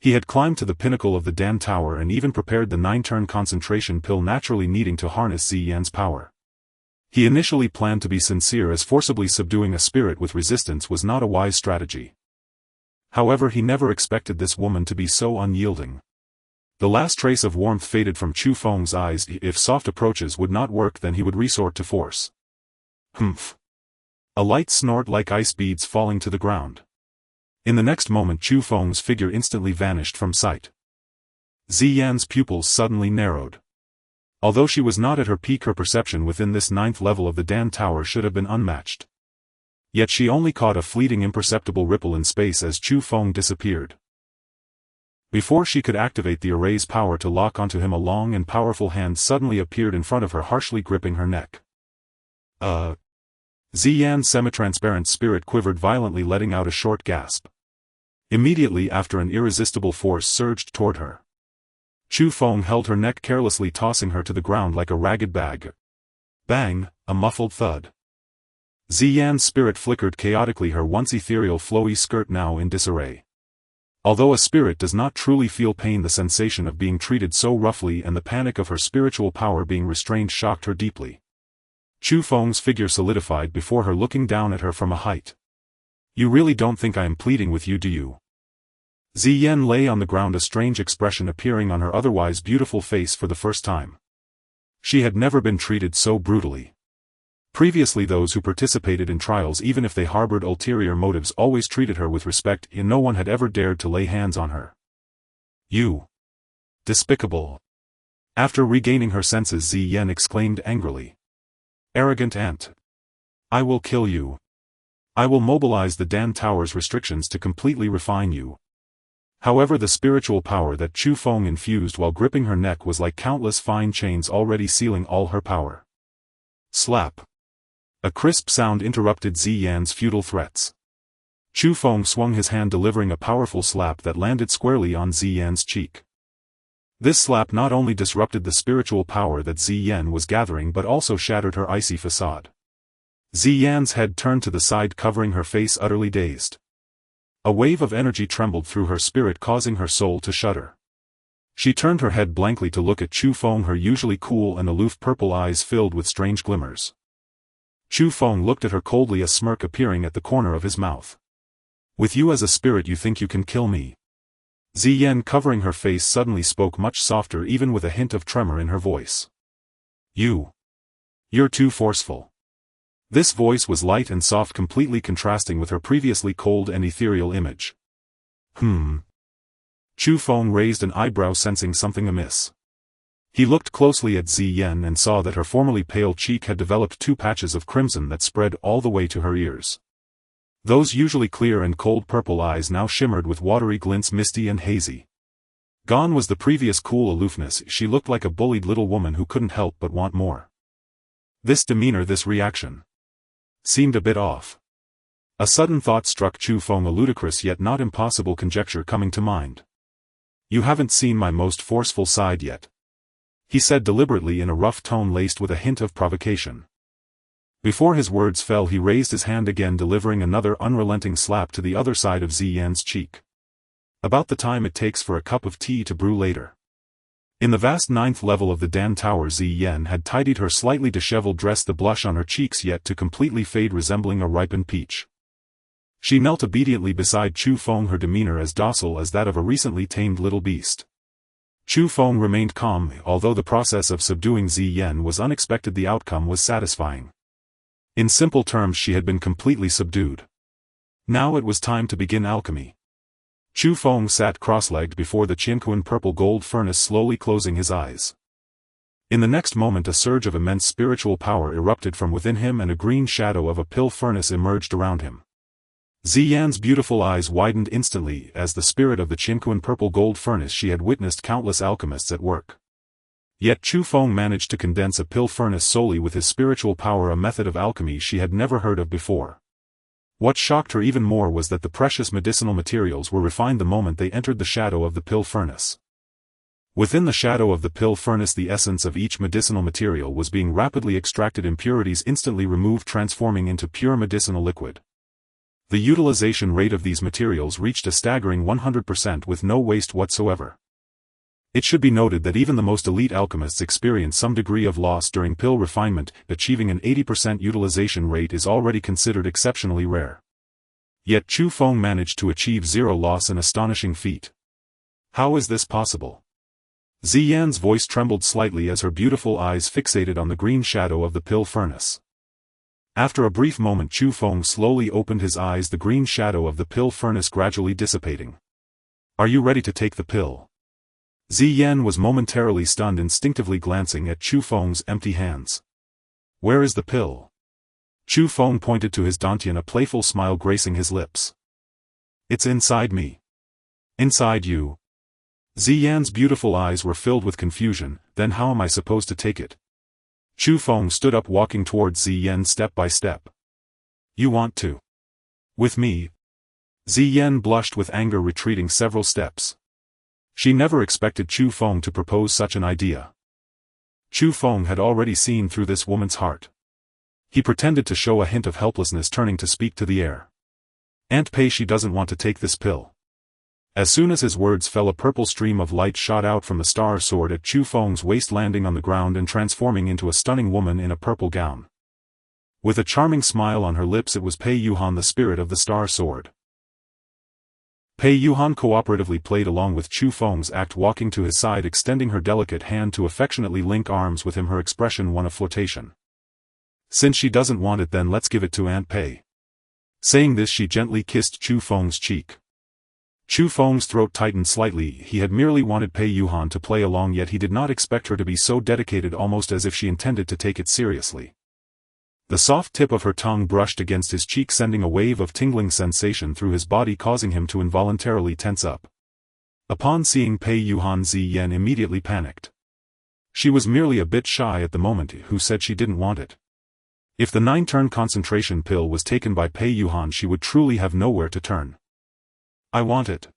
He had climbed to the pinnacle of the Dan Tower and even prepared the 9-turn concentration pill, naturally needing to harness Ziyan's power. He initially planned to be sincere, as forcibly subduing a spirit with resistance was not a wise strategy. However, he never expected this woman to be so unyielding. The last trace of warmth faded from Chu Feng's eyes. If soft approaches would not work, then he would resort to force. Humph. A light snort like ice beads falling to the ground. In the next moment, Chu Feng's figure instantly vanished from sight. Ziyan's pupils suddenly narrowed. Although she was not at her peak, her perception within this 9th level of the Dan Tower should have been unmatched. Yet she only caught a fleeting imperceptible ripple in space as Chu Feng disappeared. Before she could activate the array's power to lock onto him, a long and powerful hand suddenly appeared in front of her, harshly gripping her neck. Ziyan's semi-transparent spirit quivered violently, letting out a short gasp. Immediately after, an irresistible force surged toward her. Chu Feng held her neck carelessly, tossing her to the ground like a ragged bag. Bang, a muffled thud. Ziyan's spirit flickered chaotically, her once ethereal flowy skirt now in disarray. Although a spirit does not truly feel pain, the sensation of being treated so roughly and the panic of her spiritual power being restrained shocked her deeply. Chu Feng's figure solidified before her, looking down at her from a height. "You really don't think I am pleading with you, do you?" Ziyan lay on the ground, a strange expression appearing on her otherwise beautiful face for the first time. She had never been treated so brutally. Previously, those who participated in trials, even if they harbored ulterior motives, always treated her with respect, and no one had ever dared to lay hands on her. "You! Despicable!" After regaining her senses, Ziyan exclaimed angrily. "Arrogant ant! I will kill you. I will mobilize the Dan Tower's restrictions to completely refine you." However, the spiritual power that Chu Feng infused while gripping her neck was like countless fine chains already sealing all her power. Slap! A crisp sound interrupted Ziyan's futile threats. Chu Feng swung his hand, delivering a powerful slap that landed squarely on Ziyan's cheek. This slap not only disrupted the spiritual power that Ziyan was gathering but also shattered her icy facade. Ziyan's head turned to the side, covering her face, utterly dazed. A wave of energy trembled through her spirit, causing her soul to shudder. She turned her head blankly to look at Chu Feng, her usually cool and aloof purple eyes filled with strange glimmers. Chu Feng looked at her coldly, a smirk appearing at the corner of his mouth. "With you as a spirit, you think you can kill me?" Ziyan, covering her face, suddenly spoke much softer, even with a hint of tremor in her voice. You're too forceful. This voice was light and soft, completely contrasting with her previously cold and ethereal image. Chu Feng raised an eyebrow, sensing something amiss. He looked closely at Ziyan and saw that her formerly pale cheek had developed 2 patches of crimson that spread all the way to her ears. Those usually clear and cold purple eyes now shimmered with watery glints, misty and hazy. Gone was the previous cool aloofness. She looked like a bullied little woman who couldn't help but want more. This demeanor, this reaction, seemed a bit off. A sudden thought struck Chu Feng, a ludicrous yet not impossible conjecture coming to mind. You haven't seen my most forceful side yet, he said deliberately in a rough tone laced with a hint of provocation. Before his words fell, he raised his hand again, delivering another unrelenting slap to the other side of Ziyan's cheek. About the time it takes for a cup of tea to brew later. In the vast 9th level of the Dan Tower, Ziyan had tidied her slightly disheveled dress, the blush on her cheeks yet to completely fade, resembling a ripened peach. She knelt obediently beside Chu Feng, her demeanor as docile as that of a recently tamed little beast. Chu Feng remained calm. Although the process of subduing Ziyan was unexpected, the outcome was satisfying. In simple terms, she had been completely subdued. Now it was time to begin alchemy. Chu Feng sat cross-legged before the Qianquan purple gold furnace, slowly closing his eyes. In the next moment a surge of immense spiritual power erupted from within him and a green shadow of a pill furnace emerged around him. Ziyan's beautiful eyes widened instantly as the spirit of the Qianquan purple gold furnace. She had witnessed countless alchemists at work. Yet Chu Feng managed to condense a pill furnace solely with his spiritual power, a method of alchemy she had never heard of before. What shocked her even more was that the precious medicinal materials were refined the moment they entered the shadow of the pill furnace. Within the shadow of the pill furnace, the essence of each medicinal material was being rapidly extracted, impurities instantly removed, transforming into pure medicinal liquid. The utilization rate of these materials reached a staggering 100% with no waste whatsoever. It should be noted that even the most elite alchemists experience some degree of loss during pill refinement. Achieving an 80% utilization rate is already considered exceptionally rare. Yet Chu Feng managed to achieve 0 loss, an astonishing feat. How is this possible? Ziyan's voice trembled slightly as her beautiful eyes fixated on the green shadow of the pill furnace. After a brief moment, Chu Feng slowly opened his eyes, the green shadow of the pill furnace gradually dissipating. Are you ready to take the pill? Ziyan was momentarily stunned, instinctively glancing at Chu Feng's empty hands. Where is the pill? Chu Feng pointed to his dantian, a playful smile gracing his lips. It's inside me. Inside you? Ziyan's beautiful eyes were filled with confusion. Then how am I supposed to take it? Chu Feng stood up, walking towards Ziyan step by step. You want to? With me? Ziyan blushed with anger, retreating several steps. She never expected Chu Feng to propose such an idea. Chu Feng had already seen through this woman's heart. He pretended to show a hint of helplessness, turning to speak to the air. Aunt Pei, she doesn't want to take this pill. As soon as his words fell, a purple stream of light shot out from the star sword at Chu Feng's waist, landing on the ground and transforming into a stunning woman in a purple gown. With a charming smile on her lips, it was Pei Yuhan, the spirit of the star sword. Pei Yuhan cooperatively played along with Chu Feng's act, walking to his side, extending her delicate hand to affectionately link arms with him, her expression one of flirtation. Since she doesn't want it, then let's give it to Aunt Pei. Saying this, she gently kissed Chu Feng's cheek. Chu Feng's throat tightened slightly. He had merely wanted Pei Yuhan to play along, yet he did not expect her to be so dedicated, almost as if she intended to take it seriously. The soft tip of her tongue brushed against his cheek, sending a wave of tingling sensation through his body, causing him to involuntarily tense up. Upon seeing Pei Yuhan, Ziyan immediately panicked. She was merely a bit shy at the moment. Who said she didn't want it? If the 9-turn concentration pill was taken by Pei Yuhan, she would truly have nowhere to turn. I want it.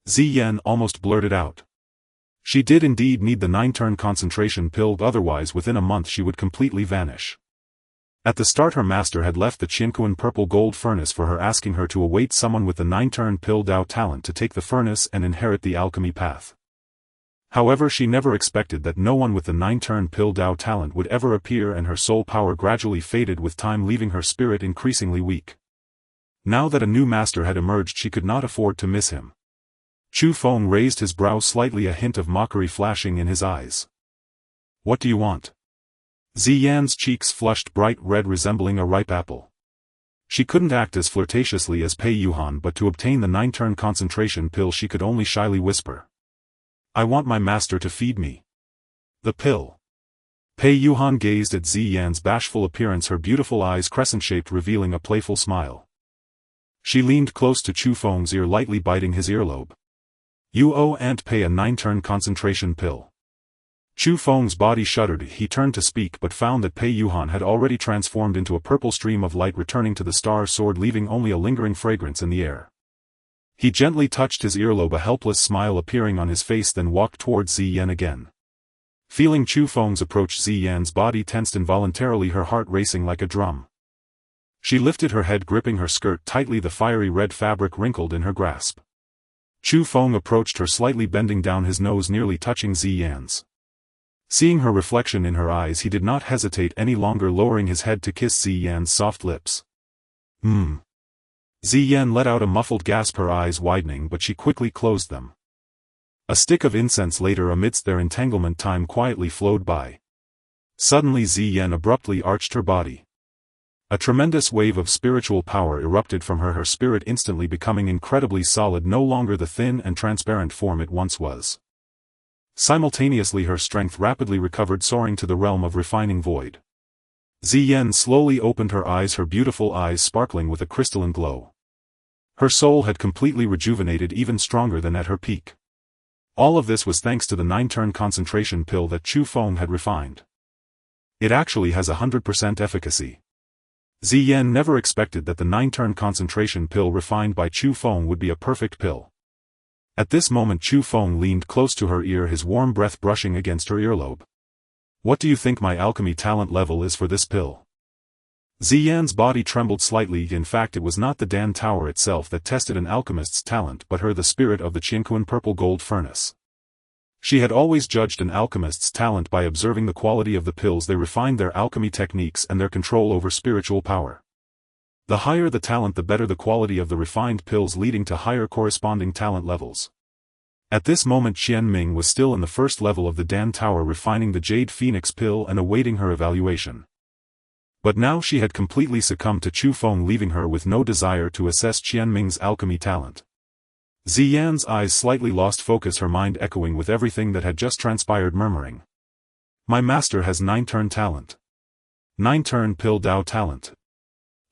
Ziyan almost blurted out. She did indeed need the 9-turn concentration pill, otherwise within a month she would completely vanish. At the start, her master had left the Qianquan purple gold furnace for her, asking her to await someone with the 9-turn pill Dao talent to take the furnace and inherit the alchemy path. However, she never expected that no one with the 9-turn pill Dao talent would ever appear, and her soul power gradually faded with time, leaving her spirit increasingly weak. Now that a new master had emerged, she could not afford to miss him. Chu Feng raised his brow slightly, a hint of mockery flashing in his eyes. What do you want? Ziyan's cheeks flushed bright red resembling a ripe apple. She couldn't act as flirtatiously as Pei Yuhan, but to obtain the 9-turn concentration pill she could only shyly whisper. "I want my master to feed me." "The pill." Pei Yuhan gazed at Ziyan's bashful appearance, her beautiful eyes crescent-shaped revealing a playful smile. She leaned close to Chu Feng's ear, lightly biting his earlobe. "You owe Aunt Pei a 9-turn concentration pill." Chu Feng's body shuddered. He turned to speak but found that Pei Yuhan had already transformed into a purple stream of light, returning to the star sword, leaving only a lingering fragrance in the air. He gently touched his earlobe, a helpless smile appearing on his face, then walked towards Ziyan again. Feeling Chu Feng's approach, Ziyan's body tensed involuntarily, her heart racing like a drum. She lifted her head, gripping her skirt tightly, the fiery red fabric wrinkled in her grasp. Chu Feng approached her, slightly bending down, his nose nearly touching Ziyan's. Seeing her reflection in her eyes, he did not hesitate any longer, lowering his head to kiss Ziyan's soft lips. Ziyan let out a muffled gasp, her eyes widening, but she quickly closed them. A stick of incense later, amidst their entanglement, time quietly flowed by. Suddenly Ziyan abruptly arched her body. A tremendous wave of spiritual power erupted from her spirit instantly becoming incredibly solid, no longer the thin and transparent form it once was. Simultaneously her strength rapidly recovered, soaring to the realm of refining void. Ziyan slowly opened her eyes, her beautiful eyes sparkling with a crystalline glow. Her soul had completely rejuvenated, even stronger than at her peak. All of this was thanks to the 9-turn concentration pill that Chu Feng had refined. It actually has 100% efficacy. Ziyan never expected that the 9-turn concentration pill refined by Chu Feng would be a perfect pill. At this moment Chu Feng leaned close to her ear, his warm breath brushing against her earlobe. "What do you think my alchemy talent level is for this pill?" Ziyan's body trembled slightly. In fact, it was not the Dan Tower itself that tested an alchemist's talent, but her, the spirit of the Qianquan purple gold furnace. She had always judged an alchemist's talent by observing the quality of the pills they refined, their alchemy techniques and their control over spiritual power. The higher the talent, the better the quality of the refined pills, leading to higher corresponding talent levels. At this moment Qian Ming was still in the first level of the Dan Tower, refining the Jade Phoenix pill and awaiting her evaluation. But now she had completely succumbed to Chu Feng, leaving her with no desire to assess Qian Ming's alchemy talent. Ziyan's eyes slightly lost focus, her mind echoing with everything that had just transpired, murmuring. "My master has 9-turn talent. 9-turn pill Dao talent."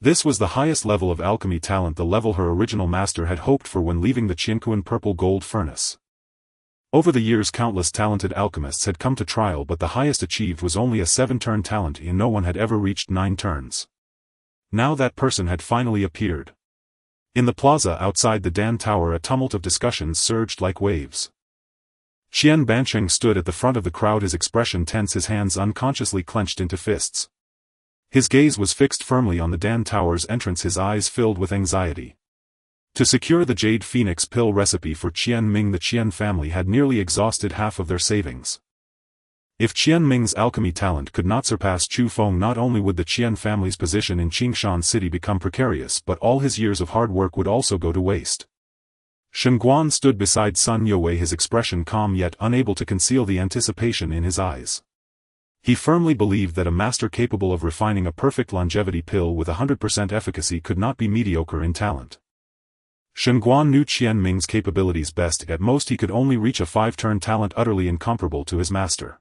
This was the highest level of alchemy talent, the level her original master had hoped for when leaving the Qianquan purple gold furnace. Over the years countless talented alchemists had come to trial, but the highest achieved was only a 7-turn talent, and no one had ever reached 9 turns. Now that person had finally appeared. In the plaza outside the Dan Tower, a tumult of discussions surged like waves. Qian Bansheng stood at the front of the crowd, his expression tense, his hands unconsciously clenched into fists. His gaze was fixed firmly on the Dan Tower's entrance, his eyes filled with anxiety. To secure the Jade Phoenix pill recipe for Qian Ming, the Qian family had nearly exhausted half of their savings. If Qian Ming's alchemy talent could not surpass Chu Feng, not only would the Qian family's position in Qingshan City become precarious, but all his years of hard work would also go to waste. Shen Guan stood beside Sun Youwei, his expression calm yet unable to conceal the anticipation in his eyes. He firmly believed that a master capable of refining a perfect longevity pill with 100% efficacy could not be mediocre in talent. Shen Guan knew Qian Ming's capabilities best. At most he could only reach a 5-turn talent, utterly incomparable to his master.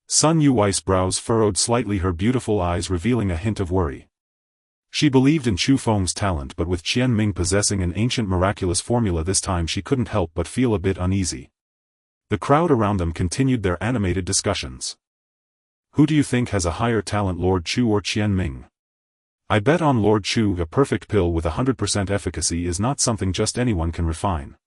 Sun Youwei's brows furrowed slightly, her beautiful eyes revealing a hint of worry. She believed in Chu Feng's talent, but with Qian Ming possessing an ancient miraculous formula this time, she couldn't help but feel a bit uneasy. The crowd around them continued their animated discussions. "Who do you think has a higher talent, Lord Chu or Qian Ming?" "I bet on Lord Chu. A perfect pill with 100% efficacy is not something just anyone can refine.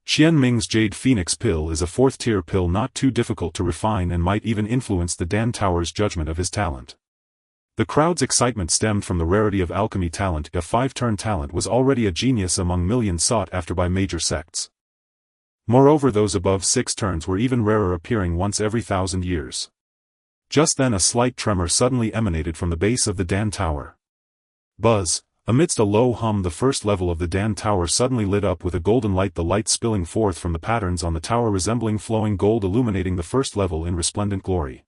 Qian Ming's Jade Phoenix pill is a 4th-tier pill, not too difficult to refine, and might even influence the Dan Tower's judgment of his talent." The crowd's excitement stemmed from the rarity of alchemy talent. A 5-turn talent was already a genius among millions sought after by major sects. Moreover, those above 6 turns were even rarer, appearing once every 1,000 years. Just then a slight tremor suddenly emanated from the base of the Dan Tower. Buzz! Amidst a low hum, the first level of the Dan Tower suddenly lit up with a golden light, the light spilling forth from the patterns on the tower resembling flowing gold, illuminating the first level in resplendent glory.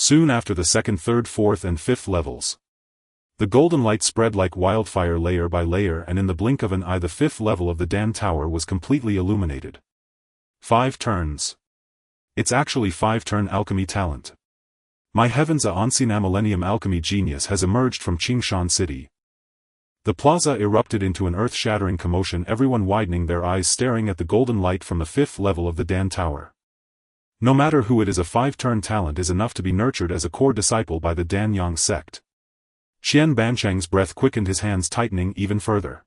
Soon after the second, third, fourth and fifth levels. The golden light spread like wildfire layer by layer, and in the blink of an eye the fifth level of the Dan Tower was completely illuminated. 5 turns. It's actually 5-turn alchemy talent. My heavens, a Ancina Millennium alchemy genius has emerged from Qingshan City. The plaza erupted into an earth-shattering commotion, everyone widening their eyes staring at the golden light from the fifth level of the Dan Tower. No matter who it is, a 5-turn talent is enough to be nurtured as a core disciple by the Danyang sect. Qian Bancheng's breath quickened, his hands tightening even further.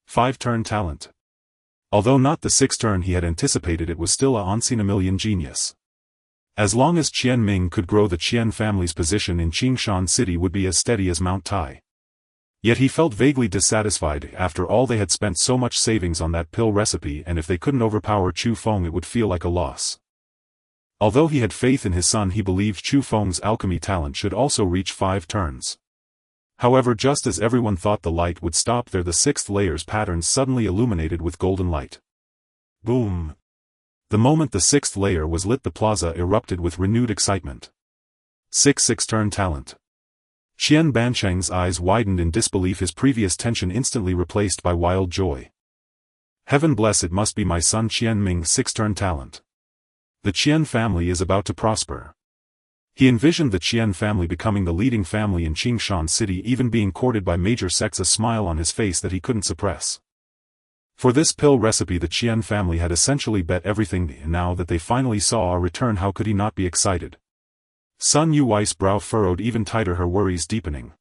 5-turn talent. Although not the 6th turn he had anticipated, it was still a Ancina Million genius. As long as Qian Ming could grow, the Qian family's position in Qingshan City would be as steady as Mount Tai. Yet he felt vaguely dissatisfied. After all, they had spent so much savings on that pill recipe, and if they couldn't overpower Chu Feng, it would feel like a loss. Although he had faith in his son, he believed Chu Feng's alchemy talent should also reach 5 turns. However, just as everyone thought the light would stop there, the 6th layer's patterns suddenly illuminated with golden light. Boom! The moment the 6th layer was lit, the plaza erupted with renewed excitement. 6-turn talent. Qian Bancheng's eyes widened in disbelief, his previous tension instantly replaced by wild joy. Heaven bless, it must be my son Qian Ming's 6-turn talent. The Qian family is about to prosper. He envisioned the Qian family becoming the leading family in Qingshan City, even being courted by major sects, a smile on his face that he couldn't suppress. For this pill recipe the Qian family had essentially bet everything, and now that they finally saw a return, how could he not be excited? Sun Yuwei's brow furrowed even tighter, her worries deepening.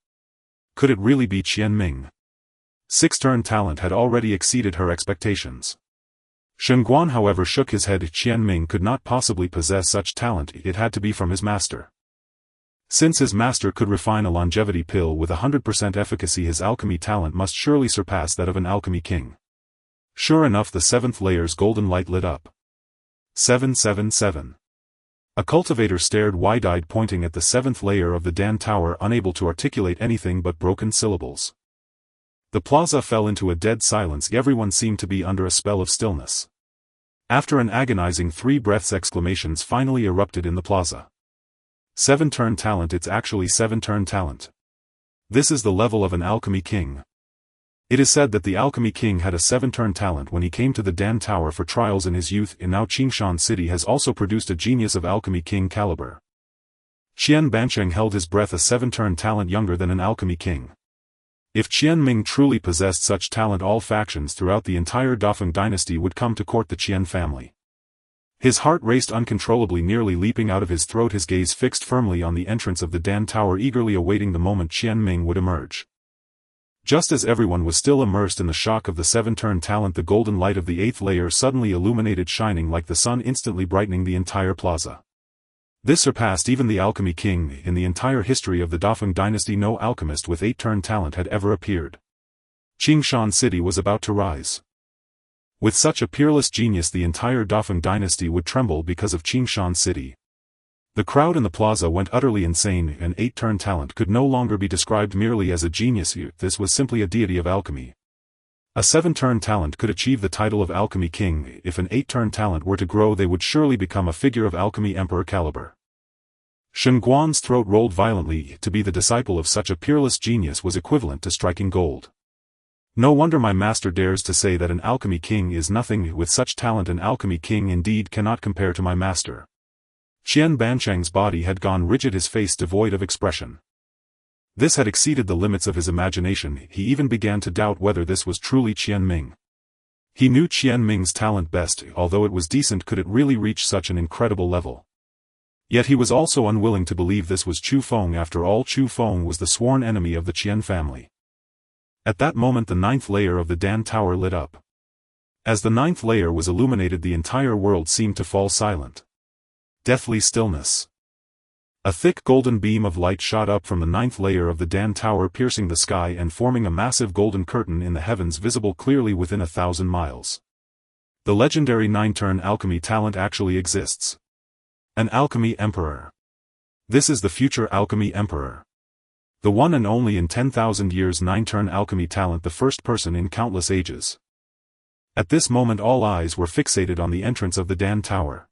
Could it really be Qian Ming? 6-turn talent had already exceeded her expectations. Shen Guan, however, shook his head. Qian Ming could not possibly possess such talent, it had to be from his master. Since his master could refine a longevity pill with 100% efficacy, his alchemy talent must surely surpass that of an alchemy king. Sure enough, the 7th layer's golden light lit up. 777. A cultivator stared wide-eyed, pointing at the 7th layer of the Dan Tower, unable to articulate anything but broken syllables. The plaza fell into a dead silence. Everyone seemed to be under a spell of stillness. After an agonizing 3 breaths, exclamations finally erupted in the plaza. 7-turn talent, it's actually 7-turn talent. This is the level of an alchemy king. It is said that the alchemy king had a 7-turn talent when he came to the Dan Tower for trials in his youth, and now Qingshan City has also produced a genius of alchemy king caliber. Qian Bancheng held his breath, a 7-turn talent younger than an alchemy king. If Qian Ming truly possessed such talent, all factions throughout the entire Dafeng dynasty would come to court the Qian family. His heart raced uncontrollably, nearly leaping out of his throat, his gaze fixed firmly on the entrance of the Dan Tower, eagerly awaiting the moment Qian Ming would emerge. Just as everyone was still immersed in the shock of the 7-turn talent, the golden light of the 8th layer suddenly illuminated, shining like the sun, instantly brightening the entire plaza. This surpassed even the alchemy king. In the entire history of the Dafeng dynasty, no alchemist with 8-turn talent had ever appeared. Qingshan City was about to rise. With such a peerless genius, the entire Dafeng dynasty would tremble because of Qingshan City. The crowd in the plaza went utterly insane. An 8-turn talent could no longer be described merely as a genius, this was simply a deity of alchemy. A 7-turn talent could achieve the title of alchemy king. If an 8-turn talent were to grow, they would surely become a figure of alchemy emperor caliber. Shen Guan's throat rolled violently. To be the disciple of such a peerless genius was equivalent to striking gold. No wonder my master dares to say that an alchemy king is nothing. With such talent, an alchemy king indeed cannot compare to my master. Qian Bancheng's body had gone rigid, his face devoid of expression. This had exceeded the limits of his imagination. He even began to doubt whether this was truly Qian Ming. He knew Qian Ming's talent best. Although it was decent, could it really reach such an incredible level? Yet he was also unwilling to believe this was Chu Feng. After all, Chu Feng was the sworn enemy of the Qian family. At that moment the 9th layer of the Dan Tower lit up. As the 9th layer was illuminated, the entire world seemed to fall silent. Deathly stillness. A thick golden beam of light shot up from the 9th layer of the Dan Tower, piercing the sky and forming a massive golden curtain in the heavens, visible clearly within 1,000 miles. The legendary 9-turn alchemy talent actually exists. An alchemy emperor. This is the future alchemy emperor. The one and only in 10,000 years 9-turn alchemy talent, the first person in countless ages. At this moment all eyes were fixated on the entrance of the Dan Tower.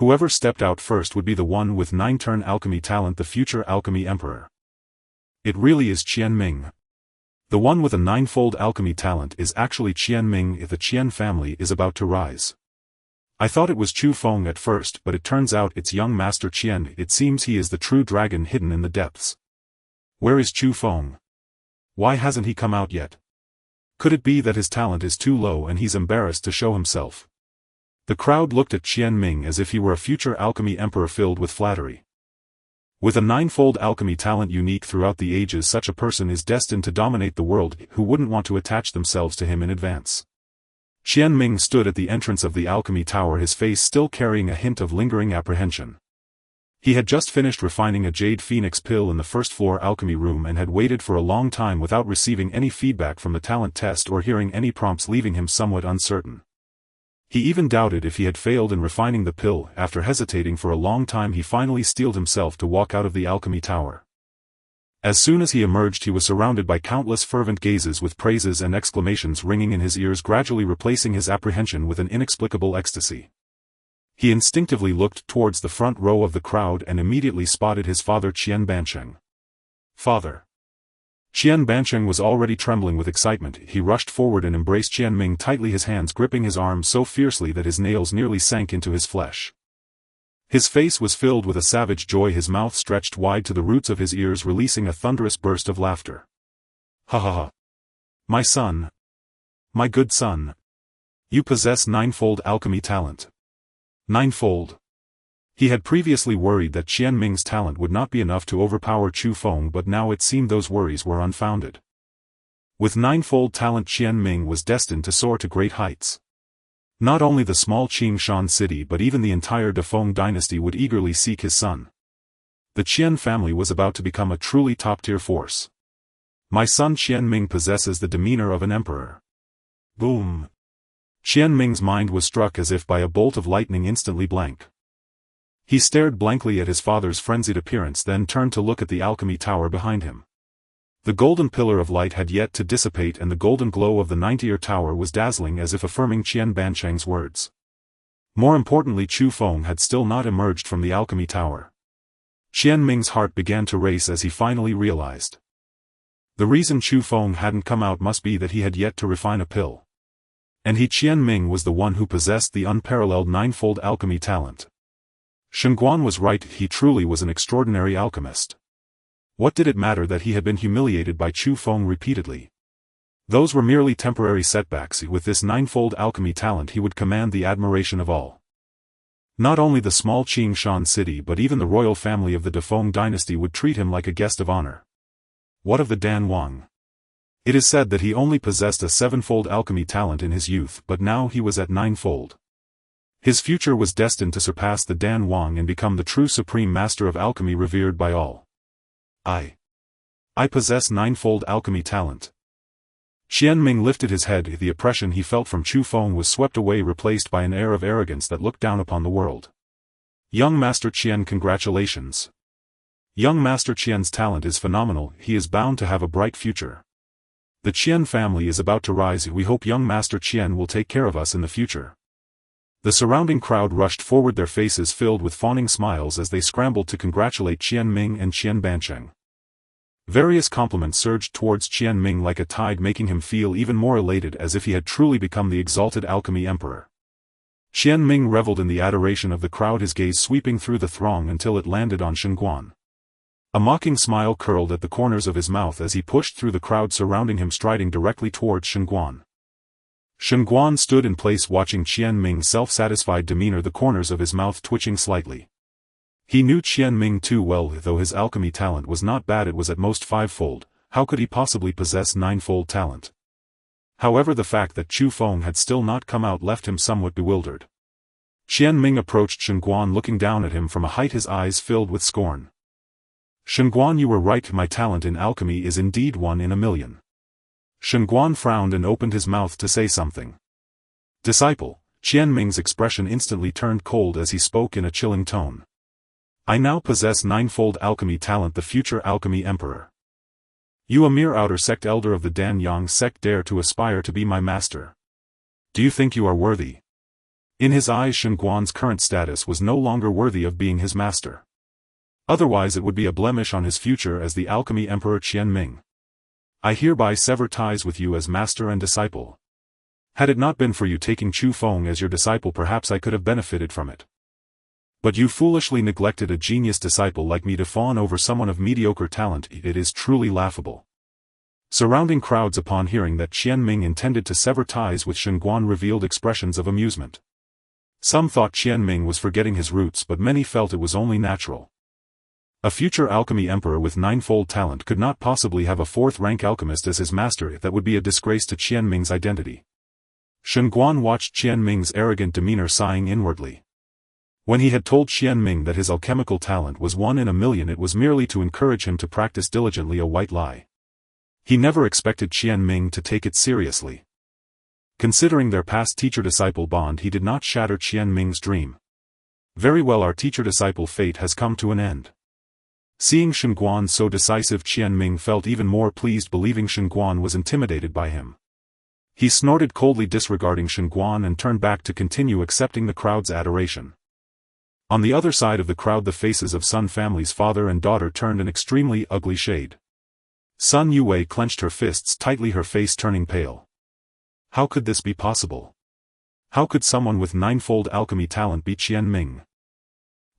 Whoever stepped out first would be the one with 9-turn alchemy talent, the future alchemy emperor. It really is Qian Ming. The one with a 9-fold alchemy talent is actually Qian Ming if the Qian family is about to rise. I thought it was Chu Feng at first, but it turns out it's young Master Qian. It seems he is the true dragon hidden in the depths. Where is Chu Feng? Why hasn't he come out yet? Could it be that his talent is too low and he's embarrassed to show himself? The crowd looked at Qian Ming as if he were a future alchemy emperor filled with flattery. With a 9-fold alchemy talent unique throughout the ages, such a person is destined to dominate the world. Who wouldn't want to attach themselves to him in advance? Qian Ming stood at the entrance of the alchemy tower, his face still carrying a hint of lingering apprehension. He had just finished refining a jade phoenix pill in the first-floor alchemy room and had waited for a long time without receiving any feedback from the talent test or hearing any prompts, leaving him somewhat uncertain. He even doubted if he had failed in refining the pill. After hesitating for a long time, he finally steeled himself to walk out of the alchemy tower. As soon as he emerged, he was surrounded by countless fervent gazes with praises and exclamations ringing in his ears, gradually replacing his apprehension with an inexplicable ecstasy. He instinctively looked towards the front row of the crowd and immediately spotted his father Qian Bansheng. Father. Qian Bansheng was already trembling with excitement. He rushed forward and embraced Qian Ming tightly, his hands gripping his arm so fiercely that his nails nearly sank into his flesh. His face was filled with a savage joy, his mouth stretched wide to the roots of his ears, releasing a thunderous burst of laughter. Ha ha ha. My son. My good son. You possess 9-fold alchemy talent. 9-fold. He had previously worried that Qian Ming's talent would not be enough to overpower Chu Feng, but now it seemed those worries were unfounded. With 9-fold talent, Qian Ming was destined to soar to great heights. Not only the small Qingshan city but even the entire Defeng dynasty would eagerly seek his son. The Qian family was about to become a truly top-tier force. My son Qian Ming possesses the demeanor of an emperor. Boom! Qian Ming's mind was struck as if by a bolt of lightning, instantly blank. He stared blankly at his father's frenzied appearance, then turned to look at the alchemy tower behind him. The golden pillar of light had yet to dissipate and the golden glow of the 90-year tower was dazzling, as if affirming Qian Bansheng's words. More importantly, Chu Feng had still not emerged from the alchemy tower. Qian Ming's heart began to race as he finally realized. The reason Chu Feng hadn't come out must be that he had yet to refine a pill. And he, Qian Ming, was the one who possessed the unparalleled 9-fold alchemy talent. Shengguan was right, he truly was an extraordinary alchemist. What did it matter that he had been humiliated by Chu Feng repeatedly? Those were merely temporary setbacks. With this 9-fold alchemy talent he would command the admiration of all. Not only the small Qingshan city but even the royal family of the Defeng dynasty would treat him like a guest of honor. What of the Dan Wang? It is said that he only possessed a 7-fold alchemy talent in his youth, but now he was at 9-fold. His future was destined to surpass the Dan Wang and become the true supreme master of alchemy, revered by all. I possess 9-fold alchemy talent. Qian Ming lifted his head. The oppression he felt from Chu Feng was swept away, replaced by an air of arrogance that looked down upon the world. Young Master Qian, congratulations. Young Master Qian's talent is phenomenal, he is bound to have a bright future. The Qian family is about to rise, we hope young Master Qian will take care of us in the future. The surrounding crowd rushed forward, their faces filled with fawning smiles as they scrambled to congratulate Qian Ming and Qian Bansheng. Various compliments surged towards Qian Ming like a tide, making him feel even more elated, as if he had truly become the exalted alchemy emperor. Qian Ming reveled in the adoration of the crowd, his gaze sweeping through the throng until it landed on Shengguan. A mocking smile curled at the corners of his mouth as he pushed through the crowd surrounding him, striding directly towards Shengguan. Shengguan stood in place watching Qian Ming's self-satisfied demeanor, the corners of his mouth twitching slightly. He knew Qian Ming too well. Though his alchemy talent was not bad, it was at most 5-fold, how could he possibly possess 9-fold talent? However, the fact that Chu Feng had still not come out left him somewhat bewildered. Qian Ming approached Shengguan, looking down at him from a height, his eyes filled with scorn. Shengguan, you were right, my talent in alchemy is indeed 1 in a million. Shengguan frowned and opened his mouth to say something. Disciple, Qian Ming's expression instantly turned cold as he spoke in a chilling tone. I now possess 9-fold alchemy talent, the future alchemy emperor. You, a mere outer sect elder of the Dan Yang sect, dare to aspire to be my master. Do you think you are worthy? In his eyes Shen Guan's current status was no longer worthy of being his master. Otherwise it would be a blemish on his future as the Alchemy Emperor Qianming. I hereby sever ties with you as master and disciple. Had it not been for you taking Chu Feng as your disciple, perhaps I could have benefited from it. But you foolishly neglected a genius disciple like me to fawn over someone of mediocre talent. It is truly laughable. Surrounding crowds upon hearing that Qianming intended to sever ties with Shen Guan revealed expressions of amusement. Some thought Qianming was forgetting his roots, but many felt it was only natural. A future alchemy emperor with ninefold talent could not possibly have a fourth-rank alchemist as his master. That would be a disgrace to Qianming's identity. Shen Guan watched Qianming's arrogant demeanor, sighing inwardly. When he had told Qianming that his alchemical talent was 1 in a million, it was merely to encourage him to practice diligently, a white lie. He never expected Qianming to take it seriously. Considering their past teacher-disciple bond, he did not shatter Qianming's dream. Very well, our teacher-disciple fate has come to an end. Seeing Shen Guan so decisive, Qianming felt even more pleased, believing Shen Guan was intimidated by him. He snorted coldly, disregarding Shen Guan, and turned back to continue accepting the crowd's adoration. On the other side of the crowd, the faces of Sun family's father and daughter turned an extremely ugly shade. Sun Yue clenched her fists tightly, her face turning pale. How could this be possible? How could someone with ninefold alchemy talent beat Qianming?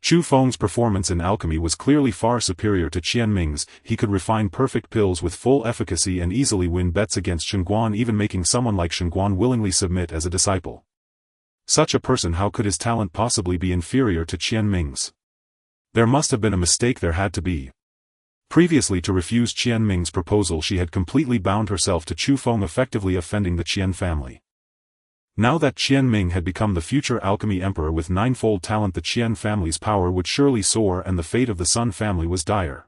Chu Feng's performance in alchemy was clearly far superior to Qianming's. He could refine perfect pills with full efficacy and easily win bets against Shen Guan, even making someone like Shen Guan willingly submit as a disciple. Such a person, how could his talent possibly be inferior to Qianming's? There must have been a mistake, there had to be. Previously, to refuse Qianming's proposal, she had completely bound herself to Chu Feng, effectively offending the Qian family. Now that Qianming had become the future alchemy emperor with ninefold talent, the Qian family's power would surely soar, and the fate of the Sun family was dire.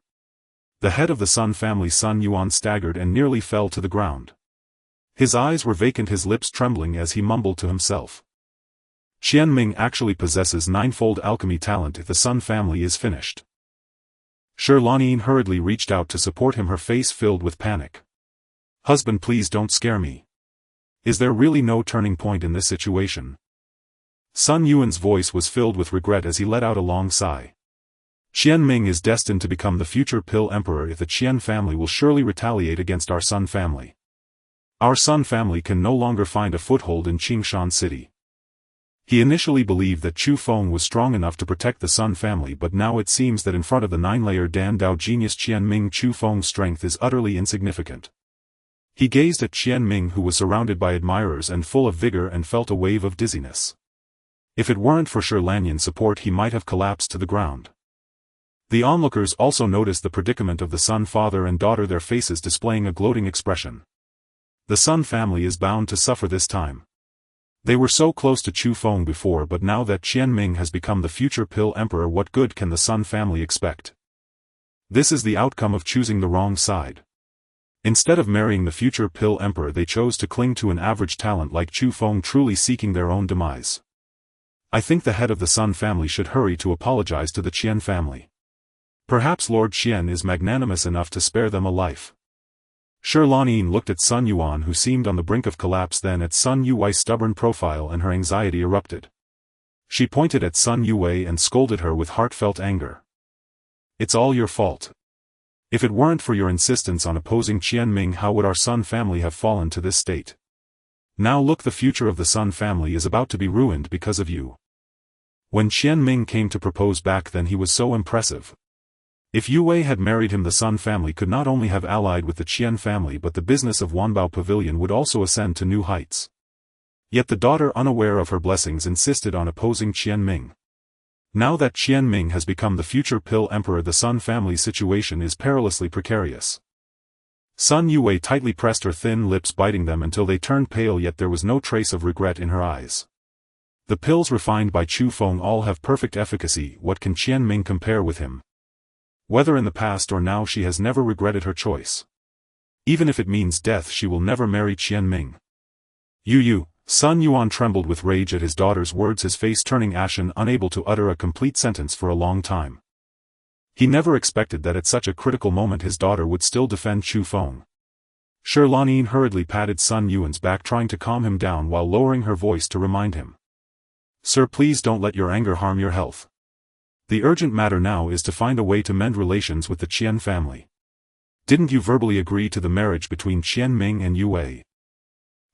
The head of the Sun family, Sun Yuan, staggered and nearly fell to the ground. His eyes were vacant, his lips trembling as he mumbled to himself. Qianming actually possesses ninefold alchemy talent. If the Sun family is finished. Shirlanin hurriedly reached out to support him, her face filled with panic. Husband, please don't scare me. Is there really no turning point in this situation? Sun Yuan's voice was filled with regret as he let out a long sigh. Qianming is destined to become the future Pill Emperor. If the Qian family will surely retaliate against our Sun family. Our Sun family can no longer find a foothold in Qingshan City. He initially believed that Chu Feng was strong enough to protect the Sun family, but now it seems that in front of the nine-layer Dan Dao genius Qianming, Chu Feng's strength is utterly insignificant. He gazed at Qianming, who was surrounded by admirers and full of vigor, and felt a wave of dizziness. If it weren't for Shirlanyan's support, he might have collapsed to the ground. The onlookers also noticed the predicament of the Sun father and daughter, their faces displaying a gloating expression. The Sun family is bound to suffer this time. They were so close to Chu Feng before, but now that Qianming has become the future Pill Emperor, what good can the Sun family expect? This is the outcome of choosing the wrong side. Instead of marrying the future Pill Emperor, they chose to cling to an average talent like Chu Feng, truly seeking their own demise. I think the head of the Sun family should hurry to apologize to the Qian family. Perhaps Lord Qian is magnanimous enough to spare them a life. Shirlanin looked at Sun Yuan, who seemed on the brink of collapse, then at Sun Yue's stubborn profile, and her anxiety erupted. She pointed at Sun Yue and scolded her with heartfelt anger. It's all your fault. If it weren't for your insistence on opposing Qianming, how would our Sun family have fallen to this state? Now look, the future of the Sun family is about to be ruined because of you. When Qianming came to propose back then, he was so impressive. If Yue had married him, the Sun family could not only have allied with the Qian family, but the business of Wanbao Pavilion would also ascend to new heights. Yet the daughter, unaware of her blessings, insisted on opposing Qianming. Now that Qianming has become the future Pill Emperor, the Sun family's situation is perilously precarious. Sun Yue tightly pressed her thin lips, biting them until they turned pale, yet there was no trace of regret in her eyes. The pills refined by Chu Feng all have perfect efficacy. What can Qianming compare with him? Whether in the past or now, she has never regretted her choice. Even if it means death, she will never marry Qianming. Yu. Sun Yuan trembled with rage at his daughter's words, his face turning ashen, unable to utter a complete sentence for a long time. He never expected that at such a critical moment his daughter would still defend Chu Feng. Shirlanin hurriedly patted Sun Yuan's back, trying to calm him down while lowering her voice to remind him. Sir, please don't let your anger harm your health. The urgent matter now is to find a way to mend relations with the Qian family. Didn't you verbally agree to the marriage between Qian Ming and Yue Wei?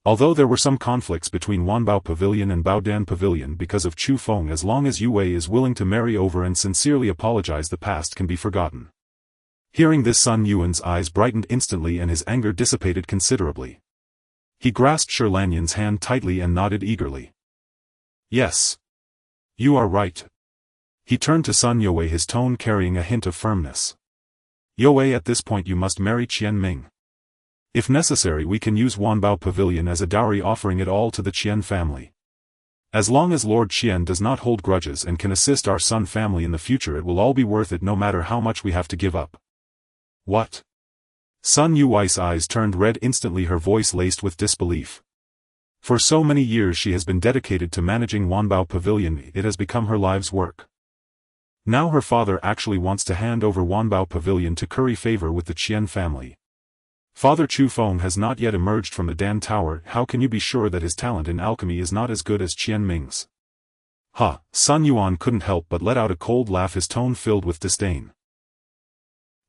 Although there were some conflicts between Wanbao Pavilion and Baodan Pavilion because of Chu Feng, as long as Yue Wei is willing to marry over and sincerely apologize, the past can be forgotten. Hearing this, Sun Yuan's eyes brightened instantly and his anger dissipated considerably. He grasped Shi Lanyan's hand tightly and nodded eagerly. Yes. You are right. He turned to Sun Yue, his tone carrying a hint of firmness. Yue, at this point you must marry Qian Ming. If necessary, we can use Wanbao Pavilion as a dowry, offering it all to the Qian family. As long as Lord Qian does not hold grudges and can assist our Sun family in the future, it will all be worth it, no matter how much we have to give up. What? Sun Yu's eyes turned red instantly, her voice laced with disbelief. For so many years she has been dedicated to managing Wanbao Pavilion, it has become her life's work. Now her father actually wants to hand over Wanbao Pavilion to curry favor with the Qian family. Father Chu Feng has not yet emerged from the Dan Tower. How can you be sure that his talent in alchemy is not as good as Qian Ming's? Ha! Sun Yuan couldn't help but let out a cold laugh, his tone filled with disdain.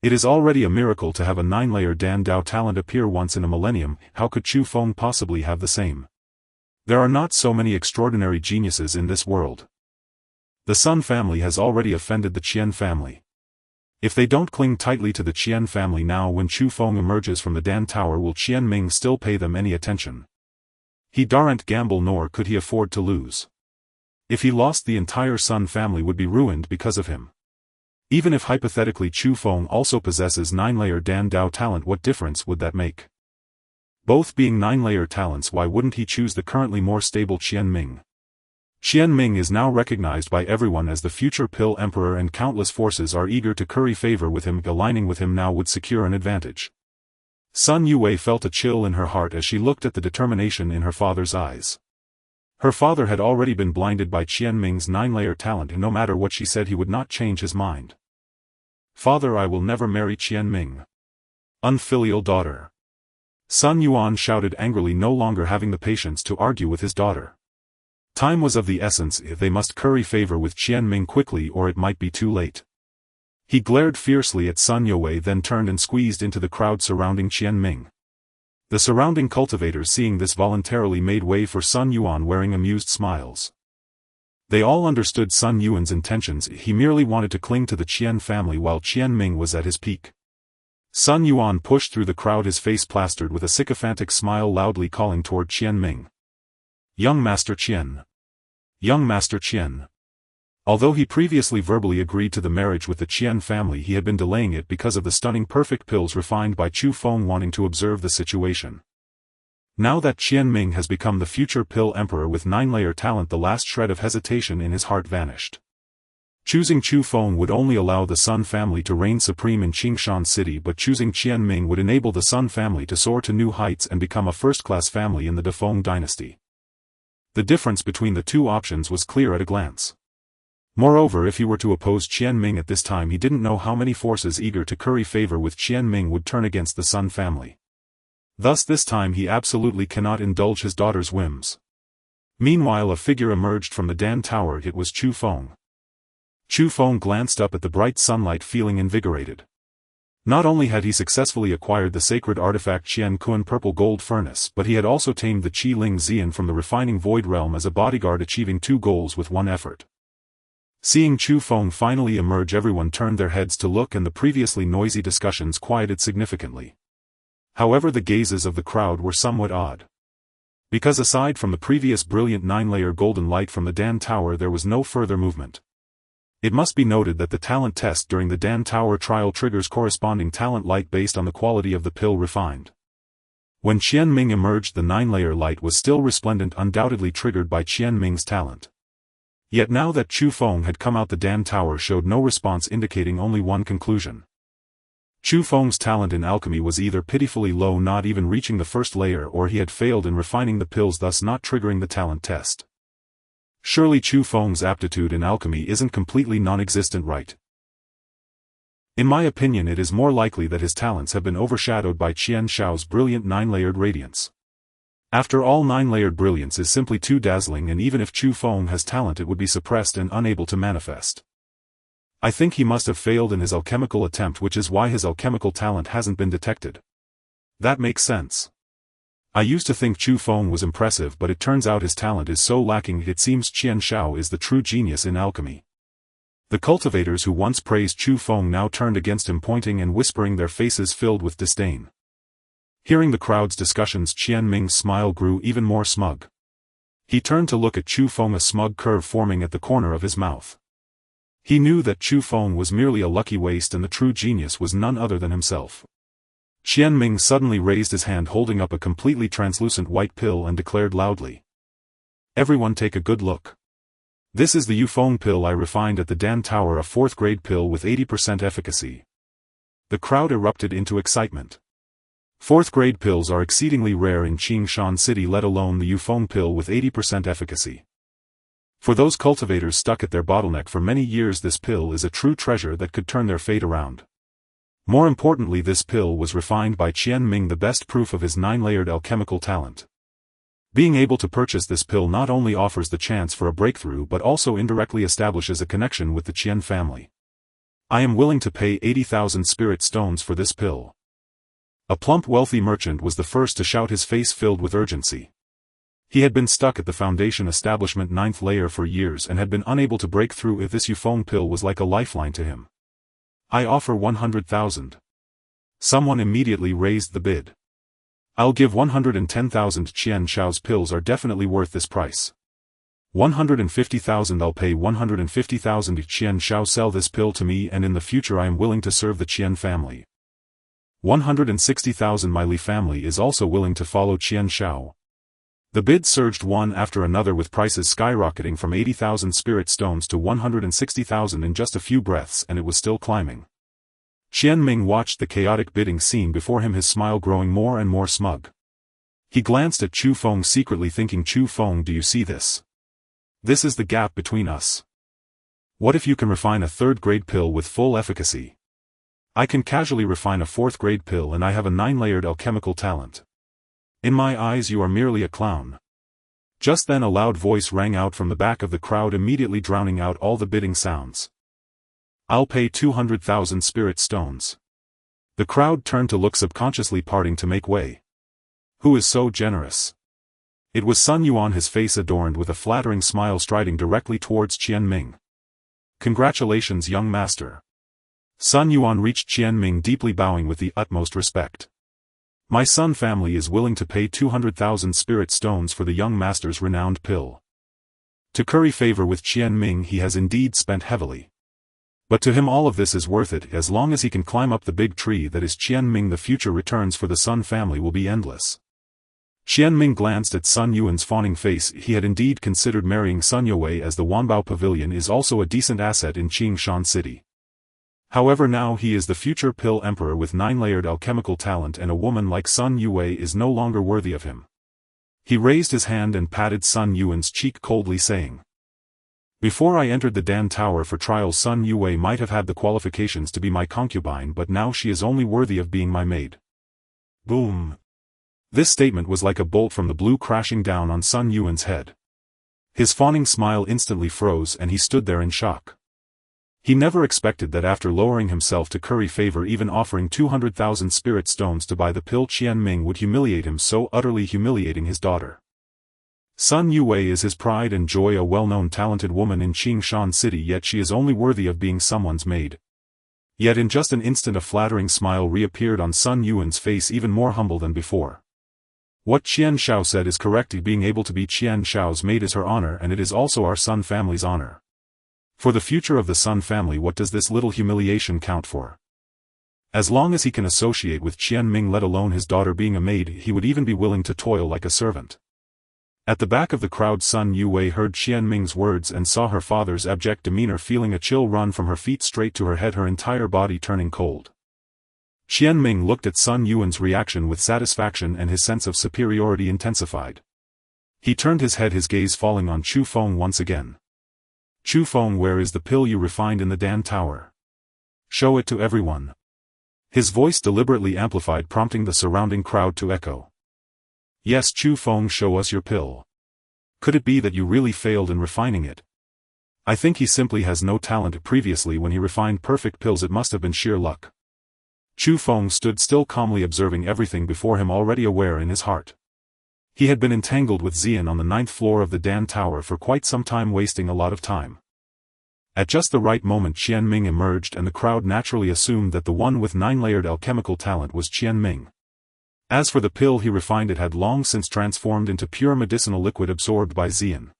It is already a miracle to have a 9-layer Dan Dao talent appear once in a millennium. How could Chu Feng possibly have the same? There are not so many extraordinary geniuses in this world. The Sun family has already offended the Qian family. If they don't cling tightly to the Qian family now, when Chu Feng emerges from the Dan Tower, will Qian Ming still pay them any attention? He daren't gamble, nor could he afford to lose. If he lost, the entire Sun family would be ruined because of him. Even if hypothetically Chu Feng also possesses 9-layer Dan Dao talent, what difference would that make? Both being 9-layer talents, why wouldn't he choose the currently more stable Qian Ming? Qian Ming is now recognized by everyone as the future Pill Emperor, and countless forces are eager to curry favor with him. Aligning with him now would secure an advantage. Sun Yue felt a chill in her heart as she looked at the determination in her father's eyes. Her father had already been blinded by Qian Ming's 9-layer talent, and no matter what she said, he would not change his mind. Father, I will never marry Qian Ming. Unfilial daughter. Sun Yuan shouted angrily, no longer having the patience to argue with his daughter. Time was of the essence. They must curry favor with Qian Ming quickly, or it might be too late. He glared fiercely at Sun Yue, then turned and squeezed into the crowd surrounding Qian Ming. The surrounding cultivators, seeing this, voluntarily made way for Sun Yuan, wearing amused smiles. They all understood Sun Yuan's intentions. He merely wanted to cling to the Qian family while Qian Ming was at his peak. Sun Yuan pushed through the crowd, his face plastered with a sycophantic smile, loudly calling toward Qian Ming. Young Master Qian. Young Master Qian. Although he previously verbally agreed to the marriage with the Qian family, he had been delaying it because of the stunning perfect pills refined by Chu Feng wanting to observe the situation. Now that Qian Ming has become the future Pill Emperor with 9-layer talent, the last shred of hesitation in his heart vanished. Choosing Chu Feng would only allow the Sun family to reign supreme in Qingshan City, but choosing Qian Ming would enable the Sun family to soar to new heights and become a first-class family in the Defeng dynasty. The difference between the two options was clear at a glance. Moreover, if he were to oppose Qian Ming at this time, he didn't know how many forces eager to curry favor with Qian Ming would turn against the Sun family. Thus this time he absolutely cannot indulge his daughter's whims. Meanwhile, a figure emerged from the Dan Tower. It was Chu Feng. Chu Feng glanced up at the bright sunlight, feeling invigorated. Not only had he successfully acquired the sacred artifact Qian Kun Purple Gold Furnace, but he had also tamed the Qi Ling Xian from the refining Void Realm as a bodyguard, achieving 2 goals with 1 effort. Seeing Chu Feng finally emerge, everyone turned their heads to look, and the previously noisy discussions quieted significantly. However, the gazes of the crowd were somewhat odd. Because aside from the previous brilliant 9-layer golden light from the Dan Tower, there was no further movement. It must be noted that the talent test during the Dan Tower trial triggers corresponding talent light based on the quality of the pill refined. When Qian Ming emerged, the 9-layer light was still resplendent, undoubtedly triggered by Qian Ming's talent. Yet now that Chu Feng had come out, the Dan Tower showed no response, indicating only one conclusion. Chu Feng's talent in alchemy was either pitifully low, not even reaching the 1st layer, or he had failed in refining the pills, thus not triggering the talent test. Surely Chu Feng's aptitude in alchemy isn't completely non-existent, right? In my opinion, it is more likely that his talents have been overshadowed by Qian Shao's brilliant 9-layered radiance. After all, 9-layered brilliance is simply too dazzling, and even if Chu Feng has talent it would be suppressed and unable to manifest. I think he must have failed in his alchemical attempt, which is why his alchemical talent hasn't been detected. That makes sense. I used to think Chu Feng was impressive, but it turns out his talent is so lacking. It seems Qian Shao is the true genius in alchemy. The cultivators who once praised Chu Feng now turned against him, pointing and whispering, their faces filled with disdain. Hearing the crowd's discussions, Qian Ming's smile grew even more smug. He turned to look at Chu Feng, a smug curve forming at the corner of his mouth. He knew that Chu Feng was merely a lucky waste and the true genius was none other than himself. Qian Ming suddenly raised his hand, holding up a completely translucent white pill, and declared loudly, "Everyone take a good look. This is the Yufeng pill I refined at the Dan Tower, a 4th-grade pill with 80% efficacy." The crowd erupted into excitement. 4th-grade pills are exceedingly rare in Qingshan City, let alone the Yufeng pill with 80% efficacy. For those cultivators stuck at their bottleneck for many years, this pill is a true treasure that could turn their fate around. More importantly, this pill was refined by Qian Ming, the best proof of his 9-layered alchemical talent. Being able to purchase this pill not only offers the chance for a breakthrough but also indirectly establishes a connection with the Qian family. I am willing to pay 80,000 spirit stones for this pill. A plump wealthy merchant was the first to shout, his face filled with urgency. He had been stuck at the Foundation Establishment 9th layer for years and had been unable to break through. If this Yufeng pill was like a lifeline to him. "I offer 100,000. Someone immediately raised the bid. "I'll give 110,000. Qian Shao's pills are definitely worth this price. 150,000. I'll pay 150,000. Qian Shao, sell this pill to me, and in the future I am willing to serve the Qian family. 160,000. My Li family is also willing to follow Qian Shao." The bids surged one after another, with prices skyrocketing from 80,000 spirit stones to 160,000 in just a few breaths, and it was still climbing. Qian Ming watched the chaotic bidding scene before him, his smile growing more and more smug. He glanced at Chu Feng secretly, thinking, "Chu Feng, do you see this? This is the gap between us. What if you can refine a 3rd-grade pill with full efficacy? I can casually refine a 4th-grade pill, and I have a 9-layered alchemical talent. In my eyes you are merely a clown." Just then a loud voice rang out from the back of the crowd, immediately drowning out all the bidding sounds. "I'll pay 200,000 spirit stones." The crowd turned to look, subconsciously parting to make way. Who is so generous? It was Sun Yuan, his face adorned with a flattering smile, striding directly towards Qian Ming. "Congratulations, young master." Sun Yuan reached Qian Ming, deeply bowing with the utmost respect. "My Sun family is willing to pay 200,000 spirit stones for the young master's renowned pill." To curry favor with Qian Ming he has indeed spent heavily. But to him all of this is worth it. As long as he can climb up the big tree that is Qian Ming, the future returns for the Sun family will be endless. Qian Ming glanced at Sun Yuan's fawning face. He had indeed considered marrying Sun Yue, as the Wanbao Pavilion is also a decent asset in Qingshan City. However, now he is the future pill emperor with 9-layered alchemical talent, and a woman like Sun Yue is no longer worthy of him. He raised his hand and patted Sun Yuan's cheek coldly, saying, "Before I entered the Dan Tower for trials, Sun Yue might have had the qualifications to be my concubine, but now she is only worthy of being my maid." Boom! This statement was like a bolt from the blue, crashing down on Sun Yuan's head. His fawning smile instantly froze, and he stood there in shock. He never expected that after lowering himself to curry favor, even offering 200,000 spirit stones to buy the pill, Qian Ming would humiliate him, so utterly humiliating his daughter. Sun Yue is his pride and joy, a well-known talented woman in Qingshan City, yet she is only worthy of being someone's maid. Yet in just an instant a flattering smile reappeared on Sun Yuan's face, even more humble than before. What Qian Shao said is correct. Being able to be Qian Shao's maid is her honor, and it is also our Sun family's honor. For the future of the Sun family, what does this little humiliation count for? As long as he can associate with Qian Ming, let alone his daughter being a maid, he would even be willing to toil like a servant. At the back of the crowd, Sun Yue heard Qian Ming's words and saw her father's abject demeanor, feeling a chill run from her feet straight to her head, her entire body turning cold. Qian Ming looked at Sun Yuan's reaction with satisfaction, and his sense of superiority intensified. He turned his head, his gaze falling on Chu Feng once again. "Chu Feng, where is the pill you refined in the Dan Tower? Show it to everyone." His voice deliberately amplified, prompting the surrounding crowd to echo. Yes, Chu Feng, show us your pill. Could it be that you really failed in refining it? I think he simply has no talent. Previously when he refined perfect pills it must have been sheer luck. Chu Feng stood still calmly observing everything before him, already aware in his heart. He had been entangled with Xian on the 9th floor of the Dan Tower for quite some time, wasting a lot of time. At just the right moment Qian Ming emerged and the crowd naturally assumed that the one with 9-layered alchemical talent was Qian Ming. As for the pill he refined, it had long since transformed into pure medicinal liquid absorbed by Xian.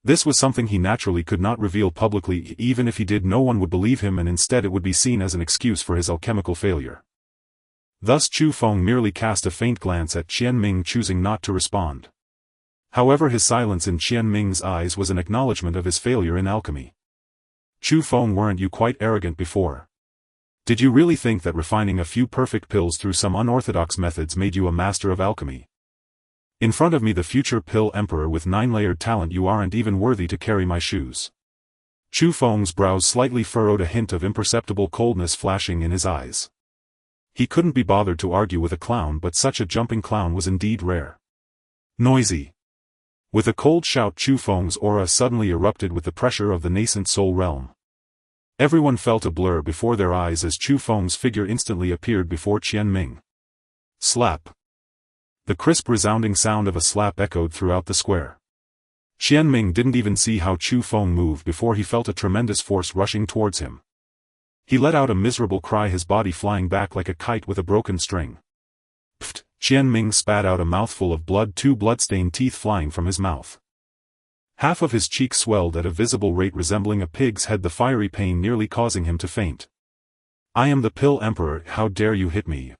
This was something he naturally could not reveal publicly. Even if he did, no one would believe him, and instead it would be seen as an excuse for his alchemical failure. Thus Chu Feng merely cast a faint glance at Qian Ming, choosing not to respond. However, his silence in Qian Ming's eyes was an acknowledgement of his failure in alchemy. Chu Feng, weren't you quite arrogant before? Did you really think that refining a few perfect pills through some unorthodox methods made you a master of alchemy? In front of me, the future pill emperor with 9-layered talent, you aren't even worthy to carry my shoes. Chu Feng's brows slightly furrowed, a hint of imperceptible coldness flashing in his eyes. He couldn't be bothered to argue with a clown, but such a jumping clown was indeed rare. Noisy. With a cold shout, Chu Feng's aura suddenly erupted with the pressure of the nascent soul realm. Everyone felt a blur before their eyes as Chu Feng's figure instantly appeared before Qian Ming. Slap. The crisp resounding sound of a slap echoed throughout the square. Qian Ming didn't even see how Chu Feng moved before he felt a tremendous force rushing towards him. He let out a miserable cry, his body flying back like a kite with a broken string. Pfft! Qian Ming spat out a mouthful of blood, 2 blood-stained teeth flying from his mouth. Half of his cheek swelled at a visible rate resembling a pig's head, the fiery pain nearly causing him to faint. I am the Pill Emperor, how dare you hit me?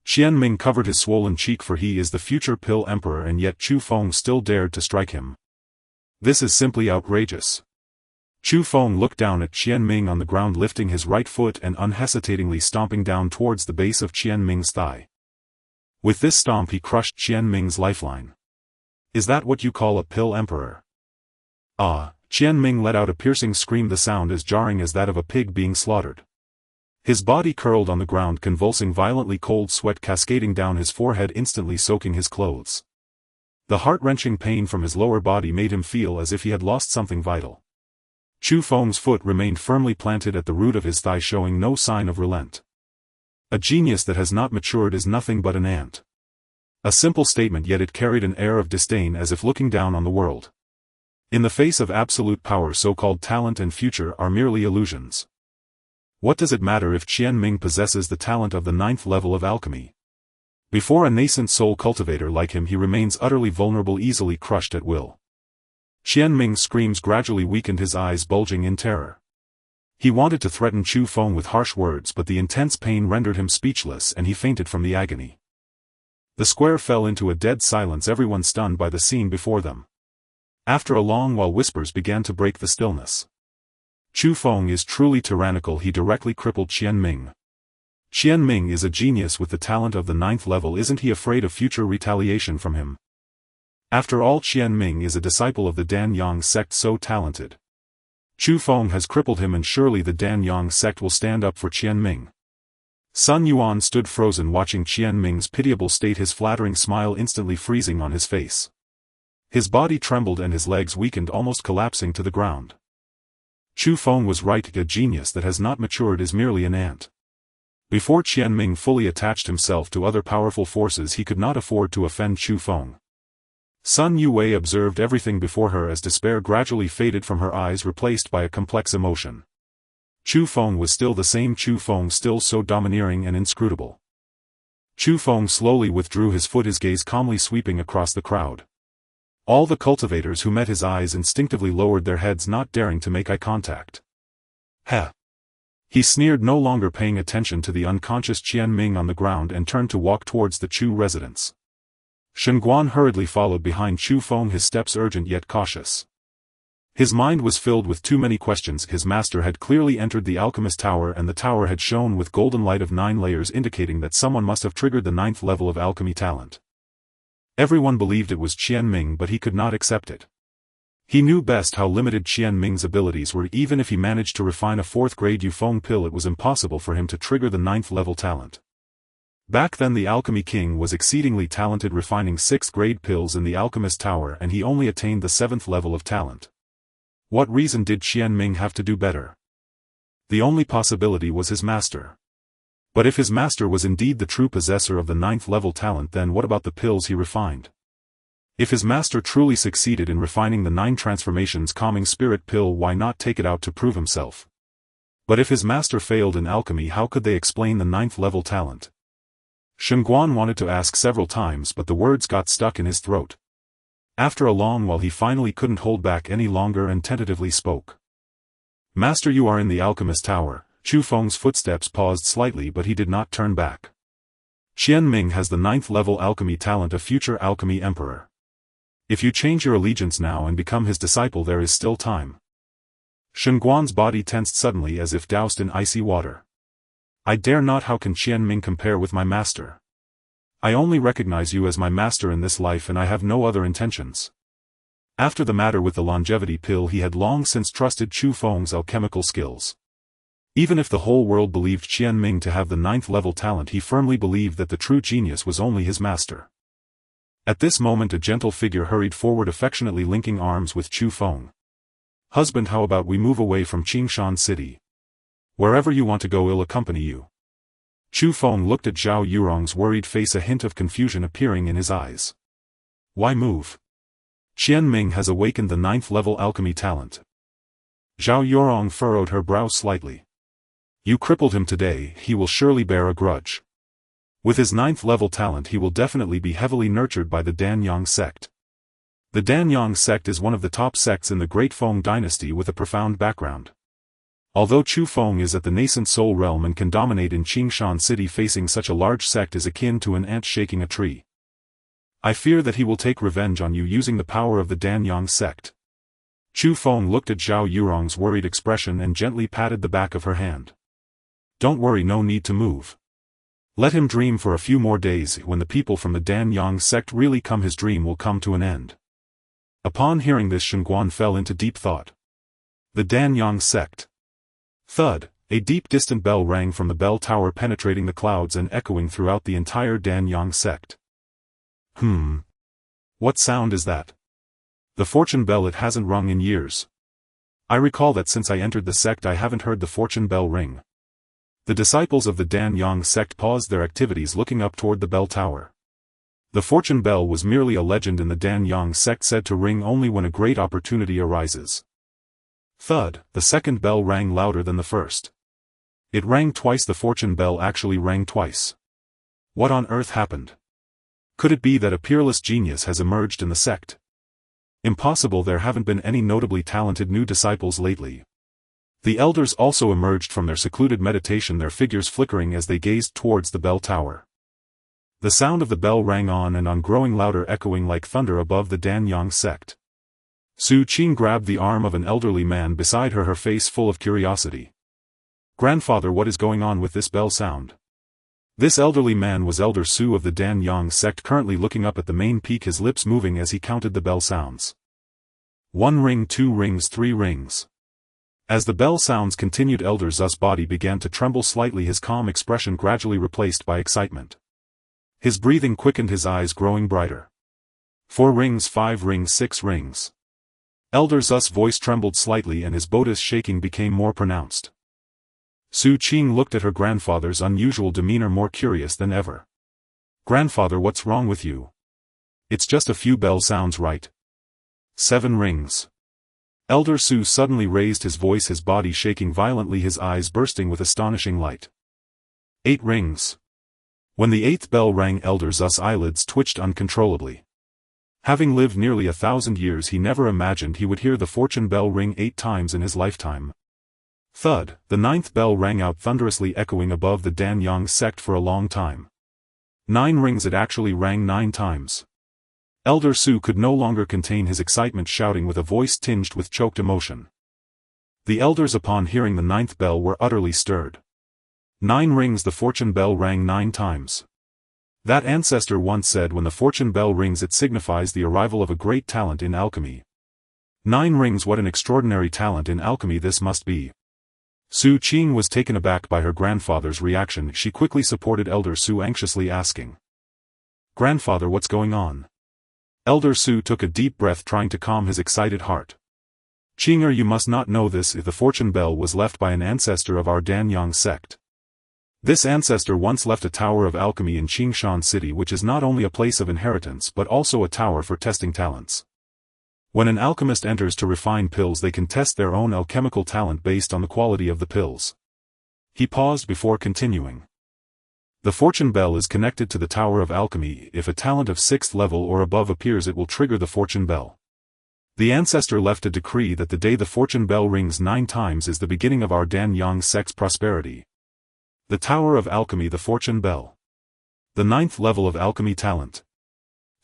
Qian Ming covered his swollen cheek, for he is the future Pill Emperor, and yet Chu Feng still dared to strike him. This is simply outrageous. Chu Feng looked down at Qian Ming on the ground, lifting his right foot and unhesitatingly stomping down towards the base of Qian Ming's thigh. With this stomp he crushed Qian Ming's lifeline. Is that what you call a Pill Emperor? Ah! Qian Ming let out a piercing scream, the sound as jarring as that of a pig being slaughtered. His body curled on the ground, convulsing violently, cold sweat cascading down his forehead, instantly soaking his clothes. The heart-wrenching pain from his lower body made him feel as if he had lost something vital. Chu Feng's foot remained firmly planted at the root of his thigh, showing no sign of relent. A genius that has not matured is nothing but an ant. A simple statement, yet it carried an air of disdain, as if looking down on the world. In the face of absolute power, so-called talent and future are merely illusions. What does it matter if Qian Ming possesses the talent of the 9th level of alchemy? Before a nascent soul cultivator like him he remains utterly vulnerable, easily crushed at will. Qian Ming's screams gradually weakened, his eyes bulging in terror. He wanted to threaten Chu Feng with harsh words, but the intense pain rendered him speechless and he fainted from the agony. The square fell into a dead silence, everyone stunned by the scene before them. After a long while whispers began to break the stillness. Chu Feng is truly tyrannical, he directly crippled Qian Ming. Qian Ming is a genius with the talent of the 9th level, isn't he afraid of future retaliation from him? After all, Qian Ming is a disciple of the Dan Yang sect, so talented. Chu Feng has crippled him, and surely the Dan Yang sect will stand up for Qian Ming. Sun Yuan stood frozen watching Qian Ming's pitiable state, his flattering smile instantly freezing on his face. His body trembled and his legs weakened, almost collapsing to the ground. Chu Feng was right, a genius that has not matured is merely an ant. Before Qian Ming fully attached himself to other powerful forces he could not afford to offend Chu Feng. Sun Yue observed everything before her as despair gradually faded from her eyes, replaced by a complex emotion. Chu Feng was still the same Chu Feng, still so domineering and inscrutable. Chu Feng slowly withdrew his foot, his gaze calmly sweeping across the crowd. All the cultivators who met his eyes instinctively lowered their heads, not daring to make eye contact. Heh! He sneered, no longer paying attention to the unconscious Qian Ming on the ground, and turned to walk towards the Chu residence. Shengguan hurriedly followed behind Chu Feng, his steps urgent yet cautious. His mind was filled with too many questions. His master had clearly entered the alchemist tower, and the tower had shone with golden light of 9 layers, indicating that someone must have triggered the 9th level of alchemy talent. Everyone believed it was Qian Ming, but he could not accept it. He knew best how limited Qian Ming's abilities were. Even if he managed to refine a 4th grade Yufeng pill, it was impossible for him to trigger the 9th level talent. Back then the Alchemy King was exceedingly talented, refining 6th-grade pills in the Alchemist Tower, and he only attained the 7th level of talent. What reason did Qianming have to do better? The only possibility was his master. But if his master was indeed the true possessor of the 9th level talent, then what about the pills he refined? If his master truly succeeded in refining the 9 transformations calming spirit pill, why not take it out to prove himself? But if his master failed in alchemy, how could they explain the 9th level talent? Shengguan wanted to ask several times, but the words got stuck in his throat. After a long while he finally couldn't hold back any longer and tentatively spoke. Master, you are in the Alchemist Tower. Chu Feng's footsteps paused slightly, but he did not turn back. Qianming has the 9th level alchemy talent, a future alchemy emperor. If you change your allegiance now and become his disciple, there is still time. Shengguan's body tensed suddenly as if doused in icy water. I dare not. How can Qianming compare with my master? I only recognize you as my master in this life, and I have no other intentions. After the matter with the longevity pill, he had long since trusted Chu Feng's alchemical skills. Even if the whole world believed Qianming to have the 9th level talent, he firmly believed that the true genius was only his master. At this moment a gentle figure hurried forward, affectionately linking arms with Chu Feng. Husband, how about we move away from Qingshan City? Wherever you want to go, I'll accompany you. Chu Feng looked at Zhao Yurong's worried face, a hint of confusion appearing in his eyes. Why move? Qianming has awakened the 9th level alchemy talent. Zhao Yurong furrowed her brows slightly. You crippled him today, he will surely bear a grudge. With his 9th level talent he will definitely be heavily nurtured by the Danyang sect. The Danyang sect is one of the top sects in the Great Feng dynasty with a profound background. Although Chu Feng is at the nascent soul realm and can dominate in Qingshan City, facing such a large sect is akin to an ant shaking a tree. I fear that he will take revenge on you using the power of the Danyang sect. Chu Feng looked at Zhao Yurong's worried expression and gently patted the back of her hand. Don't worry, no need to move. Let him dream for a few more days. When the people from the Danyang sect really come, his dream will come to an end. Upon hearing this, Shengguan fell into deep thought. The Danyang sect. Thud, a deep distant bell rang from the bell tower, penetrating the clouds and echoing throughout the entire Danyang sect. What sound is that? The fortune bell, it hasn't rung in years. I recall that since I entered the sect I haven't heard the fortune bell ring. The disciples of the Danyang sect paused their activities, looking up toward the bell tower. The fortune bell was merely a legend in the Danyang sect, said to ring only when a great opportunity arises. Thud, the second bell rang louder than the first. It rang twice. The fortune bell actually rang twice. What on earth happened? Could it be that a peerless genius has emerged in the sect? Impossible, there haven't been any notably talented new disciples lately. The elders also emerged from their secluded meditation, their figures flickering as they gazed towards the bell tower. The sound of the bell rang on and on, growing louder, echoing like thunder above the Danyang sect. Su Qing grabbed the arm of an elderly man beside her, her face full of curiosity. Grandfather, what is going on with this bell sound? This elderly man was Elder Su of the Danyang sect, currently looking up at the main peak, his lips moving as he counted the bell sounds. 1 ring, 2 rings, 3 rings. As the bell sounds continued, Elder Zu's body began to tremble slightly, his calm expression gradually replaced by excitement. His breathing quickened, his eyes growing brighter. 4 rings, 5 rings, 6 rings. Elder Zu's voice trembled slightly and his bodice shaking became more pronounced. Su Qing looked at her grandfather's unusual demeanor, more curious than ever. Grandfather, what's wrong with you? It's just a few bell sounds, right? 7 rings. Elder Su suddenly raised his voice, his body shaking violently, his eyes bursting with astonishing light. 8 rings. When the 8th bell rang, Elder Zu's eyelids twitched uncontrollably. Having lived nearly 1,000 years, he never imagined he would hear the fortune bell ring 8 times in his lifetime. Thud, the 9th bell rang out thunderously, echoing above the Danyang sect for a long time. 9 rings, it actually rang 9 times. Elder Su could no longer contain his excitement, shouting with a voice tinged with choked emotion. The elders, upon hearing the 9th bell, were utterly stirred. 9 rings, the fortune bell rang 9 times. That ancestor once said, when the fortune bell rings it signifies the arrival of a great talent in alchemy. 9 rings, what an extraordinary talent in alchemy this must be. Su Qing was taken aback by her grandfather's reaction. She quickly supported Elder Su, anxiously asking, "Grandfather, what's going on?" Elder Su took a deep breath, trying to calm his excited heart. "Qinger, you must not know this. The fortune bell was left by an ancestor of our Danyang sect. This ancestor once left a tower of alchemy in Qingshan City, which is not only a place of inheritance but also a tower for testing talents. When an alchemist enters to refine pills, they can test their own alchemical talent based on the quality of the pills." He paused before continuing. "The fortune bell is connected to the tower of alchemy. If a talent of 6th level or above appears, it will trigger the fortune bell. The ancestor left a decree that the day the fortune bell rings 9 times is the beginning of our Danyang sect's prosperity. The tower of alchemy, the fortune bell. The 9th level of alchemy talent."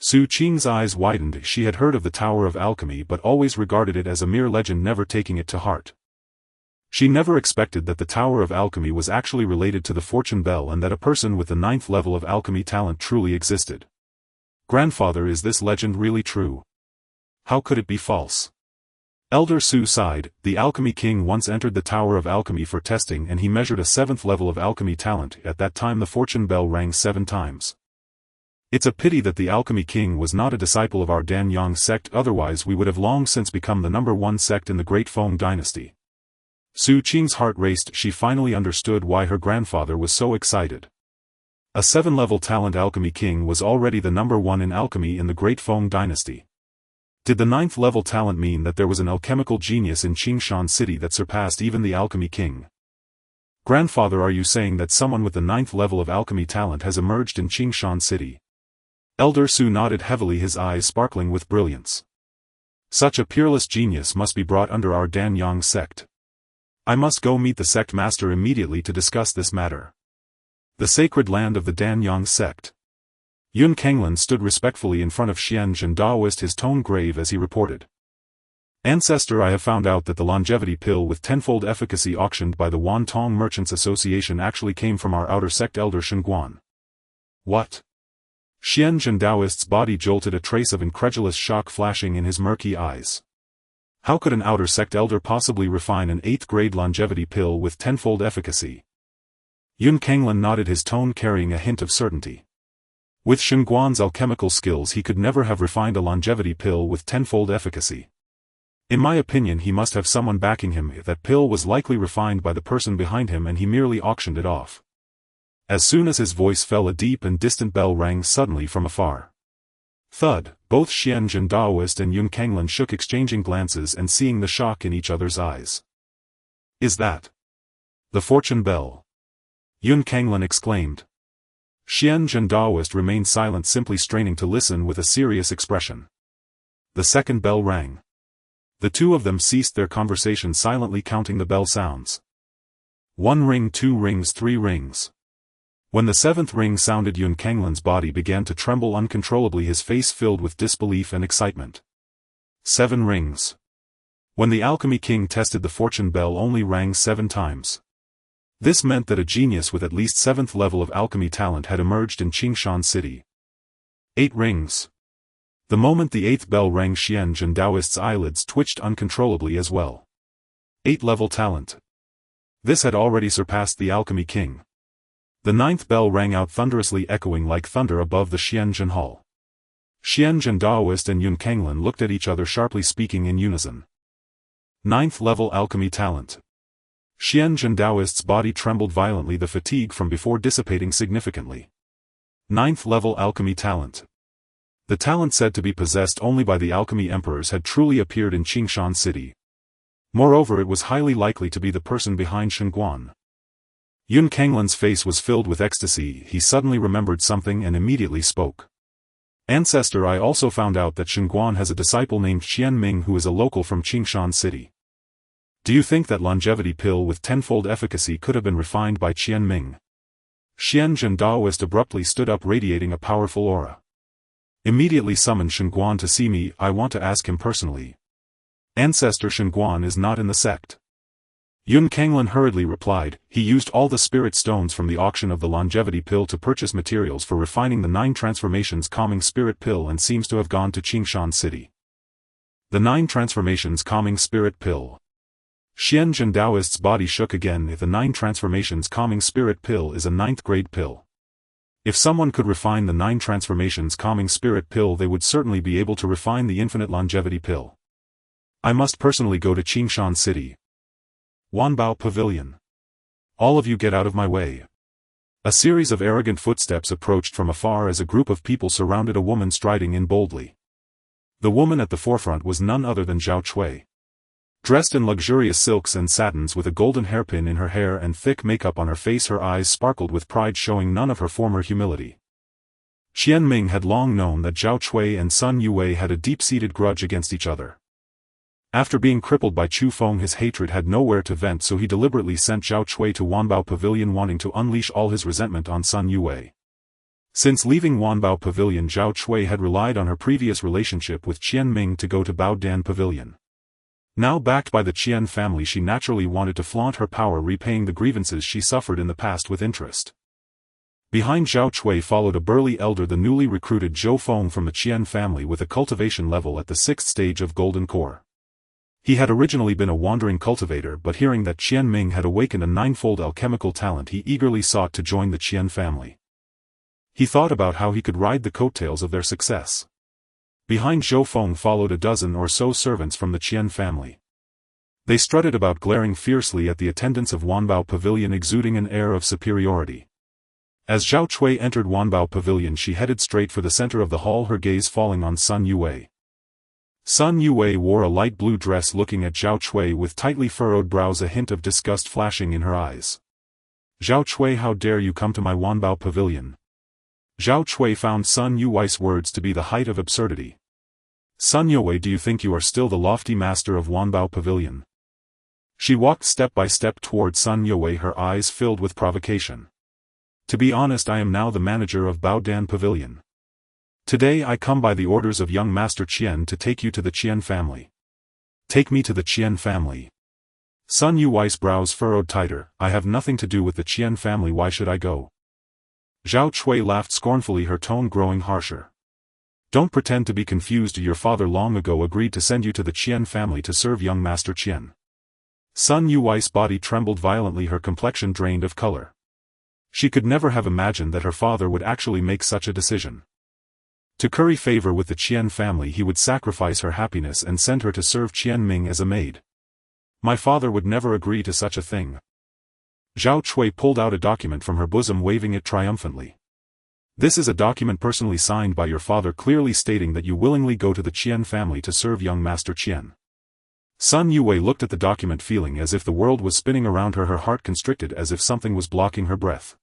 Su Qing's eyes widened. She had heard of the Tower of Alchemy but always regarded it as a mere legend, never taking it to heart. She never expected that the Tower of Alchemy was actually related to the fortune bell and that a person with the 9th level of alchemy talent truly existed. "Grandfather, is this legend really true? How could it be false?" Elder Su sighed. "The Alchemy King once entered the Tower of Alchemy for testing, and he measured a 7th level of alchemy talent. At that time the fortune bell rang 7 times. It's a pity that the Alchemy King was not a disciple of our Danyang sect, otherwise we would have long since become the #1 sect in the Great Feng dynasty." Su Qing's heart raced. She finally understood why her grandfather was so excited. A 7-level talent Alchemy King was already the #1 in alchemy in the Great Feng dynasty. Did the 9th level talent mean that there was an alchemical genius in Qingshan City that surpassed even the Alchemy King? "Grandfather, are you saying that someone with the 9th level of alchemy talent has emerged in Qingshan City?" Elder Su nodded heavily, his eyes sparkling with brilliance. "Such a peerless genius must be brought under our Danyang sect. I must go meet the sect master immediately to discuss this matter." The sacred land of the Danyang sect. Yun Kenglin stood respectfully in front of Xian Zhen Daoist, his tone grave as he reported. "Ancestor, I have found out that the longevity pill with 10-fold efficacy auctioned by the Wantong Merchants Association actually came from our outer sect elder Shenguan." "What?" Xian Zhen Daoist's body jolted, a trace of incredulous shock flashing in his murky eyes. How could an outer sect elder possibly refine an 8th-grade longevity pill with 10-fold efficacy? Yun Kenglin nodded, his tone carrying a hint of certainty. With Shenguan's alchemical skills he could never have refined a longevity pill with 10-fold efficacy. In my opinion, he must have someone backing him. That pill was likely refined by the person behind him and he merely auctioned it off. As soon as his voice fell, a deep and distant bell rang suddenly from afar. Thud, both Xian Zhen Daoist and Yun Kenglin shook, exchanging glances and seeing the shock in each other's eyes. "Is that the fortune bell?" Yun Kenglin exclaimed. Xian Zhen Daoist remained silent, simply straining to listen with a serious expression. The second bell rang. The two of them ceased their conversation, silently counting the bell sounds. 1 ring, 2 rings, 3 rings. When the 7th ring sounded, Yun Kenglin's body began to tremble uncontrollably, his face filled with disbelief and excitement. 7 rings. When the Alchemy King tested, the fortune bell only rang 7 times. This meant that a genius with at least 7th level of alchemy talent had emerged in Qingshan City. 8 rings. The moment the 8th bell rang, Xian Zhen Daoist's eyelids twitched uncontrollably as well. 8th-level talent. This had already surpassed the Alchemy King. The 9th bell rang out thunderously, echoing like thunder above the Xianzhen Hall. Xian Zhen Daoist and Yun Kenglin looked at each other sharply, speaking in unison. 9th level alchemy talent. Xian Zhen Daoist's body trembled violently, the fatigue from before dissipating significantly. 9th level alchemy talent. The talent said to be possessed only by the alchemy emperors had truly appeared in Qingshan City. Moreover, it was highly likely to be the person behind Shenguan. Yun Kenglin's face was filled with ecstasy. He suddenly remembered something and immediately spoke. "Ancestor, I also found out that Shenguan has a disciple named Qian Ming who is a local from Qingshan City. Do you think that longevity pill with 10-fold efficacy could have been refined by Qian Ming?" Xian Zhen Daoist abruptly stood up, radiating a powerful aura. "Immediately summon Shenguan to see me. I want to ask him personally." "Ancestor, Shenguan is not in the sect." Yun Kenglin hurriedly replied. He used all the spirit stones from the auction of the longevity pill to purchase materials for refining the 9 transformations calming spirit pill and seems to have gone to Qingshan City. The 9 transformations calming spirit pill. Xian Jin Taoist's body shook again. If the 9 transformations calming spirit pill is a 9th grade pill. If someone could refine the 9 transformations calming spirit pill, they would certainly be able to refine the infinite longevity pill. I must personally go to Qingshan City. Wanbao Pavilion. All of you get out of my way. A series of arrogant footsteps approached from afar as a group of people surrounded a woman striding in boldly. The woman at the forefront was none other than Zhao Cui. Dressed in luxurious silks and satins with a golden hairpin in her hair and thick makeup on her face, her eyes sparkled with pride, showing none of her former humility. Qian Ming had long known that Zhao Cui and Sun Yue had a deep-seated grudge against each other. After being crippled by Chu Feng, his hatred had nowhere to vent, so he deliberately sent Zhao Cui to Wanbao Pavilion, wanting to unleash all his resentment on Sun Yue. Since leaving Wanbao Pavilion, Zhao Cui had relied on her previous relationship with Qian Ming to go to Baodan Pavilion. Now backed by the Qian family, she naturally wanted to flaunt her power, repaying the grievances she suffered in the past with interest. Behind Zhao Cui followed a burly elder, the newly recruited Zhou Feng from the Qian family, with a cultivation level at the 6th stage of Golden Core. He had originally been a wandering cultivator, but hearing that Qian Ming had awakened a 9-fold alchemical talent, he eagerly sought to join the Qian family. He thought about how he could ride the coattails of their success. Behind Zhou Feng followed a dozen or so servants from the Qian family. They strutted about, glaring fiercely at the attendants of Wanbao Pavilion, exuding an air of superiority. As Zhao Cui entered Wanbao Pavilion, she headed straight for the center of the hall, her gaze falling on Sun Yue. Sun Yue wore a light blue dress, looking at Zhao Cui with tightly furrowed brows, a hint of disgust flashing in her eyes. "Zhao Cui, how dare you come to my Wanbao Pavilion?" Zhao Cui found Sun Yue's words to be the height of absurdity. "Sun Yue, do you think you are still the lofty master of Wanbao Pavilion?" She walked step by step toward Sun Yue, her eyes filled with provocation. "To be honest, I am now the manager of Baodan Pavilion. Today I come by the orders of young Master Qian to take you to the Qian family." "Take me to the Qian family?" Sun Yue's brows furrowed tighter. "I have nothing to do with the Qian family, why should I go?" Zhao Cui laughed scornfully, her tone growing harsher. "Don't pretend to be confused. Your father long ago agreed to send you to the Qian family to serve young Master Qian." Sun Yue's body trembled violently, her complexion drained of color. She could never have imagined that her father would actually make such a decision. To curry favor with the Qian family, he would sacrifice her happiness and send her to serve Qian Ming as a maid. "My father would never agree to such a thing." Zhao Cui pulled out a document from her bosom, waving it triumphantly. "This is a document personally signed by your father, clearly stating that you willingly go to the Qian family to serve young Master Qian." Sun Yue looked at the document, feeling as if the world was spinning around her, her heart constricted as if something was blocking her breath.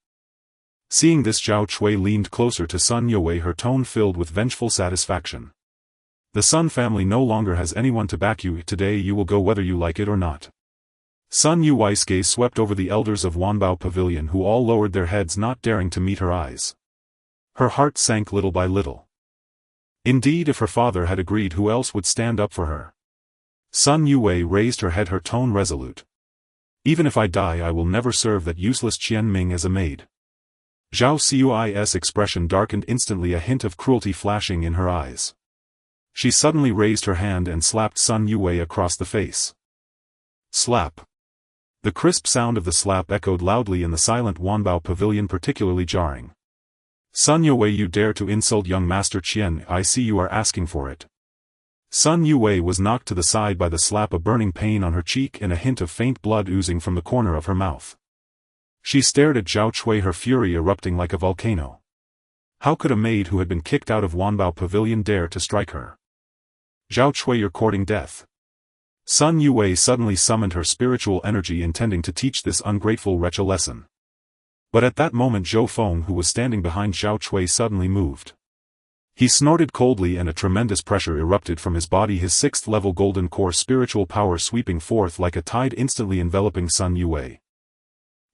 Seeing this, Zhao Cui leaned closer to Sun Yue, her tone filled with vengeful satisfaction. "The Sun family no longer has anyone to back you. Today you will go whether you like it or not." Sun Yue's gaze swept over the elders of Wanbao Pavilion, who all lowered their heads, not daring to meet her eyes. Her heart sank little by little. Indeed, if her father had agreed, who else would stand up for her? Sun Yue raised her head, her tone resolute. "Even if I die, I will never serve that useless Qian Ming as a maid." Zhao Cui's expression darkened instantly, a hint of cruelty flashing in her eyes. She suddenly raised her hand and slapped Sun Yue across the face. Slap. The crisp sound of the slap echoed loudly in the silent Wanbao Pavilion, particularly jarring. "Sun Yue, you dare to insult young Master Qian, I see you are asking for it." Sun Yue was knocked to the side by the slap, a burning pain on her cheek and a hint of faint blood oozing from the corner of her mouth. She stared at Zhao Cui, her fury erupting like a volcano. How could a maid who had been kicked out of Wanbao Pavilion dare to strike her? "Zhao Cui, you're courting death." Sun Yue suddenly summoned her spiritual energy, intending to teach this ungrateful wretch a lesson. But at that moment Zhou Feng, who was standing behind Zhao Cui, suddenly moved. He snorted coldly and a tremendous pressure erupted from his body, his 6th level golden core spiritual power sweeping forth like a tide, instantly enveloping Sun Yue.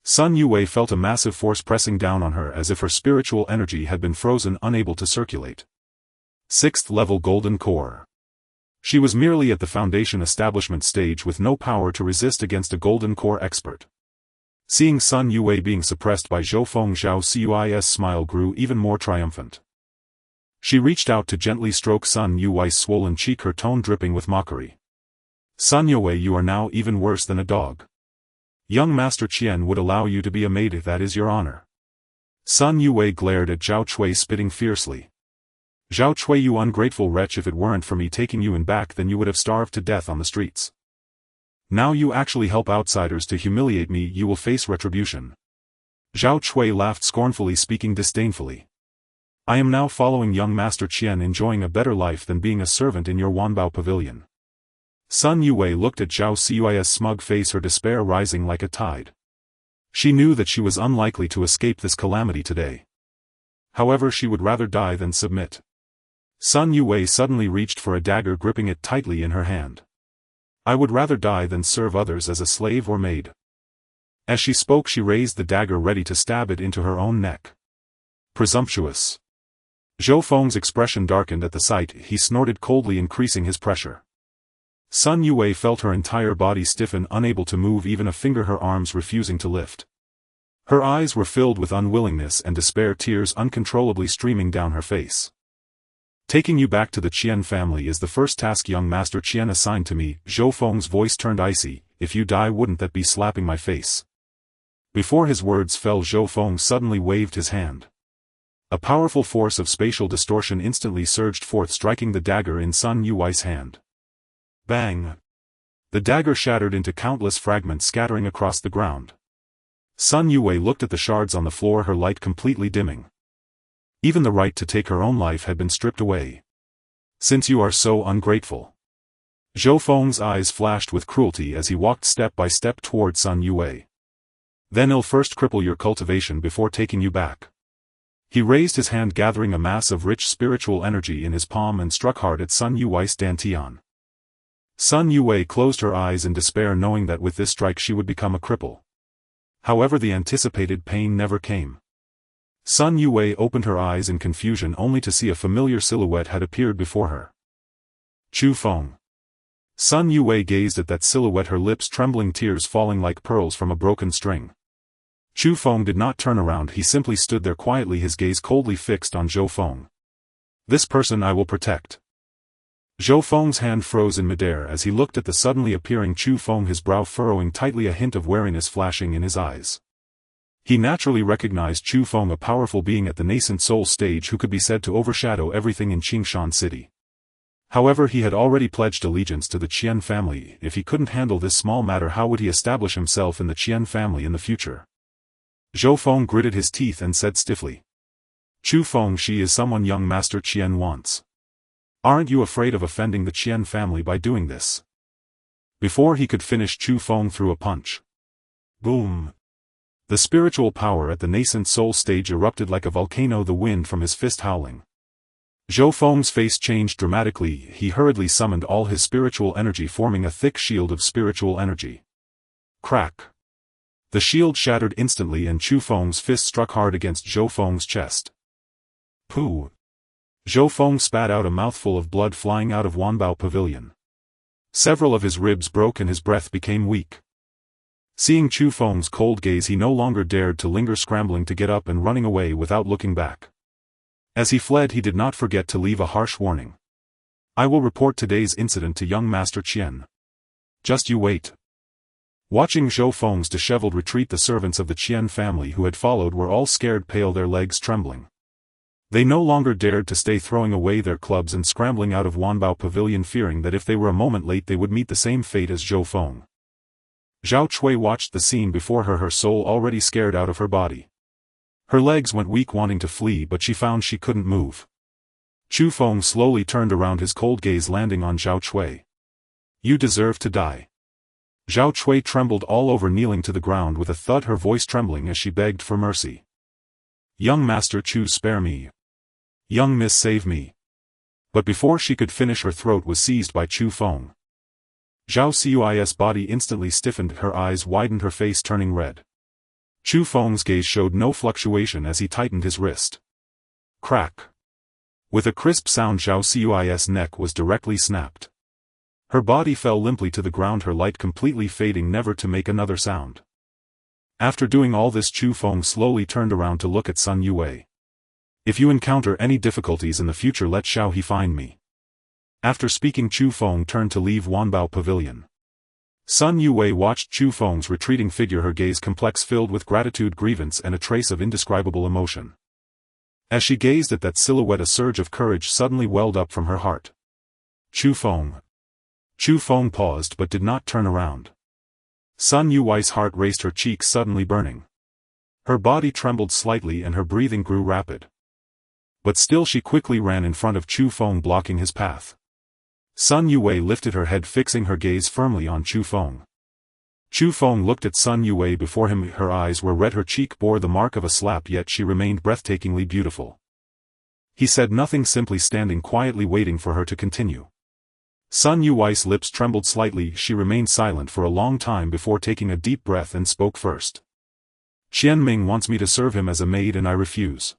Sun Yue felt a massive force pressing down on her, as if her spiritual energy had been frozen, unable to circulate. 6th level golden core. She was merely at the foundation establishment stage, with no power to resist against a golden core expert. Seeing Sun Yue being suppressed by Zhou Feng, Zhao Cui's smile grew even more triumphant. She reached out to gently stroke Sun Yue's swollen cheek, her tone dripping with mockery. Sun Yue, you are now even worse than a dog. Young Master Qian would allow you to be a maid if that is your honor. Sun Yue glared at Zhao Cui, spitting fiercely. Zhao Cui, you ungrateful wretch, if it weren't for me taking you in back, then you would have starved to death on the streets. Now you actually help outsiders to humiliate me, you will face retribution. Zhao Cui laughed scornfully, speaking disdainfully. I am now following young Master Qian, enjoying a better life than being a servant in your Wanbao pavilion. Sun Yue looked at Zhao Cui's smug face, her despair rising like a tide. She knew that she was unlikely to escape this calamity today. However, she would rather die than submit. Sun Yue suddenly reached for a dagger, gripping it tightly in her hand. I would rather die than serve others as a slave or maid. As she spoke, she raised the dagger, ready to stab it into her own neck. Presumptuous. Zhou Feng's expression darkened at the sight. He snorted coldly, increasing his pressure. Sun Yue felt her entire body stiffen, unable to move even a finger, her arms refusing to lift. Her eyes were filled with unwillingness and despair, tears uncontrollably streaming down her face. Taking you back to the Qian family is the first task young Master Qian assigned to me. Zhou Feng's voice turned icy. If you die, wouldn't that be slapping my face? Before his words fell, Zhou Feng suddenly waved his hand. A powerful force of spatial distortion instantly surged forth, striking the dagger in Sun Yue's hand. Bang! The dagger shattered into countless fragments, scattering across the ground. Sun Yue looked at the shards on the floor, her light completely dimming. Even the right to take her own life had been stripped away. Since you are so ungrateful. Zhou Feng's eyes flashed with cruelty as he walked step by step toward Sun Yue. Then I'll first cripple your cultivation before taking you back. He raised his hand, gathering a mass of rich spiritual energy in his palm, and struck hard at Sun Yue's dantian. Sun Yue closed her eyes in despair, knowing that with this strike she would become a cripple. However, the anticipated pain never came. Sun Yue opened her eyes in confusion, only to see a familiar silhouette had appeared before her. Chu Feng. Sun Yue gazed at that silhouette, her lips trembling, tears falling like pearls from a broken string. Chu Feng did not turn around, he simply stood there quietly, his gaze coldly fixed on Zhou Feng. This person I will protect. Zhou Feng's hand froze in midair as he looked at the suddenly appearing Chu Feng, his brow furrowing tightly, a hint of wariness flashing in his eyes. He naturally recognized Chu Feng, a powerful being at the nascent soul stage who could be said to overshadow everything in Qingshan City. However, he had already pledged allegiance to the Qian family. If he couldn't handle this small matter, how would he establish himself in the Qian family in the future? Zhou Feng gritted his teeth and said stiffly. Chu Feng, she is someone young Master Qian wants. Aren't you afraid of offending the Qian family by doing this? Before he could finish, Chu Feng threw a punch. Boom! The spiritual power at the nascent soul stage erupted like a volcano, the wind from his fist howling. Zhou Feng's face changed dramatically. He hurriedly summoned all his spiritual energy, forming a thick shield of spiritual energy. Crack! The shield shattered instantly and Chu Feng's fist struck hard against Zhou Feng's chest. Pooh! Zhou Feng spat out a mouthful of blood, flying out of Wanbao Pavilion. Several of his ribs broke and his breath became weak. Seeing Chu Feng's cold gaze, he no longer dared to linger, scrambling to get up and running away without looking back. As he fled, he did not forget to leave a harsh warning. I will report today's incident to young Master Qian. Just you wait. Watching Zhou Feng's disheveled retreat, the servants of the Qian family who had followed were all scared, pale, their legs trembling. They no longer dared to stay, throwing away their clubs and scrambling out of Wanbao Pavilion, fearing that if they were a moment late they would meet the same fate as Zhou Feng. Zhao Cui watched the scene before her, her soul already scared out of her body. Her legs went weak, wanting to flee, but she found she couldn't move. Chu Feng slowly turned around, his cold gaze landing on Zhao Cui. You deserve to die. Zhao Cui trembled all over, kneeling to the ground with a thud, her voice trembling as she begged for mercy. Young Master Chu, spare me. Young Miss, save me. But before she could finish, her throat was seized by Chu Feng. Zhao Cui's body instantly stiffened, her eyes widened, her face turning red. Chu Feng's gaze showed no fluctuation as he tightened his wrist. Crack! With a crisp sound, Zhao Cui's neck was directly snapped. Her body fell limply to the ground, her light completely fading, never to make another sound. After doing all this, Chu Feng slowly turned around to look at Sun Yue. If you encounter any difficulties in the future, let Xiao He find me. After speaking, Chu Feng turned to leave Wanbao Pavilion. Sun Yue watched Chu Feng's retreating figure, her gaze complex, filled with gratitude, grievance, and a trace of indescribable emotion. As she gazed at that silhouette, a surge of courage suddenly welled up from her heart. Chu Feng. Chu Feng paused but did not turn around. Sun Yue's heart raced, her cheeks suddenly burning. Her body trembled slightly and her breathing grew rapid. But still she quickly ran in front of Chu Feng, blocking his path. Sun Yue lifted her head, fixing her gaze firmly on Chu Feng. Chu Feng looked at Sun Yue before him, her eyes were red, her cheek bore the mark of a slap, yet she remained breathtakingly beautiful. He said nothing, simply standing quietly waiting for her to continue. Sun Yue's lips trembled slightly, she remained silent for a long time before taking a deep breath and spoke first. Qian Ming wants me to serve him as a maid and I refuse.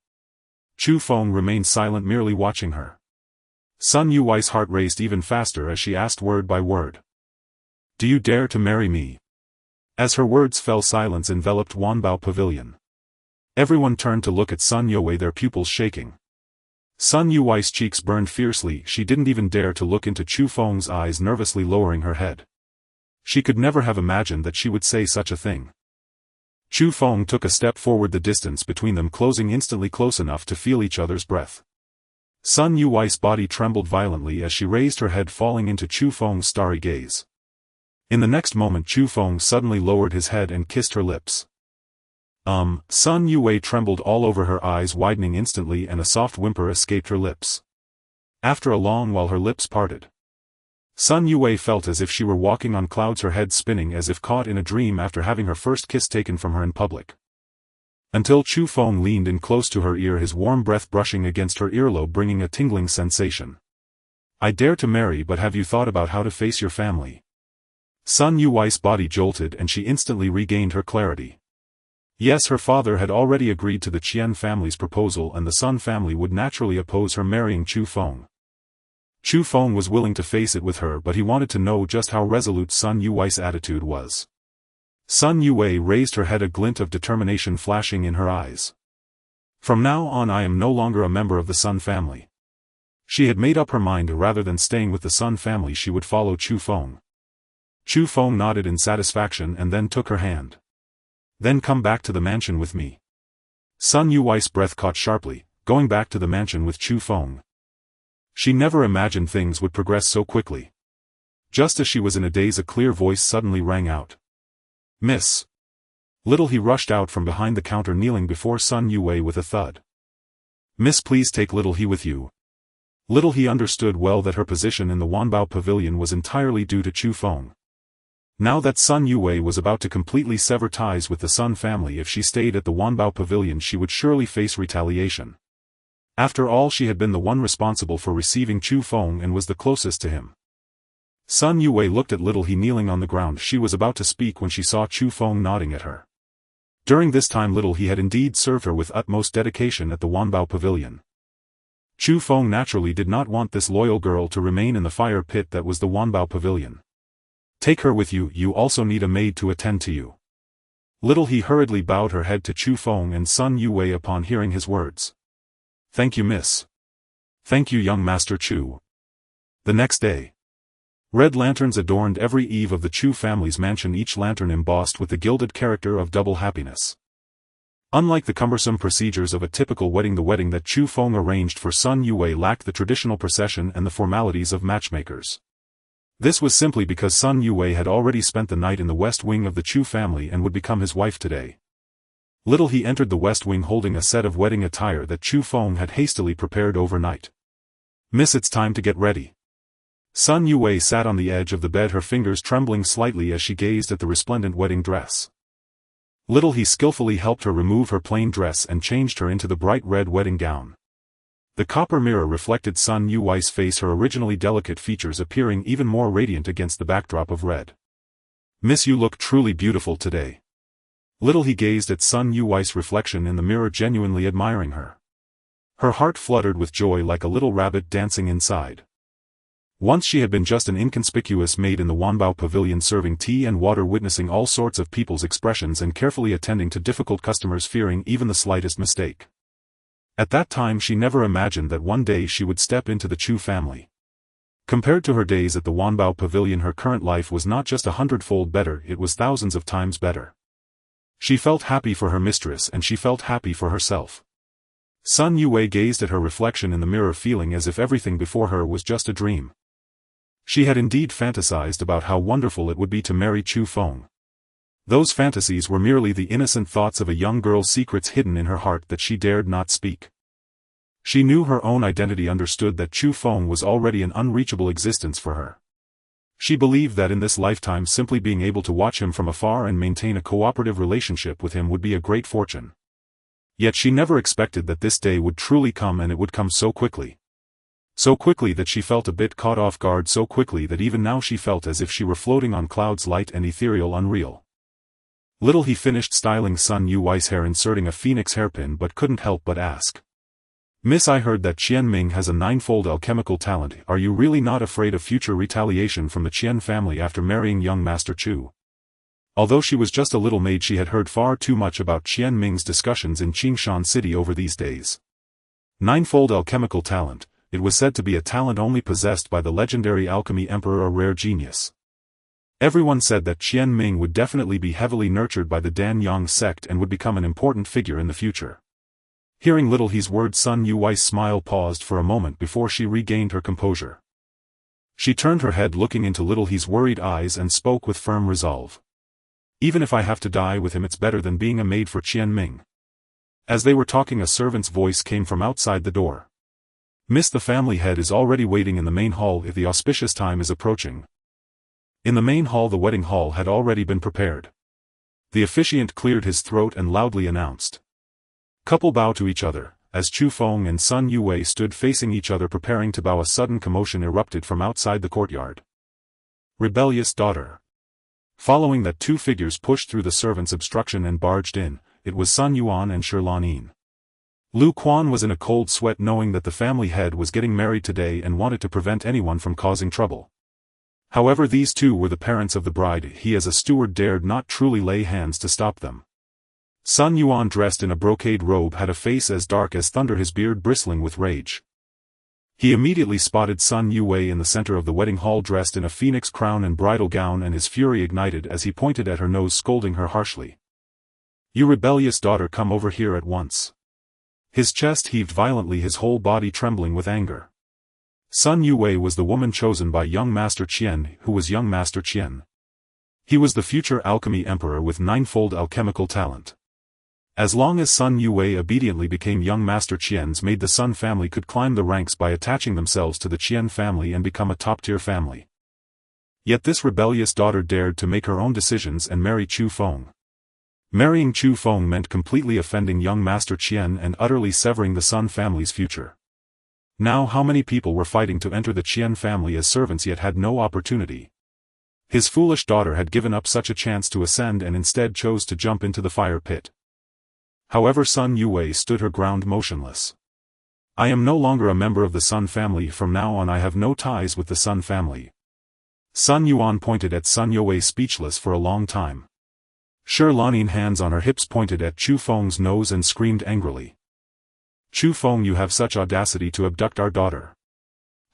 Chu Feng remained silent, merely watching her. Sun Yue's heart raced even faster as she asked word by word. Do you dare to marry me? As her words fell, silence enveloped Wanbao Pavilion. Everyone turned to look at Sun Yue, their pupils shaking. Sun Yue's cheeks burned fiercely, she didn't even dare to look into Chu Feng's eyes, nervously lowering her head. She could never have imagined that she would say such a thing. Chu Feng took a step forward, the distance between them closing instantly, close enough to feel each other's breath. Sun Yue's body trembled violently as she raised her head, falling into Chu Feng's starry gaze. In the next moment Chu Feng suddenly lowered his head and kissed her lips. Sun Yue trembled all over, her eyes widening instantly and a soft whimper escaped her lips. After a long while her lips parted. Sun Yue felt as if she were walking on clouds, her head spinning as if caught in a dream after having her first kiss taken from her in public. Until Chu Feng leaned in close to her ear, his warm breath brushing against her earlobe, bringing a tingling sensation. I dare to marry, but have you thought about how to face your family? Sun Yue's body jolted and she instantly regained her clarity. Yes, her father had already agreed to the Qian family's proposal and the Sun family would naturally oppose her marrying Chu Feng. Chu Feng was willing to face it with her, but he wanted to know just how resolute Sun Yue's attitude was. Sun Yue raised her head, a glint of determination flashing in her eyes. From now on I am no longer a member of the Sun family. She had made up her mind, rather than staying with the Sun family she would follow Chu Feng. Chu Feng nodded in satisfaction and then took her hand. Then come back to the mansion with me. Sun Yue's breath caught sharply, going back to the mansion with Chu Feng. She never imagined things would progress so quickly. Just as she was in a daze, a clear voice suddenly rang out. Miss. Little He rushed out from behind the counter, kneeling before Sun Yue with a thud. Miss, please take Little He with you. Little He understood well that her position in the Wanbao Pavilion was entirely due to Chu Feng. Now that Sun Yue was about to completely sever ties with the Sun family, if she stayed at the Wanbao Pavilion she would surely face retaliation. After all, she had been the one responsible for receiving Chu Feng and was the closest to him. Sun Yue looked at Little He kneeling on the ground. She was about to speak when she saw Chu Feng nodding at her. During this time Little He had indeed served her with utmost dedication at the Wanbao Pavilion. Chu Feng naturally did not want this loyal girl to remain in the fire pit that was the Wanbao Pavilion. Take her with you, you also need a maid to attend to you. Little He hurriedly bowed her head to Chu Feng and Sun Yue upon hearing his words. Thank you, miss. Thank you, young Master Chu. The next day. Red lanterns adorned every eve of the Chu family's mansion, each lantern embossed with the gilded character of double happiness. Unlike the cumbersome procedures of a typical wedding, the wedding that Chu Feng arranged for Sun Yue lacked the traditional procession and the formalities of matchmakers. This was simply because Sun Yue had already spent the night in the west wing of the Chu family and would become his wife today. Little He entered the west wing holding a set of wedding attire that Chu Feng had hastily prepared overnight. Miss, it's time to get ready. Sun Yue sat on the edge of the bed, her fingers trembling slightly as she gazed at the resplendent wedding dress. Little He skillfully helped her remove her plain dress and changed her into the bright red wedding gown. The copper mirror reflected Sun Yue's face, her originally delicate features appearing even more radiant against the backdrop of red. Miss, you look truly beautiful today. Little He gazed at Sun Yue's reflection in the mirror, genuinely admiring her. Her heart fluttered with joy like a little rabbit dancing inside. Once she had been just an inconspicuous maid in the Wanbao Pavilion, serving tea and water, witnessing all sorts of people's expressions and carefully attending to difficult customers, fearing even the slightest mistake. At that time she never imagined that one day she would step into the Chu family. Compared to her days at the Wanbao Pavilion, her current life was not just 100-fold better, it was thousands of times better. She felt happy for her mistress and she felt happy for herself. Sun Yue gazed at her reflection in the mirror, feeling as if everything before her was just a dream. She had indeed fantasized about how wonderful it would be to marry Chu Feng. Those fantasies were merely the innocent thoughts of a young girl's secrets hidden in her heart that she dared not speak. She knew her own identity, understood that Chu Feng was already an unreachable existence for her. She believed that in this lifetime simply being able to watch him from afar and maintain a cooperative relationship with him would be a great fortune. Yet she never expected that this day would truly come, and it would come so quickly. So quickly that she felt a bit caught off guard, so quickly that even now she felt as if she were floating on clouds, light and ethereal, unreal. Little he finished styling Sun Yue's hair, inserting a phoenix hairpin, but couldn't help but ask. "Miss, I heard that Qian Ming has a 9-fold alchemical talent. Are you really not afraid of future retaliation from the Qian family after marrying young Master Chu?" Although she was just a little maid, she had heard far too much about Qian Ming's discussions in Qingshan City over these days. 9-fold alchemical talent, it was said to be a talent only possessed by the legendary alchemy emperor, a rare genius. Everyone said that Qian Ming would definitely be heavily nurtured by the Danyang sect and would become an important figure in the future. Hearing Little He's words, Sun Yue's smile paused for a moment before she regained her composure. She turned her head, looking into Little He's worried eyes, and spoke with firm resolve. "Even if I have to die with him, it's better than being a maid for Qian Ming." As they were talking, a servant's voice came from outside the door. "Miss, the family head is already waiting in the main hall if the auspicious time is approaching." In the main hall, the wedding hall had already been prepared. The officiant cleared his throat and loudly announced. Couple bow to each other. As Chu Feng and Sun Yue stood facing each other preparing to bow, a sudden commotion erupted from outside the courtyard. "Rebellious daughter." Following that, 2 figures pushed through the servants' obstruction and barged in. It was Sun Yuan and Shi Lanin. Lu Quan was in a cold sweat, knowing that the family head was getting married today and wanted to prevent anyone from causing trouble. However, these two were the parents of the bride. He as a steward dared not truly lay hands to stop them. Sun Yuan, dressed in a brocade robe, had a face as dark as thunder, his beard bristling with rage. He immediately spotted Sun Yue in the center of the wedding hall, dressed in a phoenix crown and bridal gown, and his fury ignited as he pointed at her nose, scolding her harshly. "You rebellious daughter, come over here at once." His chest heaved violently, his whole body trembling with anger. Sun Yue was the woman chosen by young Master Qian, who was young Master Qian. He was the future alchemy emperor with 9-fold alchemical talent. As long as Sun Yue obediently became young Master Qian's maid, the Sun family could climb the ranks by attaching themselves to the Qian family and become a top-tier family. Yet this rebellious daughter dared to make her own decisions and marry Chu Feng. Marrying Chu Feng meant completely offending young Master Qian and utterly severing the Sun family's future. Now how many people were fighting to enter the Qian family as servants, yet had no opportunity. His foolish daughter had given up such a chance to ascend and instead chose to jump into the fire pit. However, Sun Yue stood her ground, motionless. "I am no longer a member of the Sun family. From now on I have no ties with the Sun family." Sun Yuan pointed at Sun Yue, speechless for a long time. Shi Lanin, hands on her hips, pointed at Chu Feng's nose and screamed angrily. "Chu Feng, you have such audacity to abduct our daughter."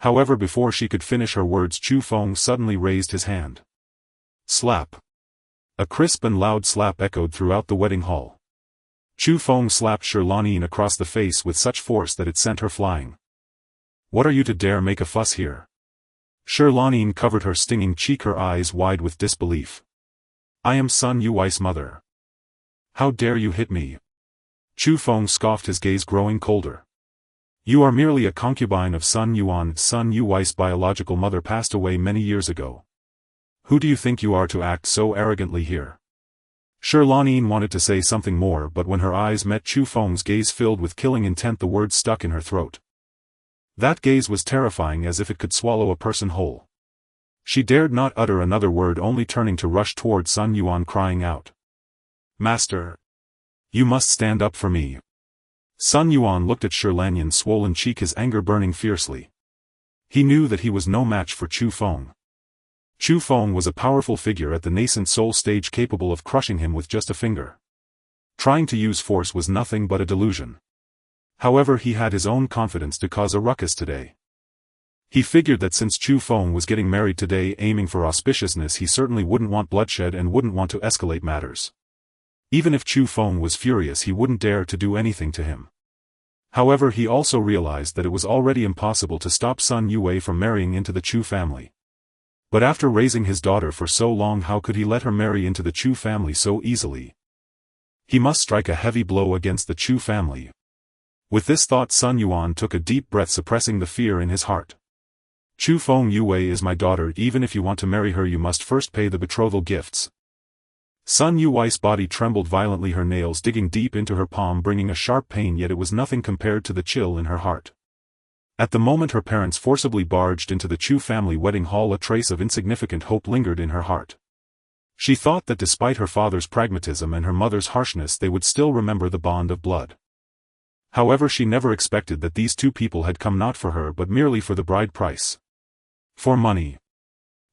However, before she could finish her words, Chu Feng suddenly raised his hand. Slap. A crisp and loud slap echoed throughout the wedding hall. Chu Feng slapped Shi Lanin across the face with such force that it sent her flying. "What are you to dare make a fuss here?" Shi Lanin covered her stinging cheek, her eyes wide with disbelief. "I am Sun Yue's mother. How dare you hit me?" Chu Feng scoffed, his gaze growing colder. "You are merely a concubine of Sun Yuan. Sun Yue's biological mother passed away many years ago. Who do you think you are to act so arrogantly here?" Shi Lanin wanted to say something more, but when her eyes met Chu Feng's gaze filled with killing intent, the words stuck in her throat. That gaze was terrifying, as if it could swallow a person whole. She dared not utter another word, only turning to rush toward Sun Yuan, crying out, "Master! You must stand up for me." Sun Yuan looked at Shi Lanin's swollen cheek, his anger burning fiercely. He knew that he was no match for Chu Feng. Chu Feng was a powerful figure at the nascent soul stage, capable of crushing him with just a finger. Trying to use force was nothing but a delusion. However, he had his own confidence to cause a ruckus today. He figured that since Chu Feng was getting married today aiming for auspiciousness, he certainly wouldn't want bloodshed and wouldn't want to escalate matters. Even if Chu Feng was furious, he wouldn't dare to do anything to him. However, he also realized that it was already impossible to stop Sun Yue from marrying into the Chu family. But after raising his daughter for so long, how could he let her marry into the Chu family so easily? He must strike a heavy blow against the Chu family. With this thought, Sun Yuan took a deep breath, suppressing the fear in his heart. Chu Feng Yue is my daughter. Even if you want to marry her, you must first pay the betrothal gifts. Sun Yue's body trembled violently, her nails digging deep into her palm, bringing a sharp pain, yet it was nothing compared to the chill in her heart. At the moment her parents forcibly barged into the Chu family wedding hall, a trace of insignificant hope lingered in her heart. She thought that despite her father's pragmatism and her mother's harshness, they would still remember the bond of blood. However, she never expected that these two people had come not for her but merely for the bride price. For money.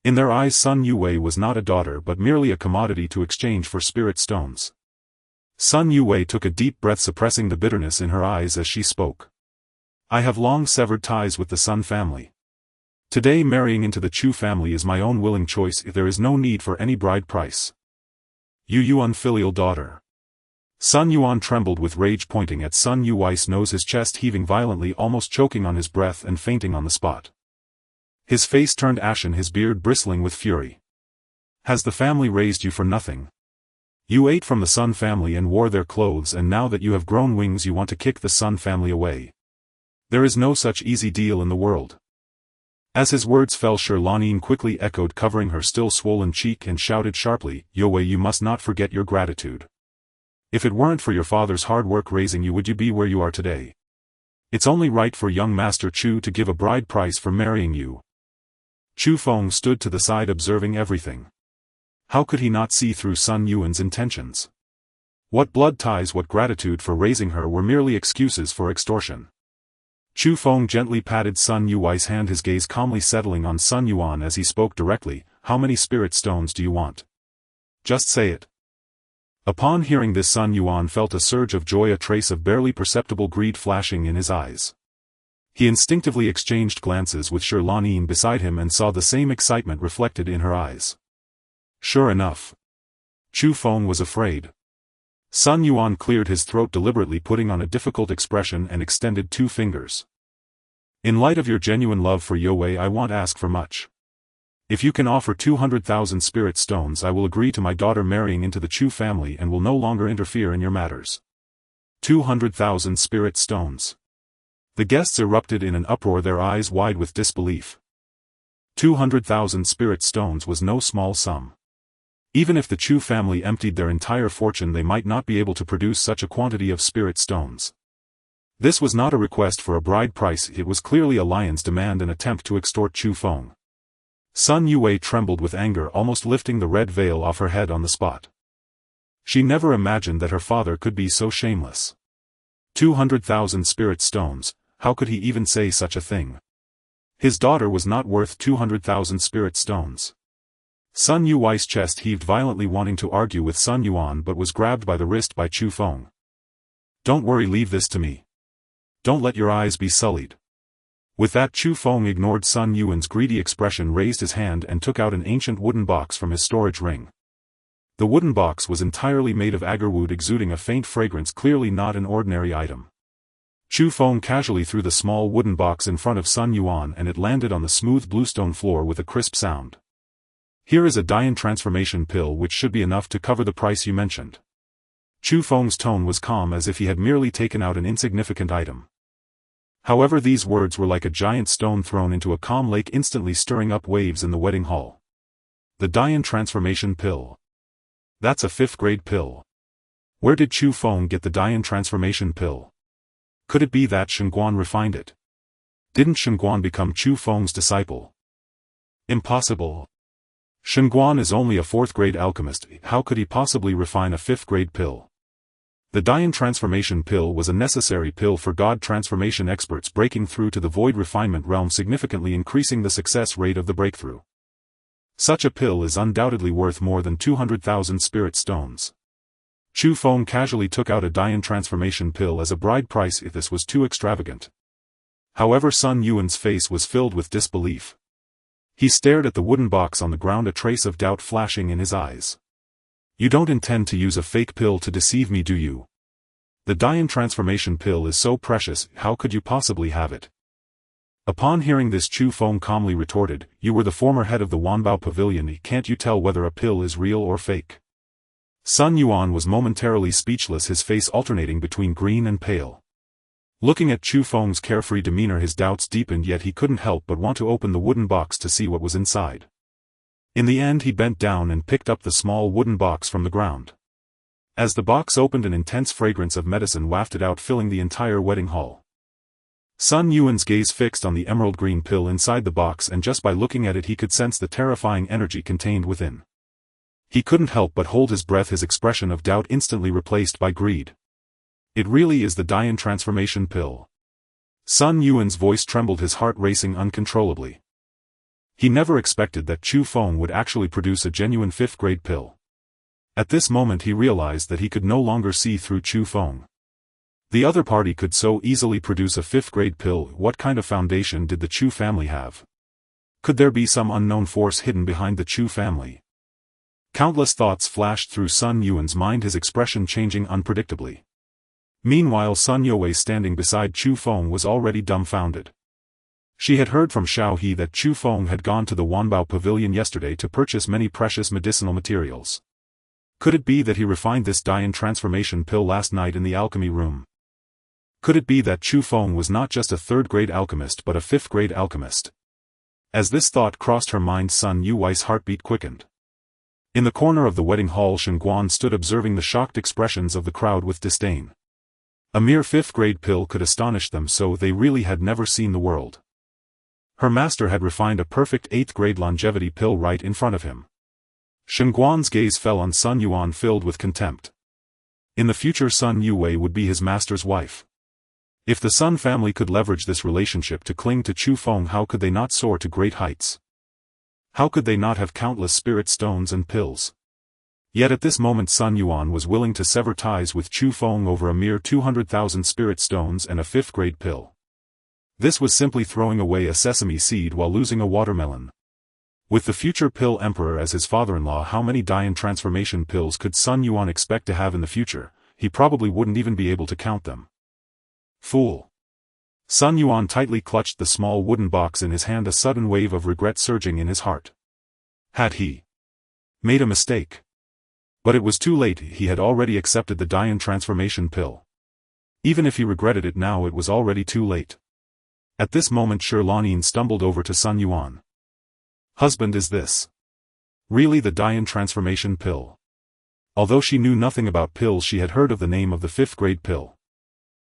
In their eyes, Sun Yue was not a daughter but merely a commodity to exchange for spirit stones. Sun Yue took a deep breath, suppressing the bitterness in her eyes as she spoke. I have long severed ties with the Sun family. Today marrying into the Chu family is my own willing choice. There is no need for any bride price. You unfilial daughter. Sun Yuan trembled with rage, pointing at Sun Yue's nose, his chest heaving violently, almost choking on his breath and fainting on the spot. His face turned ashen, his beard bristling with fury. Has the family raised you for nothing? You ate from the Sun family and wore their clothes, and now that you have grown wings you want to kick the Sun family away. There is no such easy deal in the world. As his words fell, Shirlanin quickly echoed, covering her still swollen cheek, and shouted sharply, Yue, you must not forget your gratitude. If it weren't for your father's hard work raising you, would you be where you are today? It's only right for young Master Chu to give a bride price for marrying you. Chu Feng stood to the side, observing everything. How could he not see through Sun Yuan's intentions? What blood ties, what gratitude for raising her were merely excuses for extortion. Chu Feng gently patted Sun Yue's hand, his gaze calmly settling on Sun Yuan as he spoke directly. How many spirit stones do you want? Just say it. Upon hearing this, Sun Yuan felt a surge of joy, a trace of barely perceptible greed flashing in his eyes. He instinctively exchanged glances with Shirlanin beside him and saw the same excitement reflected in her eyes. Sure enough. Chu Feng was afraid. Sun Yuan cleared his throat deliberately, putting on a difficult expression, and extended 2 fingers. In light of your genuine love for Yue, I won't ask for much. If you can offer 200,000 spirit stones, I will agree to my daughter marrying into the Chu family and will no longer interfere in your matters. 200,000 spirit stones. The guests erupted in an uproar, their eyes wide with disbelief. 200,000 spirit stones was no small sum. Even if the Chu family emptied their entire fortune, they might not be able to produce such a quantity of spirit stones. This was not a request for a bride price, it was clearly a lion's demand, an attempt to extort Chu Feng. Sun Yue trembled with anger, almost lifting the red veil off her head on the spot. She never imagined that her father could be so shameless. 200,000 spirit stones, how could he even say such a thing? His daughter was not worth 200,000 spirit stones. Sun Yue's chest heaved violently, wanting to argue with Sun Yuan, but was grabbed by the wrist by Chu Feng. Don't worry, leave this to me. Don't let your eyes be sullied. With that, Chu Feng ignored Sun Yuan's greedy expression, raised his hand and took out an ancient wooden box from his storage ring. The wooden box was entirely made of agarwood, exuding a faint fragrance, clearly not an ordinary item. Chu Feng casually threw the small wooden box in front of Sun Yuan and it landed on the smooth bluestone floor with a crisp sound. Here is a Dian transformation pill which should be enough to cover the price you mentioned. Chu Feng's tone was calm, as if he had merely taken out an insignificant item. However, these words were like a giant stone thrown into a calm lake, instantly stirring up waves in the wedding hall. The Dian transformation pill. That's a 5th-grade pill. Where did Chu Feng get the Dian transformation pill? Could it be that Shengguan refined it? Didn't Shengguan become Chu Feng's disciple? Impossible. Shengguan is only a 4th-grade alchemist, how could he possibly refine a 5th-grade pill? The Dian transformation pill was a necessary pill for god transformation experts breaking through to the void refinement realm, significantly increasing the success rate of the breakthrough. Such a pill is undoubtedly worth more than 200,000 spirit stones. Chu Feng casually took out a Dian transformation pill as a bride price if this was too extravagant. However, Sun Yuan's face was filled with disbelief. He stared at the wooden box on the ground, a trace of doubt flashing in his eyes. You don't intend to use a fake pill to deceive me, do you? The Dian transformation pill is so precious, how could you possibly have it? Upon hearing this, Chu Feng calmly retorted, you were the former head of the Wanbao Pavilion, can't you tell whether a pill is real or fake? Sun Yuan was momentarily speechless, his face alternating between green and pale. Looking at Chu Feng's carefree demeanor, his doubts deepened, yet he couldn't help but want to open the wooden box to see what was inside. In the end, he bent down and picked up the small wooden box from the ground. As the box opened, an intense fragrance of medicine wafted out, filling the entire wedding hall. Sun Yuan's gaze fixed on the emerald green pill inside the box, and just by looking at it he could sense the terrifying energy contained within. He couldn't help but hold his breath, his expression of doubt instantly replaced by greed. It really is the Dian transformation pill. Sun Yuan's voice trembled, his heart racing uncontrollably. He never expected that Chu Feng would actually produce a genuine 5th-grade pill. At this moment he realized that he could no longer see through Chu Feng. The other party could so easily produce a 5th-grade pill. What kind of foundation did the Chu family have? Could there be some unknown force hidden behind the Chu family? Countless thoughts flashed through Sun Yuan's mind, his expression changing unpredictably. Meanwhile, Sun Yue standing beside Chu Feng was already dumbfounded. She had heard from Xiao He that Chu Feng had gone to the Wanbao Pavilion yesterday to purchase many precious medicinal materials. Could it be that he refined this Dian transformation pill last night in the alchemy room? Could it be that Chu Feng was not just a 3rd-grade alchemist but a 5th-grade alchemist? As this thought crossed her mind, Sun Yu's heartbeat quickened. In the corner of the wedding hall, Shen Guan stood observing the shocked expressions of the crowd with disdain. A mere 5th-grade pill could astonish them, so they really had never seen the world. Her master had refined a perfect 8th-grade longevity pill right in front of him. Shen Guan's gaze fell on Sun Yuan, filled with contempt. In the future, Sun Yue would be his master's wife. If the Sun family could leverage this relationship to cling to Chu Feng, how could they not soar to great heights? How could they not have countless spirit stones and pills? Yet at this moment Sun Yuan was willing to sever ties with Chu Feng over a mere 200,000 spirit stones and a 5th-grade pill. This was simply throwing away a sesame seed while losing a watermelon. With the future pill emperor as his father-in-law, how many Dian transformation pills could Sun Yuan expect to have in the future? He probably wouldn't even be able to count them. Fool! Sun Yuan tightly clutched the small wooden box in his hand, a sudden wave of regret surging in his heart. Had he made a mistake? But it was too late, he had already accepted the Dian transformation pill. Even if he regretted it now, it was already too late. At this moment Shi Lanyin stumbled over to Sun Yuan. Husband, is this really the Dian transformation pill? Although she knew nothing about pills, she had heard of the name of the 5th-grade pill.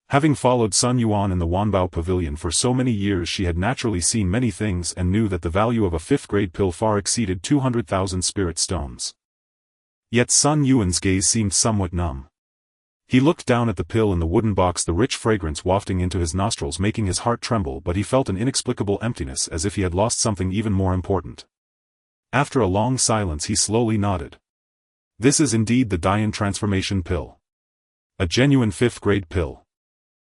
Having followed Sun Yuan in the Wanbao Pavilion for so many years, she had naturally seen many things and knew that the value of a 5th-grade pill far exceeded 200,000 spirit stones. Yet Sun Yuan's gaze seemed somewhat numb. He looked down at the pill in the wooden box, the rich fragrance wafting into his nostrils, making his heart tremble, but he felt an inexplicable emptiness, as if he had lost something even more important. After a long silence he slowly nodded. This is indeed the Dian transformation pill. A genuine 5th-grade pill.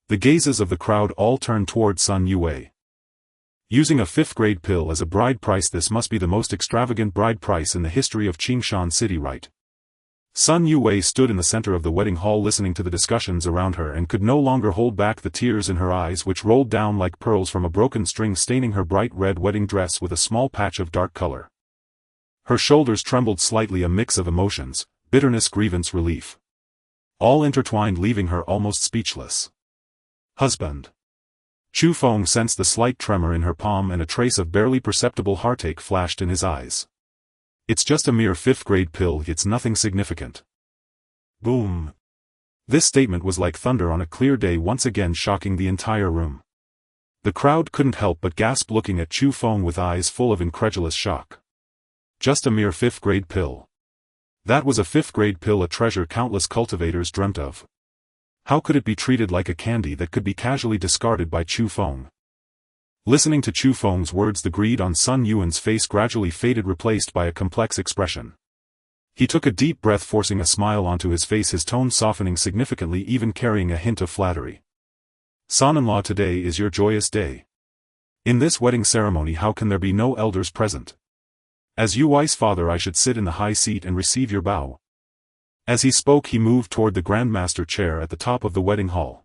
The gazes of the crowd all turned toward Sun Yue. Using a 5th-grade pill as a bride price, this must be the most extravagant bride price in the history of Qingshan City, right? Sun Yue stood in the center of the wedding hall listening to the discussions around her and could no longer hold back the tears in her eyes, which rolled down like pearls from a broken string, staining her bright red wedding dress with a small patch of dark color. Her shoulders trembled slightly, a mix of emotions, bitterness, grievance, relief, all intertwined, leaving her almost speechless. Husband. Chu Feng sensed the slight tremor in her palm, and a trace of barely perceptible heartache flashed in his eyes. It's just a mere 5th-grade pill, it's nothing significant. Boom. This statement was like thunder on a clear day, once again shocking the entire room. The crowd couldn't help but gasp, looking at Chu Feng with eyes full of incredulous shock. Just a mere 5th-grade pill. That was a 5th-grade pill, a treasure countless cultivators dreamt of. How could it be treated like a candy that could be casually discarded by Chu Feng? Listening to Chu Feng's words, the greed on Sun Yuan's face gradually faded, replaced by a complex expression. He took a deep breath, forcing a smile onto his face, his tone softening significantly, even carrying a hint of flattery. Son-in-law, today is your joyous day. In this wedding ceremony how can there be no elders present? As Yu Wei's father I should sit in the high seat and receive your bow. As he spoke he moved toward the Grandmaster chair at the top of the wedding hall.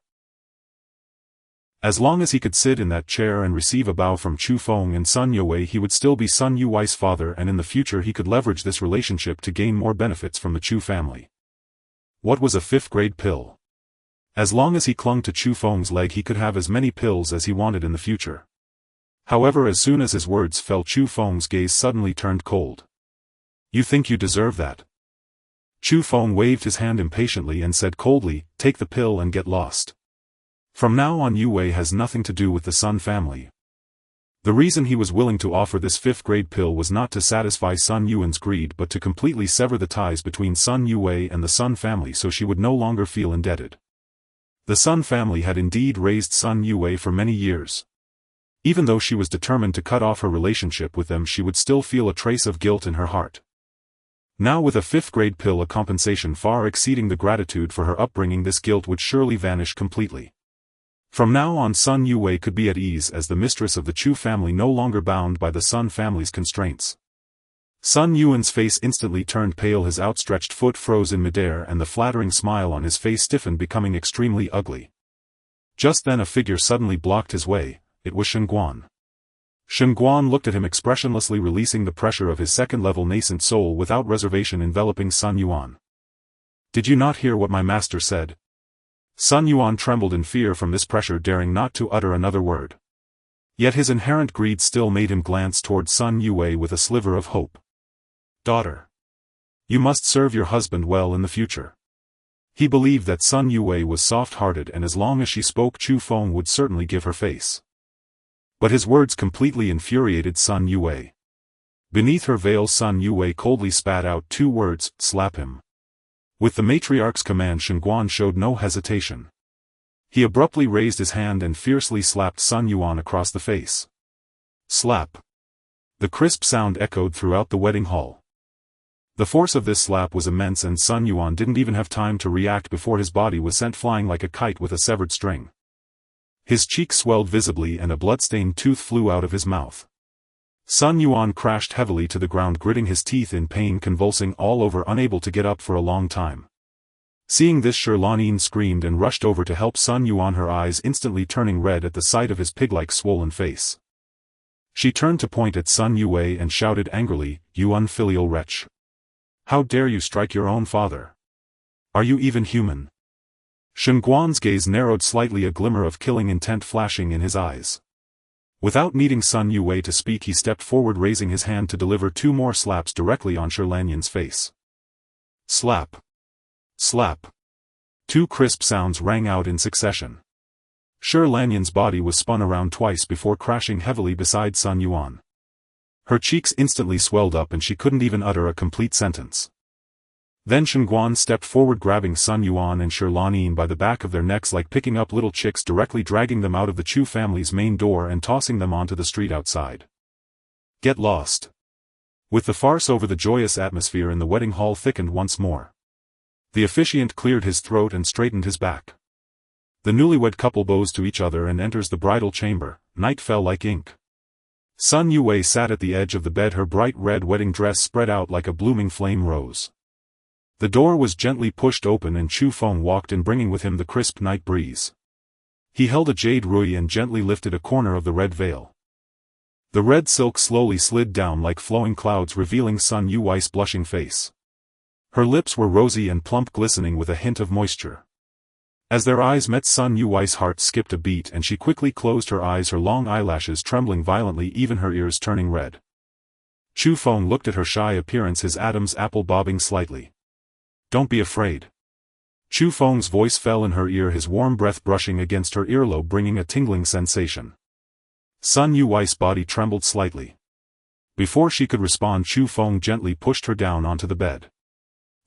As long as he could sit in that chair and receive a bow from Chu Feng and Sun Yue, he would still be Sun Yu Wei's father, and in the future he could leverage this relationship to gain more benefits from the Chu family. What was a fifth-grade pill? As long as he clung to Chu Feng's leg he could have as many pills as he wanted in the future. However, as soon as his words fell, Chu Feng's gaze suddenly turned cold. You think you deserve that? Chu Feng waved his hand impatiently and said coldly, take the pill and get lost. From now on Yu Wei has nothing to do with the Sun family. The reason he was willing to offer this fifth-grade pill was not to satisfy Sun Yuan's greed but to completely sever the ties between Sun Yu Wei and the Sun family so she would no longer feel indebted. The Sun family had indeed raised Sun Yu Wei for many years. Even though she was determined to cut off her relationship with them, she would still feel a trace of guilt in her heart. Now with a fifth-grade pill, a compensation far exceeding the gratitude for her upbringing, this guilt would surely vanish completely. From now on Sun Yu Wei could be at ease as the mistress of the Chu family, no longer bound by the Sun family's constraints. Sun Yuan's face instantly turned pale, his outstretched foot froze in midair and the flattering smile on his face stiffened, becoming extremely ugly. Just then a figure suddenly blocked his way. It was Shen Guan. Shen Guan looked at him expressionlessly, releasing the pressure of his second-level nascent soul without reservation, enveloping Sun Yuan. Did you not hear what my master said? Sun Yuan trembled in fear from this pressure, daring not to utter another word. Yet his inherent greed still made him glance toward Sun Yu Wei with a sliver of hope. Daughter. You must serve your husband well in the future. He believed that Sun Yu Wei was soft-hearted, and as long as she spoke Chu Feng would certainly give her face. But his words completely infuriated Sun Yu Wei. Beneath her veil Sun Yu Wei coldly spat out two words, slap him. With the matriarch's command, Shen Guan showed no hesitation. He abruptly raised his hand and fiercely slapped Sun Yuan across the face. Slap. The crisp sound echoed throughout the wedding hall. The force of this slap was immense, and Sun Yuan didn't even have time to react before his body was sent flying like a kite with a severed string. His cheek swelled visibly and a blood-stained tooth flew out of his mouth. Sun Yuan crashed heavily to the ground, gritting his teeth in pain, convulsing all over, unable to get up for a long time. Seeing this, Shirlanin screamed and rushed over to help Sun Yuan, her eyes instantly turning red at the sight of his pig-like swollen face. She turned to point at Sun Yu Wei and shouted angrily, "You unfilial wretch! How dare you strike your own father? Are you even human?" Shen Guan's gaze narrowed slightly, a glimmer of killing intent flashing in his eyes. Without needing Sun Yu Wei to speak, he stepped forward, raising his hand to deliver two more slaps directly on Shirlanyan's face. Slap. Slap. Two crisp sounds rang out in succession. Shirlanyan's body was spun around twice before crashing heavily beside Sun Yuan. Her cheeks instantly swelled up and she couldn't even utter a complete sentence. Then Shen Guan stepped forward, grabbing Sun Yuan and Shirlanin by the back of their necks like picking up little chicks, directly dragging them out of the Chu family's main door and tossing them onto the street outside. Get lost. With the farce over, the joyous atmosphere in the wedding hall thickened once more. The officiant cleared his throat and straightened his back. The newlywed couple bows to each other and enters the bridal chamber. Night fell like ink. Sun Yu Wei sat at the edge of the bed, her bright red wedding dress spread out like a blooming flame rose. The door was gently pushed open and Chu Feng walked in, bringing with him the crisp night breeze. He held a jade rui and gently lifted a corner of the red veil. The red silk slowly slid down like flowing clouds, revealing Sun Yu Wei's blushing face. Her lips were rosy and plump, glistening with a hint of moisture. As their eyes met, Sun Yu Wei's heart skipped a beat and she quickly closed her eyes, her long eyelashes trembling violently, even her ears turning red. Chu Feng looked at her shy appearance, his Adam's apple bobbing slightly. Don't be afraid. Chu Feng's voice fell in her ear, his warm breath brushing against her earlobe, bringing a tingling sensation. Sun Yu Wei's body trembled slightly. Before she could respond, Chu Feng gently pushed her down onto the bed.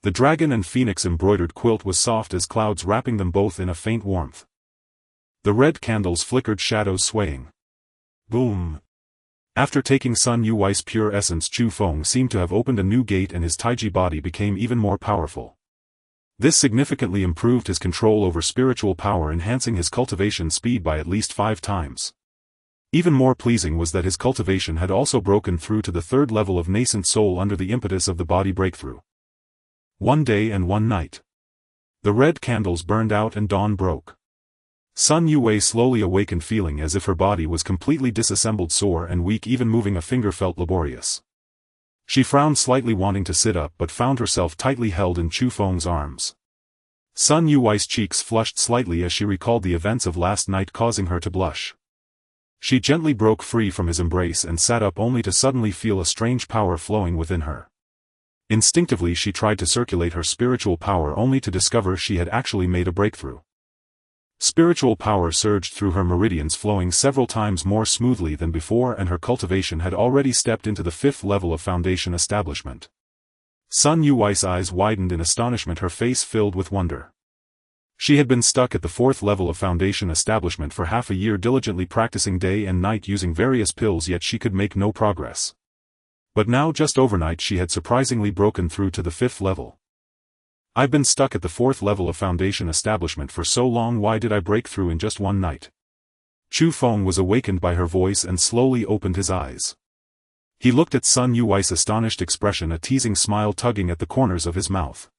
The dragon and phoenix embroidered quilt was soft as clouds, wrapping them both in a faint warmth. The red candles flickered, shadows swaying. Boom! After taking Sun Yu Wei's pure essence, Chu Feng seemed to have opened a new gate and his Taiji body became even more powerful. This significantly improved his control over spiritual power, enhancing his cultivation speed by at least 5 times. Even more pleasing was that his cultivation had also broken through to the 3rd level of nascent soul under the impetus of the body breakthrough. One day and one night. The red candles burned out and dawn broke. Sun Yue slowly awakened, feeling as if her body was completely disassembled, sore and weak. Even moving a finger felt laborious. She frowned slightly, wanting to sit up, but found herself tightly held in Chu Feng's arms. Sun Yue's cheeks flushed slightly as she recalled the events of last night, causing her to blush. She gently broke free from his embrace and sat up, only to suddenly feel a strange power flowing within her. Instinctively she tried to circulate her spiritual power, only to discover she had actually made a breakthrough. Spiritual power surged through her meridians, flowing several times more smoothly than before, and her cultivation had already stepped into the 5th level of foundation establishment. Sun Yue's eyes widened in astonishment, her face filled with wonder. She had been stuck at the 4th level of foundation establishment for half a year, diligently practicing day and night using various pills, yet she could make no progress. But now, just overnight, she had surprisingly broken through to the 5th level. I've been stuck at the 4th level of foundation establishment for so long, why did I break through in just one night? Chu Feng was awakened by her voice and slowly opened his eyes. He looked at Sun Yue's astonished expression, a teasing smile tugging at the corners of his mouth.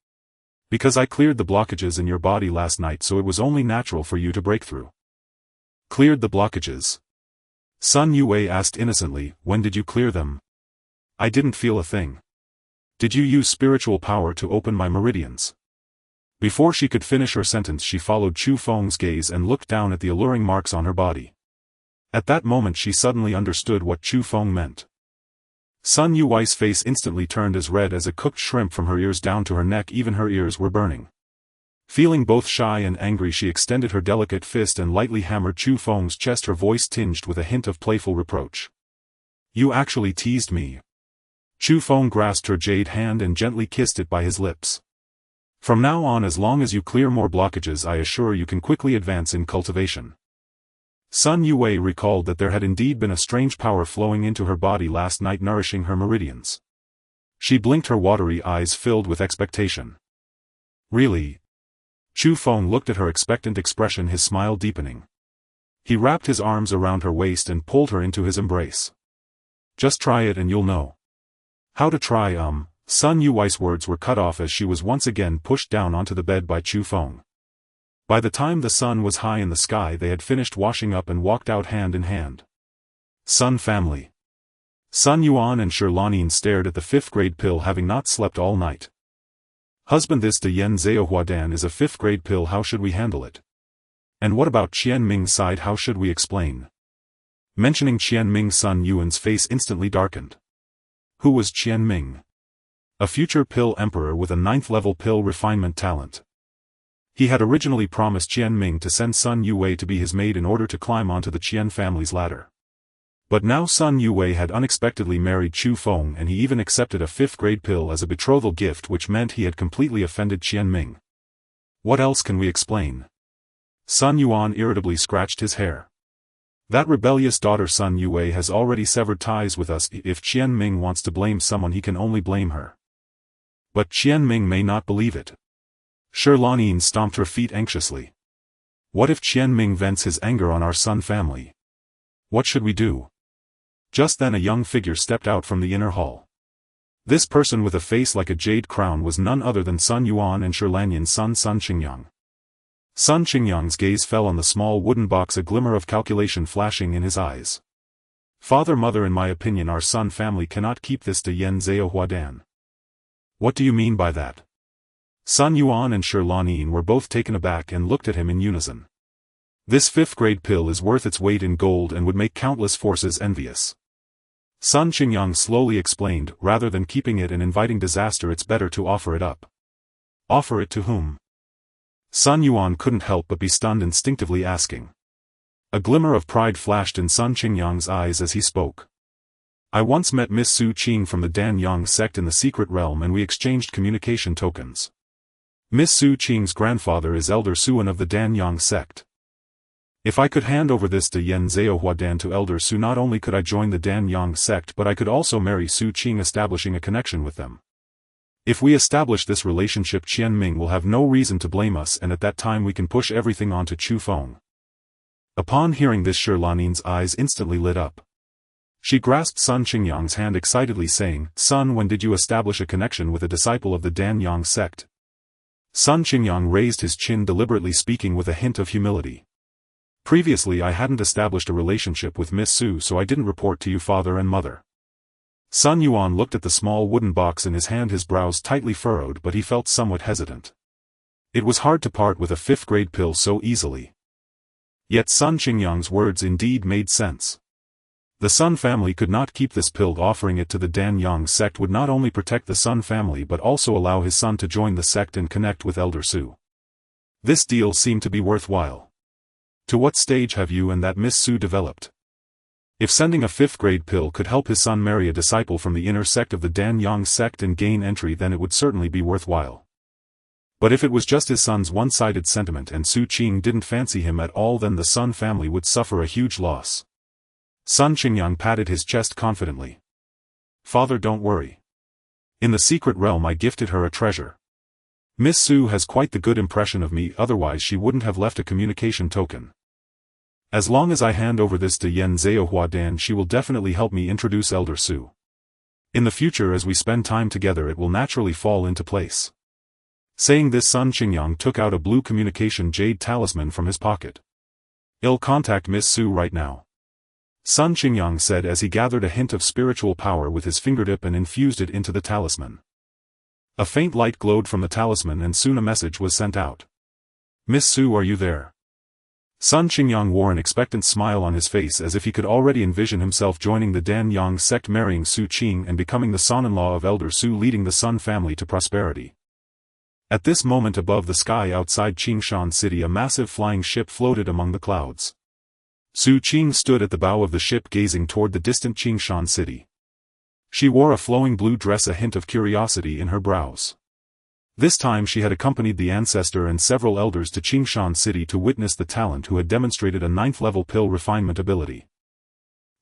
Because I cleared the blockages in your body last night, so it was only natural for you to break through. Cleared the blockages? Sun Yue asked innocently, when did you clear them? I didn't feel a thing. Did you use spiritual power to open my meridians? Before she could finish her sentence, she followed Chu Feng's gaze and looked down at the alluring marks on her body. At that moment she suddenly understood what Chu Feng meant. Sun Yue's face instantly turned as red as a cooked shrimp from her ears down to her neck, even her ears were burning. Feeling both shy and angry, she extended her delicate fist and lightly hammered Chu Feng's chest, her voice tinged with a hint of playful reproach. You actually teased me. Chu Feng grasped her jade hand and gently kissed it by his lips. From now on, as long as you clear more blockages, I assure you can quickly advance in cultivation. Sun Yue recalled that there had indeed been a strange power flowing into her body last night, nourishing her meridians. She blinked, her watery eyes filled with expectation. Really? Chu Feng looked at her, expectant expression, his smile deepening. He wrapped his arms around her waist and pulled her into his embrace. Just try it and you'll know. How to try? Sun Yue's words were cut off as she was once again pushed down onto the bed by Chu Feng. By the time the sun was high in the sky, they had finished washing up and walked out hand in hand. Sun family. Sun Yuan and Shirlanin stared at the 5th grade pill, having not slept all night. Husband, this de Yen Zao Huadan is a 5th grade pill, how should we handle it? And what about Qian Ming's side, how should we explain? Mentioning Qian Ming, Sun Yuan's face instantly darkened. Who was Qian Ming? A future pill emperor with a 9th level pill refinement talent. He had originally promised Qian Ming to send Sun Yue to be his maid in order to climb onto the Qian family's ladder. But now Sun Yue had unexpectedly married Chu Feng, and he even accepted a 5th grade pill as a betrothal gift, which meant he had completely offended Qian Ming. What else can we explain? Sun Yuan irritably scratched his hair. That rebellious daughter Sun Yue has already severed ties with us. If Qian Ming wants to blame someone, he can only blame her. But Qian Ming may not believe it. Shirlanin stomped her feet anxiously. What if Qian Ming vents his anger on our Sun family? What should we do? Just then a young figure stepped out from the inner hall. This person with a face like a jade crown was none other than Sun Yuan and Shirlanin's son Sun Qingyang. Sun Qingyang's gaze fell on the small wooden box, a glimmer of calculation flashing in his eyes. Father, mother, in my opinion our Sun family cannot keep this de Yen Zao Huadan. What do you mean by that? Sun Yuan and Shirlanin were both taken aback and looked at him in unison. This 5th grade pill is worth its weight in gold and would make countless forces envious. Sun Qingyang slowly explained, rather than keeping it and inviting disaster, it's better to offer it up. Offer it to whom? Sun Yuan couldn't help but be stunned, instinctively asking. A glimmer of pride flashed in Sun Qingyang's eyes as he spoke. I once met Miss Su Qing from the Dan-Yang sect in the secret realm, and we exchanged communication tokens. Miss Su Qing's grandfather is Elder Suan of the Dan-Yang sect. If I could hand over this de Yen Zao Huadan to Elder Su, not only could I join the Dan-Yang sect, but I could also marry Su Qing, establishing a connection with them. If we establish this relationship, Qian Ming will have no reason to blame us, and at that time we can push everything onto Chu Feng. Upon hearing this, Lanin's eyes instantly lit up. She grasped Sun Qingyang's hand excitedly, saying, "Son, when did you establish a connection with a disciple of the Dan-Yang sect?" Sun Qingyang raised his chin, deliberately speaking with a hint of humility. "Previously I hadn't established a relationship with Miss Su, so I didn't report to you, father and mother." Sun Yuan looked at the small wooden box in his hand, his brows tightly furrowed, but he felt somewhat hesitant. It was hard to part with a fifth-grade pill so easily. Yet Sun Qingyang's words indeed made sense. The Sun family could not keep this pill. Offering it to the Dan-Yang sect would not only protect the Sun family but also allow his son to join the sect and connect with Elder Su. This deal seemed to be worthwhile. To what stage have you and that Miss Su developed? If sending a fifth-grade pill could help his son marry a disciple from the inner sect of the Dan-Yang sect and gain entry, then it would certainly be worthwhile. But if it was just his son's one-sided sentiment and Su Qing didn't fancy him at all, then the Sun family would suffer a huge loss. Sun Qingyang patted his chest confidently. "Father, don't worry. In the secret realm I gifted her a treasure. Miss Su has quite the good impression of me, otherwise she wouldn't have left a communication token. As long as I hand over this to Yen Zhaohuadan, she will definitely help me introduce Elder Su. In the future, as we spend time together, it will naturally fall into place." Saying this, Sun Qingyang took out a blue communication jade talisman from his pocket. "I'll contact Miss Su right now," Sun Qingyang said as he gathered a hint of spiritual power with his fingertip and infused it into the talisman. A faint light glowed from the talisman and soon a message was sent out. "Miss Su, are you there?" Sun Qingyang wore an expectant smile on his face, as if he could already envision himself joining the Dan-Yang sect, marrying Su Qing and becoming the son-in-law of Elder Su, leading the Sun family to prosperity. At this moment, above the sky outside Qingshan City, a massive flying ship floated among the clouds. Su Qing stood at the bow of the ship gazing toward the distant Qingshan City. She wore a flowing blue dress, a hint of curiosity in her brows. This time she had accompanied the ancestor and several elders to Qingshan City to witness the talent who had demonstrated a 9th-level pill refinement ability.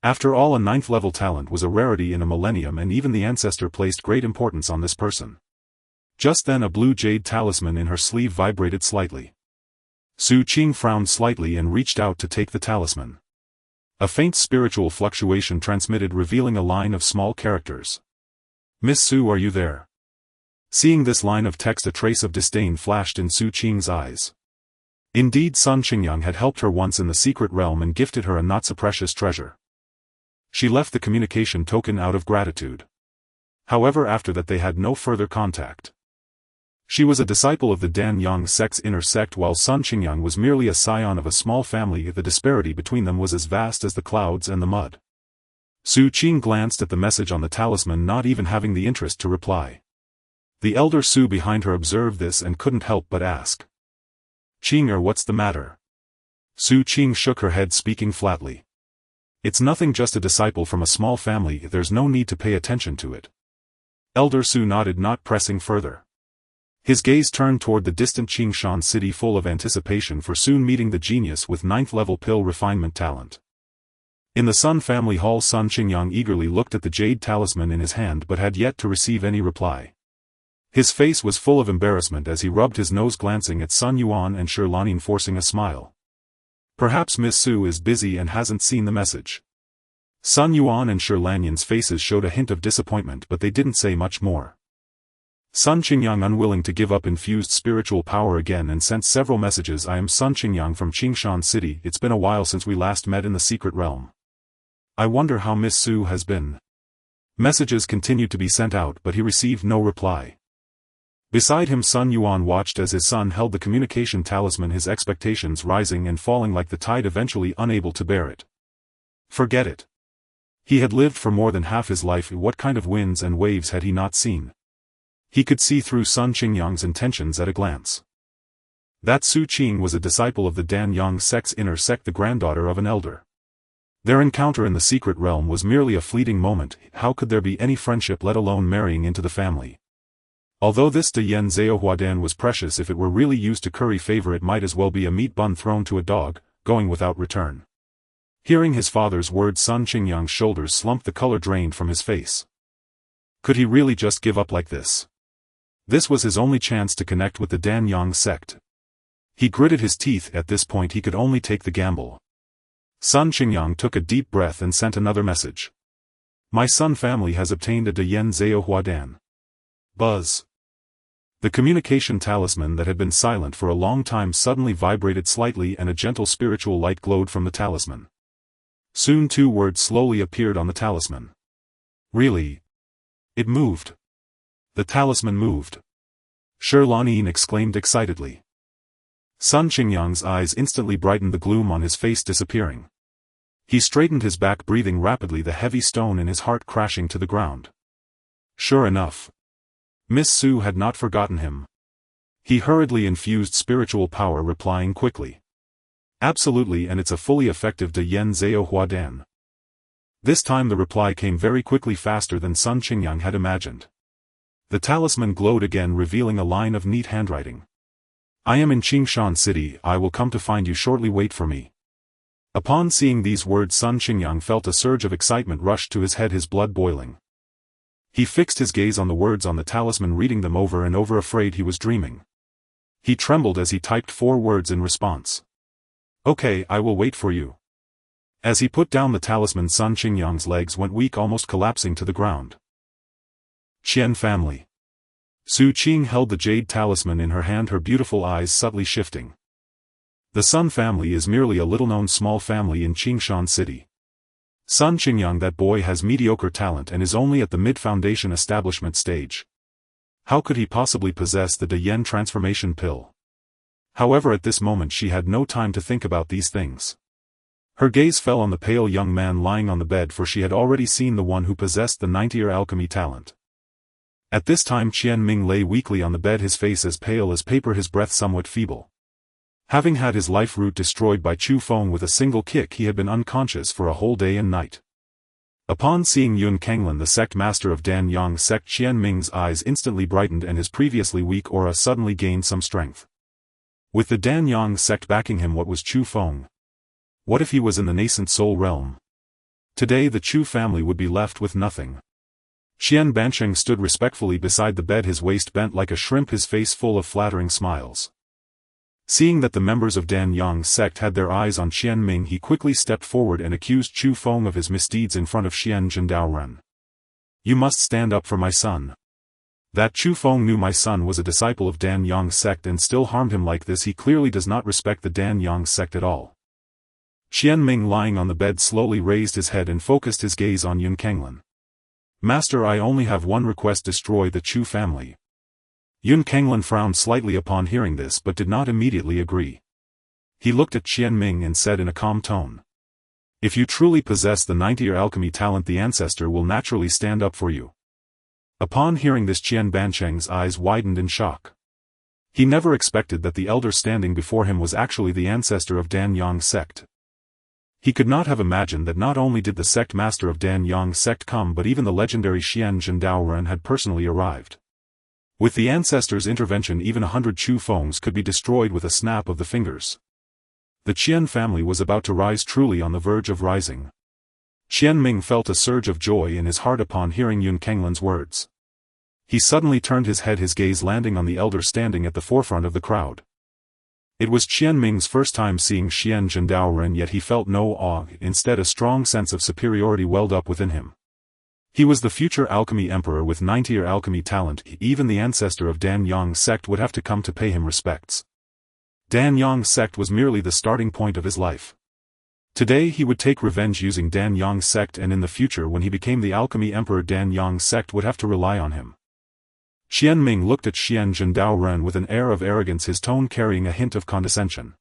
After all, a 9th-level talent was a rarity in a millennium, and even the ancestor placed great importance on this person. Just then a blue jade talisman in her sleeve vibrated slightly. Su Qing frowned slightly and reached out to take the talisman. A faint spiritual fluctuation transmitted, revealing a line of small characters. "Miss Su, are you there?" Seeing this line of text, a trace of disdain flashed in Su Qing's eyes. Indeed, Sun Qingyang had helped her once in the secret realm and gifted her a not-so-precious treasure. She left the communication token out of gratitude. However, after that they had no further contact. She was a disciple of the Dan-Yang sect's inner sect, while Sun Qingyang was merely a scion of a small family. The disparity between them was as vast as the clouds and the mud. Su Qing glanced at the message on the talisman, not even having the interest to reply. The elder Su behind her observed this and couldn't help but ask, "Qing'er, what's the matter?" Su Qing shook her head, speaking flatly. "It's nothing, just a disciple from a small family, there's no need to pay attention to it." Elder Su nodded, not pressing further. His gaze turned toward the distant Qingshan City, full of anticipation for soon meeting the genius with 9th-level pill refinement talent. In the Sun family hall, Sun Qingyang eagerly looked at the jade talisman in his hand but had yet to receive any reply. His face was full of embarrassment as he rubbed his nose, glancing at Sun Yuan and Lanin, forcing a smile. Perhaps Miss Su is busy and hasn't seen the message. Sun Yuan and Lanin's faces showed a hint of disappointment, but they didn't say much more. Sun Qingyang, unwilling to give up, infused spiritual power again and sent several messages. "I am Sun Qingyang from Qingshan City. It's been a while since we last met in the secret realm. I wonder how Miss Su has been." Messages continued to be sent out, but he received no reply. Beside him, Sun Yuan watched as his son held the communication talisman, his expectations rising and falling like the tide, eventually unable to bear it. Forget it. He had lived for more than half his life. What kind of winds and waves had he not seen? He could see through Sun Qingyang's intentions at a glance. That Su Qing was a disciple of the Dan-Yang sect's inner sect, the granddaughter of an elder. Their encounter in the secret realm was merely a fleeting moment. How could there be any friendship, let alone marrying into the family? Although this de Yen Zhaohuadan was precious, if it were really used to curry favor, it might as well be a meat bun thrown to a dog, going without return. Hearing his father's words, Sun Qingyang's shoulders slumped, the color drained from his face. Could he really just give up like this? This was his only chance to connect with the Dan-Yang sect. He gritted his teeth. At this point he could only take the gamble. Sun Qingyang took a deep breath and sent another message. My Sun family has obtained a De Yen Zhao Huadan. Buzz. The communication talisman that had been silent for a long time suddenly vibrated slightly and a gentle spiritual light glowed from the talisman. Soon 2 words slowly appeared on the talisman. Really? It moved. The talisman moved. Shi Lanyin exclaimed excitedly. Sun Qingyang's eyes instantly brightened, the gloom on his face disappearing. He straightened his back, breathing rapidly, the heavy stone in his heart crashing to the ground. Sure enough. Miss Su had not forgotten him. He hurriedly infused spiritual power, replying quickly. Absolutely, and it's a fully effective De Yen Zhao Huadan. This time the reply came very quickly, faster than Sun Qingyang had imagined. The talisman glowed again, revealing a line of neat handwriting. I am in Qingshan City, I will come to find you shortly, wait for me. Upon seeing these words, Sun Qingyang felt a surge of excitement rush to his head, his blood boiling. He fixed his gaze on the words on the talisman, reading them over and over, afraid he was dreaming. He trembled as he typed 4 words in response. Okay, I will wait for you. As he put down the talisman, Sun Qingyang's legs went weak, almost collapsing to the ground. Qian family. Su Qing held the jade talisman in her hand, her beautiful eyes subtly shifting. The Sun family is merely a little-known small family in Qingshan City. Sun Qingyang, that boy has mediocre talent and is only at the mid-foundation establishment stage. How could he possibly possess the De Yen transformation pill? However, at this moment she had no time to think about these things. Her gaze fell on the pale young man lying on the bed, for she had already seen the one who possessed the 90-year alchemy talent. At this time Qian Ming lay weakly on the bed, his face as pale as paper, his breath somewhat feeble. Having had his life root destroyed by Chu Feng with a single kick, he had been unconscious for a whole day and night. Upon seeing Yun Kanglan, the sect master of Dan-Yang sect, Qian Ming's eyes instantly brightened and his previously weak aura suddenly gained some strength. With the Dan-Yang sect backing him, what was Chu Feng? What if he was in the nascent soul realm? Today the Chu family would be left with nothing. Qian Bansheng stood respectfully beside the bed, his waist bent like a shrimp, his face full of flattering smiles. Seeing that the members of Dan-Yang sect had their eyes on Qian Ming, he quickly stepped forward and accused Chu Feng of his misdeeds in front of Xian Zhendaoren. You must stand up for my son. That Chu Feng knew my son was a disciple of Dan-Yang sect and still harmed him like this. He clearly does not respect the Dan-Yang sect at all. Qian Ming, lying on the bed, slowly raised his head and focused his gaze on Yun Kanglan. Master, I only have one request: destroy the Chu family. Yun Kanglan frowned slightly upon hearing this but did not immediately agree. He looked at Qian Ming and said in a calm tone. If you truly possess the 90-year alchemy talent, the ancestor will naturally stand up for you. Upon hearing this, Qian Bansheng's eyes widened in shock. He never expected that the elder standing before him was actually the ancestor of Dan-Yang sect. He could not have imagined that not only did the sect master of Dan-Yang sect come, but even the legendary Xian Zhendaoren had personally arrived. With the ancestor's intervention, even 100 Chu Fengs could be destroyed with a snap of the fingers. The Qian family was about to rise, truly on the verge of rising. Qian Ming felt a surge of joy in his heart upon hearing Yun Kanglan's words. He suddenly turned his head, his gaze landing on the elder standing at the forefront of the crowd. It was Qian Ming's first time seeing Xian Zhendaoren, yet he felt no awe, instead a strong sense of superiority welled up within him. He was the future alchemy emperor with 90-year alchemy talent. Even the ancestor of Dan-Yang sect would have to come to pay him respects. Dan-Yang sect was merely the starting point of his life. Today he would take revenge using Dan-Yang sect, and in the future when he became the alchemy emperor, Dan-Yang sect would have to rely on him. Qian Ming looked at Xian Zhendaoren with an air of arrogance, his tone carrying a hint of condescension.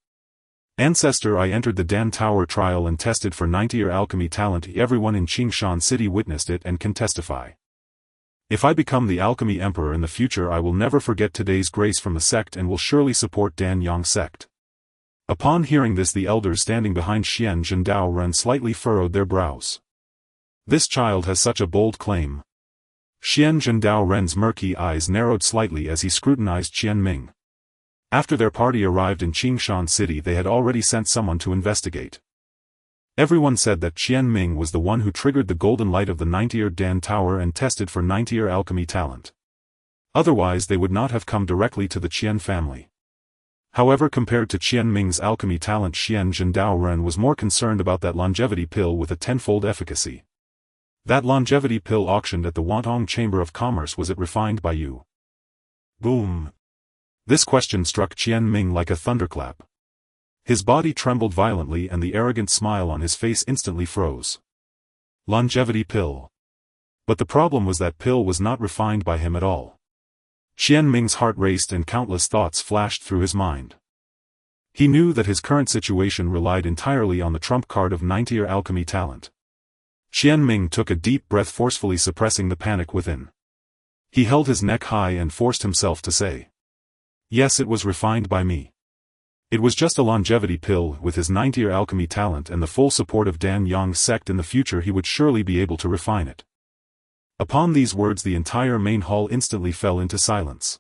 Ancestor, I entered the Dan Tower trial and tested for 90-year alchemy talent. Everyone in Qingshan City witnessed it and can testify. If I become the alchemy emperor in the future, I will never forget today's grace from the sect and will surely support Dan-Yang sect. Upon hearing this, the elders standing behind Xian Zhendaoren slightly furrowed their brows. This child has such a bold claim. Xian Zhendaoren's murky eyes narrowed slightly as he scrutinized Qian Ming. After their party arrived in Qingshan City, they had already sent someone to investigate. Everyone said that Qian Ming was the one who triggered the golden light of the 90-year Dan Tower and tested for 90-year alchemy talent. Otherwise they would not have come directly to the Qian family. However, compared to Qian Ming's alchemy talent, Qian Zhendao Ren was more concerned about that longevity pill with a tenfold efficacy. That longevity pill auctioned at the Wantong Chamber of Commerce, was it refined by you? Boom. This question struck Qian Ming like a thunderclap. His body trembled violently and the arrogant smile on his face instantly froze. Longevity pill. But the problem was that pill was not refined by him at all. Qian Ming's heart raced and countless thoughts flashed through his mind. He knew that his current situation relied entirely on the trump card of 90-year alchemy talent. Qian Ming took a deep breath, forcefully suppressing the panic within. He held his neck high and forced himself to say, "Yes, it was refined by me. It was just a longevity pill. With his 90-year alchemy talent and the full support of Dan Yang's sect in the future, he would surely be able to refine it." Upon these words the entire main hall instantly fell into silence.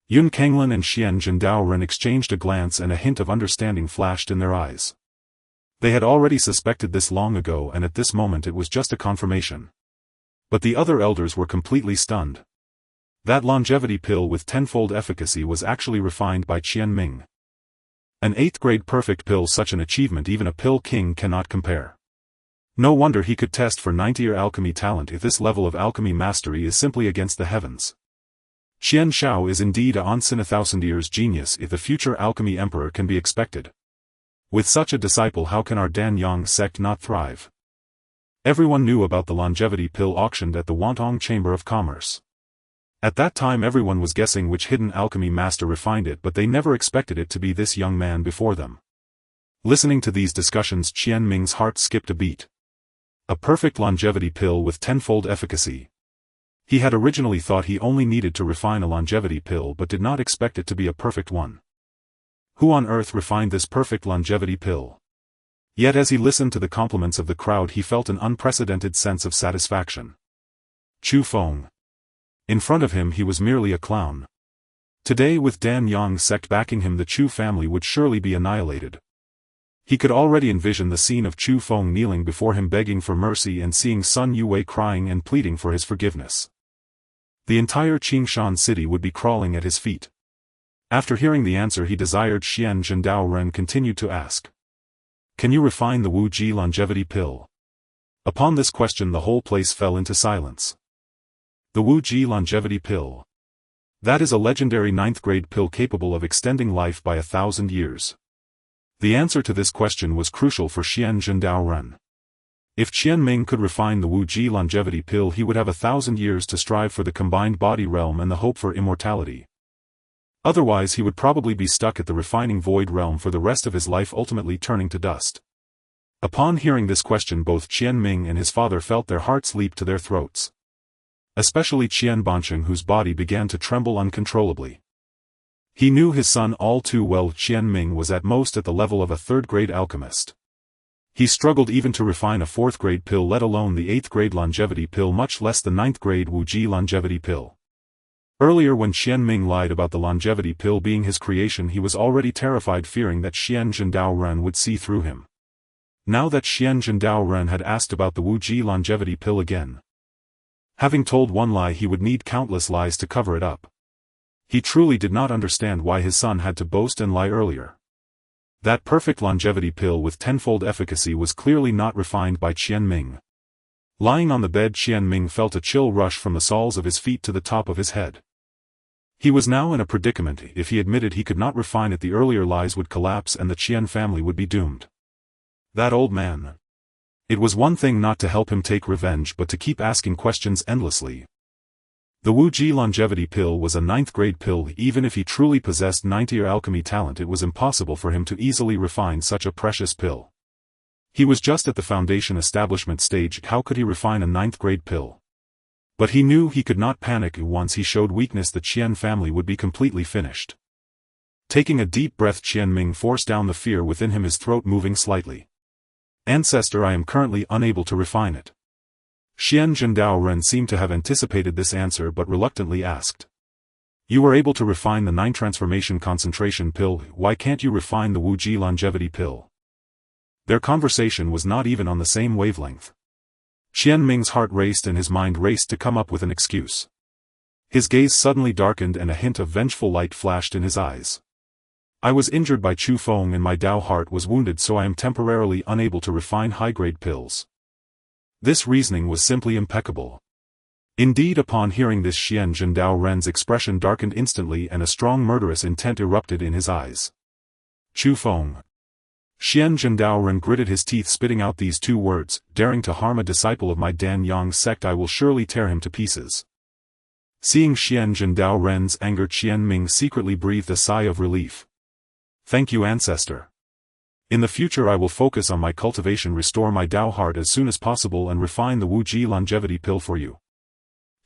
Yun Kenglin and Qian Zhendao Ren exchanged a glance and a hint of understanding flashed in their eyes. They had already suspected this long ago, and at this moment it was just a confirmation. But the other elders were completely stunned. That longevity pill with tenfold efficacy was actually refined by Qian Ming. An 8th grade perfect pill, such an achievement even a pill king cannot compare. No wonder he could test for 90-year alchemy talent if this level of alchemy mastery is simply against the heavens. Qian Shao is indeed a once in 1,000 years genius if the future alchemy emperor can be expected. With such a disciple, how can our Dan Yang sect not thrive? Everyone knew about the longevity pill auctioned at the Wantong Chamber of Commerce. At that time everyone was guessing which hidden alchemy master refined it, but they never expected it to be this young man before them. Listening to these discussions, Qian Ming's heart skipped a beat. A perfect longevity pill with tenfold efficacy. He had originally thought he only needed to refine a longevity pill but did not expect it to be a perfect one. Who on earth refined this perfect longevity pill? Yet as he listened to the compliments of the crowd, he felt an unprecedented sense of satisfaction. Chu Feng. In front of him he was merely a clown. Today, with Dan Yang's sect backing him, the Chu family would surely be annihilated. He could already envision the scene of Chu Feng kneeling before him begging for mercy and seeing Sun Yue crying and pleading for his forgiveness. The entire Qingshan city would be crawling at his feet. After hearing the answer he desired, Qian Zhendao Ren continued to ask, "Can you refine the Wu Ji longevity pill?" Upon this question the whole place fell into silence. The Wu Ji longevity pill. That is a legendary 9th grade pill capable of extending life by 1,000 years. The answer to this question was crucial for Qian Zhendao Ren. If Qian Ming could refine the Wu Ji longevity pill, he would have 1,000 years to strive for the combined body realm and the hope for immortality. Otherwise he would probably be stuck at the refining void realm for the rest of his life, ultimately turning to dust. Upon hearing this question, both Qian Ming and his father felt their hearts leap to their throats. Especially Qian Bancheng, whose body began to tremble uncontrollably. He knew his son all too well. Qian Ming was at most at the level of a 3rd grade alchemist. He struggled even to refine a 4th grade pill, let alone the 8th grade longevity pill, much less the 9th grade Wu Ji longevity pill. Earlier, when Qian Ming lied about the longevity pill being his creation, he was already terrified, fearing that Qian Zhendao Ren would see through him. Now that Qian Zhendao Ren had asked about the Wu Ji longevity pill again, having told one lie, he would need countless lies to cover it up. He truly did not understand why his son had to boast and lie earlier. That perfect longevity pill with tenfold efficacy was clearly not refined by Qian Ming. Lying on the bed, Qian Ming felt a chill rush from the soles of his feet to the top of his head. He was now in a predicament. If he admitted he could not refine it, the earlier lies would collapse and the Qian family would be doomed. That old man. It was one thing not to help him take revenge, but to keep asking questions endlessly. The Wu Ji longevity pill was a 9th grade pill. Even if he truly possessed 90-year alchemy talent, it was impossible for him to easily refine such a precious pill. He was just at the foundation establishment stage. How could he refine a 9th grade pill? But he knew he could not panic. Once he showed weakness, the Qian family would be completely finished. Taking a deep breath, Qian Ming forced down the fear within him, his throat moving slightly. "Ancestor, I am currently unable to refine it." Qian Zhendao Ren seemed to have anticipated this answer but reluctantly asked, "You were able to refine the 9 transformation concentration pill, why can't you refine the Wu Ji longevity pill?" Their conversation was not even on the same wavelength. Qian Ming's heart raced and his mind raced to come up with an excuse. His gaze suddenly darkened and a hint of vengeful light flashed in his eyes. I was injured by Chu Feng and my Tao heart was wounded, so I am temporarily unable to refine high-grade pills. This reasoning was simply impeccable. Indeed, upon hearing this, Xian Zhendao Ren's expression darkened instantly and a strong murderous intent erupted in his eyes. Chu Feng. Xian Zhendao Ren gritted his teeth, spitting out these two words: daring to harm a disciple of my Dan Yang sect, I will surely tear him to pieces. Seeing Xian Zhendao Ren's anger, Qian Ming secretly breathed a sigh of relief. Thank you, ancestor. In the future I will focus on my cultivation, restore my Tao heart as soon as possible and refine the Wu Ji longevity pill for you.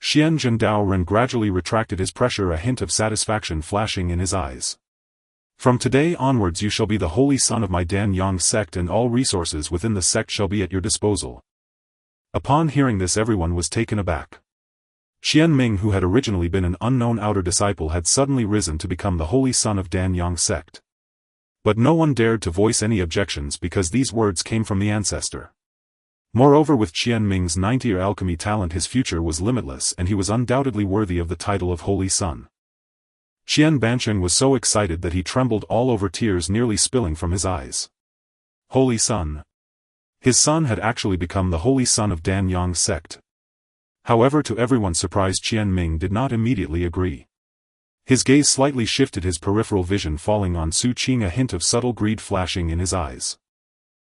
Xian Zhendao Ren gradually retracted his pressure, a hint of satisfaction flashing in his eyes. From today onwards you shall be the holy son of my Dan Yang sect, and all resources within the sect shall be at your disposal. Upon hearing this, everyone was taken aback. Qian Ming, who had originally been an unknown outer disciple, had suddenly risen to become the holy son of Dan Yang sect. But no one dared to voice any objections because these words came from the ancestor. Moreover, with Qian Ming's 90-year alchemy talent, his future was limitless and he was undoubtedly worthy of the title of Holy Son. Qian Bancheng was so excited that he trembled all over, tears nearly spilling from his eyes. Holy Son. His son had actually become the Holy Son of Dan Yang sect. However, to everyone's surprise, Qian Ming did not immediately agree. His gaze slightly shifted, his peripheral vision falling on Su Qing, a hint of subtle greed flashing in his eyes.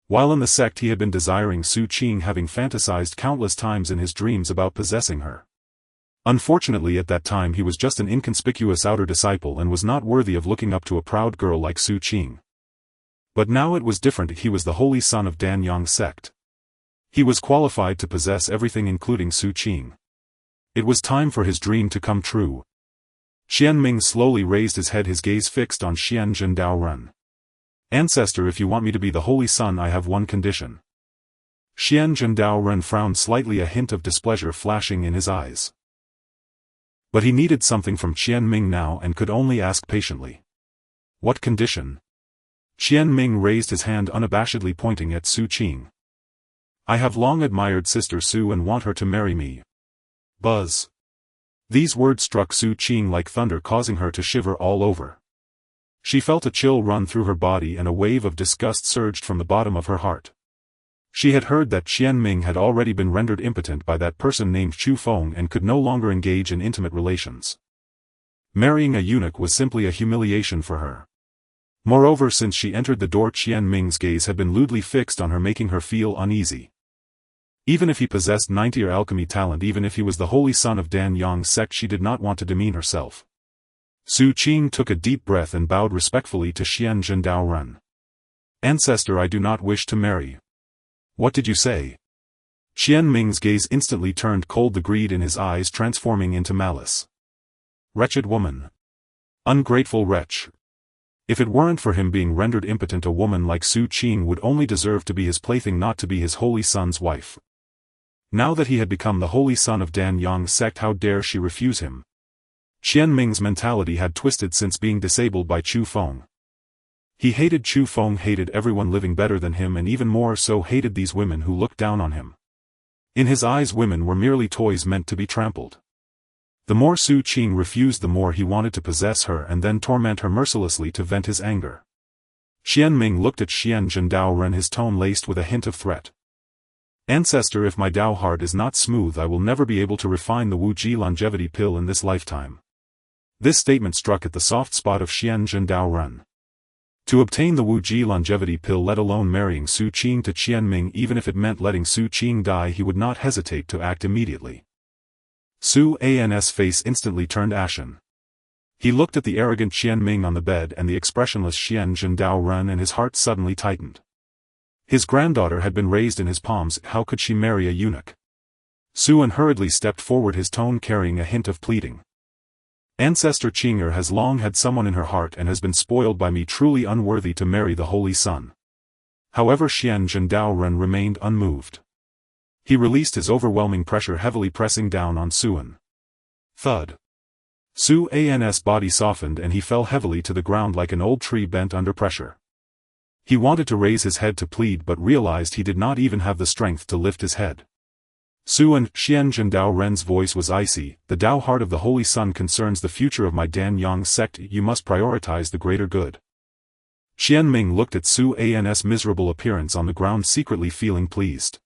While in the sect, he had been desiring Su Qing, having fantasized countless times in his dreams about possessing her. Unfortunately, at that time he was just an inconspicuous outer disciple and was not worthy of looking up to a proud girl like Su Qing. But now it was different, he was the holy son of Dan Yang sect. He was qualified to possess everything, including Su Qing. It was time for his dream to come true. Qian Ming slowly raised his head, his gaze fixed on Xian Zhendao Ren. Ancestor, if you want me to be the holy son, I have one condition. Xian Zhendao Ren frowned slightly, a hint of displeasure flashing in his eyes. But he needed something from Qian Ming now and could only ask patiently. What condition? Qian Ming raised his hand, unabashedly pointing at Su Qing. I have long admired Sister Su and want her to marry me. Buzz. These words struck Su Qing like thunder, causing her to shiver all over. She felt a chill run through her body and a wave of disgust surged from the bottom of her heart. She had heard that Qian Ming had already been rendered impotent by that person named Chu Feng and could no longer engage in intimate relations. Marrying a eunuch was simply a humiliation for her. Moreover, since she entered the door, Qian Ming's gaze had been lewdly fixed on her, making her feel uneasy. Even if he possessed 90-year alchemy talent, even if he was the holy son of Dan Yang sect, she did not want to demean herself. Su Qing took a deep breath and bowed respectfully to Xian Zhendao Ren. Ancestor, I do not wish to marry. What did you say? Qian Ming's gaze instantly turned cold, the greed in his eyes transforming into malice. Wretched woman. Ungrateful wretch. If it weren't for him being rendered impotent, a woman like Su Qing would only deserve to be his plaything, not to be his holy son's wife. Now that he had become the holy son of Dan Yang sect, how dare she refuse him? Qian Ming's mentality had twisted since being disabled by Chu Feng. He hated Chu Feng, hated everyone living better than him, and even more so hated these women who looked down on him. In his eyes, women were merely toys meant to be trampled. The more Su Qing refused, the more he wanted to possess her and then torment her mercilessly to vent his anger. Qian Ming looked at Xian Zhendao Ren, his tone laced with a hint of threat. Ancestor, if my Tao heart is not smooth, I will never be able to refine the Wu Ji longevity pill in this lifetime. This statement struck at the soft spot of Xian Zhendao Ren. To obtain the Wu Ji longevity pill, let alone marrying Su Qing to Qian Ming, even if it meant letting Su Qing die, he would not hesitate to act immediately. Su An's face instantly turned ashen. He looked at the arrogant Qian Ming on the bed and the expressionless Xian Zhendao Ren, and his heart suddenly tightened. His granddaughter had been raised in his palms, how could she marry a eunuch? Su An hurriedly stepped forward, his tone carrying a hint of pleading. Ancestor Qing'er has long had someone in her heart and has been spoiled by me, truly unworthy to marry the holy son. However, Xian Zhendao Ren remained unmoved. He released his overwhelming pressure, heavily pressing down on Su An. Thud. Su An's body softened and he fell heavily to the ground like an old tree bent under pressure. He wanted to raise his head to plead, but realized he did not even have the strength to lift his head. Su and Xian Zhendao Ren's voice was icy. The Tao heart of the Holy Sun concerns the future of my Dan-Yang sect. You must prioritize the greater good. Qian Ming looked at Su An's miserable appearance on the ground, secretly feeling pleased.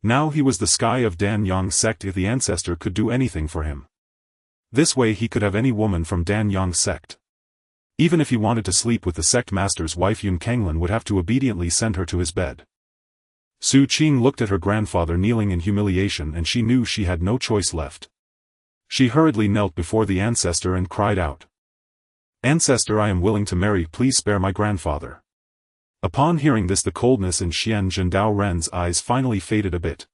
Now he was the sky of Dan-Yang sect. If the ancestor could do anything for him, this way he could have any woman from Dan-Yang sect. Even if he wanted to sleep with the sect master's wife, Yun Kanglan would have to obediently send her to his bed. Su Qing looked at her grandfather kneeling in humiliation, and she knew she had no choice left. She hurriedly knelt before the ancestor and cried out, "Ancestor, I am willing to marry, please spare my grandfather." Upon hearing this, the coldness in Xian Zhendao Ren's eyes finally faded a bit.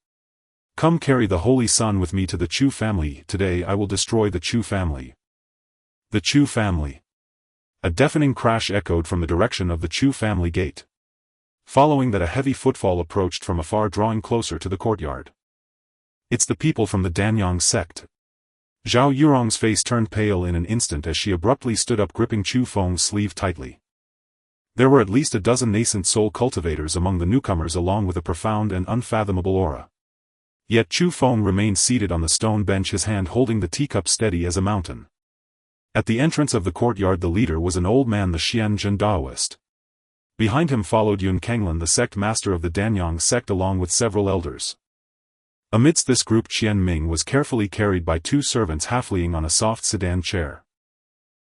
"Come carry the Holy Sun with me to the Chu family. Today I will destroy the Chu family." The Chu family. A deafening crash echoed from the direction of the Chu family gate. Following that, a heavy footfall approached from afar, drawing closer to the courtyard. "It's the people from the Dan-Yang sect." Zhao Yurong's face turned pale in an instant as she abruptly stood up, gripping Chu Feng's sleeve tightly. There were at least a dozen nascent soul cultivators among the newcomers, along with a profound and unfathomable aura. Yet Chu Feng remained seated on the stone bench, his hand holding the teacup steady as a mountain. At the entrance of the courtyard, the leader was an old man, the Xian Zhendaoist. Behind him followed Yun Kanglan, the sect master of the Dan-Yang sect, along with several elders. Amidst this group, Qian Ming was carefully carried by two servants, half-leaning on a soft sedan chair.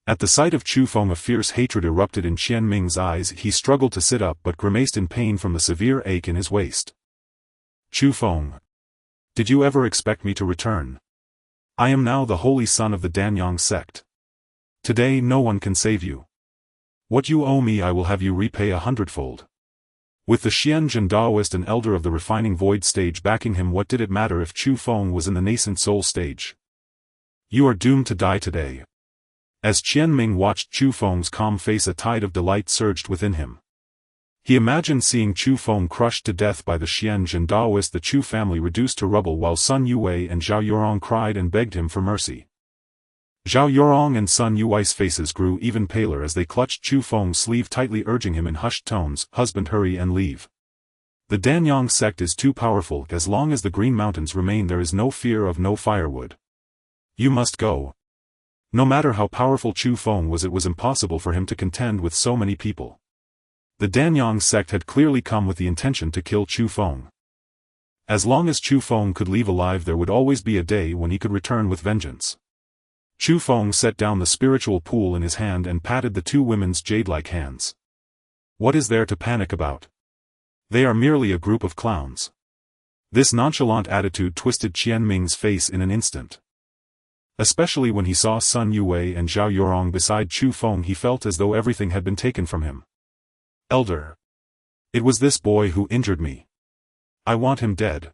At the sight of Chu Feng, a fierce hatred erupted in Qian Ming's eyes. He struggled to sit up but grimaced in pain from the severe ache in his waist. "Chu Feng, did you ever expect me to return? I am now the Holy Son of the Dan-Yang sect. Today no one can save you. What you owe me I will have you repay 100-fold. With the Xian Zhendaoist, an elder of the refining void stage, backing him, what did it matter if Chu Feng was in the nascent soul stage? "You are doomed to die today." As Qian Ming watched Chu Feng's calm face, a tide of delight surged within him. He imagined seeing Chu Feng crushed to death by the Xian Zhendaoist, the Chu family reduced to rubble, while Sun Yue and Zhao Yurong cried and begged him for mercy. Zhao Yurong and Sun Yue's faces grew even paler as they clutched Chu Feng's sleeve tightly, urging him in hushed tones, "Husband, hurry and leave. The Dan-Yang sect is too powerful. As long as the Green Mountains remain, there is no fear of no firewood. You must go." No matter how powerful Chu Feng was, it was impossible for him to contend with so many people. The Dan-Yang sect had clearly come with the intention to kill Chu Feng. As long as Chu Feng could leave alive, there would always be a day when he could return with vengeance. Chu Feng set down the spiritual pool in his hand and patted the two women's jade-like hands. "What is there to panic about? They are merely a group of clowns." This nonchalant attitude twisted Qian Ming's face in an instant. Especially when he saw Sun Yue and Zhao Yurong beside Chu Feng, he felt as though everything had been taken from him. "Elder. It was this boy who injured me. I want him dead.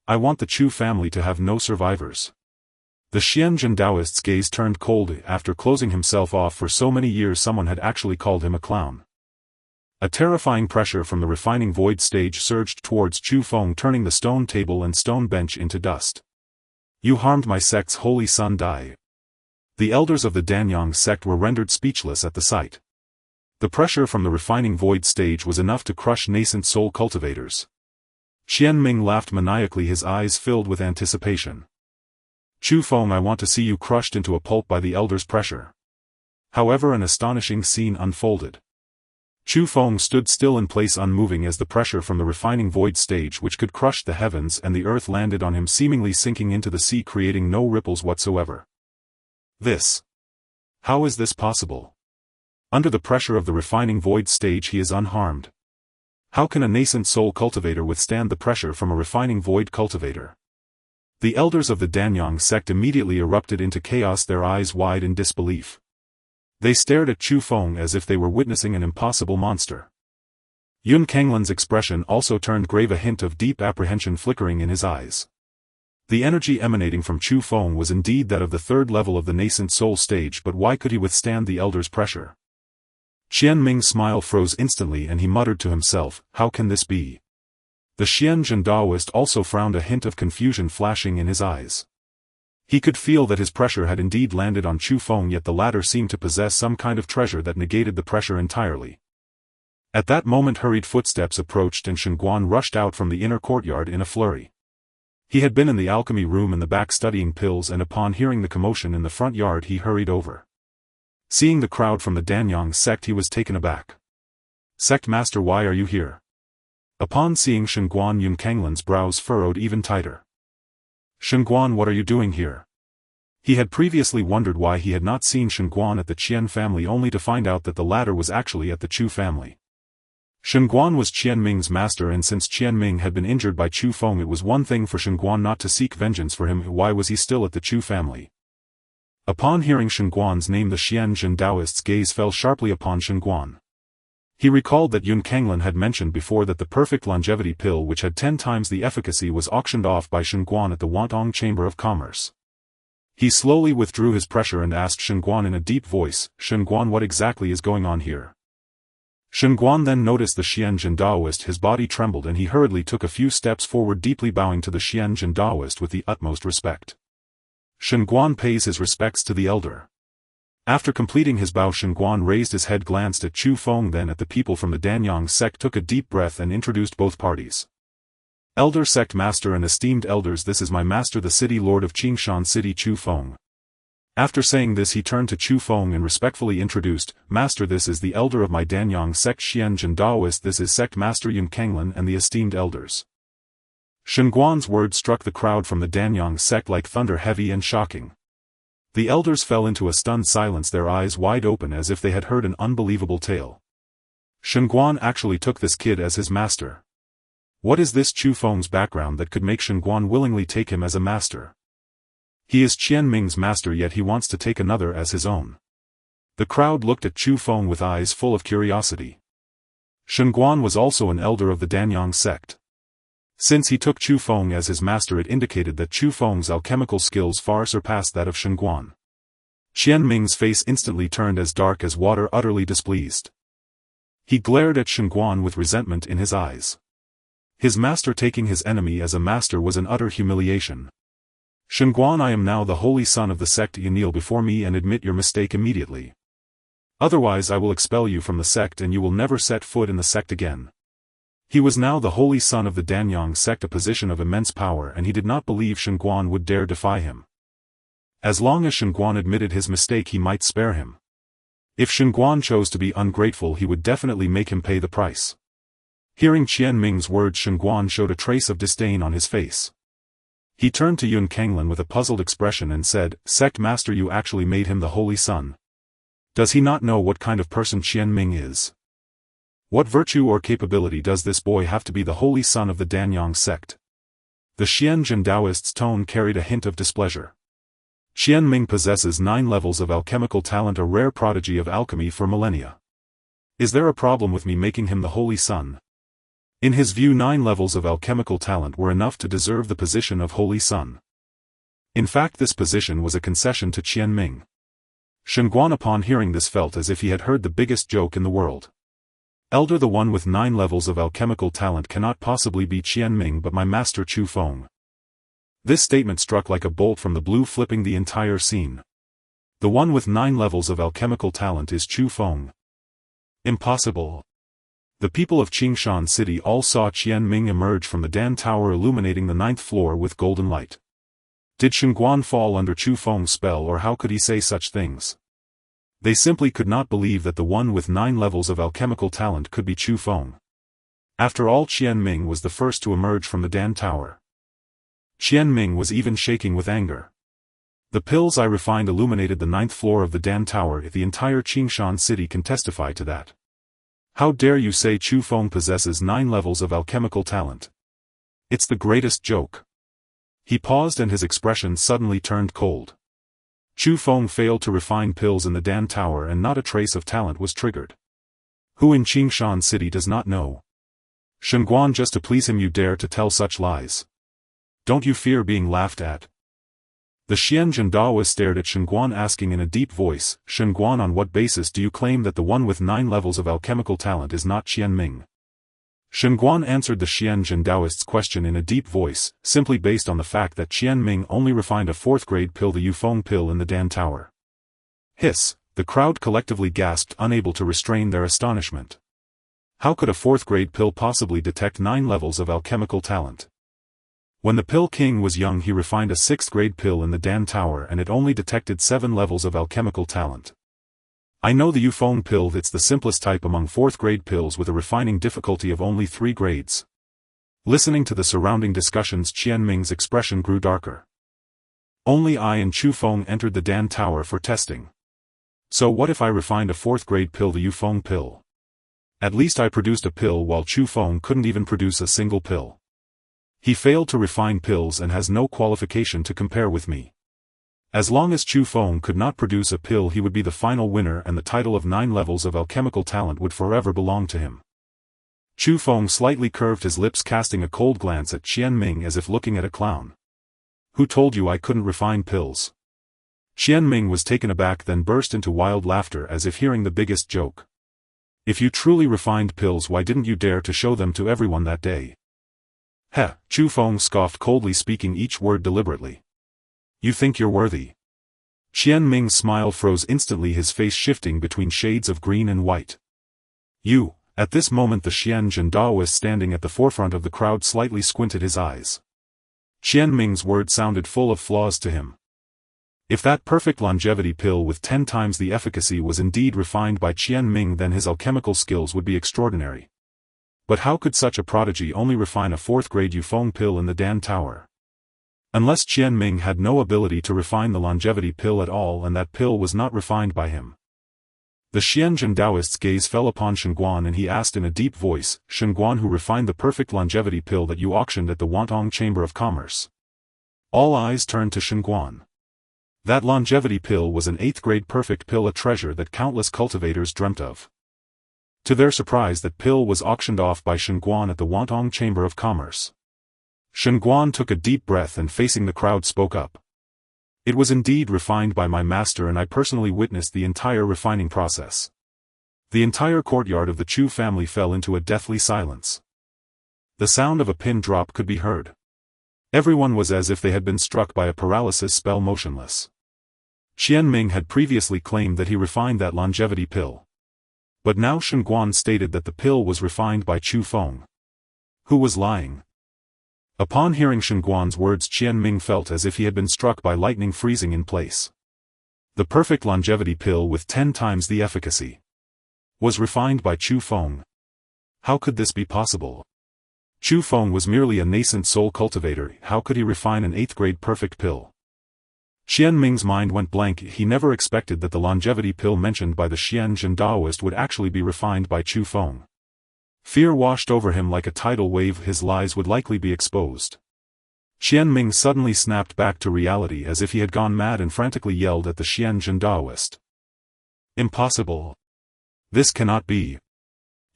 I want the Chu family to have no survivors." The Xian Zhendaoist's gaze turned cold. After closing himself off for so many years, someone had actually called him a clown. A terrifying pressure from the refining void stage surged towards Chu Feng, turning the stone table and stone bench into dust. "You harmed my sect's holy son, die." The elders of the Dan-Yang sect were rendered speechless at the sight. The pressure from the refining void stage was enough to crush nascent soul cultivators. Qian Ming laughed maniacally, his eyes filled with anticipation. "Chu Feng, I want to see you crushed into a pulp by the elders' pressure." However, an astonishing scene unfolded. Chu Feng stood still in place, unmoving, as the pressure from the refining void stage, which could crush the heavens and the earth, landed on him, seemingly sinking into the sea, creating no ripples whatsoever. How is this possible? Under the pressure of the refining void stage he is unharmed. How can a nascent soul cultivator withstand the pressure from a refining void cultivator? The elders of the Dan-Yang sect immediately erupted into chaos, their eyes wide in disbelief. They stared at Chu Feng as if they were witnessing an impossible monster. Yun Kanglan's expression also turned grave, a hint of deep apprehension flickering in his eyes. The energy emanating from Chu Feng was indeed that of the third level of the nascent soul stage, but why could he withstand the elders' pressure? Qian Ming's smile froze instantly and he muttered to himself, "How can this be?" The Xian Zhendaoist also frowned, a hint of confusion flashing in his eyes. He could feel that his pressure had indeed landed on Chu Feng, yet the latter seemed to possess some kind of treasure that negated the pressure entirely. At that moment hurried footsteps approached and Shen Guan rushed out from the inner courtyard in a flurry. He had been in the alchemy room in the back studying pills, and upon hearing the commotion in the front yard he hurried over. Seeing the crowd from the Danyang sect he was taken aback. "Sect master, why are you here?" Upon seeing Shengguan, Yun Kanglin's brows furrowed even tighter. "Shengguan, what are you doing here?" He had previously wondered why he had not seen Shengguan at the Qian family, only to find out that the latter was actually at the Chu family. Shengguan was Qianming's master, and since Qianming had been injured by Chu Feng, it was one thing for Shengguan not to seek vengeance for him. Why was he still at the Chu family? Upon hearing Shengguan's name, the Xianjin Taoist's gaze fell sharply upon Shengguan. He recalled that Yun Kanglin had mentioned before that the perfect longevity pill, which had 10 times the efficacy, was auctioned off by Shengguan at the Wantong Chamber of Commerce. He slowly withdrew his pressure and asked Shengguan in a deep voice, "Shengguan, what exactly is going on here?" Shengguan then noticed the Xianjin Taoist. His body trembled and he hurriedly took a few steps forward, deeply bowing to the Xianjin Taoist with the utmost respect. Shengguan pays his respects to the elder. After completing his bow, Shengguan raised his head, glanced at Chu Feng, then at the people from the Danyang sect, took a deep breath and introduced both parties. "Elder sect master and esteemed elders, this is my master, the city lord of Qingshan City, Chu Feng." After saying this he turned to Chu Feng and respectfully introduced, "Master, this is the elder of my Danyang sect, Xianjin Taoist. This is sect master Yun Kanglin and the esteemed elders." Shengguan's words struck the crowd from the Danyang sect like thunder, heavy and shocking. The elders fell into a stunned silence, their eyes wide open as if they had heard an unbelievable tale. Shengguan actually took this kid as his master. What is this Chu Feng's background that could make Shengguan willingly take him as a master? He is Qianming's master, yet he wants to take another as his own. The crowd looked at Chu Feng with eyes full of curiosity. Shengguan was also an elder of the Danyang sect. Since he took Chu Feng as his master, it indicated that Chu Feng's alchemical skills far surpassed that of Shengguan. Qianming's face instantly turned as dark as water, utterly displeased. He glared at Shengguan with resentment in his eyes. His master taking his enemy as a master was an utter humiliation. "Shengguan, I am now the holy son of the sect. You kneel before me and admit your mistake immediately. Otherwise I will expel you from the sect and you will never set foot in the sect again." He was now the holy son of the Danyang sect, a position of immense power, and he did not believe Shengguan would dare defy him. As long as Shengguan admitted his mistake he might spare him. If Shengguan chose to be ungrateful he would definitely make him pay the price. Hearing Qianming's words, Shengguan showed a trace of disdain on his face. He turned to Yun Kanglin with a puzzled expression and said, "Sect master, you actually made him the holy son. Does he not know what kind of person Qianming is? What virtue or capability does this boy have to be the holy son of the Danyang sect?" The Xianjin Taoist's tone carried a hint of displeasure. "Qianming possesses 9 levels of alchemical talent, a rare prodigy of alchemy for millennia. Is there a problem with me making him the holy son?" In his view, 9 levels of alchemical talent were enough to deserve the position of holy son. In fact, this position was a concession to Qianming. Shengguan, upon hearing this, felt as if he had heard the biggest joke in the world. "Elder, the one with 9 levels of alchemical talent cannot possibly be Qianming but my master Chu Feng." This statement struck like a bolt from the blue, flipping the entire scene. The one with 9 levels of alchemical talent is Chu Feng. Impossible. The people of Qingshan City all saw Qianming emerge from the Dan Tower, illuminating the 9th floor with golden light. Did Shengguan fall under Chu Feng's spell, or how could he say such things? They simply could not believe that the one with 9 levels of alchemical talent could be Chu Feng. After all, Qianming was the first to emerge from the Dan Tower. Qianming was even shaking with anger. "The pills I refined illuminated the 9th floor of the Dan Tower. If the entire Qingshan City can testify to that. How dare you say Chu Feng possesses 9 levels of alchemical talent? It's the greatest joke." He paused and his expression suddenly turned cold. Chu Feng failed to refine pills in the Dan Tower and not a trace of talent was triggered. Who in Qingshan City does not know? Shengguan, just to please him you dare to tell such lies. Don't you fear being laughed at? The Xianjin Taoist stared at Shengguan, asking in a deep voice, "Shengguan, on what basis do you claim that the one with 9 levels of alchemical talent is not Qianming?" Shengguan answered the Xianjin Taoist's question in a deep voice, simply based on the fact that Qianming only refined a 4th-grade pill, the Yufeng pill in the Dan Tower. Hiss! The crowd collectively gasped, unable to restrain their astonishment. How could a 4th-grade pill possibly detect 9 levels of alchemical talent? When the Pill King was young he refined a 6th grade pill in the Dan Tower and it only detected 7 levels of alchemical talent. I know the Chu Feng pill, it's the simplest type among 4th grade pills with a refining difficulty of only 3 grades. Listening to the surrounding discussions, Qian Ming's expression grew darker. Only I and Chu Feng entered the Dan Tower for testing. So what if I refined a 4th grade pill, the Chu Feng pill? At least I produced a pill while Chu Feng couldn't even produce a single pill. He failed to refine pills and has no qualification to compare with me. As long as Chu Feng could not produce a pill he would be the final winner and the title of 9 levels of alchemical talent would forever belong to him. Chu Feng slightly curved his lips, casting a cold glance at Qian Ming as if looking at a clown. Who told you I couldn't refine pills? Qian Ming was taken aback, then burst into wild laughter as if hearing the biggest joke. If you truly refined pills, why didn't you dare to show them to everyone that day? Heh, Chu Feng scoffed coldly, speaking each word deliberately. You think you're worthy? Qian Ming's smile froze instantly, his face shifting between shades of green and white. You. At this moment the Xianzhen Daoist standing at the forefront of the crowd slightly squinted his eyes. Qian Ming's words sounded full of flaws to him. If that perfect longevity pill with 10 times the efficacy was indeed refined by Qian Ming, then his alchemical skills would be extraordinary. But how could such a prodigy only refine a 4th grade Chu Feng pill in the Dan Tower? Unless Qian Ming had no ability to refine the longevity pill at all and that pill was not refined by him. The Xianzhen Daoist's gaze fell upon Shenguan and he asked in a deep voice, Shenguan, who refined the perfect longevity pill that you auctioned at the Wantong Chamber of Commerce? All eyes turned to Shenguan. That longevity pill was an 8th grade perfect pill, a treasure that countless cultivators dreamt of. To their surprise, that pill was auctioned off by Shenguan at the Wantong Chamber of Commerce. Shenguan took a deep breath and facing the crowd spoke up. It was indeed refined by my master and I personally witnessed the entire refining process. The entire courtyard of the Chu family fell into a deathly silence. The sound of a pin drop could be heard. Everyone was as if they had been struck by a paralysis spell, motionless. Qian Ming had previously claimed that he refined that longevity pill. But now Shenguan stated that the pill was refined by Chu Feng. Who was lying? Upon hearing Shenguan's words, Qian Ming felt as if he had been struck by lightning, freezing in place. The perfect longevity pill with 10 times the efficacy was refined by Chu Feng. How could this be possible? Chu Feng was merely a nascent soul cultivator, how could he refine an 8th grade perfect pill? Qian Ming's mind went blank, he never expected that the longevity pill mentioned by the Xianzhen Daoist would actually be refined by Chu Feng. Fear washed over him like a tidal wave, his lies would likely be exposed. Qian Ming suddenly snapped back to reality as if he had gone mad and frantically yelled at the Xianzhen Daoist. Impossible. This cannot be.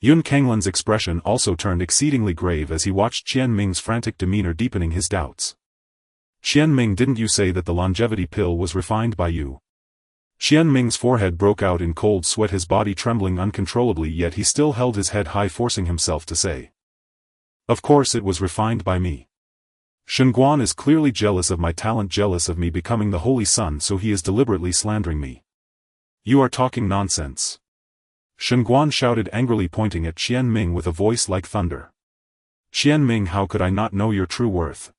Yun Kanglan's expression also turned exceedingly grave as he watched Qian Ming's frantic demeanor, deepening his doubts. Qian Ming, didn't you say that the longevity pill was refined by you? Qian Ming's forehead broke out in cold sweat, his body trembling uncontrollably, yet he still held his head high, forcing himself to say. Of course it was refined by me. Shenguan is clearly jealous of my talent, jealous of me becoming the Holy Son, so he is deliberately slandering me. You are talking nonsense. Shenguan shouted angrily, pointing at Qian Ming with a voice like thunder. Qian Ming, how could I not know your true worth?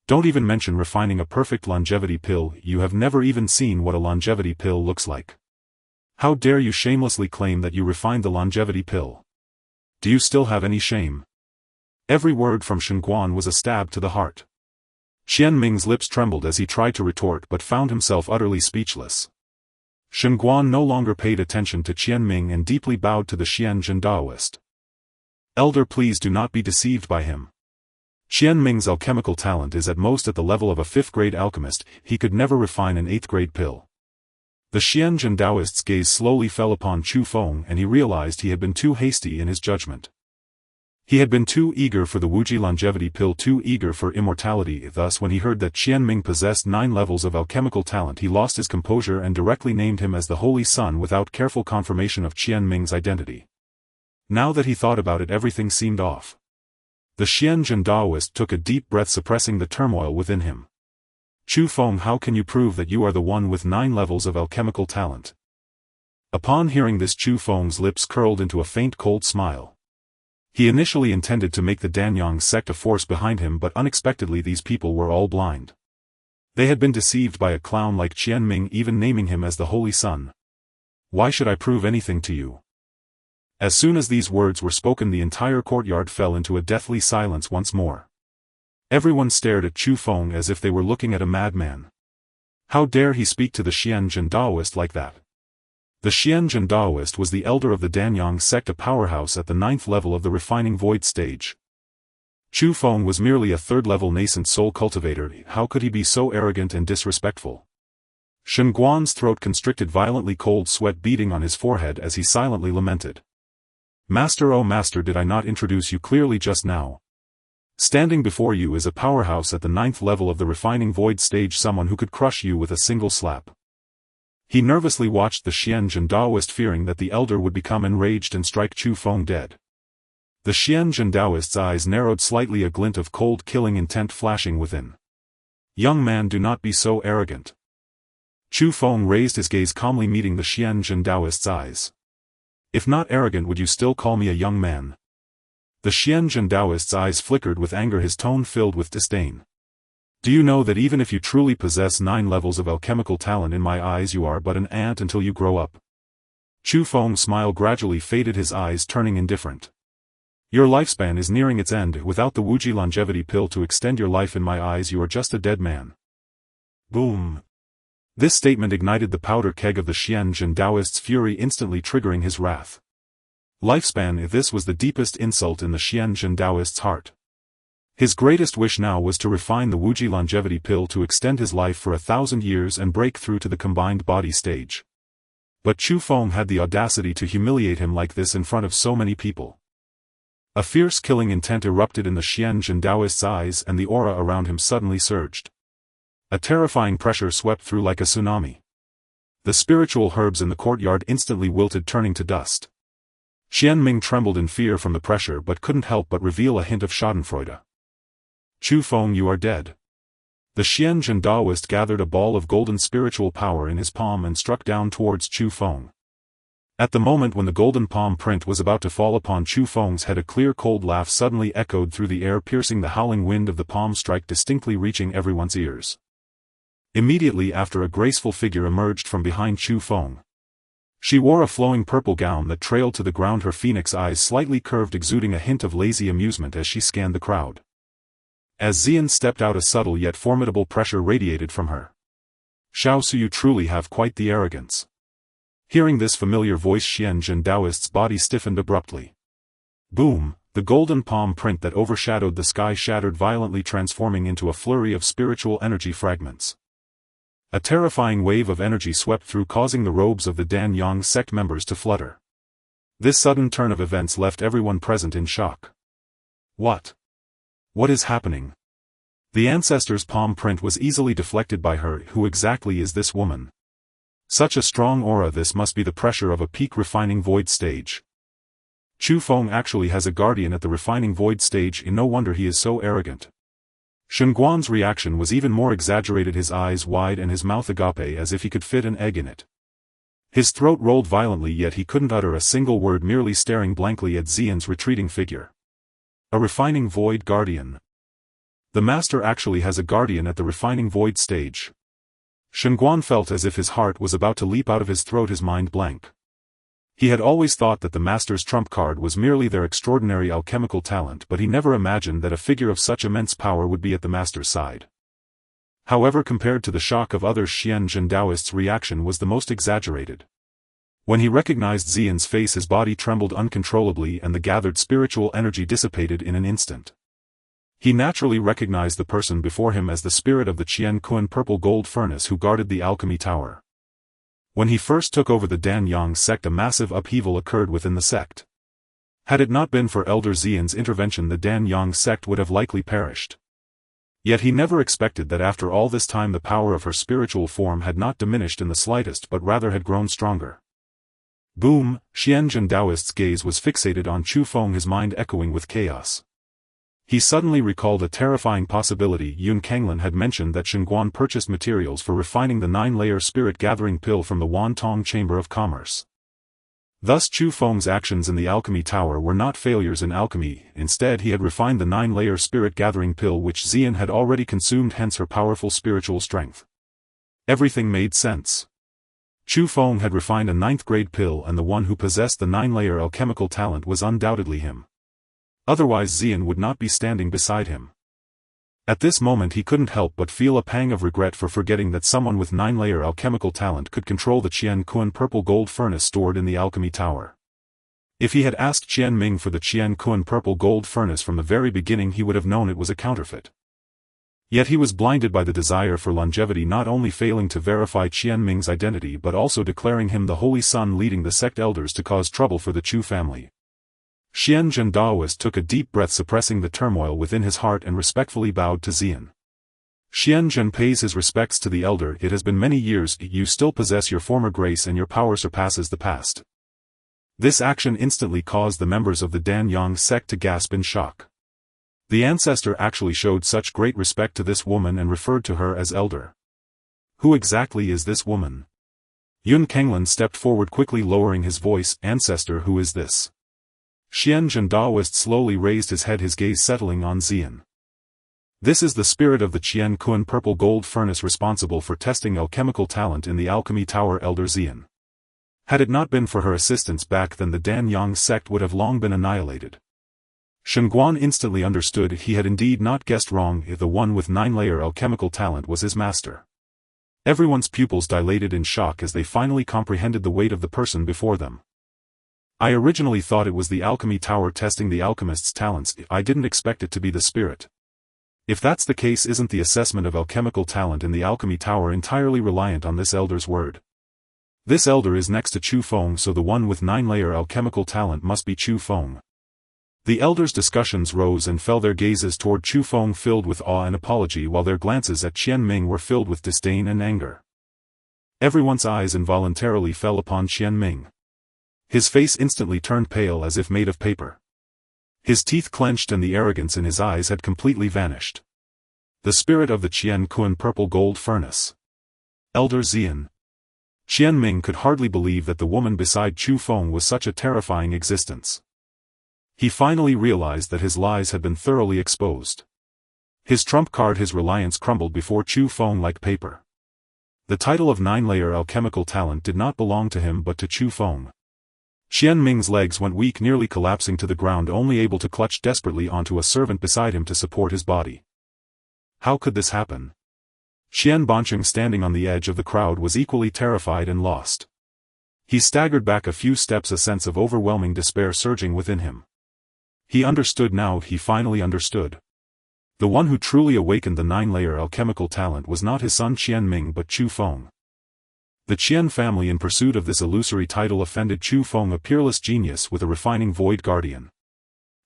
Don't even mention refining a perfect longevity pill, you have never even seen what a longevity pill looks like. How dare you shamelessly claim that you refined the longevity pill? Do you still have any shame? Every word from Shenguan was a stab to the heart. Qian Ming's lips trembled as he tried to retort but found himself utterly speechless. Shenguan no longer paid attention to Qian Ming and deeply bowed to the Xianzhen Daoist. Elder, please do not be deceived by him. Qian Ming's alchemical talent is at most at the level of a 5th grade alchemist, he could never refine an 8th grade pill. The Xianzhen Daoist's gaze slowly fell upon Chu Feng and he realized he had been too hasty in his judgment. He had been too eager for the Wuji longevity pill, too eager for immortality, thus when he heard that Qian Ming possessed 9 levels of alchemical talent he lost his composure and directly named him as the Holy Son without careful confirmation of Qian Ming's identity. Now that he thought about it, everything seemed off. The Xianzhen Daoist took a deep breath, suppressing the turmoil within him. Chu Feng, how can you prove that you are the one with 9 levels of alchemical talent? Upon hearing this, Chu Feng's lips curled into a faint cold smile. He initially intended to make the Danyang sect a force behind him, but unexpectedly these people were all blind. They had been deceived by a clown like Qian Ming, even naming him as the Holy Sun. Why should I prove anything to you? As soon as these words were spoken, the entire courtyard fell into a deathly silence once more. Everyone stared at Chu Feng as if they were looking at a madman. How dare he speak to the Xianjin Daoist like that? The Xianjin Daoist was the elder of the Danyang sect, a powerhouse at the 9th level of the refining void stage. Chu Feng was merely a 3rd-level nascent soul cultivator. How could he be so arrogant and disrespectful? Shen Guan's throat constricted violently, cold sweat beading on his forehead as he silently lamented. Master, oh master, did I not introduce you clearly just now? Standing before you is a powerhouse at the 9th level of the refining void stage, someone who could crush you with a single slap. He nervously watched the Xianjin Daoist, fearing that the elder would become enraged and strike Chu Feng dead. The Xianjin Daoist's eyes narrowed slightly, a glint of cold killing intent flashing within. Young man, do not be so arrogant. Chu Feng raised his gaze calmly, meeting the Xianjin Daoist's eyes. If not arrogant, would you still call me a young man? The Xianjin Daoist's eyes flickered with anger, his tone filled with disdain. Do you know that even if you truly possess 9 levels of alchemical talent, in my eyes you are but an ant until you grow up? Chu Feng's smile gradually faded, his eyes turning indifferent. Your lifespan is nearing its end. Without the Wuji longevity pill to extend your life, in my eyes you are just a dead man. Boom. This statement ignited the powder keg of the Xianjin Daoist's fury, instantly triggering his wrath. Lifespan, this was the deepest insult in the Xianjin Daoist's heart. His greatest wish now was to refine the Wuji longevity pill to extend his life for 1,000 years and break through to the combined body stage. But Chu Feng had the audacity to humiliate him like this in front of so many people. A fierce killing intent erupted in the Xianjin Daoist's eyes, and the aura around him suddenly surged. A terrifying pressure swept through like a tsunami. The spiritual herbs in the courtyard instantly wilted, turning to dust. Qian Ming trembled in fear from the pressure, but couldn't help but reveal a hint of schadenfreude. Chu Feng, you are dead. The Xianjin Daoist gathered a ball of golden spiritual power in his palm and struck down towards Chu Feng. At the moment when the golden palm print was about to fall upon Chu Feng's head, a clear cold laugh suddenly echoed through the air, piercing the howling wind of the palm strike, distinctly reaching everyone's ears. Immediately after, a graceful figure emerged from behind Chu Feng. She wore a flowing purple gown that trailed to the ground, her phoenix eyes slightly curved, exuding a hint of lazy amusement as she scanned the crowd. As Xian stepped out, a subtle yet formidable pressure radiated from her. Xiao Su, you truly have quite the arrogance. Hearing this familiar voice, Xianjin Daoist's body stiffened abruptly. Boom! The golden palm print that overshadowed the sky shattered violently, transforming into a flurry of spiritual energy fragments. A terrifying wave of energy swept through, causing the robes of the Danyang sect members to flutter. This sudden turn of events left everyone present in shock. What? What is happening? The ancestor's palm print was easily deflected by her. Who exactly is this woman? Such a strong aura, this must be the pressure of a peak refining void stage. Chu Feng actually has a guardian at the refining void stage, and no wonder he is so arrogant. Shen Guan's reaction was even more exaggerated, his eyes wide and his mouth agape as if he could fit an egg in it. His throat rolled violently, yet he couldn't utter a single word, merely staring blankly at Xian's retreating figure. A refining void guardian. The master actually has a guardian at the refining void stage. Shen Guan felt as if his heart was about to leap out of his throat, his mind blank. He had always thought that the master's trump card was merely their extraordinary alchemical talent, but he never imagined that a figure of such immense power would be at the master's side. However, compared to the shock of others, Xianjin Daoist's reaction was the most exaggerated. When he recognized Xian's face, his body trembled uncontrollably and the gathered spiritual energy dissipated in an instant. He naturally recognized the person before him as the spirit of the Qian Kun purple gold furnace who guarded the alchemy tower. When he first took over the Danyang sect, a massive upheaval occurred within the sect. Had it not been for Elder Xian's intervention, the Danyang sect would have likely perished. Yet he never expected that after all this time the power of her spiritual form had not diminished in the slightest, but rather had grown stronger. Boom! Xianjin Daoist's gaze was fixated on Chu Feng, his mind echoing with chaos. He suddenly recalled a terrifying possibility. Yun Kanglin had mentioned that Shen Guan purchased materials for refining the 9-layer spirit gathering pill from the Wantong Chamber of Commerce. Thus Chu Feng's actions in the alchemy tower were not failures in alchemy, instead he had refined the 9-layer spirit-gathering pill which Xian had already consumed, hence her powerful spiritual strength. Everything made sense. Chu Feng had refined a 9th-grade pill, and the one who possessed the 9-layer alchemical talent was undoubtedly him. Otherwise Xian would not be standing beside him. At this moment he couldn't help but feel a pang of regret for forgetting that someone with 9-layer alchemical talent could control the Qian Kun purple gold furnace stored in the alchemy tower. If he had asked Qian Ming for the Qian Kun purple gold furnace from the very beginning, he would have known it was a counterfeit. Yet he was blinded by the desire for longevity, not only failing to verify Qian Ming's identity but also declaring him the holy son leading the sect elders to cause trouble for the Chu family. Xian Zhen Daoist took a deep breath, suppressing the turmoil within his heart, and respectfully bowed to Xian. Xian Zhen pays his respects to the elder. It has been many years, you still possess your former grace and your power surpasses the past. This action instantly caused the members of the Dan Yang sect to gasp in shock. The ancestor actually showed such great respect to this woman and referred to her as elder. Who exactly is this woman? Yun Kenglin stepped forward quickly, lowering his voice. Ancestor, who is this? Xian Zhen Daoist slowly raised his head, his gaze settling on Xian. This is the spirit of the Qian Kun purple gold furnace responsible for testing alchemical talent in the alchemy tower, Elder Xian. Had it not been for her assistance back then, the Dan Yang sect would have long been annihilated. Shengguan instantly understood he had indeed not guessed wrong if the one with 9-layer alchemical talent was his master. Everyone's pupils dilated in shock as they finally comprehended the weight of the person before them. I originally thought it was the alchemy tower testing the alchemist's talents. I didn't expect it to be the spirit. If that's the case, isn't the assessment of alchemical talent in the alchemy tower entirely reliant on this elder's word? This elder is next to Chu Feng, so the one with 9-layer alchemical talent must be Chu Feng. The elders' discussions rose and fell, their gazes toward Chu Feng filled with awe and apology, while their glances at Qian Ming were filled with disdain and anger. Everyone's eyes involuntarily fell upon Qian Ming. His face instantly turned pale as if made of paper. His teeth clenched and the arrogance in his eyes had completely vanished. The spirit of the Qian Kun purple gold furnace. Elder Xian. Qian Ming could hardly believe that the woman beside Chu Feng was such a terrifying existence. He finally realized that his lies had been thoroughly exposed. His trump card, his reliance, crumbled before Chu Feng like paper. The title of 9-layer alchemical talent did not belong to him but to Chu Feng. Qian Ming's legs went weak, nearly collapsing to the ground, only able to clutch desperately onto a servant beside him to support his body. How could this happen? Qian Bancheng, standing on the edge of the crowd, was equally terrified and lost. He staggered back a few steps, a sense of overwhelming despair surging within him. He understood now, he finally understood. The one who truly awakened the 9-layer alchemical talent was not his son Qian Ming but Chu Feng. The Qian family, in pursuit of this illusory title, offended Chu Feng, a peerless genius with a refining void guardian.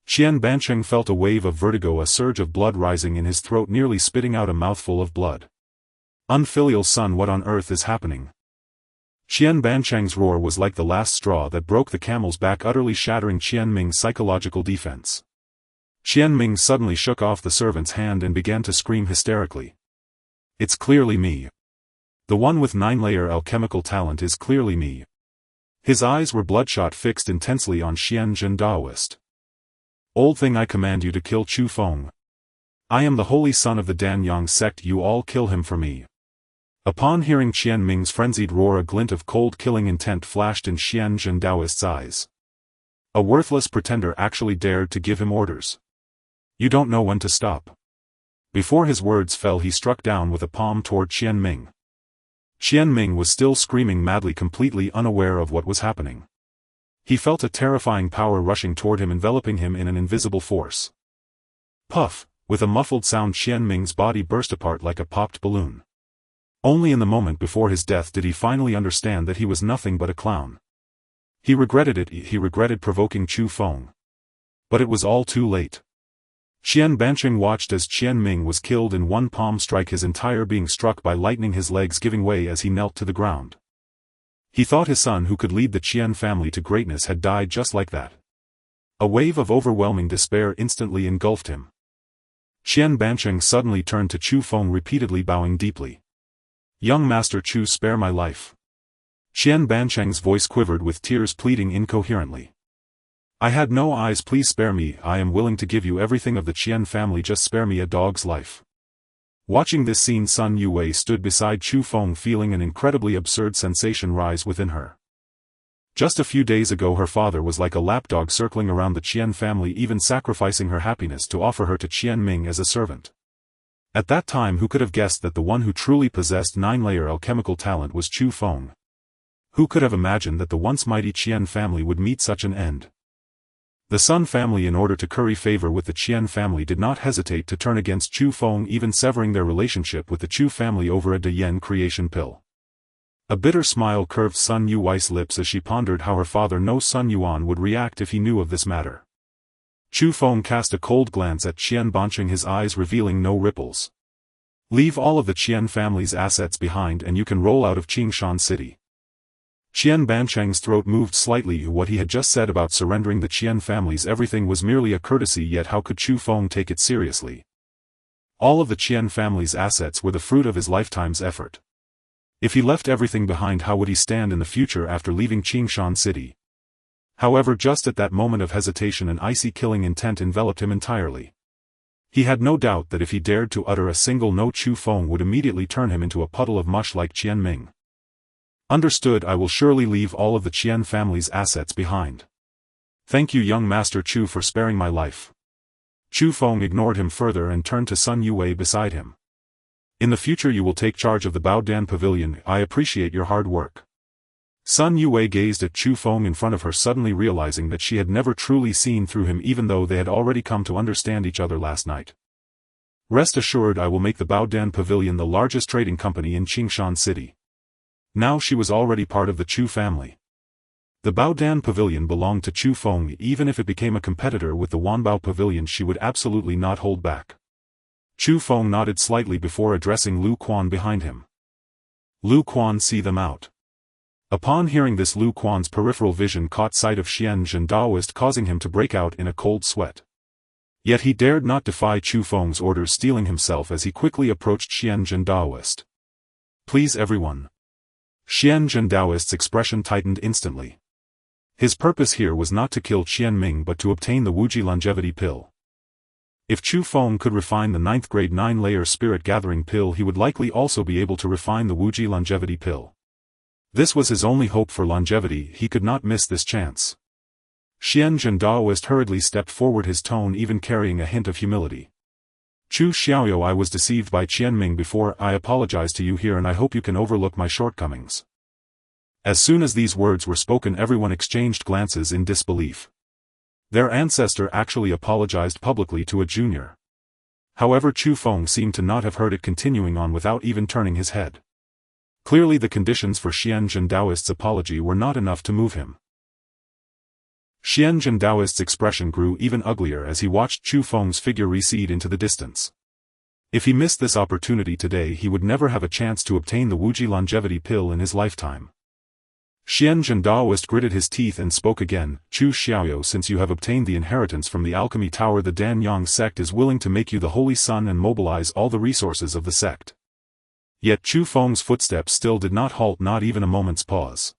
Qian Bancheng felt a wave of vertigo, a surge of blood rising in his throat, nearly spitting out a mouthful of blood. Unfilial son, what on earth is happening? Qian Bancheng's roar was like the last straw that broke the camel's back, utterly shattering Qian Ming's psychological defense. Qian Ming suddenly shook off the servant's hand and began to scream hysterically. It's clearly me. The one with 9-layer alchemical talent is clearly me. His eyes were bloodshot, fixed intensely on Xian Zhen Daoist. Old thing, I command you to kill Chu Feng. I am the holy son of the Dan Yang sect, you all kill him for me. Upon hearing Qian Ming's frenzied roar, a glint of cold killing intent flashed in Xian Zhen Daoist's eyes. A worthless pretender actually dared to give him orders. You don't know when to stop. Before his words fell, he struck down with a palm toward Qian Ming. Qian Ming was still screaming madly, completely unaware of what was happening. He felt a terrifying power rushing toward him, enveloping him in an invisible force. Puff! With a muffled sound, Qian Ming's body burst apart like a popped balloon. Only in the moment before his death did he finally understand that he was nothing but a clown. He regretted it, he regretted provoking Chu Feng. But it was all too late. Qian Bancheng watched as Qian Ming was killed in one palm strike, his entire being struck by lightning, his legs giving way as he knelt to the ground. He thought his son, who could lead the Qian family to greatness, had died just like that. A wave of overwhelming despair instantly engulfed him. Qian Bancheng suddenly turned to Chu Feng, repeatedly bowing deeply. Young Master Chu, spare my life. Qian Bancheng's voice quivered with tears pleading incoherently. I had no eyes, please spare me, I am willing to give you everything of the Qian family, just spare me a dog's life. Watching this scene, Sun Yue stood beside Chu Feng, feeling an incredibly absurd sensation rise within her. Just a few days ago her father was like a lapdog circling around the Qian family, even sacrificing her happiness to offer her to Qian Ming as a servant. At that time who could have guessed that the one who truly possessed 9-layer alchemical talent was Chu Feng? Who could have imagined that the once mighty Qian family would meet such an end? The Sun family, in order to curry favor with the Qian family, did not hesitate to turn against Chu Feng, even severing their relationship with the Chu family over a De Yen creation pill. A bitter smile curved Sun Yue's lips as she pondered how her father No Sun Yuan would react if he knew of this matter. Chu Feng cast a cold glance at Qian Bancheng, his eyes revealing no ripples. Leave all of the Qian family's assets behind and you can roll out of Qingshan City. Qian Bancheng's throat moved slightly. What he had just said about surrendering the Qian family's everything was merely a courtesy, yet how could Chu Feng take it seriously? All of the Qian family's assets were the fruit of his lifetime's effort. If he left everything behind, how would he stand in the future after leaving Qingshan City? However, just at that moment of hesitation, an icy killing intent enveloped him entirely. He had no doubt that if he dared to utter a single no, Chu Feng would immediately turn him into a puddle of mush like Qian Ming. Understood, I will surely leave all of the Qian family's assets behind. Thank you, young Master Chu, for sparing my life. Chu Feng ignored him further and turned to Sun Yue beside him. In the future you will take charge of the Baodan Pavilion, I appreciate your hard work. Sun Yue gazed at Chu Feng in front of her, suddenly realizing that she had never truly seen through him, even though they had already come to understand each other last night. Rest assured, I will make the Baodan Pavilion the largest trading company in Qingshan City. Now she was already part of the Chu family. The Baodan Pavilion belonged to Chu Feng. Even if it became a competitor with the Wanbao Pavilion, she would absolutely not hold back. Chu Feng nodded slightly before addressing Lu Quan behind him. Lu Quan, see them out. Upon hearing this, Lu Quan's peripheral vision caught sight of Xian Zhen Daoist, causing him to break out in a cold sweat. Yet he dared not defy Chu Feng's orders, steeling himself as he quickly approached Xian Zhen Daoist. Please everyone. Xian Zhen Daoist's expression tightened instantly. His purpose here was not to kill Qian Ming but to obtain the Wuji longevity pill. If Chu Feng could refine the 9th grade 9-layer spirit gathering pill, he would likely also be able to refine the Wuji longevity pill. This was his only hope for longevity, he could not miss this chance. Xian Zhen Daoist hurriedly stepped forward, his tone even carrying a hint of humility. Chu Xiaoyou, I was deceived by Qian Ming before, I apologize to you here and I hope you can overlook my shortcomings. As soon as these words were spoken, everyone exchanged glances in disbelief. Their ancestor actually apologized publicly to a junior. However, Chu Feng seemed to not have heard it, continuing on without even turning his head. Clearly the conditions for Xian Zhen Daoist's apology were not enough to move him. Xian Zhen Daoist's expression grew even uglier as he watched Chu Feng's figure recede into the distance. If he missed this opportunity today, he would never have a chance to obtain the Wuji longevity pill in his lifetime. Xian Zhen Daoist gritted his teeth and spoke again, Chu Xiaoyou, since you have obtained the inheritance from the alchemy tower, the Danyang sect is willing to make you the holy sun and mobilize all the resources of the sect. Yet Chu Feng's footsteps still did not halt, not even a moment's pause.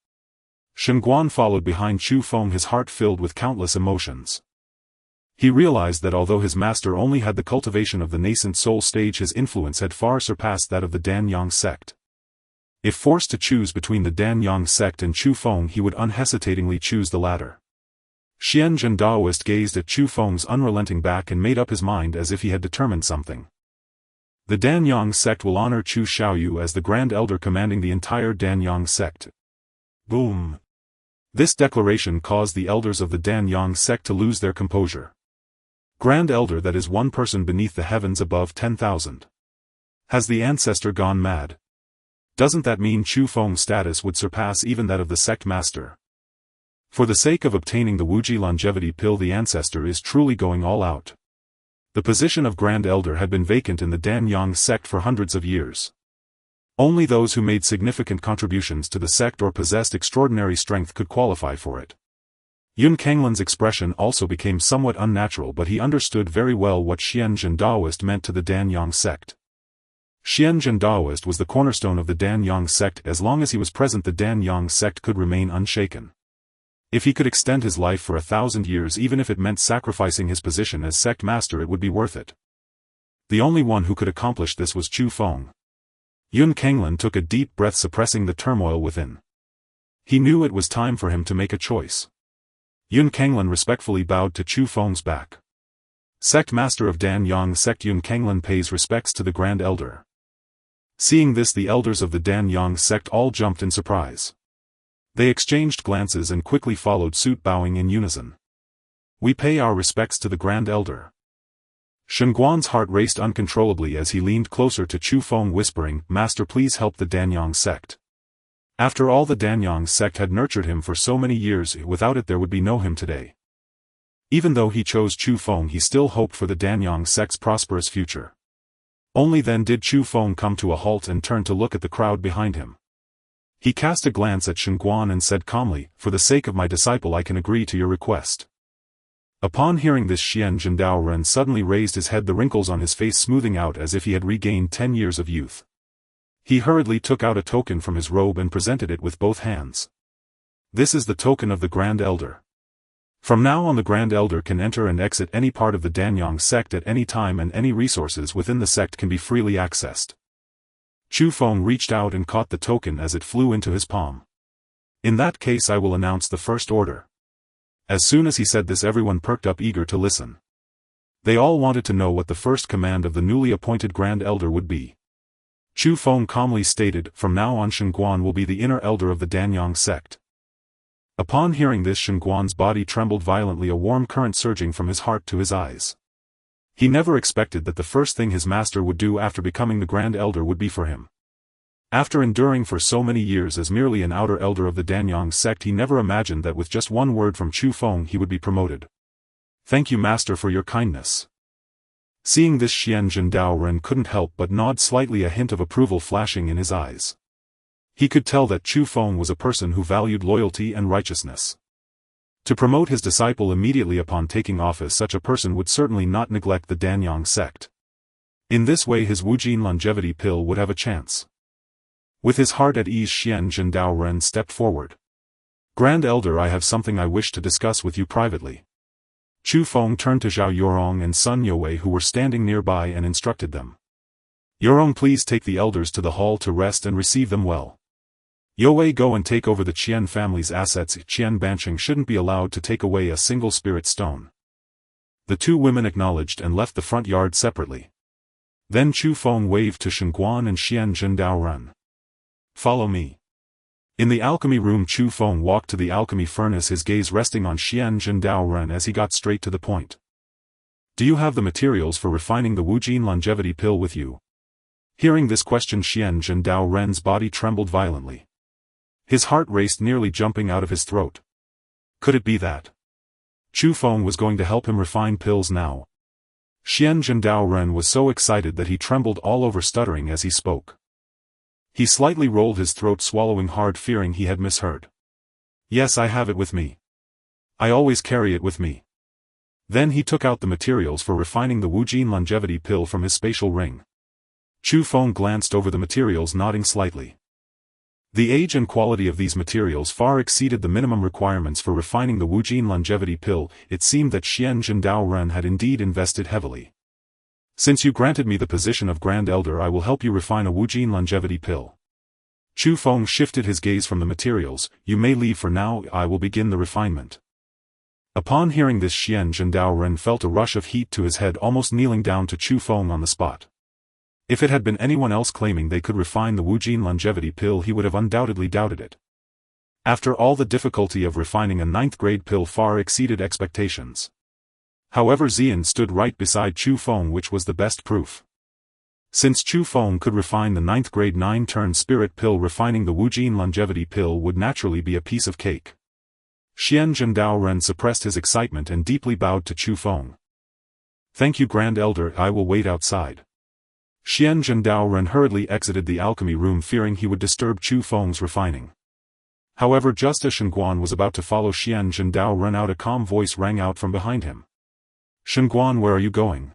Shen Guan followed behind Chu Feng, his heart filled with countless emotions. He realized that although his master only had the cultivation of the nascent soul stage, his influence had far surpassed that of the Danyang sect. If forced to choose between the Danyang sect and Chu Feng, he would unhesitatingly choose the latter. Xian Zhen Daoist gazed at Chu Feng's unrelenting back and made up his mind as if he had determined something. The Danyang sect will honor Chu Xiaoyou as the Grand Elder commanding the entire Danyang sect. Boom! This declaration caused the elders of the Danyang sect to lose their composure. Grand Elder, that is one person beneath the heavens above 10,000. Has the ancestor gone mad? Doesn't that mean Chu Feng's status would surpass even that of the sect master? For the sake of obtaining the Wuji longevity pill, the ancestor is truly going all out. The position of Grand Elder had been vacant in the Danyang sect for hundreds of years. Only those who made significant contributions to the sect or possessed extraordinary strength could qualify for it. Yun Kanglin's expression also became somewhat unnatural, but he understood very well what Xian Zhen Daoist meant to the Danyang sect. Xianzhen Daoist was the cornerstone of the Dan-Yang sect. As long as he was present, the Dan-Yang sect could remain unshaken. If he could extend his life for 1,000 years, even if it meant sacrificing his position as sect master, it would be worth it. The only one who could accomplish this was Chu Feng. Yun Kanglan took a deep breath, suppressing the turmoil within. He knew it was time for him to make a choice. Yun Kanglan respectfully bowed to Chu Feng's back. Sect master of Dan-Yang sect, Yun Kanglan pays respects to the Grand Elder. Seeing this, the elders of the Dan-Yang sect all jumped in surprise. They exchanged glances and quickly followed suit, bowing in unison. We pay our respects to the Grand Elder. Shengguan's heart raced uncontrollably as he leaned closer to Chu Feng, whispering, Master, please help the Dan-Yang sect. After all, the Dan-Yang sect had nurtured him for so many years. Without it, there would be no him today. Even though he chose Chu Feng, he still hoped for the Dan-Yang sect's prosperous future. Only then did Chu Feng come to a halt and turn to look at the crowd behind him. He cast a glance at Shengguan and said calmly, For the sake of my disciple, I can agree to your request. Upon hearing this, Xianzhen Daoren suddenly raised his head, the wrinkles on his face smoothing out as if he had regained 10 years of youth. He hurriedly took out a token from his robe and presented it with both hands. This is the token of the Grand Elder. From now on, the Grand Elder can enter and exit any part of the Dan-Yang sect at any time, and any resources within the sect can be freely accessed. Chu Feng reached out and caught the token as it flew into his palm. In that case, I will announce the first order. As soon as he said this, everyone perked up, eager to listen. They all wanted to know what the first command of the newly appointed Grand Elder would be. Chu Feng calmly stated, From now on, Shengguan will be the inner elder of the Dan-Yang sect. Upon hearing this, Shengguan's body trembled violently, a warm current surging from his heart to his eyes. He never expected that the first thing his master would do after becoming the Grand Elder would be for him. After enduring for so many years as merely an outer elder of the Dan-Yang sect, he never imagined that with just one word from Chu Feng he would be promoted. Thank you, Master, for your kindness. Seeing this, Xianzhen Daoren couldn't help but nod slightly, a hint of approval flashing in his eyes. He could tell that Chu Feng was a person who valued loyalty and righteousness. To promote his disciple immediately upon taking office, such a person would certainly not neglect the Dan-Yang sect. In this way, his Wujin longevity pill would have a chance. With his heart at ease, Xianzhen Daoren stepped forward. Grand Elder, I have something I wish to discuss with you privately. Chu Feng turned to Zhao Yorong and Sun Youwei, who were standing nearby, and instructed them. Yorong, please take the elders to the hall to rest and receive them well. Youwei, go and take over the Qian family's assets. Qian Banqing shouldn't be allowed to take away a single spirit stone. The two women acknowledged and left the front yard separately. Then Chu Feng waved to Shengguan and Xianzhen Daoren. Follow me. In the alchemy room, Chu Feng walked to the alchemy furnace, his gaze resting on Xianzhen Daoren as he got straight to the point. Do you have the materials for refining the Wujin longevity pill with you? Hearing this question, Xianzhen Daoren's body trembled violently. His heart raced, nearly jumping out of his throat. Could it be that Chu Feng was going to help him refine pills now? Xianzhen Daoren was so excited that he trembled all over, stuttering as he spoke. He slightly rolled his throat, swallowing hard, fearing he had misheard. Yes, I have it with me. I always carry it with me. Then he took out the materials for refining the Wujin longevity pill from his spatial ring. Chu Feng glanced over the materials, nodding slightly. The age and quality of these materials far exceeded the minimum requirements for refining the Wujin longevity pill. It seemed that Xianzhen Daoren had indeed invested heavily. Since you granted me the position of Grand Elder, I will help you refine a Wujin longevity pill. Chu Feng shifted his gaze from the materials. You may leave for now, I will begin the refinement. Upon hearing this, Xianzhen Daoren felt a rush of heat to his head, almost kneeling down to Chu Feng on the spot. If it had been anyone else claiming they could refine the Wujin longevity pill, he would have undoubtedly doubted it. After all, the difficulty of refining a 9th-grade pill far exceeded expectations. However, Xian stood right beside Chu Feng, which was the best proof. Since Chu Feng could refine the 9th-grade 9-turn spirit pill, refining the Wujin longevity pill would naturally be a piece of cake. Xianzhen Daoren suppressed his excitement and deeply bowed to Chu Feng. Thank you, Grand Elder, I will wait outside. Xianzhen Daoren hurriedly exited the alchemy room, fearing he would disturb Chu Feng's refining. However, just as Shengguan was about to follow Xianzhen Daoren out, a calm voice rang out from behind him. Shengguan, where are you going?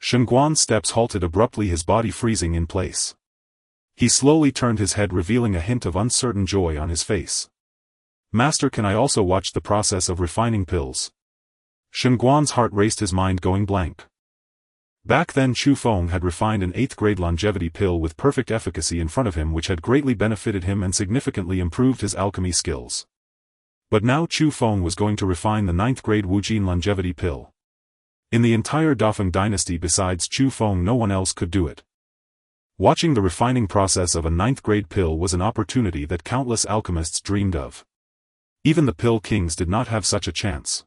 Shengguan's steps halted abruptly, his body freezing in place. He slowly turned his head, revealing a hint of uncertain joy on his face. Master, can I also watch the process of refining pills? Shengguan's heart raced, his mind going blank. Back then Chu Feng had refined an 8th grade longevity pill with perfect efficacy in front of him, which had greatly benefited him and significantly improved his alchemy skills. But now Chu Feng was going to refine the 9th grade Wujin longevity pill. In the entire Dafeng dynasty besides Chu Feng, no one else could do it. Watching the refining process of a 9th grade pill was an opportunity that countless alchemists dreamed of. Even the pill kings did not have such a chance.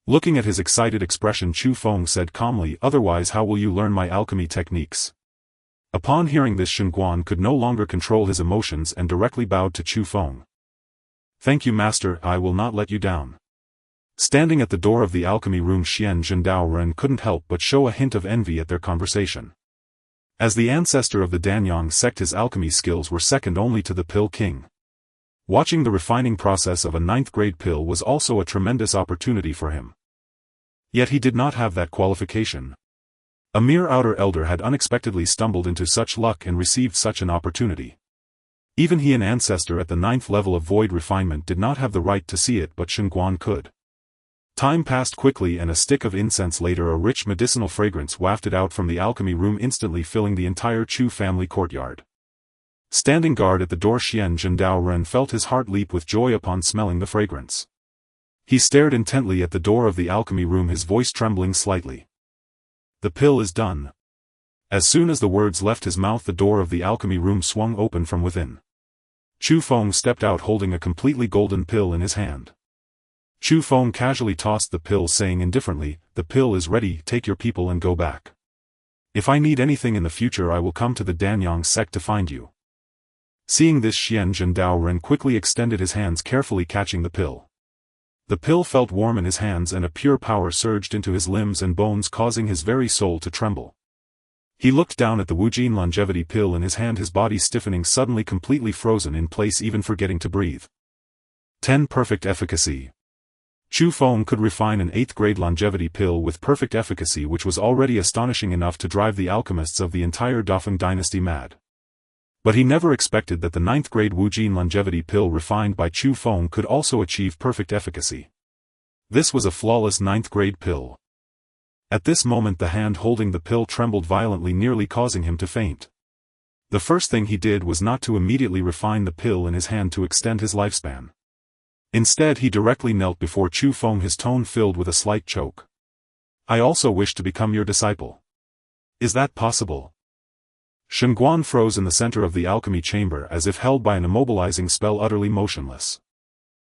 Looking at his excited expression, Chu Feng said calmly, otherwise how will you learn my alchemy techniques? Upon hearing this, Shengguan could no longer control his emotions and directly bowed to Chu Feng. Thank you, master, I will not let you down. Standing at the door of the alchemy room, Xian Zhendao Ren couldn't help but show a hint of envy at their conversation. As the ancestor of the Danyang sect, his alchemy skills were second only to the pill king. Watching the refining process of a 9th grade pill was also a tremendous opportunity for him. Yet he did not have that qualification. A mere outer elder had unexpectedly stumbled into such luck and received such an opportunity. Even he, an ancestor at the 9th level of void refinement, did not have the right to see it, but Shengguan could. Time passed quickly, and a stick of incense later, a rich medicinal fragrance wafted out from the alchemy room, instantly filling the entire Chu family courtyard. Standing guard at the door, Xian Zhendao Ren felt his heart leap with joy upon smelling the fragrance. He stared intently at the door of the alchemy room, his voice trembling slightly. The pill is done. As soon as the words left his mouth, the door of the alchemy room swung open from within. Chu Feng stepped out holding a completely golden pill in his hand. Chu Feng casually tossed the pill, saying indifferently, the pill is ready, take your people and go back. If I need anything in the future, I will come to the Danyang sect to find you. Seeing this, Xian Zhendao Ren quickly extended his hands, carefully catching the pill. The pill felt warm in his hands, and a pure power surged into his limbs and bones, causing his very soul to tremble. He looked down at the Wujin longevity pill in his hand, his body stiffening, suddenly completely frozen in place, even forgetting to breathe. 10 perfect efficacy. Chu Feng could refine an 8th grade longevity pill with perfect efficacy, which was already astonishing enough to drive the alchemists of the entire Dafeng dynasty mad. But he never expected that the 9th grade Wujin longevity pill refined by Chu Feng could also achieve perfect efficacy. This was a flawless 9th grade pill. At this moment the hand holding the pill trembled violently, nearly causing him to faint. The first thing he did was not to immediately refine the pill in his hand to extend his lifespan. Instead he directly knelt before Chu Feng, his tone filled with a slight choke. I also wish to become your disciple. Is that possible? Shengguan froze in the center of the alchemy chamber as if held by an immobilizing spell, utterly motionless.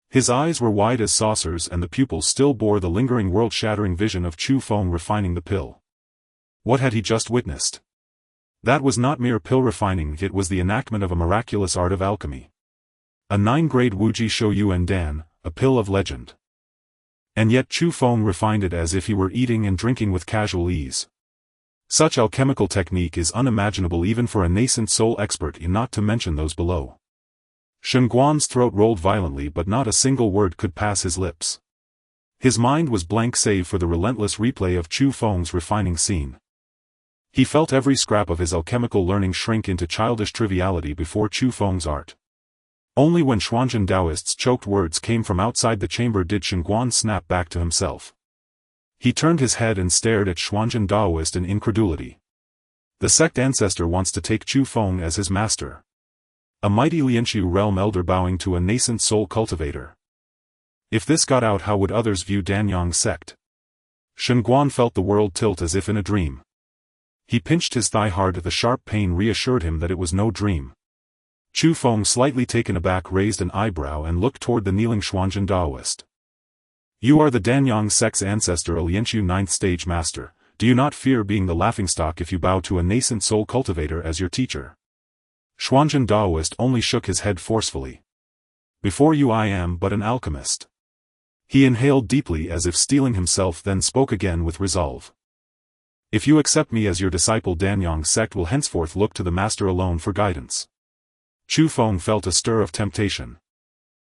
His eyes were wide as saucers, and the pupils still bore the lingering world-shattering vision of Chu Feng refining the pill. What had he just witnessed? That was not mere pill refining, it was the enactment of a miraculous art of alchemy. A 9-grade Wuji Shou Yuan Dan, a pill of legend. And yet Chu Feng refined it as if he were eating and drinking with casual ease. Such alchemical technique is unimaginable even for a nascent soul expert, not to mention those below. Shengguan's throat rolled violently, but not a single word could pass his lips. His mind was blank save for the relentless replay of Chu Feng's refining scene. He felt every scrap of his alchemical learning shrink into childish triviality before Chu Feng's art. Only when Xuanzhen Daoist's choked words came from outside the chamber did Shengguan snap back to himself. He turned his head and stared at Xuanzhen Daoist in incredulity. The sect ancestor wants to take Chu Feng as his master. A mighty Lianqiu realm elder bowing to a nascent soul cultivator. If this got out, how would others view Danyang sect? Shengguan felt the world tilt as if in a dream. He pinched his thigh hard. The sharp pain reassured him that it was no dream. Chu Feng, slightly taken aback, raised an eyebrow and looked toward the kneeling Xuanzhen Daoist. You are the Danyang sect's ancestor, Lianqiu 9th stage master. Do you not fear being the laughingstock if you bow to a nascent soul cultivator as your teacher? Xuanzhen Daoist only shook his head forcefully. Before you I am but an alchemist. He inhaled deeply as if steeling himself, then spoke again with resolve. If you accept me as your disciple, Danyang sect will henceforth look to the master alone for guidance. Chu Feng felt a stir of temptation.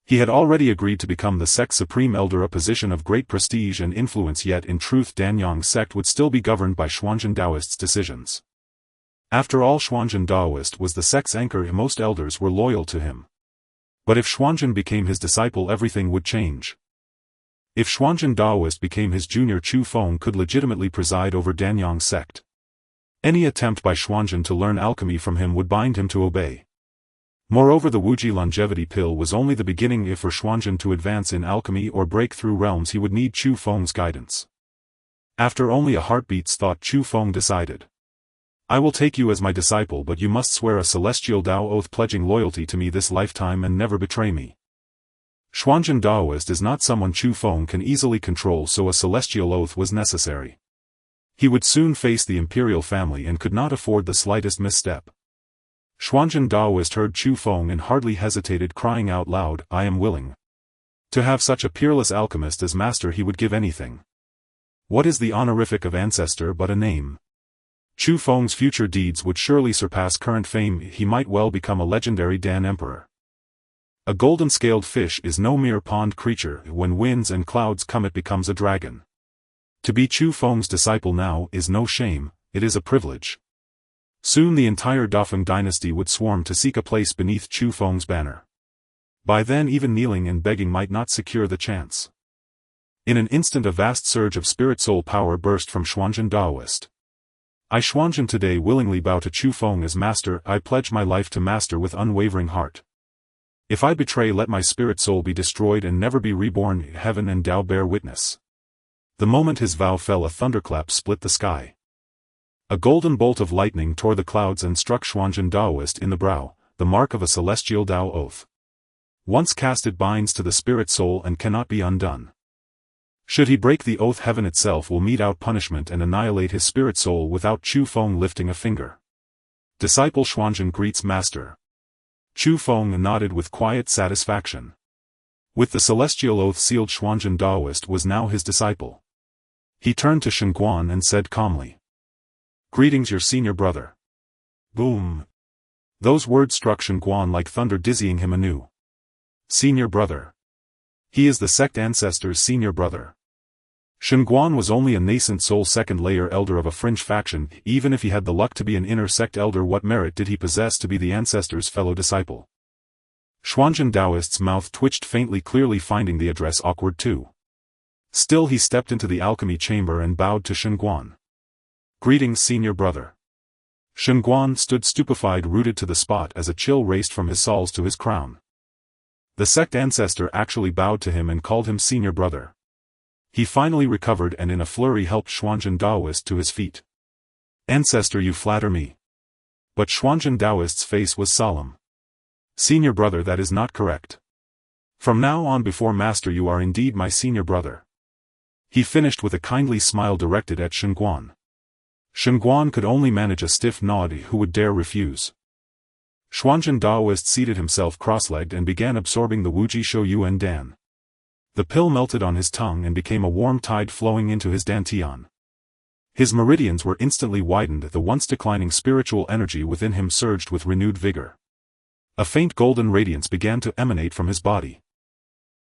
He had already agreed to become the sect's supreme elder, a position of great prestige and influence, yet in truth Danyang's sect would still be governed by Xuanzhen Taoist's decisions. After all, Xuanzhen Taoist was the sect's anchor, and most elders were loyal to him. But if Xuanzhen became his disciple, everything would change. If Xuanzhen Taoist became his junior, Chu Feng could legitimately preside over Danyang's sect. Any attempt by Xuanzhen to learn alchemy from him would bind him to obey. Moreover, the Wuji longevity pill was only the beginning. If for Xuanzhen to advance in alchemy or break through realms, he would need Chu Feng's guidance. After only a heartbeat's thought, Chu Feng decided. I will take you as my disciple, but you must swear a celestial Dao oath pledging loyalty to me this lifetime and never betray me. Xuanzhen Taoist is not someone Chu Feng can easily control, so a celestial oath was necessary. He would soon face the imperial family and could not afford the slightest misstep. Xuanzhen Taoist heard Chu Feng and hardly hesitated, crying out loud, I am willing. To have such a peerless alchemist as master, he would give anything. What is the honorific of ancestor but a name? Chu Feng's future deeds would surely surpass current fame. He might well become a legendary Dan Emperor. A golden-scaled fish is no mere pond creature. When winds and clouds come, it becomes a dragon. To be Chu Feng's disciple now is no shame, it is a privilege. Soon the entire Dafeng dynasty would swarm to seek a place beneath Chu Feng's banner. By then even kneeling and begging might not secure the chance. In an instant a vast surge of spirit-soul power burst from Xuanzhen Taoist. I Xuanzhen today willingly bow to Chu Feng as master. I pledge my life to master with unwavering heart. If I betray, let my spirit soul be destroyed and never be reborn. Heaven and Tao bear witness. The moment his vow fell, a thunderclap split the sky. A golden bolt of lightning tore the clouds and struck Xuanzhen Taoist in the brow, the mark of a celestial Tao oath. Once cast, it binds to the spirit soul and cannot be undone. Should he break the oath, heaven itself will mete out punishment and annihilate his spirit soul without Chu Feng lifting a finger. Disciple Xuanzhen greets master. Chu Feng nodded with quiet satisfaction. With the celestial oath sealed, Xuanzhen Taoist was now his disciple. He turned to Shengguan and said calmly. Greetings, your senior brother. Boom. Those words struck Shengguan like thunder, dizzying him anew. Senior brother. He is the sect ancestor's senior brother. Shengguan was only a nascent soul second-layer elder of a fringe faction. Even if he had the luck to be an inner sect elder, what merit did he possess to be the ancestor's fellow disciple? Xuanzhen Taoist's mouth twitched faintly, clearly finding the address awkward too. Still he stepped into the alchemy chamber and bowed to Shengguan. Greetings, senior brother. Shengguan stood stupefied, rooted to the spot as a chill raced from his soles to his crown. The sect ancestor actually bowed to him and called him senior brother. He finally recovered and in a flurry helped Xuanzhen Taoist to his feet. Ancestor, you flatter me. But Xuanzhen Taoist's face was solemn. Senior brother, that is not correct. From now on, before master, you are indeed my senior brother. He finished with a kindly smile directed at Shengguan. Shengguan could only manage a stiff nod. Who would dare refuse? Xuanzhen Taoist seated himself cross-legged and began absorbing the Wuji Shou Yuan Dan. The pill melted on his tongue and became a warm tide flowing into his dantian. His meridians were instantly widened. The once declining spiritual energy within him surged with renewed vigor. A faint golden radiance began to emanate from his body.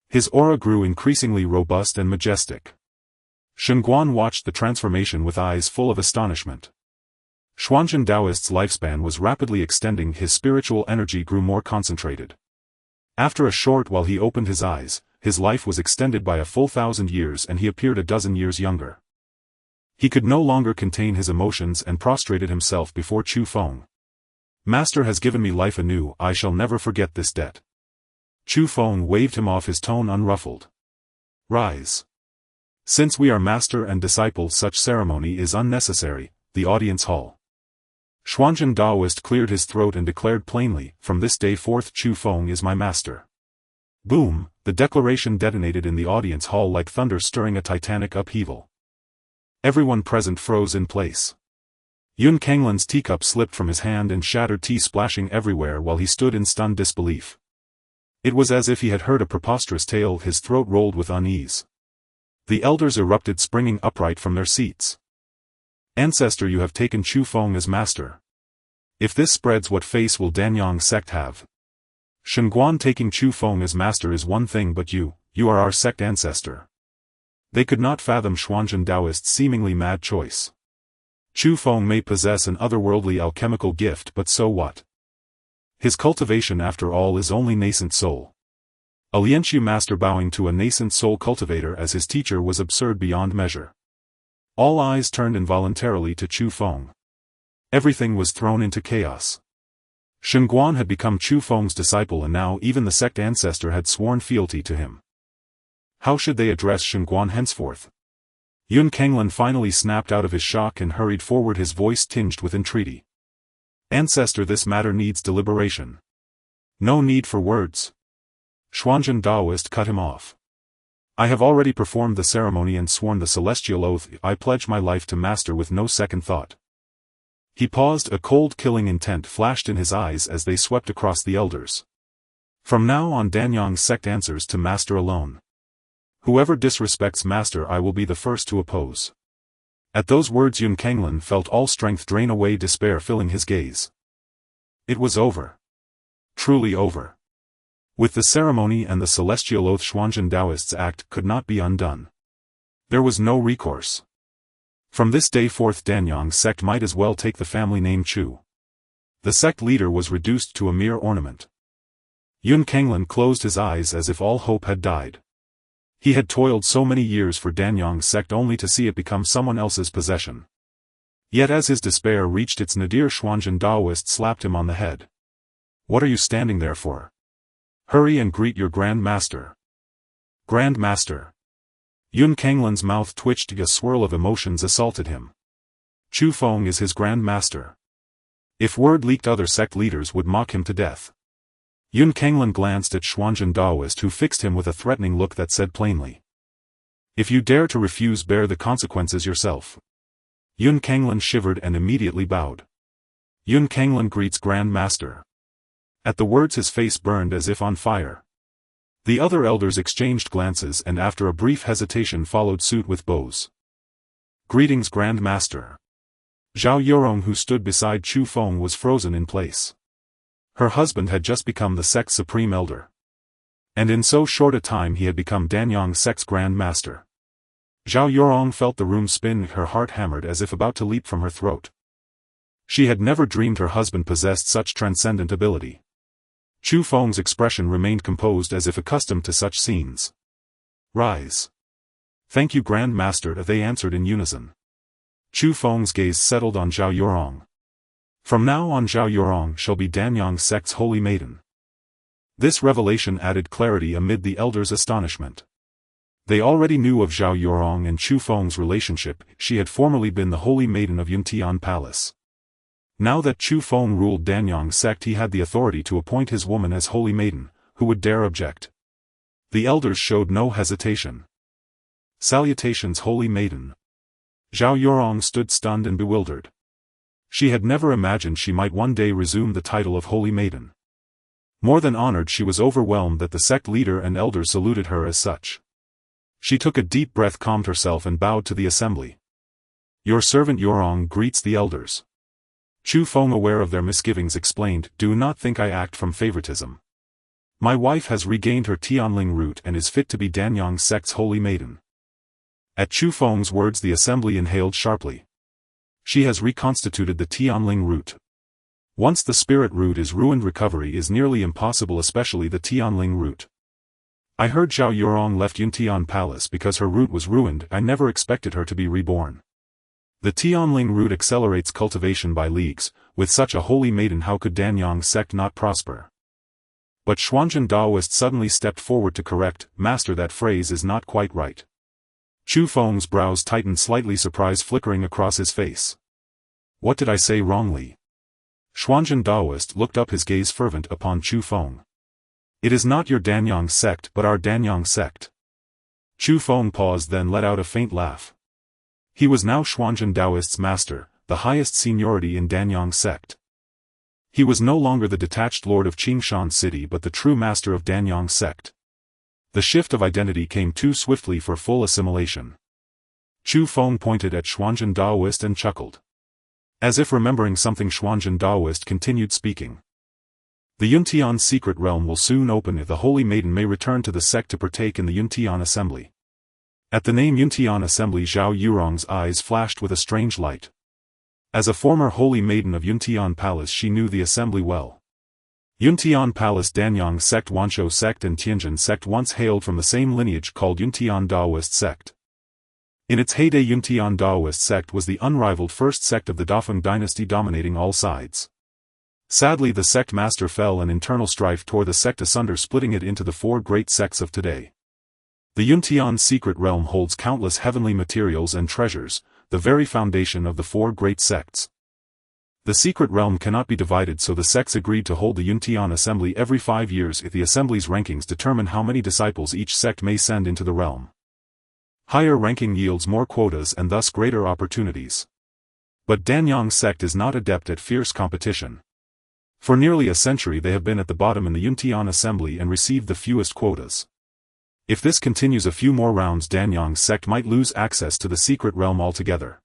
His aura grew increasingly robust and majestic. Shengguan watched the transformation with eyes full of astonishment. Xuanzhen Taoist's lifespan was rapidly extending. His spiritual energy grew more concentrated. After a short while he opened his eyes, his life was extended by a full 1,000 years and he appeared a dozen years younger. He could no longer contain his emotions and prostrated himself before Chu Feng. Master has given me life anew, I shall never forget this debt. Chu Feng waved him off, his tone unruffled. Rise. Since we are master and disciple, such ceremony is unnecessary. The audience hall. Xuanzhen Taoist cleared his throat and declared plainly, from this day forth Chu Feng is my master. Boom, the declaration detonated in the audience hall like thunder, stirring a titanic upheaval. Everyone present froze in place. Yun Kanglin's teacup slipped from his hand and shattered, tea splashing everywhere while he stood in stunned disbelief. It was as if he had heard a preposterous tale. His throat rolled with unease. The elders erupted, springing upright from their seats. Ancestor, you have taken Chu Feng as master. If this spreads, what face will Danyang sect have? Shengguan taking Chu Feng as master is one thing, but you are our sect ancestor. They could not fathom Xuanzhen Taoist's seemingly mad choice. Chu Feng may possess an otherworldly alchemical gift, but so what? His cultivation after all is only nascent soul. A Lianqiu master bowing to a nascent soul cultivator as his teacher was absurd beyond measure. All eyes turned involuntarily to Chu Feng. Everything was thrown into chaos. Shengguan had become Chu Feng's disciple, and now even the sect ancestor had sworn fealty to him. How should they address Shengguan henceforth? Yun Kenglin finally snapped out of his shock and hurried forward, his voice tinged with entreaty. Ancestor, this matter needs deliberation. No need for words. Xuanzhen Taoist cut him off. I have already performed the ceremony and sworn the celestial oath. I pledge my life to master with no second thought. He paused, a cold killing intent flashed in his eyes as they swept across the elders. From now on Danyang's sect answers to master alone. Whoever disrespects master I will be the first to oppose. At those words Yun Kenglin felt all strength drain away, despair filling his gaze. It was over. Truly over. With the ceremony and the celestial oath, Xuanzhen Taoist's act could not be undone. There was no recourse. From this day forth Danyang's sect might as well take the family name Chu. The sect leader was reduced to a mere ornament. Yun Kenglin closed his eyes as if all hope had died. He had toiled so many years for Danyang's sect only to see it become someone else's possession. Yet as his despair reached its nadir, Xuanzhen Taoist slapped him on the head. What are you standing there for? Hurry and greet your Grand Master. Grand Master. Yun Kenglin's mouth twitched, a swirl of emotions assaulted him. Chu Feng is his Grand Master. If word leaked, other sect leaders would mock him to death. Yun Kenglin glanced at Xuanzhen Taoist, who fixed him with a threatening look that said plainly, if you dare to refuse, bear the consequences yourself. Yun Kenglin shivered and immediately bowed. Yun Kenglin greets Grand Master. At the words his face burned as if on fire. The other elders exchanged glances and after a brief hesitation followed suit with bows. Greetings, Grand Master. Zhao Yorong, who stood beside Chu Feng, was frozen in place. Her husband had just become the sect's supreme elder. And in so short a time he had become Danyang's sect's Grand Master. Zhao Yorong felt the room spin, her heart hammered as if about to leap from her throat. She had never dreamed her husband possessed such transcendent ability. Chu Feng's expression remained composed as if accustomed to such scenes. Rise. Thank you, Grand Master, they answered in unison. Chu Feng's gaze settled on Zhao Yorong. From now on Zhao Yorong shall be Danyang's sect's holy maiden. This revelation added clarity amid the elders' astonishment. They already knew of Zhao Yorong and Chu Feng's relationship. She had formerly been the holy maiden of Yuntian Palace. Now that Chu Feng ruled Danyang's sect, he had the authority to appoint his woman as holy maiden. Who would dare object? The elders showed no hesitation. Salutations, holy maiden. Zhao Yorong stood stunned and bewildered. She had never imagined she might one day resume the title of holy maiden. More than honored, she was overwhelmed that the sect leader and elders saluted her as such. She took a deep breath, calmed herself and bowed to the assembly. Your servant Yorong greets the elders. Chu Feng, aware of their misgivings, explained, do not think I act from favoritism. My wife has regained her Tianling root and is fit to be Danyang's sect's holy maiden. At Chu Feng's words the assembly inhaled sharply. She has reconstituted the Tianling root. Once the spirit root is ruined, recovery is nearly impossible, especially the Tianling root. I heard Zhao Yorong left Yuntian Palace because her root was ruined. I never expected her to be reborn. The Tianling root accelerates cultivation by leagues. With such a holy maiden, how could Danyang's sect not prosper? But Xuanzhen Taoist suddenly stepped forward to correct, Master, that phrase is not quite right. Chu Feng's brows tightened slightly, surprise flickering across his face. What did I say wrongly? Xuanzhen Taoist looked up, his gaze fervent upon Chu Feng. It is not your Danyang sect but our Danyang sect. Chu Feng paused, then let out a faint laugh. He was now Xuanzhen Taoist's master, the highest seniority in Danyang's sect. He was no longer the detached lord of Qingshan City but the true master of Danyang's sect. The shift of identity came too swiftly for full assimilation. Chu Feng pointed at Xuanzhen Taoist and chuckled. As if remembering something, Xuanzhen Taoist continued speaking. The Yuntian secret realm will soon open if the Holy Maiden may return to the sect to partake in the Yuntian assembly. At the name Yuntian assembly, Zhao Yurong's eyes flashed with a strange light. As a former Holy Maiden of Yuntian Palace, she knew the assembly well. Yuntian Palace, Danyang sect, Wanshou sect and Tianjin sect once hailed from the same lineage called Yuntian Daoist sect. In its heyday, Yuntian Daoist sect was the unrivaled first sect of the Dafeng dynasty, dominating all sides. Sadly, the sect master fell and internal strife tore the sect asunder, splitting it into the four great sects of today. The Yuntian secret realm holds countless heavenly materials and treasures, the very foundation of the four great sects. The secret realm cannot be divided, so the sects agreed to hold the Yuntian assembly every 5 years if the assembly's rankings determine how many disciples each sect may send into the realm. Higher ranking yields more quotas and thus greater opportunities. But Danyang sect is not adept at fierce competition. For nearly a century they have been at the bottom in the Yuntian assembly and received the fewest quotas. If this continues a few more rounds, Danyang sect might lose access to the secret realm altogether.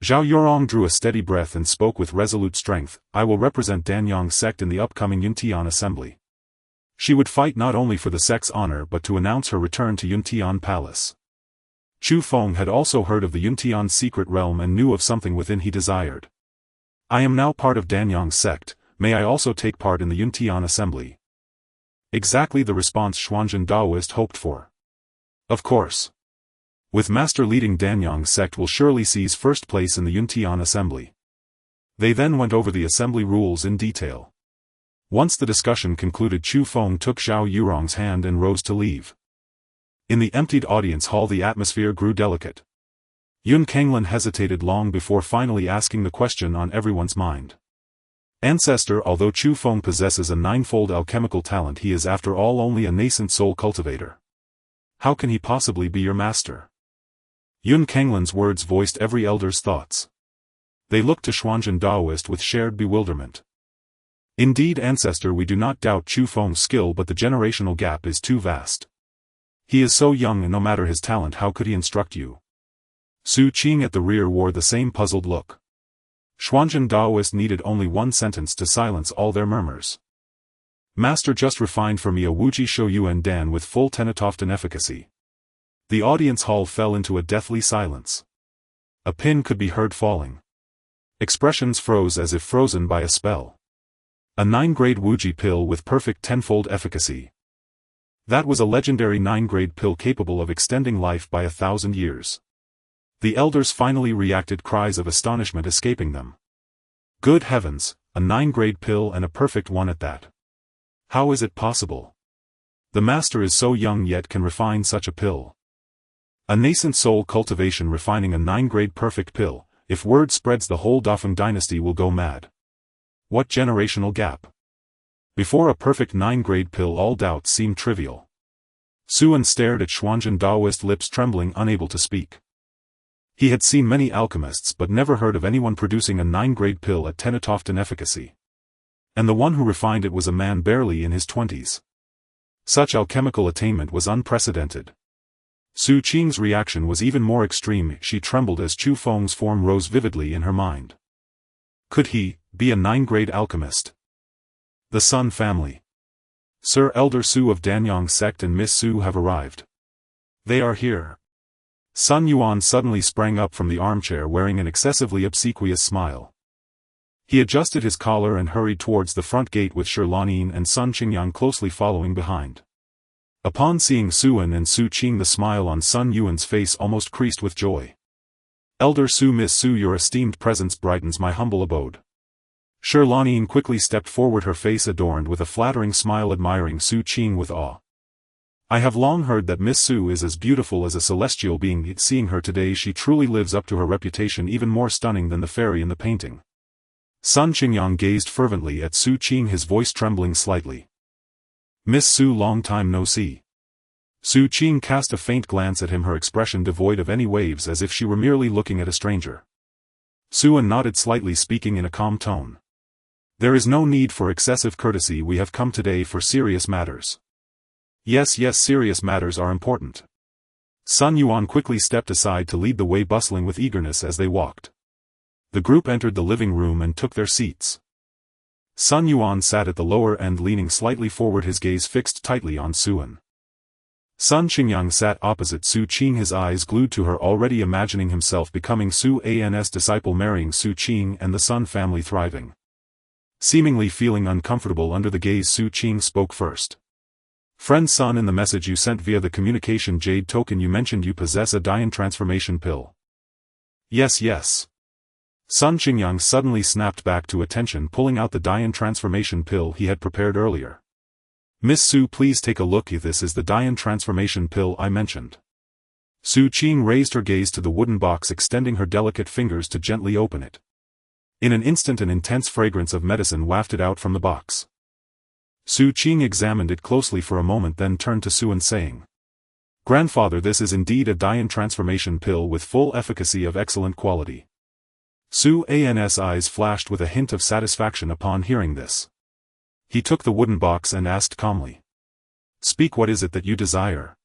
Zhao Yurong drew a steady breath and spoke with resolute strength. I will represent Danyang sect in the upcoming Yuntian assembly. She would fight not only for the sect's honor but to announce her return to Yuntian Palace. Chu Feng had also heard of the Yuntian secret realm and knew of something within he desired. I am now part of Danyang sect, may I also take part in the Yuntian assembly? Exactly the response Xuanzhen Daoist hoped for. Of course. With Master leading, Danyang sect will surely seize first place in the Yuntian assembly. They then went over the assembly rules in detail. Once the discussion concluded, Chu Feng took Zhao Yurong's hand and rose to leave. In the emptied audience hall the atmosphere grew delicate. Yun Kenglin hesitated long before finally asking the question on everyone's mind. Ancestor, although Chu Feng possesses a ninefold alchemical talent, he is after all only a nascent soul cultivator. How can he possibly be your master? Yun Kenglin's words voiced every elder's thoughts. They looked to Xuanzhen Daoist with shared bewilderment. Indeed, Ancestor, we do not doubt Chu Feng's skill, but the generational gap is too vast. He is so young, and no matter his talent, how could he instruct you? Su Qing at the rear wore the same puzzled look. Xuanzhen Daoist needed only one sentence to silence all their murmurs. Master just refined for me a Wuji Shou Yuan Dan with full Tenatoften efficacy. The audience hall fell into a deathly silence. A pin could be heard falling. Expressions froze as if frozen by a spell. A 9-grade Wuji pill with perfect tenfold efficacy. That was a legendary 9-grade pill capable of extending life by 1,000 years. The elders finally reacted, cries of astonishment escaping them. Good heavens, a 9-grade pill, and a perfect one at that. How is it possible? The master is so young yet can refine such a pill. A nascent soul cultivation refining a 9-grade perfect pill. If word spreads, the whole Dafeng dynasty will go mad. What generational gap? Before a perfect 9-grade pill all doubts seemed trivial. Suan stared at Xuanzhen Daoist, lips trembling, unable to speak. He had seen many alchemists but never heard of anyone producing a 9-grade pill at Tenatoften efficacy. And the one who refined it was a man barely in his 20s. Such alchemical attainment was unprecedented. Su Qing's reaction was even more extreme. She trembled as Chu Feng's form rose vividly in her mind. Could he be a 9-grade alchemist? The Sun family. Sir Elder Su of Danyang sect and Miss Su have arrived. They are here. Sun Yuan suddenly sprang up from the armchair wearing an excessively obsequious smile. He adjusted his collar and hurried towards the front gate with Shi Lanyin and Sun Qingyang closely following behind. Upon seeing Suan and Su Qing, the smile on Sun Yuan's face almost creased with joy. Elder Su, Miss Su, your esteemed presence brightens my humble abode. Shi Lanyin quickly stepped forward, her face adorned with a flattering smile, admiring Su Qing with awe. I have long heard that Miss Su is as beautiful as a celestial being, yet seeing her today she truly lives up to her reputation, even more stunning than the fairy in the painting. Sun Qingyang gazed fervently at Su Qing, his voice trembling slightly. Miss Su, long time no see. Su Qing cast a faint glance at him, her expression devoid of any waves, as if she were merely looking at a stranger. Suan nodded slightly, speaking in a calm tone. There is no need for excessive courtesy, we have come today for serious matters. Yes, serious matters are important. Sun Yuan quickly stepped aside to lead the way, bustling with eagerness as they walked. The group entered the living room and took their seats. Sun Yuan sat at the lower end leaning slightly forward, his gaze fixed tightly on Suan. Sun Qingyang sat opposite Su Qing, his eyes glued to her, already imagining himself becoming Su An's disciple, marrying Su Qing, and the Sun family thriving. Seemingly feeling uncomfortable under the gaze, Su Qing spoke first. Friend Sun, in the message you sent via the communication jade token you mentioned you possess a Dian transformation pill. Yes. Sun Qingyang suddenly snapped back to attention, pulling out the Dian transformation pill he had prepared earlier. Miss Su, please take a look. This is the Dian transformation pill I mentioned. Su Qing raised her gaze to the wooden box, extending her delicate fingers to gently open it. In an instant an intense fragrance of medicine wafted out from the box. Su Qing examined it closely for a moment, then turned to Suan saying, "Grandfather, this is indeed a Dian transformation pill with full efficacy of excellent quality." Su An's eyes flashed with a hint of satisfaction upon hearing this. He took the wooden box and asked calmly, "Speak, what is it that you desire?"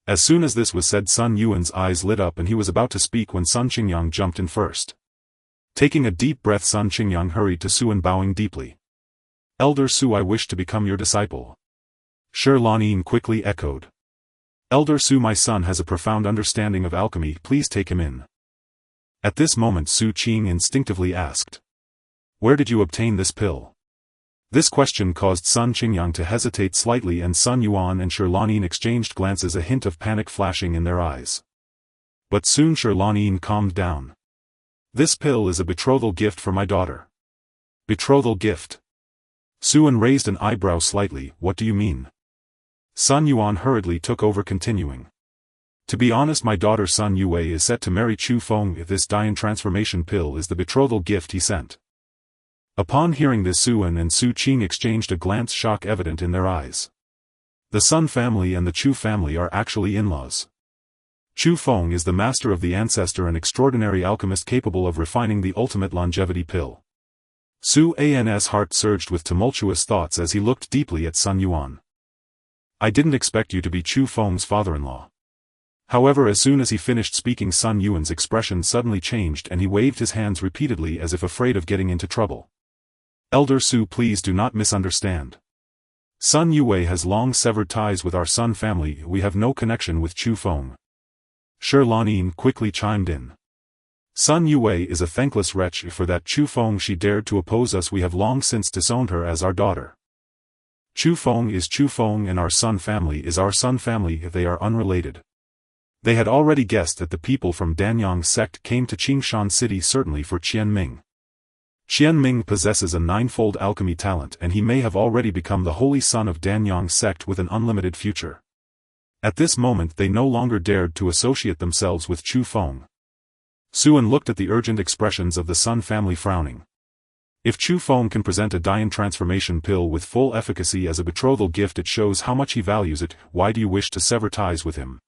As soon as this was said, Sun Yuan's eyes lit up and he was about to speak when Sun Qingyang jumped in first. Taking a deep breath, Sun Qingyang hurried to Suan, bowing deeply. "Elder Su, I wish to become your disciple." Shi Lanyin quickly echoed. "Elder Su, my son has a profound understanding of alchemy, please take him in." At this moment Su Qing instinctively asked, "Where did you obtain this pill?" This question caused Sun Qingyang to hesitate slightly, and Sun Yuan and Shi Lanyin exchanged glances, a hint of panic flashing in their eyes. But soon Shi Lanyin calmed down. "This pill is a betrothal gift for my daughter." "Betrothal gift?" Suan raised an eyebrow slightly. "What do you mean?" Sun Yuan hurriedly took over, continuing. "To be honest, my daughter Sun Yue is set to marry Chu Feng. This Dian transformation pill is the betrothal gift he sent." Upon hearing this, Suan and Su Qing exchanged a glance, shock evident in their eyes. The Sun family and the Chu family are actually in-laws. Chu Feng is the master of the ancestor, an extraordinary alchemist capable of refining the ultimate longevity pill. Su An's heart surged with tumultuous thoughts as he looked deeply at Sun Yuan. "I didn't expect you to be Chu Feng's father-in-law." However, as soon as he finished speaking, Sun Yuan's expression suddenly changed and he waved his hands repeatedly as if afraid of getting into trouble. "Elder Su, please do not misunderstand. Sun Yue has long severed ties with our Sun family. We have no connection with Chu Feng." Shi Lanyin quickly chimed in. "Sun Yue is a thankless wretch. For that Chu Feng she dared to oppose us. We have long since disowned her as our daughter. Chu Feng is Chu Feng and our Sun family is our Sun family. They are unrelated." They had already guessed that the people from Danyang sect came to Qingshan city certainly for Qianming. Qianming possesses a ninefold alchemy talent, and he may have already become the holy son of Danyang sect with an unlimited future. At this moment they no longer dared to associate themselves with Chu Feng. Suan looked at the urgent expressions of the Sun family, frowning. If Chu Feng can present a Dian transformation pill with full efficacy as a betrothal gift, it shows how much he values it. Why do you wish to sever ties with him?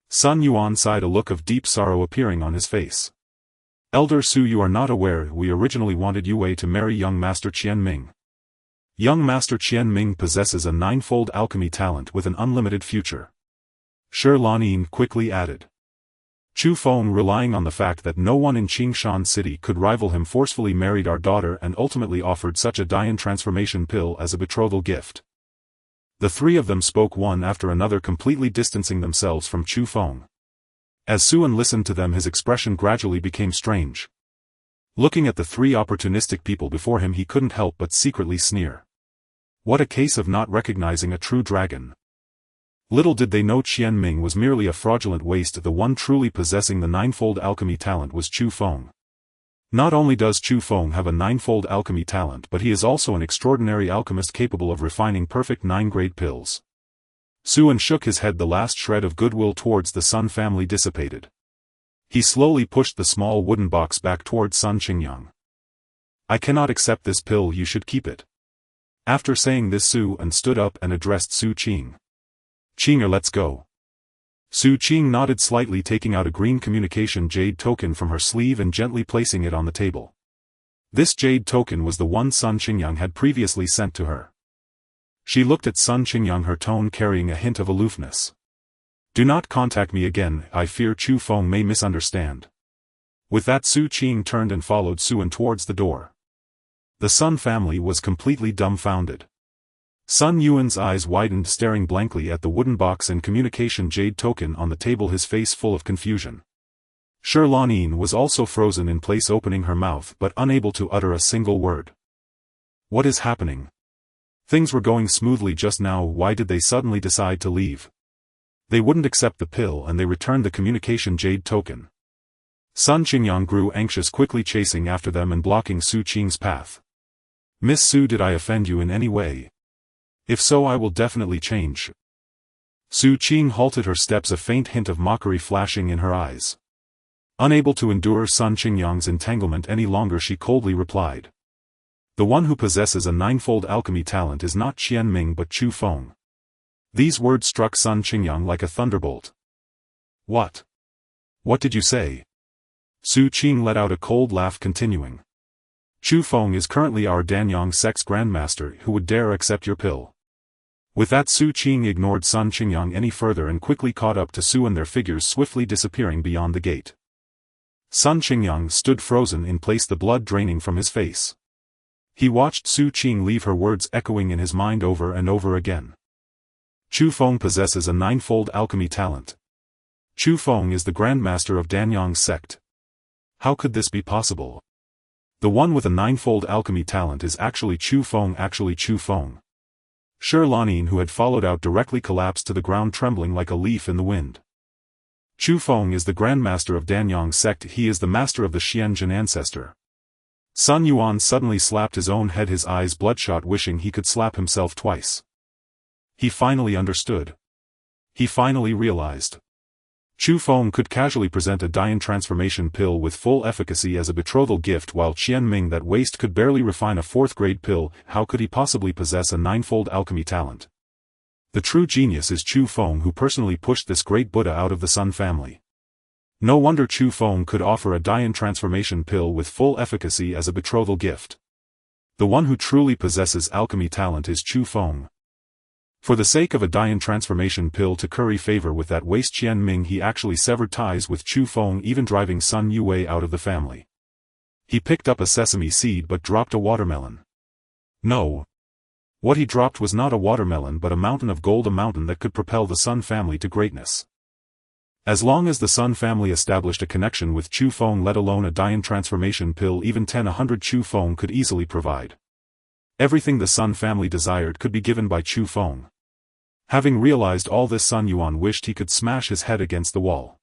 Sun Yuan sighed, a look of deep sorrow appearing on his face. "Elder Su, you are not aware, we originally wanted Yue to marry young Master Qianming. Young Master Qianming possesses a ninefold alchemy talent with an unlimited future." Shi Lanyin quickly added. "Chu Feng, relying on the fact that no one in Qingshan city could rival him, forcefully married our daughter and ultimately offered such a Dian transformation pill as a betrothal gift." The three of them spoke one after another, completely distancing themselves from Chu Feng. As Suan listened to them, his expression gradually became strange. Looking at the three opportunistic people before him, he couldn't help but secretly sneer. What a case of not recognizing a true dragon. Little did they know Qianming was merely a fraudulent waste. The one truly possessing the ninefold alchemy talent was Chu Feng. Not only does Chu Feng have a ninefold alchemy talent, but he is also an extraordinary alchemist capable of refining perfect 9-grade pills. Suan shook his head, the last shred of goodwill towards the Sun family dissipated. He slowly pushed the small wooden box back towards Sun Qingyang. "I cannot accept this pill, you should keep it." After saying this, Suan stood up and addressed Su Qing. "Qinger, let's go." Su Qing nodded slightly, taking out a green communication jade token from her sleeve and gently placing it on the table. This jade token was the one Sun Qingyang had previously sent to her. She looked at Sun Qingyang, her tone carrying a hint of aloofness. "Do not contact me again, I fear Chu Feng may misunderstand." With that, Su Qing turned and followed Suan towards the door. The Sun family was completely dumbfounded. Sun Yuan's eyes widened, staring blankly at the wooden box and communication jade token on the table, his face full of confusion. Shi Lanyin was also frozen in place, opening her mouth but unable to utter a single word. What is happening? Things were going smoothly just now, why did they suddenly decide to leave? They wouldn't accept the pill and they returned the communication jade token. Sun Qingyang grew anxious, quickly chasing after them and blocking Su Qing's path. Miss Su, did I offend you in any way? If so, I will definitely change. Su Qing halted her steps, a faint hint of mockery flashing in her eyes. Unable to endure Sun Qingyang's entanglement any longer, she coldly replied. The one who possesses a ninefold alchemy talent is not Qian Ming but Chu Feng. These words struck Sun Qingyang like a thunderbolt. What? What did you say? Su Qing let out a cold laugh, continuing. Chu Feng is currently our Danyang sect's grandmaster. Who would dare accept your pill? With that, Su Qing ignored Sun Qingyang any further and quickly caught up to Su and their figures swiftly disappearing beyond the gate. Sun Qingyang stood frozen in place, the blood draining from his face. He watched Su Qing leave, her words echoing in his mind over and over again. Chu Feng possesses a ninefold alchemy talent. Chu Feng is the grandmaster of Danyang's sect. How could this be possible? The one with a ninefold alchemy talent is actually Chu Feng. Shi Lanyin, who had followed out, directly collapsed to the ground, trembling like a leaf in the wind. Chu Feng is the grandmaster of Danyang's sect. He is the master of the Xianjin ancestor. Sun Yuan suddenly slapped his own head, his eyes bloodshot, wishing he could slap himself twice. He finally understood. He finally realized. Chu Feng could casually present a Dian transformation pill with full efficacy as a betrothal gift, while Qian Ming, that waste, could barely refine a 4th-grade pill. How could he possibly possess a ninefold alchemy talent? The true genius is Chu Feng, who personally pushed this great Buddha out of the Sun family. No wonder Chu Feng could offer a Dian transformation pill with full efficacy as a betrothal gift. The one who truly possesses alchemy talent is Chu Feng. For the sake of a Dian transformation pill to curry favor with that waste Qian Ming, he actually severed ties with Chu Feng, even driving Sun Yue out of the family. He picked up a sesame seed but dropped a watermelon. No. What he dropped was not a watermelon but a mountain of gold, a mountain that could propel the Sun family to greatness. As long as the Sun family established a connection with Chu Feng, let alone a Dian transformation pill, even 100 Chu Feng could easily provide. Everything the Sun family desired could be given by Chu Feng. Having realized all this, Sun Yuan wished he could smash his head against the wall.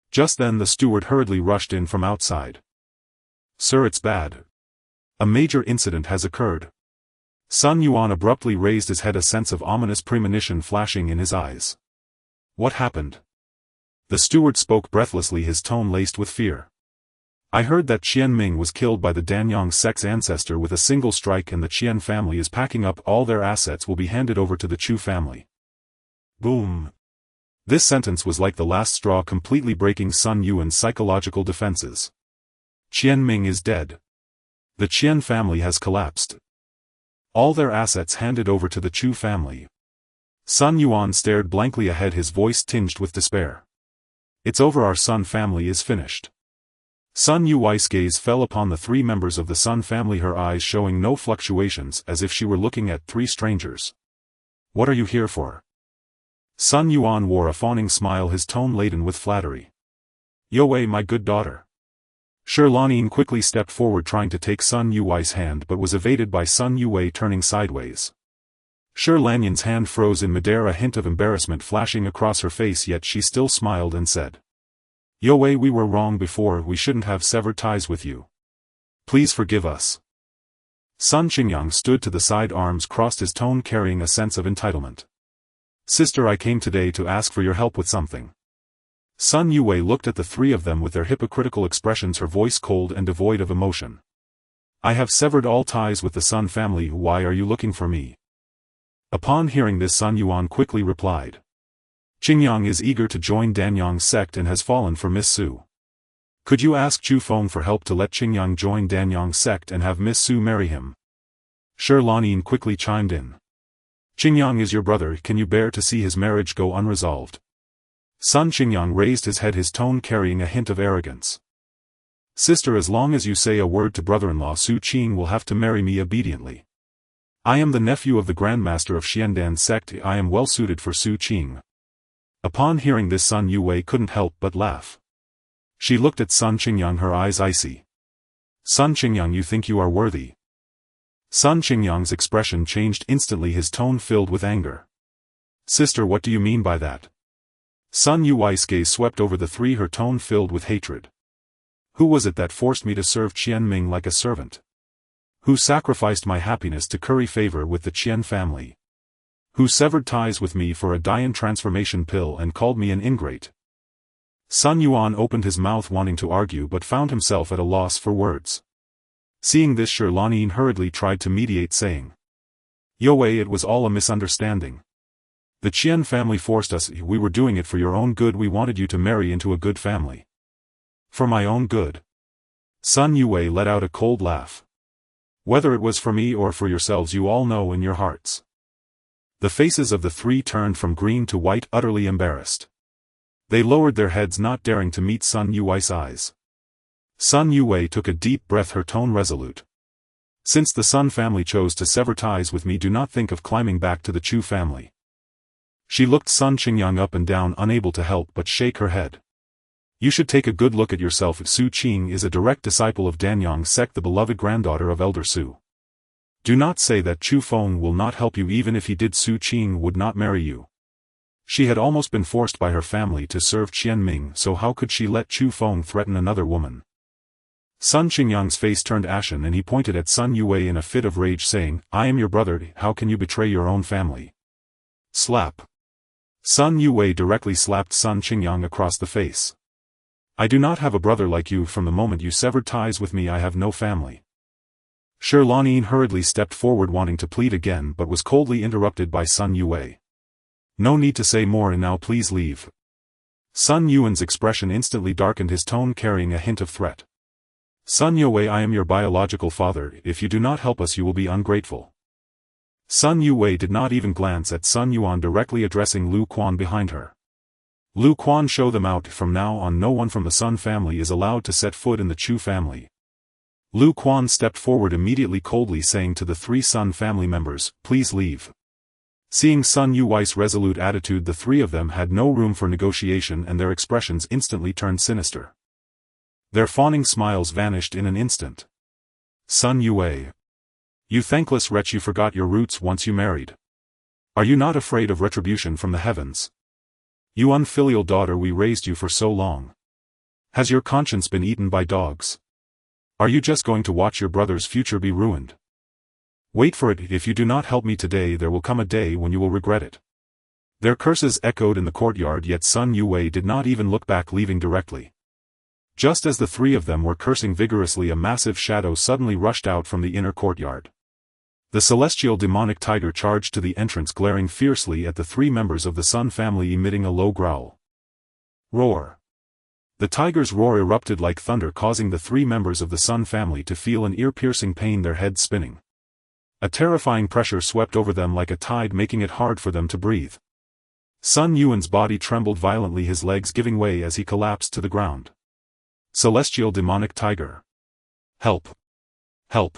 Just then the steward hurriedly rushed in from outside. Sir, it's bad. A major incident has occurred. Sun Yuan abruptly raised his head, a sense of ominous premonition flashing in his eyes. What happened? The steward spoke breathlessly, his tone laced with fear. I heard that Qian Ming was killed by the Danyang sect's ancestor with a single strike, and the Qian family is packing up all their assets, will be handed over to the Chu family. Boom. This sentence was like the last straw, completely breaking Sun Yuan's psychological defenses. Qian Ming is dead. The Qian family has collapsed. All their assets handed over to the Chu family. Sun Yuan stared blankly ahead, his voice tinged with despair. It's over, our Sun family is finished. Sun Yui's gaze fell upon the 3 members of the Sun family, her eyes showing no fluctuations, as if she were looking at 3 strangers. What are you here for? Sun Yuan wore a fawning smile, his tone laden with flattery. Yue, my good daughter. Shi Lanyin quickly stepped forward, trying to take Sun Yui's hand, but was evaded by Sun Yue turning sideways. Shi Lanyin's hand froze in midair, a hint of embarrassment flashing across her face, yet she still smiled and said, Yue, we were wrong before, we shouldn't have severed ties with you. Please forgive us. Sun Qingyang stood to the side, arms crossed, his tone carrying a sense of entitlement. Sister, I came today to ask for your help with something. Sun Yue looked at the 3 of them with their hypocritical expressions, her voice cold and devoid of emotion. I have severed all ties with the Sun family, why are you looking for me? Upon hearing this, Sun Yuan quickly replied. Qingyang is eager to join Danyang's sect and has fallen for Miss Su. Could you ask Chu Feng for help to let Qingyang join Danyang's sect and have Miss Su marry him? Shi Lanyin quickly chimed in. Qingyang is your brother, can you bear to see his marriage go unresolved? Sun Qingyang raised his head, his tone carrying a hint of arrogance. Sister, as long as you say a word to brother-in-law, Su Qing will have to marry me obediently. I am the nephew of the Grandmaster of Xiandan sect. I am well suited for Su Qing. Upon hearing this, Sun Yue couldn't help but laugh. She looked at Sun Qingyang, her eyes icy. Sun Qingyang, you think you are worthy? Sun Qingyang's expression changed instantly, his tone filled with anger. Sister, what do you mean by that? Sun Yui's gaze swept over the three, her tone filled with hatred. Who was it that forced me to serve Qian Ming like a servant? Who sacrificed my happiness to curry favor with the Qian family? Who severed ties with me for a Dian transformation pill and called me an ingrate? Sun Yuan opened his mouth wanting to argue but found himself at a loss for words. Seeing this, Shi Lanyin hurriedly tried to mediate, saying, Yue, it was all a misunderstanding. The Qian family forced us. We were doing it for your own good. We wanted you to marry into a good family. For my own good? Sun Yue let out a cold laugh. Whether it was for me or for yourselves, you all know in your hearts. The faces of the three turned from green to white, utterly embarrassed. They lowered their heads, not daring to meet Sun Yui's eyes. Sun Yue took a deep breath, her tone resolute. Since the Sun family chose to sever ties with me, do not think of climbing back to the Chu family. She looked Sun Qingyang up and down, unable to help but shake her head. You should take a good look at yourself. Su Qing is a direct disciple of Danyang sect, the beloved granddaughter of Elder Su. Do not say that Chu Feng will not help you. Even if he did, Su Qing would not marry you. She had almost been forced by her family to serve Qian Ming, so how could she let Chu Feng threaten another woman? Sun Qingyang's face turned ashen and he pointed at Sun Yue in a fit of rage, saying, I am your brother, how can you betray your own family? Slap. Sun Yue directly slapped Sun Qingyang across the face. I do not have a brother like you. From the moment you severed ties with me, I have no family. Shi Lanyin hurriedly stepped forward wanting to plead again but was coldly interrupted by Sun Yue. No need to say more, and now please leave. Sun Yuan's expression instantly darkened, his tone carrying a hint of threat. Sun Yue, I am your biological father. If you do not help us, you will be ungrateful. Sun Yue did not even glance at Sun Yuan, directly addressing Lu Quan behind her. Lu Quan, show them out. From now on, no one from the Sun family is allowed to set foot in the Chu family. Lu Quan stepped forward immediately, coldly saying to the three Sun family members, please leave. Seeing Sun Yui's resolute attitude, the three of them had no room for negotiation and their expressions instantly turned sinister. Their fawning smiles vanished in an instant. Sun Yue. You thankless wretch, you forgot your roots once you married. Are you not afraid of retribution from the heavens? You unfilial daughter, we raised you for so long. Has your conscience been eaten by dogs? Are you just going to watch your brother's future be ruined? Wait for it. If you do not help me today, there will come a day when you will regret it. Their curses echoed in the courtyard, yet Sun Yue did not even look back, leaving directly. Just as the three of them were cursing vigorously, a massive shadow suddenly rushed out from the inner courtyard. The celestial demonic tiger charged to the entrance, glaring fiercely at the three members of the Sun family, emitting a low growl. Roar. The tiger's roar erupted like thunder, causing the three members of the Sun family to feel an ear-piercing pain, their heads spinning. A terrifying pressure swept over them like a tide, making it hard for them to breathe. Sun Yuan's body trembled violently, his legs giving way as he collapsed to the ground. Celestial demonic tiger. Help! Help!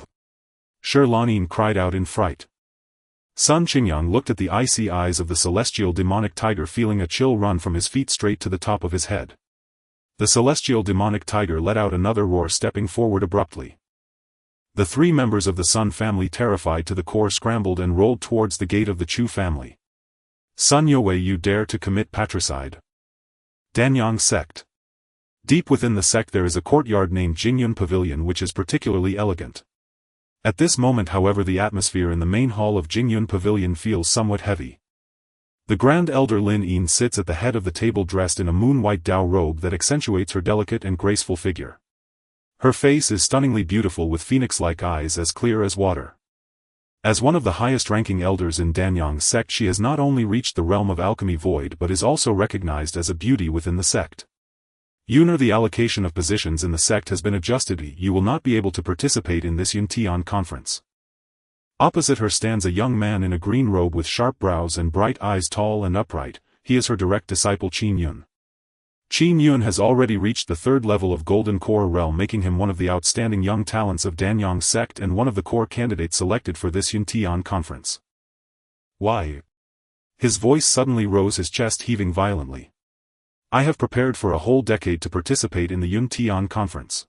Shi Lanyin cried out in fright. Sun Qingyang looked at the icy eyes of the celestial demonic tiger, feeling a chill run from his feet straight to the top of his head. The celestial demonic tiger let out another roar, stepping forward abruptly. The three members of the Sun family, terrified to the core, scrambled and rolled towards the gate of the Chu family. Sun Yue, you dare to commit patricide? Danyang sect. Deep within the sect there is a courtyard named Jingyun Pavilion, which is particularly elegant. At this moment, however, the atmosphere in the main hall of Jingyun Pavilion feels somewhat heavy. The Grand Elder Lin Yin sits at the head of the table, dressed in a moon-white Dao robe that accentuates her delicate and graceful figure. Her face is stunningly beautiful, with phoenix-like eyes as clear as water. As one of the highest-ranking elders in Danyang sect, she has not only reached the realm of alchemy void but is also recognized as a beauty within the sect. Yunar, the allocation of positions in the sect has been adjusted. You will not be able to participate in this Yuntian conference. Opposite her stands a young man in a green robe with sharp brows and bright eyes, tall and upright. He is her direct disciple Qin Yun. Qin Yun has already reached the third level of Golden Core realm, making him one of the outstanding young talents of Danyang sect and one of the core candidates selected for this Yin-Yang conference. Why? His voice suddenly rose, his chest heaving violently. I have prepared for a whole decade to participate in the Yin-Yang conference.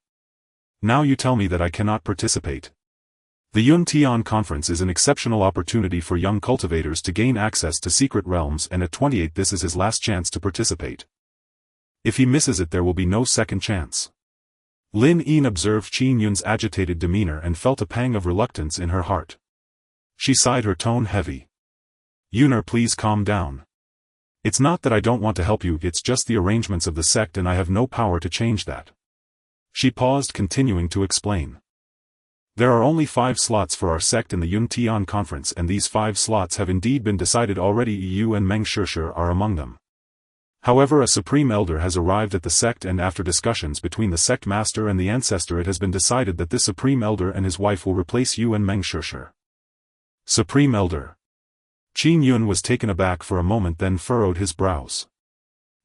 Now you tell me that I cannot participate. The Yin-Yang conference is an exceptional opportunity for young cultivators to gain access to secret realms, and at 28 this is his last chance to participate. If he misses it, there will be no second chance. Lin Yin observed Qin Yun's agitated demeanor and felt a pang of reluctance in her heart. She sighed, her tone heavy. Yuner, please calm down. It's not that I don't want to help you, it's just the arrangements of the sect and I have no power to change that. She paused, continuing to explain. There are only 5 slots for our sect in the Yin-Yang conference, and these 5 slots have indeed been decided already. You and Meng Shishir are among them. However, a supreme elder has arrived at the sect, and after discussions between the sect master and the ancestor, it has been decided that this supreme elder and his wife will replace you and Meng Shishir. Supreme elder. Qin Yun was taken aback for a moment, then furrowed his brows.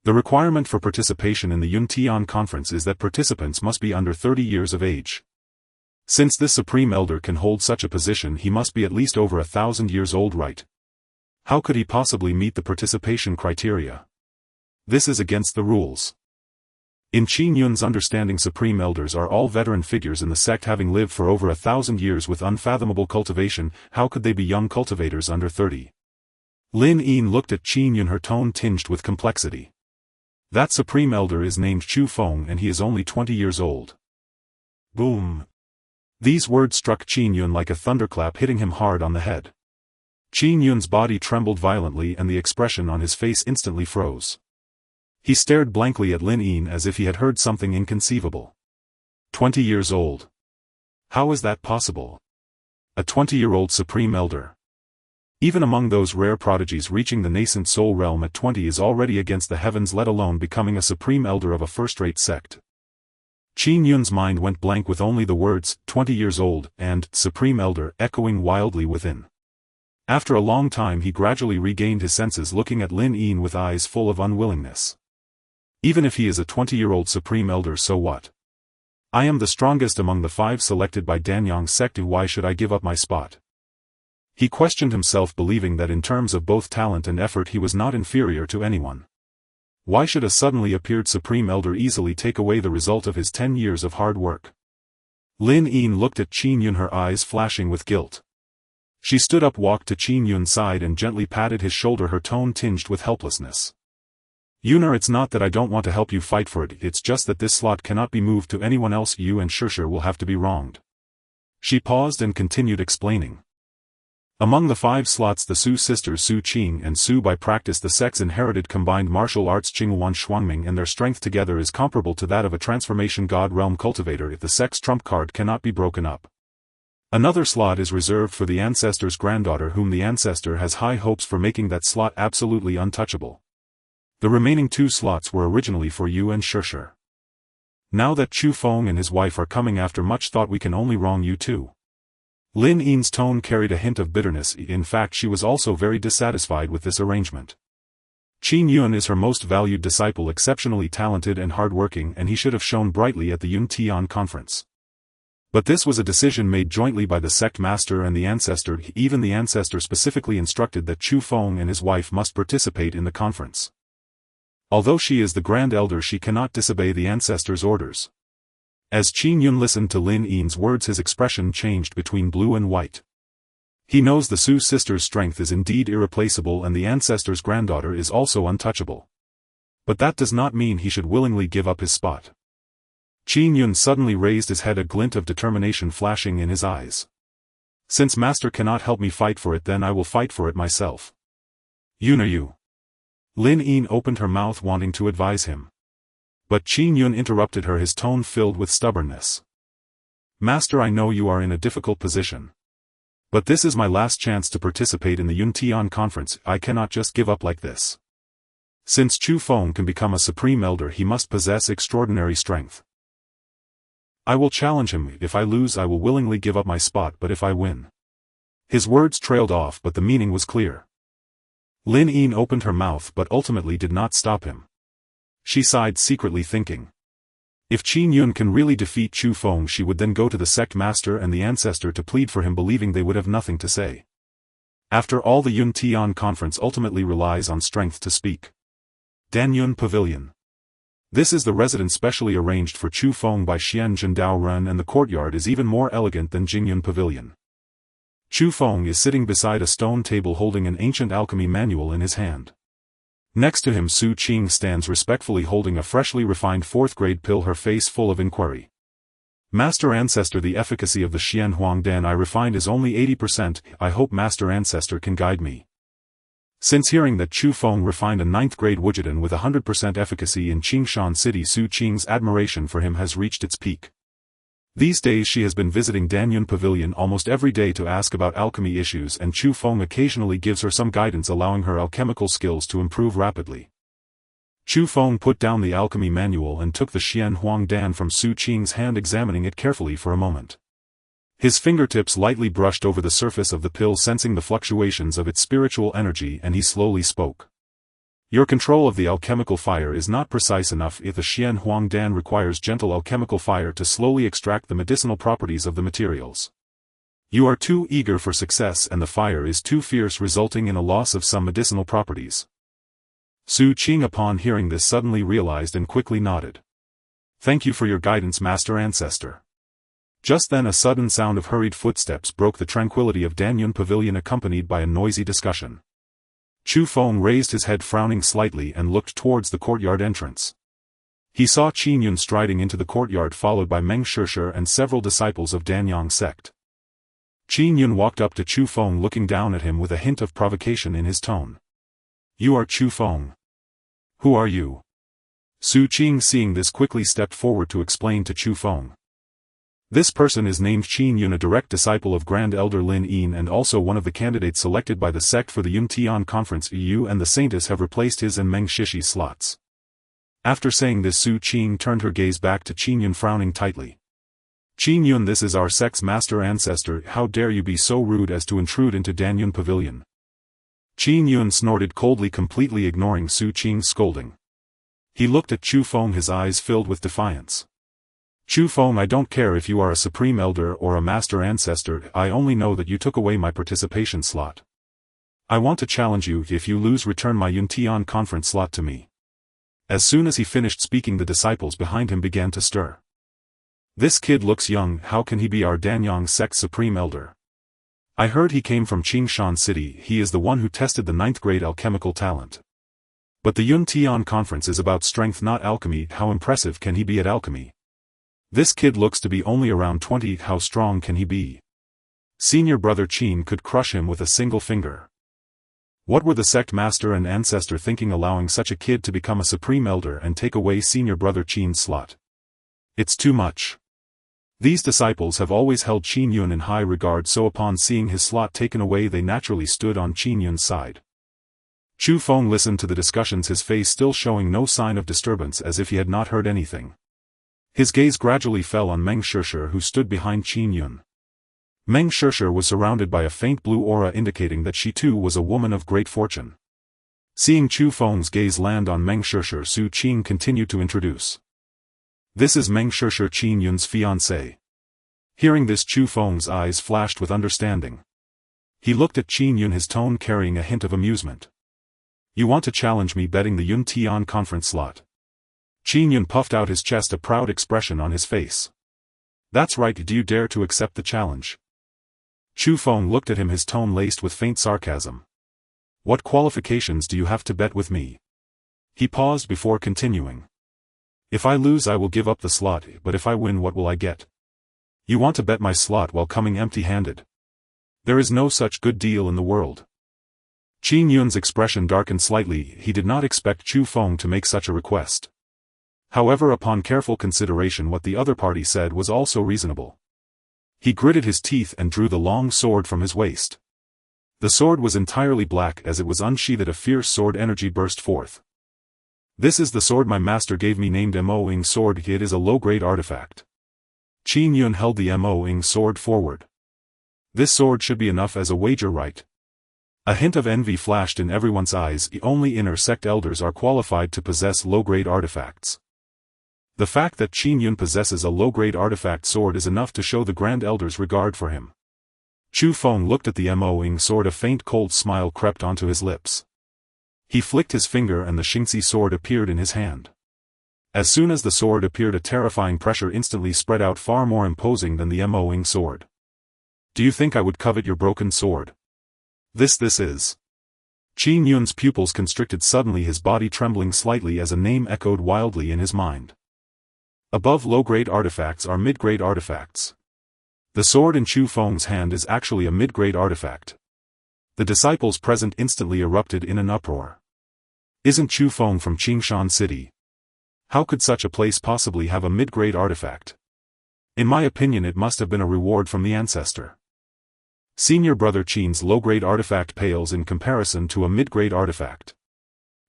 The requirement for participation in the Yin-Yang conference is that participants must be under 30 years of age. Since this supreme elder can hold such a position, he must be at least over 1,000 years old, right? How could he possibly meet the participation criteria? This is against the rules. In Qin Yun's understanding, supreme elders are all veteran figures in the sect, having lived for over 1,000 years with unfathomable cultivation. How could they be young cultivators under 30? Lin Yin looked at Qin Yun, her tone tinged with complexity. That supreme elder is named Chu Feng, and he is only 20 years old. Boom. These words struck Qin Yun like a thunderclap, hitting him hard on the head. Qin Yun's body trembled violently and the expression on his face instantly froze. He stared blankly at Lin Yin as if he had heard something inconceivable. 20 years old. How is that possible? A 20-year-old supreme elder. Even among those rare prodigies, reaching the nascent soul realm at 20 is already against the heavens, let alone becoming a supreme elder of a first-rate sect. Qin Yun's mind went blank with only the words, 20 years old, and supreme elder, echoing wildly within. After a long time he gradually regained his senses, looking at Lin Yin with eyes full of unwillingness. Even if he is a 20-year-old supreme elder, so what? I am the strongest among the 5 selected by Danyang sect. Why should I give up my spot? He questioned himself, believing that in terms of both talent and effort he was not inferior to anyone. Why should a suddenly appeared supreme elder easily take away the result of his 10 years of hard work? Lin Yin looked at Qin Yun, her eyes flashing with guilt. She stood up, walked to Qin Yun's side and gently patted his shoulder, her tone tinged with helplessness. Yuner, it's not that I don't want to help you fight for it, it's just that this slot cannot be moved to anyone else. You and Shishir will have to be wronged. She paused and continued explaining. Among the 5 slots, the Su sisters Su Qing and Su Bai practice the sect's inherited combined martial arts Qinghuan Shuangming, and their strength together is comparable to that of a transformation god realm cultivator if the sect's trump card cannot be broken up. Another slot is reserved for the ancestor's granddaughter, whom the ancestor has high hopes for making that slot absolutely untouchable. The remaining 2 slots were originally for you and Shishir. Now that Chu Feng and his wife are coming after much thought, we can only wrong you too. Lin Yin's tone carried a hint of bitterness. In fact, she was also very dissatisfied with this arrangement. Qin Yun is her most valued disciple, exceptionally talented and hardworking, and he should have shone brightly at the Yin-Yang conference. But this was a decision made jointly by the sect master and the ancestor. Even the ancestor specifically instructed that Chu Feng and his wife must participate in the conference. Although she is the Grand Elder, she cannot disobey the ancestor's orders. As Qin Yun listened to Lin Yin's words, his expression changed between blue and white. He knows the Su sisters' strength is indeed irreplaceable and the ancestor's granddaughter is also untouchable. But that does not mean he should willingly give up his spot. Qin Yun suddenly raised his head, a glint of determination flashing in his eyes. Since Master cannot help me fight for it, then I will fight for it myself. You. Lin Yin opened her mouth, wanting to advise him. But Qin Yun interrupted her, his tone filled with stubbornness. Master, I know you are in a difficult position. But this is my last chance to participate in the Yin-Yang conference. I cannot just give up like this. Since Chu Feng can become a supreme elder, he must possess extraordinary strength. I will challenge him. If I lose, I will willingly give up my spot, but if I win. His words trailed off, but the meaning was clear. Lin Yin opened her mouth but ultimately did not stop him. She sighed secretly thinking. If Qin Yun can really defeat Chu Feng, she would then go to the sect master and the ancestor to plead for him, believing they would have nothing to say. After all, the Yun Tian conference ultimately relies on strength to speak. Danyun Pavilion. This is the residence specially arranged for Chu Feng by Xian Zhendao Ren, and the courtyard is even more elegant than Jingyun Pavilion. Chu Feng is sitting beside a stone table holding an ancient alchemy manual in his hand. Next to him, Su Qing stands respectfully holding a freshly refined 4th-grade pill, her face full of inquiry. Master Ancestor, the efficacy of the Xian Huangdan I refined is only 80%, I hope Master Ancestor can guide me. Since hearing that Chu Feng refined a 9th-grade Wujidan with 100% efficacy in Qingshan City, Su Qing's admiration for him has reached its peak. These days she has been visiting Danyun Pavilion almost every day to ask about alchemy issues, and Chu Feng occasionally gives her some guidance, allowing her alchemical skills to improve rapidly. Chu Feng put down the alchemy manual and took the Xian Huangdan from Su Qing's hand, examining it carefully for a moment. His fingertips lightly brushed over the surface of the pill, sensing the fluctuations of its spiritual energy, and he slowly spoke. Your control of the alchemical fire is not precise enough. If the Xian Huangdan requires gentle alchemical fire to slowly extract the medicinal properties of the materials. You are too eager for success, and the fire is too fierce, resulting in a loss of some medicinal properties. Su Qing, upon hearing this, suddenly realized and quickly nodded. Thank you for your guidance, Master Ancestor. Just then a sudden sound of hurried footsteps broke the tranquility of Danyun Pavilion, accompanied by a noisy discussion. Chu Feng raised his head, frowning slightly, and looked towards the courtyard entrance. He saw Qin Yun striding into the courtyard, followed by Meng Shishir and several disciples of Danyang sect. Qin Yun walked up to Chu Feng, looking down at him with a hint of provocation in his tone. You are Chu Feng. Who are you? Su Qing, seeing this, quickly stepped forward to explain to Chu Feng. This person is named Qin Yun, a direct disciple of Grand Elder Lin Yin and also one of the candidates selected by the sect for the Yun Tian Conference. You and the Saintess have replaced his and Meng Shishi's slots. After saying this, Su Qing turned her gaze back to Qin Yun, frowning tightly. Qin Yun, this is our sect's Master Ancestor. How dare you be so rude as to intrude into Danyun Pavilion? Qin Yun snorted coldly, completely ignoring Su Qing's scolding. He looked at Chu Feng, his eyes filled with defiance. Chu Feng, I don't care if you are a Supreme Elder or a Master Ancestor, I only know that you took away my participation slot. I want to challenge you. If you lose, return my Yun Tian Conference slot to me. As soon as he finished speaking, the disciples behind him began to stir. This kid looks young, how can he be our Danyang sect Supreme Elder? I heard he came from Qingshan City, he is the one who tested the 9th grade alchemical talent. But the Yun Tian Conference is about strength, not alchemy. How impressive can he be at alchemy? This kid looks to be only around 20, how strong can he be? Senior brother Qin could crush him with a single finger. What were the sect master and ancestor thinking, allowing such a kid to become a Supreme Elder and take away senior brother Qin's slot? It's too much. These disciples have always held Qin Yun in high regard, so upon seeing his slot taken away, they naturally stood on Qin Yun's side. Chu Feng listened to the discussions, his face still showing no sign of disturbance, as if he had not heard anything. His gaze gradually fell on Meng Shishir, who stood behind Qin Yun. Meng Shishir was surrounded by a faint blue aura, indicating that she too was a woman of great fortune. Seeing Chu Feng's gaze land on Meng Shishir, Su Qing continued to introduce. This is Meng Shishir, Qin Yun's fiancée. Hearing this, Chu Feng's eyes flashed with understanding. He looked at Qin Yun, his tone carrying a hint of amusement. You want to challenge me, betting the Yun Tian Conference slot? Qin Yun puffed out his chest, a proud expression on his face. That's right, do you dare to accept the challenge? Chu Feng looked at him, his tone laced with faint sarcasm. What qualifications do you have to bet with me? He paused before continuing. If I lose, I will give up the slot, but if I win, what will I get? You want to bet my slot while coming empty-handed? There is no such good deal in the world. Qin Yun's expression darkened slightly, he did not expect Chu Feng to make such a request. However, upon careful consideration, what the other party said was also reasonable. He gritted his teeth and drew the long sword from his waist. The sword was entirely black. As it was unsheathed, a fierce sword energy burst forth. This is the sword my master gave me, named Mo-ing sword. It is a low-grade artifact. Qin Yun held the Mo-ing sword forward. This sword should be enough as a wager, right? A hint of envy flashed in everyone's eyes. Only inner sect elders are qualified to possess low-grade artifacts. The fact that Qin Yun possesses a low-grade artifact sword is enough to show the Grand Elder's regard for him. Chu Feng looked at the Mo-ing sword. A faint cold smile crept onto his lips. He flicked his finger and the Xingxi sword appeared in his hand. As soon as the sword appeared, a terrifying pressure instantly spread out, far more imposing than the Mo-ing sword. Do you think I would covet your broken sword? This is. Qin Yun's pupils constricted suddenly, his body trembling slightly as a name echoed wildly in his mind. Above low-grade artifacts are mid-grade artifacts. The sword in Chu Feng's hand is actually a mid-grade artifact. The disciples present instantly erupted in an uproar. Isn't Chu Feng from Qingshan City? How could such a place possibly have a mid-grade artifact? In my opinion, it must have been a reward from the ancestor. Senior brother Qin's low-grade artifact pales in comparison to a mid-grade artifact.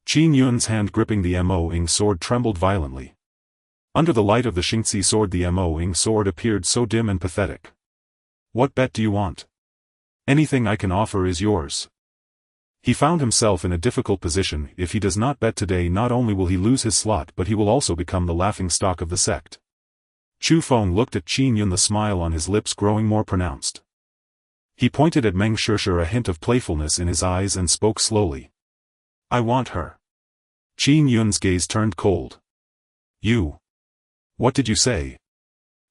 Qin Yun's hand gripping the Mo-ing sword trembled violently. Under the light of the Xingxi sword, the Mo-ing sword appeared so dim and pathetic. What bet do you want? Anything I can offer is yours. He found himself in a difficult position. If he does not bet today, not only will he lose his slot, but he will also become the laughingstock of the sect. Chu Feng looked at Qin Yun, the smile on his lips growing more pronounced. He pointed at Meng Shishir, a hint of playfulness in his eyes, and spoke slowly. I want her. Qin Yun's gaze turned cold. You. What did you say?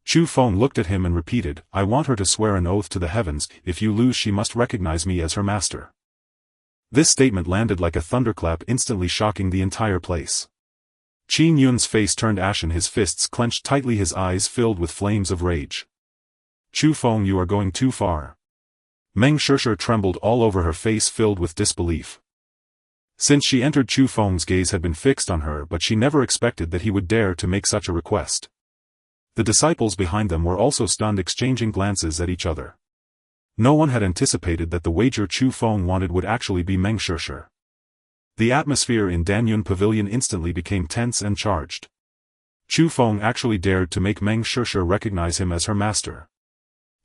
Chu Feng looked at him and repeated, I want her to swear an oath to the heavens. If you lose, she must recognize me as her master. This statement landed like a thunderclap, instantly shocking the entire place. Qin Yun's face turned ashen, his fists clenched tightly, his eyes filled with flames of rage. Chu Feng, you are going too far. Meng Shishir trembled all over, her face filled with disbelief. Since she entered, Chu Feng's gaze had been fixed on her, but she never expected that he would dare to make such a request. The disciples behind them were also stunned, exchanging glances at each other. No one had anticipated that the wager Chu Feng wanted would actually be Meng Shishir. The atmosphere in Danyun Pavilion instantly became tense and charged. Chu Feng actually dared to make Meng Shishir recognize him as her master.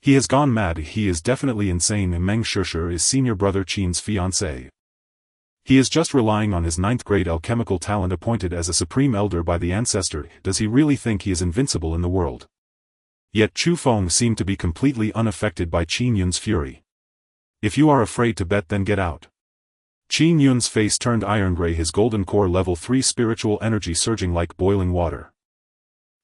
He has gone mad, he is definitely insane. Meng Shishir is senior brother Qin's fiancé. He is just relying on his 9th-grade alchemical talent, appointed as a supreme elder by the ancestor. Does he really think he is invincible in the world? Yet Chu Feng seemed to be completely unaffected by Qin Yun's fury. If you are afraid to bet, then get out. Qin Yun's face turned iron-gray, his golden core level 3 spiritual energy surging like boiling water.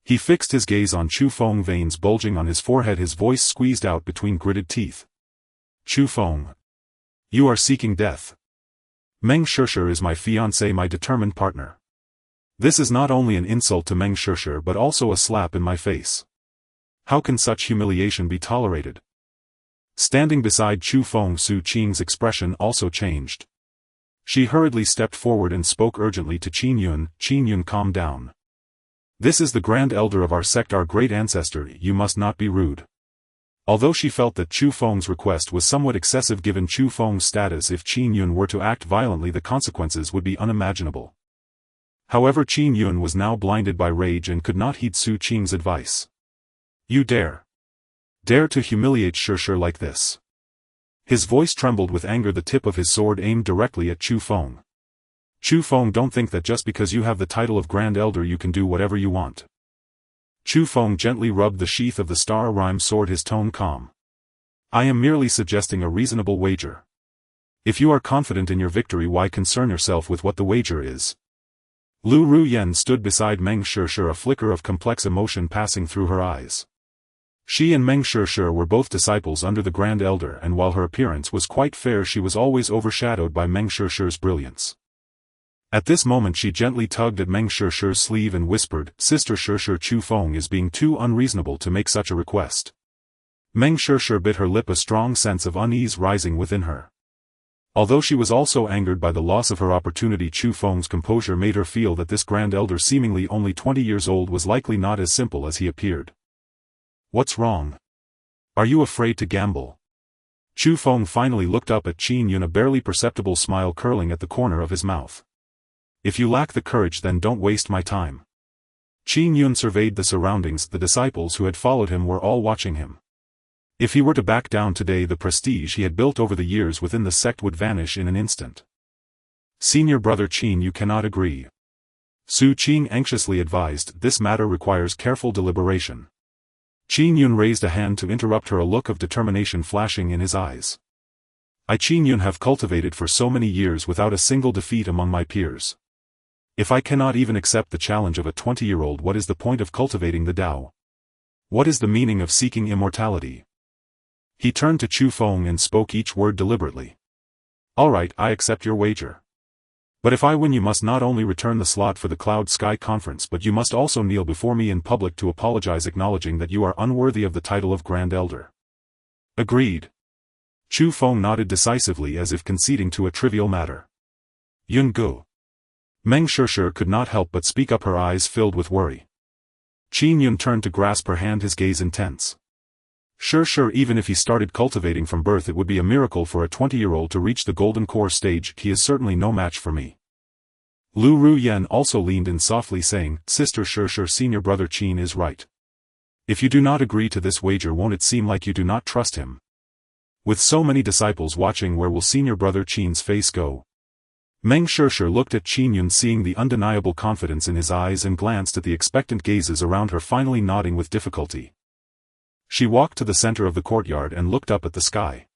He fixed his gaze on Chu Feng, veins bulging on his forehead, his voice squeezed out between gritted teeth. Chu Feng. You are seeking death. Meng Shishir is my fiancé, my determined partner. This is not only an insult to Meng Shishir but also a slap in my face. How can such humiliation be tolerated? Standing beside Chu Feng, Su Qing's expression also changed. She hurriedly stepped forward and spoke urgently to Qin Yun. Qin Yun, calm down. This is the Grand Elder of our sect, our great ancestor, you must not be rude. Although she felt that Chu Feng's request was somewhat excessive given Chu Feng's status, if Qin Yun were to act violently the consequences would be unimaginable. However, Qin Yun was now blinded by rage and could not heed Su Qing's advice. You dare to humiliate Shishir like this? His voice trembled with anger, the tip of his sword aimed directly at Chu Feng. Chu Feng, don't think that just because you have the title of Grand Elder you can do whatever you want. Chu Feng gently rubbed the sheath of the star rhyme sword, his tone calm. I am merely suggesting a reasonable wager. If you are confident in your victory, why concern yourself with what the wager is? Lu Ruyen stood beside Meng Shishir, a flicker of complex emotion passing through her eyes. She and Meng Shishir were both disciples under the Grand Elder, and while her appearance was quite fair, she was always overshadowed by Meng Shishir's brilliance. At this moment she gently tugged at Meng Shishir's sleeve and whispered, Sister Shishir, Chu Feng is being too unreasonable to make such a request. Meng Shishir bit her lip, a strong sense of unease rising within her. Although she was also angered by the loss of her opportunity, Chu Feng's composure made her feel that this Grand Elder, seemingly only 20 years old, was likely not as simple as he appeared. What's wrong? Are you afraid to gamble? Chu Feng finally looked up at Qin Yun, a barely perceptible smile curling at the corner of his mouth. If you lack the courage, then don't waste my time. Qin Yun surveyed the surroundings. The disciples who had followed him were all watching him. If he were to back down today, the prestige he had built over the years within the sect would vanish in an instant. Senior brother Qin, you cannot agree. Su Qing anxiously advised, this matter requires careful deliberation. Qin Yun raised a hand to interrupt her, a look of determination flashing in his eyes. I Qin Yun have cultivated for so many years without a single defeat among my peers. If I cannot even accept the challenge of a 20-year-old, what is the point of cultivating the Tao? What is the meaning of seeking immortality? He turned to Chu Feng and spoke each word deliberately. All right, I accept your wager. But if I win, you must not only return the slot for the Cloud Sky Conference, but you must also kneel before me in public to apologize, acknowledging that you are unworthy of the title of Grand Elder. Agreed. Chu Feng nodded decisively as if conceding to a trivial matter. Yun Gu. Meng Shishir could not help but speak up, her eyes filled with worry. Qin Yun turned to grasp her hand, his gaze intense. Sure, even if he started cultivating from birth, it would be a miracle for a 20-year-old to reach the golden core stage. He is certainly no match for me. Lu Ruyen also leaned in softly, saying, Sister Sure, senior brother Qin is right. If you do not agree to this wager, won't it seem like you do not trust him? With so many disciples watching, where will senior brother Qin's face go? Meng Shishir looked at Qin Yun, seeing the undeniable confidence in his eyes, and glanced at the expectant gazes around her, finally nodding with difficulty. She walked to the center of the courtyard and looked up at the sky.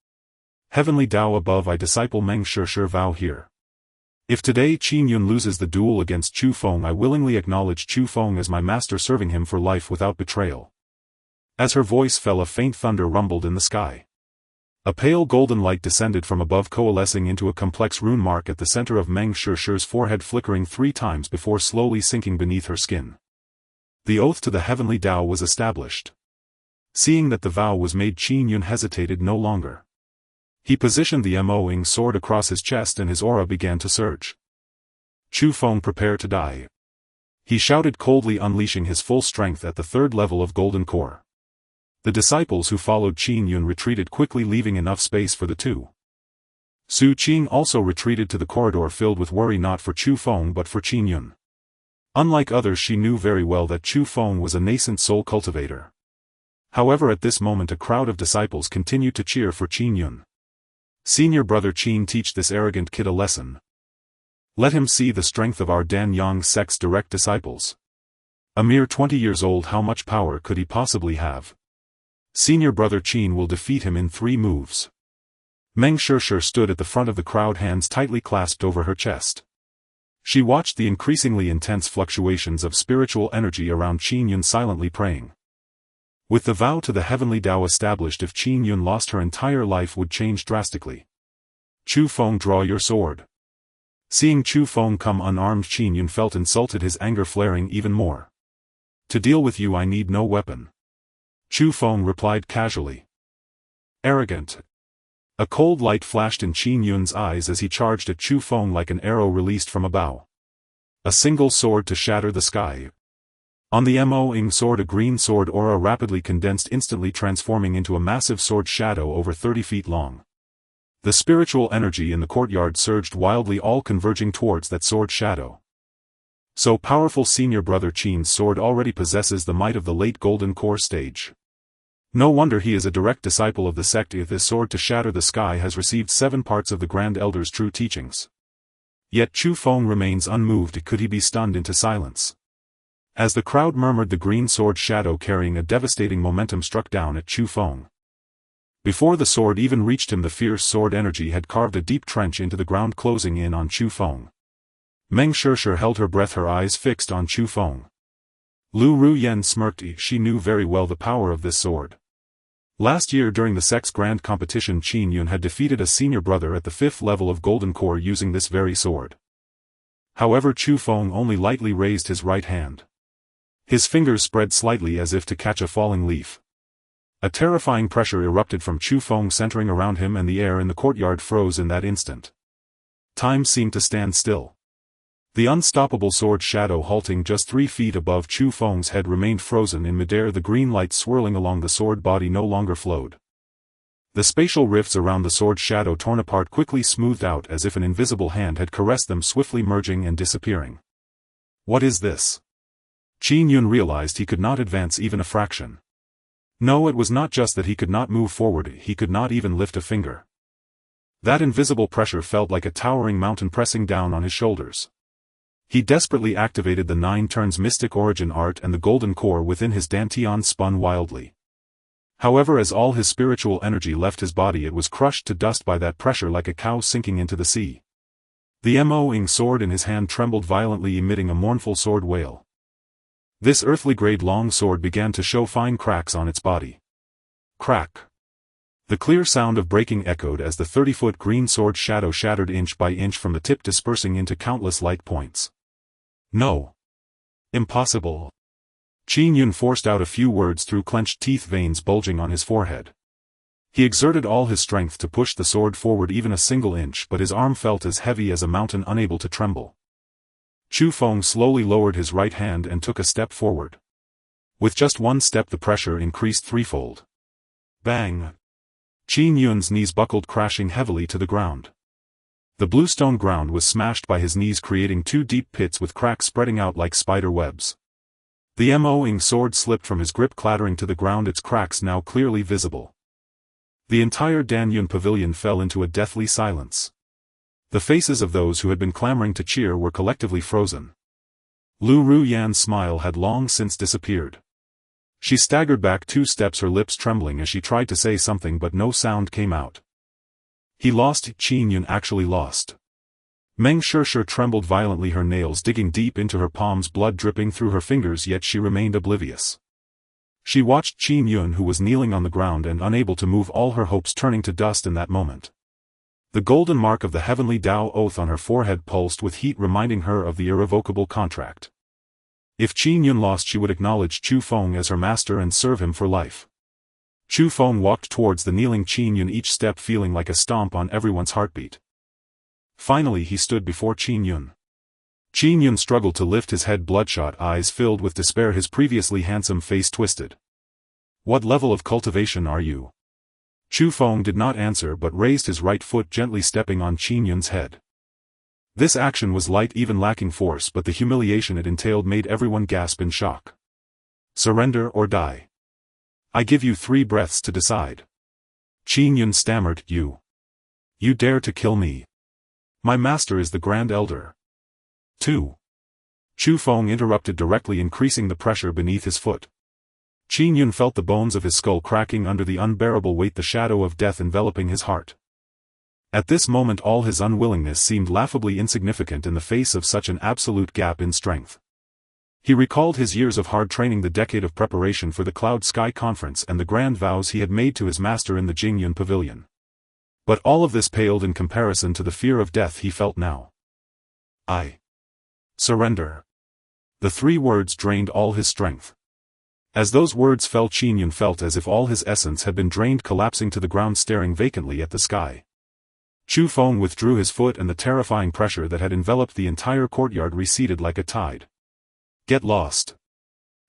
Heavenly Tao above, I disciple Meng Shishir vow here. If today Qin Yun loses the duel against Chu Feng, I willingly acknowledge Chu Feng as my master, serving him for life without betrayal. As her voice fell, a faint thunder rumbled in the sky. A pale golden light descended from above, coalescing into a complex rune mark at the center of Meng Shishir's forehead, flickering 3 times before slowly sinking beneath her skin. The oath to the Heavenly Tao was established. Seeing that the vow was made, Qin Yun hesitated no longer. He positioned the Mo-ing sword across his chest and his aura began to surge. Chu Feng, prepare to die. He shouted coldly, unleashing his full strength at the 3rd level of Golden Core. The disciples who followed Qin Yun retreated quickly, leaving enough space for the two. Su Qing also retreated to the corridor, filled with worry, not for Chu Feng but for Qin Yun. Unlike others, she knew very well that Chu Feng was a nascent soul cultivator. However, at this moment a crowd of disciples continued to cheer for Qin Yun. Senior brother Qin, teach this arrogant kid a lesson. Let him see the strength of our Dan Yang sect's direct disciples. A mere 20 years old, how much power could he possibly have? Senior brother Qin will defeat him in 3 moves. Meng Shishir stood at the front of the crowd, hands tightly clasped over her chest. She watched the increasingly intense fluctuations of spiritual energy around Qin Yun, silently praying. With the vow to the Heavenly Tao established, if Qin Yun lost, her entire life would change drastically. Chu Feng, draw your sword. Seeing Chu Feng come unarmed, Qin Yun felt insulted, his anger flaring even more. To deal with you I need no weapon. Chu Feng replied casually. Arrogant. A cold light flashed in Qin Yun's eyes as he charged at Chu Feng like an arrow released from a bow. A single sword to shatter the sky. On the Mo-ing sword, a green sword aura rapidly condensed, instantly transforming into a massive sword shadow over 30 feet long. The spiritual energy in the courtyard surged wildly, all converging towards that sword shadow. So powerful, senior brother Qin's sword already possesses the might of the late Golden Core stage. No wonder he is a direct disciple of the sect, if this sword to shatter the sky has received 7 parts of the Grand Elder's true teachings. Yet Chu Feng remains unmoved. Could he be stunned into silence? As the crowd murmured, the green sword shadow carrying a devastating momentum struck down at Chu Feng. Before the sword even reached him, the fierce sword energy had carved a deep trench into the ground, closing in on Chu Feng. Meng Shishir held her breath, her eyes fixed on Chu Feng. Lu Ruyen smirked. She knew very well the power of this sword. Last year during the sect's grand competition, Qin Yun had defeated a senior brother at the 5th level of Golden Core using this very sword. However, Chu Feng only lightly raised his right hand. His fingers spread slightly as if to catch a falling leaf. A terrifying pressure erupted from Chu Feng, centering around him, and the air in the courtyard froze in that instant. Time seemed to stand still. The unstoppable sword shadow, halting just 3 feet above Chu Feng's head, remained frozen in midair, the green light swirling along the sword body no longer flowed. The spatial rifts around the sword shadow torn apart, quickly smoothed out as if an invisible hand had caressed them, swiftly merging and disappearing. What is this? Qin Yun realized he could not advance even a fraction. No, it was not just that he could not move forward, he could not even lift a finger. That invisible pressure felt like a towering mountain pressing down on his shoulders. He desperately activated the 9 turns mystic origin art and the golden core within his dantian spun wildly. However, as all his spiritual energy left his body, it was crushed to dust by that pressure like a cow sinking into the sea. The Mo-ing sword in his hand trembled violently, emitting a mournful sword wail. This earthly-grade long sword began to show fine cracks on its body. Crack. The clear sound of breaking echoed as the 30-foot green sword shadow shattered inch by inch from the tip, dispersing into countless light points. No. Impossible. Qin Yun forced out a few words through clenched teeth, veins bulging on his forehead. He exerted all his strength to push the sword forward even a single inch, but his arm felt as heavy as a mountain, unable to tremble. Chu Feng slowly lowered his right hand and took a step forward. With just one step the pressure increased threefold. Bang! Qin Yun's knees buckled, crashing heavily to the ground. The bluestone ground was smashed by his knees, creating 2 deep pits with cracks spreading out like spider webs. The Mo-ing sword slipped from his grip, clattering to the ground, its cracks now clearly visible. The entire Danyun pavilion fell into a deathly silence. The faces of those who had been clamoring to cheer were collectively frozen. Lu Ruyan's smile had long since disappeared. She staggered back 2 steps, her lips trembling as she tried to say something, but no sound came out. He lost. Qin Yun actually lost. Meng Shishir trembled violently, her nails digging deep into her palms, blood dripping through her fingers, yet she remained oblivious. She watched Qin Yun, who was kneeling on the ground and unable to move, all her hopes turning to dust in that moment. The golden mark of the heavenly Tao oath on her forehead pulsed with heat, reminding her of the irrevocable contract. If Qin Yun lost, she would acknowledge Chu Feng as her master and serve him for life. Chu Feng walked towards the kneeling Qin Yun, each step feeling like a stomp on everyone's heartbeat. Finally he stood before Qin Yun. Qin Yun struggled to lift his head, bloodshot eyes filled with despair, his previously handsome face twisted. "What level of cultivation are you?" Chu Feng did not answer but raised his right foot, gently stepping on Qin Yun's head. This action was light, even lacking force, but the humiliation it entailed made everyone gasp in shock. "Surrender or die. I give you 3 breaths to decide." Qin Yun stammered, You dare to kill me? My master is the Grand Elder." 2. Chu Feng interrupted directly, increasing the pressure beneath his foot. Qin Yun felt the bones of his skull cracking under the unbearable weight, the shadow of death enveloping his heart. At this moment all his unwillingness seemed laughably insignificant in the face of such an absolute gap in strength. He recalled his years of hard training, the decade of preparation for the Cloud Sky Conference, and the grand vows he had made to his master in the Jingyun Pavilion. But all of this paled in comparison to the fear of death he felt now. "I surrender." The 3 words drained all his strength. As those words fell, Qin Yun felt as if all his essence had been drained, collapsing to the ground, staring vacantly at the sky. Chu Feng withdrew his foot, and the terrifying pressure that had enveloped the entire courtyard receded like a tide. "Get lost."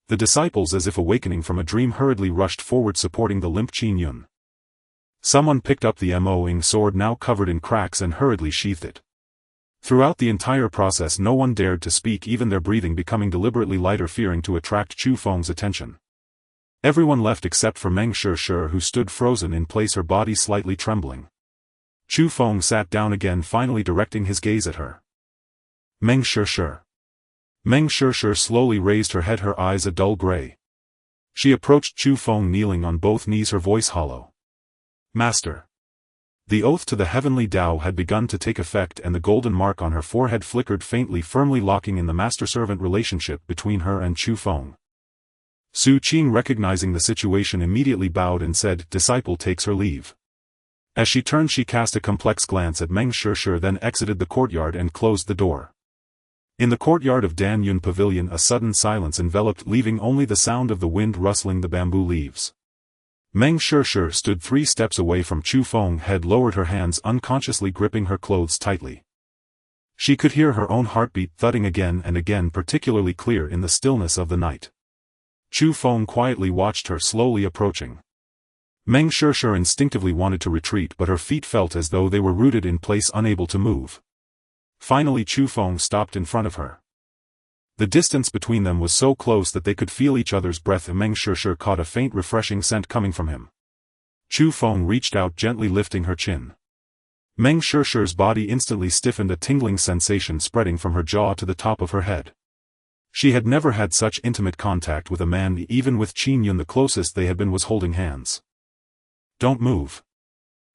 The disciples, as if awakening from a dream, hurriedly rushed forward, supporting the limp Qin Yun. Someone picked up the Mo-ing sword, now covered in cracks, and hurriedly sheathed it. Throughout the entire process no one dared to speak, even their breathing becoming deliberately lighter, fearing to attract Chu Feng's attention. Everyone left except for Meng Shishir, who stood frozen in place, her body slightly trembling. Chu Feng sat down again, finally directing his gaze at her. "Meng Shishir." Meng Shishir slowly raised her head, her eyes a dull gray. She approached Chu Feng, kneeling on both knees, her voice hollow. "Master." The oath to the heavenly Tao had begun to take effect, and the golden mark on her forehead flickered faintly, firmly locking in the master-servant relationship between her and Chu Feng. Su Qing, recognizing the situation, immediately bowed and said, "Disciple takes her leave." As she turned she cast a complex glance at Meng Shishir, then exited the courtyard and closed the door. In the courtyard of Danyun Pavilion a sudden silence enveloped, leaving only the sound of the wind rustling the bamboo leaves. Meng Shishir stood 3 steps away from Chu Feng, head lowered, her hands unconsciously gripping her clothes tightly. She could hear her own heartbeat thudding again and again, particularly clear in the stillness of the night. Chu Feng quietly watched her slowly approaching. Meng Shishir instinctively wanted to retreat, but her feet felt as though they were rooted in place, unable to move. Finally Chu Feng stopped in front of her. The distance between them was so close that they could feel each other's breath. Meng Shishir caught a faint refreshing scent coming from him. Chu Feng reached out, gently lifting her chin. Meng Shishir's body instantly stiffened, a tingling sensation spreading from her jaw to the top of her head. She had never had such intimate contact with a man. Even with Qin Yun, the closest they had been was holding hands. Don't move.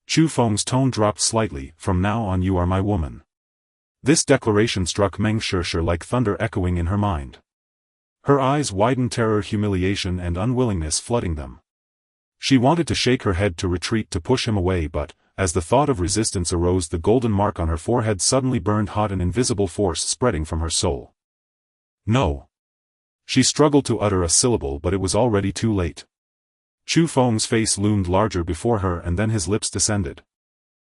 Chu Feng's tone dropped slightly. From now on you are my woman. This declaration struck Meng Shishir like thunder, echoing in her mind. Her eyes widened, terror, humiliation and unwillingness flooding them. She wanted to shake her head, to retreat, to push him away, but, as the thought of resistance arose, the golden mark on her forehead suddenly burned hot, an invisible force spreading from her soul. No. She struggled to utter a syllable, but it was already too late. Chu Feng's face loomed larger before her, and then his lips descended.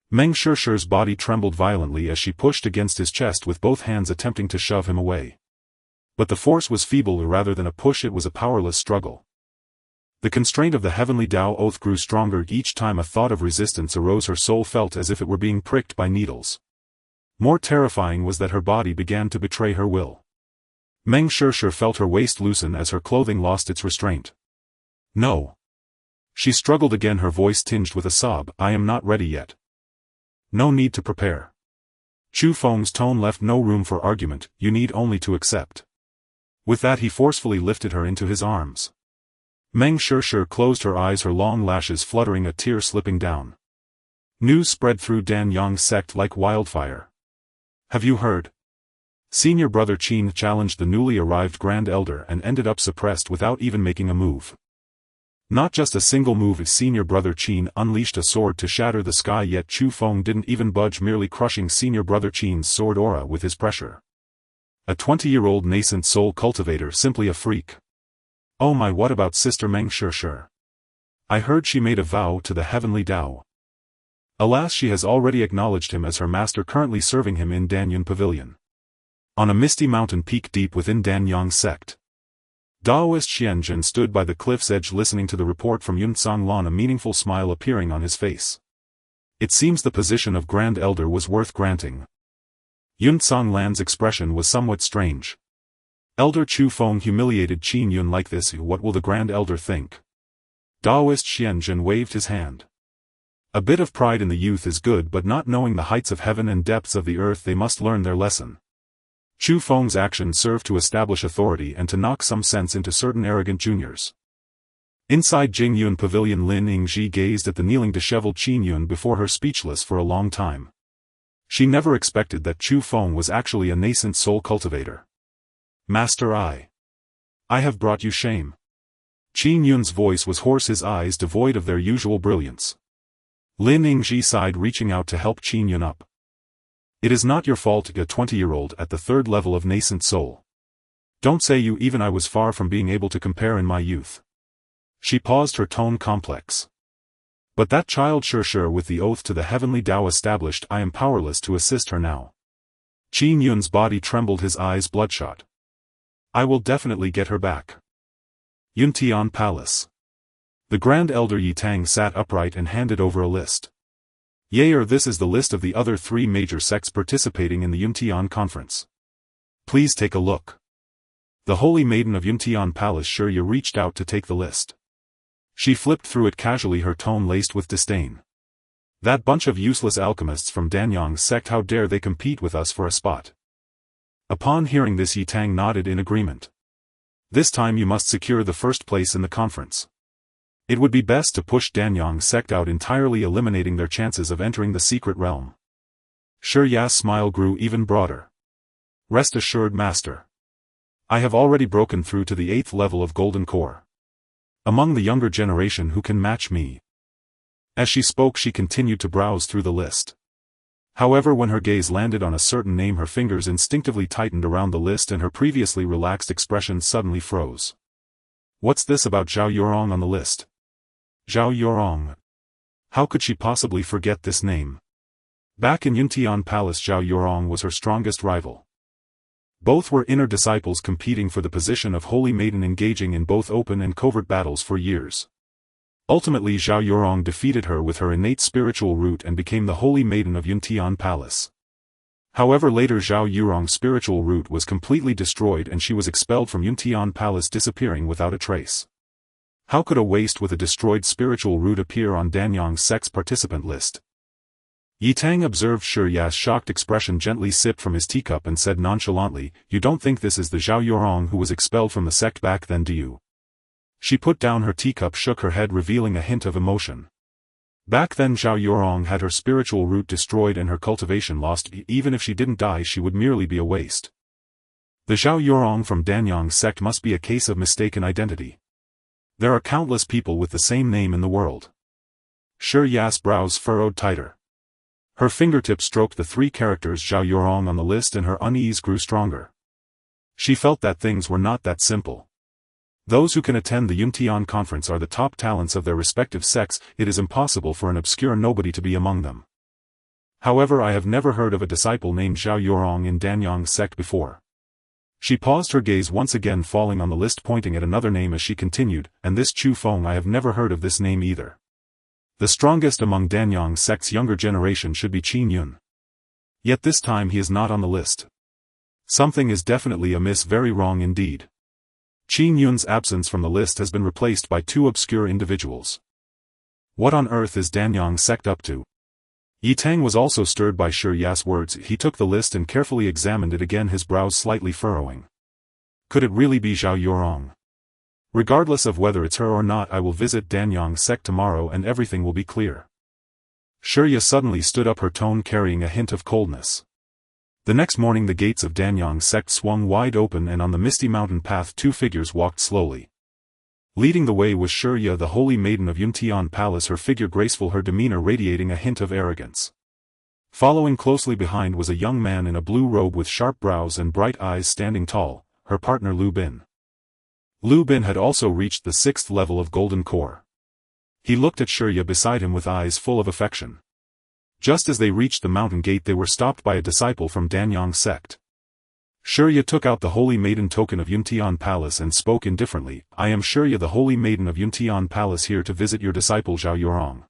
Meng Shishir's body trembled violently as she pushed against his chest with both hands, attempting to shove him away. But the force was feeble. Rather than a push, it was a powerless struggle. The constraint of the heavenly Tao oath grew stronger. Each time a thought of resistance arose, her soul felt as if it were being pricked by needles. More terrifying was that her body began to betray her will. Meng Shishir felt her waist loosen as her clothing lost its restraint. No. She struggled again, her voice tinged with a sob. I am not ready yet. No need to prepare. Chu Feng's tone left no room for argument. You need only to accept. With that he forcefully lifted her into his arms. Meng Shishir closed her eyes, her long lashes fluttering, a tear slipping down. News spread through Danyang sect like wildfire. Have you heard? Senior brother Qin challenged the newly arrived Grand Elder and ended up suppressed without even making a move. Not just a single move. Senior brother Qin unleashed a sword to shatter the sky, yet Chu Feng didn't even budge, merely crushing senior brother Qin's sword aura with his pressure. A 20-year-old nascent soul cultivator, simply a freak. Oh my, what about sister Meng Shishir? I heard she made a vow to the heavenly Tao. Alas, she has already acknowledged him as her master, currently serving him in Danyang Pavilion. On a misty mountain peak deep within Danyang sect. Daoist Xianjun stood by the cliff's edge, listening to the report from Yuntsang Lan, a meaningful smile appearing on his face. It seems the position of Grand Elder was worth granting. Yuntsang Lan's expression was somewhat strange. Elder Chu Feng humiliated Qin Yun like this. What will the Grand Elder think? Daoist Xianjun waved his hand. A bit of pride in the youth is good, but not knowing the heights of heaven and depths of the earth, they must learn their lesson. Chu Feng's actions served to establish authority and to knock some sense into certain arrogant juniors. Inside Jingyun Pavilion, Lin Yingji gazed at the kneeling, disheveled Qin Yun before her, speechless for a long time. She never expected that Chu Feng was actually a nascent soul cultivator. Master, I have brought you shame. Qin Yun's voice was hoarse, his eyes devoid of their usual brilliance. Lin Yingji sighed, reaching out to help Qin Yun up. It is not your fault, a 20-year-old at the third level of nascent soul. Don't say you, even I was far from being able to compare in my youth. She paused, her tone complex. But that child Shishir, with the oath to the heavenly Tao established, I am powerless to assist her now. Qin Yun's body trembled, his eyes bloodshot. I will definitely get her back. Yuntian Palace. The Grand Elder Yi Tang sat upright and handed over a list. This is the list of the other 3 major sects participating in the Yuntian conference. Please take a look. The Holy Maiden of Yuntian Palace Shirya reached out to take the list. She flipped through it casually, her tone laced with disdain. That bunch of useless alchemists from Danyang sect, how dare they compete with us for a spot? Upon hearing this, Yi Tang nodded in agreement. This time you must secure the first place in the conference. It would be best to push Danyang sect out entirely, eliminating their chances of entering the secret realm. Shirya's smile grew even broader. Rest assured, Master. I have already broken through to the 8th level of Golden Core. Among the younger generation who can match me. As she spoke, she continued to browse through the list. However, when her gaze landed on a certain name, her fingers instinctively tightened around the list and her previously relaxed expression suddenly froze. What's this about Zhao Yorong on the list? Zhao Yorong. How could she possibly forget this name? Back in Yuntian Palace, Zhao Yorong was her strongest rival. Both were inner disciples competing for the position of Holy Maiden, engaging in both open and covert battles for years. Ultimately, Zhao Yorong defeated her with her innate spiritual root and became the Holy Maiden of Yuntian Palace. However, later Zhao Yurong's spiritual root was completely destroyed and she was expelled from Yuntian Palace, disappearing without a trace. How could a waste with a destroyed spiritual root appear on Danyang's sect's participant list? Yi Tang observed Shi Ya's shocked expression, gently sipped from his teacup and said nonchalantly, "You don't think this is the Zhao Yurong who was expelled from the sect back then, do you?" She put down her teacup, shook her head, revealing a hint of emotion. Back then Zhao Yurong had her spiritual root destroyed and her cultivation lost. Even if she didn't die, she would merely be a waste. The Zhao Yurong from Danyang's sect must be a case of mistaken identity. There are countless people with the same name in the world. Shi Ya's brows furrowed tighter. Her fingertips stroked the 3 characters Zhao Yurong on the list and her unease grew stronger. She felt that things were not that simple. Those who can attend the Yuntian conference are the top talents of their respective sects. It is impossible for an obscure nobody to be among them. However, I have never heard of a disciple named Zhao Yurong in Danyang's sect before. She paused, her gaze once again falling on the list, pointing at another name as she continued, and this Chu Feng, I have never heard of this name either. The strongest among Danyang's sect's younger generation should be Qin Yun. Yet this time he is not on the list. Something is definitely amiss, very wrong indeed. Qin Yun's absence from the list has been replaced by 2 obscure individuals. What on earth is Danyang's sect up to? Yi Tang was also stirred by Shi Ya's words. He took the list and carefully examined it again, his brows slightly furrowing. Could it really be Zhao Yurong? Regardless of whether it's her or not, I will visit Danyang's sect tomorrow and everything will be clear. Shi Ya suddenly stood up, her tone carrying a hint of coldness. The next morning the gates of Danyang's sect swung wide open and on the misty mountain path 2 figures walked slowly. Leading the way was Shi Ya, the holy maiden of Yuntian Palace, her figure graceful, her demeanor radiating a hint of arrogance. Following closely behind was a young man in a blue robe with sharp brows and bright eyes, standing tall, her partner Lu Bin. Lu Bin had also reached the 6th level of Golden Core. He looked at Shi Ya beside him with eyes full of affection. Just as they reached the mountain gate, they were stopped by a disciple from Danyang's sect. Shi Ya took out the Holy Maiden token of Yuntian Palace and spoke indifferently, "I am Shi Ya, the Holy Maiden of Yuntian Palace, here to visit your disciple Zhao Yurong."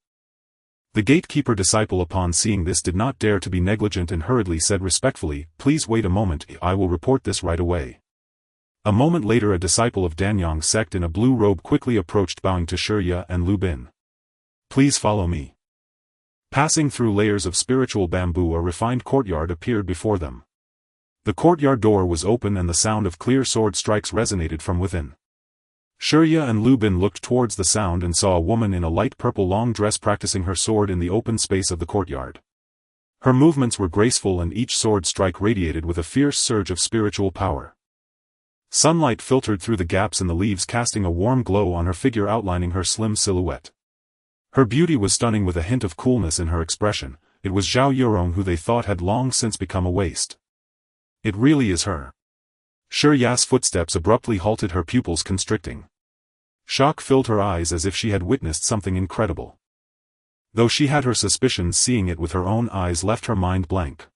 The gatekeeper disciple, upon seeing this, did not dare to be negligent and hurriedly said respectfully, "Please wait a moment, I will report this right away." A moment later a disciple of Danyang's sect in a blue robe quickly approached, bowing to Shi Ya and Lu Bin. "Please follow me." Passing through layers of spiritual bamboo, a refined courtyard appeared before them. The courtyard door was open and the sound of clear sword strikes resonated from within. Shi Ya and Lu Bin looked towards the sound and saw a woman in a light purple long dress practicing her sword in the open space of the courtyard. Her movements were graceful and each sword strike radiated with a fierce surge of spiritual power. Sunlight filtered through the gaps in the leaves, casting a warm glow on her figure, outlining her slim silhouette. Her beauty was stunning with a hint of coolness in her expression. It was Zhao Yurong, who they thought had long since become a waste. It really is her. Shi Ya's footsteps abruptly halted, her pupils constricting. Shock filled her eyes as if she had witnessed something incredible. Though she had her suspicions, seeing it with her own eyes left her mind blank.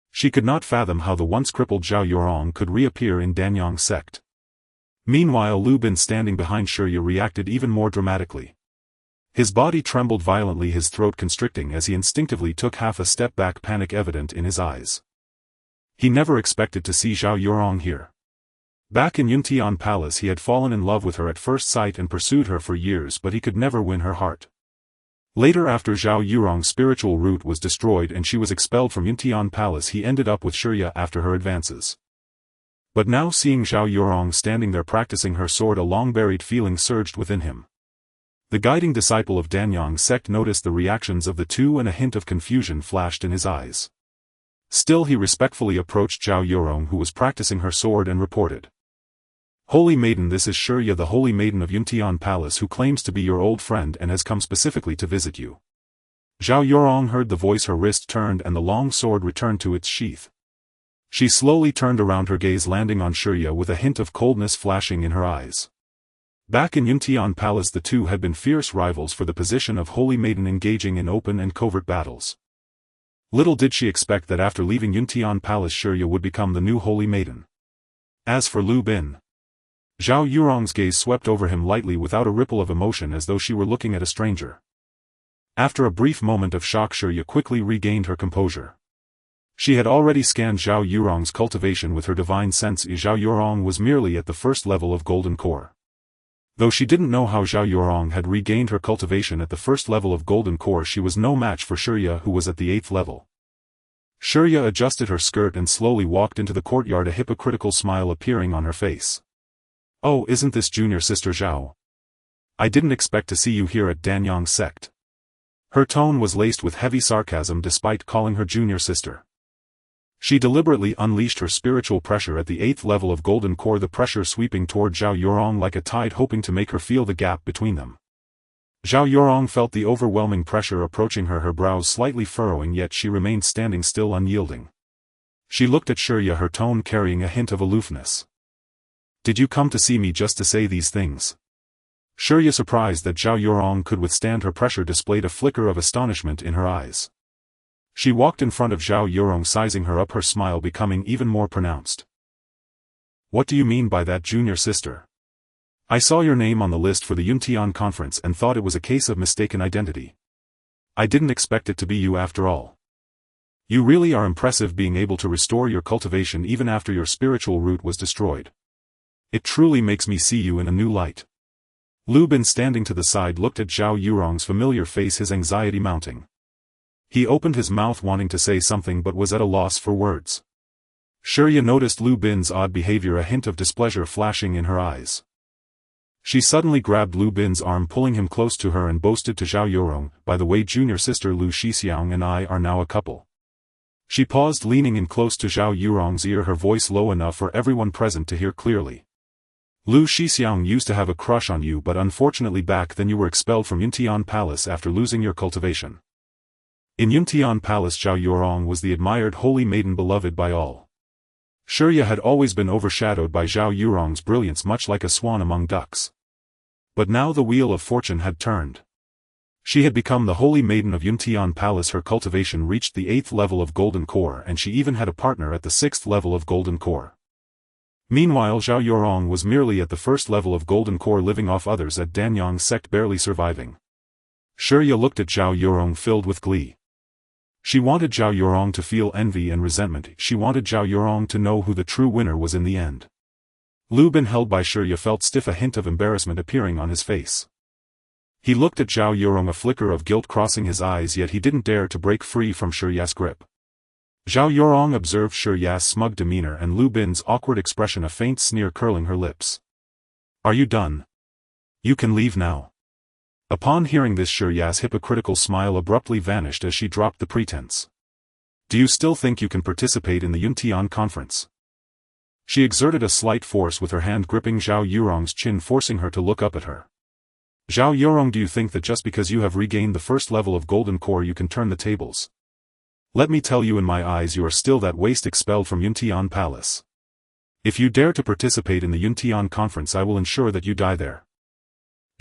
She could not fathom how the once crippled Zhao Yurong could reappear in Danyang's sect. Meanwhile Lu Bin, standing behind Shi Ya, reacted even more dramatically. His body trembled violently, his throat constricting as he instinctively took half a step back, panic evident in his eyes. He never expected to see Zhao Yurong here. Back in Yuntian Palace he had fallen in love with her at first sight and pursued her for years, but he could never win her heart. Later, after Zhao Yurong's spiritual root was destroyed and she was expelled from Yuntian Palace, he ended up with Shi Ya after her advances. But now, seeing Zhao Yurong standing there practicing her sword, a long-buried feeling surged within him. The guiding disciple of Danyang's sect noticed the reactions of the two and a hint of confusion flashed in his eyes. Still he respectfully approached Zhao Yurong, who was practicing her sword, and reported. "Holy Maiden, this is Shi Ya, the Holy Maiden of Yuntian Palace, who claims to be your old friend and has come specifically to visit you." Zhao Yurong heard the voice, her wrist turned and the long sword returned to its sheath. She slowly turned around, her gaze landing on Shi Ya with a hint of coldness flashing in her eyes. Back in Yuntian Palace the two had been fierce rivals for the position of Holy Maiden, engaging in open and covert battles. Little did she expect that after leaving Yuntian Palace Shi Ya would become the new Holy Maiden. As for Lu Bin, Zhao Yurong's gaze swept over him lightly without a ripple of emotion, as though she were looking at a stranger. After a brief moment of shock, Shi Ya quickly regained her composure. She had already scanned Zhao Yurong's cultivation with her divine sense. Zhao Yurong was merely at the first level of golden core. Though she didn't know how Zhao Yurong had regained her cultivation at the first level of golden core, she was no match for Shurya, who was at the 8th level. Shurya adjusted her skirt and slowly walked into the courtyard, a hypocritical smile appearing on her face. "Oh, isn't this junior sister Zhao? I didn't expect to see you here at Danyang sect." Her tone was laced with heavy sarcasm despite calling her junior sister. She deliberately unleashed her spiritual pressure at the 8th level of golden core, the pressure sweeping toward Zhao Yurong like a tide, hoping to make her feel the gap between them. Zhao Yurong felt the overwhelming pressure approaching her brows slightly furrowing, yet she remained standing still, unyielding. She looked at Shurya, her tone carrying a hint of aloofness. "Did you come to see me just to say these things?" Shurya, surprised that Zhao Yurong could withstand her pressure, displayed a flicker of astonishment in her eyes. She walked in front of Zhao Yurong, sizing her up, her smile becoming even more pronounced. "What do you mean by that, junior sister? I saw your name on the list for the Yin-Yang conference and thought it was a case of mistaken identity. I didn't expect it to be you after all. You really are impressive, being able to restore your cultivation even after your spiritual root was destroyed. It truly makes me see you in a new light." Lu Bin, standing to the side, looked at Zhao Yurong's familiar face, his anxiety mounting. He opened his mouth wanting to say something but was at a loss for words. Shurya noticed Lu Bin's odd behavior, a hint of displeasure flashing in her eyes. She suddenly grabbed Lu Bin's arm, pulling him close to her, and boasted to Zhao Yurong, "By the way, junior sister, Lu Shixiang and I are now a couple." She paused, leaning in close to Zhao Yurong's ear, her voice low enough for everyone present to hear clearly. "Lu Shixiang used to have a crush on you, but unfortunately back then you were expelled from Yin-Yang Palace after losing your cultivation. In Yin-Yang Palace, Zhao Yurong was the admired holy maiden beloved by all. Shurya had always been overshadowed by Zhao Yurong's brilliance, much like a swan among ducks. But now the wheel of fortune had turned. She had become the holy maiden of Yin-Yang Palace. Her cultivation reached the 8th level of golden core, and she even had a partner at the 6th level of golden core. Meanwhile, Zhao Yurong was merely at the 1st level of golden core, living off others at Danyang sect, barely surviving. Shurya looked at Zhao Yurong filled with glee. She wanted Zhao Yurong to feel envy and resentment. She wanted Zhao Yurong to know who the true winner was in the end. Lu Bin, held by Shurya, felt stiff, a hint of embarrassment appearing on his face. He looked at Zhao Yurong, a flicker of guilt crossing his eyes, yet he didn't dare to break free from Shurya's grip. Zhao Yurong observed Shurya's smug demeanor and Lu Bin's awkward expression, a faint sneer curling her lips. "Are you done? You can leave now." Upon hearing this, Shurya's hypocritical smile abruptly vanished as she dropped the pretense. "Do you still think you can participate in the Yin-Yang conference?" She exerted a slight force with her hand, gripping Zhao Yurong's chin, forcing her to look up at her. "Zhao Yurong, do you think that just because you have regained the 1st level of golden core you can turn the tables? Let me tell you, in my eyes you are still that waste expelled from Yin-Yang Palace. If you dare to participate in the Yin-Yang conference, I will ensure that you die there."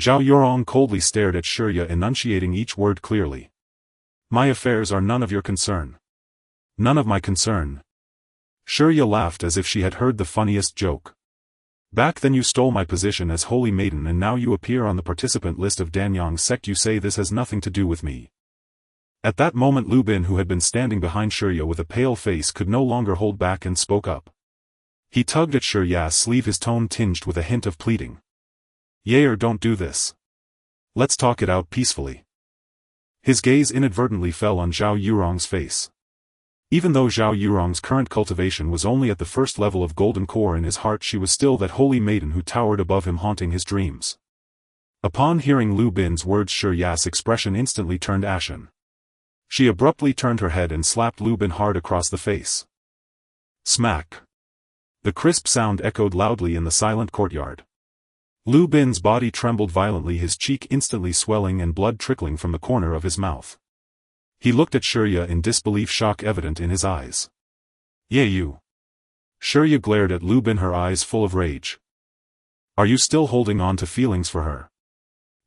Zhao Yurong coldly stared at Shurya, enunciating each word clearly. "My affairs are none of your concern." "None of my concern?" Shurya laughed as if she had heard the funniest joke. "Back then you stole my position as holy maiden, and now you appear on the participant list of Danyang sect. You say this has nothing to do with me." At that moment, Lu Bin, who had been standing behind Shurya with a pale face, could no longer hold back and spoke up. He tugged at Shurya's sleeve, his tone tinged with a hint of pleading. "Yair, don't do this. Let's talk it out peacefully." His gaze inadvertently fell on Zhao Yurong's face. Even though Zhao Yurong's current cultivation was only at the 1st level of golden core, in his heart she was still that holy maiden who towered above him, haunting his dreams. Upon hearing Lu Bin's words, Shurya's expression instantly turned ashen. She abruptly turned her head and slapped Lu Bin hard across the face. Smack! The crisp sound echoed loudly in the silent courtyard. Lu Bin's body trembled violently, his cheek instantly swelling and blood trickling from the corner of his mouth. He looked at Shurya in disbelief, shock evident in his eyes. "Yeah, you." Shurya glared at Lu Bin, her eyes full of rage. "Are you still holding on to feelings for her?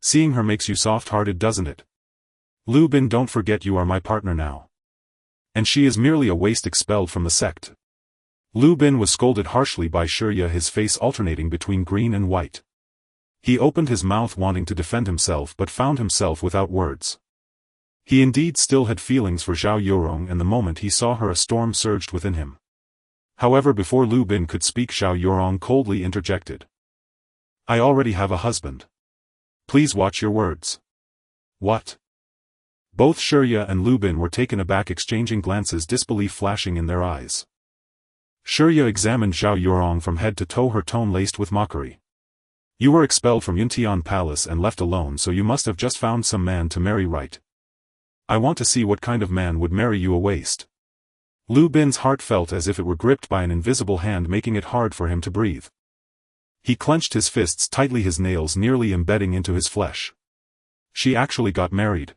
Seeing her makes you soft-hearted, doesn't it? Lu Bin, don't forget you are my partner now. And she is merely a waste expelled from the sect." Lu Bin was scolded harshly by Shurya, his face alternating between green and white. He opened his mouth wanting to defend himself but found himself without words. He indeed still had feelings for Zhao Yorong, and the moment he saw her a storm surged within him. However, before Lu Bin could speak, Zhao Yorong coldly interjected. I already have a husband. Please watch your words. What? Both Shurya and Lu Bin were taken aback, exchanging glances, disbelief flashing in their eyes. Shurya examined Zhao Yorong from head to toe, her tone laced with mockery. You were expelled from Yin-Yang Palace and left alone, so you must have just found some man to marry, right? I want to see what kind of man would marry you, a waste. Lu Bin's heart felt as if it were gripped by an invisible hand, making it hard for him to breathe. He clenched his fists tightly, his nails nearly embedding into his flesh. She actually got married.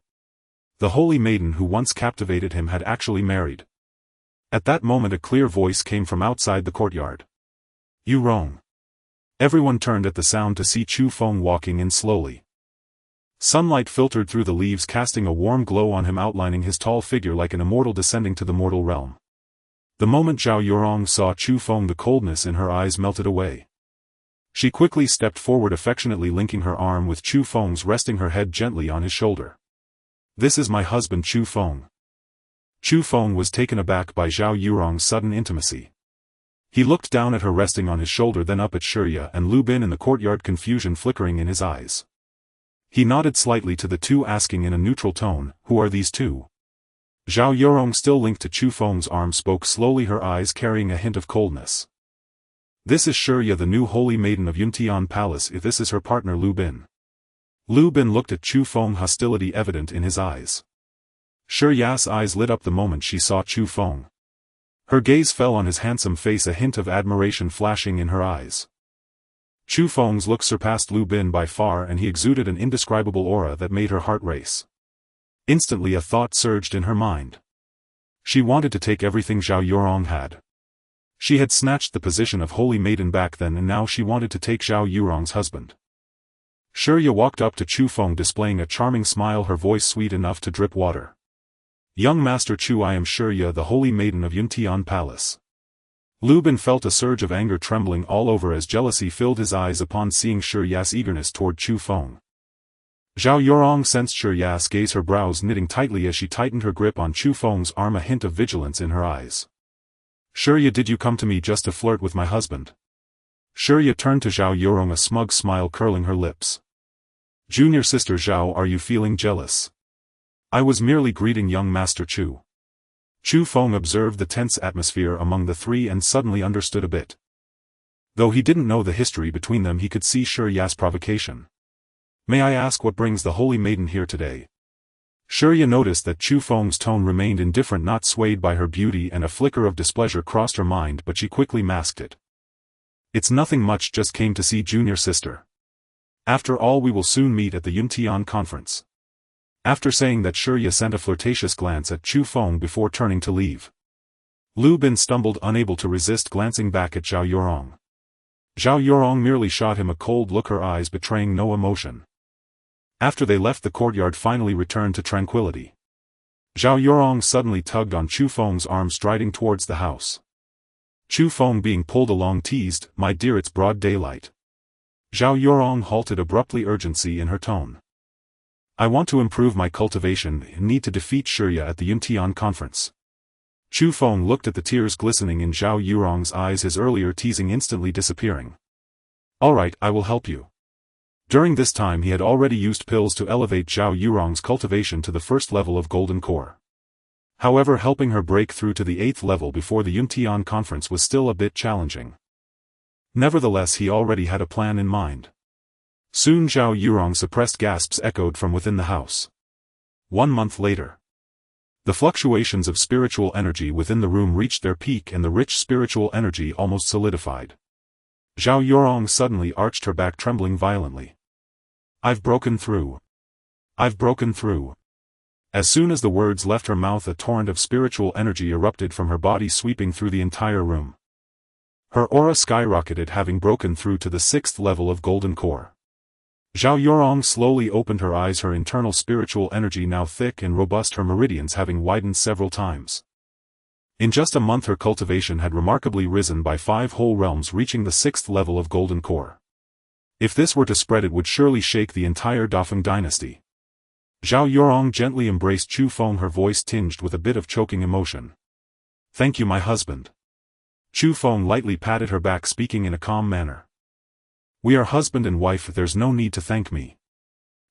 The holy maiden who once captivated him had actually married. At that moment a clear voice came from outside the courtyard. You wrong. Everyone turned at the sound to see Chu Feng walking in slowly. Sunlight filtered through the leaves, casting a warm glow on him, outlining his tall figure like an immortal descending to the mortal realm. The moment Zhao Yorong saw Chu Feng, the coldness in her eyes melted away. She quickly stepped forward, affectionately linking her arm with Chu Feng's, resting her head gently on his shoulder. This is my husband, Chu Feng. Chu Feng was taken aback by Zhao Yorong's sudden intimacy. He looked down at her, resting on his shoulder, then up at Shurya and Lu Bin in the courtyard, confusion flickering in his eyes. He nodded slightly to the two, asking in a neutral tone, who are these two? Zhao Yorong, still linked to Chu Feng's arm, spoke slowly, her eyes carrying a hint of coldness. This is Shurya, the new holy maiden of Yin-Yang Palace. If this is her partner, Lu Bin. Lu Bin looked at Chu Feng, hostility evident in his eyes. Shurya's eyes lit up the moment she saw Chu Feng. Her gaze fell on his handsome face, a hint of admiration flashing in her eyes. Chu Feng's look surpassed Lu Bin by far, and he exuded an indescribable aura that made her heart race. Instantly a thought surged in her mind. She wanted to take everything Zhao Yorong had. She had snatched the position of holy maiden back then, and now she wanted to take Zhao Yorong's husband. Shurya walked up to Chu Feng, displaying a charming smile, her voice sweet enough to drip water. Young Master Chu, I am Shurya, the holy maiden of Yin-Yang Palace. Lu Bin felt a surge of anger trembling all over as jealousy filled his eyes upon seeing Shurya's eagerness toward Chu Feng. Zhao Yorong sensed Shurya's gaze, her brows knitting tightly as she tightened her grip on Chu Feng's arm, a hint of vigilance in her eyes. Shurya, did you come to me just to flirt with my husband? Shurya turned to Zhao Yorong, a smug smile curling her lips. Junior sister Zhao, are you feeling jealous? I was merely greeting young Master Chu. Chu Feng observed the tense atmosphere among the three and suddenly understood a bit. Though he didn't know the history between them, he could see Shurya's provocation. May I ask what brings the holy maiden here today? Shurya noticed that Chu Feng's tone remained indifferent, not swayed by her beauty, and a flicker of displeasure crossed her mind, but she quickly masked it. It's nothing much, just came to see junior sister. After all, we will soon meet at the Yin-Yang conference. After saying that, Shurya sent a flirtatious glance at Chu Feng before turning to leave. Lu Bin stumbled, unable to resist glancing back at Zhao Yorong. Zhao Yorong merely shot him a cold look, her eyes betraying no emotion. After they left, the courtyard finally returned to tranquility. Zhao Yorong suddenly tugged on Chu Feng's arm, striding towards the house. Chu Feng, being pulled along, teased, "My dear, it's broad daylight." Zhao Yorong halted abruptly, urgency in her tone. I want to improve my cultivation and need to defeat Shurya at the Yin-Yang conference. Chu Feng looked at the tears glistening in Zhao Yorong's eyes, his earlier teasing instantly disappearing. Alright, I will help you. During this time he had already used pills to elevate Zhao Yorong's cultivation to the first level of golden core. However, helping her break through to the 8th level before the Yin-Yang conference was still a bit challenging. Nevertheless, he already had a plan in mind. Soon Zhao Yorong's suppressed gasps echoed from within the house. 1 month later. The fluctuations of spiritual energy within the room reached their peak, and the rich spiritual energy almost solidified. Zhao Yorong suddenly arched her back, trembling violently. I've broken through. I've broken through. As soon as the words left her mouth, a torrent of spiritual energy erupted from her body, sweeping through the entire room. Her aura skyrocketed, having broken through to the 6th level of golden core. Zhao Yorong slowly opened her eyes, her internal spiritual energy now thick and robust, her meridians having widened several times. In just a month her cultivation had remarkably risen by 5 whole realms, reaching the 6th level of golden core. If this were to spread, it would surely shake the entire Dafeng dynasty. Zhao Yorong gently embraced Chu Feng, her voice tinged with a bit of choking emotion. Thank you, my husband. Chu Feng lightly patted her back, speaking in a calm manner. We are husband and wife, there's no need to thank me.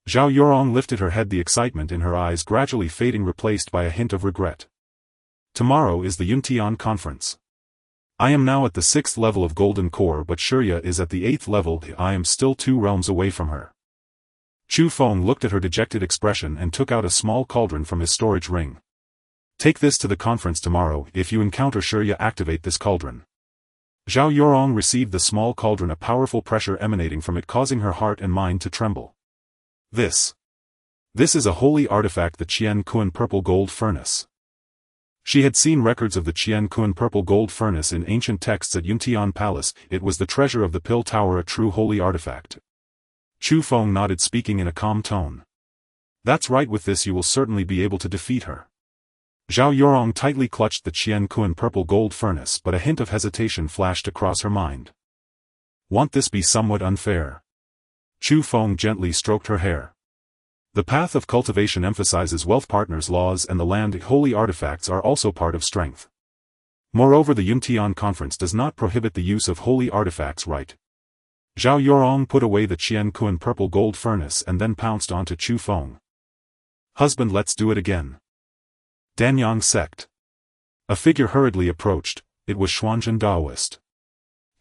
Zhao Yorong lifted her head, the excitement in her eyes gradually fading, replaced by a hint of regret. Tomorrow is the Yuntian conference. I am now at the 6th level of Golden Core, but Shurya is at the 8th level. I am still 2 realms away from her. Chu Feng looked at her dejected expression and took out a small cauldron from his storage ring. Take this to the conference tomorrow. If you encounter Shurya, activate this cauldron. Zhao Yorong received the small cauldron, a powerful pressure emanating from it causing her heart and mind to tremble. This is a holy artifact, the Qian Kun Purple Gold Furnace. She had seen records of the Qian Kun Purple Gold Furnace in ancient texts at Yuntian Palace. It was the treasure of the Pill Tower, a true holy artifact. Chu Feng nodded, speaking in a calm tone. That's right, with this you will certainly be able to defeat her. Zhao Yorong tightly clutched the Qian Kun Purple Gold Furnace, but a hint of hesitation flashed across her mind. Won't this be somewhat unfair? Chu Feng gently stroked her hair. The path of cultivation emphasizes wealth, partners, laws, and the land. Holy artifacts are also part of strength. Moreover, the Yuntian conference does not prohibit the use of holy artifacts, right? Zhao Yorong put away the Qian Kun Purple Gold Furnace and then pounced onto Chu Feng. Husband, let's do it again. Danyang sect. A figure hurriedly approached. It was Xuanzhen Daoist.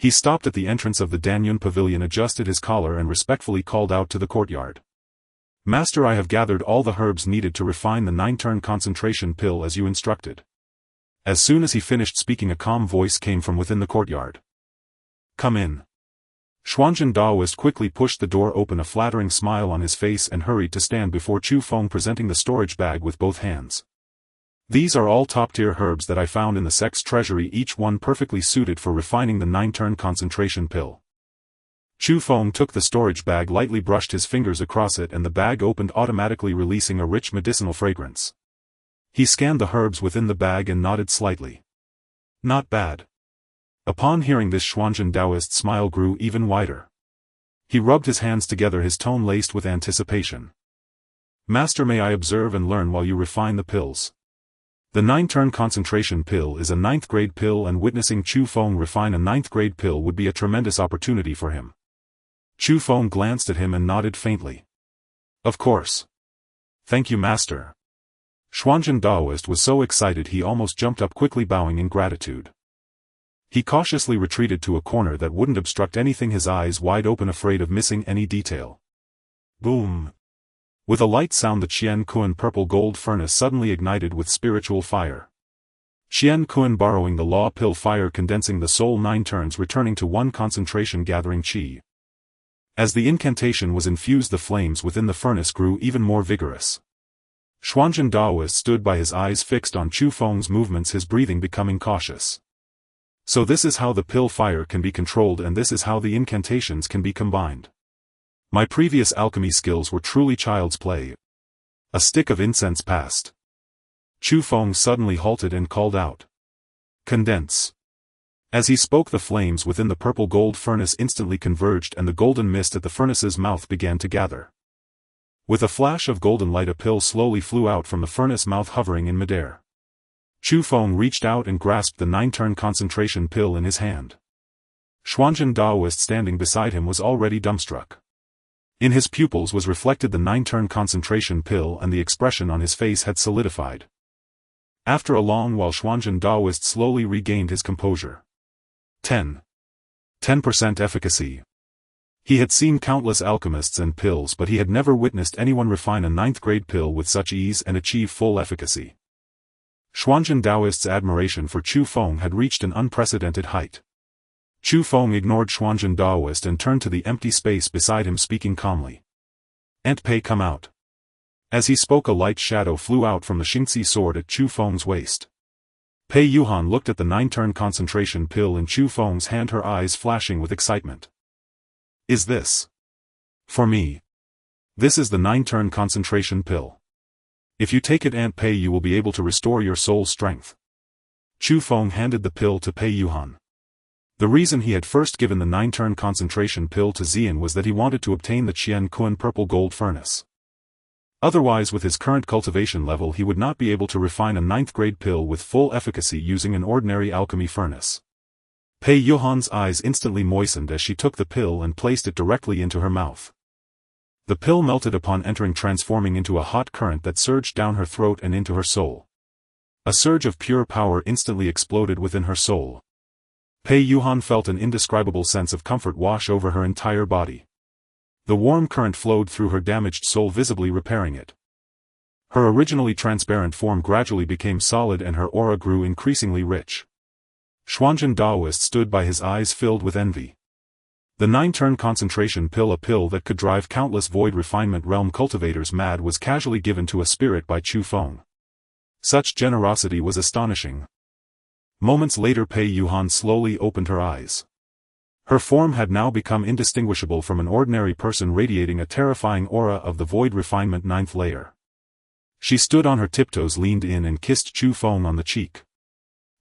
He stopped at the entrance of the Danyun pavilion, adjusted his collar and respectfully called out to the courtyard. Master, I have gathered all the herbs needed to refine the 9-turn concentration pill as you instructed. As soon as he finished speaking, a calm voice came from within the courtyard. Come in. Xuanzhen Daoist quickly pushed the door open, a flattering smile on his face, and hurried to stand before Chu Feng, presenting the storage bag with both hands. These are all top-tier herbs that I found in the sect's treasury, each one perfectly suited for refining the 9-turn concentration pill. Chu Feng took the storage bag, lightly brushed his fingers across it, and the bag opened, automatically releasing a rich medicinal fragrance. He scanned the herbs within the bag and nodded slightly. Not bad. Upon hearing this, Xuanzhen Daoist's smile grew even wider. He rubbed his hands together, his tone laced with anticipation. Master, may I observe and learn while you refine the pills? The 9-turn concentration pill is a 9th-grade pill, and witnessing Chu Feng refine a 9th-grade pill would be a tremendous opportunity for him. Chu Feng glanced at him and nodded faintly. Of course. Thank you, Master. Xuanzhen Daoist was so excited he almost jumped up, quickly bowing in gratitude. He cautiously retreated to a corner that wouldn't obstruct anything, his eyes wide open, afraid of missing any detail. Boom! With a light sound, the Qian Kun Purple Gold Furnace suddenly ignited with spiritual fire. Qian Kun, borrowing the law pill fire, condensing the soul 9 turns, returning to 1 concentration, gathering qi. As the incantation was infused, the flames within the furnace grew even more vigorous. Xuanzhen Daoist stood by, his eyes fixed on Chu Feng's movements, his breathing becoming cautious. So this is how the pill fire can be controlled, and this is how the incantations can be combined. My previous alchemy skills were truly child's play. A stick of incense passed. Chu Feng suddenly halted and called out. Condense. As he spoke, the flames within the purple gold furnace instantly converged, and the golden mist at the furnace's mouth began to gather. With a flash of golden light, a pill slowly flew out from the furnace mouth, hovering in midair. Chu Feng reached out and grasped the 9-turn concentration pill in his hand. Xuanzhen Daoist, standing beside him, was already dumbstruck. In his pupils was reflected the 9-turn concentration pill, and the expression on his face had solidified. After a long while, Xuanzhen Daoist slowly regained his composure. 10% efficacy. He had seen countless alchemists and pills, but he had never witnessed anyone refine a 9th-grade pill with such ease and achieve full efficacy. Xuanzhen Daoist's admiration for Chu Feng had reached an unprecedented height. Chu Feng ignored Xuanzhen Daoist and turned to the empty space beside him, speaking calmly. Aunt Pei, come out. As he spoke, a light shadow flew out from the Xingxi sword at Chu Feng's waist. Pei Yuhan looked at the 9-turn concentration pill in Chu Feng's hand, her eyes flashing with excitement. Is this for me? This is the 9-turn concentration pill. If you take it, Aunt Pei, you will be able to restore your soul's strength. Chu Feng handed the pill to Pei Yuhan. The reason he had first given the 9-turn concentration pill to Xian was that he wanted to obtain the Qian Kun Purple Gold Furnace. Otherwise with his current cultivation level he would not be able to refine a 9th-grade pill with full efficacy using an ordinary alchemy furnace. Pei Yuhan's eyes instantly moistened as she took the pill and placed it directly into her mouth. The pill melted upon entering, transforming into a hot current that surged down her throat and into her soul. A surge of pure power instantly exploded within her soul. Pei Yuhan felt an indescribable sense of comfort wash over her entire body. The warm current flowed through her damaged soul, visibly repairing it. Her originally transparent form gradually became solid and her aura grew increasingly rich. Xuanzhen Daoist stood by, his eyes filled with envy. The 9-turn concentration pill, a pill that could drive countless void refinement realm cultivators mad, was casually given to a spirit by Chu Feng. Such generosity was astonishing. Moments later Pei Yuhan slowly opened her eyes. Her form had now become indistinguishable from an ordinary person, radiating a terrifying aura of the void refinement 9th layer. She stood on her tiptoes, leaned in and kissed Chu Feng on the cheek.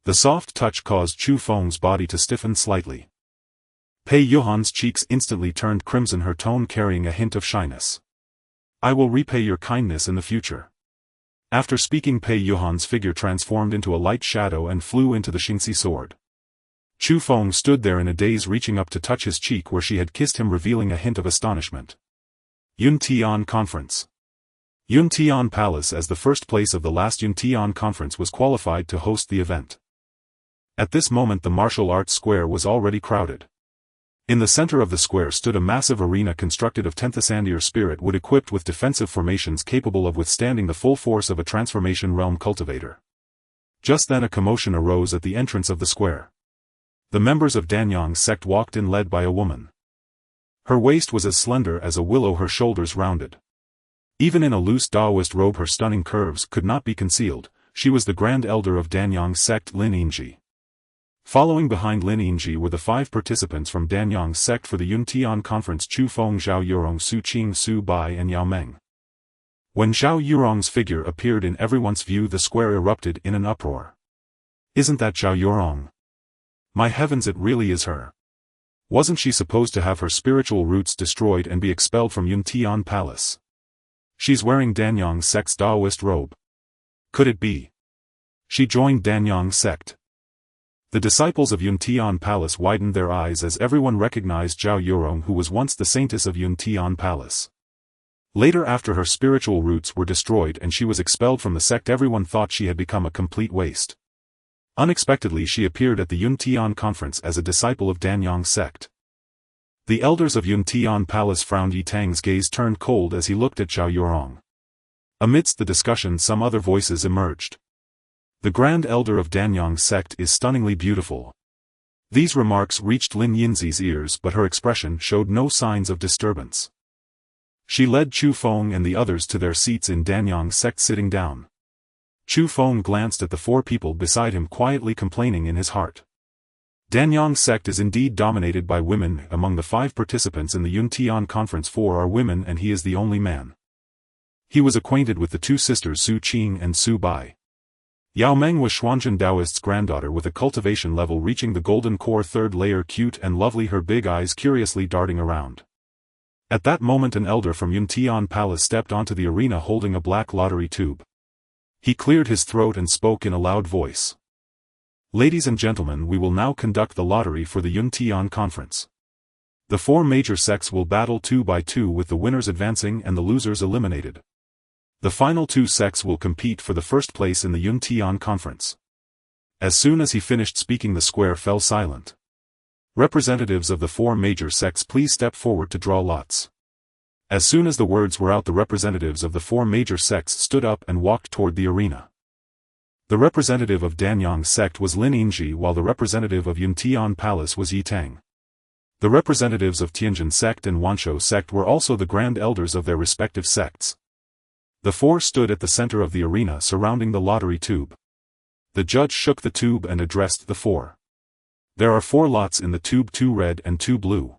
The soft touch caused Chu Feng's body to stiffen slightly. Pei Yuhan's cheeks instantly turned crimson, her tone carrying a hint of shyness. "I will repay your kindness in the future." After speaking, Pei Yuhan's figure transformed into a light shadow and flew into the Xingxi sword. Chu Feng stood there in a daze, reaching up to touch his cheek where she had kissed him, revealing a hint of astonishment. Yuntian Conference. Yuntian Palace, as the first place of the last Yuntian Conference, was qualified to host the event. At this moment the martial arts square was already crowded. In the center of the square stood a massive arena constructed of Tenthisandir spirit wood, equipped with defensive formations capable of withstanding the full force of a transformation realm cultivator. Just then a commotion arose at the entrance of the square. The members of Danyang's sect walked in, led by a woman. Her waist was as slender as a willow, her shoulders rounded. Even in a loose Daoist robe her stunning curves could not be concealed. She was the Grand Elder of Danyang's sect, Lin Yingji. Following behind Lin Yingji were the 5 participants from Danyang's sect for the Yuntian Conference: Chu Feng, Zhao Yurong, Su Qing, Su Bai and Yao Meng. When Zhao Yurong's figure appeared in everyone's view, the square erupted in an uproar. "Isn't that Zhao Yurong? My heavens, it really is her. Wasn't she supposed to have her spiritual roots destroyed and be expelled from Yuntian Palace? She's wearing Danyang's sect's Daoist robe. Could it be? She joined Danyang's sect." The disciples of Yuntian Palace widened their eyes as everyone recognized Zhao Yurong, who was once the saintess of Yuntian Palace. Later, after her spiritual roots were destroyed and she was expelled from the sect, everyone thought she had become a complete waste. Unexpectedly she appeared at the Yuntian Conference as a disciple of Danyang's sect. The elders of Yuntian Palace frowned. Yi Tang's gaze turned cold as he looked at Zhao Yurong. Amidst the discussion some other voices emerged. "The Grand Elder of Danyang's sect is stunningly beautiful." These remarks reached Lin Yinzi's ears, but her expression showed no signs of disturbance. She led Chu Feng and the others to their seats in Danyang's sect, sitting down. Chu Feng glanced at the 4 people beside him, quietly complaining in his heart. Danyang's sect is indeed dominated by women. Among the 5 participants in the Yuntian Conference, 4 are women and he is the only man. He was acquainted with the 2 sisters Su Qing and Su Bai. Yao Meng was Xuanzhen Daoist's granddaughter with a cultivation level reaching the golden core 3rd layer, cute and lovely, her big eyes curiously darting around. At that moment an elder from Yuntian Palace stepped onto the arena holding a black lottery tube. He cleared his throat and spoke in a loud voice. "Ladies and gentlemen, we will now conduct the lottery for the Yuntian Conference. The 4 major sects will battle 2 by 2, with the winners advancing and the losers eliminated. The final 2 sects will compete for the first place in the Yuntian Conference." As soon as he finished speaking, the square fell silent. "Representatives of the 4 major sects, please step forward to draw lots." As soon as the words were out, the representatives of the 4 major sects stood up and walked toward the arena. The representative of Danyang's sect was Lin Yingji, while the representative of Yuntian Palace was Yi Tang. The representatives of Tianjin sect and Wanshou sect were also the grand elders of their respective sects. The 4 stood at the center of the arena surrounding the lottery tube. The judge shook the tube and addressed the 4. "There are 4 lots in the tube, 2 red and 2 blue.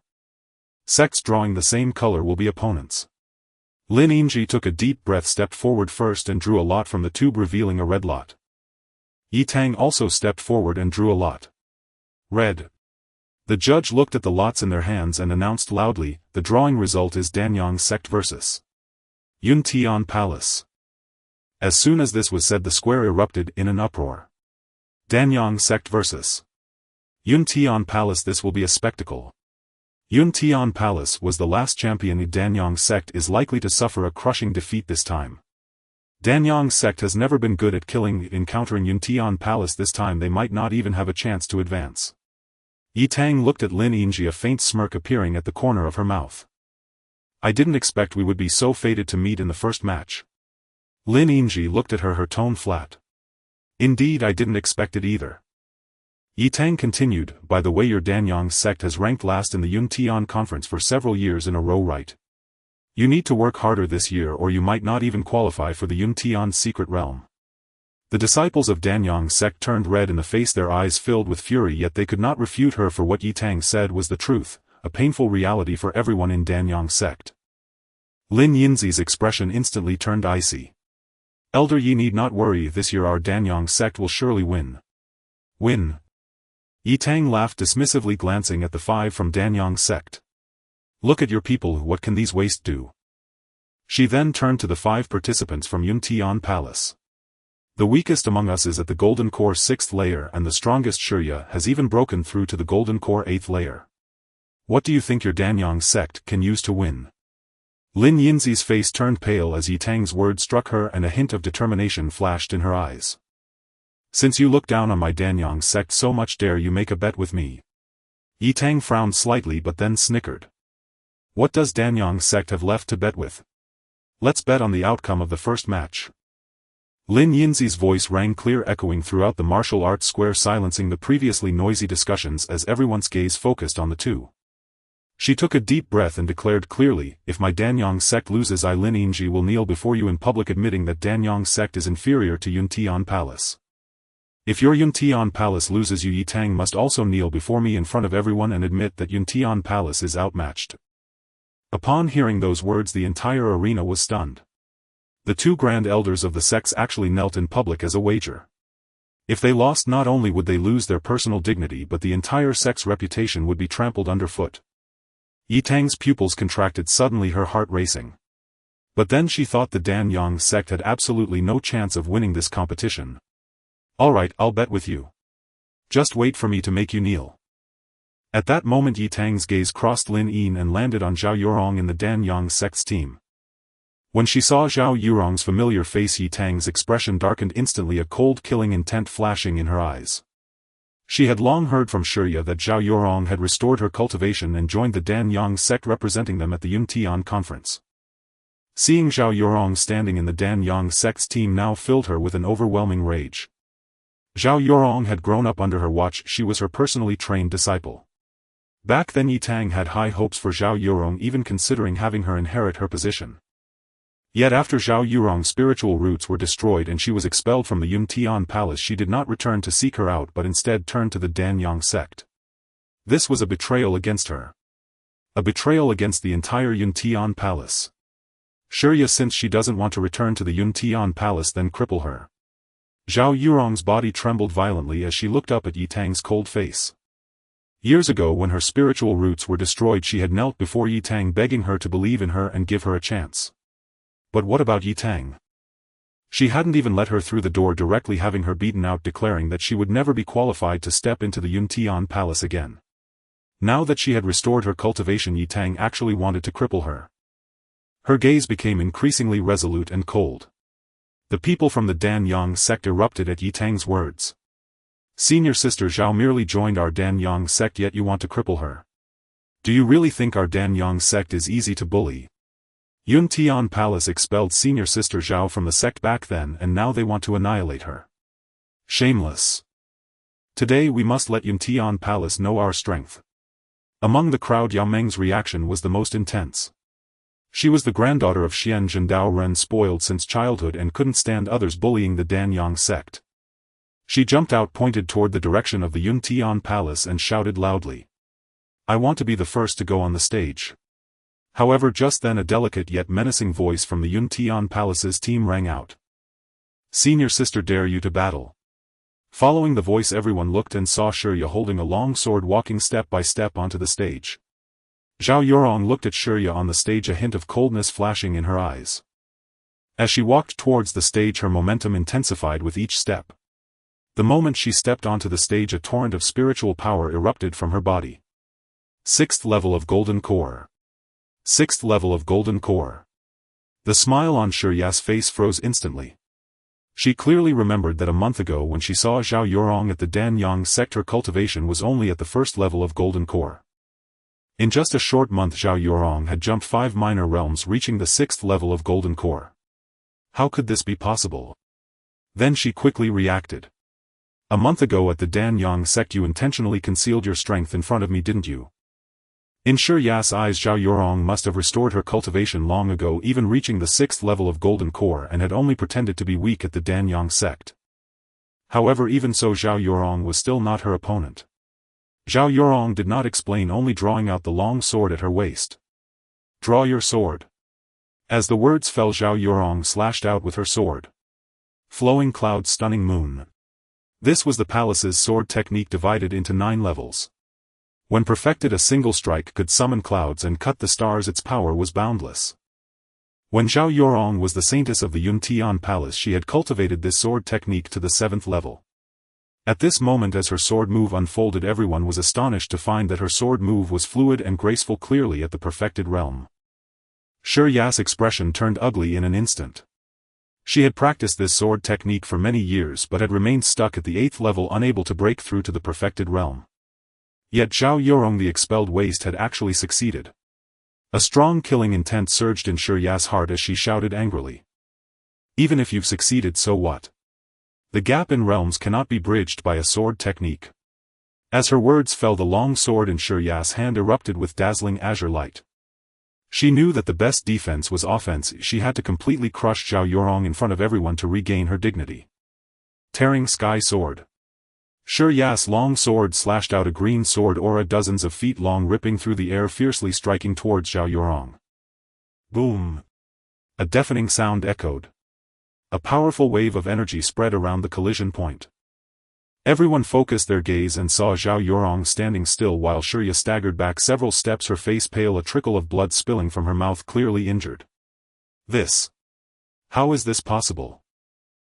Sects drawing the same color will be opponents." Lin Yingji took a deep breath, stepped forward first and drew a lot from the tube, revealing a red lot. Yi Tang also stepped forward and drew a lot. "Red." The judge looked at the lots in their hands and announced loudly, "The drawing result is Danyang's sect versus Yin-Yang Palace. As soon as this was said, the square erupted in an uproar. Danyang sect vs. Yin-Yang Palace. This will be a spectacle. Yin-Yang Palace was the last champion. The Danyang sect is likely to suffer a crushing defeat this time. Danyang sect has never been good at killing. Encountering Yin-Yang Palace this time, they might not even have a chance to advance. Yi Tang looked at Lin Yingji, a faint smirk appearing at the corner of her mouth. I didn't expect we would be so fated to meet in the first match. Lin Yingji looked at her, her tone flat. Indeed, I didn't expect it either. Yi Tang continued, by the way, your Danyang sect has ranked last in the Yin-Yang conference for several years in a row, right? You need to work harder this year or you might not even qualify for the Yin-Yang secret realm. The disciples of Danyang sect turned red in the face, their eyes filled with fury, yet they could not refute her, for what Yi Tang said was the truth, a painful reality for everyone in Danyang sect. Lin Yinzi's expression instantly turned icy. Elder Yi need not worry, this year our Danyang sect will surely win. Win? Yi Tang laughed dismissively, glancing at the 5 from Danyang sect. Look at your people, what can these waste do? She then turned to the 5 participants from Yin-Yang Palace. The weakest among us is at the Golden Core 6th layer, and the strongest Shurya has even broken through to the Golden Core 8th layer. What do you think your Danyang sect can use to win? Lin Yinzi's face turned pale as Yi Tang's words struck her, and a hint of determination flashed in her eyes. Since you look down on my Danyang sect so much, dare you make a bet with me? Yi Tang frowned slightly but then snickered. What does Danyang sect have left to bet with? Let's bet on the outcome of the first match. Lin Yinzi's voice rang clear, echoing throughout the martial arts square, silencing the previously noisy discussions as everyone's gaze focused on the two. She took a deep breath and declared clearly, if my Danyang sect loses, I Lin Yinji will kneel before you in public, admitting that Danyang sect is inferior to Yin-Yang Palace. If your Yin-Yang Palace loses, you Yi Tang must also kneel before me in front of everyone and admit that Yin-Yang Palace is outmatched. Upon hearing those words, the entire arena was stunned. The 2 grand elders of the sects actually knelt in public as a wager. If they lost, not only would they lose their personal dignity, but the entire sect's reputation would be trampled underfoot. Yi Tang's pupils contracted suddenly, her heart racing. But then she thought the Danyang sect had absolutely no chance of winning this competition. Alright, I'll bet with you. Just wait for me to make you kneel. At that moment Yi Tang's gaze crossed Lin Yin and landed on Zhao Yurong in the Danyang sect's team. When she saw Zhao Yurong's familiar face, Yi Tang's expression darkened instantly, a cold, killing intent flashing in her eyes. She had long heard from Shurya that Zhao Yurong had restored her cultivation and joined the Danyang sect, representing them at the Yin-Yang conference. Seeing Zhao Yurong standing in the Danyang sect's team now filled her with an overwhelming rage. Zhao Yurong had grown up under her watch, she was her personally trained disciple. Back then Yi Tang had high hopes for Zhao Yurong, even considering having her inherit her position. Yet after Zhao Yurong's spiritual roots were destroyed and she was expelled from the Yin-Yang Palace, she did not return to seek her out but instead turned to the Danyang sect. This was a betrayal against her. A betrayal against the entire Yin-Yang Palace. Shurya, since she doesn't want to return to the Yin-Yang Palace, then cripple her. Zhao Yurong's body trembled violently as she looked up at Yi Tang's cold face. Years ago, when her spiritual roots were destroyed, she had knelt before Yi Tang begging her to believe in her and give her a chance. But what about Yi Tang? She hadn't even let her through the door, directly having her beaten out, declaring that she would never be qualified to step into the Yin-Yang Palace again. Now that she had restored her cultivation, Yi Tang actually wanted to cripple her. Her gaze became increasingly resolute and cold. The people from the Danyang sect erupted at Yi Tang's words. Senior sister Zhao merely joined our Danyang sect, yet you want to cripple her. Do you really think our Danyang sect is easy to bully? Yin-Yang Palace expelled senior sister Zhao from the sect back then, and now they want to annihilate her. Shameless. Today we must let Yin-Yang Palace know our strength. Among the crowd, Yao Meng's reaction was the most intense. She was the granddaughter of Xian Zhendao Ren, spoiled since childhood, and couldn't stand others bullying the Danyang sect. She jumped out, pointed toward the direction of the Yin-Yang Palace and shouted loudly. I want to be the first to go on the stage. However, just then a delicate yet menacing voice from the Yin-Yang Palace's team rang out. Senior sister, dare you to battle? Following the voice, everyone looked and saw Shurya holding a long sword, walking step by step onto the stage. Zhao Yurong looked at Shurya on the stage, a hint of coldness flashing in her eyes. As she walked towards the stage, her momentum intensified with each step. The moment she stepped onto the stage, a torrent of spiritual power erupted from her body. 6th level of Golden Core. 6th level of Golden Core. The smile on Shurya's face froze instantly. She clearly remembered that a month ago when she saw Zhao Yurong at the Danyang sect, her cultivation was only at the 1st level of Golden Core. In just a short month, Zhao Yurong had jumped 5 minor realms, reaching the 6th level of Golden Core. How could this be possible? Then she quickly reacted. A month ago at the Danyang sect you intentionally concealed your strength in front of me, didn't you? In Shurya's eyes, Zhao Yurong must have restored her cultivation long ago, even reaching the 6th level of Golden Core, and had only pretended to be weak at the Danyang sect. However, even so, Zhao Yurong was still not her opponent. Zhao Yurong did not explain, only drawing out the long sword at her waist. Draw your sword. As the words fell, Zhao Yurong slashed out with her sword. Flowing cloud, stunning moon. This was the palace's sword technique, divided into 9 levels. When perfected, a single strike could summon clouds and cut the stars. Its power was boundless. When Zhao Yurong was the saintess of the Yuntian Palace, she had cultivated this sword technique to the 7th level. At this moment, as her sword move unfolded, everyone was astonished to find that her sword move was fluid and graceful, clearly at the perfected realm. Shurya's expression turned ugly in an instant. She had practiced this sword technique for many years but had remained stuck at the 8th level, unable to break through to the perfected realm. Yet Zhao Yurong, the expelled waste, had actually succeeded. A strong killing intent surged in Shurya's heart as she shouted angrily. Even if you've succeeded, so what? The gap in realms cannot be bridged by a sword technique. As her words fell, the long sword in Shurya's hand erupted with dazzling azure light. She knew that the best defense was offense. She had to completely crush Zhao Yurong in front of everyone to regain her dignity. Tearing Sky Sword. Shurya's long sword slashed out a green sword aura dozens of feet long, ripping through the air, fiercely striking towards Zhao Yurong. Boom! A deafening sound echoed. A powerful wave of energy spread around the collision point. Everyone focused their gaze and saw Zhao Yurong standing still while Shurya staggered back several steps, her face pale, a trickle of blood spilling from her mouth, clearly injured. This. How is this possible?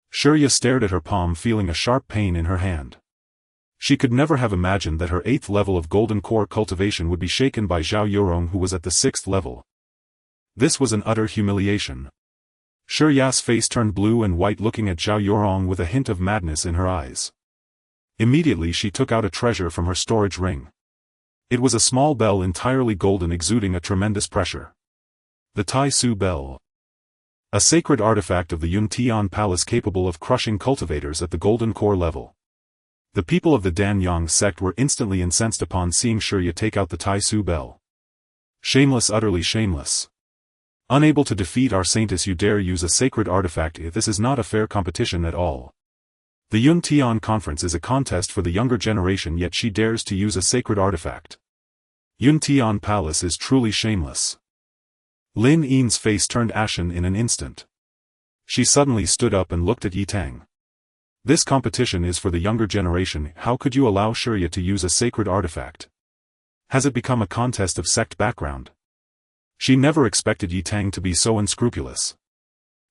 Shurya stared at her palm, feeling a sharp pain in her hand. She could never have imagined that her 8th level of Golden Core cultivation would be shaken by Zhao Yurong, who was at the 6th level. This was an utter humiliation. Shurya's face turned blue and white, looking at Zhao Yurong with a hint of madness in her eyes. Immediately she took out a treasure from her storage ring. It was a small bell, entirely golden, exuding a tremendous pressure. The Tai Su Bell. A sacred artifact of the Yuntian Palace capable of crushing cultivators at the Golden Core level. The people of the Danyang sect were instantly incensed upon seeing Shurya take out the Tai Su Bell. Shameless, utterly shameless. Unable to defeat our saintess, you dare use a sacred artifact? This is not a fair competition at all. The Yuntian conference is a contest for the younger generation, yet she dares to use a sacred artifact. Yuntian Palace is truly shameless. Lin Yin's face turned ashen in an instant. She suddenly stood up and looked at Yi Tang. This competition is for the younger generation. How could you allow Shurya to use a sacred artifact? Has it become a contest of sect background? She never expected Yi Tang to be so unscrupulous.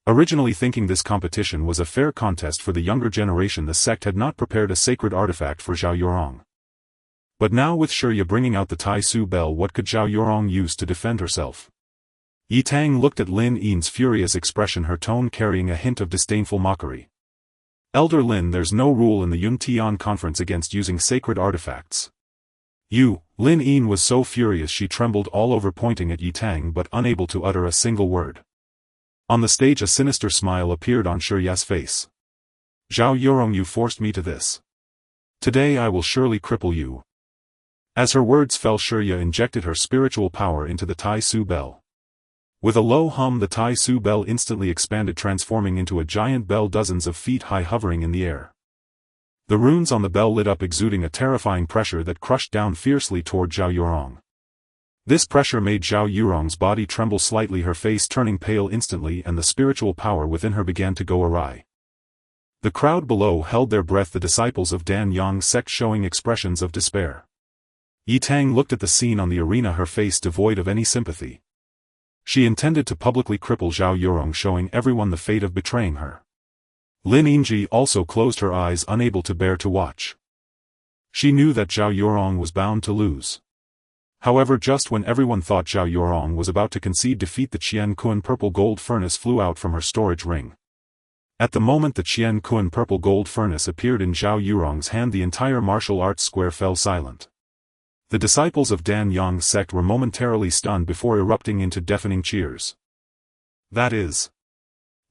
Originally thinking this competition was a fair contest for the younger generation, the sect had not prepared a sacred artifact for Zhao Yurong. But now, with Shurya bringing out the Tai Su Bell, what could Zhao Yurong use to defend herself? Yi Tang looked at Lin Yin's furious expression, her tone carrying a hint of disdainful mockery. Elder Lin, there's no rule in the Yuntian conference against using sacred artifacts. You, Lin Yin was so furious she trembled all over, pointing at Yi Tang but unable to utter a single word. On the stage, a sinister smile appeared on Shurya's face. Zhao Yurong, you forced me to this. Today I will surely cripple you. As her words fell, Shurya injected her spiritual power into the Tai Su Bell. With a low hum, the Tai Su Bell instantly expanded, transforming into a giant bell dozens of feet high, hovering in the air. The runes on the bell lit up, exuding a terrifying pressure that crushed down fiercely toward Zhao Yurong. This pressure made Zhao Yurong's body tremble slightly, her face turning pale instantly, and the spiritual power within her began to go awry. The crowd below held their breath, the disciples of Danyang sect showing expressions of despair. Yi Tang looked at the scene on the arena, her face devoid of any sympathy. She intended to publicly cripple Zhao Yurong, showing everyone the fate of betraying her. Lin Yingji also closed her eyes, unable to bear to watch. She knew that Zhao Yurong was bound to lose. However, just when everyone thought Zhao Yurong was about to concede defeat, the Qian Kun purple gold furnace flew out from her storage ring. At the moment the Qian Kun purple gold furnace appeared in Zhao Yurong's hand, the entire martial arts square fell silent. The disciples of Dan Yang's sect were momentarily stunned before erupting into deafening cheers. That is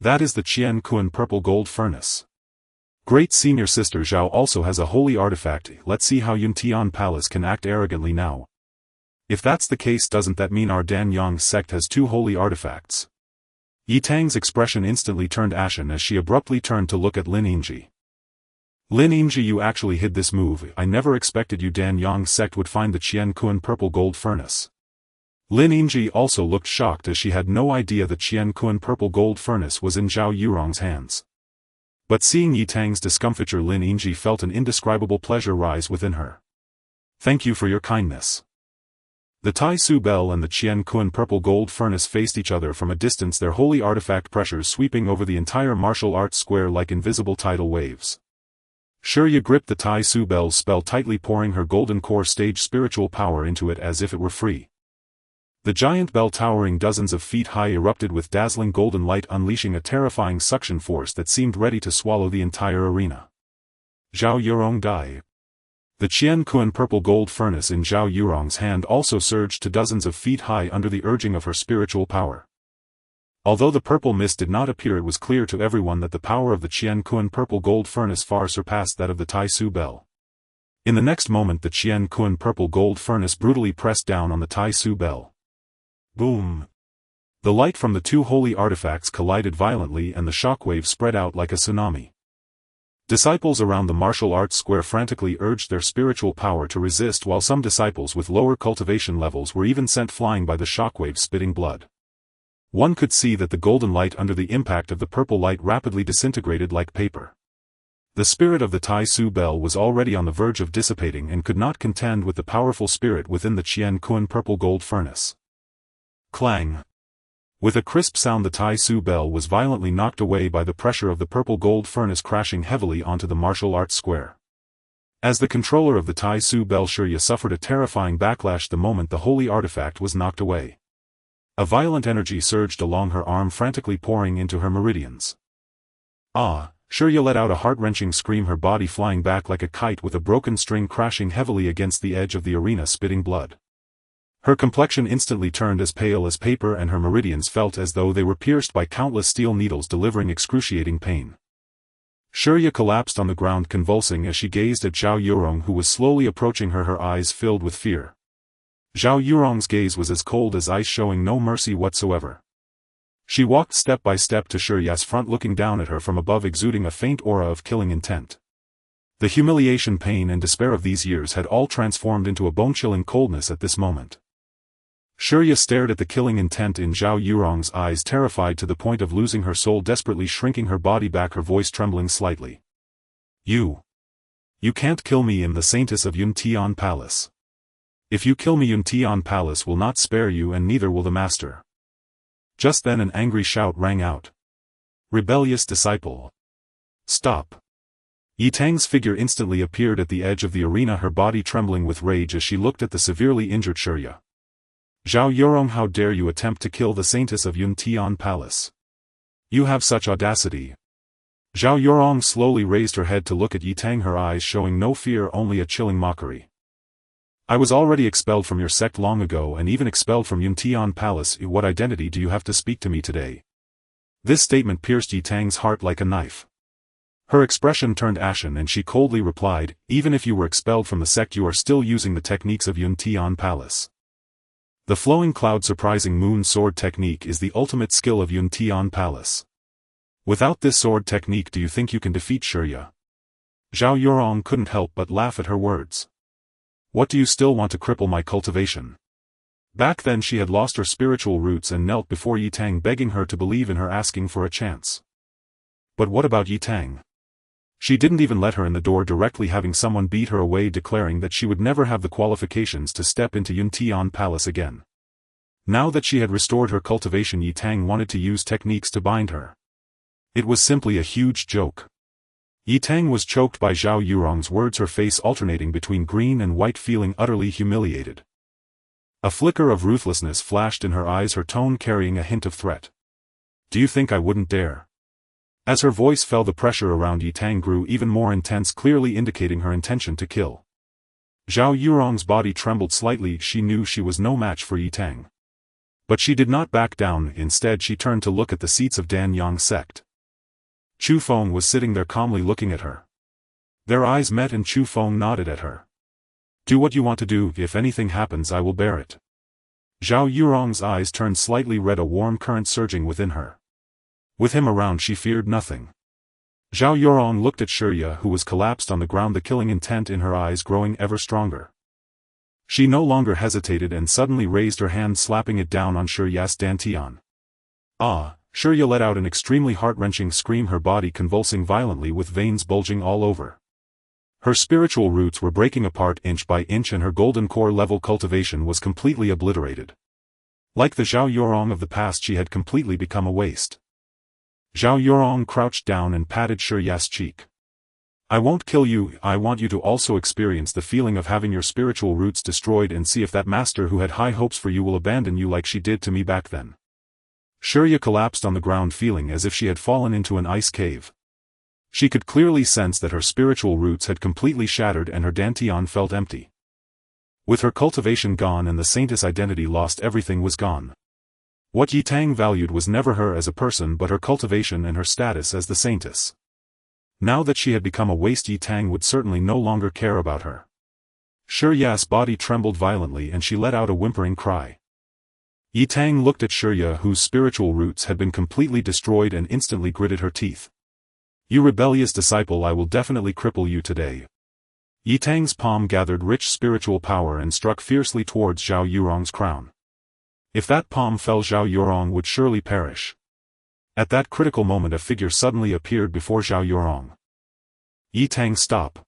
the Qian Kun purple gold furnace. Great senior sister Zhao also has a holy artifact. Let's see how Yuntian Palace can act arrogantly now. If that's the case, doesn't that mean our Dan Yang's sect has 2 holy artifacts? Yi Tang's expression instantly turned ashen as she abruptly turned to look at Lin Yingji. Lin Yingji, you actually hid this move. I never expected you Dan Yang's sect would find the Qian Kun purple gold furnace. Lin Yingji also looked shocked as she had no idea the Qian Kun purple gold furnace was in Zhao Yurong's hands. But seeing Yi Tang's discomfiture, Lin Yingji felt an indescribable pleasure rise within her. Thank you for your kindness. The Tai Su Bell and the Qian Kun purple gold furnace faced each other from a distance, their holy artifact pressures sweeping over the entire martial arts square like invisible tidal waves. Shirya gripped the Tai Su Bell's spell tightly, pouring her golden core stage spiritual power into it as if it were free. The giant bell, towering dozens of feet high, erupted with dazzling golden light, unleashing a terrifying suction force that seemed ready to swallow the entire arena. Zhao Yurong died. The Qian Kun purple gold furnace in Zhao Yurong's hand also surged to dozens of feet high under the urging of her spiritual power. Although the purple mist did not appear, it was clear to everyone that the power of the Qian Kun purple gold furnace far surpassed that of the Tai Su Bell. In the next moment the Qian Kun purple gold furnace brutally pressed down on the Tai Su Bell. Boom! The light from the 2 holy artifacts collided violently and the shockwave spread out like a tsunami. Disciples around the martial arts square frantically urged their spiritual power to resist, while some disciples with lower cultivation levels were even sent flying by the shockwave, spitting blood. One could see that the golden light under the impact of the purple light rapidly disintegrated like paper. The spirit of the Tai Su Bell was already on the verge of dissipating and could not contend with the powerful spirit within the Qian Kun purple gold furnace. Clang! With a crisp sound, the Tai Su Bell was violently knocked away by the pressure of the purple gold furnace, crashing heavily onto the martial arts square. As the controller of the Tai Su Bell, Shirya suffered a terrifying backlash the moment the holy artifact was knocked away. A violent energy surged along her arm, frantically pouring into her meridians. Ah! Shirya let out a heart-wrenching scream, her body flying back like a kite with a broken string crashing heavily against the edge of the arena, spitting blood. Her complexion instantly turned as pale as paper and her meridians felt as though they were pierced by countless steel needles, delivering excruciating pain. Shirya collapsed on the ground, convulsing as she gazed at Zhao Yurong, who was slowly approaching her, her eyes filled with fear. Zhao Yurong's gaze was as cold as ice, showing no mercy whatsoever. She walked step by step to Shirya's front, looking down at her from above, exuding a faint aura of killing intent. The humiliation, pain and despair of these years had all transformed into a bone-chilling coldness at this moment. Shirya stared at the killing intent in Zhao Yurong's eyes, terrified to the point of losing her soul, desperately shrinking her body back, her voice trembling slightly. You can't kill me. I'm the saintess of Yuntian Palace. If you kill me, Yuntian Palace will not spare you, and neither will the master. Just then an angry shout rang out. Rebellious disciple! Stop! Yi Tang's figure instantly appeared at the edge of the arena, her body trembling with rage as she looked at the severely injured Shirya. Zhao Yurong, how dare you attempt to kill the saintess of Yuntian Palace? You have such audacity. Zhao Yurong slowly raised her head to look at Yi Tang, her eyes showing no fear, only a chilling mockery. I was already expelled from your sect long ago, and even expelled from Yuntian Palace. What identity do you have to speak to me today? This statement pierced Yi Tang's heart like a knife. Her expression turned ashen and she coldly replied, even if you were expelled from the sect, you are still using the techniques of Yuntian Palace. The flowing cloud surprising moon sword technique is the ultimate skill of Yuntian Palace. Without this sword technique, do you think you can defeat Shirya? Zhao Yurong couldn't help but laugh at her words. What do you still want to cripple my cultivation? Back then she had lost her spiritual roots and knelt before Yi Tang, begging her to believe in her, asking for a chance. But what about Yi Tang? She didn't even let her in the door directly, having someone beat her away, declaring that she would never have the qualifications to step into Yuntian Palace again. Now that she had restored her cultivation, Yi Tang wanted to use techniques to bind her. It was simply a huge joke. Yi Tang was choked by Zhao Yurong's words, her face alternating between green and white, feeling utterly humiliated. A flicker of ruthlessness flashed in her eyes, her tone carrying a hint of threat. "Do you think I wouldn't dare?" As her voice fell, the pressure around Yi Tang grew even more intense, clearly indicating her intention to kill. Zhao Yurong's body trembled slightly. She knew she was no match for Yi Tang. But she did not back down. Instead, she turned to look at the seats of Dan-Yang sect. Chu Feng was sitting there calmly looking at her. Their eyes met and Chu Feng nodded at her. "Do what you want to do. If anything happens, I will bear it." Zhao Yurong's eyes turned slightly red, a warm current surging within her. With him around, she feared nothing. Zhao Yurong looked at Shirya, who was collapsed on the ground, the killing intent in her eyes growing ever stronger. She no longer hesitated and suddenly raised her hand, slapping it down on Shirya's dantian. "Ah!" Shirya let out an extremely heart-wrenching scream, her body convulsing violently with veins bulging all over. Her spiritual roots were breaking apart inch by inch and her golden core level cultivation was completely obliterated. Like the Zhao Yurong of the past, she had completely become a waste. Zhao Yurong crouched down and patted Shirya's cheek. "I won't kill you. I want you to also experience the feeling of having your spiritual roots destroyed and see if that master who had high hopes for you will abandon you like she did to me back then." Shirya collapsed on the ground, feeling as if she had fallen into an ice cave. She could clearly sense that her spiritual roots had completely shattered and her dantian felt empty. With her cultivation gone and the saintess identity lost, everything was gone. What Yi Tang valued was never her as a person but her cultivation and her status as the saintess. Now that she had become a waste, Yi Tang would certainly no longer care about her. Shirya's body trembled violently and she let out a whimpering cry. Yi Tang looked at Shirya, whose spiritual roots had been completely destroyed, and instantly gritted her teeth. "You rebellious disciple, I will definitely cripple you today." Yi Tang's palm gathered rich spiritual power and struck fiercely towards Zhao Yurong's crown. If that palm fell, Zhao Yurong would surely perish. At that critical moment, a figure suddenly appeared before Zhao Yurong. "Yi Tang, stop!"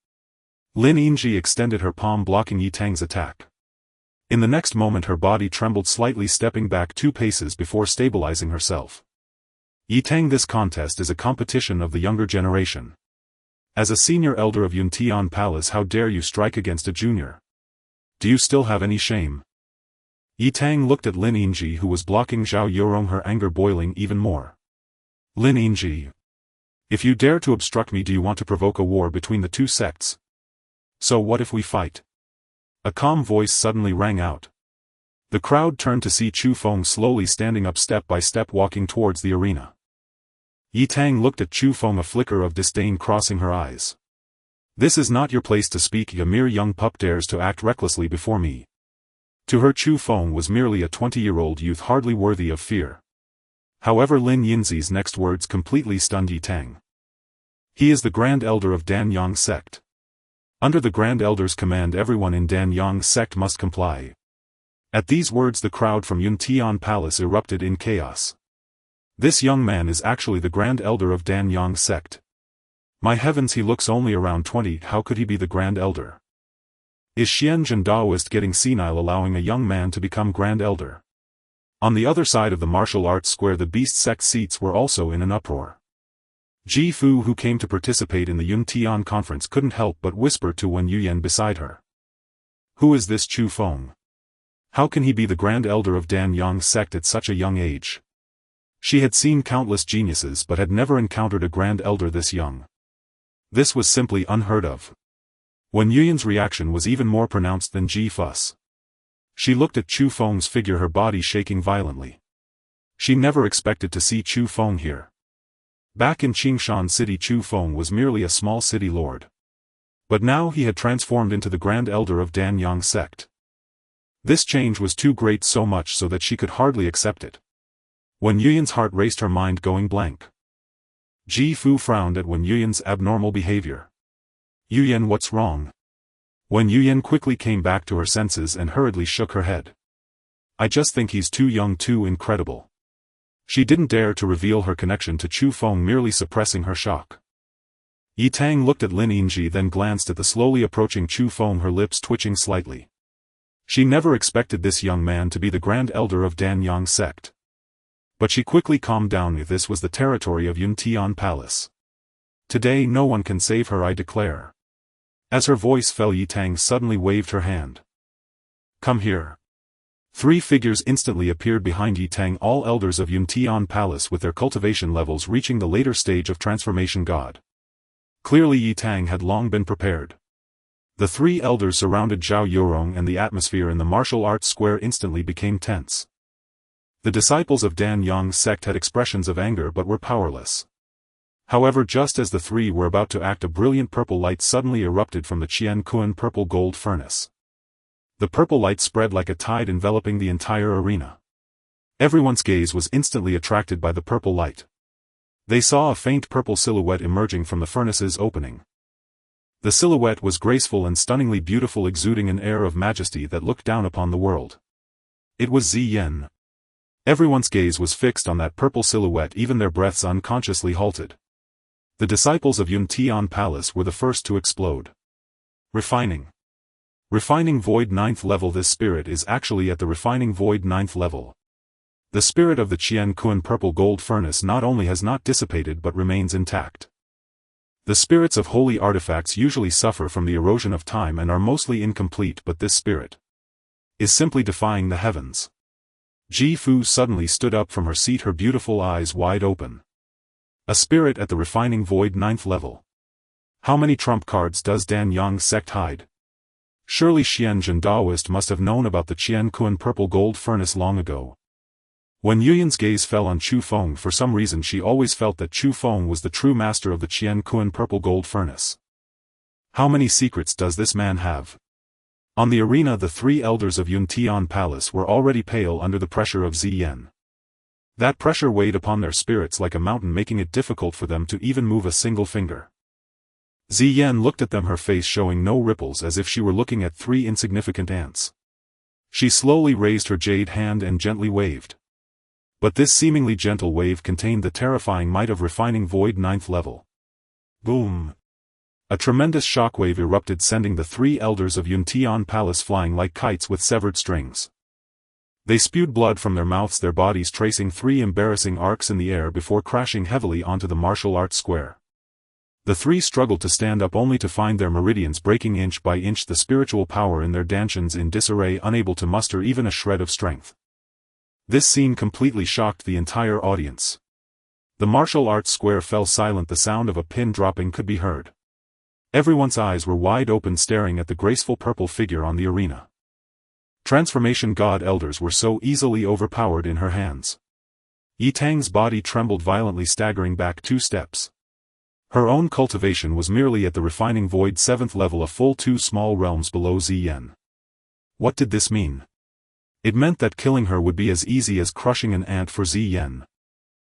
Lin Yingji extended her palm, blocking Yi Tang's attack. In the next moment, her body trembled slightly, stepping back 2 paces before stabilizing herself. "Yi Tang, this contest is a competition of the younger generation. As a senior elder of Yuntian Palace, how dare you strike against a junior? Do you still have any shame?" Yi Tang looked at Lin Yingji, who was blocking Zhao Yurong, her anger boiling even more. "Lin Yingji, if you dare to obstruct me, do you want to provoke a war between the 2 sects? So what if we fight?" A calm voice suddenly rang out. The crowd turned to see Chu Feng slowly standing up, step by step walking towards the arena. Yi Tang looked at Chu Feng, a flicker of disdain crossing her eyes. "This is not your place to speak. A mere young pup dares to act recklessly before me." To her, Chu Feng was merely a 20-year-old youth, hardly worthy of fear. However, Lin Yinzi's next words completely stunned Yi Tang. "He is the Grand Elder of Dan-Yang sect. Under the Grand Elder's command, everyone in Dan-Yang sect must comply." At these words, the crowd from Yuntian Palace erupted in chaos. This young man is actually the Grand Elder of Dan-Yang sect. My heavens, he looks only around 20, how could he be the Grand Elder? Is Xianzhen Daoist getting senile, allowing a young man to become Grand Elder? On the other side of the martial arts square, the Beast sect seats were also in an uproar. Ji Fu, who came to participate in the Yuntian conference, couldn't help but whisper to Wen Yuyan beside her. "Who is this Chu Feng? How can he be the Grand Elder of Dan-Yang sect at such a young age?" She had seen countless geniuses but had never encountered a Grand Elder this young. This was simply unheard of. Wen Yuyan's reaction was even more pronounced than Ji Fu's. She looked at Chu Feng's figure, her body shaking violently. She never expected to see Chu Feng here. Back in Qingshan City, Chu Feng was merely a small city lord. But now he had transformed into the Grand Elder of Dan-Yang sect. This change was too great, so much so that she could hardly accept it. Wen Yuyan's heart raced, her mind going blank. Ji Fu frowned at Wen Yuyan's abnormal behavior. "Yuyan, what's wrong?" Wen Yuyan quickly came back to her senses and hurriedly shook her head. "I just think he's too young, too incredible." She didn't dare to reveal her connection to Chu Feng, merely suppressing her shock. Yi Tang looked at Lin Yingji, then glanced at the slowly approaching Chu Feng, her lips twitching slightly. She never expected this young man to be the Grand Elder of Danyang sect. But she quickly calmed down. This was the territory of Yuntian Palace. Today no one can save her, I declare. As her voice fell, Yitang suddenly waved her hand. Come here. 3 figures instantly appeared behind Yitang, all elders of Yuntian Palace with their cultivation levels reaching the later stage of transformation god. Clearly Yitang had long been prepared. The 3 elders surrounded Zhao Yorong, and the atmosphere in the martial arts square instantly became tense. The disciples of Danyang sect had expressions of anger but were powerless. However, just as the 3 were about to act, a brilliant purple light suddenly erupted from the Qian Kuan purple gold furnace. The purple light spread like a tide, enveloping the entire arena. Everyone's gaze was instantly attracted by the purple light. They saw a faint purple silhouette emerging from the furnace's opening. The silhouette was graceful and stunningly beautiful, exuding an air of majesty that looked down upon the world. It was Ziyan. Everyone's gaze was fixed on that purple silhouette, even their breaths unconsciously halted. The disciples of Yuntian Palace were the first to explode. Refining Void 9th level. This spirit is actually at the Refining Void 9th level. The spirit of the Qian Kuan purple gold furnace not only has not dissipated but remains intact. The spirits of holy artifacts usually suffer from the erosion of time and are mostly incomplete, but this spirit is simply defying the heavens. Ji Fu suddenly stood up from her seat, her beautiful eyes wide open. A spirit at the Refining Void 9th level. How many trump cards does Danyang sect hide? Surely Xian Jin Daoist must have known about the Qian Kuan purple gold furnace long ago. When Yuyan's gaze fell on Chu Feng, for some reason she always felt that Chu Feng was the true master of the Qian Kuan purple gold furnace. How many secrets does this man have? On the arena, the 3 elders of Yuntian Palace were already pale under the pressure of Ziyan. That pressure weighed upon their spirits like a mountain, making it difficult for them to even move a single finger. Ziyan looked at them, her face showing no ripples, as if she were looking at 3 insignificant ants. She slowly raised her jade hand and gently waved. But this seemingly gentle wave contained the terrifying might of Refining Void 9th level. Boom! A tremendous shockwave erupted, sending the 3 elders of Yuntian Palace flying like kites with severed strings. They spewed blood from their mouths, their bodies tracing 3 embarrassing arcs in the air before crashing heavily onto the martial arts square. The 3 struggled to stand up, only to find their meridians breaking inch by inch, the spiritual power in their dantians in disarray, unable to muster even a shred of strength. This scene completely shocked the entire audience. The martial arts square fell silent, the sound of a pin dropping could be heard. Everyone's eyes were wide open, staring at the graceful purple figure on the arena. Transformation god elders were so easily overpowered in her hands. Yitang's body trembled violently, staggering back 2 steps. Her own cultivation was merely at the Refining Void 7th level, a full 2 small realms below Ziyan. What did this mean? It meant that killing her would be as easy as crushing an ant for Ziyan.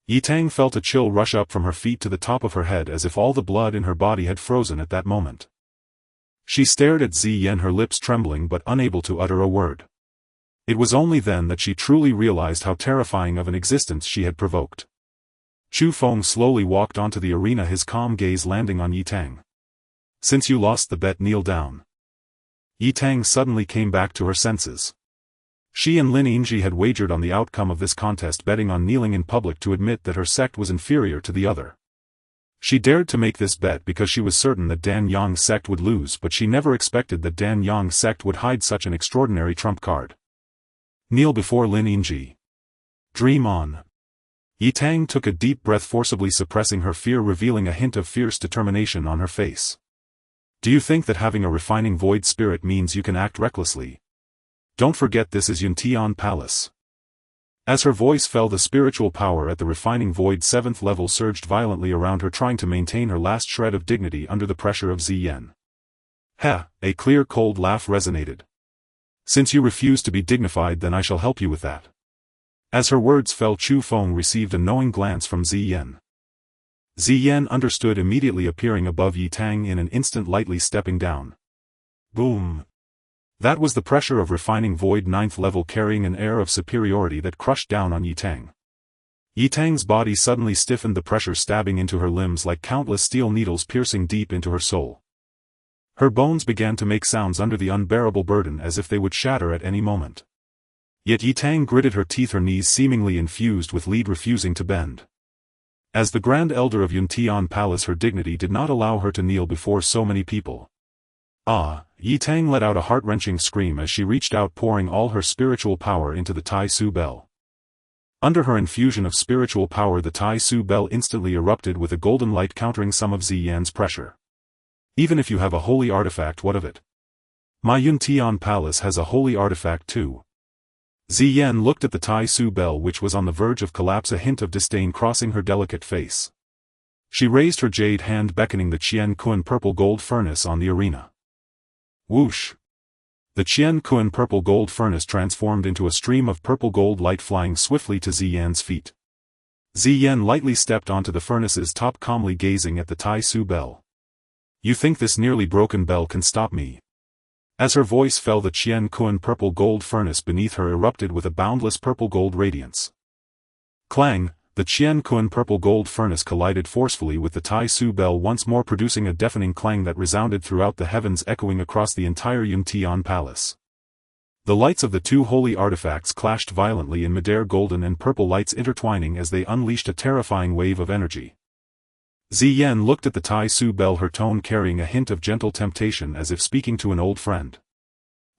Yitang felt a chill rush up from her feet to the top of her head, as if all the blood in her body had frozen at that moment. She stared at Ziyan, her lips trembling but unable to utter a word. It was only then that she truly realized how terrifying of an existence she had provoked. Chu Feng slowly walked onto the arena, his calm gaze landing on Yitang. Since you lost the bet, kneel down. Yitang suddenly came back to her senses. She and Lin Yingji had wagered on the outcome of this contest, betting on kneeling in public to admit that her sect was inferior to the other. She dared to make this bet because she was certain that Danyang sect would lose, but she never expected that Danyang sect would hide such an extraordinary trump card. Kneel before Lin Yingji. Dream on. Yitang took a deep breath, forcibly suppressing her fear, revealing a hint of fierce determination on her face. Do you think that having a refining void spirit means you can act recklessly? Don't forget, this is Yuntian Palace. As her voice fell, the spiritual power at the Refining Void 7th level surged violently around her, trying to maintain her last shred of dignity under the pressure of Ziyan. Ha! A clear cold laugh resonated. Since you refuse to be dignified, then I shall help you with that. As her words fell, Chu Feng received a knowing glance from Ziyan. Ziyan understood immediately, appearing above Yitang in an instant, lightly stepping down. Boom! That was the pressure of Refining Void 9th level, carrying an air of superiority that crushed down on Yitang. Yitang's body suddenly stiffened, the pressure stabbing into her limbs like countless steel needles, piercing deep into her soul. Her bones began to make sounds under the unbearable burden as if they would shatter at any moment. Yet Yi-Tang gritted her teeth, her knees seemingly infused with lead, refusing to bend. As the Grand Elder of Yuntian Palace, her dignity did not allow her to kneel before so many people. Ah! Yi-Tang let out a heart-wrenching scream as she reached out, pouring all her spiritual power into the Tai Su bell. Under her infusion of spiritual power, the Tai Su bell instantly erupted with a golden light, countering some of Ziyan's pressure. Even if you have a holy artifact, what of it? My Yuntian Palace has a holy artifact too. Ziyan looked at the Tai Su bell, which was on the verge of collapse, a hint of disdain crossing her delicate face. She raised her jade hand, beckoning the Qian Kun purple gold furnace on the arena. Whoosh! The Qian Kun purple gold furnace transformed into a stream of purple gold light, flying swiftly to Ziyan's feet. Ziyan lightly stepped onto the furnace's top, calmly gazing at the Tai Su bell. You think this nearly broken bell can stop me? As her voice fell, the Qian Kun purple gold furnace beneath her erupted with a boundless purple gold radiance. Clang! The Qian Kun purple gold furnace collided forcefully with the Tai Su bell once more, producing a deafening clang that resounded throughout the heavens, echoing across the entire Yuntian Palace. The lights of the two holy artifacts clashed violently in midair, golden and purple lights intertwining as they unleashed a terrifying wave of energy. Ziyan looked at the Tai Su bell, her tone carrying a hint of gentle temptation, as if speaking to an old friend.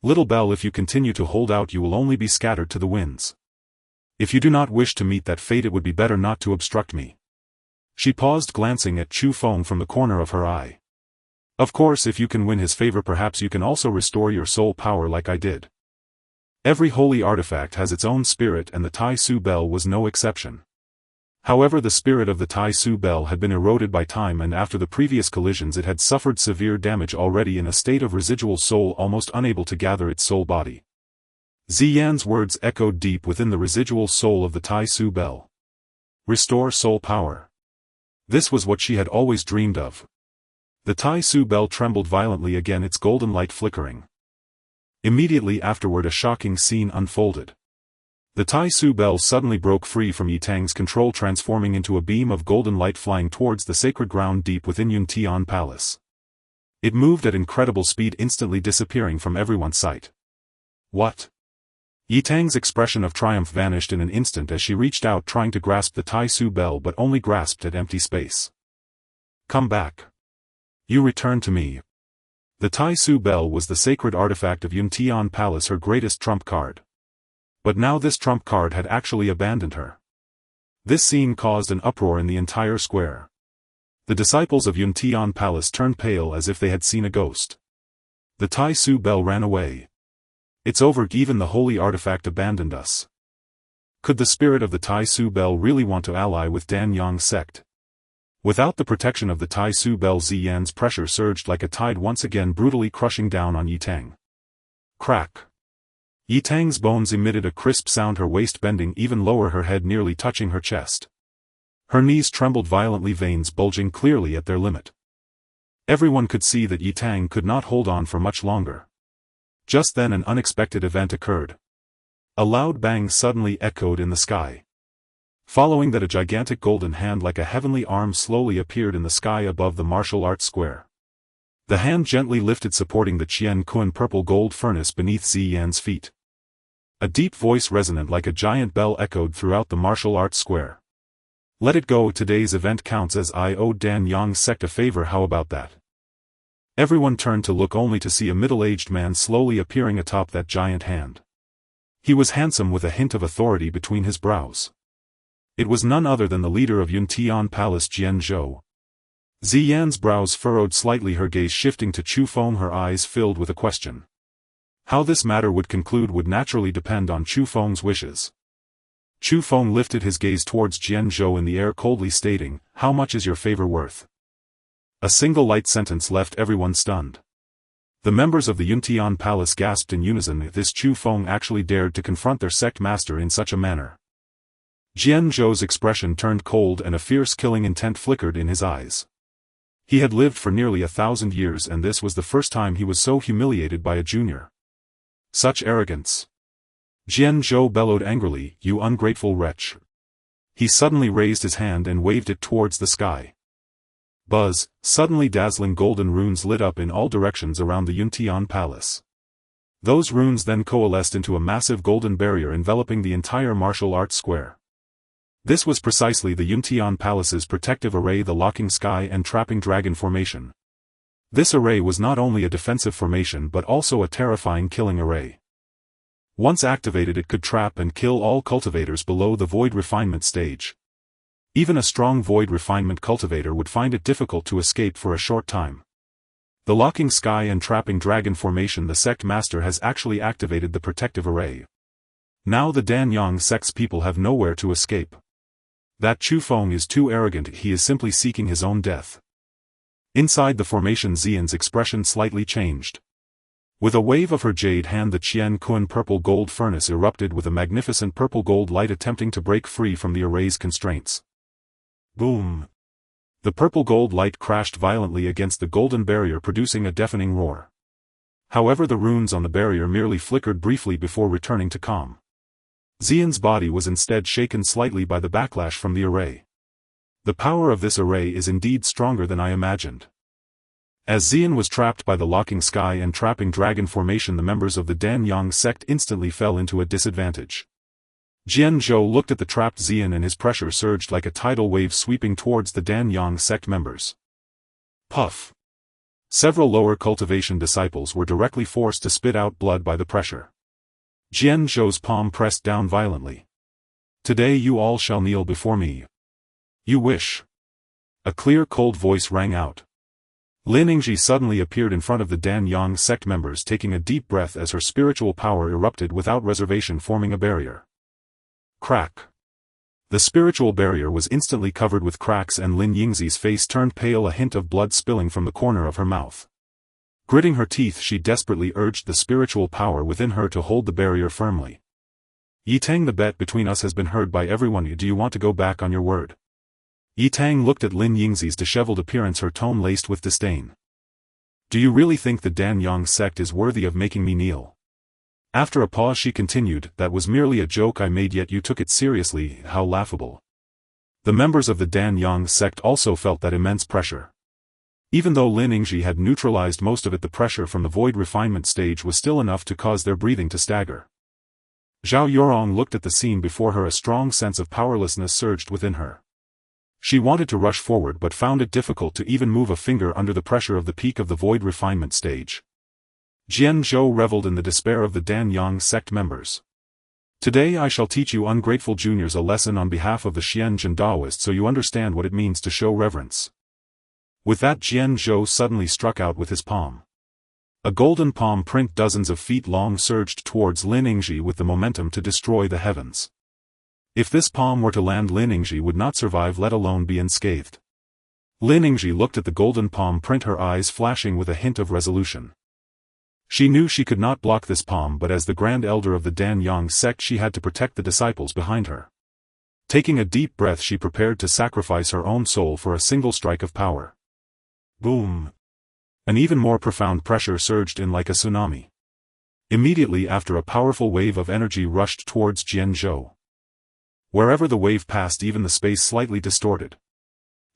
Little bell, if you continue to hold out, you will only be scattered to the winds. If you do not wish to meet that fate, it would be better not to obstruct me. She paused, glancing at Chu Feng from the corner of her eye. Of course, if you can win his favor, perhaps you can also restore your soul power like I did. Every holy artifact has its own spirit, and the Tai Su bell was no exception. However, the spirit of the Tai Su bell had been eroded by time, and after the previous collisions it had suffered severe damage, already in a state of residual soul, almost unable to gather its soul body. Ziyan's words echoed deep within the residual soul of the Tai Su bell. Restore soul power. This was what she had always dreamed of. The Tai Su bell trembled violently again, its golden light flickering. Immediately afterward, a shocking scene unfolded. The Tai Su bell suddenly broke free from Yi-Tang's control, transforming into a beam of golden light flying towards the sacred ground deep within Yuntian Palace. It moved at incredible speed, instantly disappearing from everyone's sight. What? Yi-Tang's expression of triumph vanished in an instant as she reached out, trying to grasp the Tai Su bell, but only grasped at empty space. Come back. You return to me. The Tai Su bell was the sacred artifact of Yuntian Palace, her greatest trump card. But now this trump card had actually abandoned her. This scene caused an uproar in the entire square. The disciples of Yuntian Palace turned pale as if they had seen a ghost. The Tai Su bell ran away. It's over, even the holy artifact abandoned us. Could the spirit of the Tai Su bell really want to ally with Danyang's sect? Without the protection of the Tai Su bell, Ziyan's pressure surged like a tide, once again brutally crushing down on Yi-Tang. Crack. Yi-Tang's bones emitted a crisp sound, her waist bending even lower, her head nearly touching her chest. Her knees trembled violently, veins bulging clearly at their limit. Everyone could see that Yi-Tang could not hold on for much longer. Just then an unexpected event occurred. A loud bang suddenly echoed in the sky. Following that, a gigantic golden hand like a heavenly arm slowly appeared in the sky above the martial arts square. The hand gently lifted, supporting the Qian Kun purple gold furnace beneath Ziyan's feet. A deep voice resonant like a giant bell echoed throughout the martial arts square. Let it go, today's event counts as I owed Danyang's sect a favor, how about that? Everyone turned to look, only to see a middle-aged man slowly appearing atop that giant hand. He was handsome, with a hint of authority between his brows. It was none other than the leader of Yuntian Palace, Jian Zhou. Ziyan's brows furrowed slightly, her gaze shifting to Chu Feng, her eyes filled with a question. How this matter would conclude would naturally depend on Chu Feng's wishes. Chu Feng lifted his gaze towards Jian Zhou in the air, coldly stating, "How much is your favor worth?" A single light sentence left everyone stunned. The members of the Yuntian Palace gasped in unison if this Chu Feng actually dared to confront their sect master in such a manner. Jian Zhou's expression turned cold and a fierce killing intent flickered in his eyes. He had lived for nearly 1,000 years, and this was the first time he was so humiliated by a junior. Such arrogance. Jian Zhou bellowed angrily, "You ungrateful wretch." He suddenly raised his hand and waved it towards the sky. Buzz, suddenly dazzling golden runes lit up in all directions around the Yin-Yang Palace. Those runes then coalesced into a massive golden barrier enveloping the entire martial arts square. This was precisely the Yin-Yang Palace's protective array, the locking sky and trapping dragon formation. This array was not only a defensive formation but also a terrifying killing array. Once activated, it could trap and kill all cultivators below the void refinement stage. Even a strong void refinement cultivator would find it difficult to escape for a short time. The locking sky and trapping dragon formation, the sect master has actually activated the protective array. Now the Danyang sect's people have nowhere to escape. That Chu Feng is too arrogant, he is simply seeking his own death. Inside the formation, Xian's expression slightly changed. With a wave of her jade hand, the Qian Kun purple gold furnace erupted with a magnificent purple gold light attempting to break free from the array's constraints. Boom! The purple gold light crashed violently against the golden barrier, producing a deafening roar. However, the runes on the barrier merely flickered briefly before returning to calm. Xian's body was instead shaken slightly by the backlash from the array. The power of this array is indeed stronger than I imagined. As Xian was trapped by the locking sky and trapping dragon formation, the members of the Danyang sect instantly fell into a disadvantage. Jian Zhou looked at the trapped Xian and his pressure surged like a tidal wave sweeping towards the Danyang sect members. Puff! Several lower cultivation disciples were directly forced to spit out blood by the pressure. Jian Zhou's palm pressed down violently. Today you all shall kneel before me. You wish. A clear cold voice rang out. Lin Yingji suddenly appeared in front of the Danyang sect members, taking a deep breath as her spiritual power erupted without reservation, forming a barrier. Crack. The spiritual barrier was instantly covered with cracks and Lin Yingzi's face turned pale, a hint of blood spilling from the corner of her mouth. Gritting her teeth, she desperately urged the spiritual power within her to hold the barrier firmly. Yi Tang, the bet between us has been heard by everyone. Do you want to go back on your word? Yi Tang looked at Lin Yingzi's disheveled appearance, her tone laced with disdain. Do you really think the Danyang sect is worthy of making me kneel? After a pause she continued, that was merely a joke I made, yet you took it seriously, how laughable. The members of the Danyang sect also felt that immense pressure. Even though Lin Yingji had neutralized most of it, the pressure from the void refinement stage was still enough to cause their breathing to stagger. Zhao Yorong looked at the scene before her, a strong sense of powerlessness surged within her. She wanted to rush forward but found it difficult to even move a finger under the pressure of the peak of the void refinement stage. Jian Zhou reveled in the despair of the Danyang sect members. Today I shall teach you ungrateful juniors a lesson on behalf of the Xianzhen Daoists, so you understand what it means to show reverence. With that, Jian Zhou suddenly struck out with his palm. A golden palm print dozens of feet long surged towards Lin Yingji with the momentum to destroy the heavens. If this palm were to land, Lin Yingji would not survive, let alone be unscathed. Lin Yingji looked at the golden palm print, her eyes flashing with a hint of resolution. She knew she could not block this palm, but as the Grand Elder of the Danyang sect she had to protect the disciples behind her. Taking a deep breath, she prepared to sacrifice her own soul for a single strike of power. Boom! An even more profound pressure surged in like a tsunami. Immediately after, a powerful wave of energy rushed towards Jian Zhou. Wherever the wave passed, even the space slightly distorted.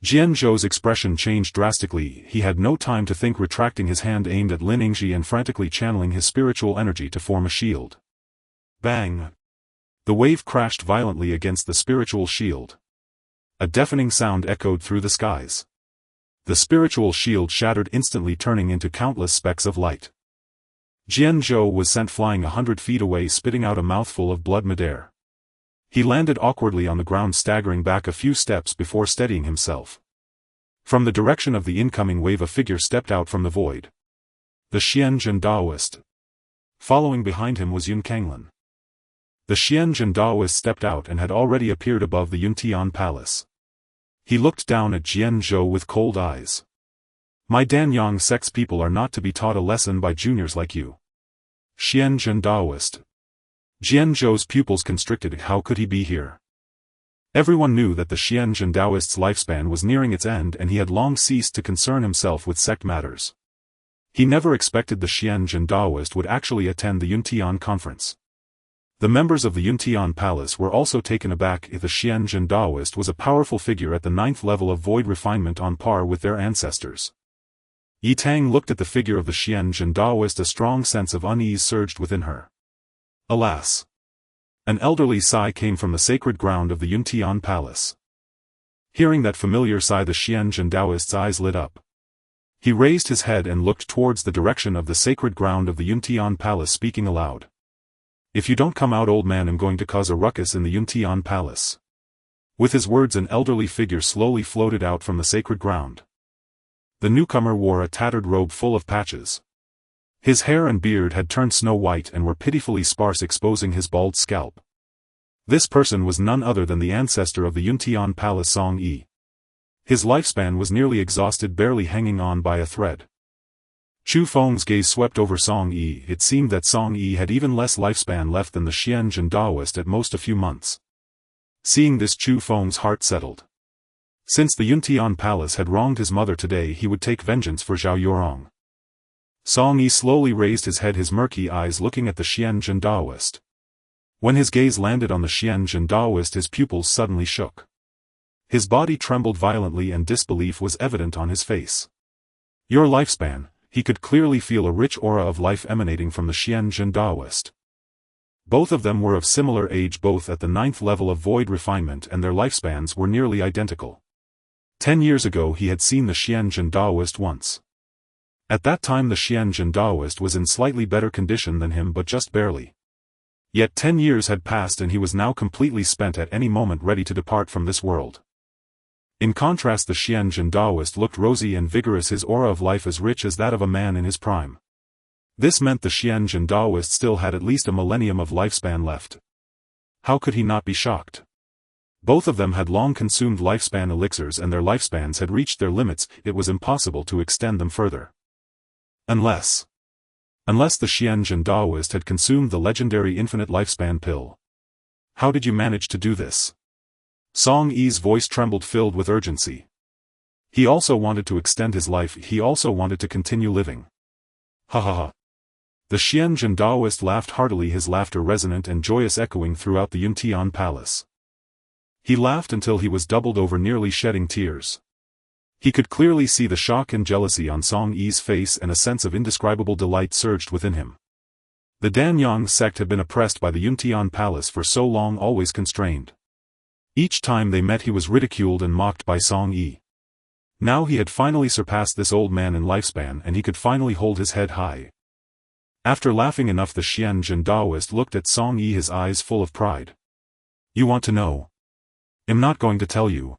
Jian Zhou's expression changed drastically. He had no time to think, retracting his hand aimed at Lin Yingji and frantically channeling his spiritual energy to form a shield. Bang! The wave crashed violently against the spiritual shield. A deafening sound echoed through the skies. The spiritual shield shattered instantly, turning into countless specks of light. Jian Zhou was sent flying 100 feet away, spitting out a mouthful of blood midair. He landed awkwardly on the ground, staggering back a few steps before steadying himself. From the direction of the incoming wave, a figure stepped out from the void. The Xianzhen Daoist. Following behind him was Yun Kanglin. The Xianzhen Daoist stepped out and had already appeared above the Yin-Yang Palace. He looked down at Jian Zhou with cold eyes. My Danyang sect's people are not to be taught a lesson by juniors like you. Xianzhen Daoist. Jian Zhou's pupils constricted. How could he be here? Everyone knew that the Xianzhen Daoist's lifespan was nearing its end, and he had long ceased to concern himself with sect matters. He never expected the Xianzhen Daoist would actually attend the Yin-Yang conference. The members of the Yuntian Palace were also taken aback if the Xianzhen Daoist was a powerful figure at the 9th level of void refinement on par with their ancestors. Yi Tang looked at the figure of the Xianzhen Daoist. A strong sense of unease surged within her. Alas! An elderly sigh came from the sacred ground of the Yuntian Palace. Hearing that familiar sigh, the Xianzhen Daoist's eyes lit up. He raised his head and looked towards the direction of the sacred ground of the Yuntian Palace, speaking aloud. "If you don't come out, old man, I'm going to cause a ruckus in the Yuntian Palace." With his words, an elderly figure slowly floated out from the sacred ground. The newcomer wore a tattered robe full of patches. His hair and beard had turned snow white and were pitifully sparse, exposing his bald scalp. This person was none other than the ancestor of the Yuntian Palace, Song Yi. His lifespan was nearly exhausted, barely hanging on by a thread. Chu Feng's gaze swept over Song Yi. It seemed that Song Yi had even less lifespan left than the Xianzhen Daoist, at most a few months. Seeing this, Chu Feng's heart settled. Since the Yuntian Palace had wronged his mother, today he would take vengeance for Zhao Yorong. Song Yi slowly raised his head, his murky eyes looking at the Xianzhen Daoist. When his gaze landed on the Xianzhen Daoist, his pupils suddenly shook. His body trembled violently and disbelief was evident on his face. Your lifespan. He could clearly feel a rich aura of life emanating from the Xianzhen Daoist. Both of them were of similar age, both at the 9th level of void refinement, and their lifespans were nearly identical. 10 years ago he had seen the Xianzhen Daoist once. At that time the Xianzhen Daoist was in slightly better condition than him, but just barely. Yet 10 years had passed and he was now completely spent, at any moment ready to depart from this world. In contrast, the Xianzhen Daoist looked rosy and vigorous, his aura of life as rich as that of a man in his prime. This meant the Xianzhen Daoist still had at least a millennium of lifespan left. How could he not be shocked? Both of them had long consumed lifespan elixirs and their lifespans had reached their limits. It was impossible to extend them further. Unless the Xianzhen Daoist had consumed the legendary infinite lifespan pill. How did you manage to do this? Song Yi's voice trembled, filled with urgency. He also wanted to extend his life, he also wanted to continue living. Ha ha ha. The Xianzhen Daoist laughed heartily, his laughter resonant and joyous, echoing throughout the Yuntian Palace. He laughed until he was doubled over, nearly shedding tears. He could clearly see the shock and jealousy on Song Yi's face, and a sense of indescribable delight surged within him. The Danyang sect had been oppressed by the Yuntian Palace for so long, always constrained. Each time they met he was ridiculed and mocked by Song Yi. Now he had finally surpassed this old man in lifespan, and he could finally hold his head high. After laughing enough, the Xianzhen Daoist looked at Song Yi, his eyes full of pride. "You want to know? I'm not going to tell you."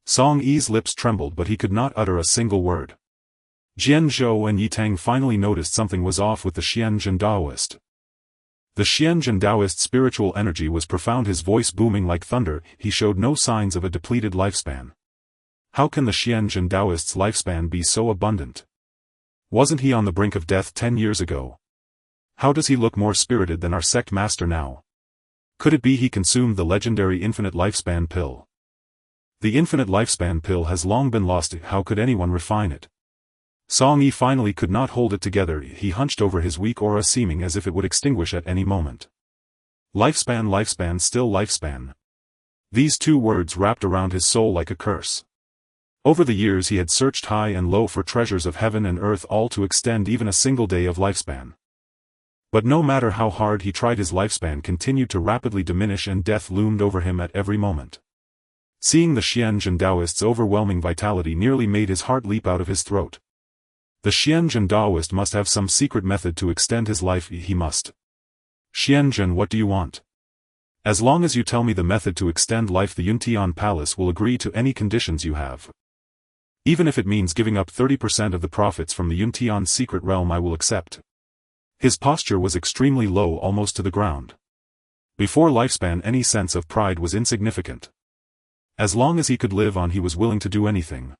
Song Yi's lips trembled, but he could not utter a single word. Jian Zhou and Yi Tang finally noticed something was off with the Xianzhen Daoist. The Xianzhen Daoist's spiritual energy was profound, his voice booming like thunder. He showed no signs of a depleted lifespan. How can the Xianzhen Daoist's lifespan be so abundant? Wasn't he on the brink of death 10 years ago? How does he look more spirited than our sect master now? Could it be he consumed the legendary infinite lifespan pill? The infinite lifespan pill has long been lost. How could anyone refine it? Song Yi finally could not hold it together. He hunched over his weak aura, seeming as if it would extinguish at any moment. Lifespan, lifespan, still lifespan. These two words wrapped around his soul like a curse. Over the years he had searched high and low for treasures of heaven and earth, all to extend even a single day of lifespan. But no matter how hard he tried, his lifespan continued to rapidly diminish and death loomed over him at every moment. Seeing the Xianzhen Daoist's overwhelming vitality nearly made his heart leap out of his throat. The Xianzhen Daoist must have some secret method to extend his life. He must. "Xianzhen, what do you want?" "As long as you tell me the method to extend life, the Yuntian Palace will agree to any conditions you have. Even if it means giving up 30% of the profits from the Yuntian secret realm, I will accept." His posture was extremely low, almost to the ground. Before lifespan, any sense of pride was insignificant. As long as he could live on, he was willing to do anything.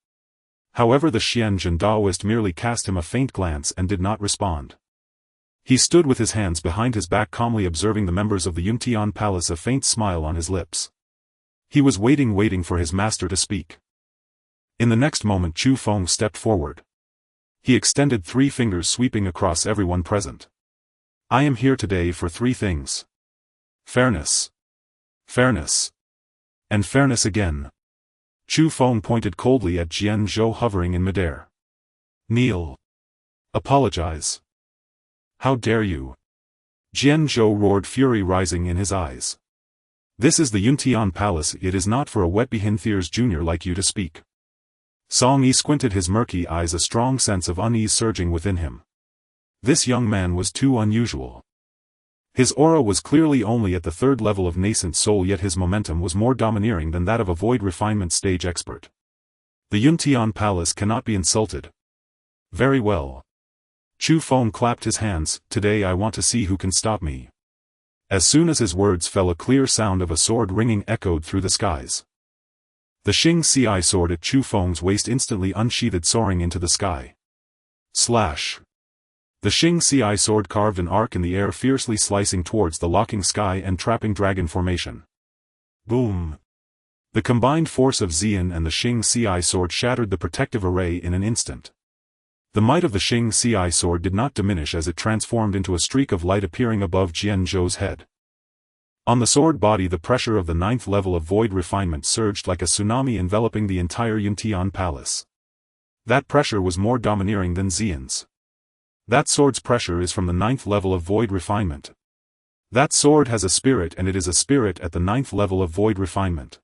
However, the Xianzhen Daoist merely cast him a faint glance and did not respond. He stood with his hands behind his back, calmly observing the members of the Yuntian Palace, a faint smile on his lips. He was waiting for his master to speak. In the next moment, Chu Feng stepped forward. He extended 3 fingers, sweeping across everyone present. "I am here today for 3 things. Fairness. Fairness. And fairness again. Chu Feng pointed coldly at Jian Zhou hovering in midair. Kneel. Apologize. How dare you? Jian Zhou roared, fury rising in his eyes. This is the Yuntian Palace, it is not for a Wetbehinthier's junior like you to speak. Song Yi squinted his murky eyes, a strong sense of unease surging within him. This young man was too unusual. His aura was clearly only at the third level of nascent soul, yet his momentum was more domineering than that of a void refinement stage expert. The Yuntian Palace cannot be insulted. Very well. Chu Feng clapped his hands. Today I want to see who can stop me. As soon as his words fell, a clear sound of a sword ringing echoed through the skies. The Xing Ci sword at Chu Feng's waist instantly unsheathed, soaring into the sky. Slash. The Xing Ci sword carved an arc in the air, fiercely slicing towards the locking sky and trapping dragon formation. Boom. The combined force of Xian and the Xing Ci sword shattered the protective array in an instant. The might of the Xing Ci sword did not diminish as it transformed into a streak of light appearing above Jian Zhou's head. On the sword body, the pressure of the 9th level of void refinement surged like a tsunami, enveloping the entire Yuntian Palace. That pressure was more domineering than Xian's. That sword's pressure is from the 9th level of void refinement. That sword has a spirit, and it is a spirit at the 9th level of void refinement.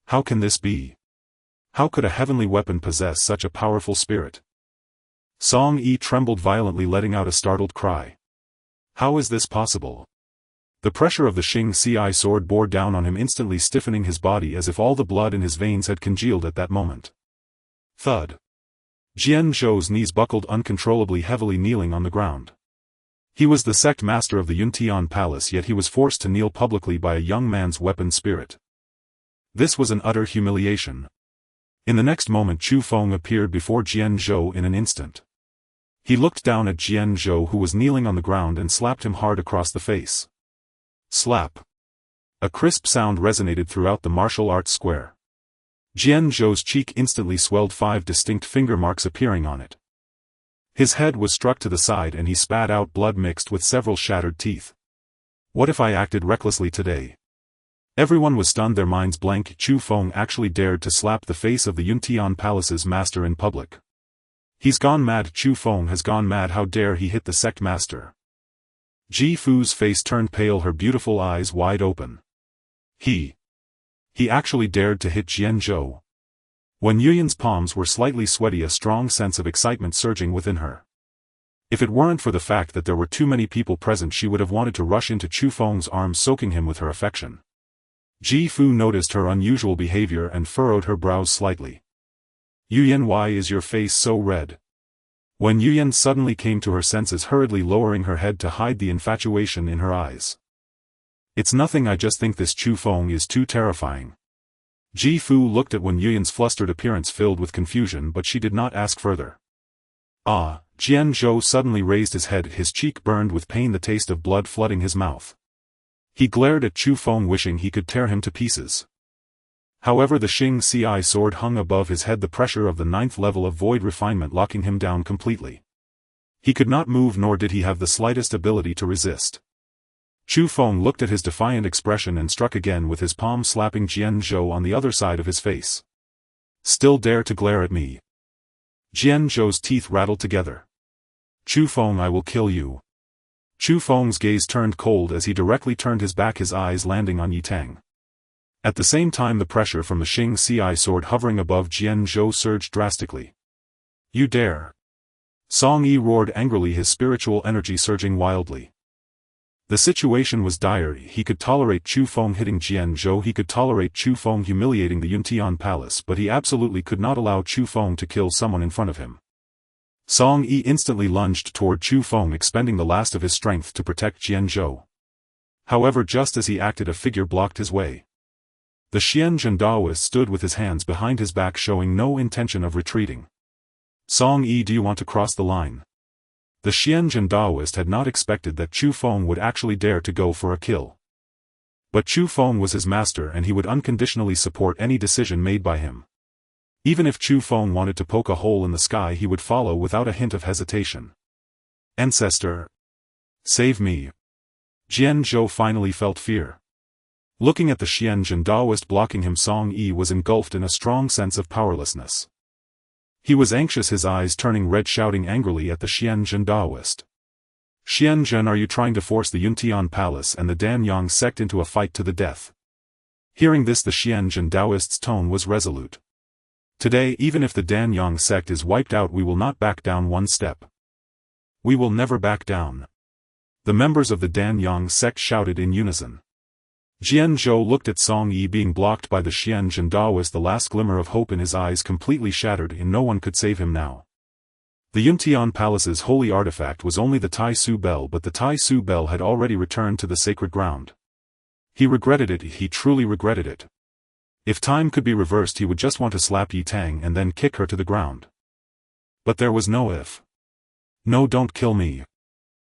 How can this be? How could a heavenly weapon possess such a powerful spirit? Song Yi trembled violently, letting out a startled cry. How is this possible? The pressure of the Xing Ci sword bore down on him, instantly stiffening his body as if all the blood in his veins had congealed at that moment. Thud. Jian Zhou's knees buckled uncontrollably, heavily kneeling on the ground. He was the sect master of the Yuntian Palace, yet he was forced to kneel publicly by a young man's weapon spirit. This was an utter humiliation. In the next moment, Chu Feng appeared before Jian Zhou in an instant. He looked down at Jian Zhou, who was kneeling on the ground, and slapped him hard across the face. Slap. A crisp sound resonated throughout the martial arts square. Jian Zhou's cheek instantly swelled, 5 distinct finger marks appearing on it. His head was struck to the side and he spat out blood mixed with several shattered teeth. What if I acted recklessly today? Everyone was stunned, their minds blank. Chu Feng actually dared to slap the face of the Yuntian Palace's master in public. He's gone mad. Chu Feng has gone mad. How dare he hit the sect master? Ji Fu's face turned pale, her beautiful eyes wide open. He actually dared to hit Jian Zhou. When Yuyan's palms were slightly sweaty, a strong sense of excitement surging within her. If it weren't for the fact that there were too many people present, she would have wanted to rush into Chu Feng's arms, soaking him with her affection. Ji Fu noticed her unusual behavior and furrowed her brows slightly. Yuyan, why is your face so red? When Yuyan suddenly came to her senses, hurriedly lowering her head to hide the infatuation in her eyes. It's nothing, I just think this Chu Feng is too terrifying. Ji Fu looked at Wen Yuyan's flustered appearance, filled with confusion, but she did not ask further. Ah, Jian Zhou suddenly raised his head, his cheek burned with pain, the taste of blood flooding his mouth. He glared at Chu Feng, wishing he could tear him to pieces. However, the Xing Ci sword hung above his head, the pressure of the 9th level of void refinement locking him down completely. He could not move, nor did he have the slightest ability to resist. Chu Feng looked at his defiant expression and struck again with his palm, slapping Jian Zhou on the other side of his face. Still dare to glare at me? Jian Zhou's teeth rattled together. Chu Feng, I will kill you. Chu Feng's gaze turned cold as he directly turned his back, his eyes landing on Yi Tang. At the same time, the pressure from the Xing Ci sword hovering above Jian Zhou surged drastically. You dare! Song Yi roared angrily, his spiritual energy surging wildly. The situation was dire. He could tolerate Chu Feng hitting Jian Zhou, he could tolerate Chu Feng humiliating the Yuntian Palace, but he absolutely could not allow Chu Feng to kill someone in front of him. Song Yi instantly lunged toward Chu Feng, expending the last of his strength to protect Jian Zhou. However, just as he acted, a figure blocked his way. The Xianzhen Daoist stood with his hands behind his back, showing no intention of retreating. Song Yi, do you want to cross the line? The Xianzhen Daoist had not expected that Chu Feng would actually dare to go for a kill. But Chu Feng was his master, and he would unconditionally support any decision made by him. Even if Chu Feng wanted to poke a hole in the sky, he would follow without a hint of hesitation. Ancestor! Save me! Jian Zhou finally felt fear. Looking at the Xianjun Daoist blocking him, Song Yi was engulfed in a strong sense of powerlessness. He was anxious, his eyes turning red, shouting angrily at the Xianjun Daoist. Xianjun, are you trying to force the Yuntian Palace and the Danyang sect into a fight to the death? Hearing this, the Xianjun Daoist's tone was resolute. Today, even if the Danyang sect is wiped out, we will not back down one step. We will never back down. The members of the Danyang sect shouted in unison. Jian Zhou looked at Song Yi being blocked by the Xianjun Daoist, the last glimmer of hope in his eyes completely shattered, and no one could save him now. The Yuntian Palace's holy artifact was only the Tai Su Bell, but the Tai Su Bell had already returned to the sacred ground. He regretted it, he truly regretted it. If time could be reversed, he would just want to slap Yi Tang and then kick her to the ground. But there was no if. No, don't kill me.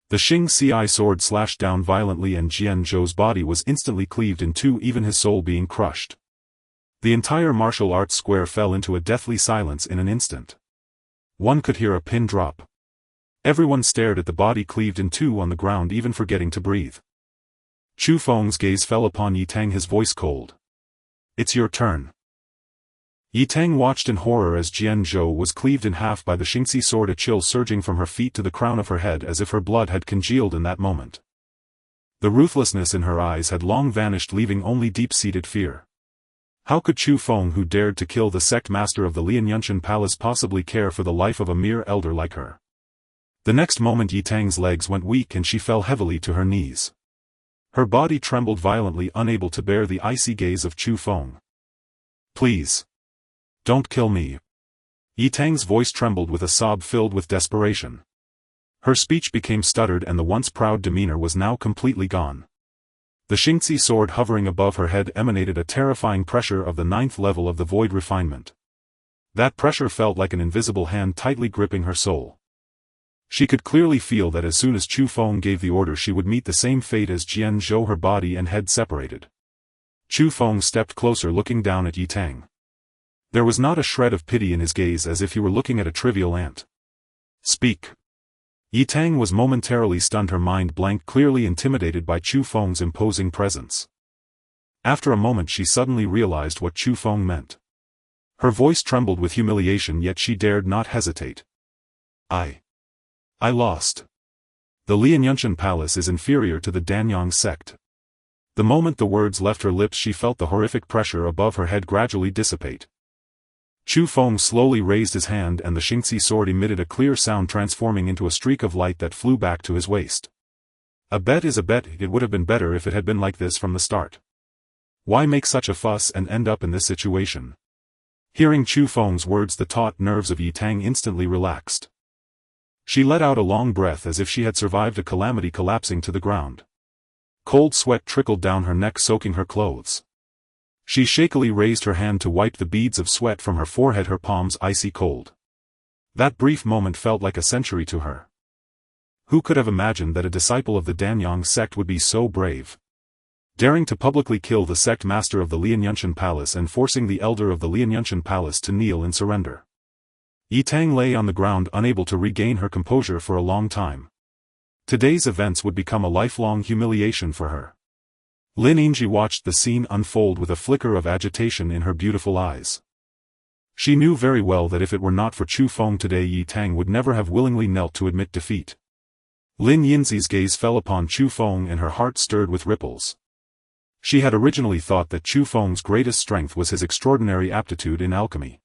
The Xing Ci sword slashed down violently and Jian Zhou's body was instantly cleaved in two, even his soul being crushed. The entire martial arts square fell into a deathly silence in an instant. One could hear a pin drop. Everyone stared at the body cleaved in two on the ground, even forgetting to breathe. Chu Feng's gaze fell upon Yi Tang, his voice cold. It's your turn. Yi Tang watched in horror as Jian Zhou was cleaved in half by the Xingxi sword, a chill surging from her feet to the crown of her head as if her blood had congealed in that moment. The ruthlessness in her eyes had long vanished, leaving only deep-seated fear. How could Chu Feng, who dared to kill the sect master of the Lianyunchen Palace, possibly care for the life of a mere elder like her? The next moment Yi Tang's legs went weak and she fell heavily to her knees. Her body trembled violently, unable to bear the icy gaze of Chu Feng. Please. Don't kill me. Yi Tang's voice trembled with a sob filled with desperation. Her speech became stuttered and the once proud demeanor was now completely gone. The Xingxi sword hovering above her head emanated a terrifying pressure of the 9th level of the void refinement. That pressure felt like an invisible hand tightly gripping her soul. She could clearly feel that as soon as Chu Feng gave the order, she would meet the same fate as Jian Zhou, her body and head separated. Chu Feng stepped closer, looking down at Yi Tang. There was not a shred of pity in his gaze, as if he were looking at a trivial ant. Speak. Yi Tang was momentarily stunned, her mind blank, clearly intimidated by Chu Feng's imposing presence. After a moment she suddenly realized what Chu Feng meant. Her voice trembled with humiliation, yet she dared not hesitate. I lost. The Lianyunchen Palace is inferior to the Danyang sect. The moment the words left her lips, she felt the horrific pressure above her head gradually dissipate. Chu Feng slowly raised his hand and the Xingxi sword emitted a clear sound, transforming into a streak of light that flew back to his waist. A bet is a bet. It would have been better if it had been like this from the start. Why make such a fuss and end up in this situation? Hearing Chu Feng's words, the taut nerves of Yi Tang instantly relaxed. She let out a long breath as if she had survived a calamity, collapsing to the ground. Cold sweat trickled down her neck, soaking her clothes. She shakily raised her hand to wipe the beads of sweat from her forehead, her palms icy cold. That brief moment felt like a century to her. Who could have imagined that a disciple of the Danyang sect would be so brave? Daring to publicly kill the sect master of the Lianyunchen Palace and forcing the elder of the Lianyunchen Palace to kneel in surrender. Yi Tang lay on the ground, unable to regain her composure for a long time. Today's events would become a lifelong humiliation for her. Lin Yingji watched the scene unfold with a flicker of agitation in her beautiful eyes. She knew very well that if it were not for Chu Feng today, Yi Tang would never have willingly knelt to admit defeat. Lin Yinzi's gaze fell upon Chu Feng and her heart stirred with ripples. She had originally thought that Chu Feng's greatest strength was his extraordinary aptitude in alchemy.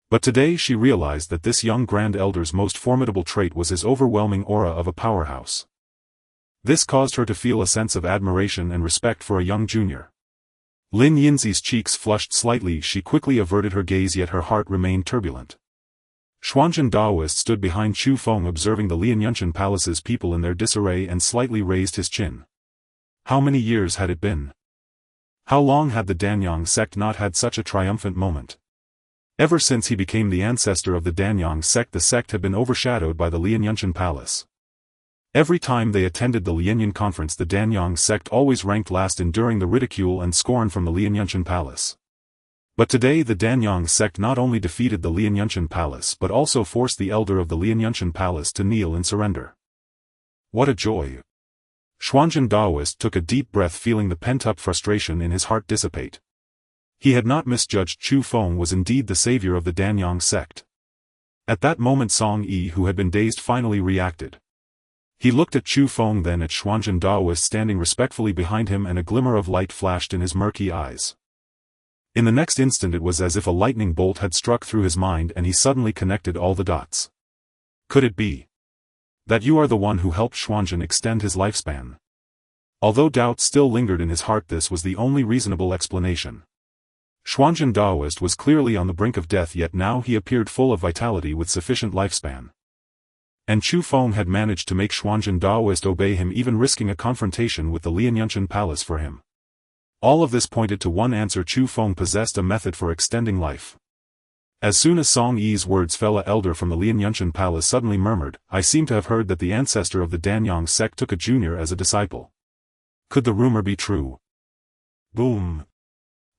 But today she realized that this young Grand Elder's most formidable trait was his overwhelming aura of a powerhouse. This caused her to feel a sense of admiration and respect for a young junior. Lin Yinzi's cheeks flushed slightly, she quickly averted her gaze, yet her heart remained turbulent. Xuanzhen Daoist stood behind Chu Feng, observing the Lianyunchen Palace's people in their disarray, and slightly raised his chin. How many years had it been? How long had the Danyang sect not had such a triumphant moment? Ever since he became the ancestor of the Danyang sect, the sect had been overshadowed by the Lianyunchen Palace. Every time they attended the Lianyan conference, the Danyang sect always ranked last, enduring the ridicule and scorn from the Lianyunchen Palace. But today the Danyang sect not only defeated the Lianyunchen Palace but also forced the elder of the Lianyunchen Palace to kneel in surrender. What a joy! Xuanzhen Daoist took a deep breath, feeling the pent-up frustration in his heart dissipate. He had not misjudged. Chu Feng was indeed the savior of the Danyang sect. At that moment Song Yi, who had been dazed, finally reacted. He looked at Chu Feng, then at Xuanzhen Daoist standing respectfully behind him, and a glimmer of light flashed in his murky eyes. In the next instant it was as if a lightning bolt had struck through his mind, and he suddenly connected all the dots. Could it be that you are the one who helped Xuanzhen extend his lifespan? Although doubt still lingered in his heart, this was the only reasonable explanation. Xuanzhen Daoist was clearly on the brink of death, yet now he appeared full of vitality with sufficient lifespan. And Chu Feng had managed to make Xuanzhen Daoist obey him, even risking a confrontation with the Lianyunchen palace for him. All of this pointed to one answer: Chu Feng possessed a method for extending life. As soon as Song Yi's words fell, an elder from the Lianyunchen palace suddenly murmured, "I seem to have heard that the ancestor of the Danyang sect took a junior as a disciple. Could the rumor be true?" Boom!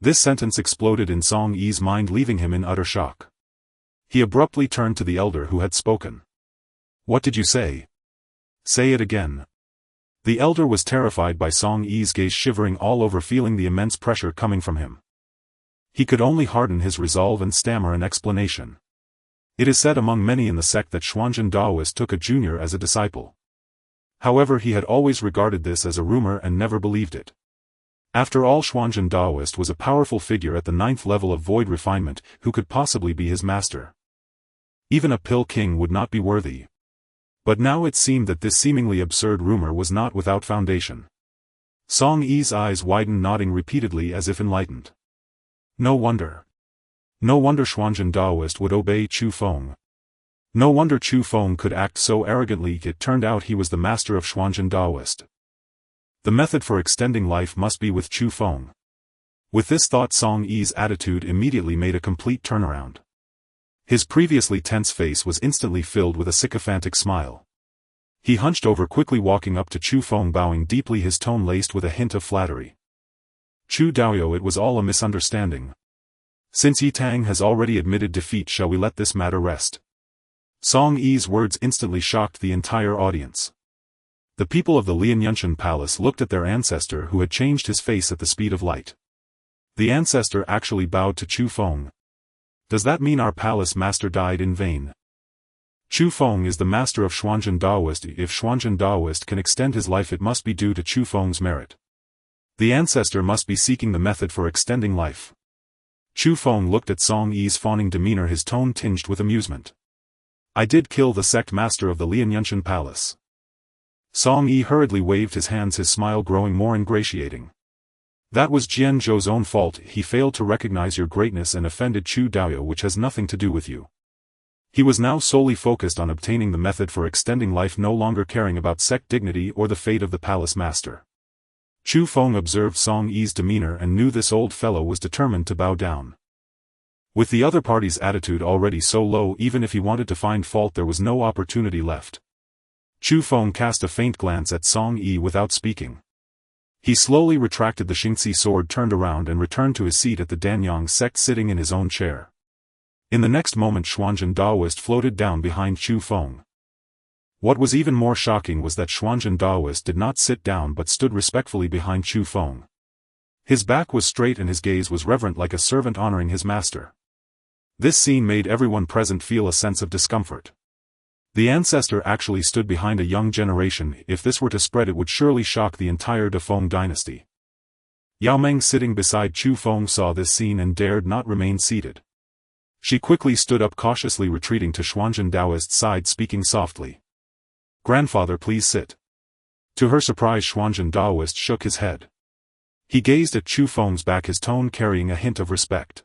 This sentence exploded in Song Yi's mind, leaving him in utter shock. He abruptly turned to the elder who had spoken. "What did you say? Say it again." The elder was terrified by Song Yi's gaze, shivering all over, feeling the immense pressure coming from him. He could only harden his resolve and stammer an explanation. "It is said among many in the sect that Xuanzhen Daoist took a junior as a disciple." However, he had always regarded this as a rumor and never believed it. After all, Xuanzhen Daoist was a powerful figure at the 9th level of void refinement. Who could possibly be his master? Even a pill king would not be worthy. But now it seemed that this seemingly absurd rumor was not without foundation. Song Yi's eyes widened, nodding repeatedly as if enlightened. No wonder. No wonder Xuanzhen Daoist would obey Chu Feng. No wonder Chu Feng could act so arrogantly. It turned out he was the master of Xuanzhen Daoist. The method for extending life must be with Chu Feng. With this thought, Song Yi's attitude immediately made a complete turnaround. His previously tense face was instantly filled with a sycophantic smile. He hunched over, quickly walking up to Chu Feng, bowing deeply, his tone laced with a hint of flattery. "Chu Daoyo, it was all a misunderstanding. Since Yi Tang has already admitted defeat, shall we let this matter rest?" Song Yi's words instantly shocked the entire audience. The people of the Lianyunchen palace looked at their ancestor, who had changed his face at the speed of light. The ancestor actually bowed to Chu Feng. "Does that mean our palace master died in vain? Chu Feng is the master of Xuanzhen Daoist. If Xuanzhen Daoist can extend his life, it must be due to Chu Feng's merit. The ancestor must be seeking the method for extending life." Chu Feng looked at Song Yi's fawning demeanor, his tone tinged with amusement. "I did kill the sect master of the Lianyunchen palace." Song Yi hurriedly waved his hands, his smile growing more ingratiating. "That was Jian Zhou's own fault. He failed to recognize your greatness and offended Chu Daoyo, which has nothing to do with you." He was now solely focused on obtaining the method for extending life, no longer caring about sect dignity or the fate of the palace master. Chu Feng observed Song Yi's demeanor and knew this old fellow was determined to bow down. With the other party's attitude already so low, even if he wanted to find fault, there was no opportunity left. Chu Feng cast a faint glance at Song Yi without speaking. He slowly retracted the Xingxi sword, turned around and returned to his seat at the Danyang sect, sitting in his own chair. In the next moment Xuanzhen Daoist floated down behind Chu Feng. What was even more shocking was that Xuanzhen Daoist did not sit down but stood respectfully behind Chu Feng. His back was straight and his gaze was reverent, like a servant honoring his master. This scene made everyone present feel a sense of discomfort. The ancestor actually stood behind a young generation. If this were to spread, it would surely shock the entire De Feng dynasty. Yao Meng, sitting beside Chu Feng, saw this scene and dared not remain seated. She quickly stood up, cautiously retreating to Xuanzhen Daoist's side, speaking softly. "Grandfather, please sit." To her surprise, Xuanzhen Daoist shook his head. He gazed at Chu Feng's back, his tone carrying a hint of respect.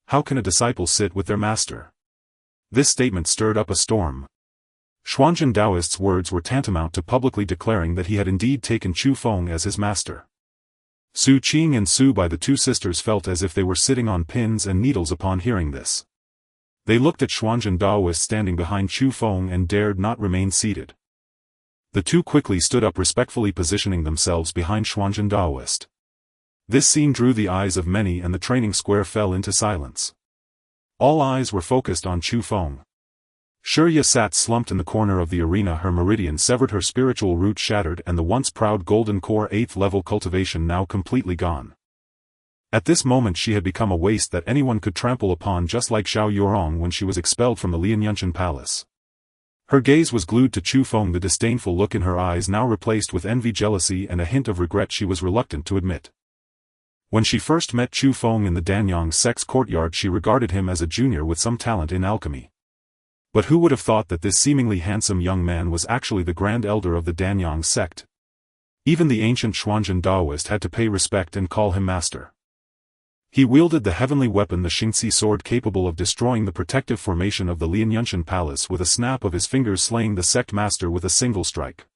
How can a disciple sit with their master? This statement stirred up a storm. Xuanzhen Daoist's words were tantamount to publicly declaring that he had indeed taken Chu Feng as his master. Su Qing and Su Bai, the two sisters, felt as if they were sitting on pins and needles upon hearing this. They looked at Xuanzhen Daoist standing behind Chu Feng and dared not remain seated. The two quickly stood up, respectfully positioning themselves behind Xuanzhen Daoist. This scene drew the eyes of many and the training square fell into silence. All eyes were focused on Chu Feng. Shirya sat slumped in the corner of the arena, her meridian severed, her spiritual root shattered, and the once proud golden core 8th level cultivation now completely gone. At this moment she had become a waste that anyone could trample upon, just like Zhao Yurong when she was expelled from the Lianyunchen palace. Her gaze was glued to Chu Feng, the disdainful look in her eyes now replaced with envy, jealousy, and a hint of regret she was reluctant to admit. When she first met Chu Feng in the Danyang sect's courtyard, she regarded him as a junior with some talent in alchemy. But who would have thought that this seemingly handsome young man was actually the Grand Elder of the Danyang sect? Even the ancient Xuanzhen Daoist had to pay respect and call him master. He wielded the heavenly weapon, the Xingxi sword, capable of destroying the protective formation of the Lianyunchen palace with a snap of his fingers, slaying the sect master with a single strike.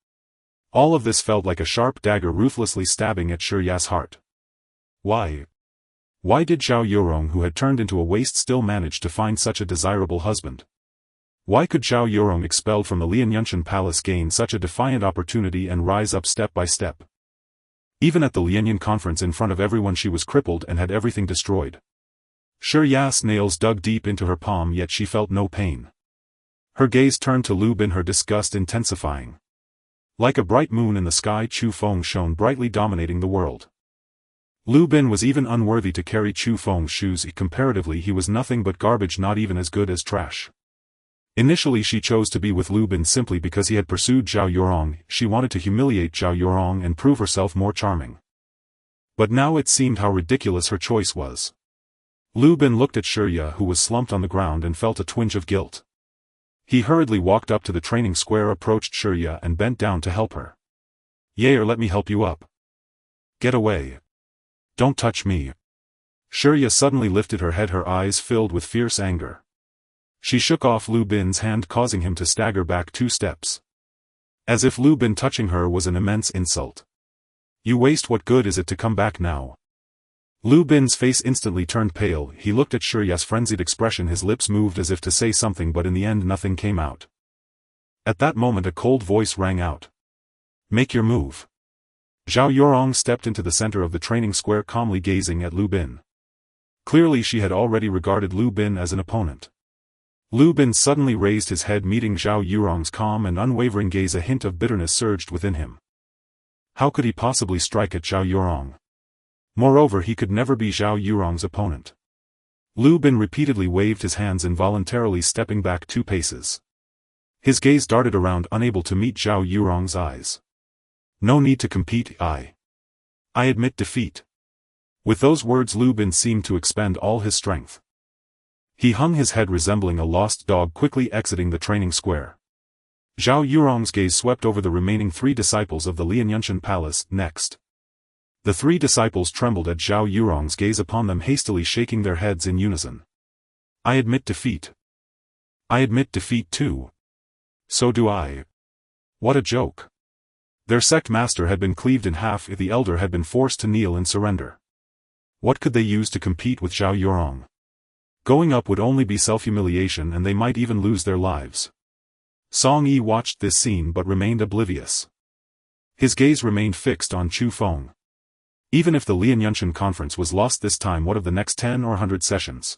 All of this felt like a sharp dagger ruthlessly stabbing at Shirya's heart. Why? Why did Zhao Yurong, who had turned into a waste, still manage to find such a desirable husband? Why could Zhao Yurong, expelled from the Lianyunchen palace, gain such a defiant opportunity and rise up step by step? Even at the Lianyan conference, in front of everyone, she was crippled and had everything destroyed. Shirya's nails dug deep into her palm, yet she felt no pain. Her gaze turned to Lu Bin, her disgust intensifying. Like a bright moon in the sky, Chu Feng shone brightly, dominating the world. Lu Bin was even unworthy to carry Chu Feng's shoes. Comparatively, he was nothing but garbage, not even as good as trash. Initially she chose to be with Lu Bin simply because he had pursued Zhao Yurong. She wanted to humiliate Zhao Yurong and prove herself more charming. But now it seemed how ridiculous her choice was. Lu Bin looked at Shirya, who was slumped on the ground, and felt a twinge of guilt. He hurriedly walked up to the training square, approached Shirya and bent down to help her. "Yair, let me help you up." "Get away. Don't touch me." Shirya suddenly lifted her head, her eyes filled with fierce anger. She shook off Lu Bin's hand, causing him to stagger back 2 steps. As if Lu Bin touching her was an immense insult. "You waste, what good is it to come back now?" Lu Bin's face instantly turned pale. He looked at Shirya's frenzied expression, his lips moved as if to say something, but in the end nothing came out. At that moment a cold voice rang out. "Make your move." Zhao Yurong stepped into the center of the training square, calmly gazing at Lu Bin. Clearly she had already regarded Lu Bin as an opponent. Lu Bin suddenly raised his head, meeting Zhao Yurong's calm and unwavering gaze. A hint of bitterness surged within him. How could he possibly strike at Zhao Yurong? Moreover, he could never be Zhao Yurong's opponent. Lu Bin repeatedly waved his hands, involuntarily stepping back 2 paces. His gaze darted around, unable to meet Zhao Yurong's eyes. "No need to compete, I admit defeat." With those words Lu Bin seemed to expend all his strength. He hung his head, resembling a lost dog, quickly exiting the training square. Zhao Yurong's gaze swept over the remaining 3 disciples of the Lianyunchen palace. Next, the 3 disciples trembled at Zhao Yurong's gaze upon them, hastily shaking their heads in unison. "I admit defeat." "I admit defeat too." "So do I." What a joke. Their sect master had been cleaved in half, the elder had been forced to kneel in surrender. What could they use to compete with Zhao Yurong? Going up would only be self-humiliation, and they might even lose their lives. Song Yi watched this scene but remained oblivious. His gaze remained fixed on Chu Feng. Even if the Lianyunchen conference was lost this time, what of the next 10 or 100 sessions?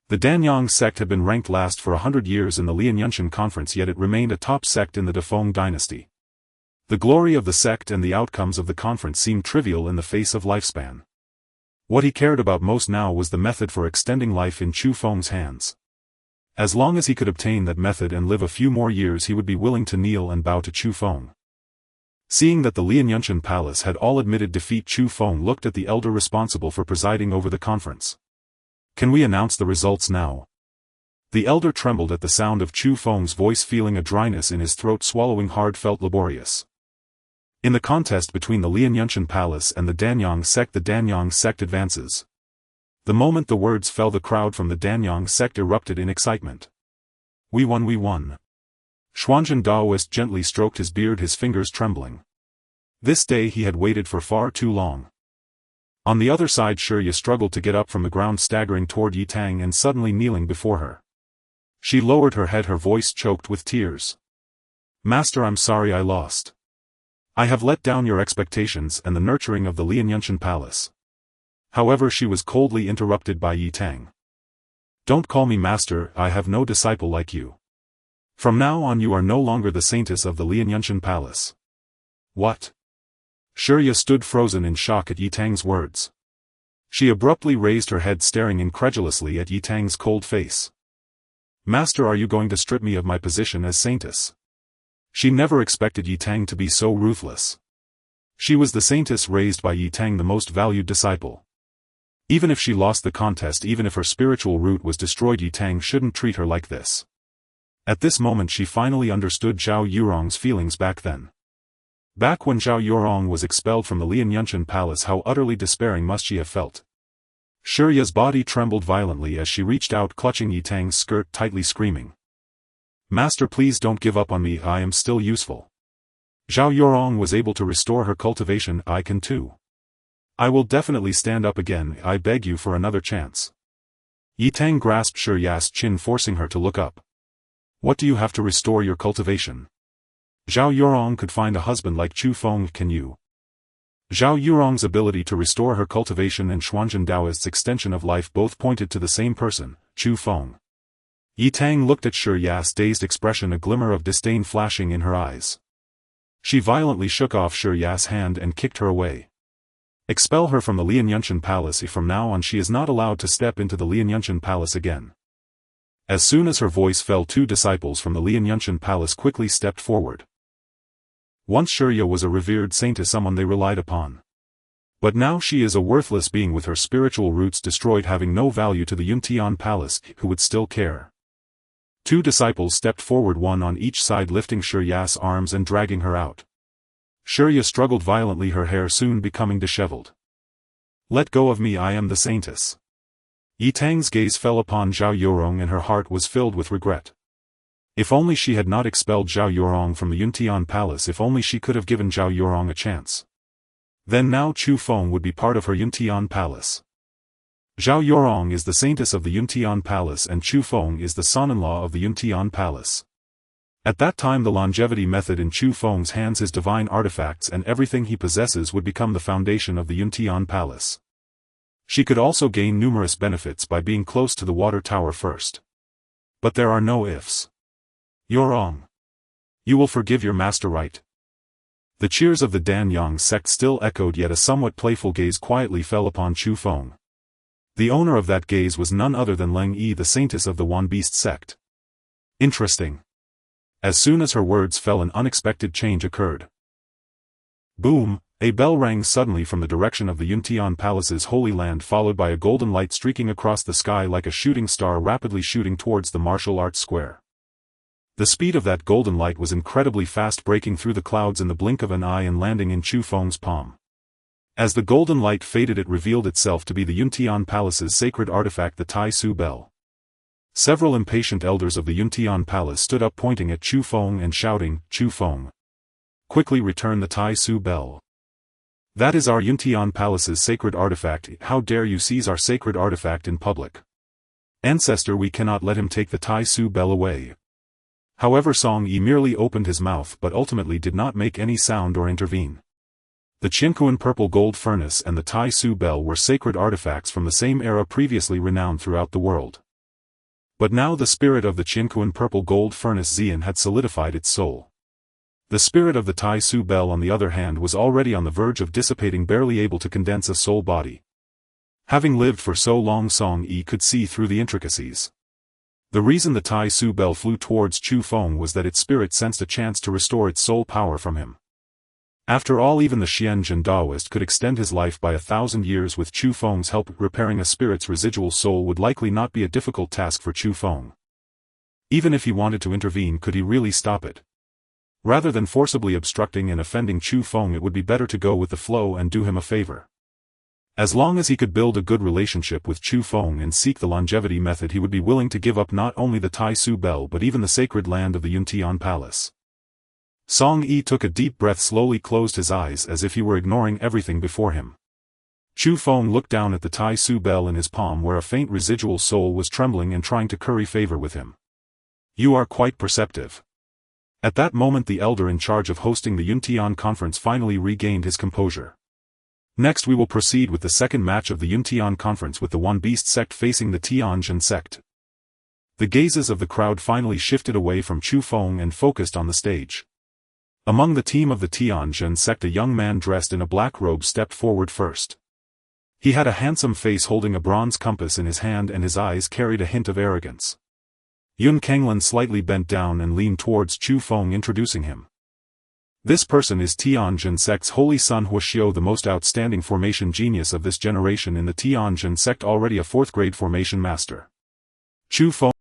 The Danyang sect had been ranked last for 100 years in the Lianyunchen conference, yet it remained a top sect in the Defeng dynasty. The glory of the sect and the outcomes of the conference seemed trivial in the face of lifespan. What he cared about most now was the method for extending life in Chu Feng's hands. As long as he could obtain that method and live a few more years, he would be willing to kneel and bow to Chu Feng. Seeing that the Lianyunchen palace had all admitted defeat, Chu Feng looked at the elder responsible for presiding over the conference. "Can we announce the results now?" The elder trembled at the sound of Chu Feng's voice, feeling a dryness in his throat, swallowing hard felt laborious. In the contest between the Lianyunchen palace and the Danyang sect advances. The moment the words fell, the crowd from the Danyang sect erupted in excitement. "We won, we won." Xuanzhen Daoist gently stroked his beard, his fingers trembling. This day he had waited for far too long. On the other side, Shirya struggled to get up from the ground, staggering toward Yi Tang and suddenly kneeling before her. She lowered her head, her voice choked with tears. "Master, I'm sorry I lost. I have let down your expectations and the nurturing of the Lianyunchen palace." However, she was coldly interrupted by Yi Tang. "Don't call me master, I have no disciple like you. From now on you are no longer the saintess of the Lianyunshan Palace. What? Shirya stood frozen in shock at Yi Tang's words. She abruptly raised her head staring incredulously at Yi Tang's cold face. Master, are you going to strip me of my position as saintess? She never expected Yi Tang to be so ruthless. She was the saintess raised by Yi Tang, the most valued disciple. Even if she lost the contest, even if her spiritual root was destroyed, Yi Tang shouldn't treat her like this. At this moment she finally understood Zhao Yurong's feelings back then. Back when Zhao Yurong was expelled from the Lianyunshan Palace, how utterly despairing must she have felt. Shirya's body trembled violently as she reached out, clutching Yi Tang's skirt tightly, screaming. Master, please don't give up on me, I am still useful. Zhao Yurong was able to restore her cultivation, I can too. I will definitely stand up again, I beg you for another chance. Yi Tang grasped Shirya's chin, forcing her to look up. What do you have to restore your cultivation? Zhao Yurong could find a husband like Chu Feng, can you? Zhao Yurong's ability to restore her cultivation and Xuanzhen Taoist's extension of life both pointed to the same person, Chu Feng. Yi Tang looked at Shirya's dazed expression, a glimmer of disdain flashing in her eyes. She violently shook off Shirya's hand and kicked her away. Expel her from the Lianyunshan Palace. From now on she is not allowed to step into the Lianyunshan Palace again. As soon as her voice fell, 2 disciples from the Lianyunshan Palace quickly stepped forward. Once Shirya was a revered saintess, someone they relied upon. But now she is a worthless being with her spiritual roots destroyed, having no value to the Yuntian Palace. Who would still care? 2 disciples stepped forward, one on each side, lifting Shirya's arms and dragging her out. Shirya struggled violently, her hair soon becoming disheveled. Let go of me, I am the saintess. Yi Tang's gaze fell upon Zhao Yurong and her heart was filled with regret. If only she had not expelled Zhao Yurong from the Yuntian Palace, if only she could have given Zhao Yurong a chance. Then now Chu Feng would be part of her Yuntian Palace. Zhao Yurong is the saintess of the Yuntian Palace and Chu Feng is the son-in-law of the Yuntian Palace. At that time the longevity method in Chu Feng's hands, his divine artifacts and everything he possesses would become the foundation of the Yuntian Palace. She could also gain numerous benefits by being close to the water tower first. But there are no ifs. Yurong. You will forgive your master, right? The cheers of the Danyang sect still echoed, yet a somewhat playful gaze quietly fell upon Chu Feng. The owner of that gaze was none other than Leng Yi, the saintess of the Wan Beast sect. Interesting. As soon as her words fell, an unexpected change occurred. Boom! A bell rang suddenly from the direction of the Yuntian Palace's holy land, followed by a golden light streaking across the sky like a shooting star rapidly shooting towards the martial arts square. The speed of that golden light was incredibly fast, breaking through the clouds in the blink of an eye and landing in Chu Feng's palm. As the golden light faded, it revealed itself to be the Yuntian Palace's sacred artifact, the Tai Su Bell. Several impatient elders of the Yuntian Palace stood up, pointing at Chu Feng and shouting, Chu Feng, quickly return the Tai Su Bell. That is our Yuntian Palace's sacred artifact. How dare you seize our sacred artifact in public? Ancestor, we cannot let him take the Tai Su Bell away. However, Song Yi merely opened his mouth but ultimately did not make any sound or intervene. The Qinkuan Purple Gold Furnace and the Tai Su Bell were sacred artifacts from the same era, previously renowned throughout the world. But now the spirit of the Qinkuan Purple Gold Furnace Xian had solidified its soul. The spirit of the Tai Su Bell, on the other hand, was already on the verge of dissipating, barely able to condense a soul body. Having lived for so long, Song Yi could see through the intricacies. The reason the Tai Su Bell flew towards Chu Feng was that its spirit sensed a chance to restore its soul power from him. After all, even the Xuanzhen Taoist could extend his life by 1,000 years. With Chu Feng's help, repairing a spirit's residual soul would likely not be a difficult task for Chu Feng. Even if he wanted to intervene, could he really stop it? Rather than forcibly obstructing and offending Chu Feng, it would be better to go with the flow and do him a favor. As long as he could build a good relationship with Chu Feng and seek the longevity method, he would be willing to give up not only the Tai Su Bell but even the sacred land of the Yuntian Palace. Song Yi took a deep breath, slowly closed his eyes as if he were ignoring everything before him. Chu Feng looked down at the Tai Su Bell in his palm, where a faint residual soul was trembling and trying to curry favor with him. You are quite perceptive. At that moment the elder in charge of hosting the Yuntian conference finally regained his composure. Next we will proceed with the second match of the Yuntian conference, with the Wan Beast sect facing the Tianjin sect. The gazes of the crowd finally shifted away from Chu Feng and focused on the stage. Among the team of the Tianjin sect, a young man dressed in a black robe stepped forward first. He had a handsome face holding a bronze compass in his hand, and his eyes carried a hint of arrogance. Yun Kenglin slightly bent down and leaned towards Chu Feng, introducing him. This person is Tianjin sect's holy son Huaxiu, the most outstanding formation genius of this generation in the Tianjin sect, already a 4th grade formation master. Chu Feng